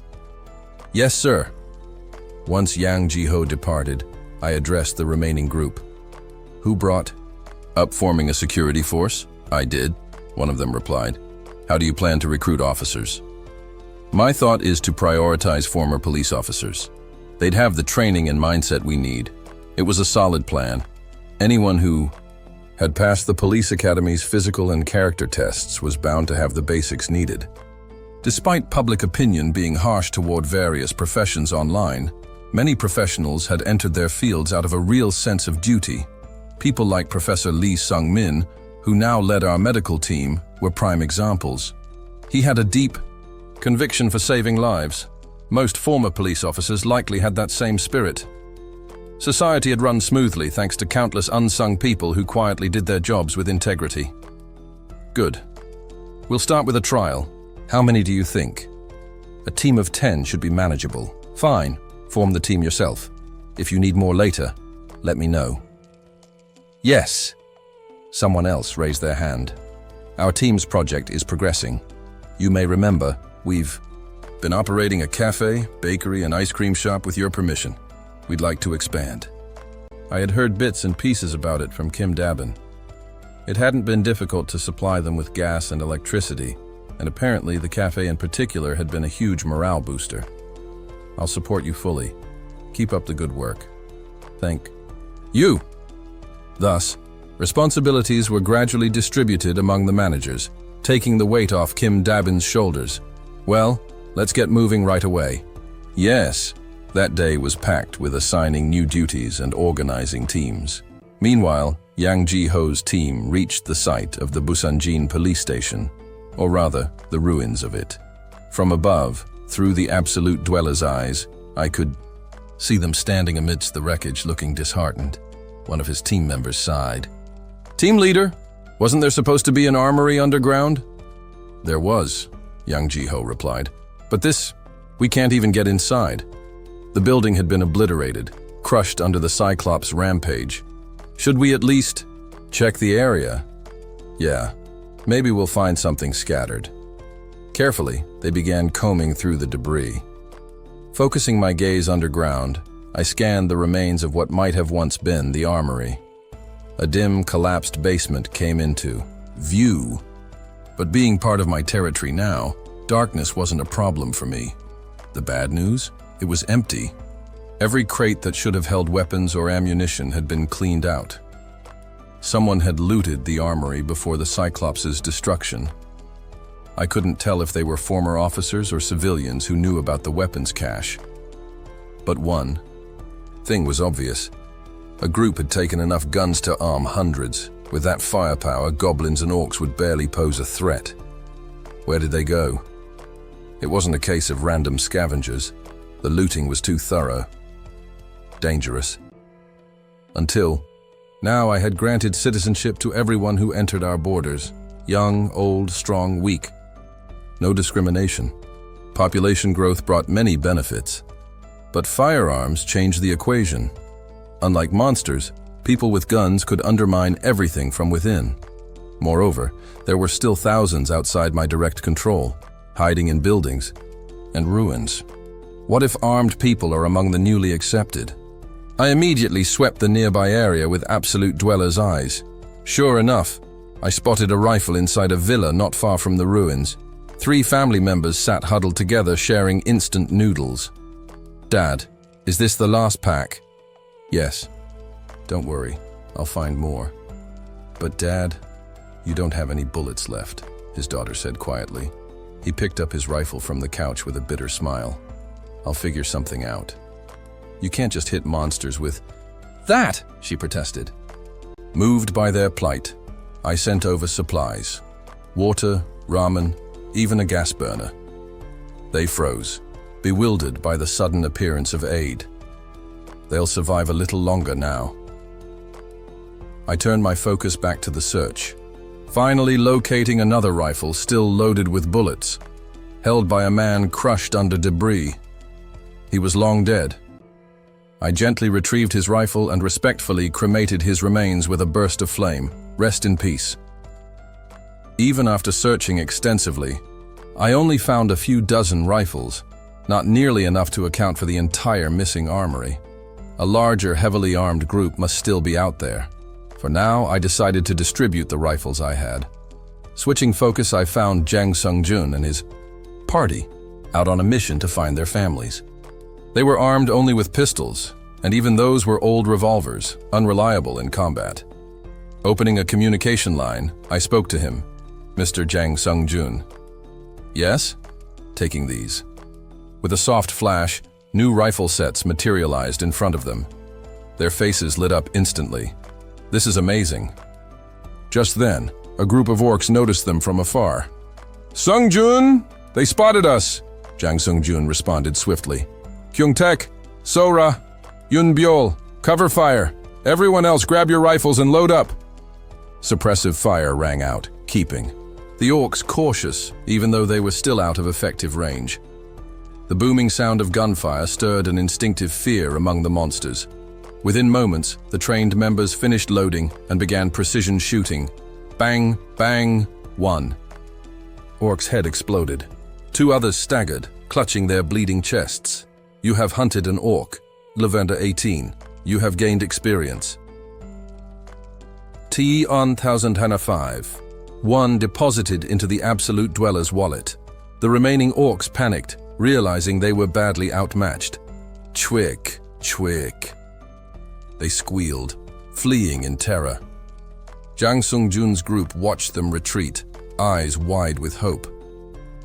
"Yes, sir." Once Yang Ji-ho departed, I addressed the remaining group. "Who brought up forming a security force?" "I did." one of them replied. How do you plan to recruit officers? My thought is to prioritize former police officers. They'd have the training and mindset we need. It was a solid plan. Anyone who had passed the police academy's physical and character tests was bound to have the basics needed. Despite public opinion being harsh toward various professions online, many professionals had entered their fields out of a real sense of duty. People like Professor Lee Sung-min, who now led our medical team, were prime examples. He had a deep conviction for saving lives. Most former police officers likely had that same spirit. Society had run smoothly thanks to countless unsung people who quietly did their jobs with integrity. Good. We'll start with a trial. How many do you think? A team of 10 should be manageable. Fine, form the team yourself. If you need more later, let me know. Yes. Someone else raised their hand. Our team's project is progressing. You may remember, we've been operating a cafe, bakery, and ice cream shop with your permission. We'd like to expand. I had heard bits and pieces about it from Kim Dabin. It hadn't been difficult to supply them with gas and electricity, and apparently the cafe in particular had been a huge morale booster. I'll support you fully. Keep up the good work. Thank you. Thus, responsibilities were gradually distributed among the managers, taking the weight off Kim Dabin's shoulders. Well, let's get moving right away. Yes, that day was packed with assigning new duties and organizing teams. Meanwhile, Yang Ji-ho's team reached the site of the Busanjin police station, or rather, the ruins of it. From above, through the absolute dweller's eyes, I could see them standing amidst the wreckage looking disheartened. One of his team members sighed. Team leader, wasn't there supposed to be an armory underground? There was, Yang Ji-ho replied. But we can't even get inside. The building had been obliterated, crushed under the Cyclops' rampage. Should we at least check the area? Yeah, maybe we'll find something scattered. Carefully, they began combing through the debris. Focusing my gaze underground, I scanned the remains of what might have once been the armory. A dim, collapsed basement came into view. But being part of my territory now, darkness wasn't a problem for me. The bad news? It was empty. Every crate that should have held weapons or ammunition had been cleaned out. Someone had looted the armory before the Cyclops' destruction. I couldn't tell if they were former officers or civilians who knew about the weapons cache. But one thing was obvious. A group had taken enough guns to arm hundreds. With that firepower, goblins and orcs would barely pose a threat. Where did they go? It wasn't a case of random scavengers. The looting was too thorough. Dangerous. Until now I had granted citizenship to everyone who entered our borders. Young, old, strong, weak. No discrimination. Population growth brought many benefits. But firearms changed the equation. Unlike monsters, people with guns could undermine everything from within. Moreover, there were still thousands outside my direct control, hiding in buildings and ruins. What if armed people are among the newly accepted? I immediately swept the nearby area with absolute dweller's eyes. Sure enough, I spotted a rifle inside a villa not far from the ruins. 3 family members sat huddled together sharing instant noodles. Dad, is this the last pack? Yes. Don't worry, I'll find more. But Dad, you don't have any bullets left, his daughter said quietly. He picked up his rifle from the couch with a bitter smile. I'll figure something out. You can't just hit monsters with that, she protested. Moved by their plight, I sent over supplies. Water, ramen, even a gas burner. They froze, bewildered by the sudden appearance of aid. They'll survive a little longer now. I turned my focus back to the search, finally locating another rifle still loaded with bullets, held by a man crushed under debris. He was long dead. I gently retrieved his rifle and respectfully cremated his remains with a burst of flame. Rest in peace. Even after searching extensively, I only found a few dozen rifles, not nearly enough to account for the entire missing armory. A larger, heavily armed group must still be out there. For now, I decided to distribute the rifles I had. Switching focus, I found Jang Sung-jun and his party out on a mission to find their families. They were armed only with pistols, and even those were old revolvers, unreliable in combat. Opening a communication line, I spoke to him, Mr. Jang Sung-jun. Yes? Taking these. With a soft flash, new rifle sets materialized in front of them. Their faces lit up instantly. This is amazing. Just then, a group of orcs noticed them from afar. Sung-jun! They spotted us! Jang Sung-jun responded swiftly. Kyung-taek, Sora, Yun-byol, cover fire. Everyone else grab your rifles and load up. Suppressive fire rang out, keeping the orcs cautious, even though they were still out of effective range. The booming sound of gunfire stirred an instinctive fear among the monsters. Within moments, the trained members finished loading and began precision shooting. Bang, bang, one. Orc's head exploded. Two others staggered, clutching their bleeding chests. You have hunted an orc. Lavender 18. You have gained experience. T on 1005. One deposited into the Absolute Dweller's wallet. The remaining orcs panicked, realizing they were badly outmatched. Chwick, chwick. They squealed, fleeing in terror. Jang Sung-jun's group watched them retreat, eyes wide with hope.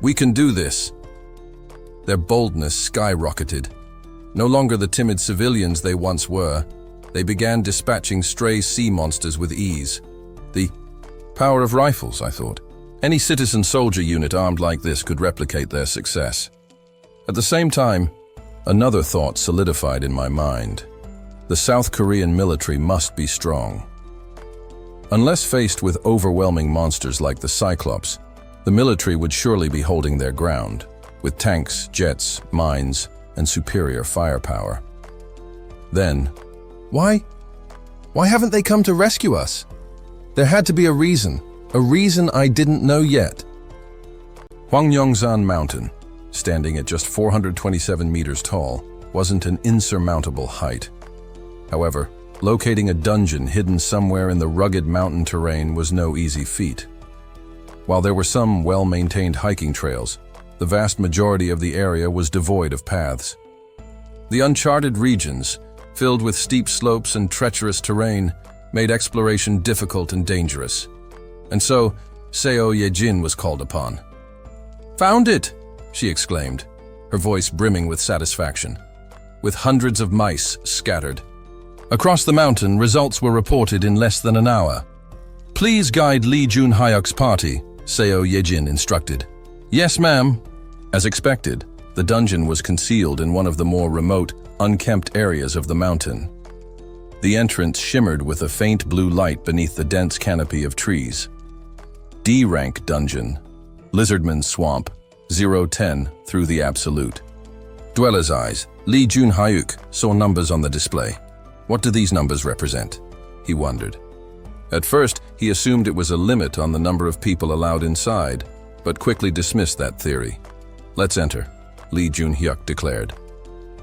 We can do this. Their boldness skyrocketed. No longer the timid civilians they once were, they began dispatching stray sea monsters with ease. The power of rifles, I thought. Any citizen soldier unit armed like this could replicate their success. At the same time, another thought solidified in my mind. The South Korean military must be strong. Unless faced with overwhelming monsters like the Cyclops, the military would surely be holding their ground, with tanks, jets, mines, and superior firepower. Then, why haven't they come to rescue us? There had to be a reason I didn't know yet. Hwangyongsan Mountain, standing at just 427 meters tall, wasn't an insurmountable height. However, locating a dungeon hidden somewhere in the rugged mountain terrain was no easy feat. While there were some well-maintained hiking trails, the vast majority of the area was devoid of paths. The uncharted regions, filled with steep slopes and treacherous terrain, made exploration difficult and dangerous. And so, Seo Ye-jin was called upon. "Found it!" she exclaimed, her voice brimming with satisfaction. With hundreds of mice scattered across the mountain, results were reported in less than an hour. "Please guide Lee Jun-hyuk's party," Seo Ye-jin instructed. "Yes, ma'am." As expected, the dungeon was concealed in one of the more remote, unkempt areas of the mountain. The entrance shimmered with a faint blue light beneath the dense canopy of trees. D-rank dungeon, Lizardman's Swamp, 010 through the Absolute. Dweller's eyes, Lee Jun-hyuk saw numbers on the display. What do these numbers represent? He wondered. At first, he assumed it was a limit on the number of people allowed inside, but quickly dismissed that theory. "Let's enter," Lee Jun-hyuk declared.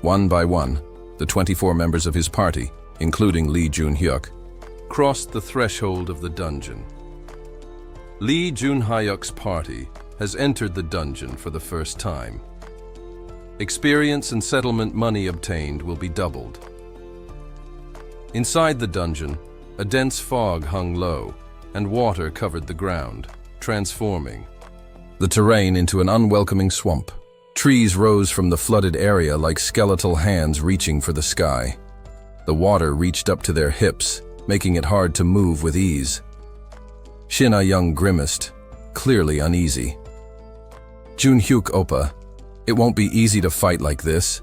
One by one, the 24 members of his party, including Lee Jun-hyuk, crossed the threshold of the dungeon. Lee Jun-hyuk's party has entered the dungeon for the first time. Experience and settlement money obtained will be doubled. Inside the dungeon, a dense fog hung low, and water covered the ground, transforming the terrain into an unwelcoming swamp. Trees rose from the flooded area like skeletal hands reaching for the sky. The water reached up to their hips, making it hard to move with ease. Shin Ah-young grimaced, clearly uneasy. "Jun-hyuk oppa, it won't be easy to fight like this."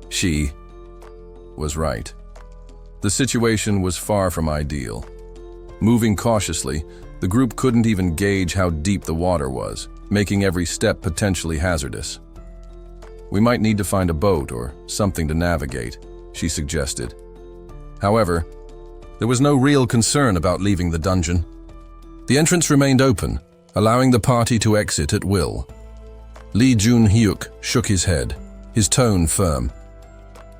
She was right. The situation was far from ideal. Moving cautiously, the group couldn't even gauge how deep the water was, making every step potentially hazardous. "We might need to find a boat or something to navigate," she suggested. However, there was no real concern about leaving the dungeon. The entrance remained open, allowing the party to exit at will. Lee Jun-hyuk shook his head, his tone firm.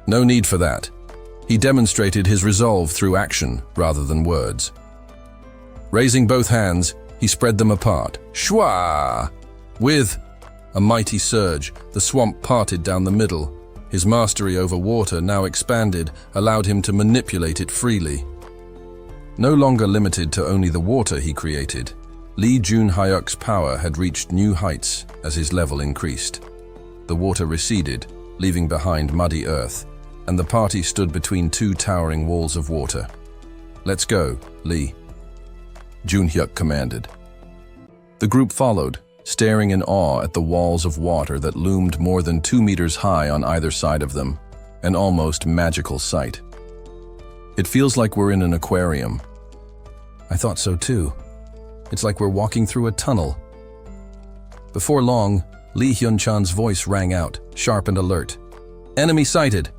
No need for that. He demonstrated his resolve through action rather than words. Raising both hands, He spread them apart. Shwa! With a mighty surge, the swamp parted down the middle. His mastery over water, now expanded, allowed him to manipulate it freely. No longer limited to only the water he created, Lee Jun-hyuk's power had reached new heights as his level increased. The water receded, leaving behind muddy earth, and the party stood between two towering walls of water. "Let's go, Lee," Jun-hyuk commanded. The group followed, staring in awe at the walls of water that loomed more than 2 meters high on either side of them, an almost magical sight. "It feels like we're in an aquarium." "I thought so too. It's like we're walking through a tunnel." Before long, Lee Hyun-chan's voice rang out, sharp and alert. "Enemy sighted.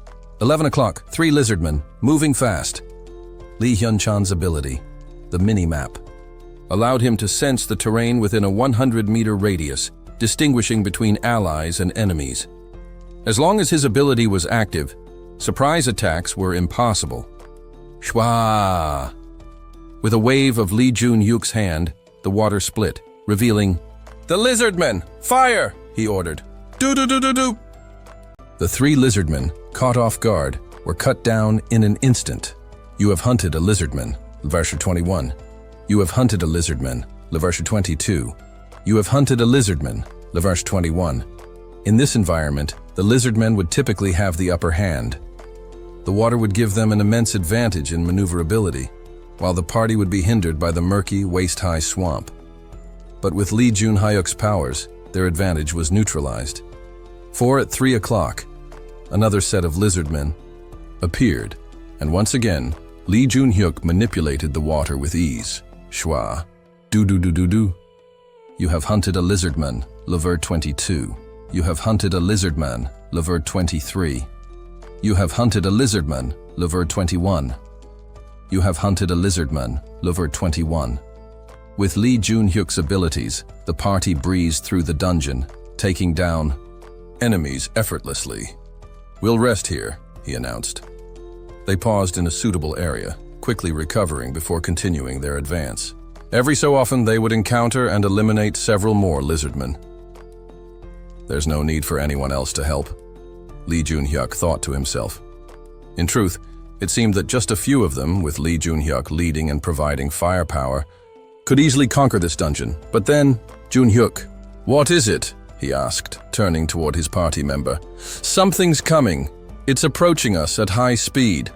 11 o'clock, 3 lizardmen, moving fast." Lee Hyun-chan's ability, the mini-map, allowed him to sense the terrain within a 100-meter radius, distinguishing between allies and enemies. As long as his ability was active, surprise attacks were impossible. Shwa! With a wave of Lee Jun-hyuk's hand, the water split, revealing, "The lizardmen! Fire!" he ordered. "Do-do-do-do-do!" The 3 lizardmen, caught off guard, were cut down in an instant. "You have hunted a lizardman," verse 21. "You have hunted a lizardman," verse 22. "You have hunted a lizardman," verse 21. In this environment, the lizardmen would typically have the upper hand. The water would give them an immense advantage in maneuverability, while the party would be hindered by the murky, waist-high swamp. But with Lee Jun-hyuk's powers, their advantage was neutralized. For at 3 o'clock, another set of lizardmen appeared, and once again, Lee Jun-hyuk manipulated the water with ease. Shwa. Do-do-do-do-do. "You have hunted a lizardman," verse 22. "You have hunted a lizardman," verse 23. "You have hunted a lizardman," verse 21. "You have hunted a lizardman," verse 21. With Lee Jun-hyuk's abilities, the party breezed through the dungeon, taking down enemies effortlessly. "We'll rest here," he announced. They paused in a suitable area, quickly recovering before continuing their advance. Every so often they would encounter and eliminate several more lizardmen. "There's no need for anyone else to help," Lee Jun-hyuk thought to himself. In truth, it seemed that just a few of them, with Lee Jun-hyuk leading and providing firepower, could easily conquer this dungeon. But then, Jun-hyuk, "What is it?" he asked, turning toward his party member. "Something's coming. It's approaching us at high speed."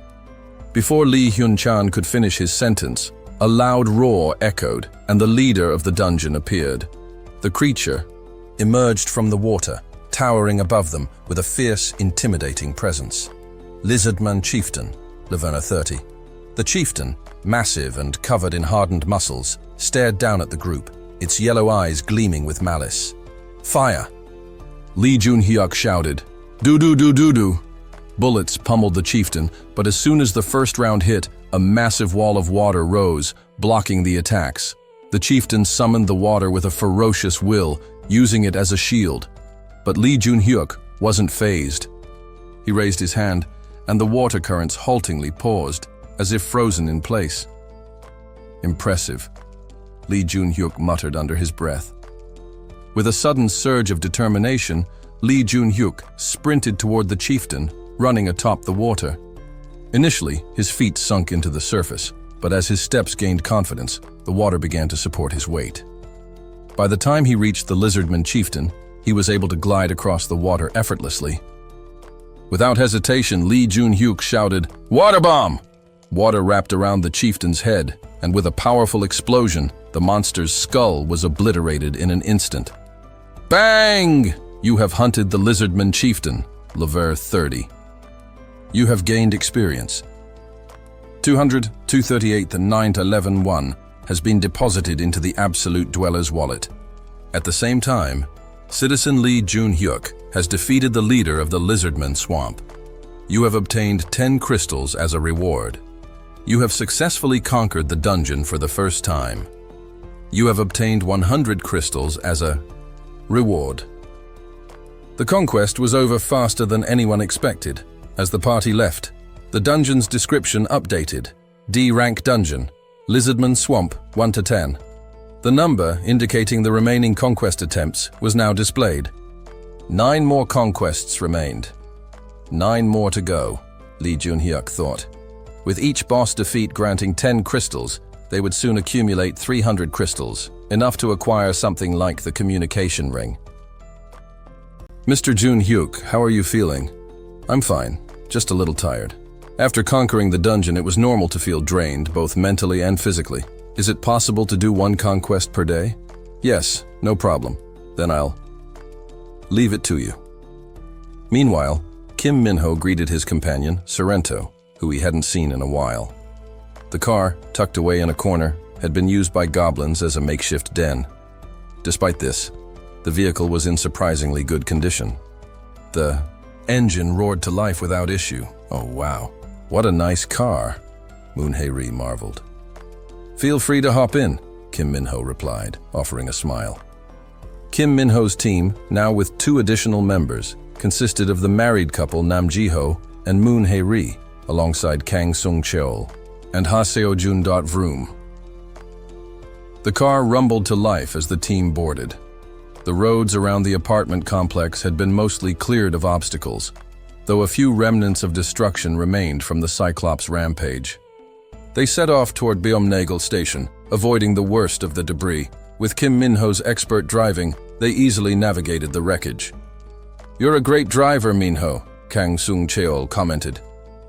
Before Lee Hyun-chan could finish his sentence, a loud roar echoed, and the leader of the dungeon appeared. The creature emerged from the water, towering above them with a fierce, intimidating presence. Lizardman Chieftain, Laverna 30. The chieftain, massive and covered in hardened muscles, stared down at the group, its yellow eyes gleaming with malice. "Fire!" Lee Jun-hyuk shouted. "Do-do-do-do-do!" Bullets pummeled the chieftain, but as soon as the first round hit, a massive wall of water rose, blocking the attacks. The chieftain summoned the water with a ferocious will, using it as a shield. But Lee Jun-hyuk wasn't fazed. He raised his hand, and the water currents haltingly paused, as if frozen in place. "Impressive," Lee Jun-hyuk muttered under his breath. With a sudden surge of determination, Lee Jun-hyuk sprinted toward the chieftain, running atop the water. Initially, his feet sunk into the surface, but as his steps gained confidence, the water began to support his weight. By the time he reached the lizardman chieftain, he was able to glide across the water effortlessly. Without hesitation, Lee Jun-hyuk shouted, "Water bomb!" Water wrapped around the chieftain's head, and with a powerful explosion, the monster's skull was obliterated in an instant. Bang! You have hunted the lizardman chieftain, Laver 30. You have gained experience. 200, 238, and 911-1 has been deposited into the Absolute Dweller's wallet. At the same time, Citizen Lee Jun-hyuk has defeated the leader of the Lizardman Swamp. You have obtained 10 crystals as a reward. You have successfully conquered the dungeon for the first time. You have obtained 100 crystals as a reward. The conquest was over faster than anyone expected. As the party left, the dungeon's description updated. D-rank dungeon, Lizardman Swamp, 1 to 10. The number indicating the remaining conquest attempts was now displayed. 9 more conquests remained. 9 more to go, Lee Junhyuk thought. With each boss defeat granting 10 crystals, they would soon accumulate 300 crystals, enough to acquire something like the communication ring. Mr. Junhyuk, how are you feeling? I'm fine, just a little tired. After conquering the dungeon, it was normal to feel drained, both mentally and physically. Is it possible to do 1 conquest per day? Yes, no problem. Then I'll leave it to you. Meanwhile, Kim Minho greeted his companion, Sorrento, who he hadn't seen in a while. The car, tucked away in a corner, had been used by goblins as a makeshift den. Despite this, the vehicle was in surprisingly good condition. The engine roared to life without issue. Oh wow, what a nice car, Moon Hae-ri marveled. Feel free to hop in, Kim Minho replied, offering a smile. Kim Minho's team, now with 2 additional members, consisted of the married couple Nam Ji-ho and Moon Hae-ri, alongside Kang Sung-cheol and Ha Seo-jun. Vroom. The car rumbled to life as the team boarded. The roads around the apartment complex had been mostly cleared of obstacles, though a few remnants of destruction remained from the Cyclops rampage. They set off toward Beomnagle Station, avoiding the worst of the debris. With Kim Minho's expert driving, they easily navigated the wreckage. "You're a great driver, Minho," Kang Sung-cheol commented.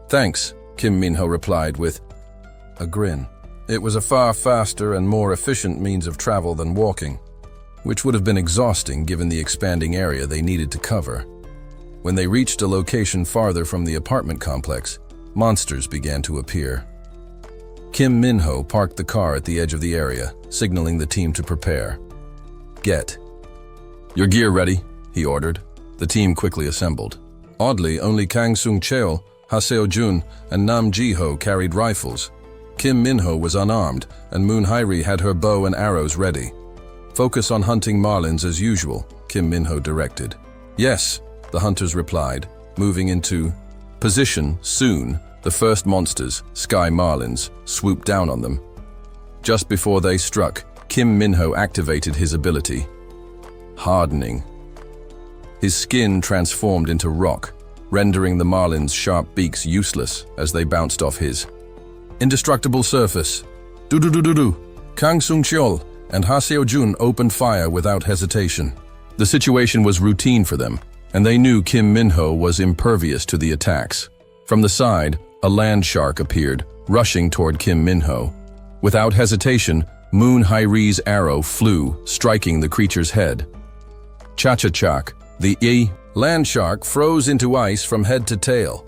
"Thanks," Kim Minho replied with a grin. It was a far faster and more efficient means of travel than walking, which would have been exhausting given the expanding area they needed to cover. When they reached a location farther from the apartment complex, monsters began to appear. Kim Minho parked the car at the edge of the area, signaling the team to prepare. "Get your gear ready," he ordered. The team quickly assembled. Oddly, only Kang Sung-cheol, Ha Seo-jun, and Nam Ji-ho carried rifles. Kim Minho was unarmed, and Moon Hae-ri had her bow and arrows ready. "Focus on hunting marlins as usual," Kim Minho directed. "Yes," the hunters replied, moving into position. Soon, the first monsters, sky marlins, swooped down on them. Just before they struck, Kim Minho activated his ability, hardening. His skin transformed into rock, rendering the marlins' sharp beaks useless as they bounced off his indestructible surface. Do-do-do-do-do. Kang Sung-cheol and Ha Seo-jun opened fire without hesitation. The situation was routine for them, and they knew Kim Minho was impervious to the attacks. From the side, a land shark appeared, rushing toward Kim Minho. Without hesitation, Moon Hae-ri's arrow flew, striking the creature's head. Cha-cha-chak, the land shark froze into ice from head to tail.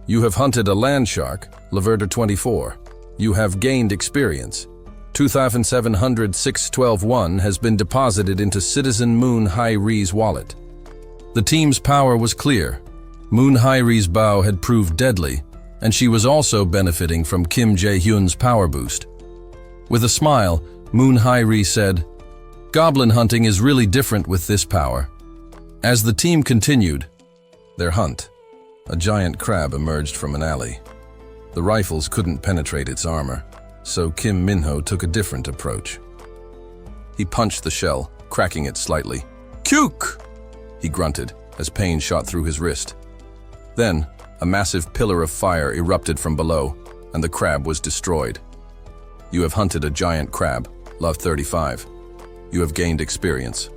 "You have hunted a land shark, Laverter 24. You have gained experience. 2,706-12-1 has been deposited into Citizen Moon Hae-ri's wallet." The team's power was clear. Moon Hae-ri's bow had proved deadly, and she was also benefiting from Kim Jae-hyun's power boost. With a smile, Moon Hae-ri said, "Goblin hunting is really different with this power." As the team continued their hunt, a giant crab emerged from an alley. The rifles couldn't penetrate its armor, so Kim Minho took a different approach. He punched the shell, cracking it slightly. "Kyuk!" he grunted as pain shot through his wrist. Then, a massive pillar of fire erupted from below, and the crab was destroyed. "You have hunted a giant crab, Love 35. You have gained experience.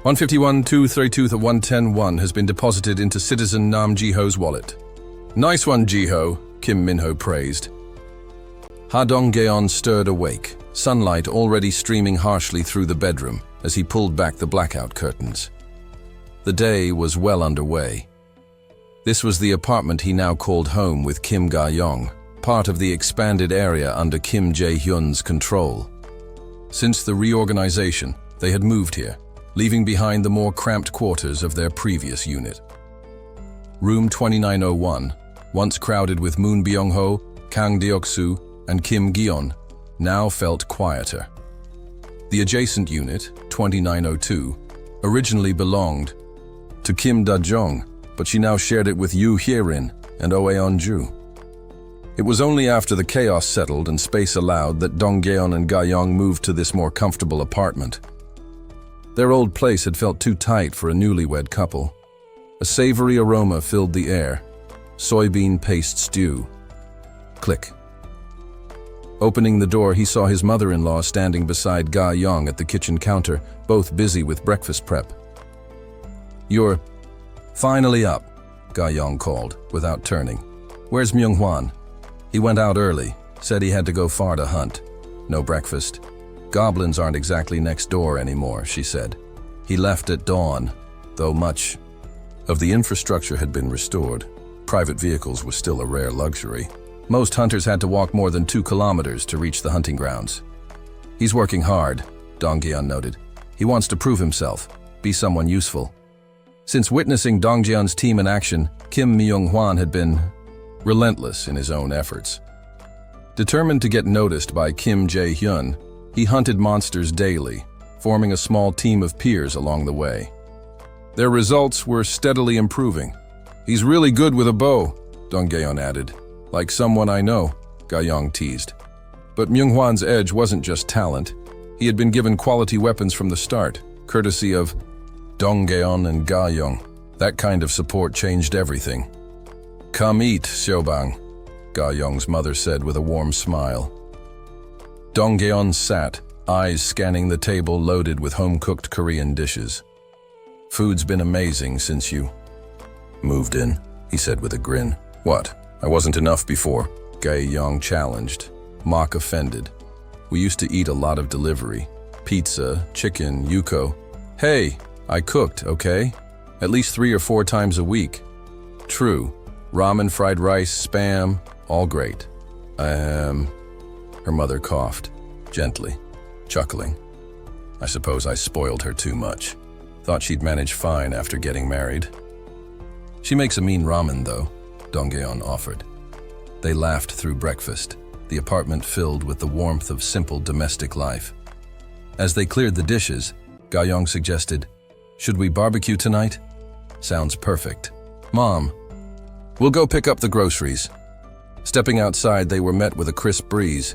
151-232-110-1 has been deposited into Citizen Nam Ji-ho's wallet." "Nice one, Ji-ho," Kim Minho praised. Ha Dong-geon stirred awake, sunlight already streaming harshly through the bedroom as he pulled back the blackout curtains. The day was well underway. This was the apartment he now called home with Kim Ga-yong, part of the expanded area under Kim Jae-hyun's control. Since the reorganization, they had moved here, leaving behind the more cramped quarters of their previous unit. Room 2901, once crowded with Moon Byung-ho, Kang Deok-soo, and Kim Gi-on, now felt quieter. The adjacent unit, 2902, originally belonged to Kim Da-jong, but she now shared it with Yoo Hye-rin and Oh Eun-ju. It was only after the chaos settled and space allowed that Dongyeon and Ga-young moved to this more comfortable apartment. Their old place had felt too tight for a newlywed couple. A savory aroma filled the air. Soybean paste stew. Click. Opening the door, he saw his mother-in-law standing beside Ga-young at the kitchen counter, both busy with breakfast prep. "You're finally up," Ga-young called, without turning. "Where's Myung-hwan?" "He went out early, said he had to go far to hunt. No breakfast. Goblins aren't exactly next door anymore," she said. "He left at dawn, though much of the infrastructure had been restored. Private vehicles were still a rare luxury. Most hunters had to walk more than 2 kilometers to reach the hunting grounds. He's working hard," Dongyeon noted. "He wants to prove himself, be someone useful." Since witnessing Dongjeon's team in action, Kim Myung-hwan had been relentless in his own efforts. Determined to get noticed by Kim Jae-hyun, he hunted monsters daily, forming a small team of peers along the way. Their results were steadily improving. "He's really good with a bow," Dongyeon added. "Like someone I know," Ga-young teased. But Myung-hwan's edge wasn't just talent. He had been given quality weapons from the start, courtesy of Dongyeon and Ga-young. That kind of support changed everything. "Come eat, Xiaobang," Ga-young's mother said with a warm smile. Dongyeon sat, eyes scanning the table loaded with home-cooked Korean dishes. "Food's been amazing since you moved in," he said with a grin. "What? I wasn't enough before?" Ga-young challenged, mock offended. "We used to eat a lot of delivery. Pizza, chicken, yuko. Hey, I cooked, okay? At least 3 or 4 times a week." "True. Ramen, fried rice, spam, all great." Her mother coughed, gently, chuckling. "I suppose I spoiled her too much. Thought she'd manage fine after getting married." "She makes a mean ramen, though," Dongyeon offered. They laughed through breakfast, the apartment filled with the warmth of simple domestic life. As they cleared the dishes, Ga-young suggested, "Should we barbecue tonight?" "Sounds perfect." "Mom, we'll go pick up the groceries." Stepping outside, they were met with a crisp breeze.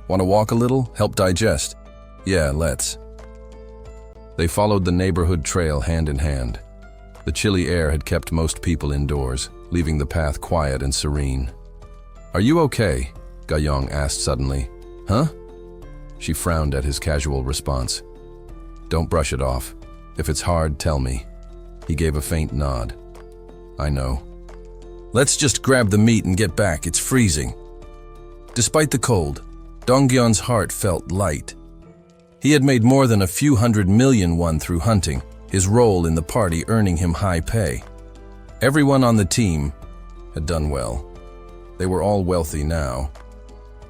"Want to walk a little? Help digest?" "Yeah, let's." They followed the neighborhood trail hand in hand. The chilly air had kept most people indoors, leaving the path quiet and serene. "Are you okay?" Ga-young asked suddenly. "Huh?" She frowned at his casual response. "Don't brush it off. If it's hard, tell me." He gave a faint nod. "I know." "Let's just grab the meat and get back. It's freezing." Despite the cold, Dongyeon's heart felt light. He had made more than a few $100 million through hunting, his role in the party earning him high pay. Everyone on the team had done well. They were all wealthy now,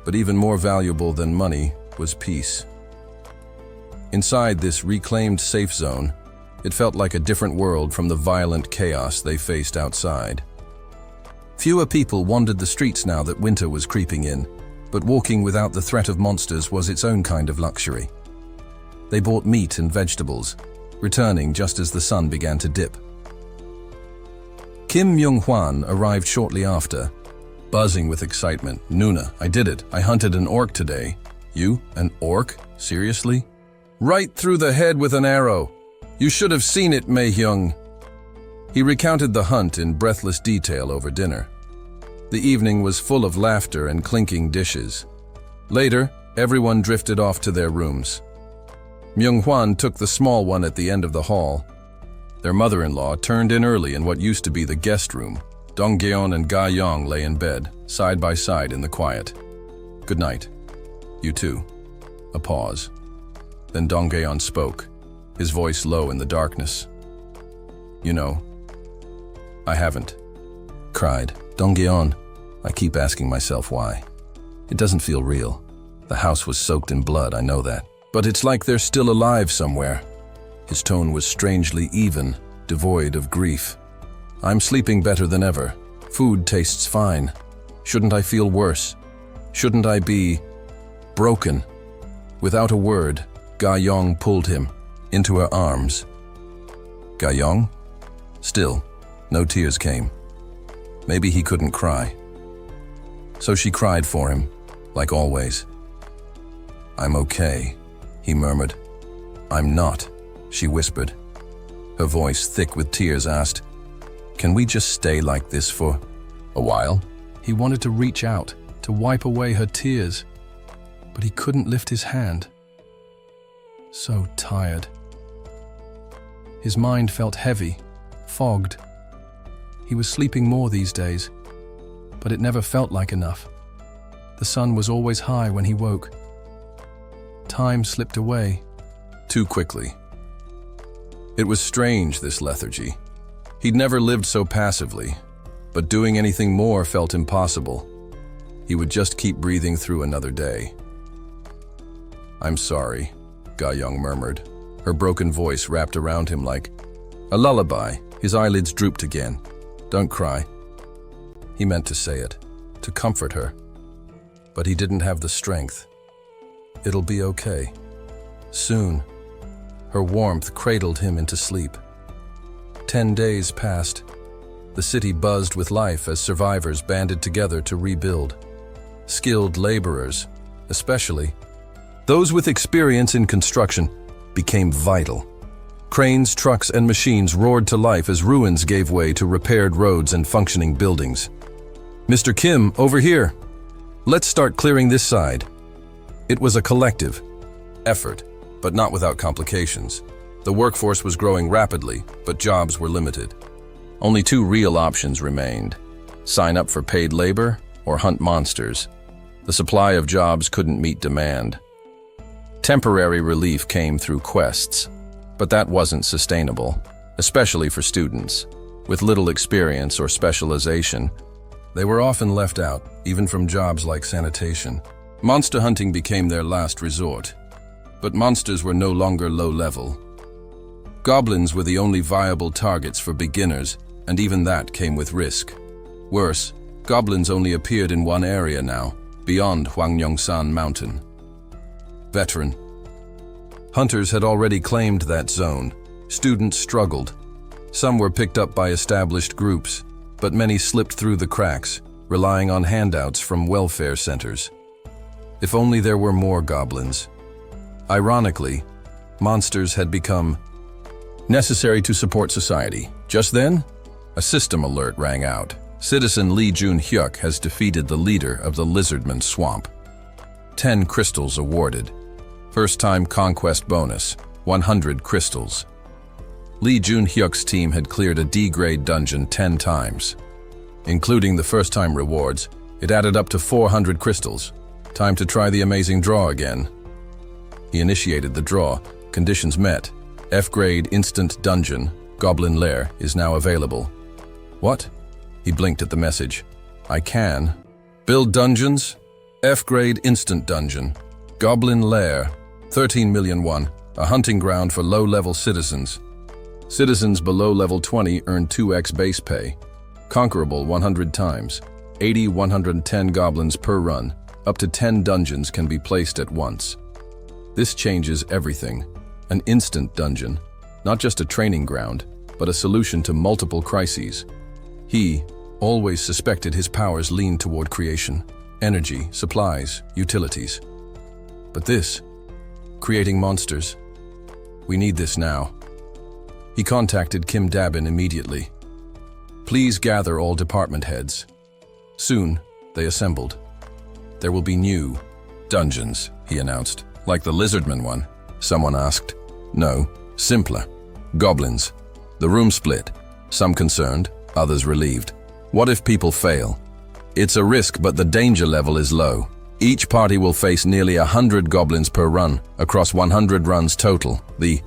but even more valuable than money was peace. Inside this reclaimed safe zone, it felt like a different world from the violent chaos they faced outside. Fewer people wandered the streets now that winter was creeping in, but walking without the threat of monsters was its own kind of luxury. They bought meat and vegetables, returning just as the sun began to dip. Kim Myung-hwan arrived shortly after, buzzing with excitement. "Nuna, I did it. I hunted an orc today." "You? An orc? Seriously?" "Right through the head with an arrow. You should have seen it, Mei-hyung." He recounted the hunt in breathless detail over dinner. The evening was full of laughter and clinking dishes. Later, everyone drifted off to their rooms. Myung-hwan took the small one at the end of the hall. Their mother-in-law turned in early in what used to be the guest room. Dongyeon and Ga-young lay in bed, side by side in the quiet. "Good night. You too." A pause. Then Dongyeon spoke, his voice low in the darkness. "You know, I haven't cried." "Dongyeon, I keep asking myself why. It doesn't feel real. The house was soaked in blood, I know that. But it's like they're still alive somewhere." His tone was strangely even, devoid of grief. "I'm sleeping better than ever. Food tastes fine. Shouldn't I feel worse? Shouldn't I be broken?" Without a word, Ga-young pulled him into her arms. "Ga-young?" Still, no tears came. Maybe he couldn't cry. So she cried for him, like always. "I'm okay," he murmured. "I'm not," she whispered. Her voice, thick with tears, asked, "Can we just stay like this for a while?" He wanted to reach out, to wipe away her tears, but he couldn't lift his hand. So tired. His mind felt heavy, fogged. He was sleeping more these days, but it never felt like enough. The sun was always high when he woke. Time slipped away. Too quickly. It was strange, this lethargy. He'd never lived so passively, but doing anything more felt impossible. He would just keep breathing through another day. "I'm sorry," Ga-young murmured, her broken voice wrapped around him like a lullaby. His eyelids drooped again. "Don't cry." He meant to say it, to comfort her, but he didn't have the strength. "It'll be okay. Soon." Her warmth cradled him into sleep. 10 days passed. The city buzzed with life as survivors banded together to rebuild. Skilled laborers, especially those with experience in construction, became vital. Cranes, trucks, and machines roared to life as ruins gave way to repaired roads and functioning buildings. "Mr. Kim, over here. Let's start clearing this side." It was a collective effort, but not without complications. The workforce was growing rapidly, but jobs were limited. Only 2 real options remained: sign up for paid labor or hunt monsters. The supply of jobs couldn't meet demand. Temporary relief came through quests, but that wasn't sustainable, especially for students. With little experience or specialization, they were often left out, even from jobs like sanitation. Monster hunting became their last resort, but monsters were no longer low-level. Goblins were the only viable targets for beginners, and even that came with risk. Worse, goblins only appeared in one area now, beyond Hwangyongsan Mountain. Veteran. Hunters had already claimed that zone. Students struggled. Some were picked up by established groups, but many slipped through the cracks, relying on handouts from welfare centers. If only there were more goblins. Ironically, monsters had become necessary to support society. Just then, a system alert rang out. Citizen Lee Jun-hyuk has defeated the leader of the Lizardman Swamp. 10 crystals awarded. First-time conquest bonus, 100 crystals. Lee Jun-hyuk's team had cleared a D-grade dungeon 10 times. Including the first-time rewards, it added up to 400 crystals. Time to try the amazing draw again. He initiated the draw. Conditions met. F-grade instant dungeon, Goblin Lair, is now available. What? He blinked at the message. I can. Build dungeons? F-grade instant dungeon. Goblin Lair. 13 million won. A hunting ground for low-level citizens. Citizens below level 20 earn 2x base pay. Conquerable 100 times. 110 goblins per run. Up to 10 dungeons can be placed at once. This changes everything. An instant dungeon. Not just a training ground, but a solution to multiple crises. He always suspected his powers leaned toward creation. Energy, supplies, utilities. But this, creating monsters. We need this now. He contacted Kim Dabin immediately. Please gather all department heads. Soon, they assembled. There will be new dungeons, he announced. Like the Lizardman one, someone asked. No, simpler. Goblins. The room split. Some concerned, others relieved. What if people fail? It's a risk, but the danger level is low. Each party will face nearly 100 goblins per run, across 100 runs total. The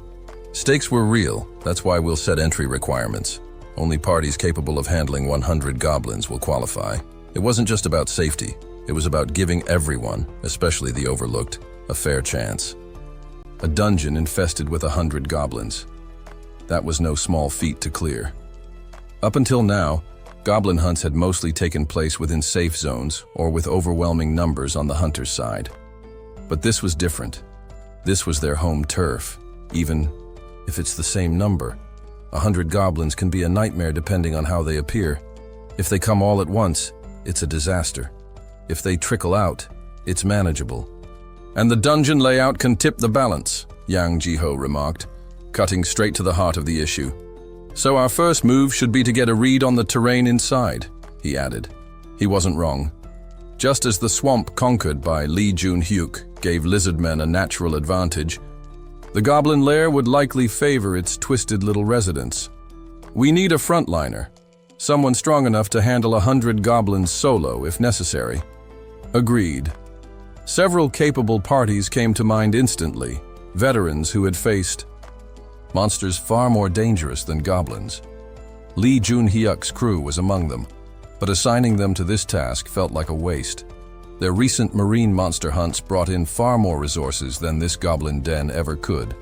stakes were real, that's why we'll set entry requirements. Only parties capable of handling 100 goblins will qualify. It wasn't just about safety, it was about giving everyone, especially the overlooked, a fair chance. A dungeon infested with 100 goblins. That was no small feat to clear. Up until now, goblin hunts had mostly taken place within safe zones or with overwhelming numbers on the hunter's side. But this was different. This was their home turf, even if it's the same number. 100 goblins can be a nightmare depending on how they appear. If they come all at once, it's a disaster. If they trickle out, it's manageable. And the dungeon layout can tip the balance, Yang Jiho remarked, cutting straight to the heart of the issue. So our first move should be to get a read on the terrain inside, he added. He wasn't wrong. Just as the swamp conquered by Lee Jun-hyuk gave lizardmen a natural advantage, the goblin lair would likely favor its twisted little residents. We need a frontliner, someone strong enough to handle 100 goblins solo if necessary. Agreed. Several capable parties came to mind instantly, veterans who had faced monsters far more dangerous than goblins. Lee Jun-hyuk's crew was among them, but assigning them to this task felt like a waste. Their recent marine monster hunts brought in far more resources than this goblin den ever could.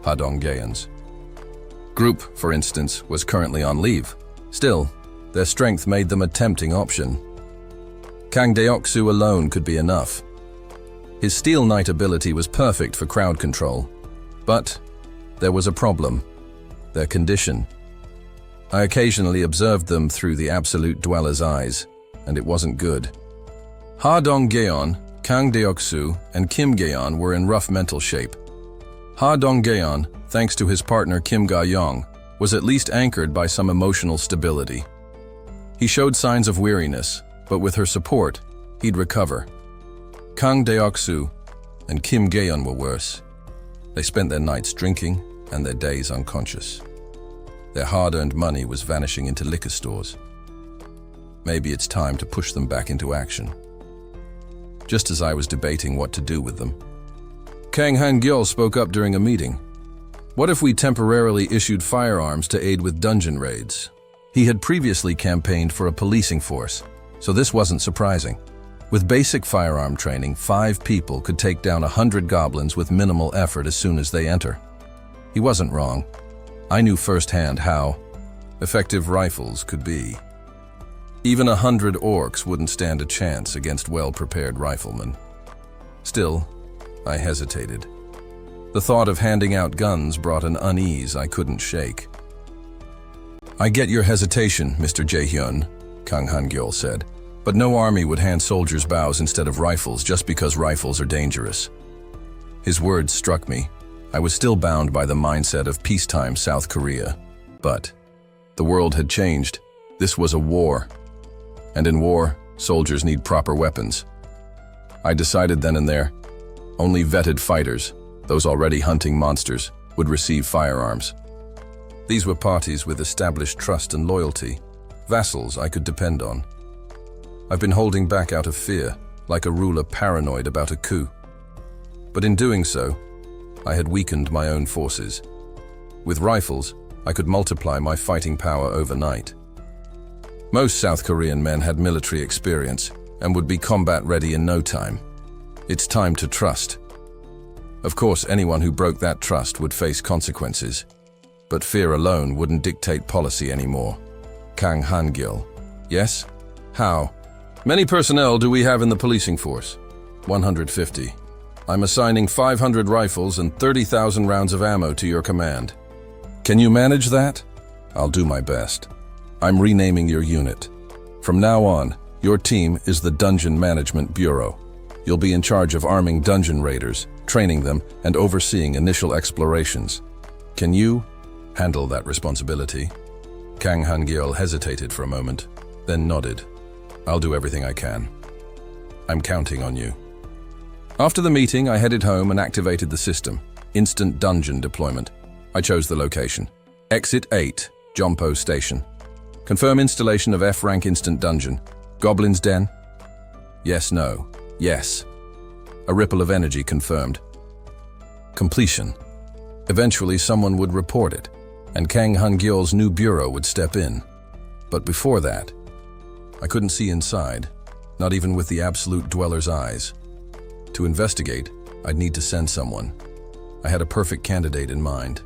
Hadonggeon's group, for instance, was currently on leave. Still, their strength made them a tempting option. Kang Deoksu alone could be enough. His Steel Knight ability was perfect for crowd control, but there was a problem: their condition. I occasionally observed them through the Absolute Dweller's eyes, and it wasn't good. Ha Donggeon, Kang Deoksu, and Kim Gaeon were in rough mental shape. Ha Donggeon, thanks to his partner Kim Ga-yong, was at least anchored by some emotional stability. He showed signs of weariness, but with her support, he'd recover. Kang Deoksu and Kim Gaeon were worse. They spent their nights drinking and their days unconscious. Their hard-earned money was vanishing into liquor stores. Maybe it's time to push them back into action. Just as I was debating what to do with them, Kang Han-gyeol spoke up during a meeting. What if we temporarily issued firearms to aid with dungeon raids? He had previously campaigned for a policing force, so this wasn't surprising. With basic firearm training, 5 people could take down 100 goblins with minimal effort as soon as they enter. He wasn't wrong. I knew firsthand how effective rifles could be. Even 100 orcs wouldn't stand a chance against well-prepared riflemen. Still, I hesitated. The thought of handing out guns brought an unease I couldn't shake. I get your hesitation, Mr. Jae-hyun, Kang Han-gyeol said, but no army would hand soldiers bows instead of rifles just because rifles are dangerous. His words struck me. I was still bound by the mindset of peacetime South Korea. But the world had changed. This was a war. And in war, soldiers need proper weapons. I decided then and there, only vetted fighters, those already hunting monsters, would receive firearms. These were parties with established trust and loyalty, vassals I could depend on. I've been holding back out of fear, like a ruler paranoid about a coup. But in doing so, I had weakened my own forces. With rifles, I could multiply my fighting power overnight. Most South Korean men had military experience and would be combat ready in no time. It's time to trust. Of course, anyone who broke that trust would face consequences. But fear alone wouldn't dictate policy anymore. Kang Han-gyeol. Yes? How? Many personnel do we have in the policing force? 150. I'm assigning 500 rifles and 30,000 rounds of ammo to your command. Can you manage that? I'll do my best. I'm renaming your unit. From now on, your team is the Dungeon Management Bureau. You'll be in charge of arming dungeon raiders, training them, and overseeing initial explorations. Can you handle that responsibility? Kang Han-gyeol hesitated for a moment, then nodded. I'll do everything I can. I'm counting on you. After the meeting, I headed home and activated the system. Instant dungeon deployment. I chose the location. Exit 8, Jompo Station. Confirm installation of F-rank instant dungeon. Goblin's Den? Yes, no. Yes. A ripple of energy confirmed. Completion. Eventually, someone would report it, and Kang Han-gyeol's new bureau would step in. But before that, I couldn't see inside, not even with the Absolute Dweller's eyes. To investigate, I'd need to send someone. I had a perfect candidate in mind.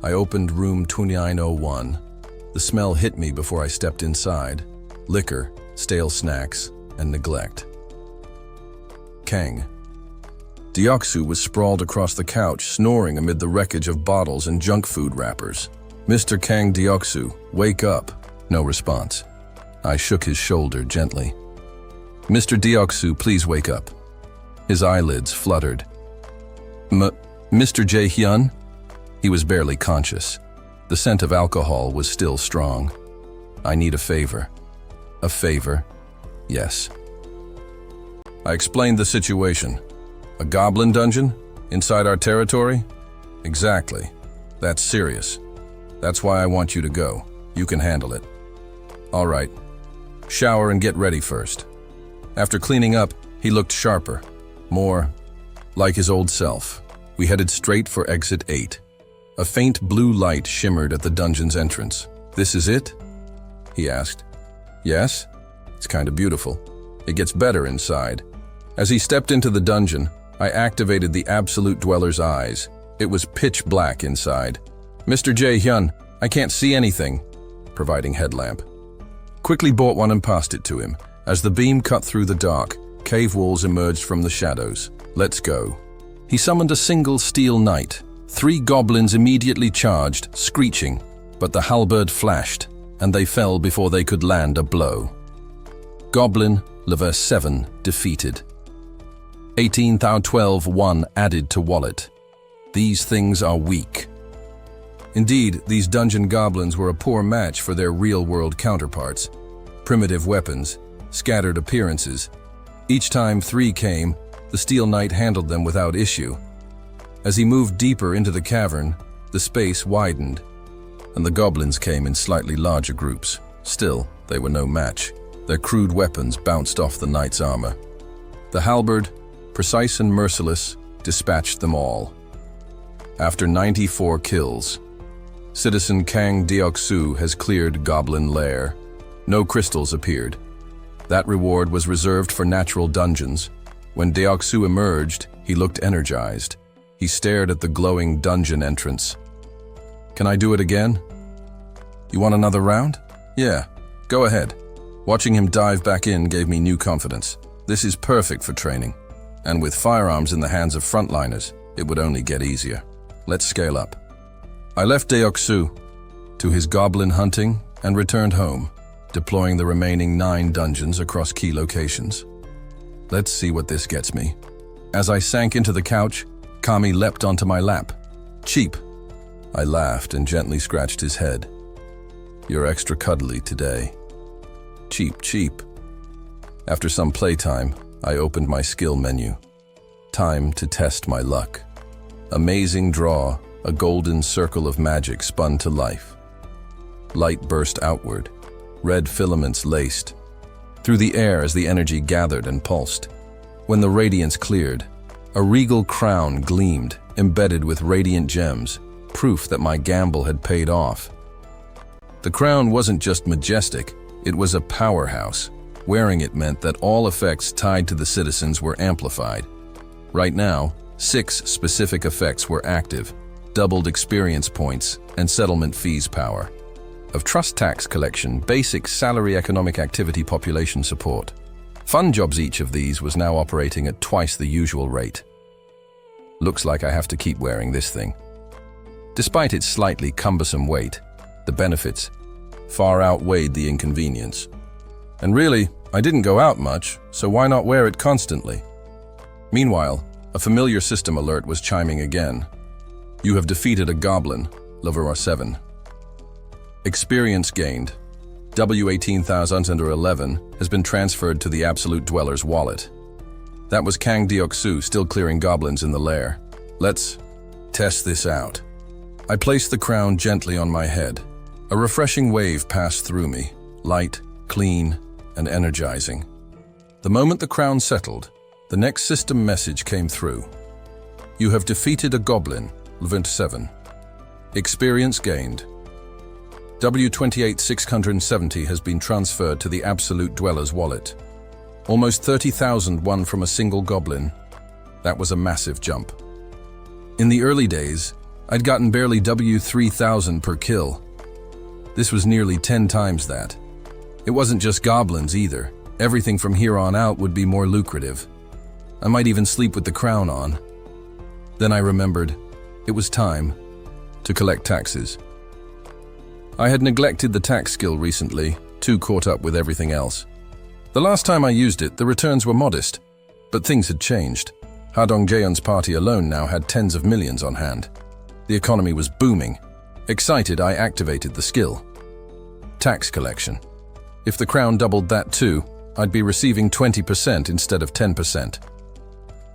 I opened room 2901. The smell hit me before I stepped inside. Liquor, stale snacks, and neglect. Kang Deoksu was sprawled across the couch, snoring amid the wreckage of bottles and junk food wrappers. Mr. Kang Deoksu, wake up. No response. I shook his shoulder gently. Mr. Deoksu, please wake up. His eyelids fluttered. Mr. Jae-hyun? He was barely conscious. The scent of alcohol was still strong. I need a favor. A favor? Yes. I explained the situation. A goblin dungeon? Inside our territory? Exactly. That's serious. That's why I want you to go. You can handle it. All right. Shower and get ready first. After cleaning up, he looked sharper. More like his old self. We headed straight for exit 8. A faint blue light shimmered at the dungeon's entrance. This is it? He asked. Yes? It's kind of beautiful. It gets better inside. As he stepped into the dungeon, I activated the Absolute Dweller's eyes. It was pitch black inside. Mr. Jae-hyun, I can't see anything. Providing headlamp. Quickly bought one and passed it to him. As the beam cut through the dark, cave walls emerged from the shadows. Let's go. He summoned a single steel knight. 3 goblins immediately charged, screeching, but the halberd flashed, and they fell before they could land a blow. Goblin, level 7, defeated. 18 thou 12 1 added to wallet. These things are weak. Indeed, these dungeon goblins were a poor match for their real-world counterparts. Primitive weapons, scattered appearances. Each time 3 came, the Steel Knight handled them without issue. As he moved deeper into the cavern, the space widened, and the goblins came in slightly larger groups. Still, they were no match. Their crude weapons bounced off the knight's armor. The halberd, precise and merciless, dispatched them all. After 94 kills, Citizen Kang Deoksu has cleared Goblin Lair. No crystals appeared. That reward was reserved for natural dungeons. When Deoksu emerged, he looked energized. He stared at the glowing dungeon entrance. Can I do it again? You want another round? Yeah, go ahead. Watching him dive back in gave me new confidence. This is perfect for training. And with firearms in the hands of frontliners, it would only get easier. Let's scale up. I left Deoksu to his goblin hunting and returned home, deploying the remaining 9 dungeons across key locations. Let's see what this gets me. As I sank into the couch, Kami leapt onto my lap. Cheap. I laughed and gently scratched his head. You're extra cuddly today. Cheap, cheap. After some playtime, I opened my skill menu. Time to test my luck. Amazing draw, a golden circle of magic spun to life. Light burst outward, red filaments laced through the air as the energy gathered and pulsed. When the radiance cleared, a regal crown gleamed, embedded with radiant gems, proof that my gamble had paid off. The crown wasn't just majestic, it was a powerhouse. Wearing it meant that all effects tied to the citizens were amplified. Right now, 6 specific effects were active: doubled experience points and settlement fees power. Of trust tax collection, basic salary economic activity population support. Fun jobs, each of these was now operating at twice the usual rate. Looks like I have to keep wearing this thing. Despite its slightly cumbersome weight, the benefits far outweighed the inconvenience. And really, I didn't go out much, so why not wear it constantly? Meanwhile, a familiar system alert was chiming again. You have defeated a goblin, level 7. Experience gained. W18,011 has been transferred to the Absolute Dweller's wallet. That was Kang Deoksu still clearing goblins in the lair. Let's test this out. I placed the crown gently on my head. A refreshing wave passed through me, light, clean, and energizing. The moment the crown settled, the next system message came through. You have defeated a goblin, level 7. Experience gained. W28670 has been transferred to the Absolute Dweller's wallet. Almost 30,000 won from a single goblin. That was a massive jump. In the early days, I'd gotten barely W3000 per kill. This was nearly 10 times that. It wasn't just goblins either. Everything from here on out would be more lucrative. I might even sleep with the crown on. Then I remembered, it was time to collect taxes. I had neglected the tax skill recently, too caught up with everything else. The last time I used it, the returns were modest, but things had changed. Ha Dong-jaeon's party alone now had tens of millions on hand. The economy was booming. Excited, I activated the skill. Tax collection. If the crown doubled that too, I'd be receiving 20% instead of 10%.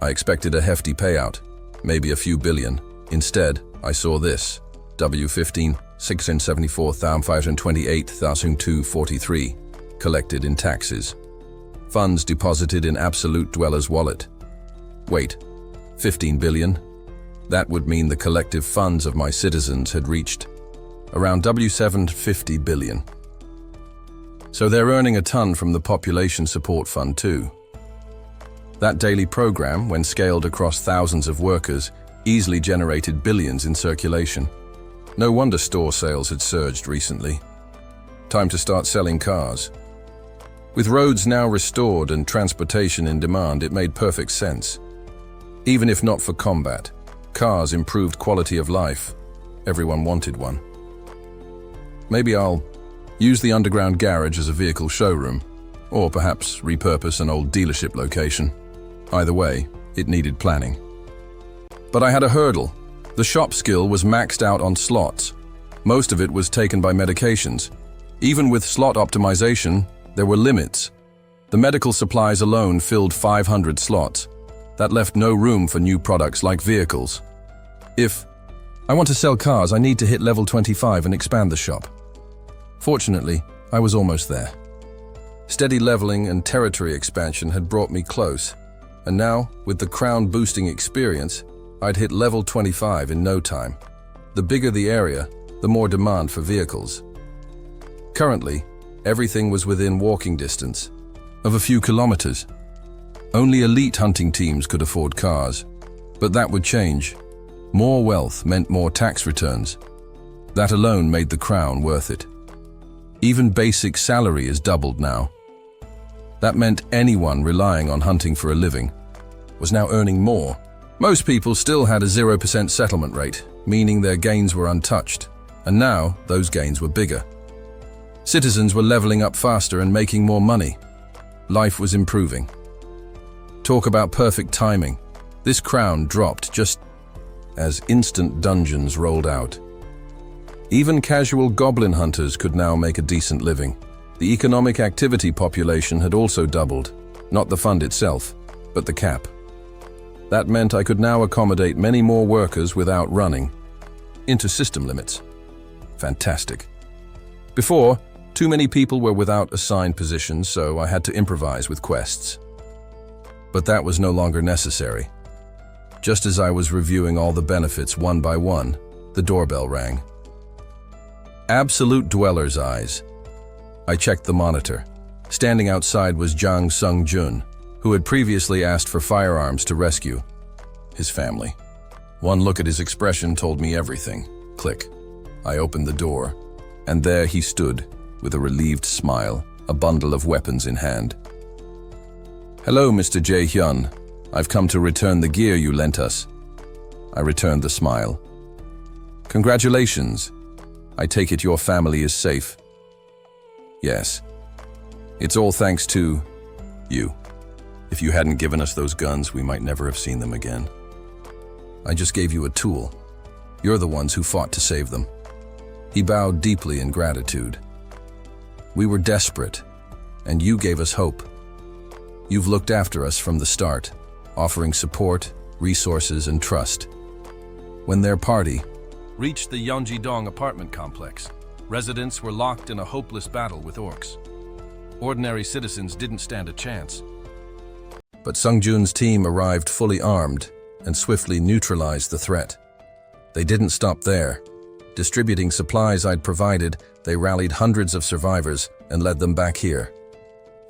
I expected a hefty payout, maybe a few billion. Instead, I saw this. W15, 674,528,243, collected in taxes. Funds deposited in absolute dweller's wallet. Wait, 15 billion? That would mean the collective funds of my citizens had reached around W7 50 billion. So they're earning a ton from the Population Support Fund too. That daily program, when scaled across thousands of workers, easily generated billions in circulation. No wonder store sales had surged recently. Time to start selling cars. With roads now restored and transportation in demand, it made perfect sense. Even if not for combat, cars improved quality of life. Everyone wanted one. Maybe I'll use the underground garage as a vehicle showroom, or perhaps repurpose an old dealership location. Either way, it needed planning. But I had a hurdle. The shop skill was maxed out on slots. Most of it was taken by medications. Even with slot optimization, there were limits. The medical supplies alone filled 500 slots. That left no room for new products like vehicles. If I want to sell cars, I need to hit level 25 and expand the shop. Fortunately, I was almost there. Steady leveling and territory expansion had brought me close, and now, with the crown boosting experience, I'd hit level 25 in no time. The bigger the area, the more demand for vehicles. Currently, everything was within walking distance of a few kilometers. Only elite hunting teams could afford cars, but that would change. More wealth meant more tax returns. That alone made the crown worth it. Even basic salary is doubled now. That meant anyone relying on hunting for a living was now earning more. Most people still had a 0% settlement rate, meaning their gains were untouched, and now those gains were bigger. Citizens were leveling up faster and making more money. Life was improving. Talk about perfect timing. This crown dropped just as instant dungeons rolled out. Even casual goblin hunters could now make a decent living. The economic activity population had also doubled, not the fund itself, but the cap. That meant I could now accommodate many more workers without running into system limits. Fantastic. Before, too many people were without assigned positions, so I had to improvise with quests. But that was no longer necessary. Just as I was reviewing all the benefits one by one, the doorbell rang. Absolute dweller's eyes. I checked the monitor. Standing outside was Jang Sung-jun, who had previously asked for firearms to rescue his family. One look at his expression told me everything. Click. I opened the door, and there he stood, with a relieved smile, a bundle of weapons in hand. "Hello, Mr. Jae-hyun. I've come to return the gear you lent us." I returned the smile. "Congratulations. I take it your family is safe." "Yes. It's all thanks to you. If you hadn't given us those guns, we might never have seen them again. I just gave you a tool. You're the ones who fought to save them." He bowed deeply in gratitude. "We were desperate, and you gave us hope. You've looked after us from the start, offering support, resources, and trust." When their party reached the Yeonji-dong apartment complex, residents were locked in a hopeless battle with orcs. Ordinary citizens didn't stand a chance. But Sung-jun's team arrived fully armed and swiftly neutralized the threat. They didn't stop there. Distributing supplies I'd provided, they rallied hundreds of survivors and led them back here.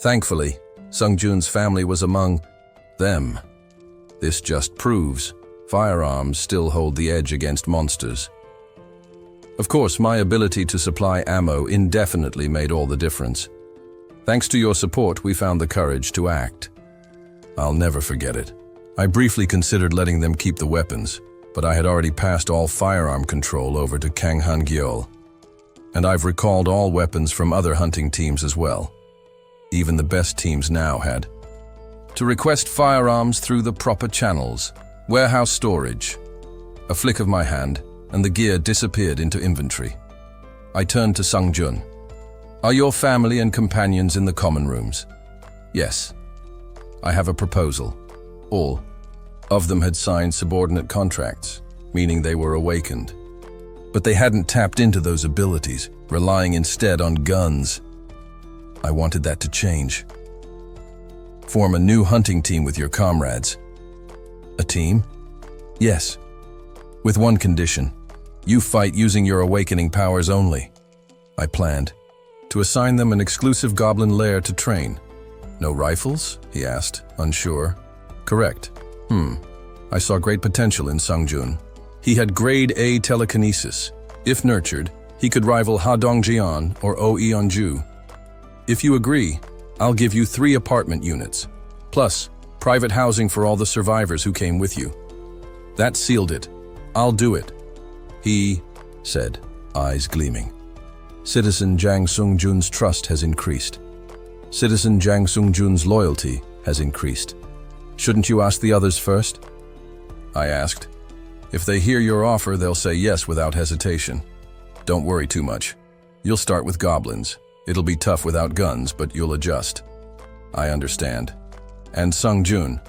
Thankfully, Sung-jun's family was among them. This just proves firearms still hold the edge against monsters. Of course, my ability to supply ammo indefinitely made all the difference. Thanks to your support, we found the courage to act. I'll never forget it. I briefly considered letting them keep the weapons, but I had already passed all firearm control over to Kang Han-gyeol, and I've recalled all weapons from other hunting teams as well. even the best teams now had. To request firearms through the proper channels, warehouse storage. A flick of my hand, and the gear disappeared into inventory. I turned to Sungjun. Are your family and companions in the common rooms? Yes. I have a proposal. All of them had signed subordinate contracts, meaning they were awakened. But they hadn't tapped into those abilities, relying instead on guns. I wanted that to change. Form a new hunting team with your comrades. A team? Yes. With one condition. You fight using your awakening powers only. I planned to assign them an exclusive goblin lair to train. No rifles? He asked, unsure. Correct. I saw great potential in Sungjun. He had grade A telekinesis. If nurtured, he could rival Ha Dongjian or O Eonju. If you agree, I'll give you 3 apartment units, plus private housing for all the survivors who came with you. That sealed it. I'll do it. He said, eyes gleaming. Citizen Jang Sungjun's trust has increased. Citizen Jang Sungjun's loyalty has increased. Shouldn't you ask the others first? I asked. If they hear your offer, they'll say yes without hesitation. Don't worry too much. You'll start with goblins. It'll be tough without guns, but you'll adjust. I understand. And Sungjun,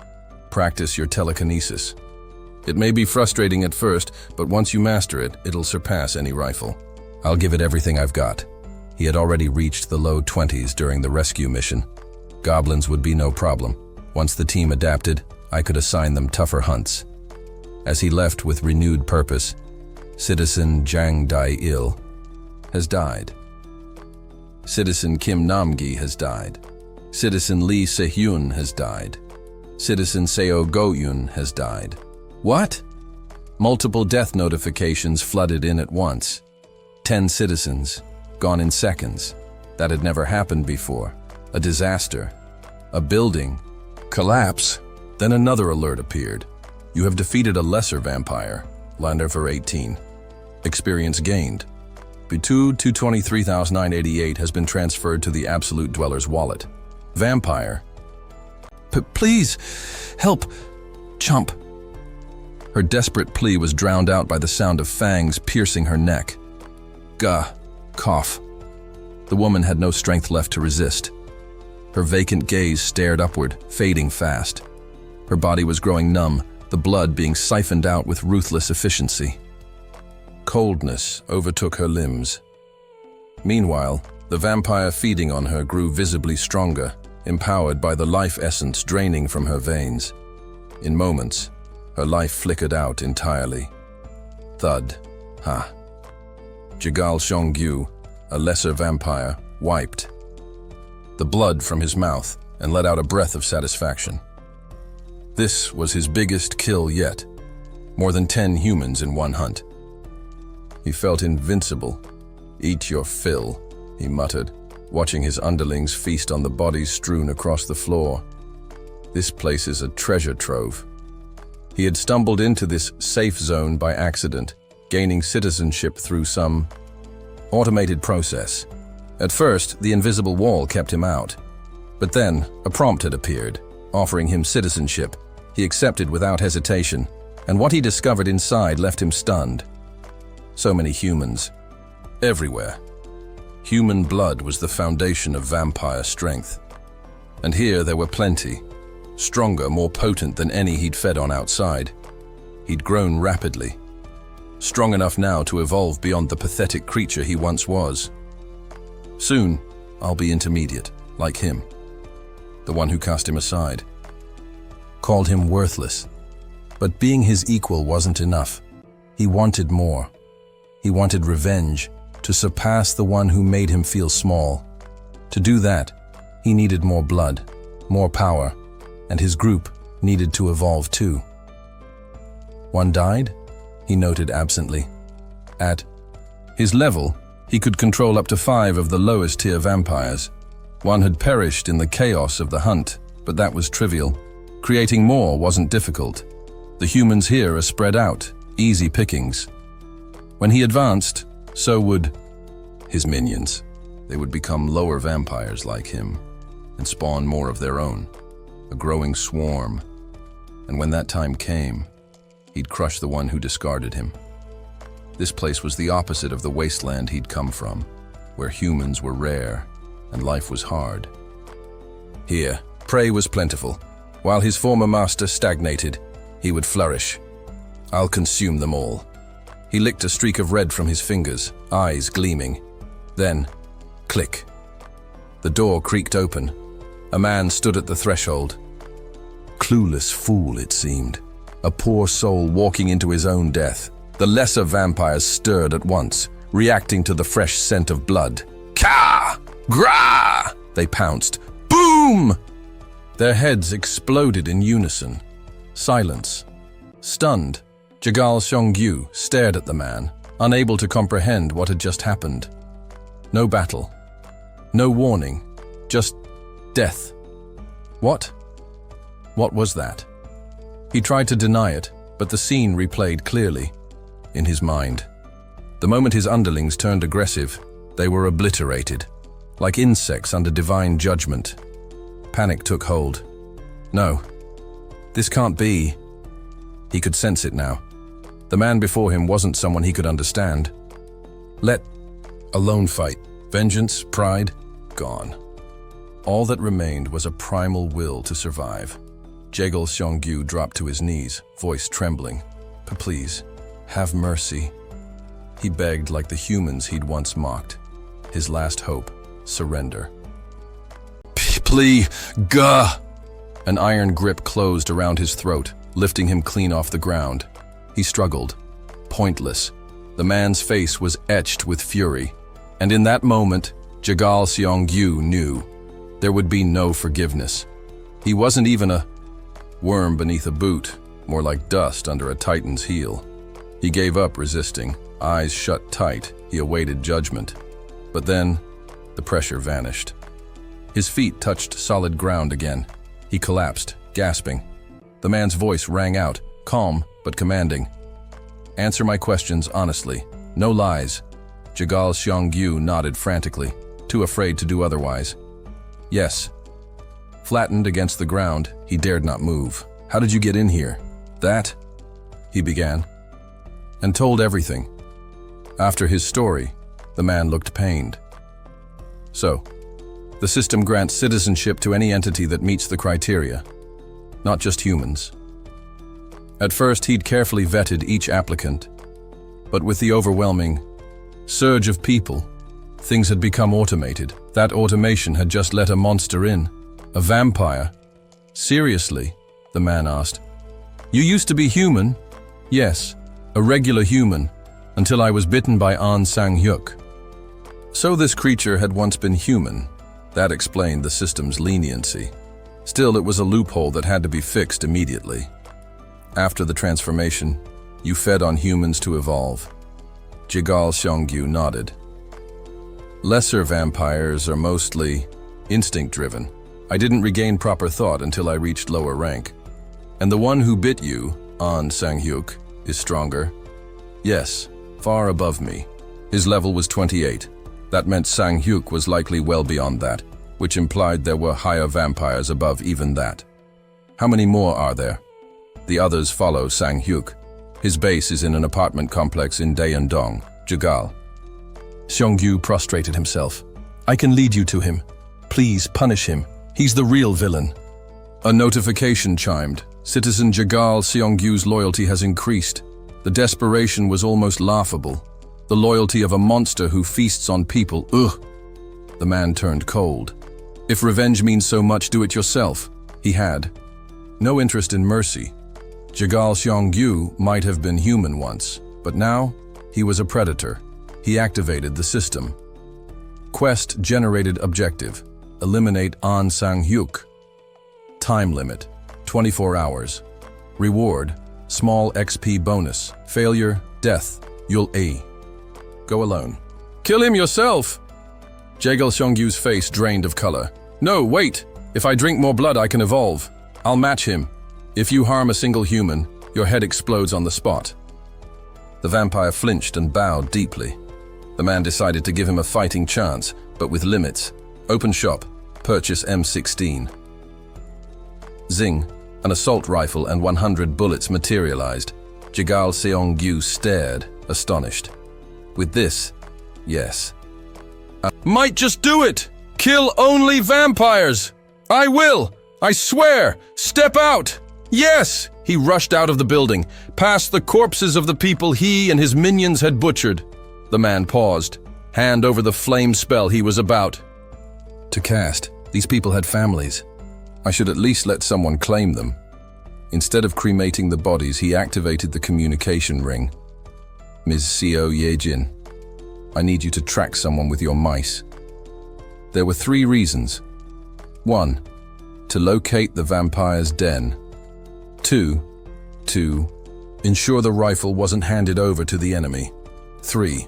practice your telekinesis. It may be frustrating at first, but once you master it, it'll surpass any rifle. I'll give it everything I've got. He had already reached the low 20s during the rescue mission. Goblins would be no problem. Once the team adapted, I could assign them tougher hunts. As he left with renewed purpose, Citizen Jang Dai-il has died. Citizen Kim Namgi has died. Citizen Lee Se-hyun has died. Citizen Seo Go-yun has died. What? Multiple death notifications flooded in at once. 10 citizens, gone in seconds. That had never happened before. A disaster. A building. Collapse. Then another alert appeared. You have defeated a lesser vampire. Lander for 18. Experience gained. Bitu 223,988 has been transferred to the Absolute Dweller's wallet. Vampire. Please, help. Chump. Her desperate plea was drowned out by the sound of fangs piercing her neck. Gah. Cough. The woman had no strength left to resist. Her vacant gaze stared upward, fading fast. Her body was growing numb, the blood being siphoned out with ruthless efficiency. Coldness overtook her limbs. Meanwhile, the vampire feeding on her grew visibly stronger, empowered by the life essence draining from her veins. In moments, her life flickered out entirely. Thud. Ha. Jigal Shongyu, a lesser vampire, wiped the blood from his mouth and let out a breath of satisfaction. This was his biggest kill yet. More than 10 humans in one hunt. He felt invincible. Eat your fill, he muttered, watching his underlings feast on the bodies strewn across the floor. This place is a treasure trove. He had stumbled into this safe zone by accident, gaining citizenship through some automated process. At first, the invisible wall kept him out. But then, a prompt had appeared, offering him citizenship. He accepted without hesitation, and what he discovered inside left him stunned. So many humans. Everywhere. Human blood was the foundation of vampire strength. And here there were plenty. Stronger, more potent than any he'd fed on outside. He'd grown rapidly. Strong enough now to evolve beyond the pathetic creature he once was. Soon, I'll be intermediate, like him. The one who cast him aside. Called him worthless. But being his equal wasn't enough. He wanted more. He wanted revenge, to surpass the one who made him feel small. To do that, he needed more blood, more power, and his group needed to evolve too. One died? He noted absently. At his level, he could control up to 5 of the lowest tier vampires. One had perished in the chaos of the hunt, but that was trivial. Creating more wasn't difficult. The humans here are spread out, easy pickings. When he advanced, so would his minions. They would become lower vampires like him. and spawn more of their own, a growing swarm. And when that time came, he'd crush the one who discarded him. This place was the opposite of the wasteland he'd come from, where humans were rare and life was hard. Here, prey was plentiful. While his former master stagnated, he would flourish. I'll consume them all. He licked a streak of red from his fingers, eyes gleaming. Then, click. The door creaked open. A man stood at the threshold. Clueless fool, it seemed. A poor soul walking into his own death. The lesser vampires stirred at once, reacting to the fresh scent of blood. Ka! Gra! They pounced. Boom! Their heads exploded in unison. Silence. Stunned, Jagal Xiongyu stared at the man, unable to comprehend what had just happened. No battle. No warning. Just death. What? What was that? He tried to deny it, but the scene replayed clearly in his mind. The moment his underlings turned aggressive, they were obliterated, like insects under divine judgment. Panic took hold. No, this can't be. He could sense it now. The man before him wasn't someone he could understand. Let alone fight. Vengeance, pride, gone. All that remained was a primal will to survive. Jagal Xiongyu dropped to his knees, voice trembling. Please, have mercy. He begged like the humans he'd once mocked. His last hope, surrender. Please, gah! An iron grip closed around his throat, lifting him clean off the ground. He struggled. Pointless. The man's face was etched with fury. And in that moment, Jagal Xiongyu knew there would be no forgiveness. He wasn't even a worm beneath a boot, more like dust under a titan's heel. He gave up resisting, eyes shut tight. He awaited judgment. But then, the pressure vanished. His feet touched solid ground again. He collapsed, gasping. The man's voice rang out, calm but commanding. Answer my questions honestly. No lies. Jagal Xiongyu nodded frantically, too afraid to do otherwise. Yes. Flattened against the ground, he dared not move. How did you get in here? That? He began, and told everything. After his story, the man looked pained. So, the system grants citizenship to any entity that meets the criteria, not just humans. At first, he'd carefully vetted each applicant, but with the overwhelming surge of people, things had become automated. That automation had just let a monster in, a vampire. Seriously? The man asked. You used to be human? Yes, a regular human, until I was bitten by An Sang-hyuk. So this creature had once been human. That explained the system's leniency. Still, it was a loophole that had to be fixed immediately. After the transformation, you fed on humans to evolve. Jagal Xiongyu nodded. Lesser vampires are mostly instinct-driven. I didn't regain proper thought until I reached lower rank. And the one who bit you, An Sang-hyuk, is stronger? Yes, far above me. His level was 28. That meant Sang-hyuk was likely well beyond that, which implied there were higher vampires above even that. How many more are there? The others follow Sang-hyuk. His base is in an apartment complex in Daeyeon-dong, Jagal. Xiongyu prostrated himself. I can lead you to him. Please punish him. He's the real villain. A notification chimed. Citizen Jagal Xionggyu's loyalty has increased. The desperation was almost laughable. The loyalty of a monster who feasts on people, ugh! The man turned cold. If revenge means so much, do it yourself. He had no interest in mercy. Jagal Xiongyu might have been human once, but now he was a predator. He activated the system. Quest generated objective. Eliminate An Sang-hyuk. Time limit, 24 hours. Reward, small XP bonus. Failure, death, you'll A. Go alone. Kill him yourself! Jagal Xionggyu's face drained of color. No, wait! If I drink more blood, I can evolve. I'll match him. If you harm a single human, your head explodes on the spot. The vampire flinched and bowed deeply. The man decided to give him a fighting chance, but with limits. Open shop. Purchase M16. Zing, an assault rifle and 100 bullets materialized. Jagal Seong-gyu stared, astonished. With this, yes. Might just do it! Kill only vampires! I will! I swear! Step out! Yes! He rushed out of the building, past the corpses of the people he and his minions had butchered. The man paused, hand over the flame spell he was about to cast. These people had families. I should at least let someone claim them. Instead of cremating the bodies, he activated the communication ring. Ms. Seo Yejin, I need you to track someone with your mice. There were 3 reasons. 1. To locate the vampire's den. 2. To ensure the rifle wasn't handed over to the enemy. 3.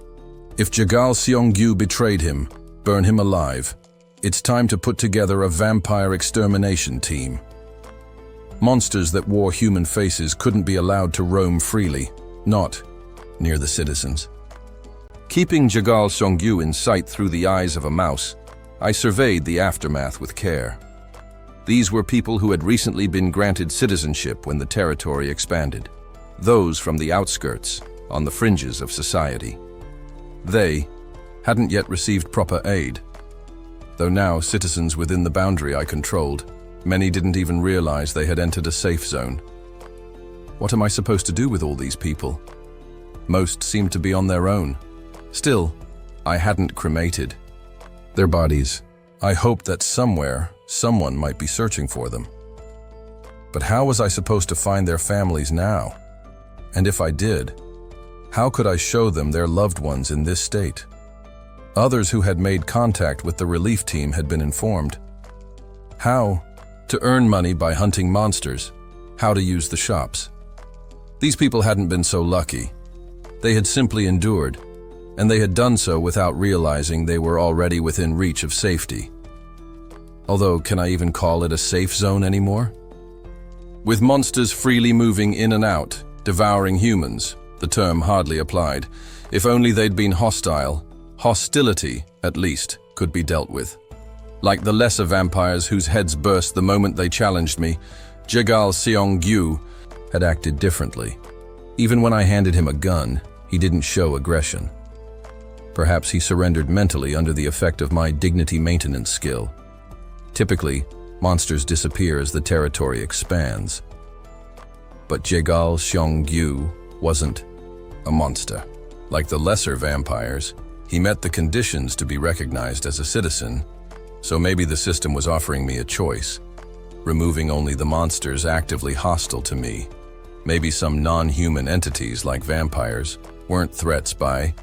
If Jagal Seong-gyu betrayed him, burn him alive. It's time to put together a vampire extermination team. Monsters that wore human faces couldn't be allowed to roam freely, not near the citizens. Keeping Jagal Seong-gyu in sight through the eyes of a mouse, I surveyed the aftermath with care. These were people who had recently been granted citizenship when the territory expanded. Those from the outskirts, on the fringes of society. They hadn't yet received proper aid. Though now citizens within the boundary I controlled, many didn't even realize they had entered a safe zone. What am I supposed to do with all these people? Most seemed to be on their own. Still, I hadn't cremated their bodies. I hoped that somewhere, someone might be searching for them. But how was I supposed to find their families now? And if I did, how could I show them their loved ones in this state? Others who had made contact with the relief team had been informed. How to earn money by hunting monsters, how to use the shops. These people hadn't been so lucky. They had simply endured, and they had done so without realizing they were already within reach of safety. Although, can I even call it a safe zone anymore? With monsters freely moving in and out, devouring humans, the term hardly applied. If only they'd been hostile, hostility, at least, could be dealt with. Like the lesser vampires whose heads burst the moment they challenged me, Jagal Seong-gyu had acted differently. Even when I handed him a gun, he didn't show aggression. Perhaps he surrendered mentally under the effect of my dignity maintenance skill. Typically, monsters disappear as the territory expands. But Jagal Seong-gyu wasn't a monster. Like the lesser vampires, he met the conditions to be recognized as a citizen, so maybe the system was offering me a choice, removing only the monsters actively hostile to me. Maybe some non-human entities like vampires weren't threats by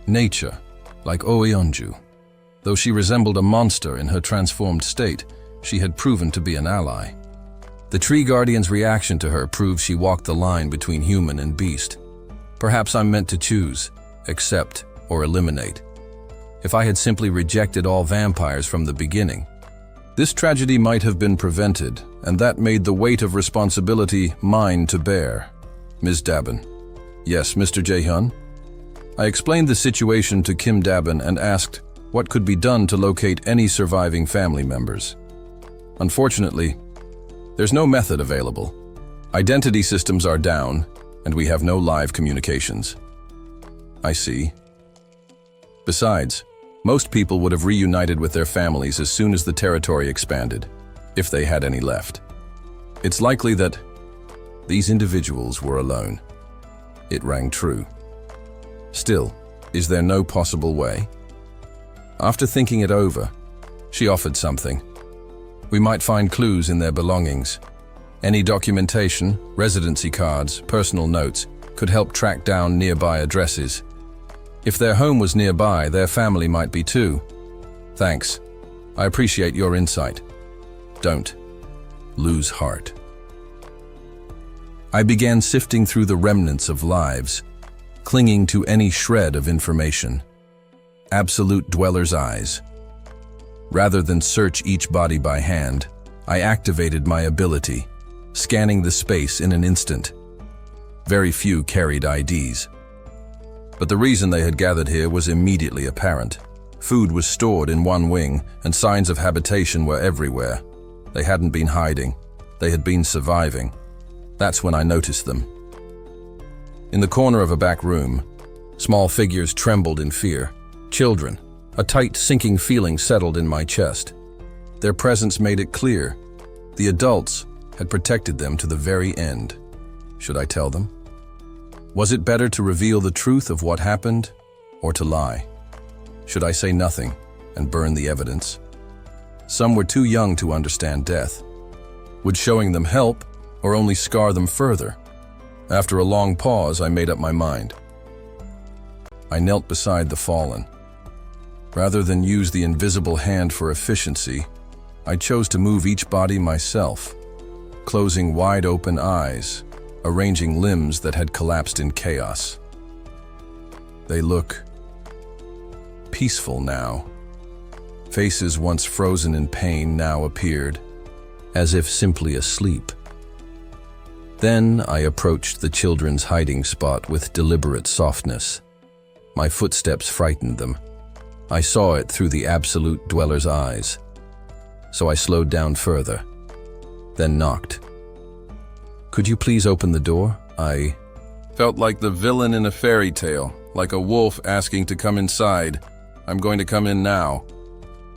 nature, like Oyeonju. Though she resembled a monster in her transformed state, she had proven to be an ally. The Tree Guardian's reaction to her proves she walked the line between human and beast. Perhaps I'm meant to choose, accept, or eliminate. If I had simply rejected all vampires from the beginning, this tragedy might have been prevented, and that made the weight of responsibility mine to bear. Ms. Dabin. Yes, Mr. Jae-hyun? I explained the situation to Kim Dabin and asked what could be done to locate any surviving family members. Unfortunately, there's no method available. Identity systems are down, and we have no live communications. I see. Besides, most people would have reunited with their families as soon as the territory expanded, if they had any left. It's likely that these individuals were alone. It rang true. Still, is there no possible way? After thinking it over, she offered something. We might find clues in their belongings. Any documentation, residency cards, personal notes could help track down nearby addresses. If their home was nearby, their family might be too. Thanks. I appreciate your insight. Don't lose heart. I began sifting through the remnants of lives, clinging to any shred of information. Absolute dweller's eyes. Rather than search each body by hand, I activated my ability, scanning the space in an instant. Very few carried IDs. But the reason they had gathered here was immediately apparent. Food was stored in one wing, and signs of habitation were everywhere. They hadn't been hiding. They had been surviving. That's when I noticed them. In the corner of a back room, small figures trembled in fear. Children. A tight, sinking feeling settled in my chest. Their presence made it clear. The adults had protected them to the very end. Should I tell them? Was it better to reveal the truth of what happened, or to lie? Should I say nothing and burn the evidence? Some were too young to understand death. Would showing them help, or only scar them further? After a long pause, I made up my mind. I knelt beside the fallen. Rather than use the invisible hand for efficiency, I chose to move each body myself, closing wide-open eyes, arranging limbs that had collapsed in chaos. They look peaceful now. Faces once frozen in pain now appeared, as if simply asleep. Then I approached the children's hiding spot with deliberate softness. My footsteps frightened them. I saw it through the absolute dweller's eyes. So I slowed down further, then knocked. Could you please open the door? I Felt like the villain in a fairy tale, like a wolf asking to come inside. I'm going to come in now.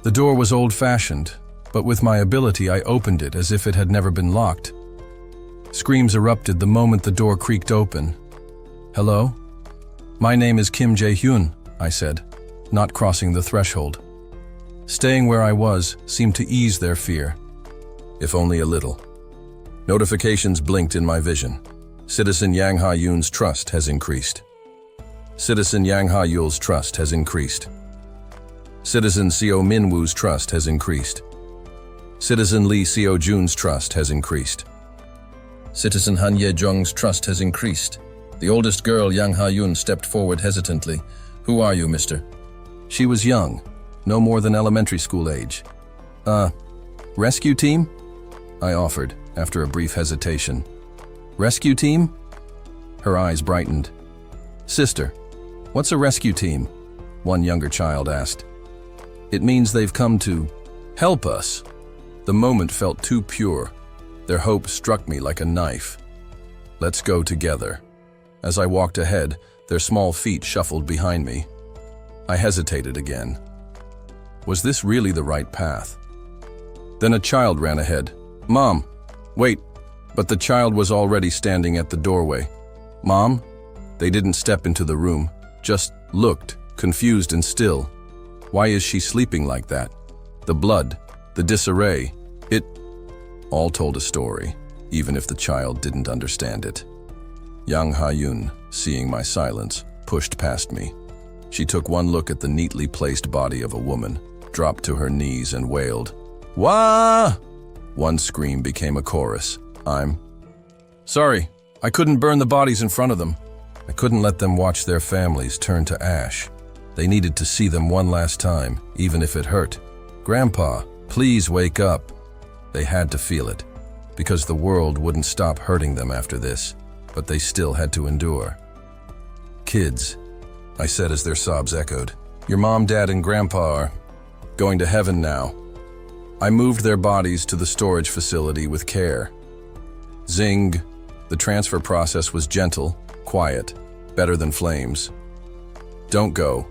The door was old-fashioned, but with my ability I opened it as if it had never been locked. Screams erupted the moment the door creaked open. Hello? My name is Kim Jae-hyun, I said, not crossing the threshold. Staying where I was seemed to ease their fear, if only a little. Notifications blinked in my vision. Citizen Yang Ha-yoon's trust has increased. Citizen Yang Ha-yul's trust has increased. Citizen Seo Min-woo's trust has increased. Citizen Lee Seo-jun's trust has increased. Citizen Han Ye-jung's trust has increased. The oldest girl, Yang Ha-yoon, stepped forward hesitantly. Who are you, mister? She was young, no more than elementary school age. Rescue team? I offered, after a brief hesitation. Rescue team? Her eyes brightened. Sister, what's a rescue team? One younger child asked. It means they've come to help us. The moment felt too pure. Their hope struck me like a knife. Let's go together. As I walked ahead, their small feet shuffled behind me. I hesitated again. Was this really the right path? Then a child ran ahead. Mom, wait. But the child was already standing at the doorway. Mom? They didn't step into the room, just looked, confused and still. Why is she sleeping like that? The blood, the disarray, it all told a story, even if the child didn't understand it. Yang Ha-yoon, seeing my silence, pushed past me. She took one look at the neatly placed body of a woman, dropped to her knees and wailed, "Wah!" One scream became a chorus. I'm sorry, I couldn't burn the bodies in front of them. I couldn't let them watch their families turn to ash. They needed to see them one last time, even if it hurt. Grandpa, please wake up. They had to feel it, because the world wouldn't stop hurting them after this, but they still had to endure. Kids, I said as their sobs echoed, your mom, dad, and grandpa are going to heaven now. I moved their bodies to the storage facility with care. Zing. The transfer process was gentle, quiet, better than flames. Don't go.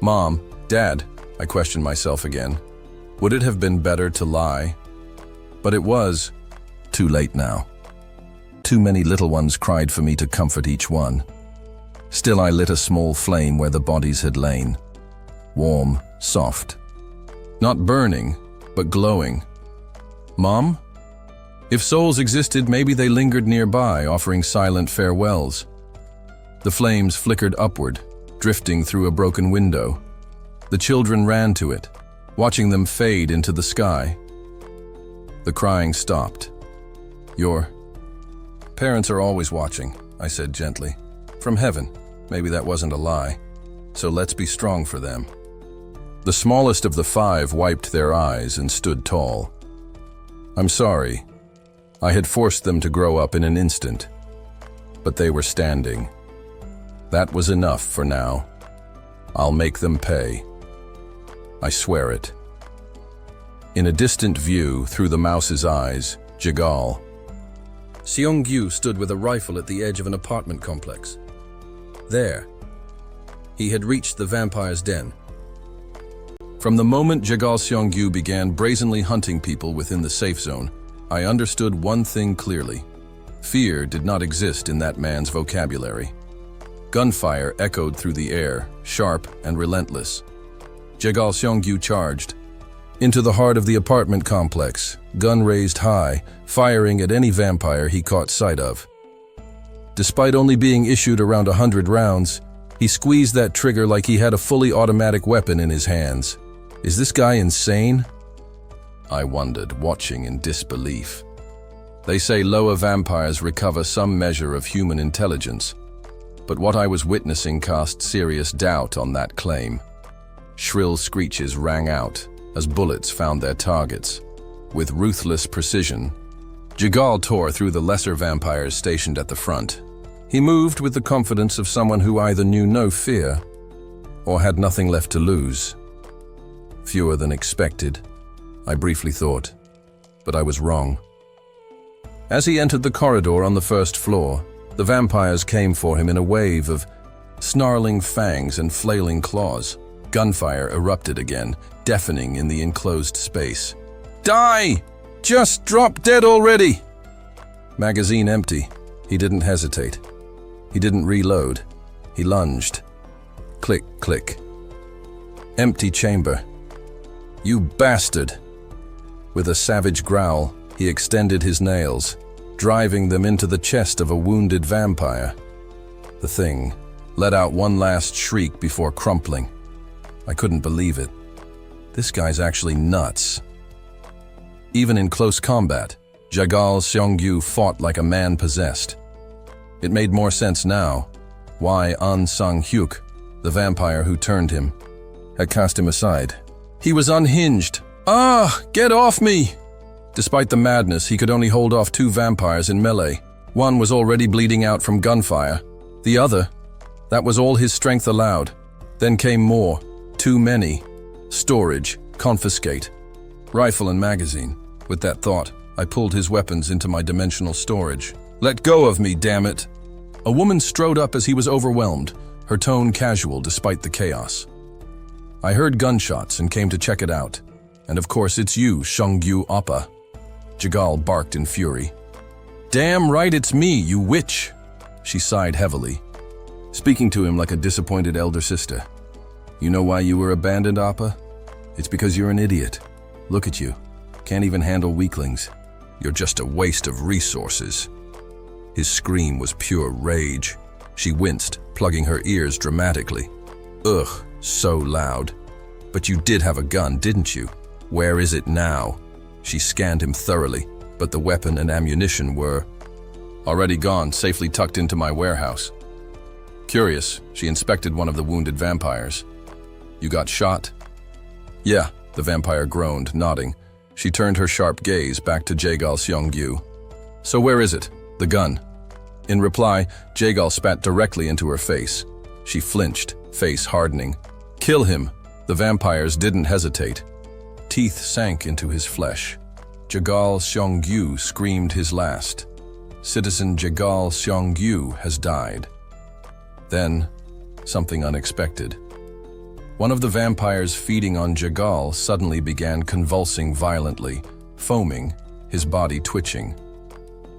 Mom, Dad, I questioned myself again. Would it have been better to lie? But it was too late now. Too many little ones cried for me to comfort each one. Still, I lit a small flame where the bodies had lain. Warm, soft. Not burning, but glowing. Mom? If souls existed, maybe they lingered nearby, offering silent farewells. The flames flickered upward, drifting through a broken window. The children ran to it, watching them fade into the sky. The crying stopped. Your parents are always watching, I said gently. From heaven. Maybe that wasn't a lie. So let's be strong for them. The smallest of the 5 wiped their eyes and stood tall. I'm sorry. I had forced them to grow up in an instant. But they were standing. That was enough for now. I'll make them pay. I swear it. In a distant view, through the mouse's eyes, Jagal. Seong-gyu stood with a rifle at the edge of an apartment complex. There, he had reached the vampire's den. From the moment Jagal Seong-gyu began brazenly hunting people within the safe zone, I understood one thing clearly. Fear did not exist in that man's vocabulary. Gunfire echoed through the air, sharp and relentless. Jagal Seong-gyu charged. Into the heart of the apartment complex, gun raised high, firing at any vampire he caught sight of. Despite only being issued around 100 rounds, he squeezed that trigger like he had a fully automatic weapon in his hands. Is this guy insane? I wondered, watching in disbelief. They say lower vampires recover some measure of human intelligence, but what I was witnessing cast serious doubt on that claim. Shrill screeches rang out as bullets found their targets. With ruthless precision, Jagal tore through the lesser vampires stationed at the front. He moved with the confidence of someone who either knew no fear or had nothing left to lose. Fewer than expected, I briefly thought, but I was wrong. As he entered the corridor on the first floor, the vampires came for him in a wave of snarling fangs and flailing claws. Gunfire erupted again, deafening in the enclosed space. Die! Just drop dead already! Magazine empty. He didn't hesitate. He didn't reload. He lunged. Click, click. Empty chamber. You bastard! With a savage growl, he extended his nails, driving them into the chest of a wounded vampire. The thing let out one last shriek before crumpling. I couldn't believe it. This guy's actually nuts. Even in close combat, Jagal Seong-gyu fought like a man possessed. It made more sense now why An Sang-hyuk, the vampire who turned him, had cast him aside. He was unhinged. Ah, get off me! Despite the madness, he could only hold off 2 vampires in melee. One was already bleeding out from gunfire. The other, that was all his strength allowed. Then came more. Too many. Storage. Confiscate. Rifle and magazine. With that thought, I pulled his weapons into my dimensional storage. Let go of me, damn it! A woman strode up as he was overwhelmed, her tone casual despite the chaos. I heard gunshots and came to check it out. And of course it's you, Seong-gyu Oppa. Jagal barked in fury. Damn right it's me, you witch! She sighed heavily, speaking to him like a disappointed elder sister. You know why you were abandoned, Appa? It's because you're an idiot. Look at you. Can't even handle weaklings. You're just a waste of resources. His scream was pure rage. She winced, plugging her ears dramatically. Ugh, so loud. But you did have a gun, didn't you? Where is it now? She scanned him thoroughly, but the weapon and ammunition were already gone, safely tucked into my warehouse. Curious, she inspected one of the wounded vampires. You got shot? Yeah, the vampire groaned, nodding. She turned her sharp gaze back to Jagal Seong-gyu. So where is it? The gun. In reply, Jagal spat directly into her face. She flinched, face hardening. Kill him! The vampires didn't hesitate. Teeth sank into his flesh. Jagal Seong-gyu screamed his last. Citizen Jagal Seong-gyu has died. Then, something unexpected. One of the vampires feeding on Jagal suddenly began convulsing violently, foaming, his body twitching.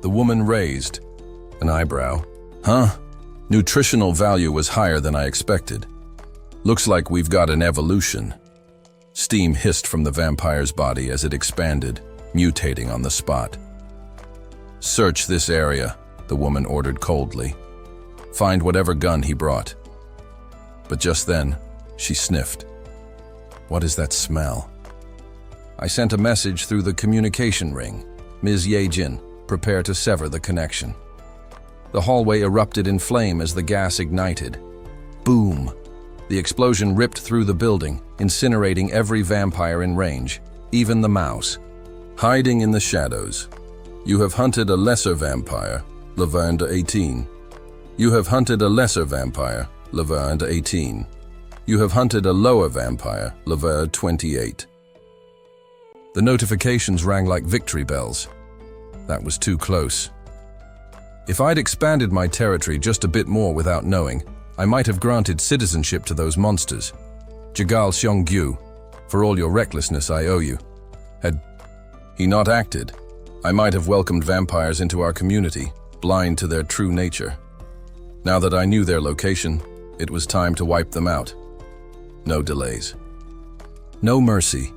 The woman raised an eyebrow. Huh? Nutritional value was higher than I expected. Looks like we've got an evolution. Steam hissed from the vampire's body as it expanded, mutating on the spot. Search this area, the woman ordered coldly. Find whatever gun he brought. But just then, she sniffed. What is that smell? I sent a message through the communication ring. Ms. Ye-jin, prepare to sever the connection. The hallway erupted in flame as the gas ignited. Boom! The explosion ripped through the building, incinerating every vampire in range, even the mouse. Hiding in the shadows. You have hunted a lesser vampire, Laverne 18. You have hunted a lesser vampire, Laverne 18. You have hunted a lower vampire, level 28. The notifications rang like victory bells. That was too close. If I'd expanded my territory just a bit more without knowing, I might have granted citizenship to those monsters. Jagal Xiongyu, for all your recklessness I owe you. Had he not acted, I might have welcomed vampires into our community, blind to their true nature. Now that I knew their location, it was time to wipe them out. No delays. No mercy.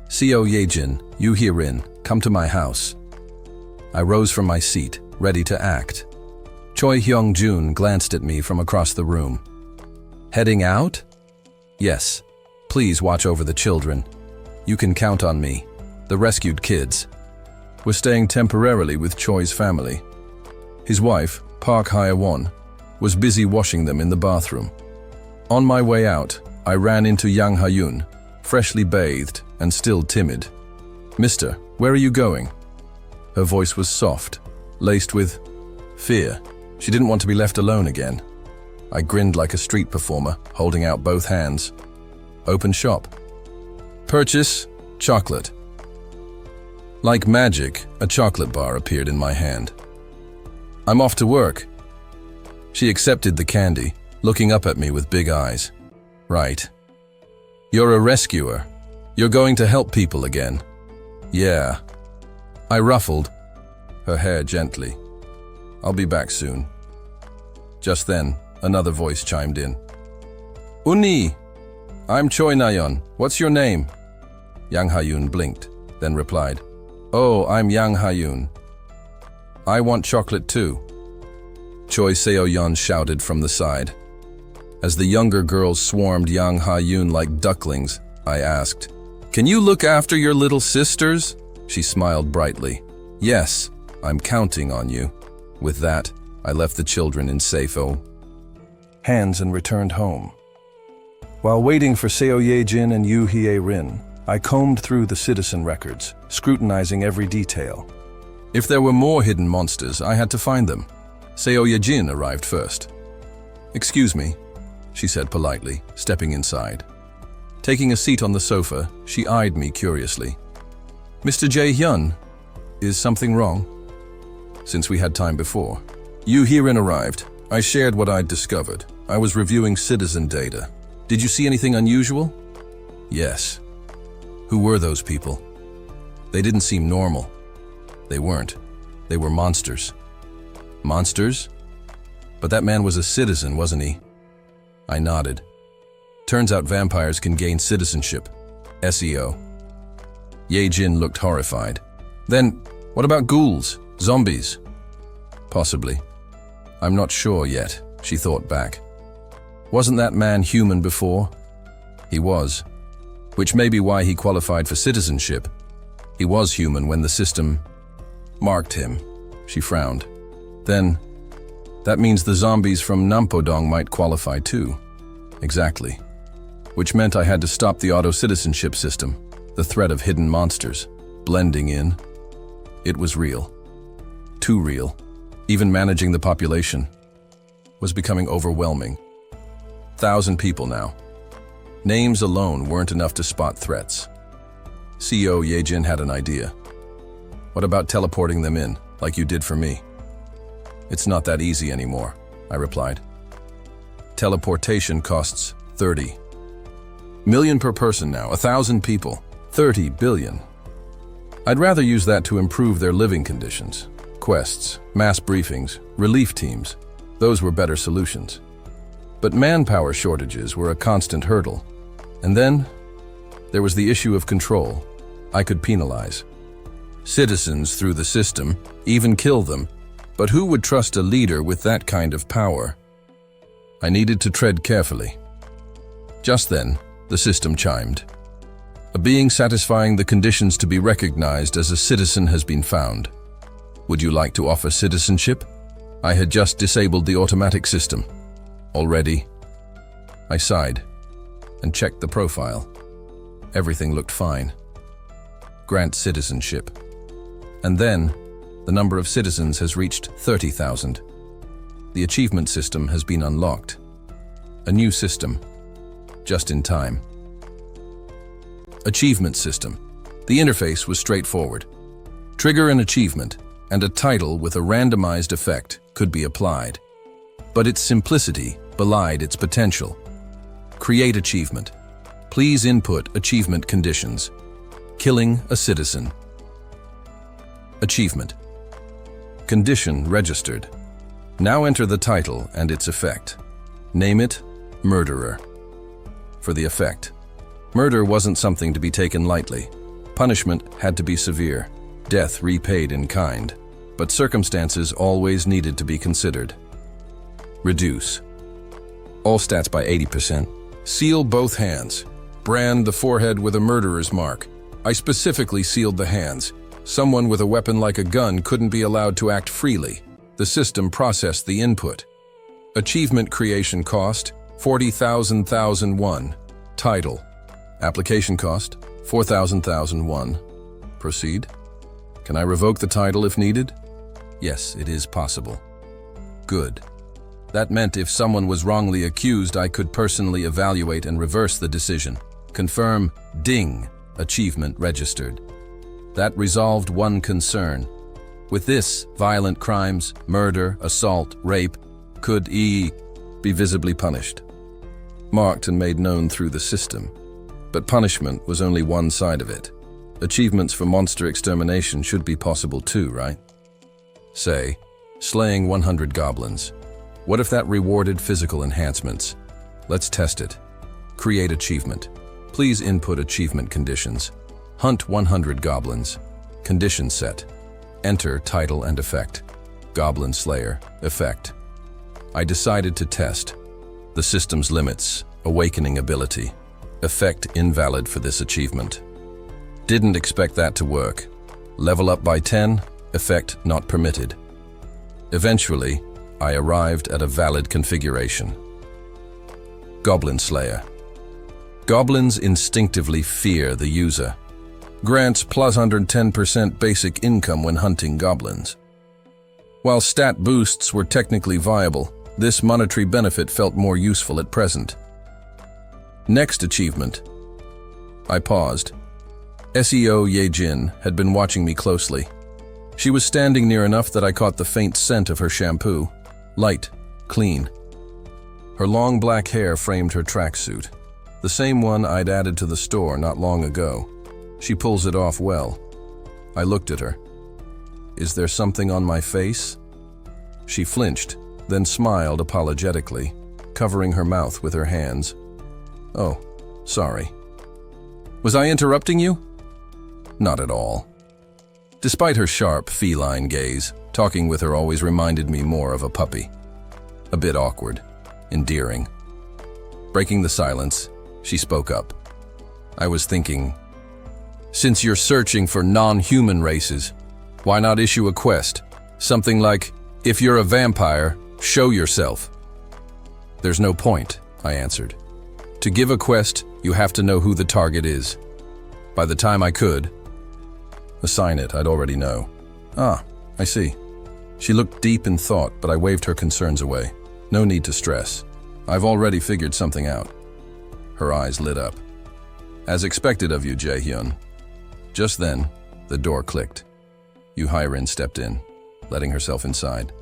Seo Yejin, you herein, come to my house. I rose from my seat, ready to act. Choi Hyung-jun glanced at me from across the room. Heading out? Yes. Please watch over the children. You can count on me. The rescued kids. We're staying temporarily with Choi's family. His wife, Park Hye-won, was busy washing them in the bathroom. On my way out, I ran into Yang Ha-yoon, freshly bathed and still timid. Mister, where are you going? Her voice was soft, laced with fear. She didn't want to be left alone again. I grinned like a street performer, holding out both hands. Open shop. Purchase, chocolate. Like magic, a chocolate bar appeared in my hand. I'm off to work. She accepted the candy, looking up at me with big eyes. Right. You're a rescuer. You're going to help people again. Yeah. I ruffled her hair gently. I'll be back soon. Just then, another voice chimed in. Uni! I'm Choi Nayeon. What's your name? Yang Ha-yoon blinked, then replied, Oh, I'm Yang Ha-yoon. I want chocolate too. Choi Seo-yeon shouted from the side. As the younger girls swarmed Yang Ha-yoon like ducklings, I asked, Can you look after your little sisters? She smiled brightly. Yes, I'm counting on you. With that, I left the children in safe hands and returned home. While waiting for Seo Ye-jin and Yoo Hye-rin, I combed through the citizen records, scrutinizing every detail. If there were more hidden monsters, I had to find them. Seo Ye-jin arrived first. Excuse me, she said politely, stepping inside. Taking a seat on the sofa, she eyed me curiously. Mr. Jae-hyun, is something wrong? Since we had time before. Yoo Hye-rin arrived. I shared what I'd discovered. I was reviewing citizen data. Did you see anything unusual? Yes. Who were those people? They didn't seem normal. They weren't. They were monsters. Monsters? But that man was a citizen, wasn't he? I nodded. Turns out vampires can gain citizenship. SEO. Ye-jin looked horrified. Then, what about ghouls? Zombies? Possibly. I'm not sure yet, she thought back. Wasn't that man human before? He was. Which may be why he qualified for citizenship. He was human when the system marked him. She frowned. Then, that means the zombies from Nampodong might qualify too. Exactly. Which meant I had to stop the auto-citizenship system, the threat of hidden monsters, blending in. It was real. Too real. Even managing the population was becoming overwhelming. 1,000 people now. Names alone weren't enough to spot threats. CEO Ye-jin had an idea. What about teleporting them in, like you did for me? It's not that easy anymore, I replied. Teleportation costs 30 million per person now, 1,000 people, 30 billion. I'd rather use that to improve their living conditions. Quests, mass briefings, relief teams, those were better solutions. But manpower shortages were a constant hurdle. And then, there was the issue of control. I could penalize citizens through the system, even kill them, but who would trust a leader with that kind of power? I needed to tread carefully. Just then, the system chimed. A being satisfying the conditions to be recognized as a citizen has been found. Would you like to offer citizenship? I had just disabled the automatic system. Already. I sighed and checked the profile. Everything looked fine. Grant citizenship. And then, the number of citizens has reached 30,000. The achievement system has been unlocked. A new system, just in time. Achievement system. The interface was straightforward. Trigger an achievement, and a title with a randomized effect could be applied. But its simplicity belied its potential. Create achievement. Please input achievement conditions. Killing a citizen. Achievement. Condition registered. Now enter the title and its effect. Name it Murderer. For the effect. Murder wasn't something to be taken lightly. Punishment had to be severe, death repaid in kind, but circumstances always needed to be considered. Reduce. All stats by 80%. Seal both hands. Brand the forehead with a murderer's mark. I specifically sealed the hands. Someone with a weapon like a gun couldn't be allowed to act freely. The system processed the input. Achievement creation cost, 40,000,001. Title. Application cost, 4,000,001. Proceed. Can I revoke the title if needed? Yes, it is possible. Good. That meant if someone was wrongly accused, I could personally evaluate and reverse the decision. Confirm, ding, achievement registered. That resolved one concern. With this, violent crimes, murder, assault, rape, could be visibly punished. Marked and made known through the system. But punishment was only one side of it. Achievements for monster extermination should be possible too, right? Say, slaying 100 goblins. What if that rewarded physical enhancements? Let's test it. Create achievement. Please input achievement conditions. Hunt 100 goblins. Condition set. Enter title and effect. Goblin Slayer. Effect. I decided to test. The system's limits. Awakening ability. Effect invalid for this achievement. Didn't expect that to work. Level up by 10. Effect not permitted. Eventually, I arrived at a valid configuration. Goblin Slayer. Goblins instinctively fear the user. Grants plus 110% basic income when hunting goblins. While stat boosts were technically viable, this monetary benefit felt more useful at present. Next achievement. I paused. SEO Yejin had been watching me closely. She was standing near enough that I caught the faint scent of her shampoo. Light, clean. Her long black hair framed her tracksuit, the same one I'd added to the store not long ago. She pulls it off well. I looked at her. Is there something on my face? She flinched, then smiled apologetically, covering her mouth with her hands. Oh, sorry. Was I interrupting you? Not at all. Despite her sharp, feline gaze, talking with her always reminded me more of a puppy. A bit awkward, endearing. Breaking the silence, she spoke up. I was thinking, since you're searching for non-human races, why not issue a quest? Something like, if you're a vampire, show yourself. There's no point, I answered. To give a quest, you have to know who the target is. By the time I could assign it, I'd already know. Ah, I see. She looked deep in thought, but I waved her concerns away. No need to stress. I've already figured something out. Her eyes lit up. As expected of you, Jae-hyun. Just then, the door clicked. Yoo-hyrin stepped in, letting herself inside.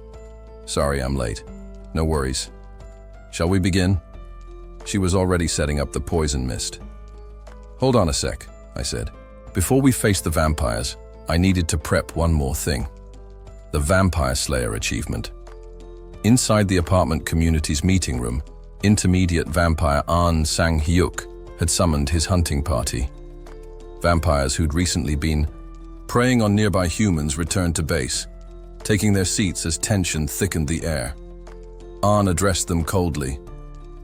Sorry I'm late. No worries. Shall we begin? She was already setting up the poison mist. Hold on a sec, I said. Before we face the vampires, I needed to prep one more thing. The Vampire Slayer achievement. Inside the apartment community's meeting room, intermediate vampire An Sang-hyuk had summoned his hunting party. Vampires who'd recently been preying on nearby humans returned to base, taking their seats as tension thickened the air. An addressed them coldly.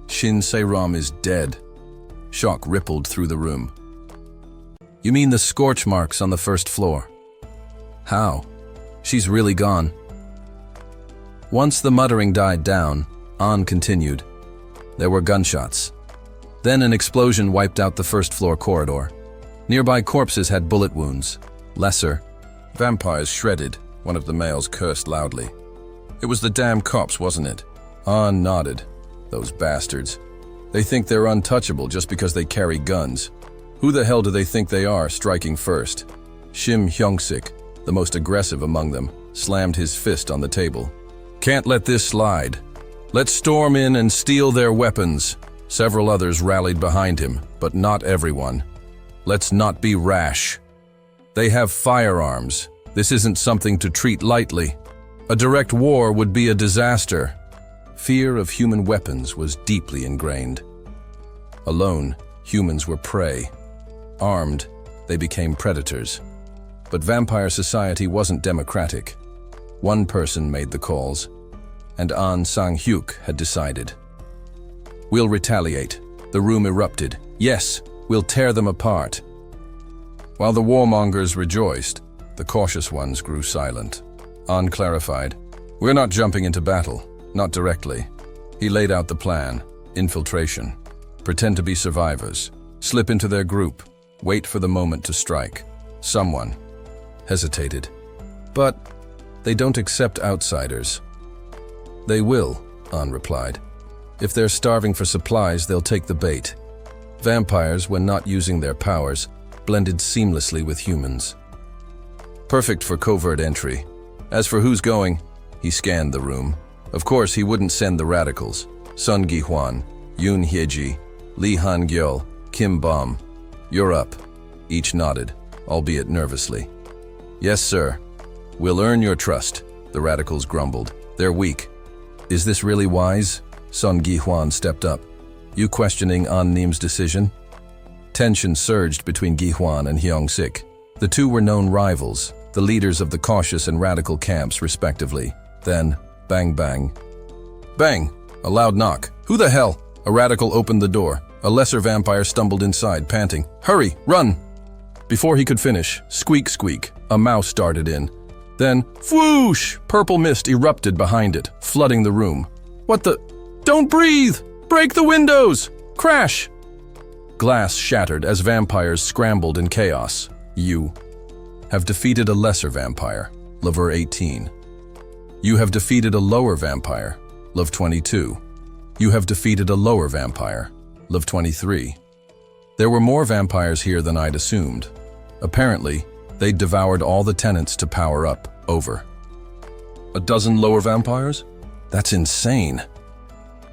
Shin Se-ram is dead. Shock rippled through the room. You mean the scorch marks on the first floor? How? She's really gone. Once the muttering died down, An continued. There were gunshots. Then an explosion wiped out the first floor corridor. Nearby corpses had bullet wounds. Lesser. Vampires shredded, one of the males cursed loudly. It was the damn cops, wasn't it? An nodded. Those bastards. They think they're untouchable just because they carry guns. Who the hell do they think they are, striking first? Shim Hyung-sik, the most aggressive among them, slammed his fist on the table. Can't let this slide. Let's storm in and steal their weapons. Several others rallied behind him, but not everyone. Let's not be rash. They have firearms. This isn't something to treat lightly. A direct war would be a disaster. Fear of human weapons was deeply ingrained. Alone, humans were prey. Armed, they became predators. But vampire society wasn't democratic. One person made the calls, and An Sang-hyuk had decided. We'll retaliate. The room erupted. Yes, we'll tear them apart. While the warmongers rejoiced, the cautious ones grew silent. An clarified, "We're not jumping into battle, not directly." He laid out the plan: infiltration, pretend to be survivors, slip into their group, wait for the moment to strike. Someone hesitated. "But they don't accept outsiders." "They will," An replied. "If they're starving for supplies, they'll take the bait." Vampires, when not using their powers, blended seamlessly with humans. Perfect for covert entry. As for who's going, he scanned the room. Of course, he wouldn't send the radicals. Sun Gi-hwan, Yoon Hye-ji, Lee Han-gyeol, Kim Bom. "You're up." Each nodded, albeit nervously. "Yes, sir. We'll earn your trust," the radicals grumbled. "They're weak." "Is this really wise?" Sun Gi-hwan stepped up. "You questioning An Nim's decision?" Tension surged between Gi-hwan and Hyung-sik. The two were known rivals, the leaders of the cautious and radical camps, respectively. Then, bang bang. Bang! A loud knock. "Who the hell?" A radical opened the door. A lesser vampire stumbled inside, panting. "Hurry! Run!" Before he could finish, squeak squeak, a mouse darted in. Then, whoosh! Purple mist erupted behind it, flooding the room. "What the? Don't breathe! Break the windows! Crash!" Glass shattered as vampires scrambled in chaos. You have defeated a lesser vampire, level 18. You have defeated a lower vampire, level 22. You have defeated a lower vampire, level 23. There were more vampires here than I'd assumed. Apparently, they'd devoured all the tenants to power up. Over. A dozen lower vampires? That's insane.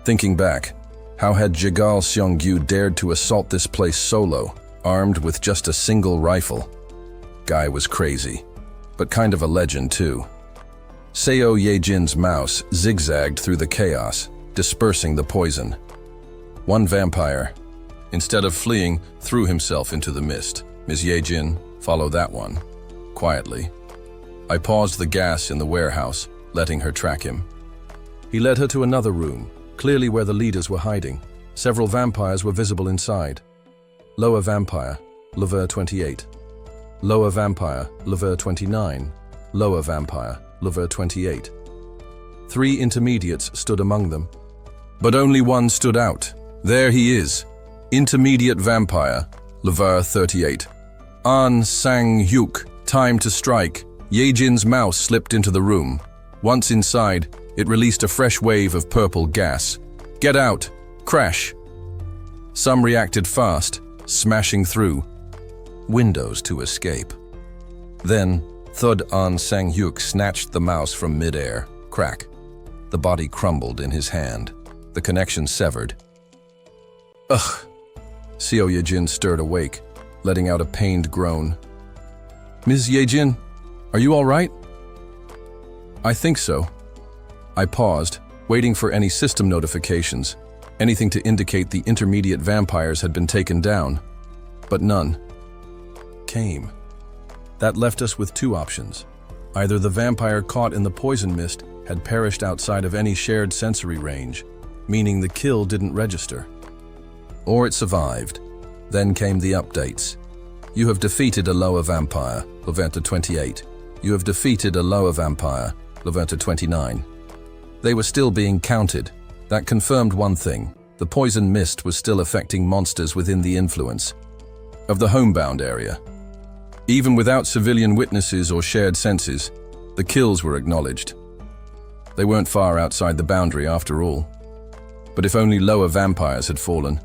Thinking back, how had Jigal Seong-gyu dared to assault this place solo, armed with just a single rifle? Guy was crazy, but kind of a legend too. Seo Ye-jin's mouse zigzagged through the chaos, dispersing the poison. One vampire, instead of fleeing, threw himself into the mist. Ms. Ye-jin, follow that one. Quietly. I paused the gas in the warehouse, letting her track him. He led her to another room, clearly where the leaders were hiding. Several vampires were visible inside. Lower vampire, level 28. Lower vampire, level 29. Lower vampire, level 28. 3 intermediates stood among them. But only one stood out. There he is. Intermediate vampire, level 38. An Sang-hyuk, time to strike. Ye-jin's mouse slipped into the room. Once inside, it released a fresh wave of purple gas. "Get out! Crash!" Some reacted fast, smashing through windows to escape. Then, Thud An Sang-hyuk snatched the mouse from midair. Crack. The body crumbled in his hand. The connection severed. Ugh! Seo Ye-jin stirred awake, letting out a pained groan. "Ms. Ye-jin, are you all right?" "I think so." I paused, waiting for any system notifications, anything to indicate the intermediate vampires had been taken down. But none came. That left us with 2 options. Either the vampire caught in the poison mist had perished outside of any shared sensory range, meaning the kill didn't register. Or it survived. Then came the updates. You have defeated a lower vampire, level 28. You have defeated a lower vampire, level 29. They were still being counted. That confirmed one thing. The poison mist was still affecting monsters within the influence of the homebound area. Even without civilian witnesses or shared senses, the kills were acknowledged. They weren't far outside the boundary after all. But if only lower vampires had fallen,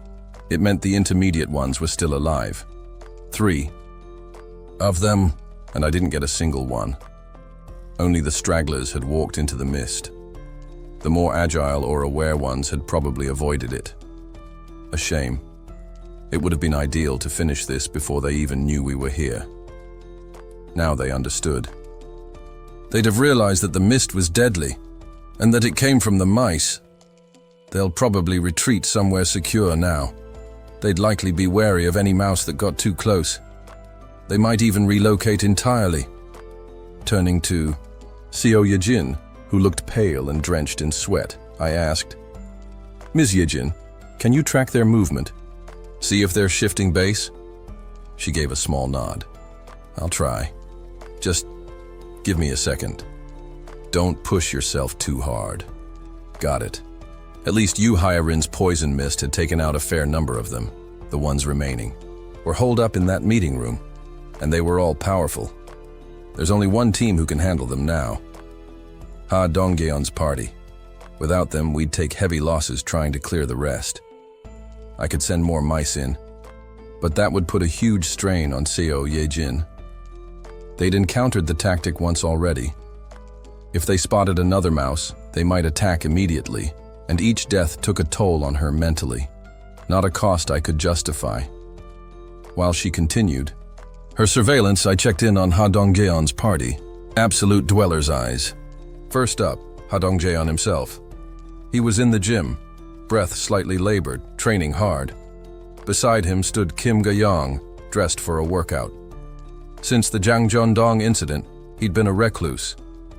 it meant the intermediate ones were still alive. 3 of them, and I didn't get a single one. Only the stragglers had walked into the mist. The more agile or aware ones had probably avoided it. A shame. It would have been ideal to finish this before they even knew we were here. Now they understood. They'd have realized that the mist was deadly, and that it came from the mice. They'll probably retreat somewhere secure now. They'd likely be wary of any mouse that got too close. They might even relocate entirely. Turning to Seo Yejin, who looked pale and drenched in sweat, I asked, "Ms. Yejin, can you track their movement? See if they're shifting base?" She gave a small nod. "I'll try. Just give me a second. Don't push yourself too hard." Got it. At least Yu Hyarin's poison mist had taken out a fair number of them. The ones remaining were holed up in that meeting room, and they were all powerful. There's only one team who can handle them now. Ha Dongyeon's party. Without them, we'd take heavy losses trying to clear the rest. I could send more mice in, but that would put a huge strain on Seo Yejin. They'd encountered the tactic once already. If they spotted another mouse, they might attack immediately, and each death took a toll on her mentally. Not a cost I could justify. While she continued her surveillance, I checked in on Ha Dongyeon's party. Absolute dweller's eyes. First up, Ha Dongyeon himself. He was in the gym, breath slightly labored, training hard. Beside him stood Kim Ga-young, dressed for a workout. Since the Jangjeondong incident, he'd been a recluse.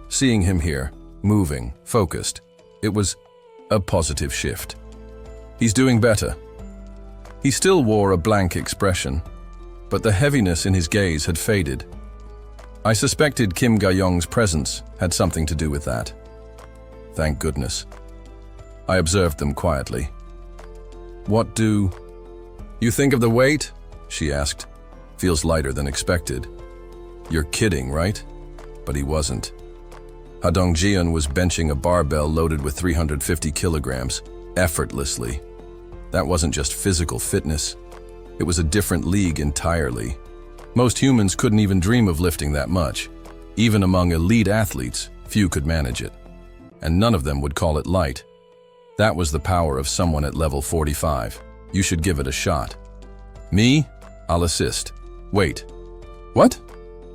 Seeing him here, moving, focused, it was a positive shift. He's doing better. He still wore a blank expression, but the heaviness in his gaze had faded. I suspected Kim Ga-young's presence had something to do with that. Thank goodness. I observed them quietly. "What do you think of the weight?" she asked. "Feels lighter than expected." "You're kidding, right?" But he wasn't. Ha Dongjeon was benching a barbell loaded with 350 kilograms, effortlessly. That wasn't just physical fitness. It was a different league entirely. Most humans couldn't even dream of lifting that much. Even among elite athletes, few could manage it. And none of them would call it light. That was the power of someone at level 45. You should give it a shot. "Me? I'll assist. Wait. What?"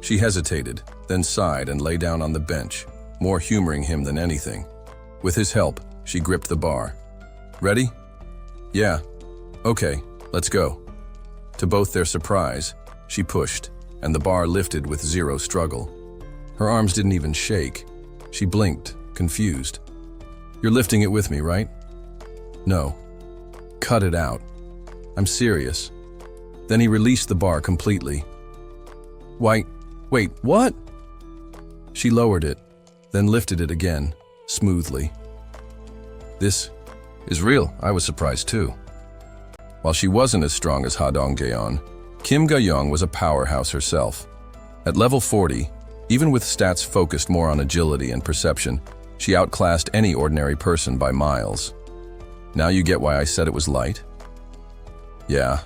She hesitated, then sighed and lay down on the bench, more humoring him than anything. With his help, she gripped the bar. "Ready?" "Yeah. Okay, let's go." To both their surprise, she pushed, and the bar lifted with zero struggle. Her arms didn't even shake. She blinked, confused. "You're lifting it with me, right?" "No." "Cut it out. I'm serious." Then he released the bar completely. Wait, what?" She lowered it, then lifted it again, smoothly. "This is real." I was surprised too. While she wasn't as strong as Ha Dongyeon, Kim Ga-young was a powerhouse herself. At level 40, even with stats focused more on agility and perception, she outclassed any ordinary person by miles. Now you get why I said it was light? Yeah,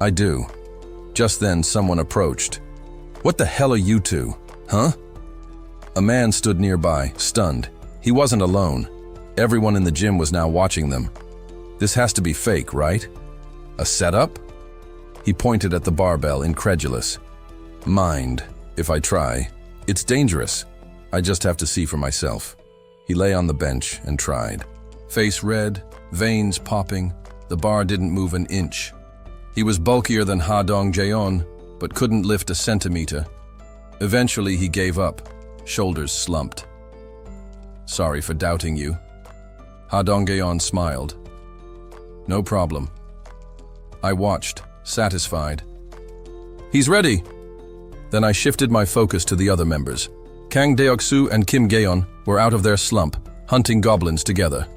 I do. Just then someone approached. "What the hell are you two? Huh?" A man stood nearby, stunned. He wasn't alone. Everyone in the gym was now watching them. "This has to be fake, right? A setup?" He pointed at the barbell, incredulous. "Mind, if I try. It's dangerous. I just have to see for myself." He lay on the bench and tried. Face red, veins popping, the bar didn't move an inch. He was bulkier than Ha Dongjeon, but couldn't lift a centimeter. Eventually he gave up, shoulders slumped. "Sorry for doubting you." Ha Dongjeon smiled. "No problem." I watched, satisfied. "He's ready!" Then I shifted my focus to the other members. Kang Deoksu and Kim Gaeon were out of their slump, hunting goblins together.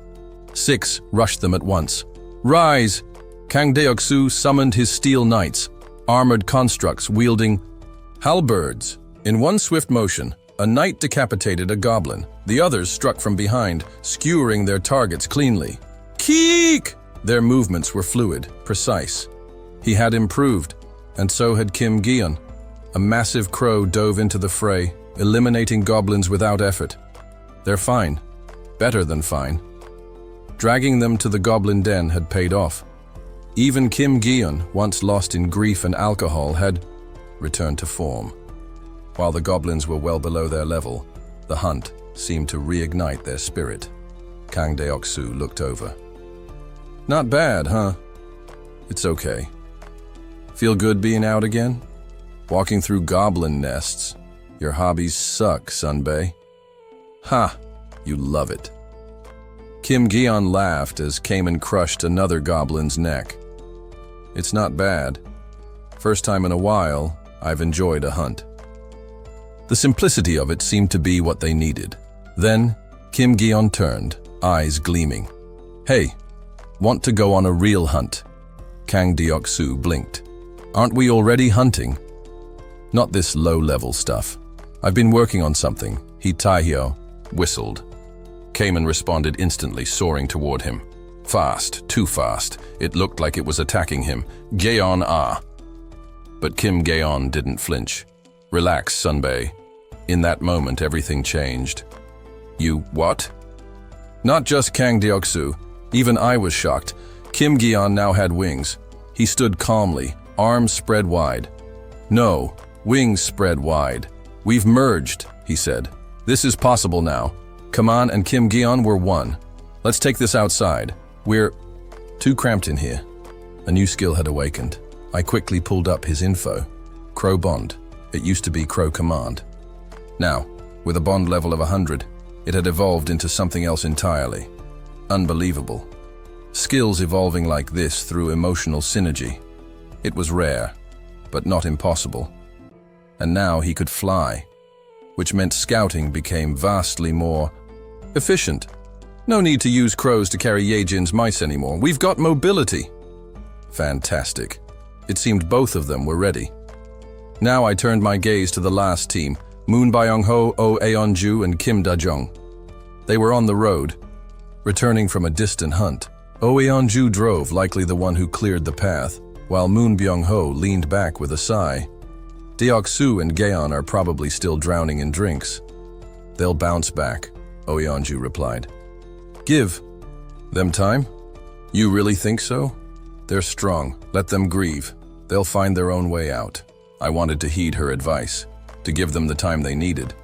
6 rushed them at once. "Rise!" Kang Deoksu summoned his steel knights, armored constructs wielding halberds. In one swift motion, a knight decapitated a goblin. The others struck from behind, skewering their targets cleanly. Keek! Their movements were fluid, precise. He had improved, and so had Kim Gi-yeon. A massive crow dove into the fray, eliminating goblins without effort. They're fine. Better than fine. Dragging them to the goblin den had paid off. Even Kim Gi-yeon, once lost in grief and alcohol, had returned to form. While the goblins were well below their level, the hunt seemed to reignite their spirit. Kang Deok-soo looked over. Not bad, huh? It's okay. Feel good being out again? Walking through goblin nests. Your hobbies suck, Sunbae. Ha! You love it. Kim Gi-yeon laughed as Kamen crushed another goblin's neck. It's not bad. First time in a while, I've enjoyed a hunt. The simplicity of it seemed to be what they needed. Then, Kim Gi-yeon turned, eyes gleaming. Hey, want to go on a real hunt? Kang Deok-soo blinked. Aren't we already hunting? Not this low-level stuff. I've been working on something. He Taihyo whistled. Kamen responded instantly, soaring toward him. Fast, too fast. It looked like it was attacking him. Gaeon ah. But Kim Gaeon didn't flinch. Relax, Sunbae. In that moment, everything changed. You what? Not just Kang Deok-soo. Even I was shocked. Kim Gi-yeon now had wings. He stood calmly, arms spread wide. No, wings spread wide. We've merged, he said. This is possible now. Kaman and Kim Gi-yeon were one. Let's take this outside. We're too cramped in here. A new skill had awakened. I quickly pulled up his info. Crow Bond. It used to be Crow Command. Now, with a bond level of 100, it had evolved into something else entirely. Unbelievable. Skills evolving like this through emotional synergy. It was rare, but not impossible. And now he could fly, which meant scouting became vastly more efficient. No need to use crows to carry Yejin's mice anymore. We've got mobility. Fantastic. It seemed both of them were ready. Now I turned my gaze to the last team, Moon Byung-ho, Oh Aeon-ju, and Kim Da-jung. They were on the road, returning from a distant hunt. Oh Aeon-ju drove, likely the one who cleared the path, while Moon Byung-ho leaned back with a sigh. Deok-soo and Gaeon are probably still drowning in drinks. They'll bounce back, Oh Aeon-ju replied. Give them time? You really think so? They're strong. Let them grieve. They'll find their own way out. I wanted to heed her advice, to give them the time they needed.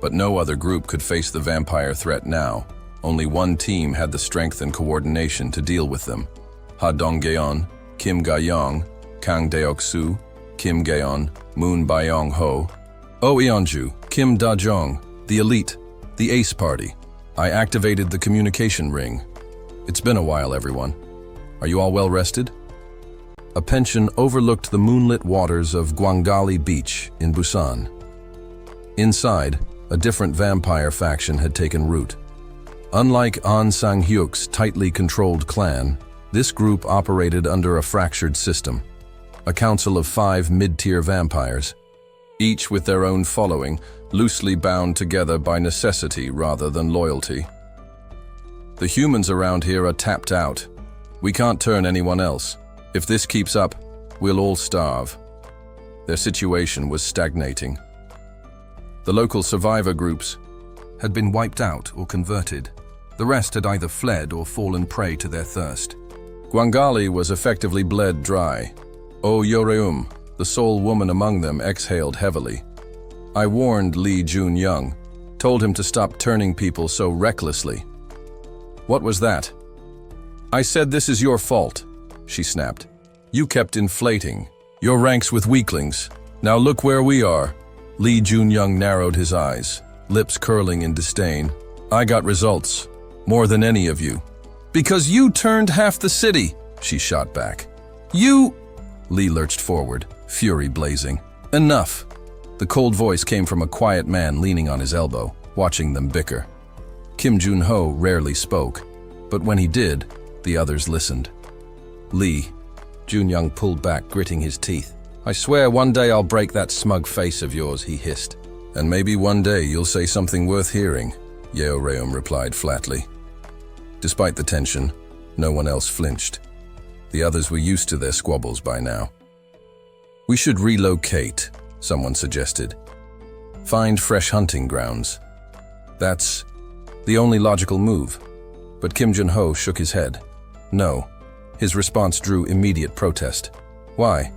But no other group could face the vampire threat now. Only one team had the strength and coordination to deal with them. Ha Dong-gaeon, Kim Ga-young, Kang Deok-soo, Kim Gaeon, Moon Byung-ho, Oh Aeon-ju, Kim Da-jung, the elite, the ace party. I activated the communication ring. It's been a while, everyone. Are you all well rested? A pension overlooked the moonlit waters of Gwangali Beach in Busan. Inside, a different vampire faction had taken root. Unlike An Sang-hyuk's tightly controlled clan, this group operated under a fractured system. A council of 5 mid-tier vampires, each with their own following, loosely bound together by necessity rather than loyalty. The humans around here are tapped out. We can't turn anyone else. If this keeps up, we'll all starve. Their situation was stagnating. The local survivor groups had been wiped out or converted. The rest had either fled or fallen prey to their thirst. Gwangali was effectively bled dry. Oh Yoreum, the sole woman among them, exhaled heavily. I warned Lee Jun-young, told him to stop turning people so recklessly. What was that? I said this is your fault, she snapped. You kept inflating. Your ranks with weaklings. Now look where we are. Lee Jun-young narrowed his eyes, lips curling in disdain. I got results. More than any of you. Because you turned half the city, she shot back. You... Lee lurched forward, fury blazing. Enough. The cold voice came from a quiet man leaning on his elbow, watching them bicker. Kim Jun-ho rarely spoke, but when he did, the others listened. Lee. Jun-young pulled back, gritting his teeth. I swear one day I'll break that smug face of yours, he hissed. And maybe one day you'll say something worth hearing, Yeoreum replied flatly. Despite the tension, No one else flinched. The others were used to their squabbles by now. "We should relocate," someone suggested. "Find fresh hunting grounds." That's the only logical move. But Kim Jun-ho shook his head. No. His response drew immediate protest. "Why?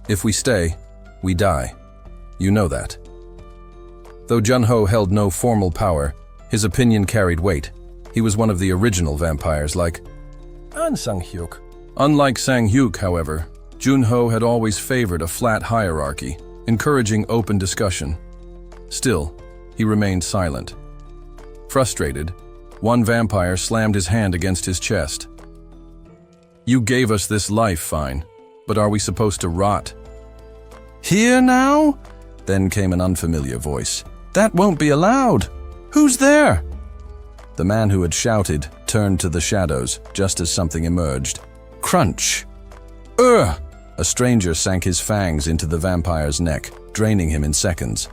If we stay, we die. You know that." Though Jun-ho held no formal power, his opinion carried weight. He was one of the original vampires like Sang-hyuk. Unlike Sang-hyuk, however, Jun-ho had always favored a flat hierarchy, encouraging open discussion. Still, he remained silent. Frustrated, one vampire slammed his hand against his chest. "You gave us this life, fine, but are we supposed to rot?" "Here now?" Then came an unfamiliar voice. "That won't be allowed. Who's there?" The man who had shouted turned to the shadows just as something emerged. Crunch! Ugh! A stranger sank his fangs into the vampire's neck, draining him in seconds.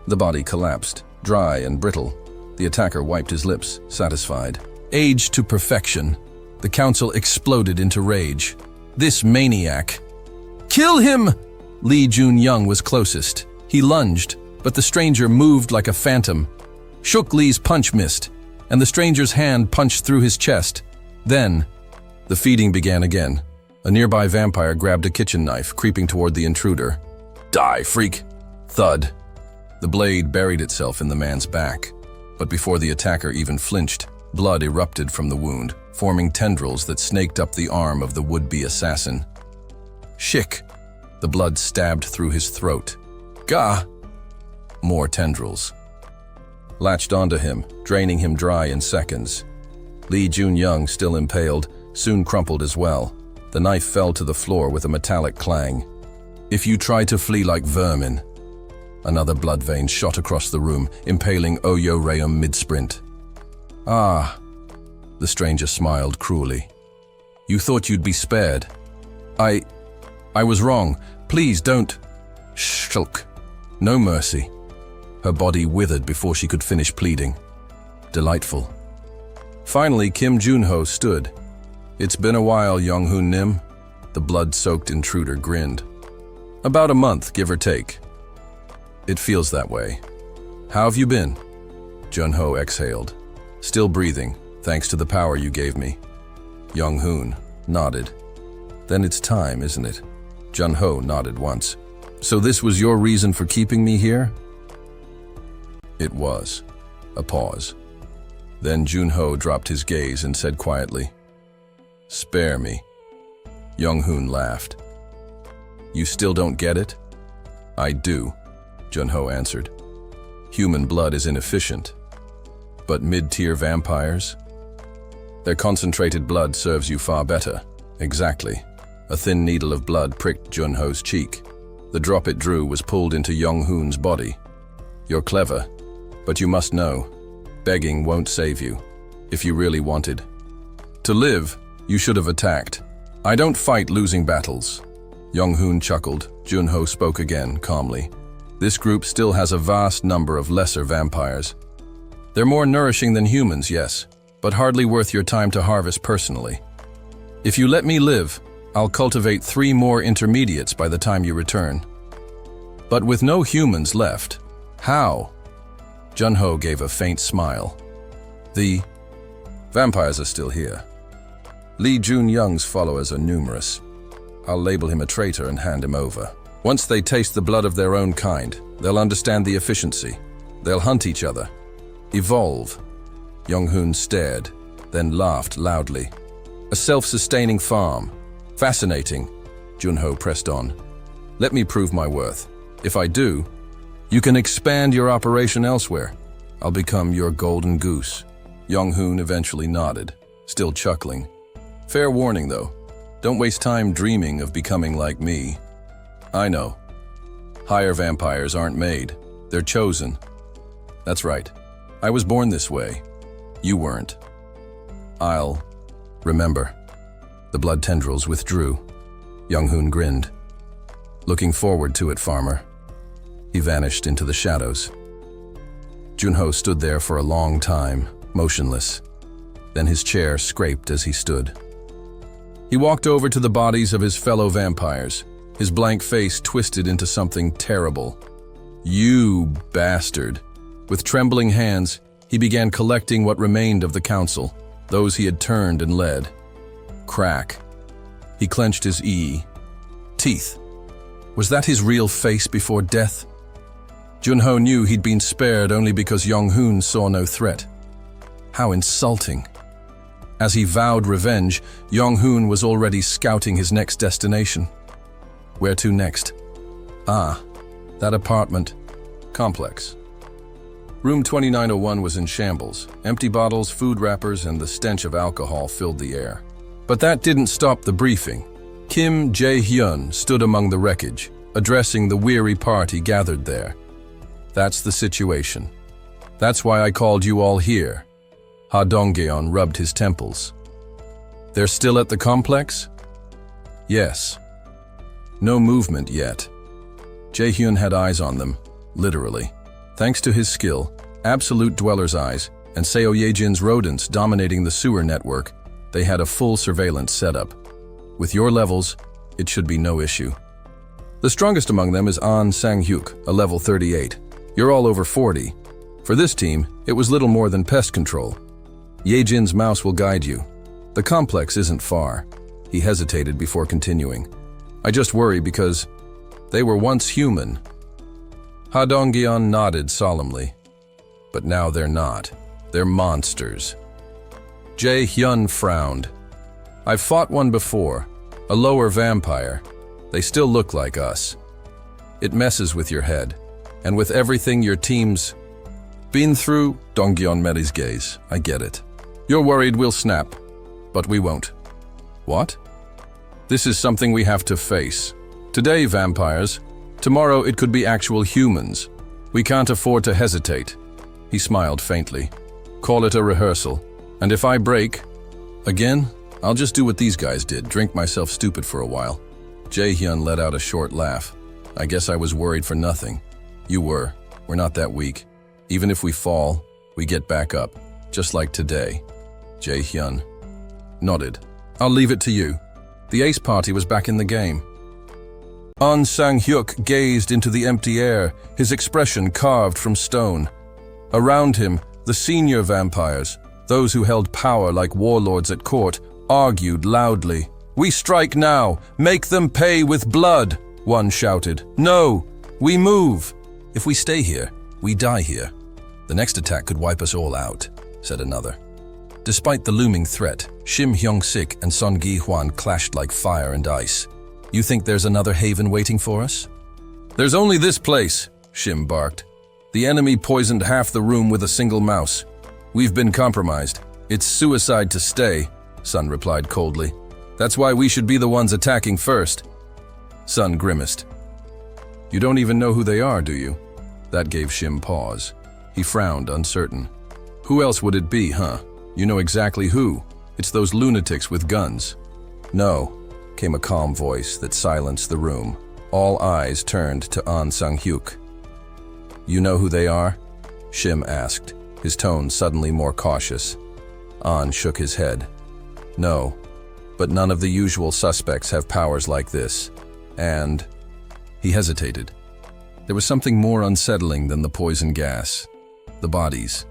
The body collapsed, dry and brittle. The attacker wiped his lips, satisfied. Aged to perfection, the council exploded into rage. This maniac! "Kill him!" Lee Jun-young was closest. He lunged, but the stranger moved like a phantom. Shook Lee's punch missed, and the stranger's hand punched through his chest. Then, the feeding began again. A nearby vampire grabbed a kitchen knife, creeping toward the intruder. "Die, freak!" Thud. The blade buried itself in the man's back. But before the attacker even flinched, blood erupted from the wound, forming tendrils that snaked up the arm of the would-be assassin. Shick! The blood stabbed through his throat. Gah! More tendrils. Latched onto him, draining him dry in seconds. Lee Jun-young, still impaled, soon crumpled as well. The knife fell to the floor with a metallic clang. "If you try to flee like vermin..." Another blood vein shot across the room, impaling Oyo Reum mid-sprint. "Ah," the stranger smiled cruelly. "You thought you'd be spared. I was wrong. Please don't..." Shulk. No mercy. Her body withered before she could finish pleading. Delightful. Finally, Kim Jun-ho stood. "It's been a while, Young-hoon Nim." The blood-soaked intruder grinned. "About a month, give or take." "It feels that way. How have you been?" Jun-ho exhaled. "Still breathing, thanks to the power you gave me." Young-hoon nodded. "Then it's time, isn't it?" Jun-ho nodded once. "So this was your reason for keeping me here?" It was. A pause. Then Jun-ho dropped his gaze and said quietly, "Spare me." Young-hoon laughed. "You still don't get it?" "I do," Jun-ho answered. "Human blood is inefficient. But mid-tier vampires? Their concentrated blood serves you far better." "Exactly." A thin needle of blood pricked Jun-ho's cheek. The drop it drew was pulled into Young-hoon's body. "You're clever, but you must know, begging won't save you, if you really wanted. To live, you should have attacked. I don't fight losing battles." Young-hoon chuckled. Jun-ho spoke again, calmly. "This group still has a vast number of lesser vampires. They're more nourishing than humans, yes, but hardly worth your time to harvest personally. If you let me live, I'll cultivate 3 more intermediates by the time you return." "But with no humans left, how?" Jun-ho gave a faint smile. "The vampires are still here. Lee Jun-young's followers are numerous. I'll label him a traitor and hand him over. Once they taste the blood of their own kind, they'll understand the efficiency. They'll hunt each other. Evolve." Young-hoon stared, then laughed loudly. "A self-sustaining farm. Fascinating." Jun-ho pressed on. "Let me prove my worth. If I do, you can expand your operation elsewhere. I'll become your golden goose." Young-hoon eventually nodded, still chuckling. "Fair warning, though. Don't waste time dreaming of becoming like me. I know. Higher vampires aren't made. They're chosen. That's right. I was born this way. You weren't. I'll remember." The blood tendrils withdrew. Young-hoon grinned. "Looking forward to it, farmer." He vanished into the shadows. Jun-ho stood there for a long time, motionless. Then his chair scraped as he stood. He walked over to the bodies of his fellow vampires, his blank face twisted into something terrible. "You bastard." With trembling hands, he began collecting what remained of the council, those he had turned and led. Crack. He clenched his teeth. Was that his real face before death? Junho knew he'd been spared only because Yong-hoon saw no threat. How insulting. As he vowed revenge, Yong-hoon was already scouting his next destination. Where to next? That apartment complex. Room 2901 was in shambles. Empty bottles, food wrappers, and the stench of alcohol filled the air. But that didn't stop the briefing. Kim Jae-hyun stood among the wreckage, addressing the weary party gathered there. "That's the situation. That's why I called you all here." Ha Dong-geon rubbed his temples. "They're still at the complex?" "Yes." No movement yet. Jae-hyun had eyes on them, literally. Thanks to his skill, absolute dweller's eyes, and Seo Ye-jin's rodents dominating the sewer network, they had a full surveillance setup. With your levels, it should be no issue. The strongest among them is An Sang-hyuk, a level 38. You're all over 40. For this team, it was little more than pest control. Ye-jin's mouse will guide you. The complex isn't far. He hesitated before continuing. I just worry because they were once human. Ha Dong-geon nodded solemnly. But now they're not. They're monsters. Jae-hyun frowned. I've fought one before, a lower vampire. They still look like us. It messes with your head, and with everything your team's been through. Dong-geon met his gaze. I get it. You're worried we'll snap, but we won't. What? This is something we have to face. Today, vampires. Tomorrow it could be actual humans. We can't afford to hesitate. He smiled faintly. Call it a rehearsal. And if I break again, I'll just do what these guys did, drink myself stupid for a while. Jae-hyun let out a short laugh. I guess I was worried for nothing. You were. We're not that weak. Even if we fall, we get back up. Just like today. Jae-hyun nodded. I'll leave it to you. The ace party was back in the game. An Sang-hyuk gazed into the empty air, his expression carved from stone. Around him, the senior vampires, those who held power like warlords at court, argued loudly. We strike now! Make them pay with blood! One shouted. No! We move! If we stay here, we die here. The next attack could wipe us all out, said another. Despite the looming threat, Shim Hyung-sik and Son Gi-hwan clashed like fire and ice. You think there's another haven waiting for us? There's only this place, Shim barked. The enemy poisoned half the room with a single mouse. We've been compromised. It's suicide to stay, Sun replied coldly. That's why we should be the ones attacking first. Sun grimaced. You don't even know who they are, do you? That gave Shim pause. He frowned, uncertain. Who else would it be, huh? You know exactly who. It's those lunatics with guns. No, came a calm voice that silenced the room. All eyes turned to An Sang-hyuk. You know who they are? Shim asked, his tone suddenly more cautious. An shook his head. No, but none of the usual suspects have powers like this. And he hesitated. There was something more unsettling than the poison gas. The bodies.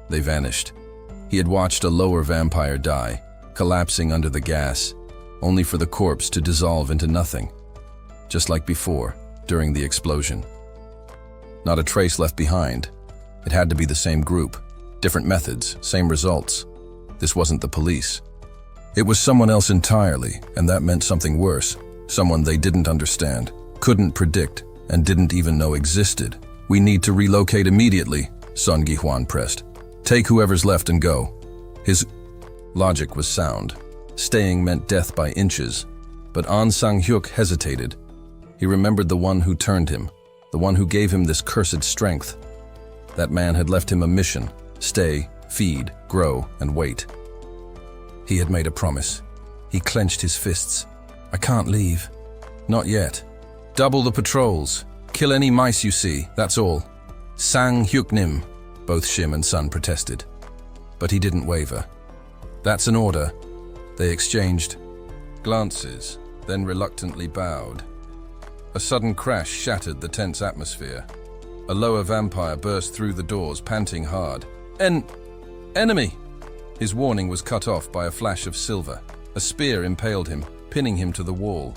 They vanished. He had watched a lower vampire die, collapsing under the gas, only for the corpse to dissolve into nothing. Just like before, during the explosion. Not a trace left behind. It had to be the same group. Different methods, same results. This wasn't the police. It was someone else entirely, and that meant something worse. Someone they didn't understand, couldn't predict, and didn't even know existed. We need to relocate immediately, Son Gi-hwan pressed. Take whoever's left and go. His logic was sound. Staying meant death by inches. But An Sang-hyuk hesitated. He remembered the one who turned him, the one who gave him this cursed strength. That man had left him a mission: stay, feed, grow, and wait. He had made a promise. He clenched his fists. I can't leave. Not yet. Double the patrols. Kill any mice you see, that's all. Sang-hyuk-nim, both Shim and Sun protested. But he didn't waver. That's an order. They exchanged glances, then reluctantly bowed. A sudden crash shattered the tense atmosphere. A lower vampire burst through the doors, panting hard. Enemy! His warning was cut off by a flash of silver. A spear impaled him, pinning him to the wall.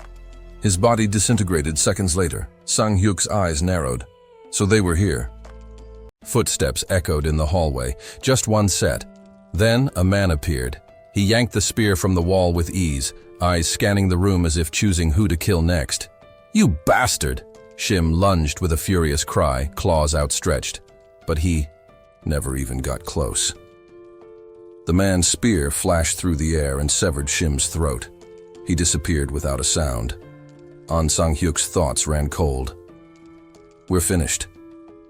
His body disintegrated seconds later. Sang-hyuk's eyes narrowed. So they were here. Footsteps echoed in the hallway. Just one set. Then a man appeared. He yanked the spear from the wall with ease, eyes scanning the room as if choosing who to kill next. "You bastard!" Shim lunged with a furious cry, claws outstretched. But he never even got close. The man's spear flashed through the air and severed Shim's throat. He disappeared without a sound. An Sang-hyuk's thoughts ran cold. We're finished.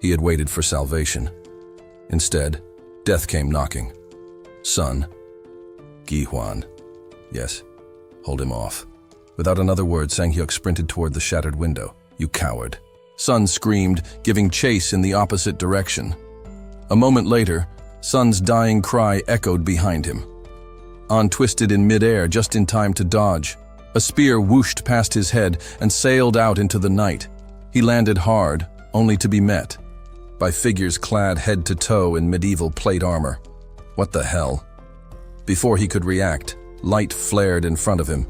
He had waited for salvation. Instead, death came knocking. Son. Gi-hwan. Yes, hold him off. Without another word, Sang-hyuk sprinted toward the shattered window. "You coward." Sun screamed, giving chase in the opposite direction. A moment later, Sun's dying cry echoed behind him. An twisted in midair just in time to dodge. A spear whooshed past his head and sailed out into the night. He landed hard, only to be met by figures clad head to toe in medieval plate armor. What the hell? Before he could react, light flared in front of him.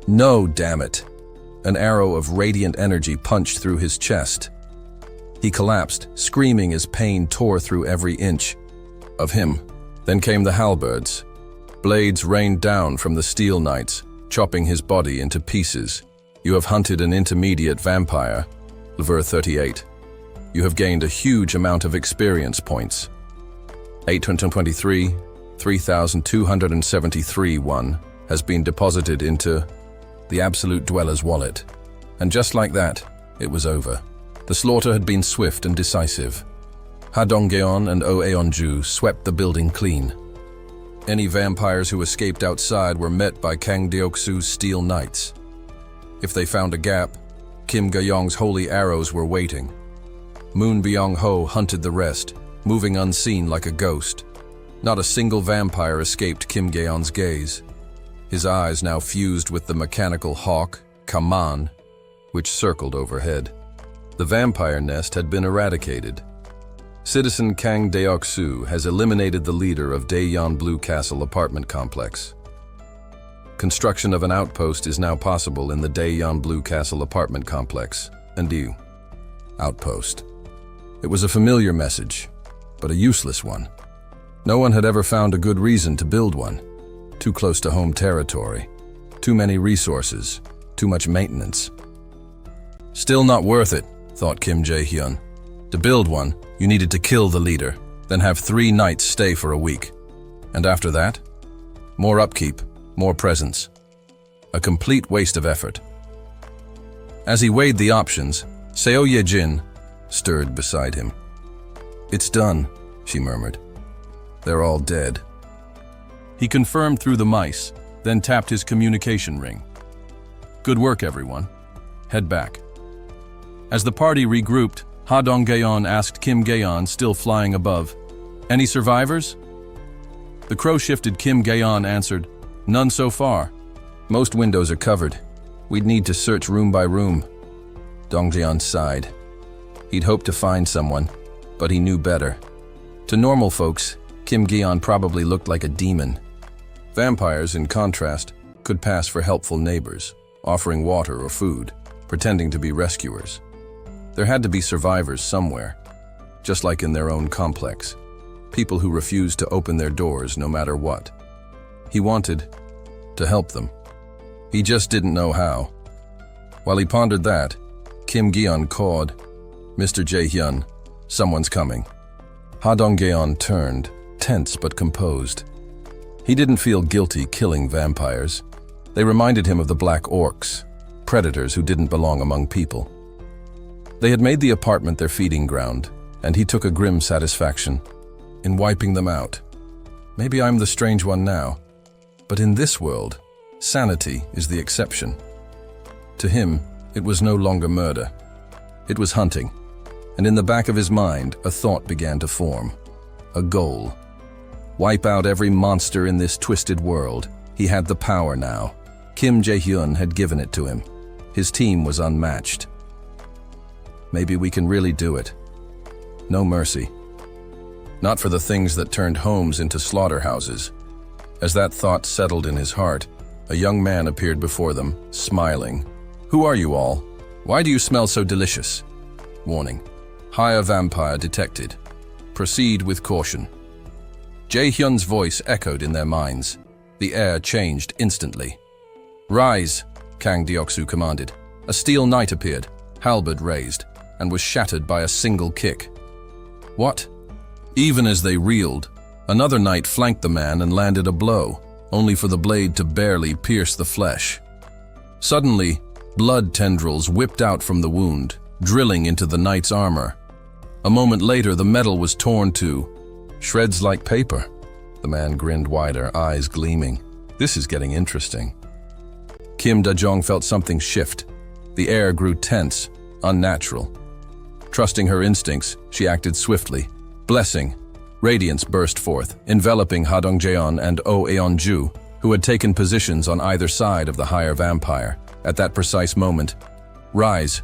No, damn it! An arrow of radiant energy punched through his chest. He collapsed, screaming as pain tore through every inch of him. Then came the halberds. Blades rained down from the steel knights, chopping his body into pieces. You have hunted an intermediate vampire, level 38. You have gained a huge amount of experience points. 823, 3,273 one has been deposited into the Absolute Dweller's wallet. And just like that, it was over. The slaughter had been swift and decisive. Ha Dong-geon and Oh Eon-ju swept the building clean. Any vampires who escaped outside were met by Kang Deok-su's steel knights. If they found a gap, Kim Ga-yong's holy arrows were waiting. Moon Byung-ho hunted the rest, moving unseen like a ghost. Not a single vampire escaped Kim Ga-yeon's gaze. His eyes now fused with the mechanical hawk, Kaman, which circled overhead. The vampire nest had been eradicated. Citizen Kang Deok-su has eliminated the leader of Daeyeon Blue Castle apartment complex. Construction of an outpost is now possible in the Daeyeon Blue Castle apartment complex. Andiu. Outpost. It was a familiar message, but a useless one. No one had ever found a good reason to build one. Too close to home territory. Too many resources. Too much maintenance. Still not worth it, thought Kim Jae-hyun. To build one, you needed to kill the leader, then have 3 knights stay for a week. And after that, more upkeep, more presence. A complete waste of effort. As he weighed the options, Seo Ye-jin stirred beside him. "It's done," she murmured. "They're all dead." He confirmed through the mice, then tapped his communication ring. "Good work, everyone. Head back." As the party regrouped, Ha Dong-geon asked Kim Ga-yeon, still flying above, "Any survivors?" The crow-shifted Kim Ga-yeon answered, "None so far. Most windows are covered. We'd need to search room by room." Dong-geon sighed. He'd hoped to find someone, but he knew better. To normal folks, Kim Ga-yeon probably looked like a demon. Vampires, in contrast, could pass for helpful neighbors, offering water or food, pretending to be rescuers. There had to be survivors somewhere, just like in their own complex. People who refused to open their doors no matter what. He wanted to help them. He just didn't know how. While he pondered that, Kim Ga-yeon called, "Mr. Jae-hyun, someone's coming." Ha Dong-geon turned, tense but composed. He didn't feel guilty killing vampires. They reminded him of the black orcs, predators who didn't belong among people. They had made the apartment their feeding ground, and he took a grim satisfaction in wiping them out. Maybe I'm the strange one now, but in this world, sanity is the exception. To him, it was no longer murder. It was hunting, and in the back of his mind, a thought began to form. A goal. Wipe out every monster in this twisted world. He had the power now. Kim Jae-hyun had given it to him. His team was unmatched. Maybe we can really do it. No mercy. Not for the things that turned homes into slaughterhouses. As that thought settled in his heart, a young man appeared before them, smiling. "Who are you all? Why do you smell so delicious?" Warning. Higher vampire detected. Proceed with caution. Jae-hyun's voice echoed in their minds. The air changed instantly. "Rise," Kang Deoksu commanded. A steel knight appeared, halberd raised, and was shattered by a single kick. What? Even as they reeled, another knight flanked the man and landed a blow, only for the blade to barely pierce the flesh. Suddenly, blood tendrils whipped out from the wound, drilling into the knight's armor. A moment later, the metal was torn to shreds like paper. The man grinned wider, eyes gleaming. This is getting interesting. Kim Da-jong felt something shift. The air grew tense, unnatural. Trusting her instincts, she acted swiftly. Blessing. Radiance burst forth, enveloping Ha Dong-jeon and Oh Eon-ju, who had taken positions on either side of the higher vampire. At that precise moment, "Rise."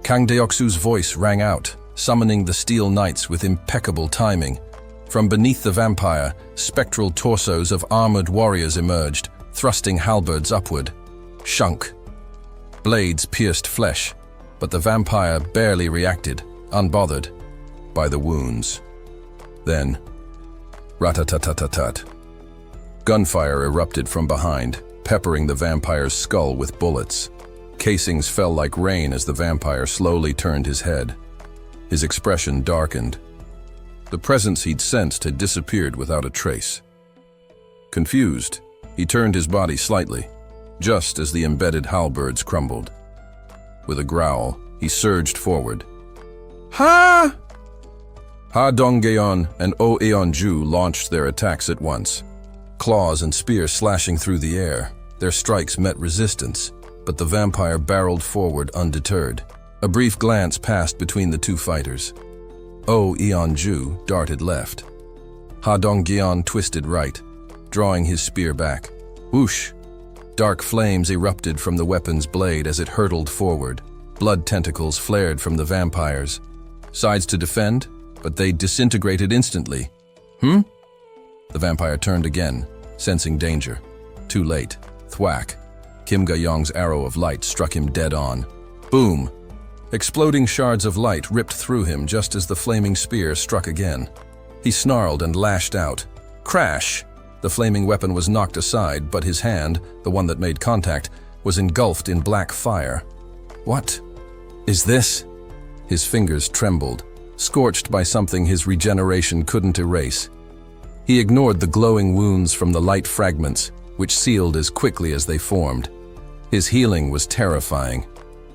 Kang Deoksu's voice rang out, summoning the steel knights with impeccable timing. From beneath the vampire, spectral torsos of armored warriors emerged, thrusting halberds upward. Shunk. Blades pierced flesh, but the vampire barely reacted, unbothered by the wounds. Then, rat-a-tat-tat-tat. Gunfire erupted from behind, peppering the vampire's skull with bullets. Casings fell like rain as the vampire slowly turned his head. His expression darkened. The presence he'd sensed had disappeared without a trace. Confused, he turned his body slightly, just as the embedded halberds crumbled. With a growl, he surged forward. Ha! Ha Dong-geon and Oh Eon-ju launched their attacks at once. Claws and spears slashing through the air, their strikes met resistance, but the vampire barreled forward undeterred. A brief glance passed between the two fighters. Oh Eon-ju darted left. Ha Dong-geon twisted right, drawing his spear back. Whoosh! Dark flames erupted from the weapon's blade as it hurtled forward. Blood tentacles flared from the vampires. Sides to defend, but they disintegrated instantly. The vampire turned again, sensing danger. Too late. Thwack. Kim Ga-young's arrow of light struck him dead on. Boom! Exploding shards of light ripped through him just as the flaming spear struck again. He snarled and lashed out. Crash! The flaming weapon was knocked aside, but his hand, the one that made contact, was engulfed in black fire. What is this? His fingers trembled, scorched by something his regeneration couldn't erase. He ignored the glowing wounds from the light fragments, which sealed as quickly as they formed. His healing was terrifying,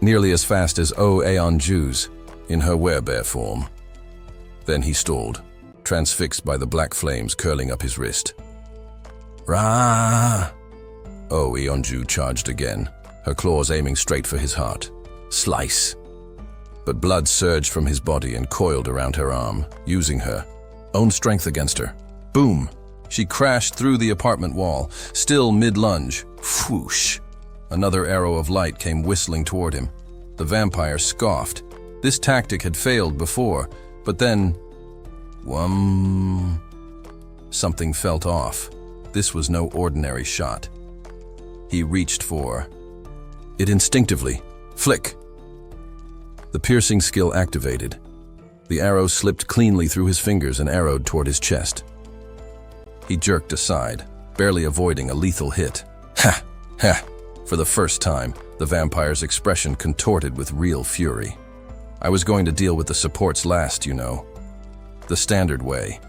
nearly as fast as Oh Eon-ju's, in her werebear form. Then he stalled, transfixed by the black flames curling up his wrist. Rah! Oh Eon-ju charged again, her claws aiming straight for his heart. Slice! But blood surged from his body and coiled around her arm, using her own strength against her. Boom! She crashed through the apartment wall, still mid-lunge. Whoosh! Another arrow of light came whistling toward him. The vampire scoffed. This tactic had failed before, but then... Whum... Something felt off. This was no ordinary shot. He reached for it instinctively. Flick! The piercing skill activated. The arrow slipped cleanly through his fingers and arrowed toward his chest. He jerked aside, barely avoiding a lethal hit. Ha! Ha! For the first time, the vampire's expression contorted with real fury. I was going to deal with the supports last, you know. The standard way.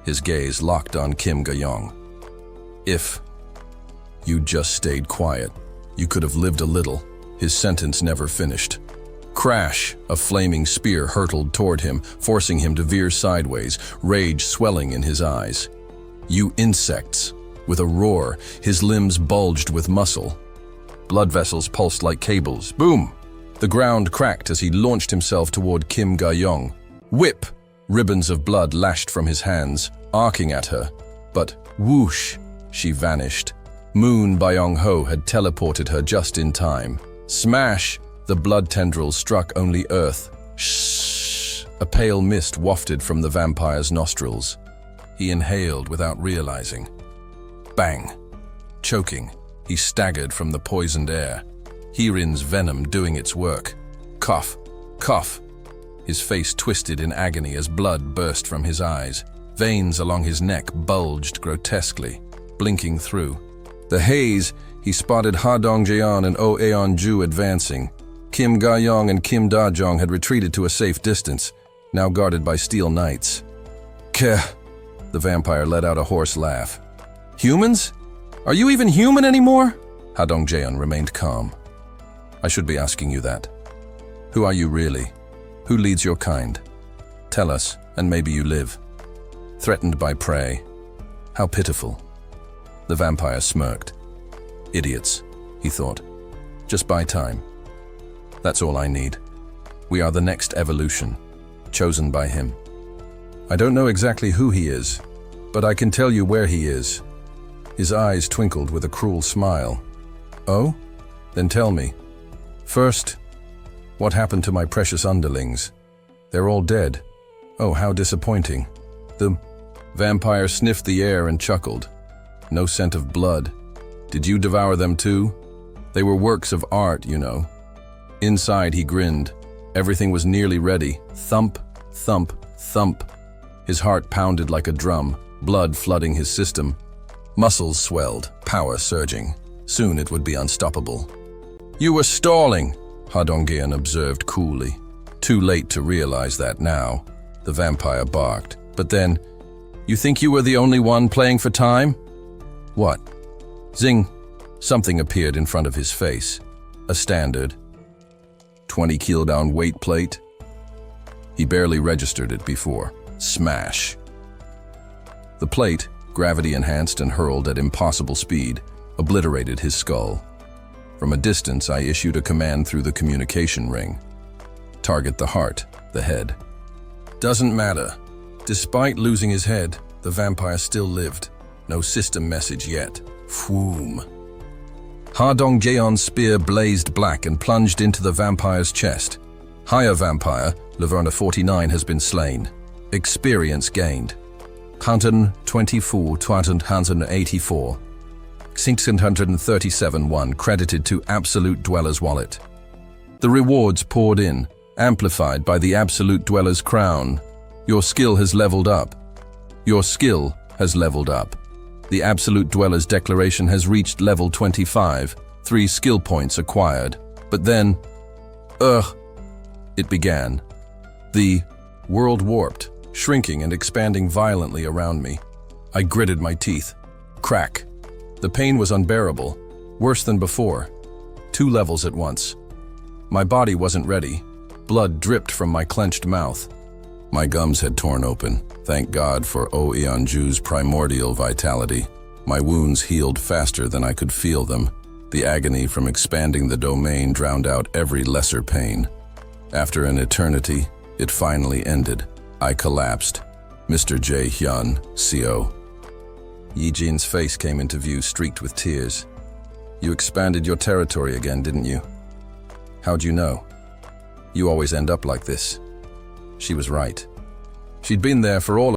His gaze locked on Kim Ga-young. If you just stayed quiet, you could have lived a little. His sentence never finished. Crash! A flaming spear hurtled toward him, forcing him to veer sideways, rage swelling in his eyes. You insects! With a roar, his limbs bulged with muscle. Blood vessels pulsed like cables. Boom! The ground cracked as he launched himself toward Kim Ga-young. Whip! Ribbons of blood lashed from his hands. arcing at her, but whoosh, she vanished. Moon Byung-ho had teleported her just in time. Smash! The blood tendrils struck only earth. Shh! A pale mist wafted from the vampire's nostrils. He inhaled without realizing. Bang! Choking, he staggered from the poisoned air. Hirin's venom doing its work. Cough! Cough! His face twisted in agony as blood burst from his eyes. Veins along his neck bulged grotesquely, blinking through. The haze, he spotted Ha Dong-jeon and Oh Eon-ju advancing. Kim Ga-young and Kim Da-jong had retreated to a safe distance, now guarded by steel knights. Keh! The vampire let out a hoarse laugh. Humans? Are you even human anymore? Ha Dong-jeon remained calm. I should be asking you that. Who are you really? Who leads your kind? Tell us, and maybe you live. Threatened by prey. How pitiful. The vampire smirked. Idiots, he thought. Just buy time. That's all I need. We are the next evolution, chosen by him. I don't know exactly who he is, but I can tell you where he is. His eyes twinkled with a cruel smile. Oh? Then tell me. First, what happened to my precious underlings? They're all dead. Oh, how disappointing. The vampire sniffed the air and chuckled. No scent of blood. Did you devour them too? They were works of art, you know. Inside he grinned. Everything was nearly ready. Thump, thump, thump. His heart pounded like a drum, blood flooding his system. Muscles swelled, power surging. Soon it would be unstoppable. You were stalling, Ha Dong-jeon observed coolly. Too late to realize that now. The vampire barked. But then, you think you were the only one playing for time? What? Zing! Something appeared in front of his face. A standard 20-kilo weight plate. He barely registered it before. Smash! The plate, gravity-enhanced and hurled at impossible speed, obliterated his skull. From a distance, I issued a command through the communication ring. Target the heart, the head. Doesn't matter. Despite losing his head, the vampire still lived. No system message yet. Phoom. Ha Dong-jeon's spear blazed black and plunged into the vampire's chest. Higher vampire, Laverna 49, has been slain. Experience gained. 124, 284. 637 credited to Absolute Dweller's wallet. The rewards poured in, amplified by the Absolute Dweller's crown. Your skill has leveled up. Your skill has leveled up. The Absolute Dweller's declaration has reached level 25, 3 skill points acquired. But then, it began. The world warped, shrinking and expanding violently around me. I gritted my teeth. Crack. The pain was unbearable, worse than before. 2 levels at once. My body wasn't ready. Blood dripped from my clenched mouth. My gums had torn open. Thank God for Oh Eon-ju's primordial vitality. My wounds healed faster than I could feel them. The agony from expanding the domain drowned out every lesser pain. After an eternity, it finally ended. I collapsed. Mr. Jae-hyun, CO. Yi-jin's face came into view, streaked with tears. You expanded your territory again, didn't you? How'd you know? You always end up like this. She was right. She'd been there for all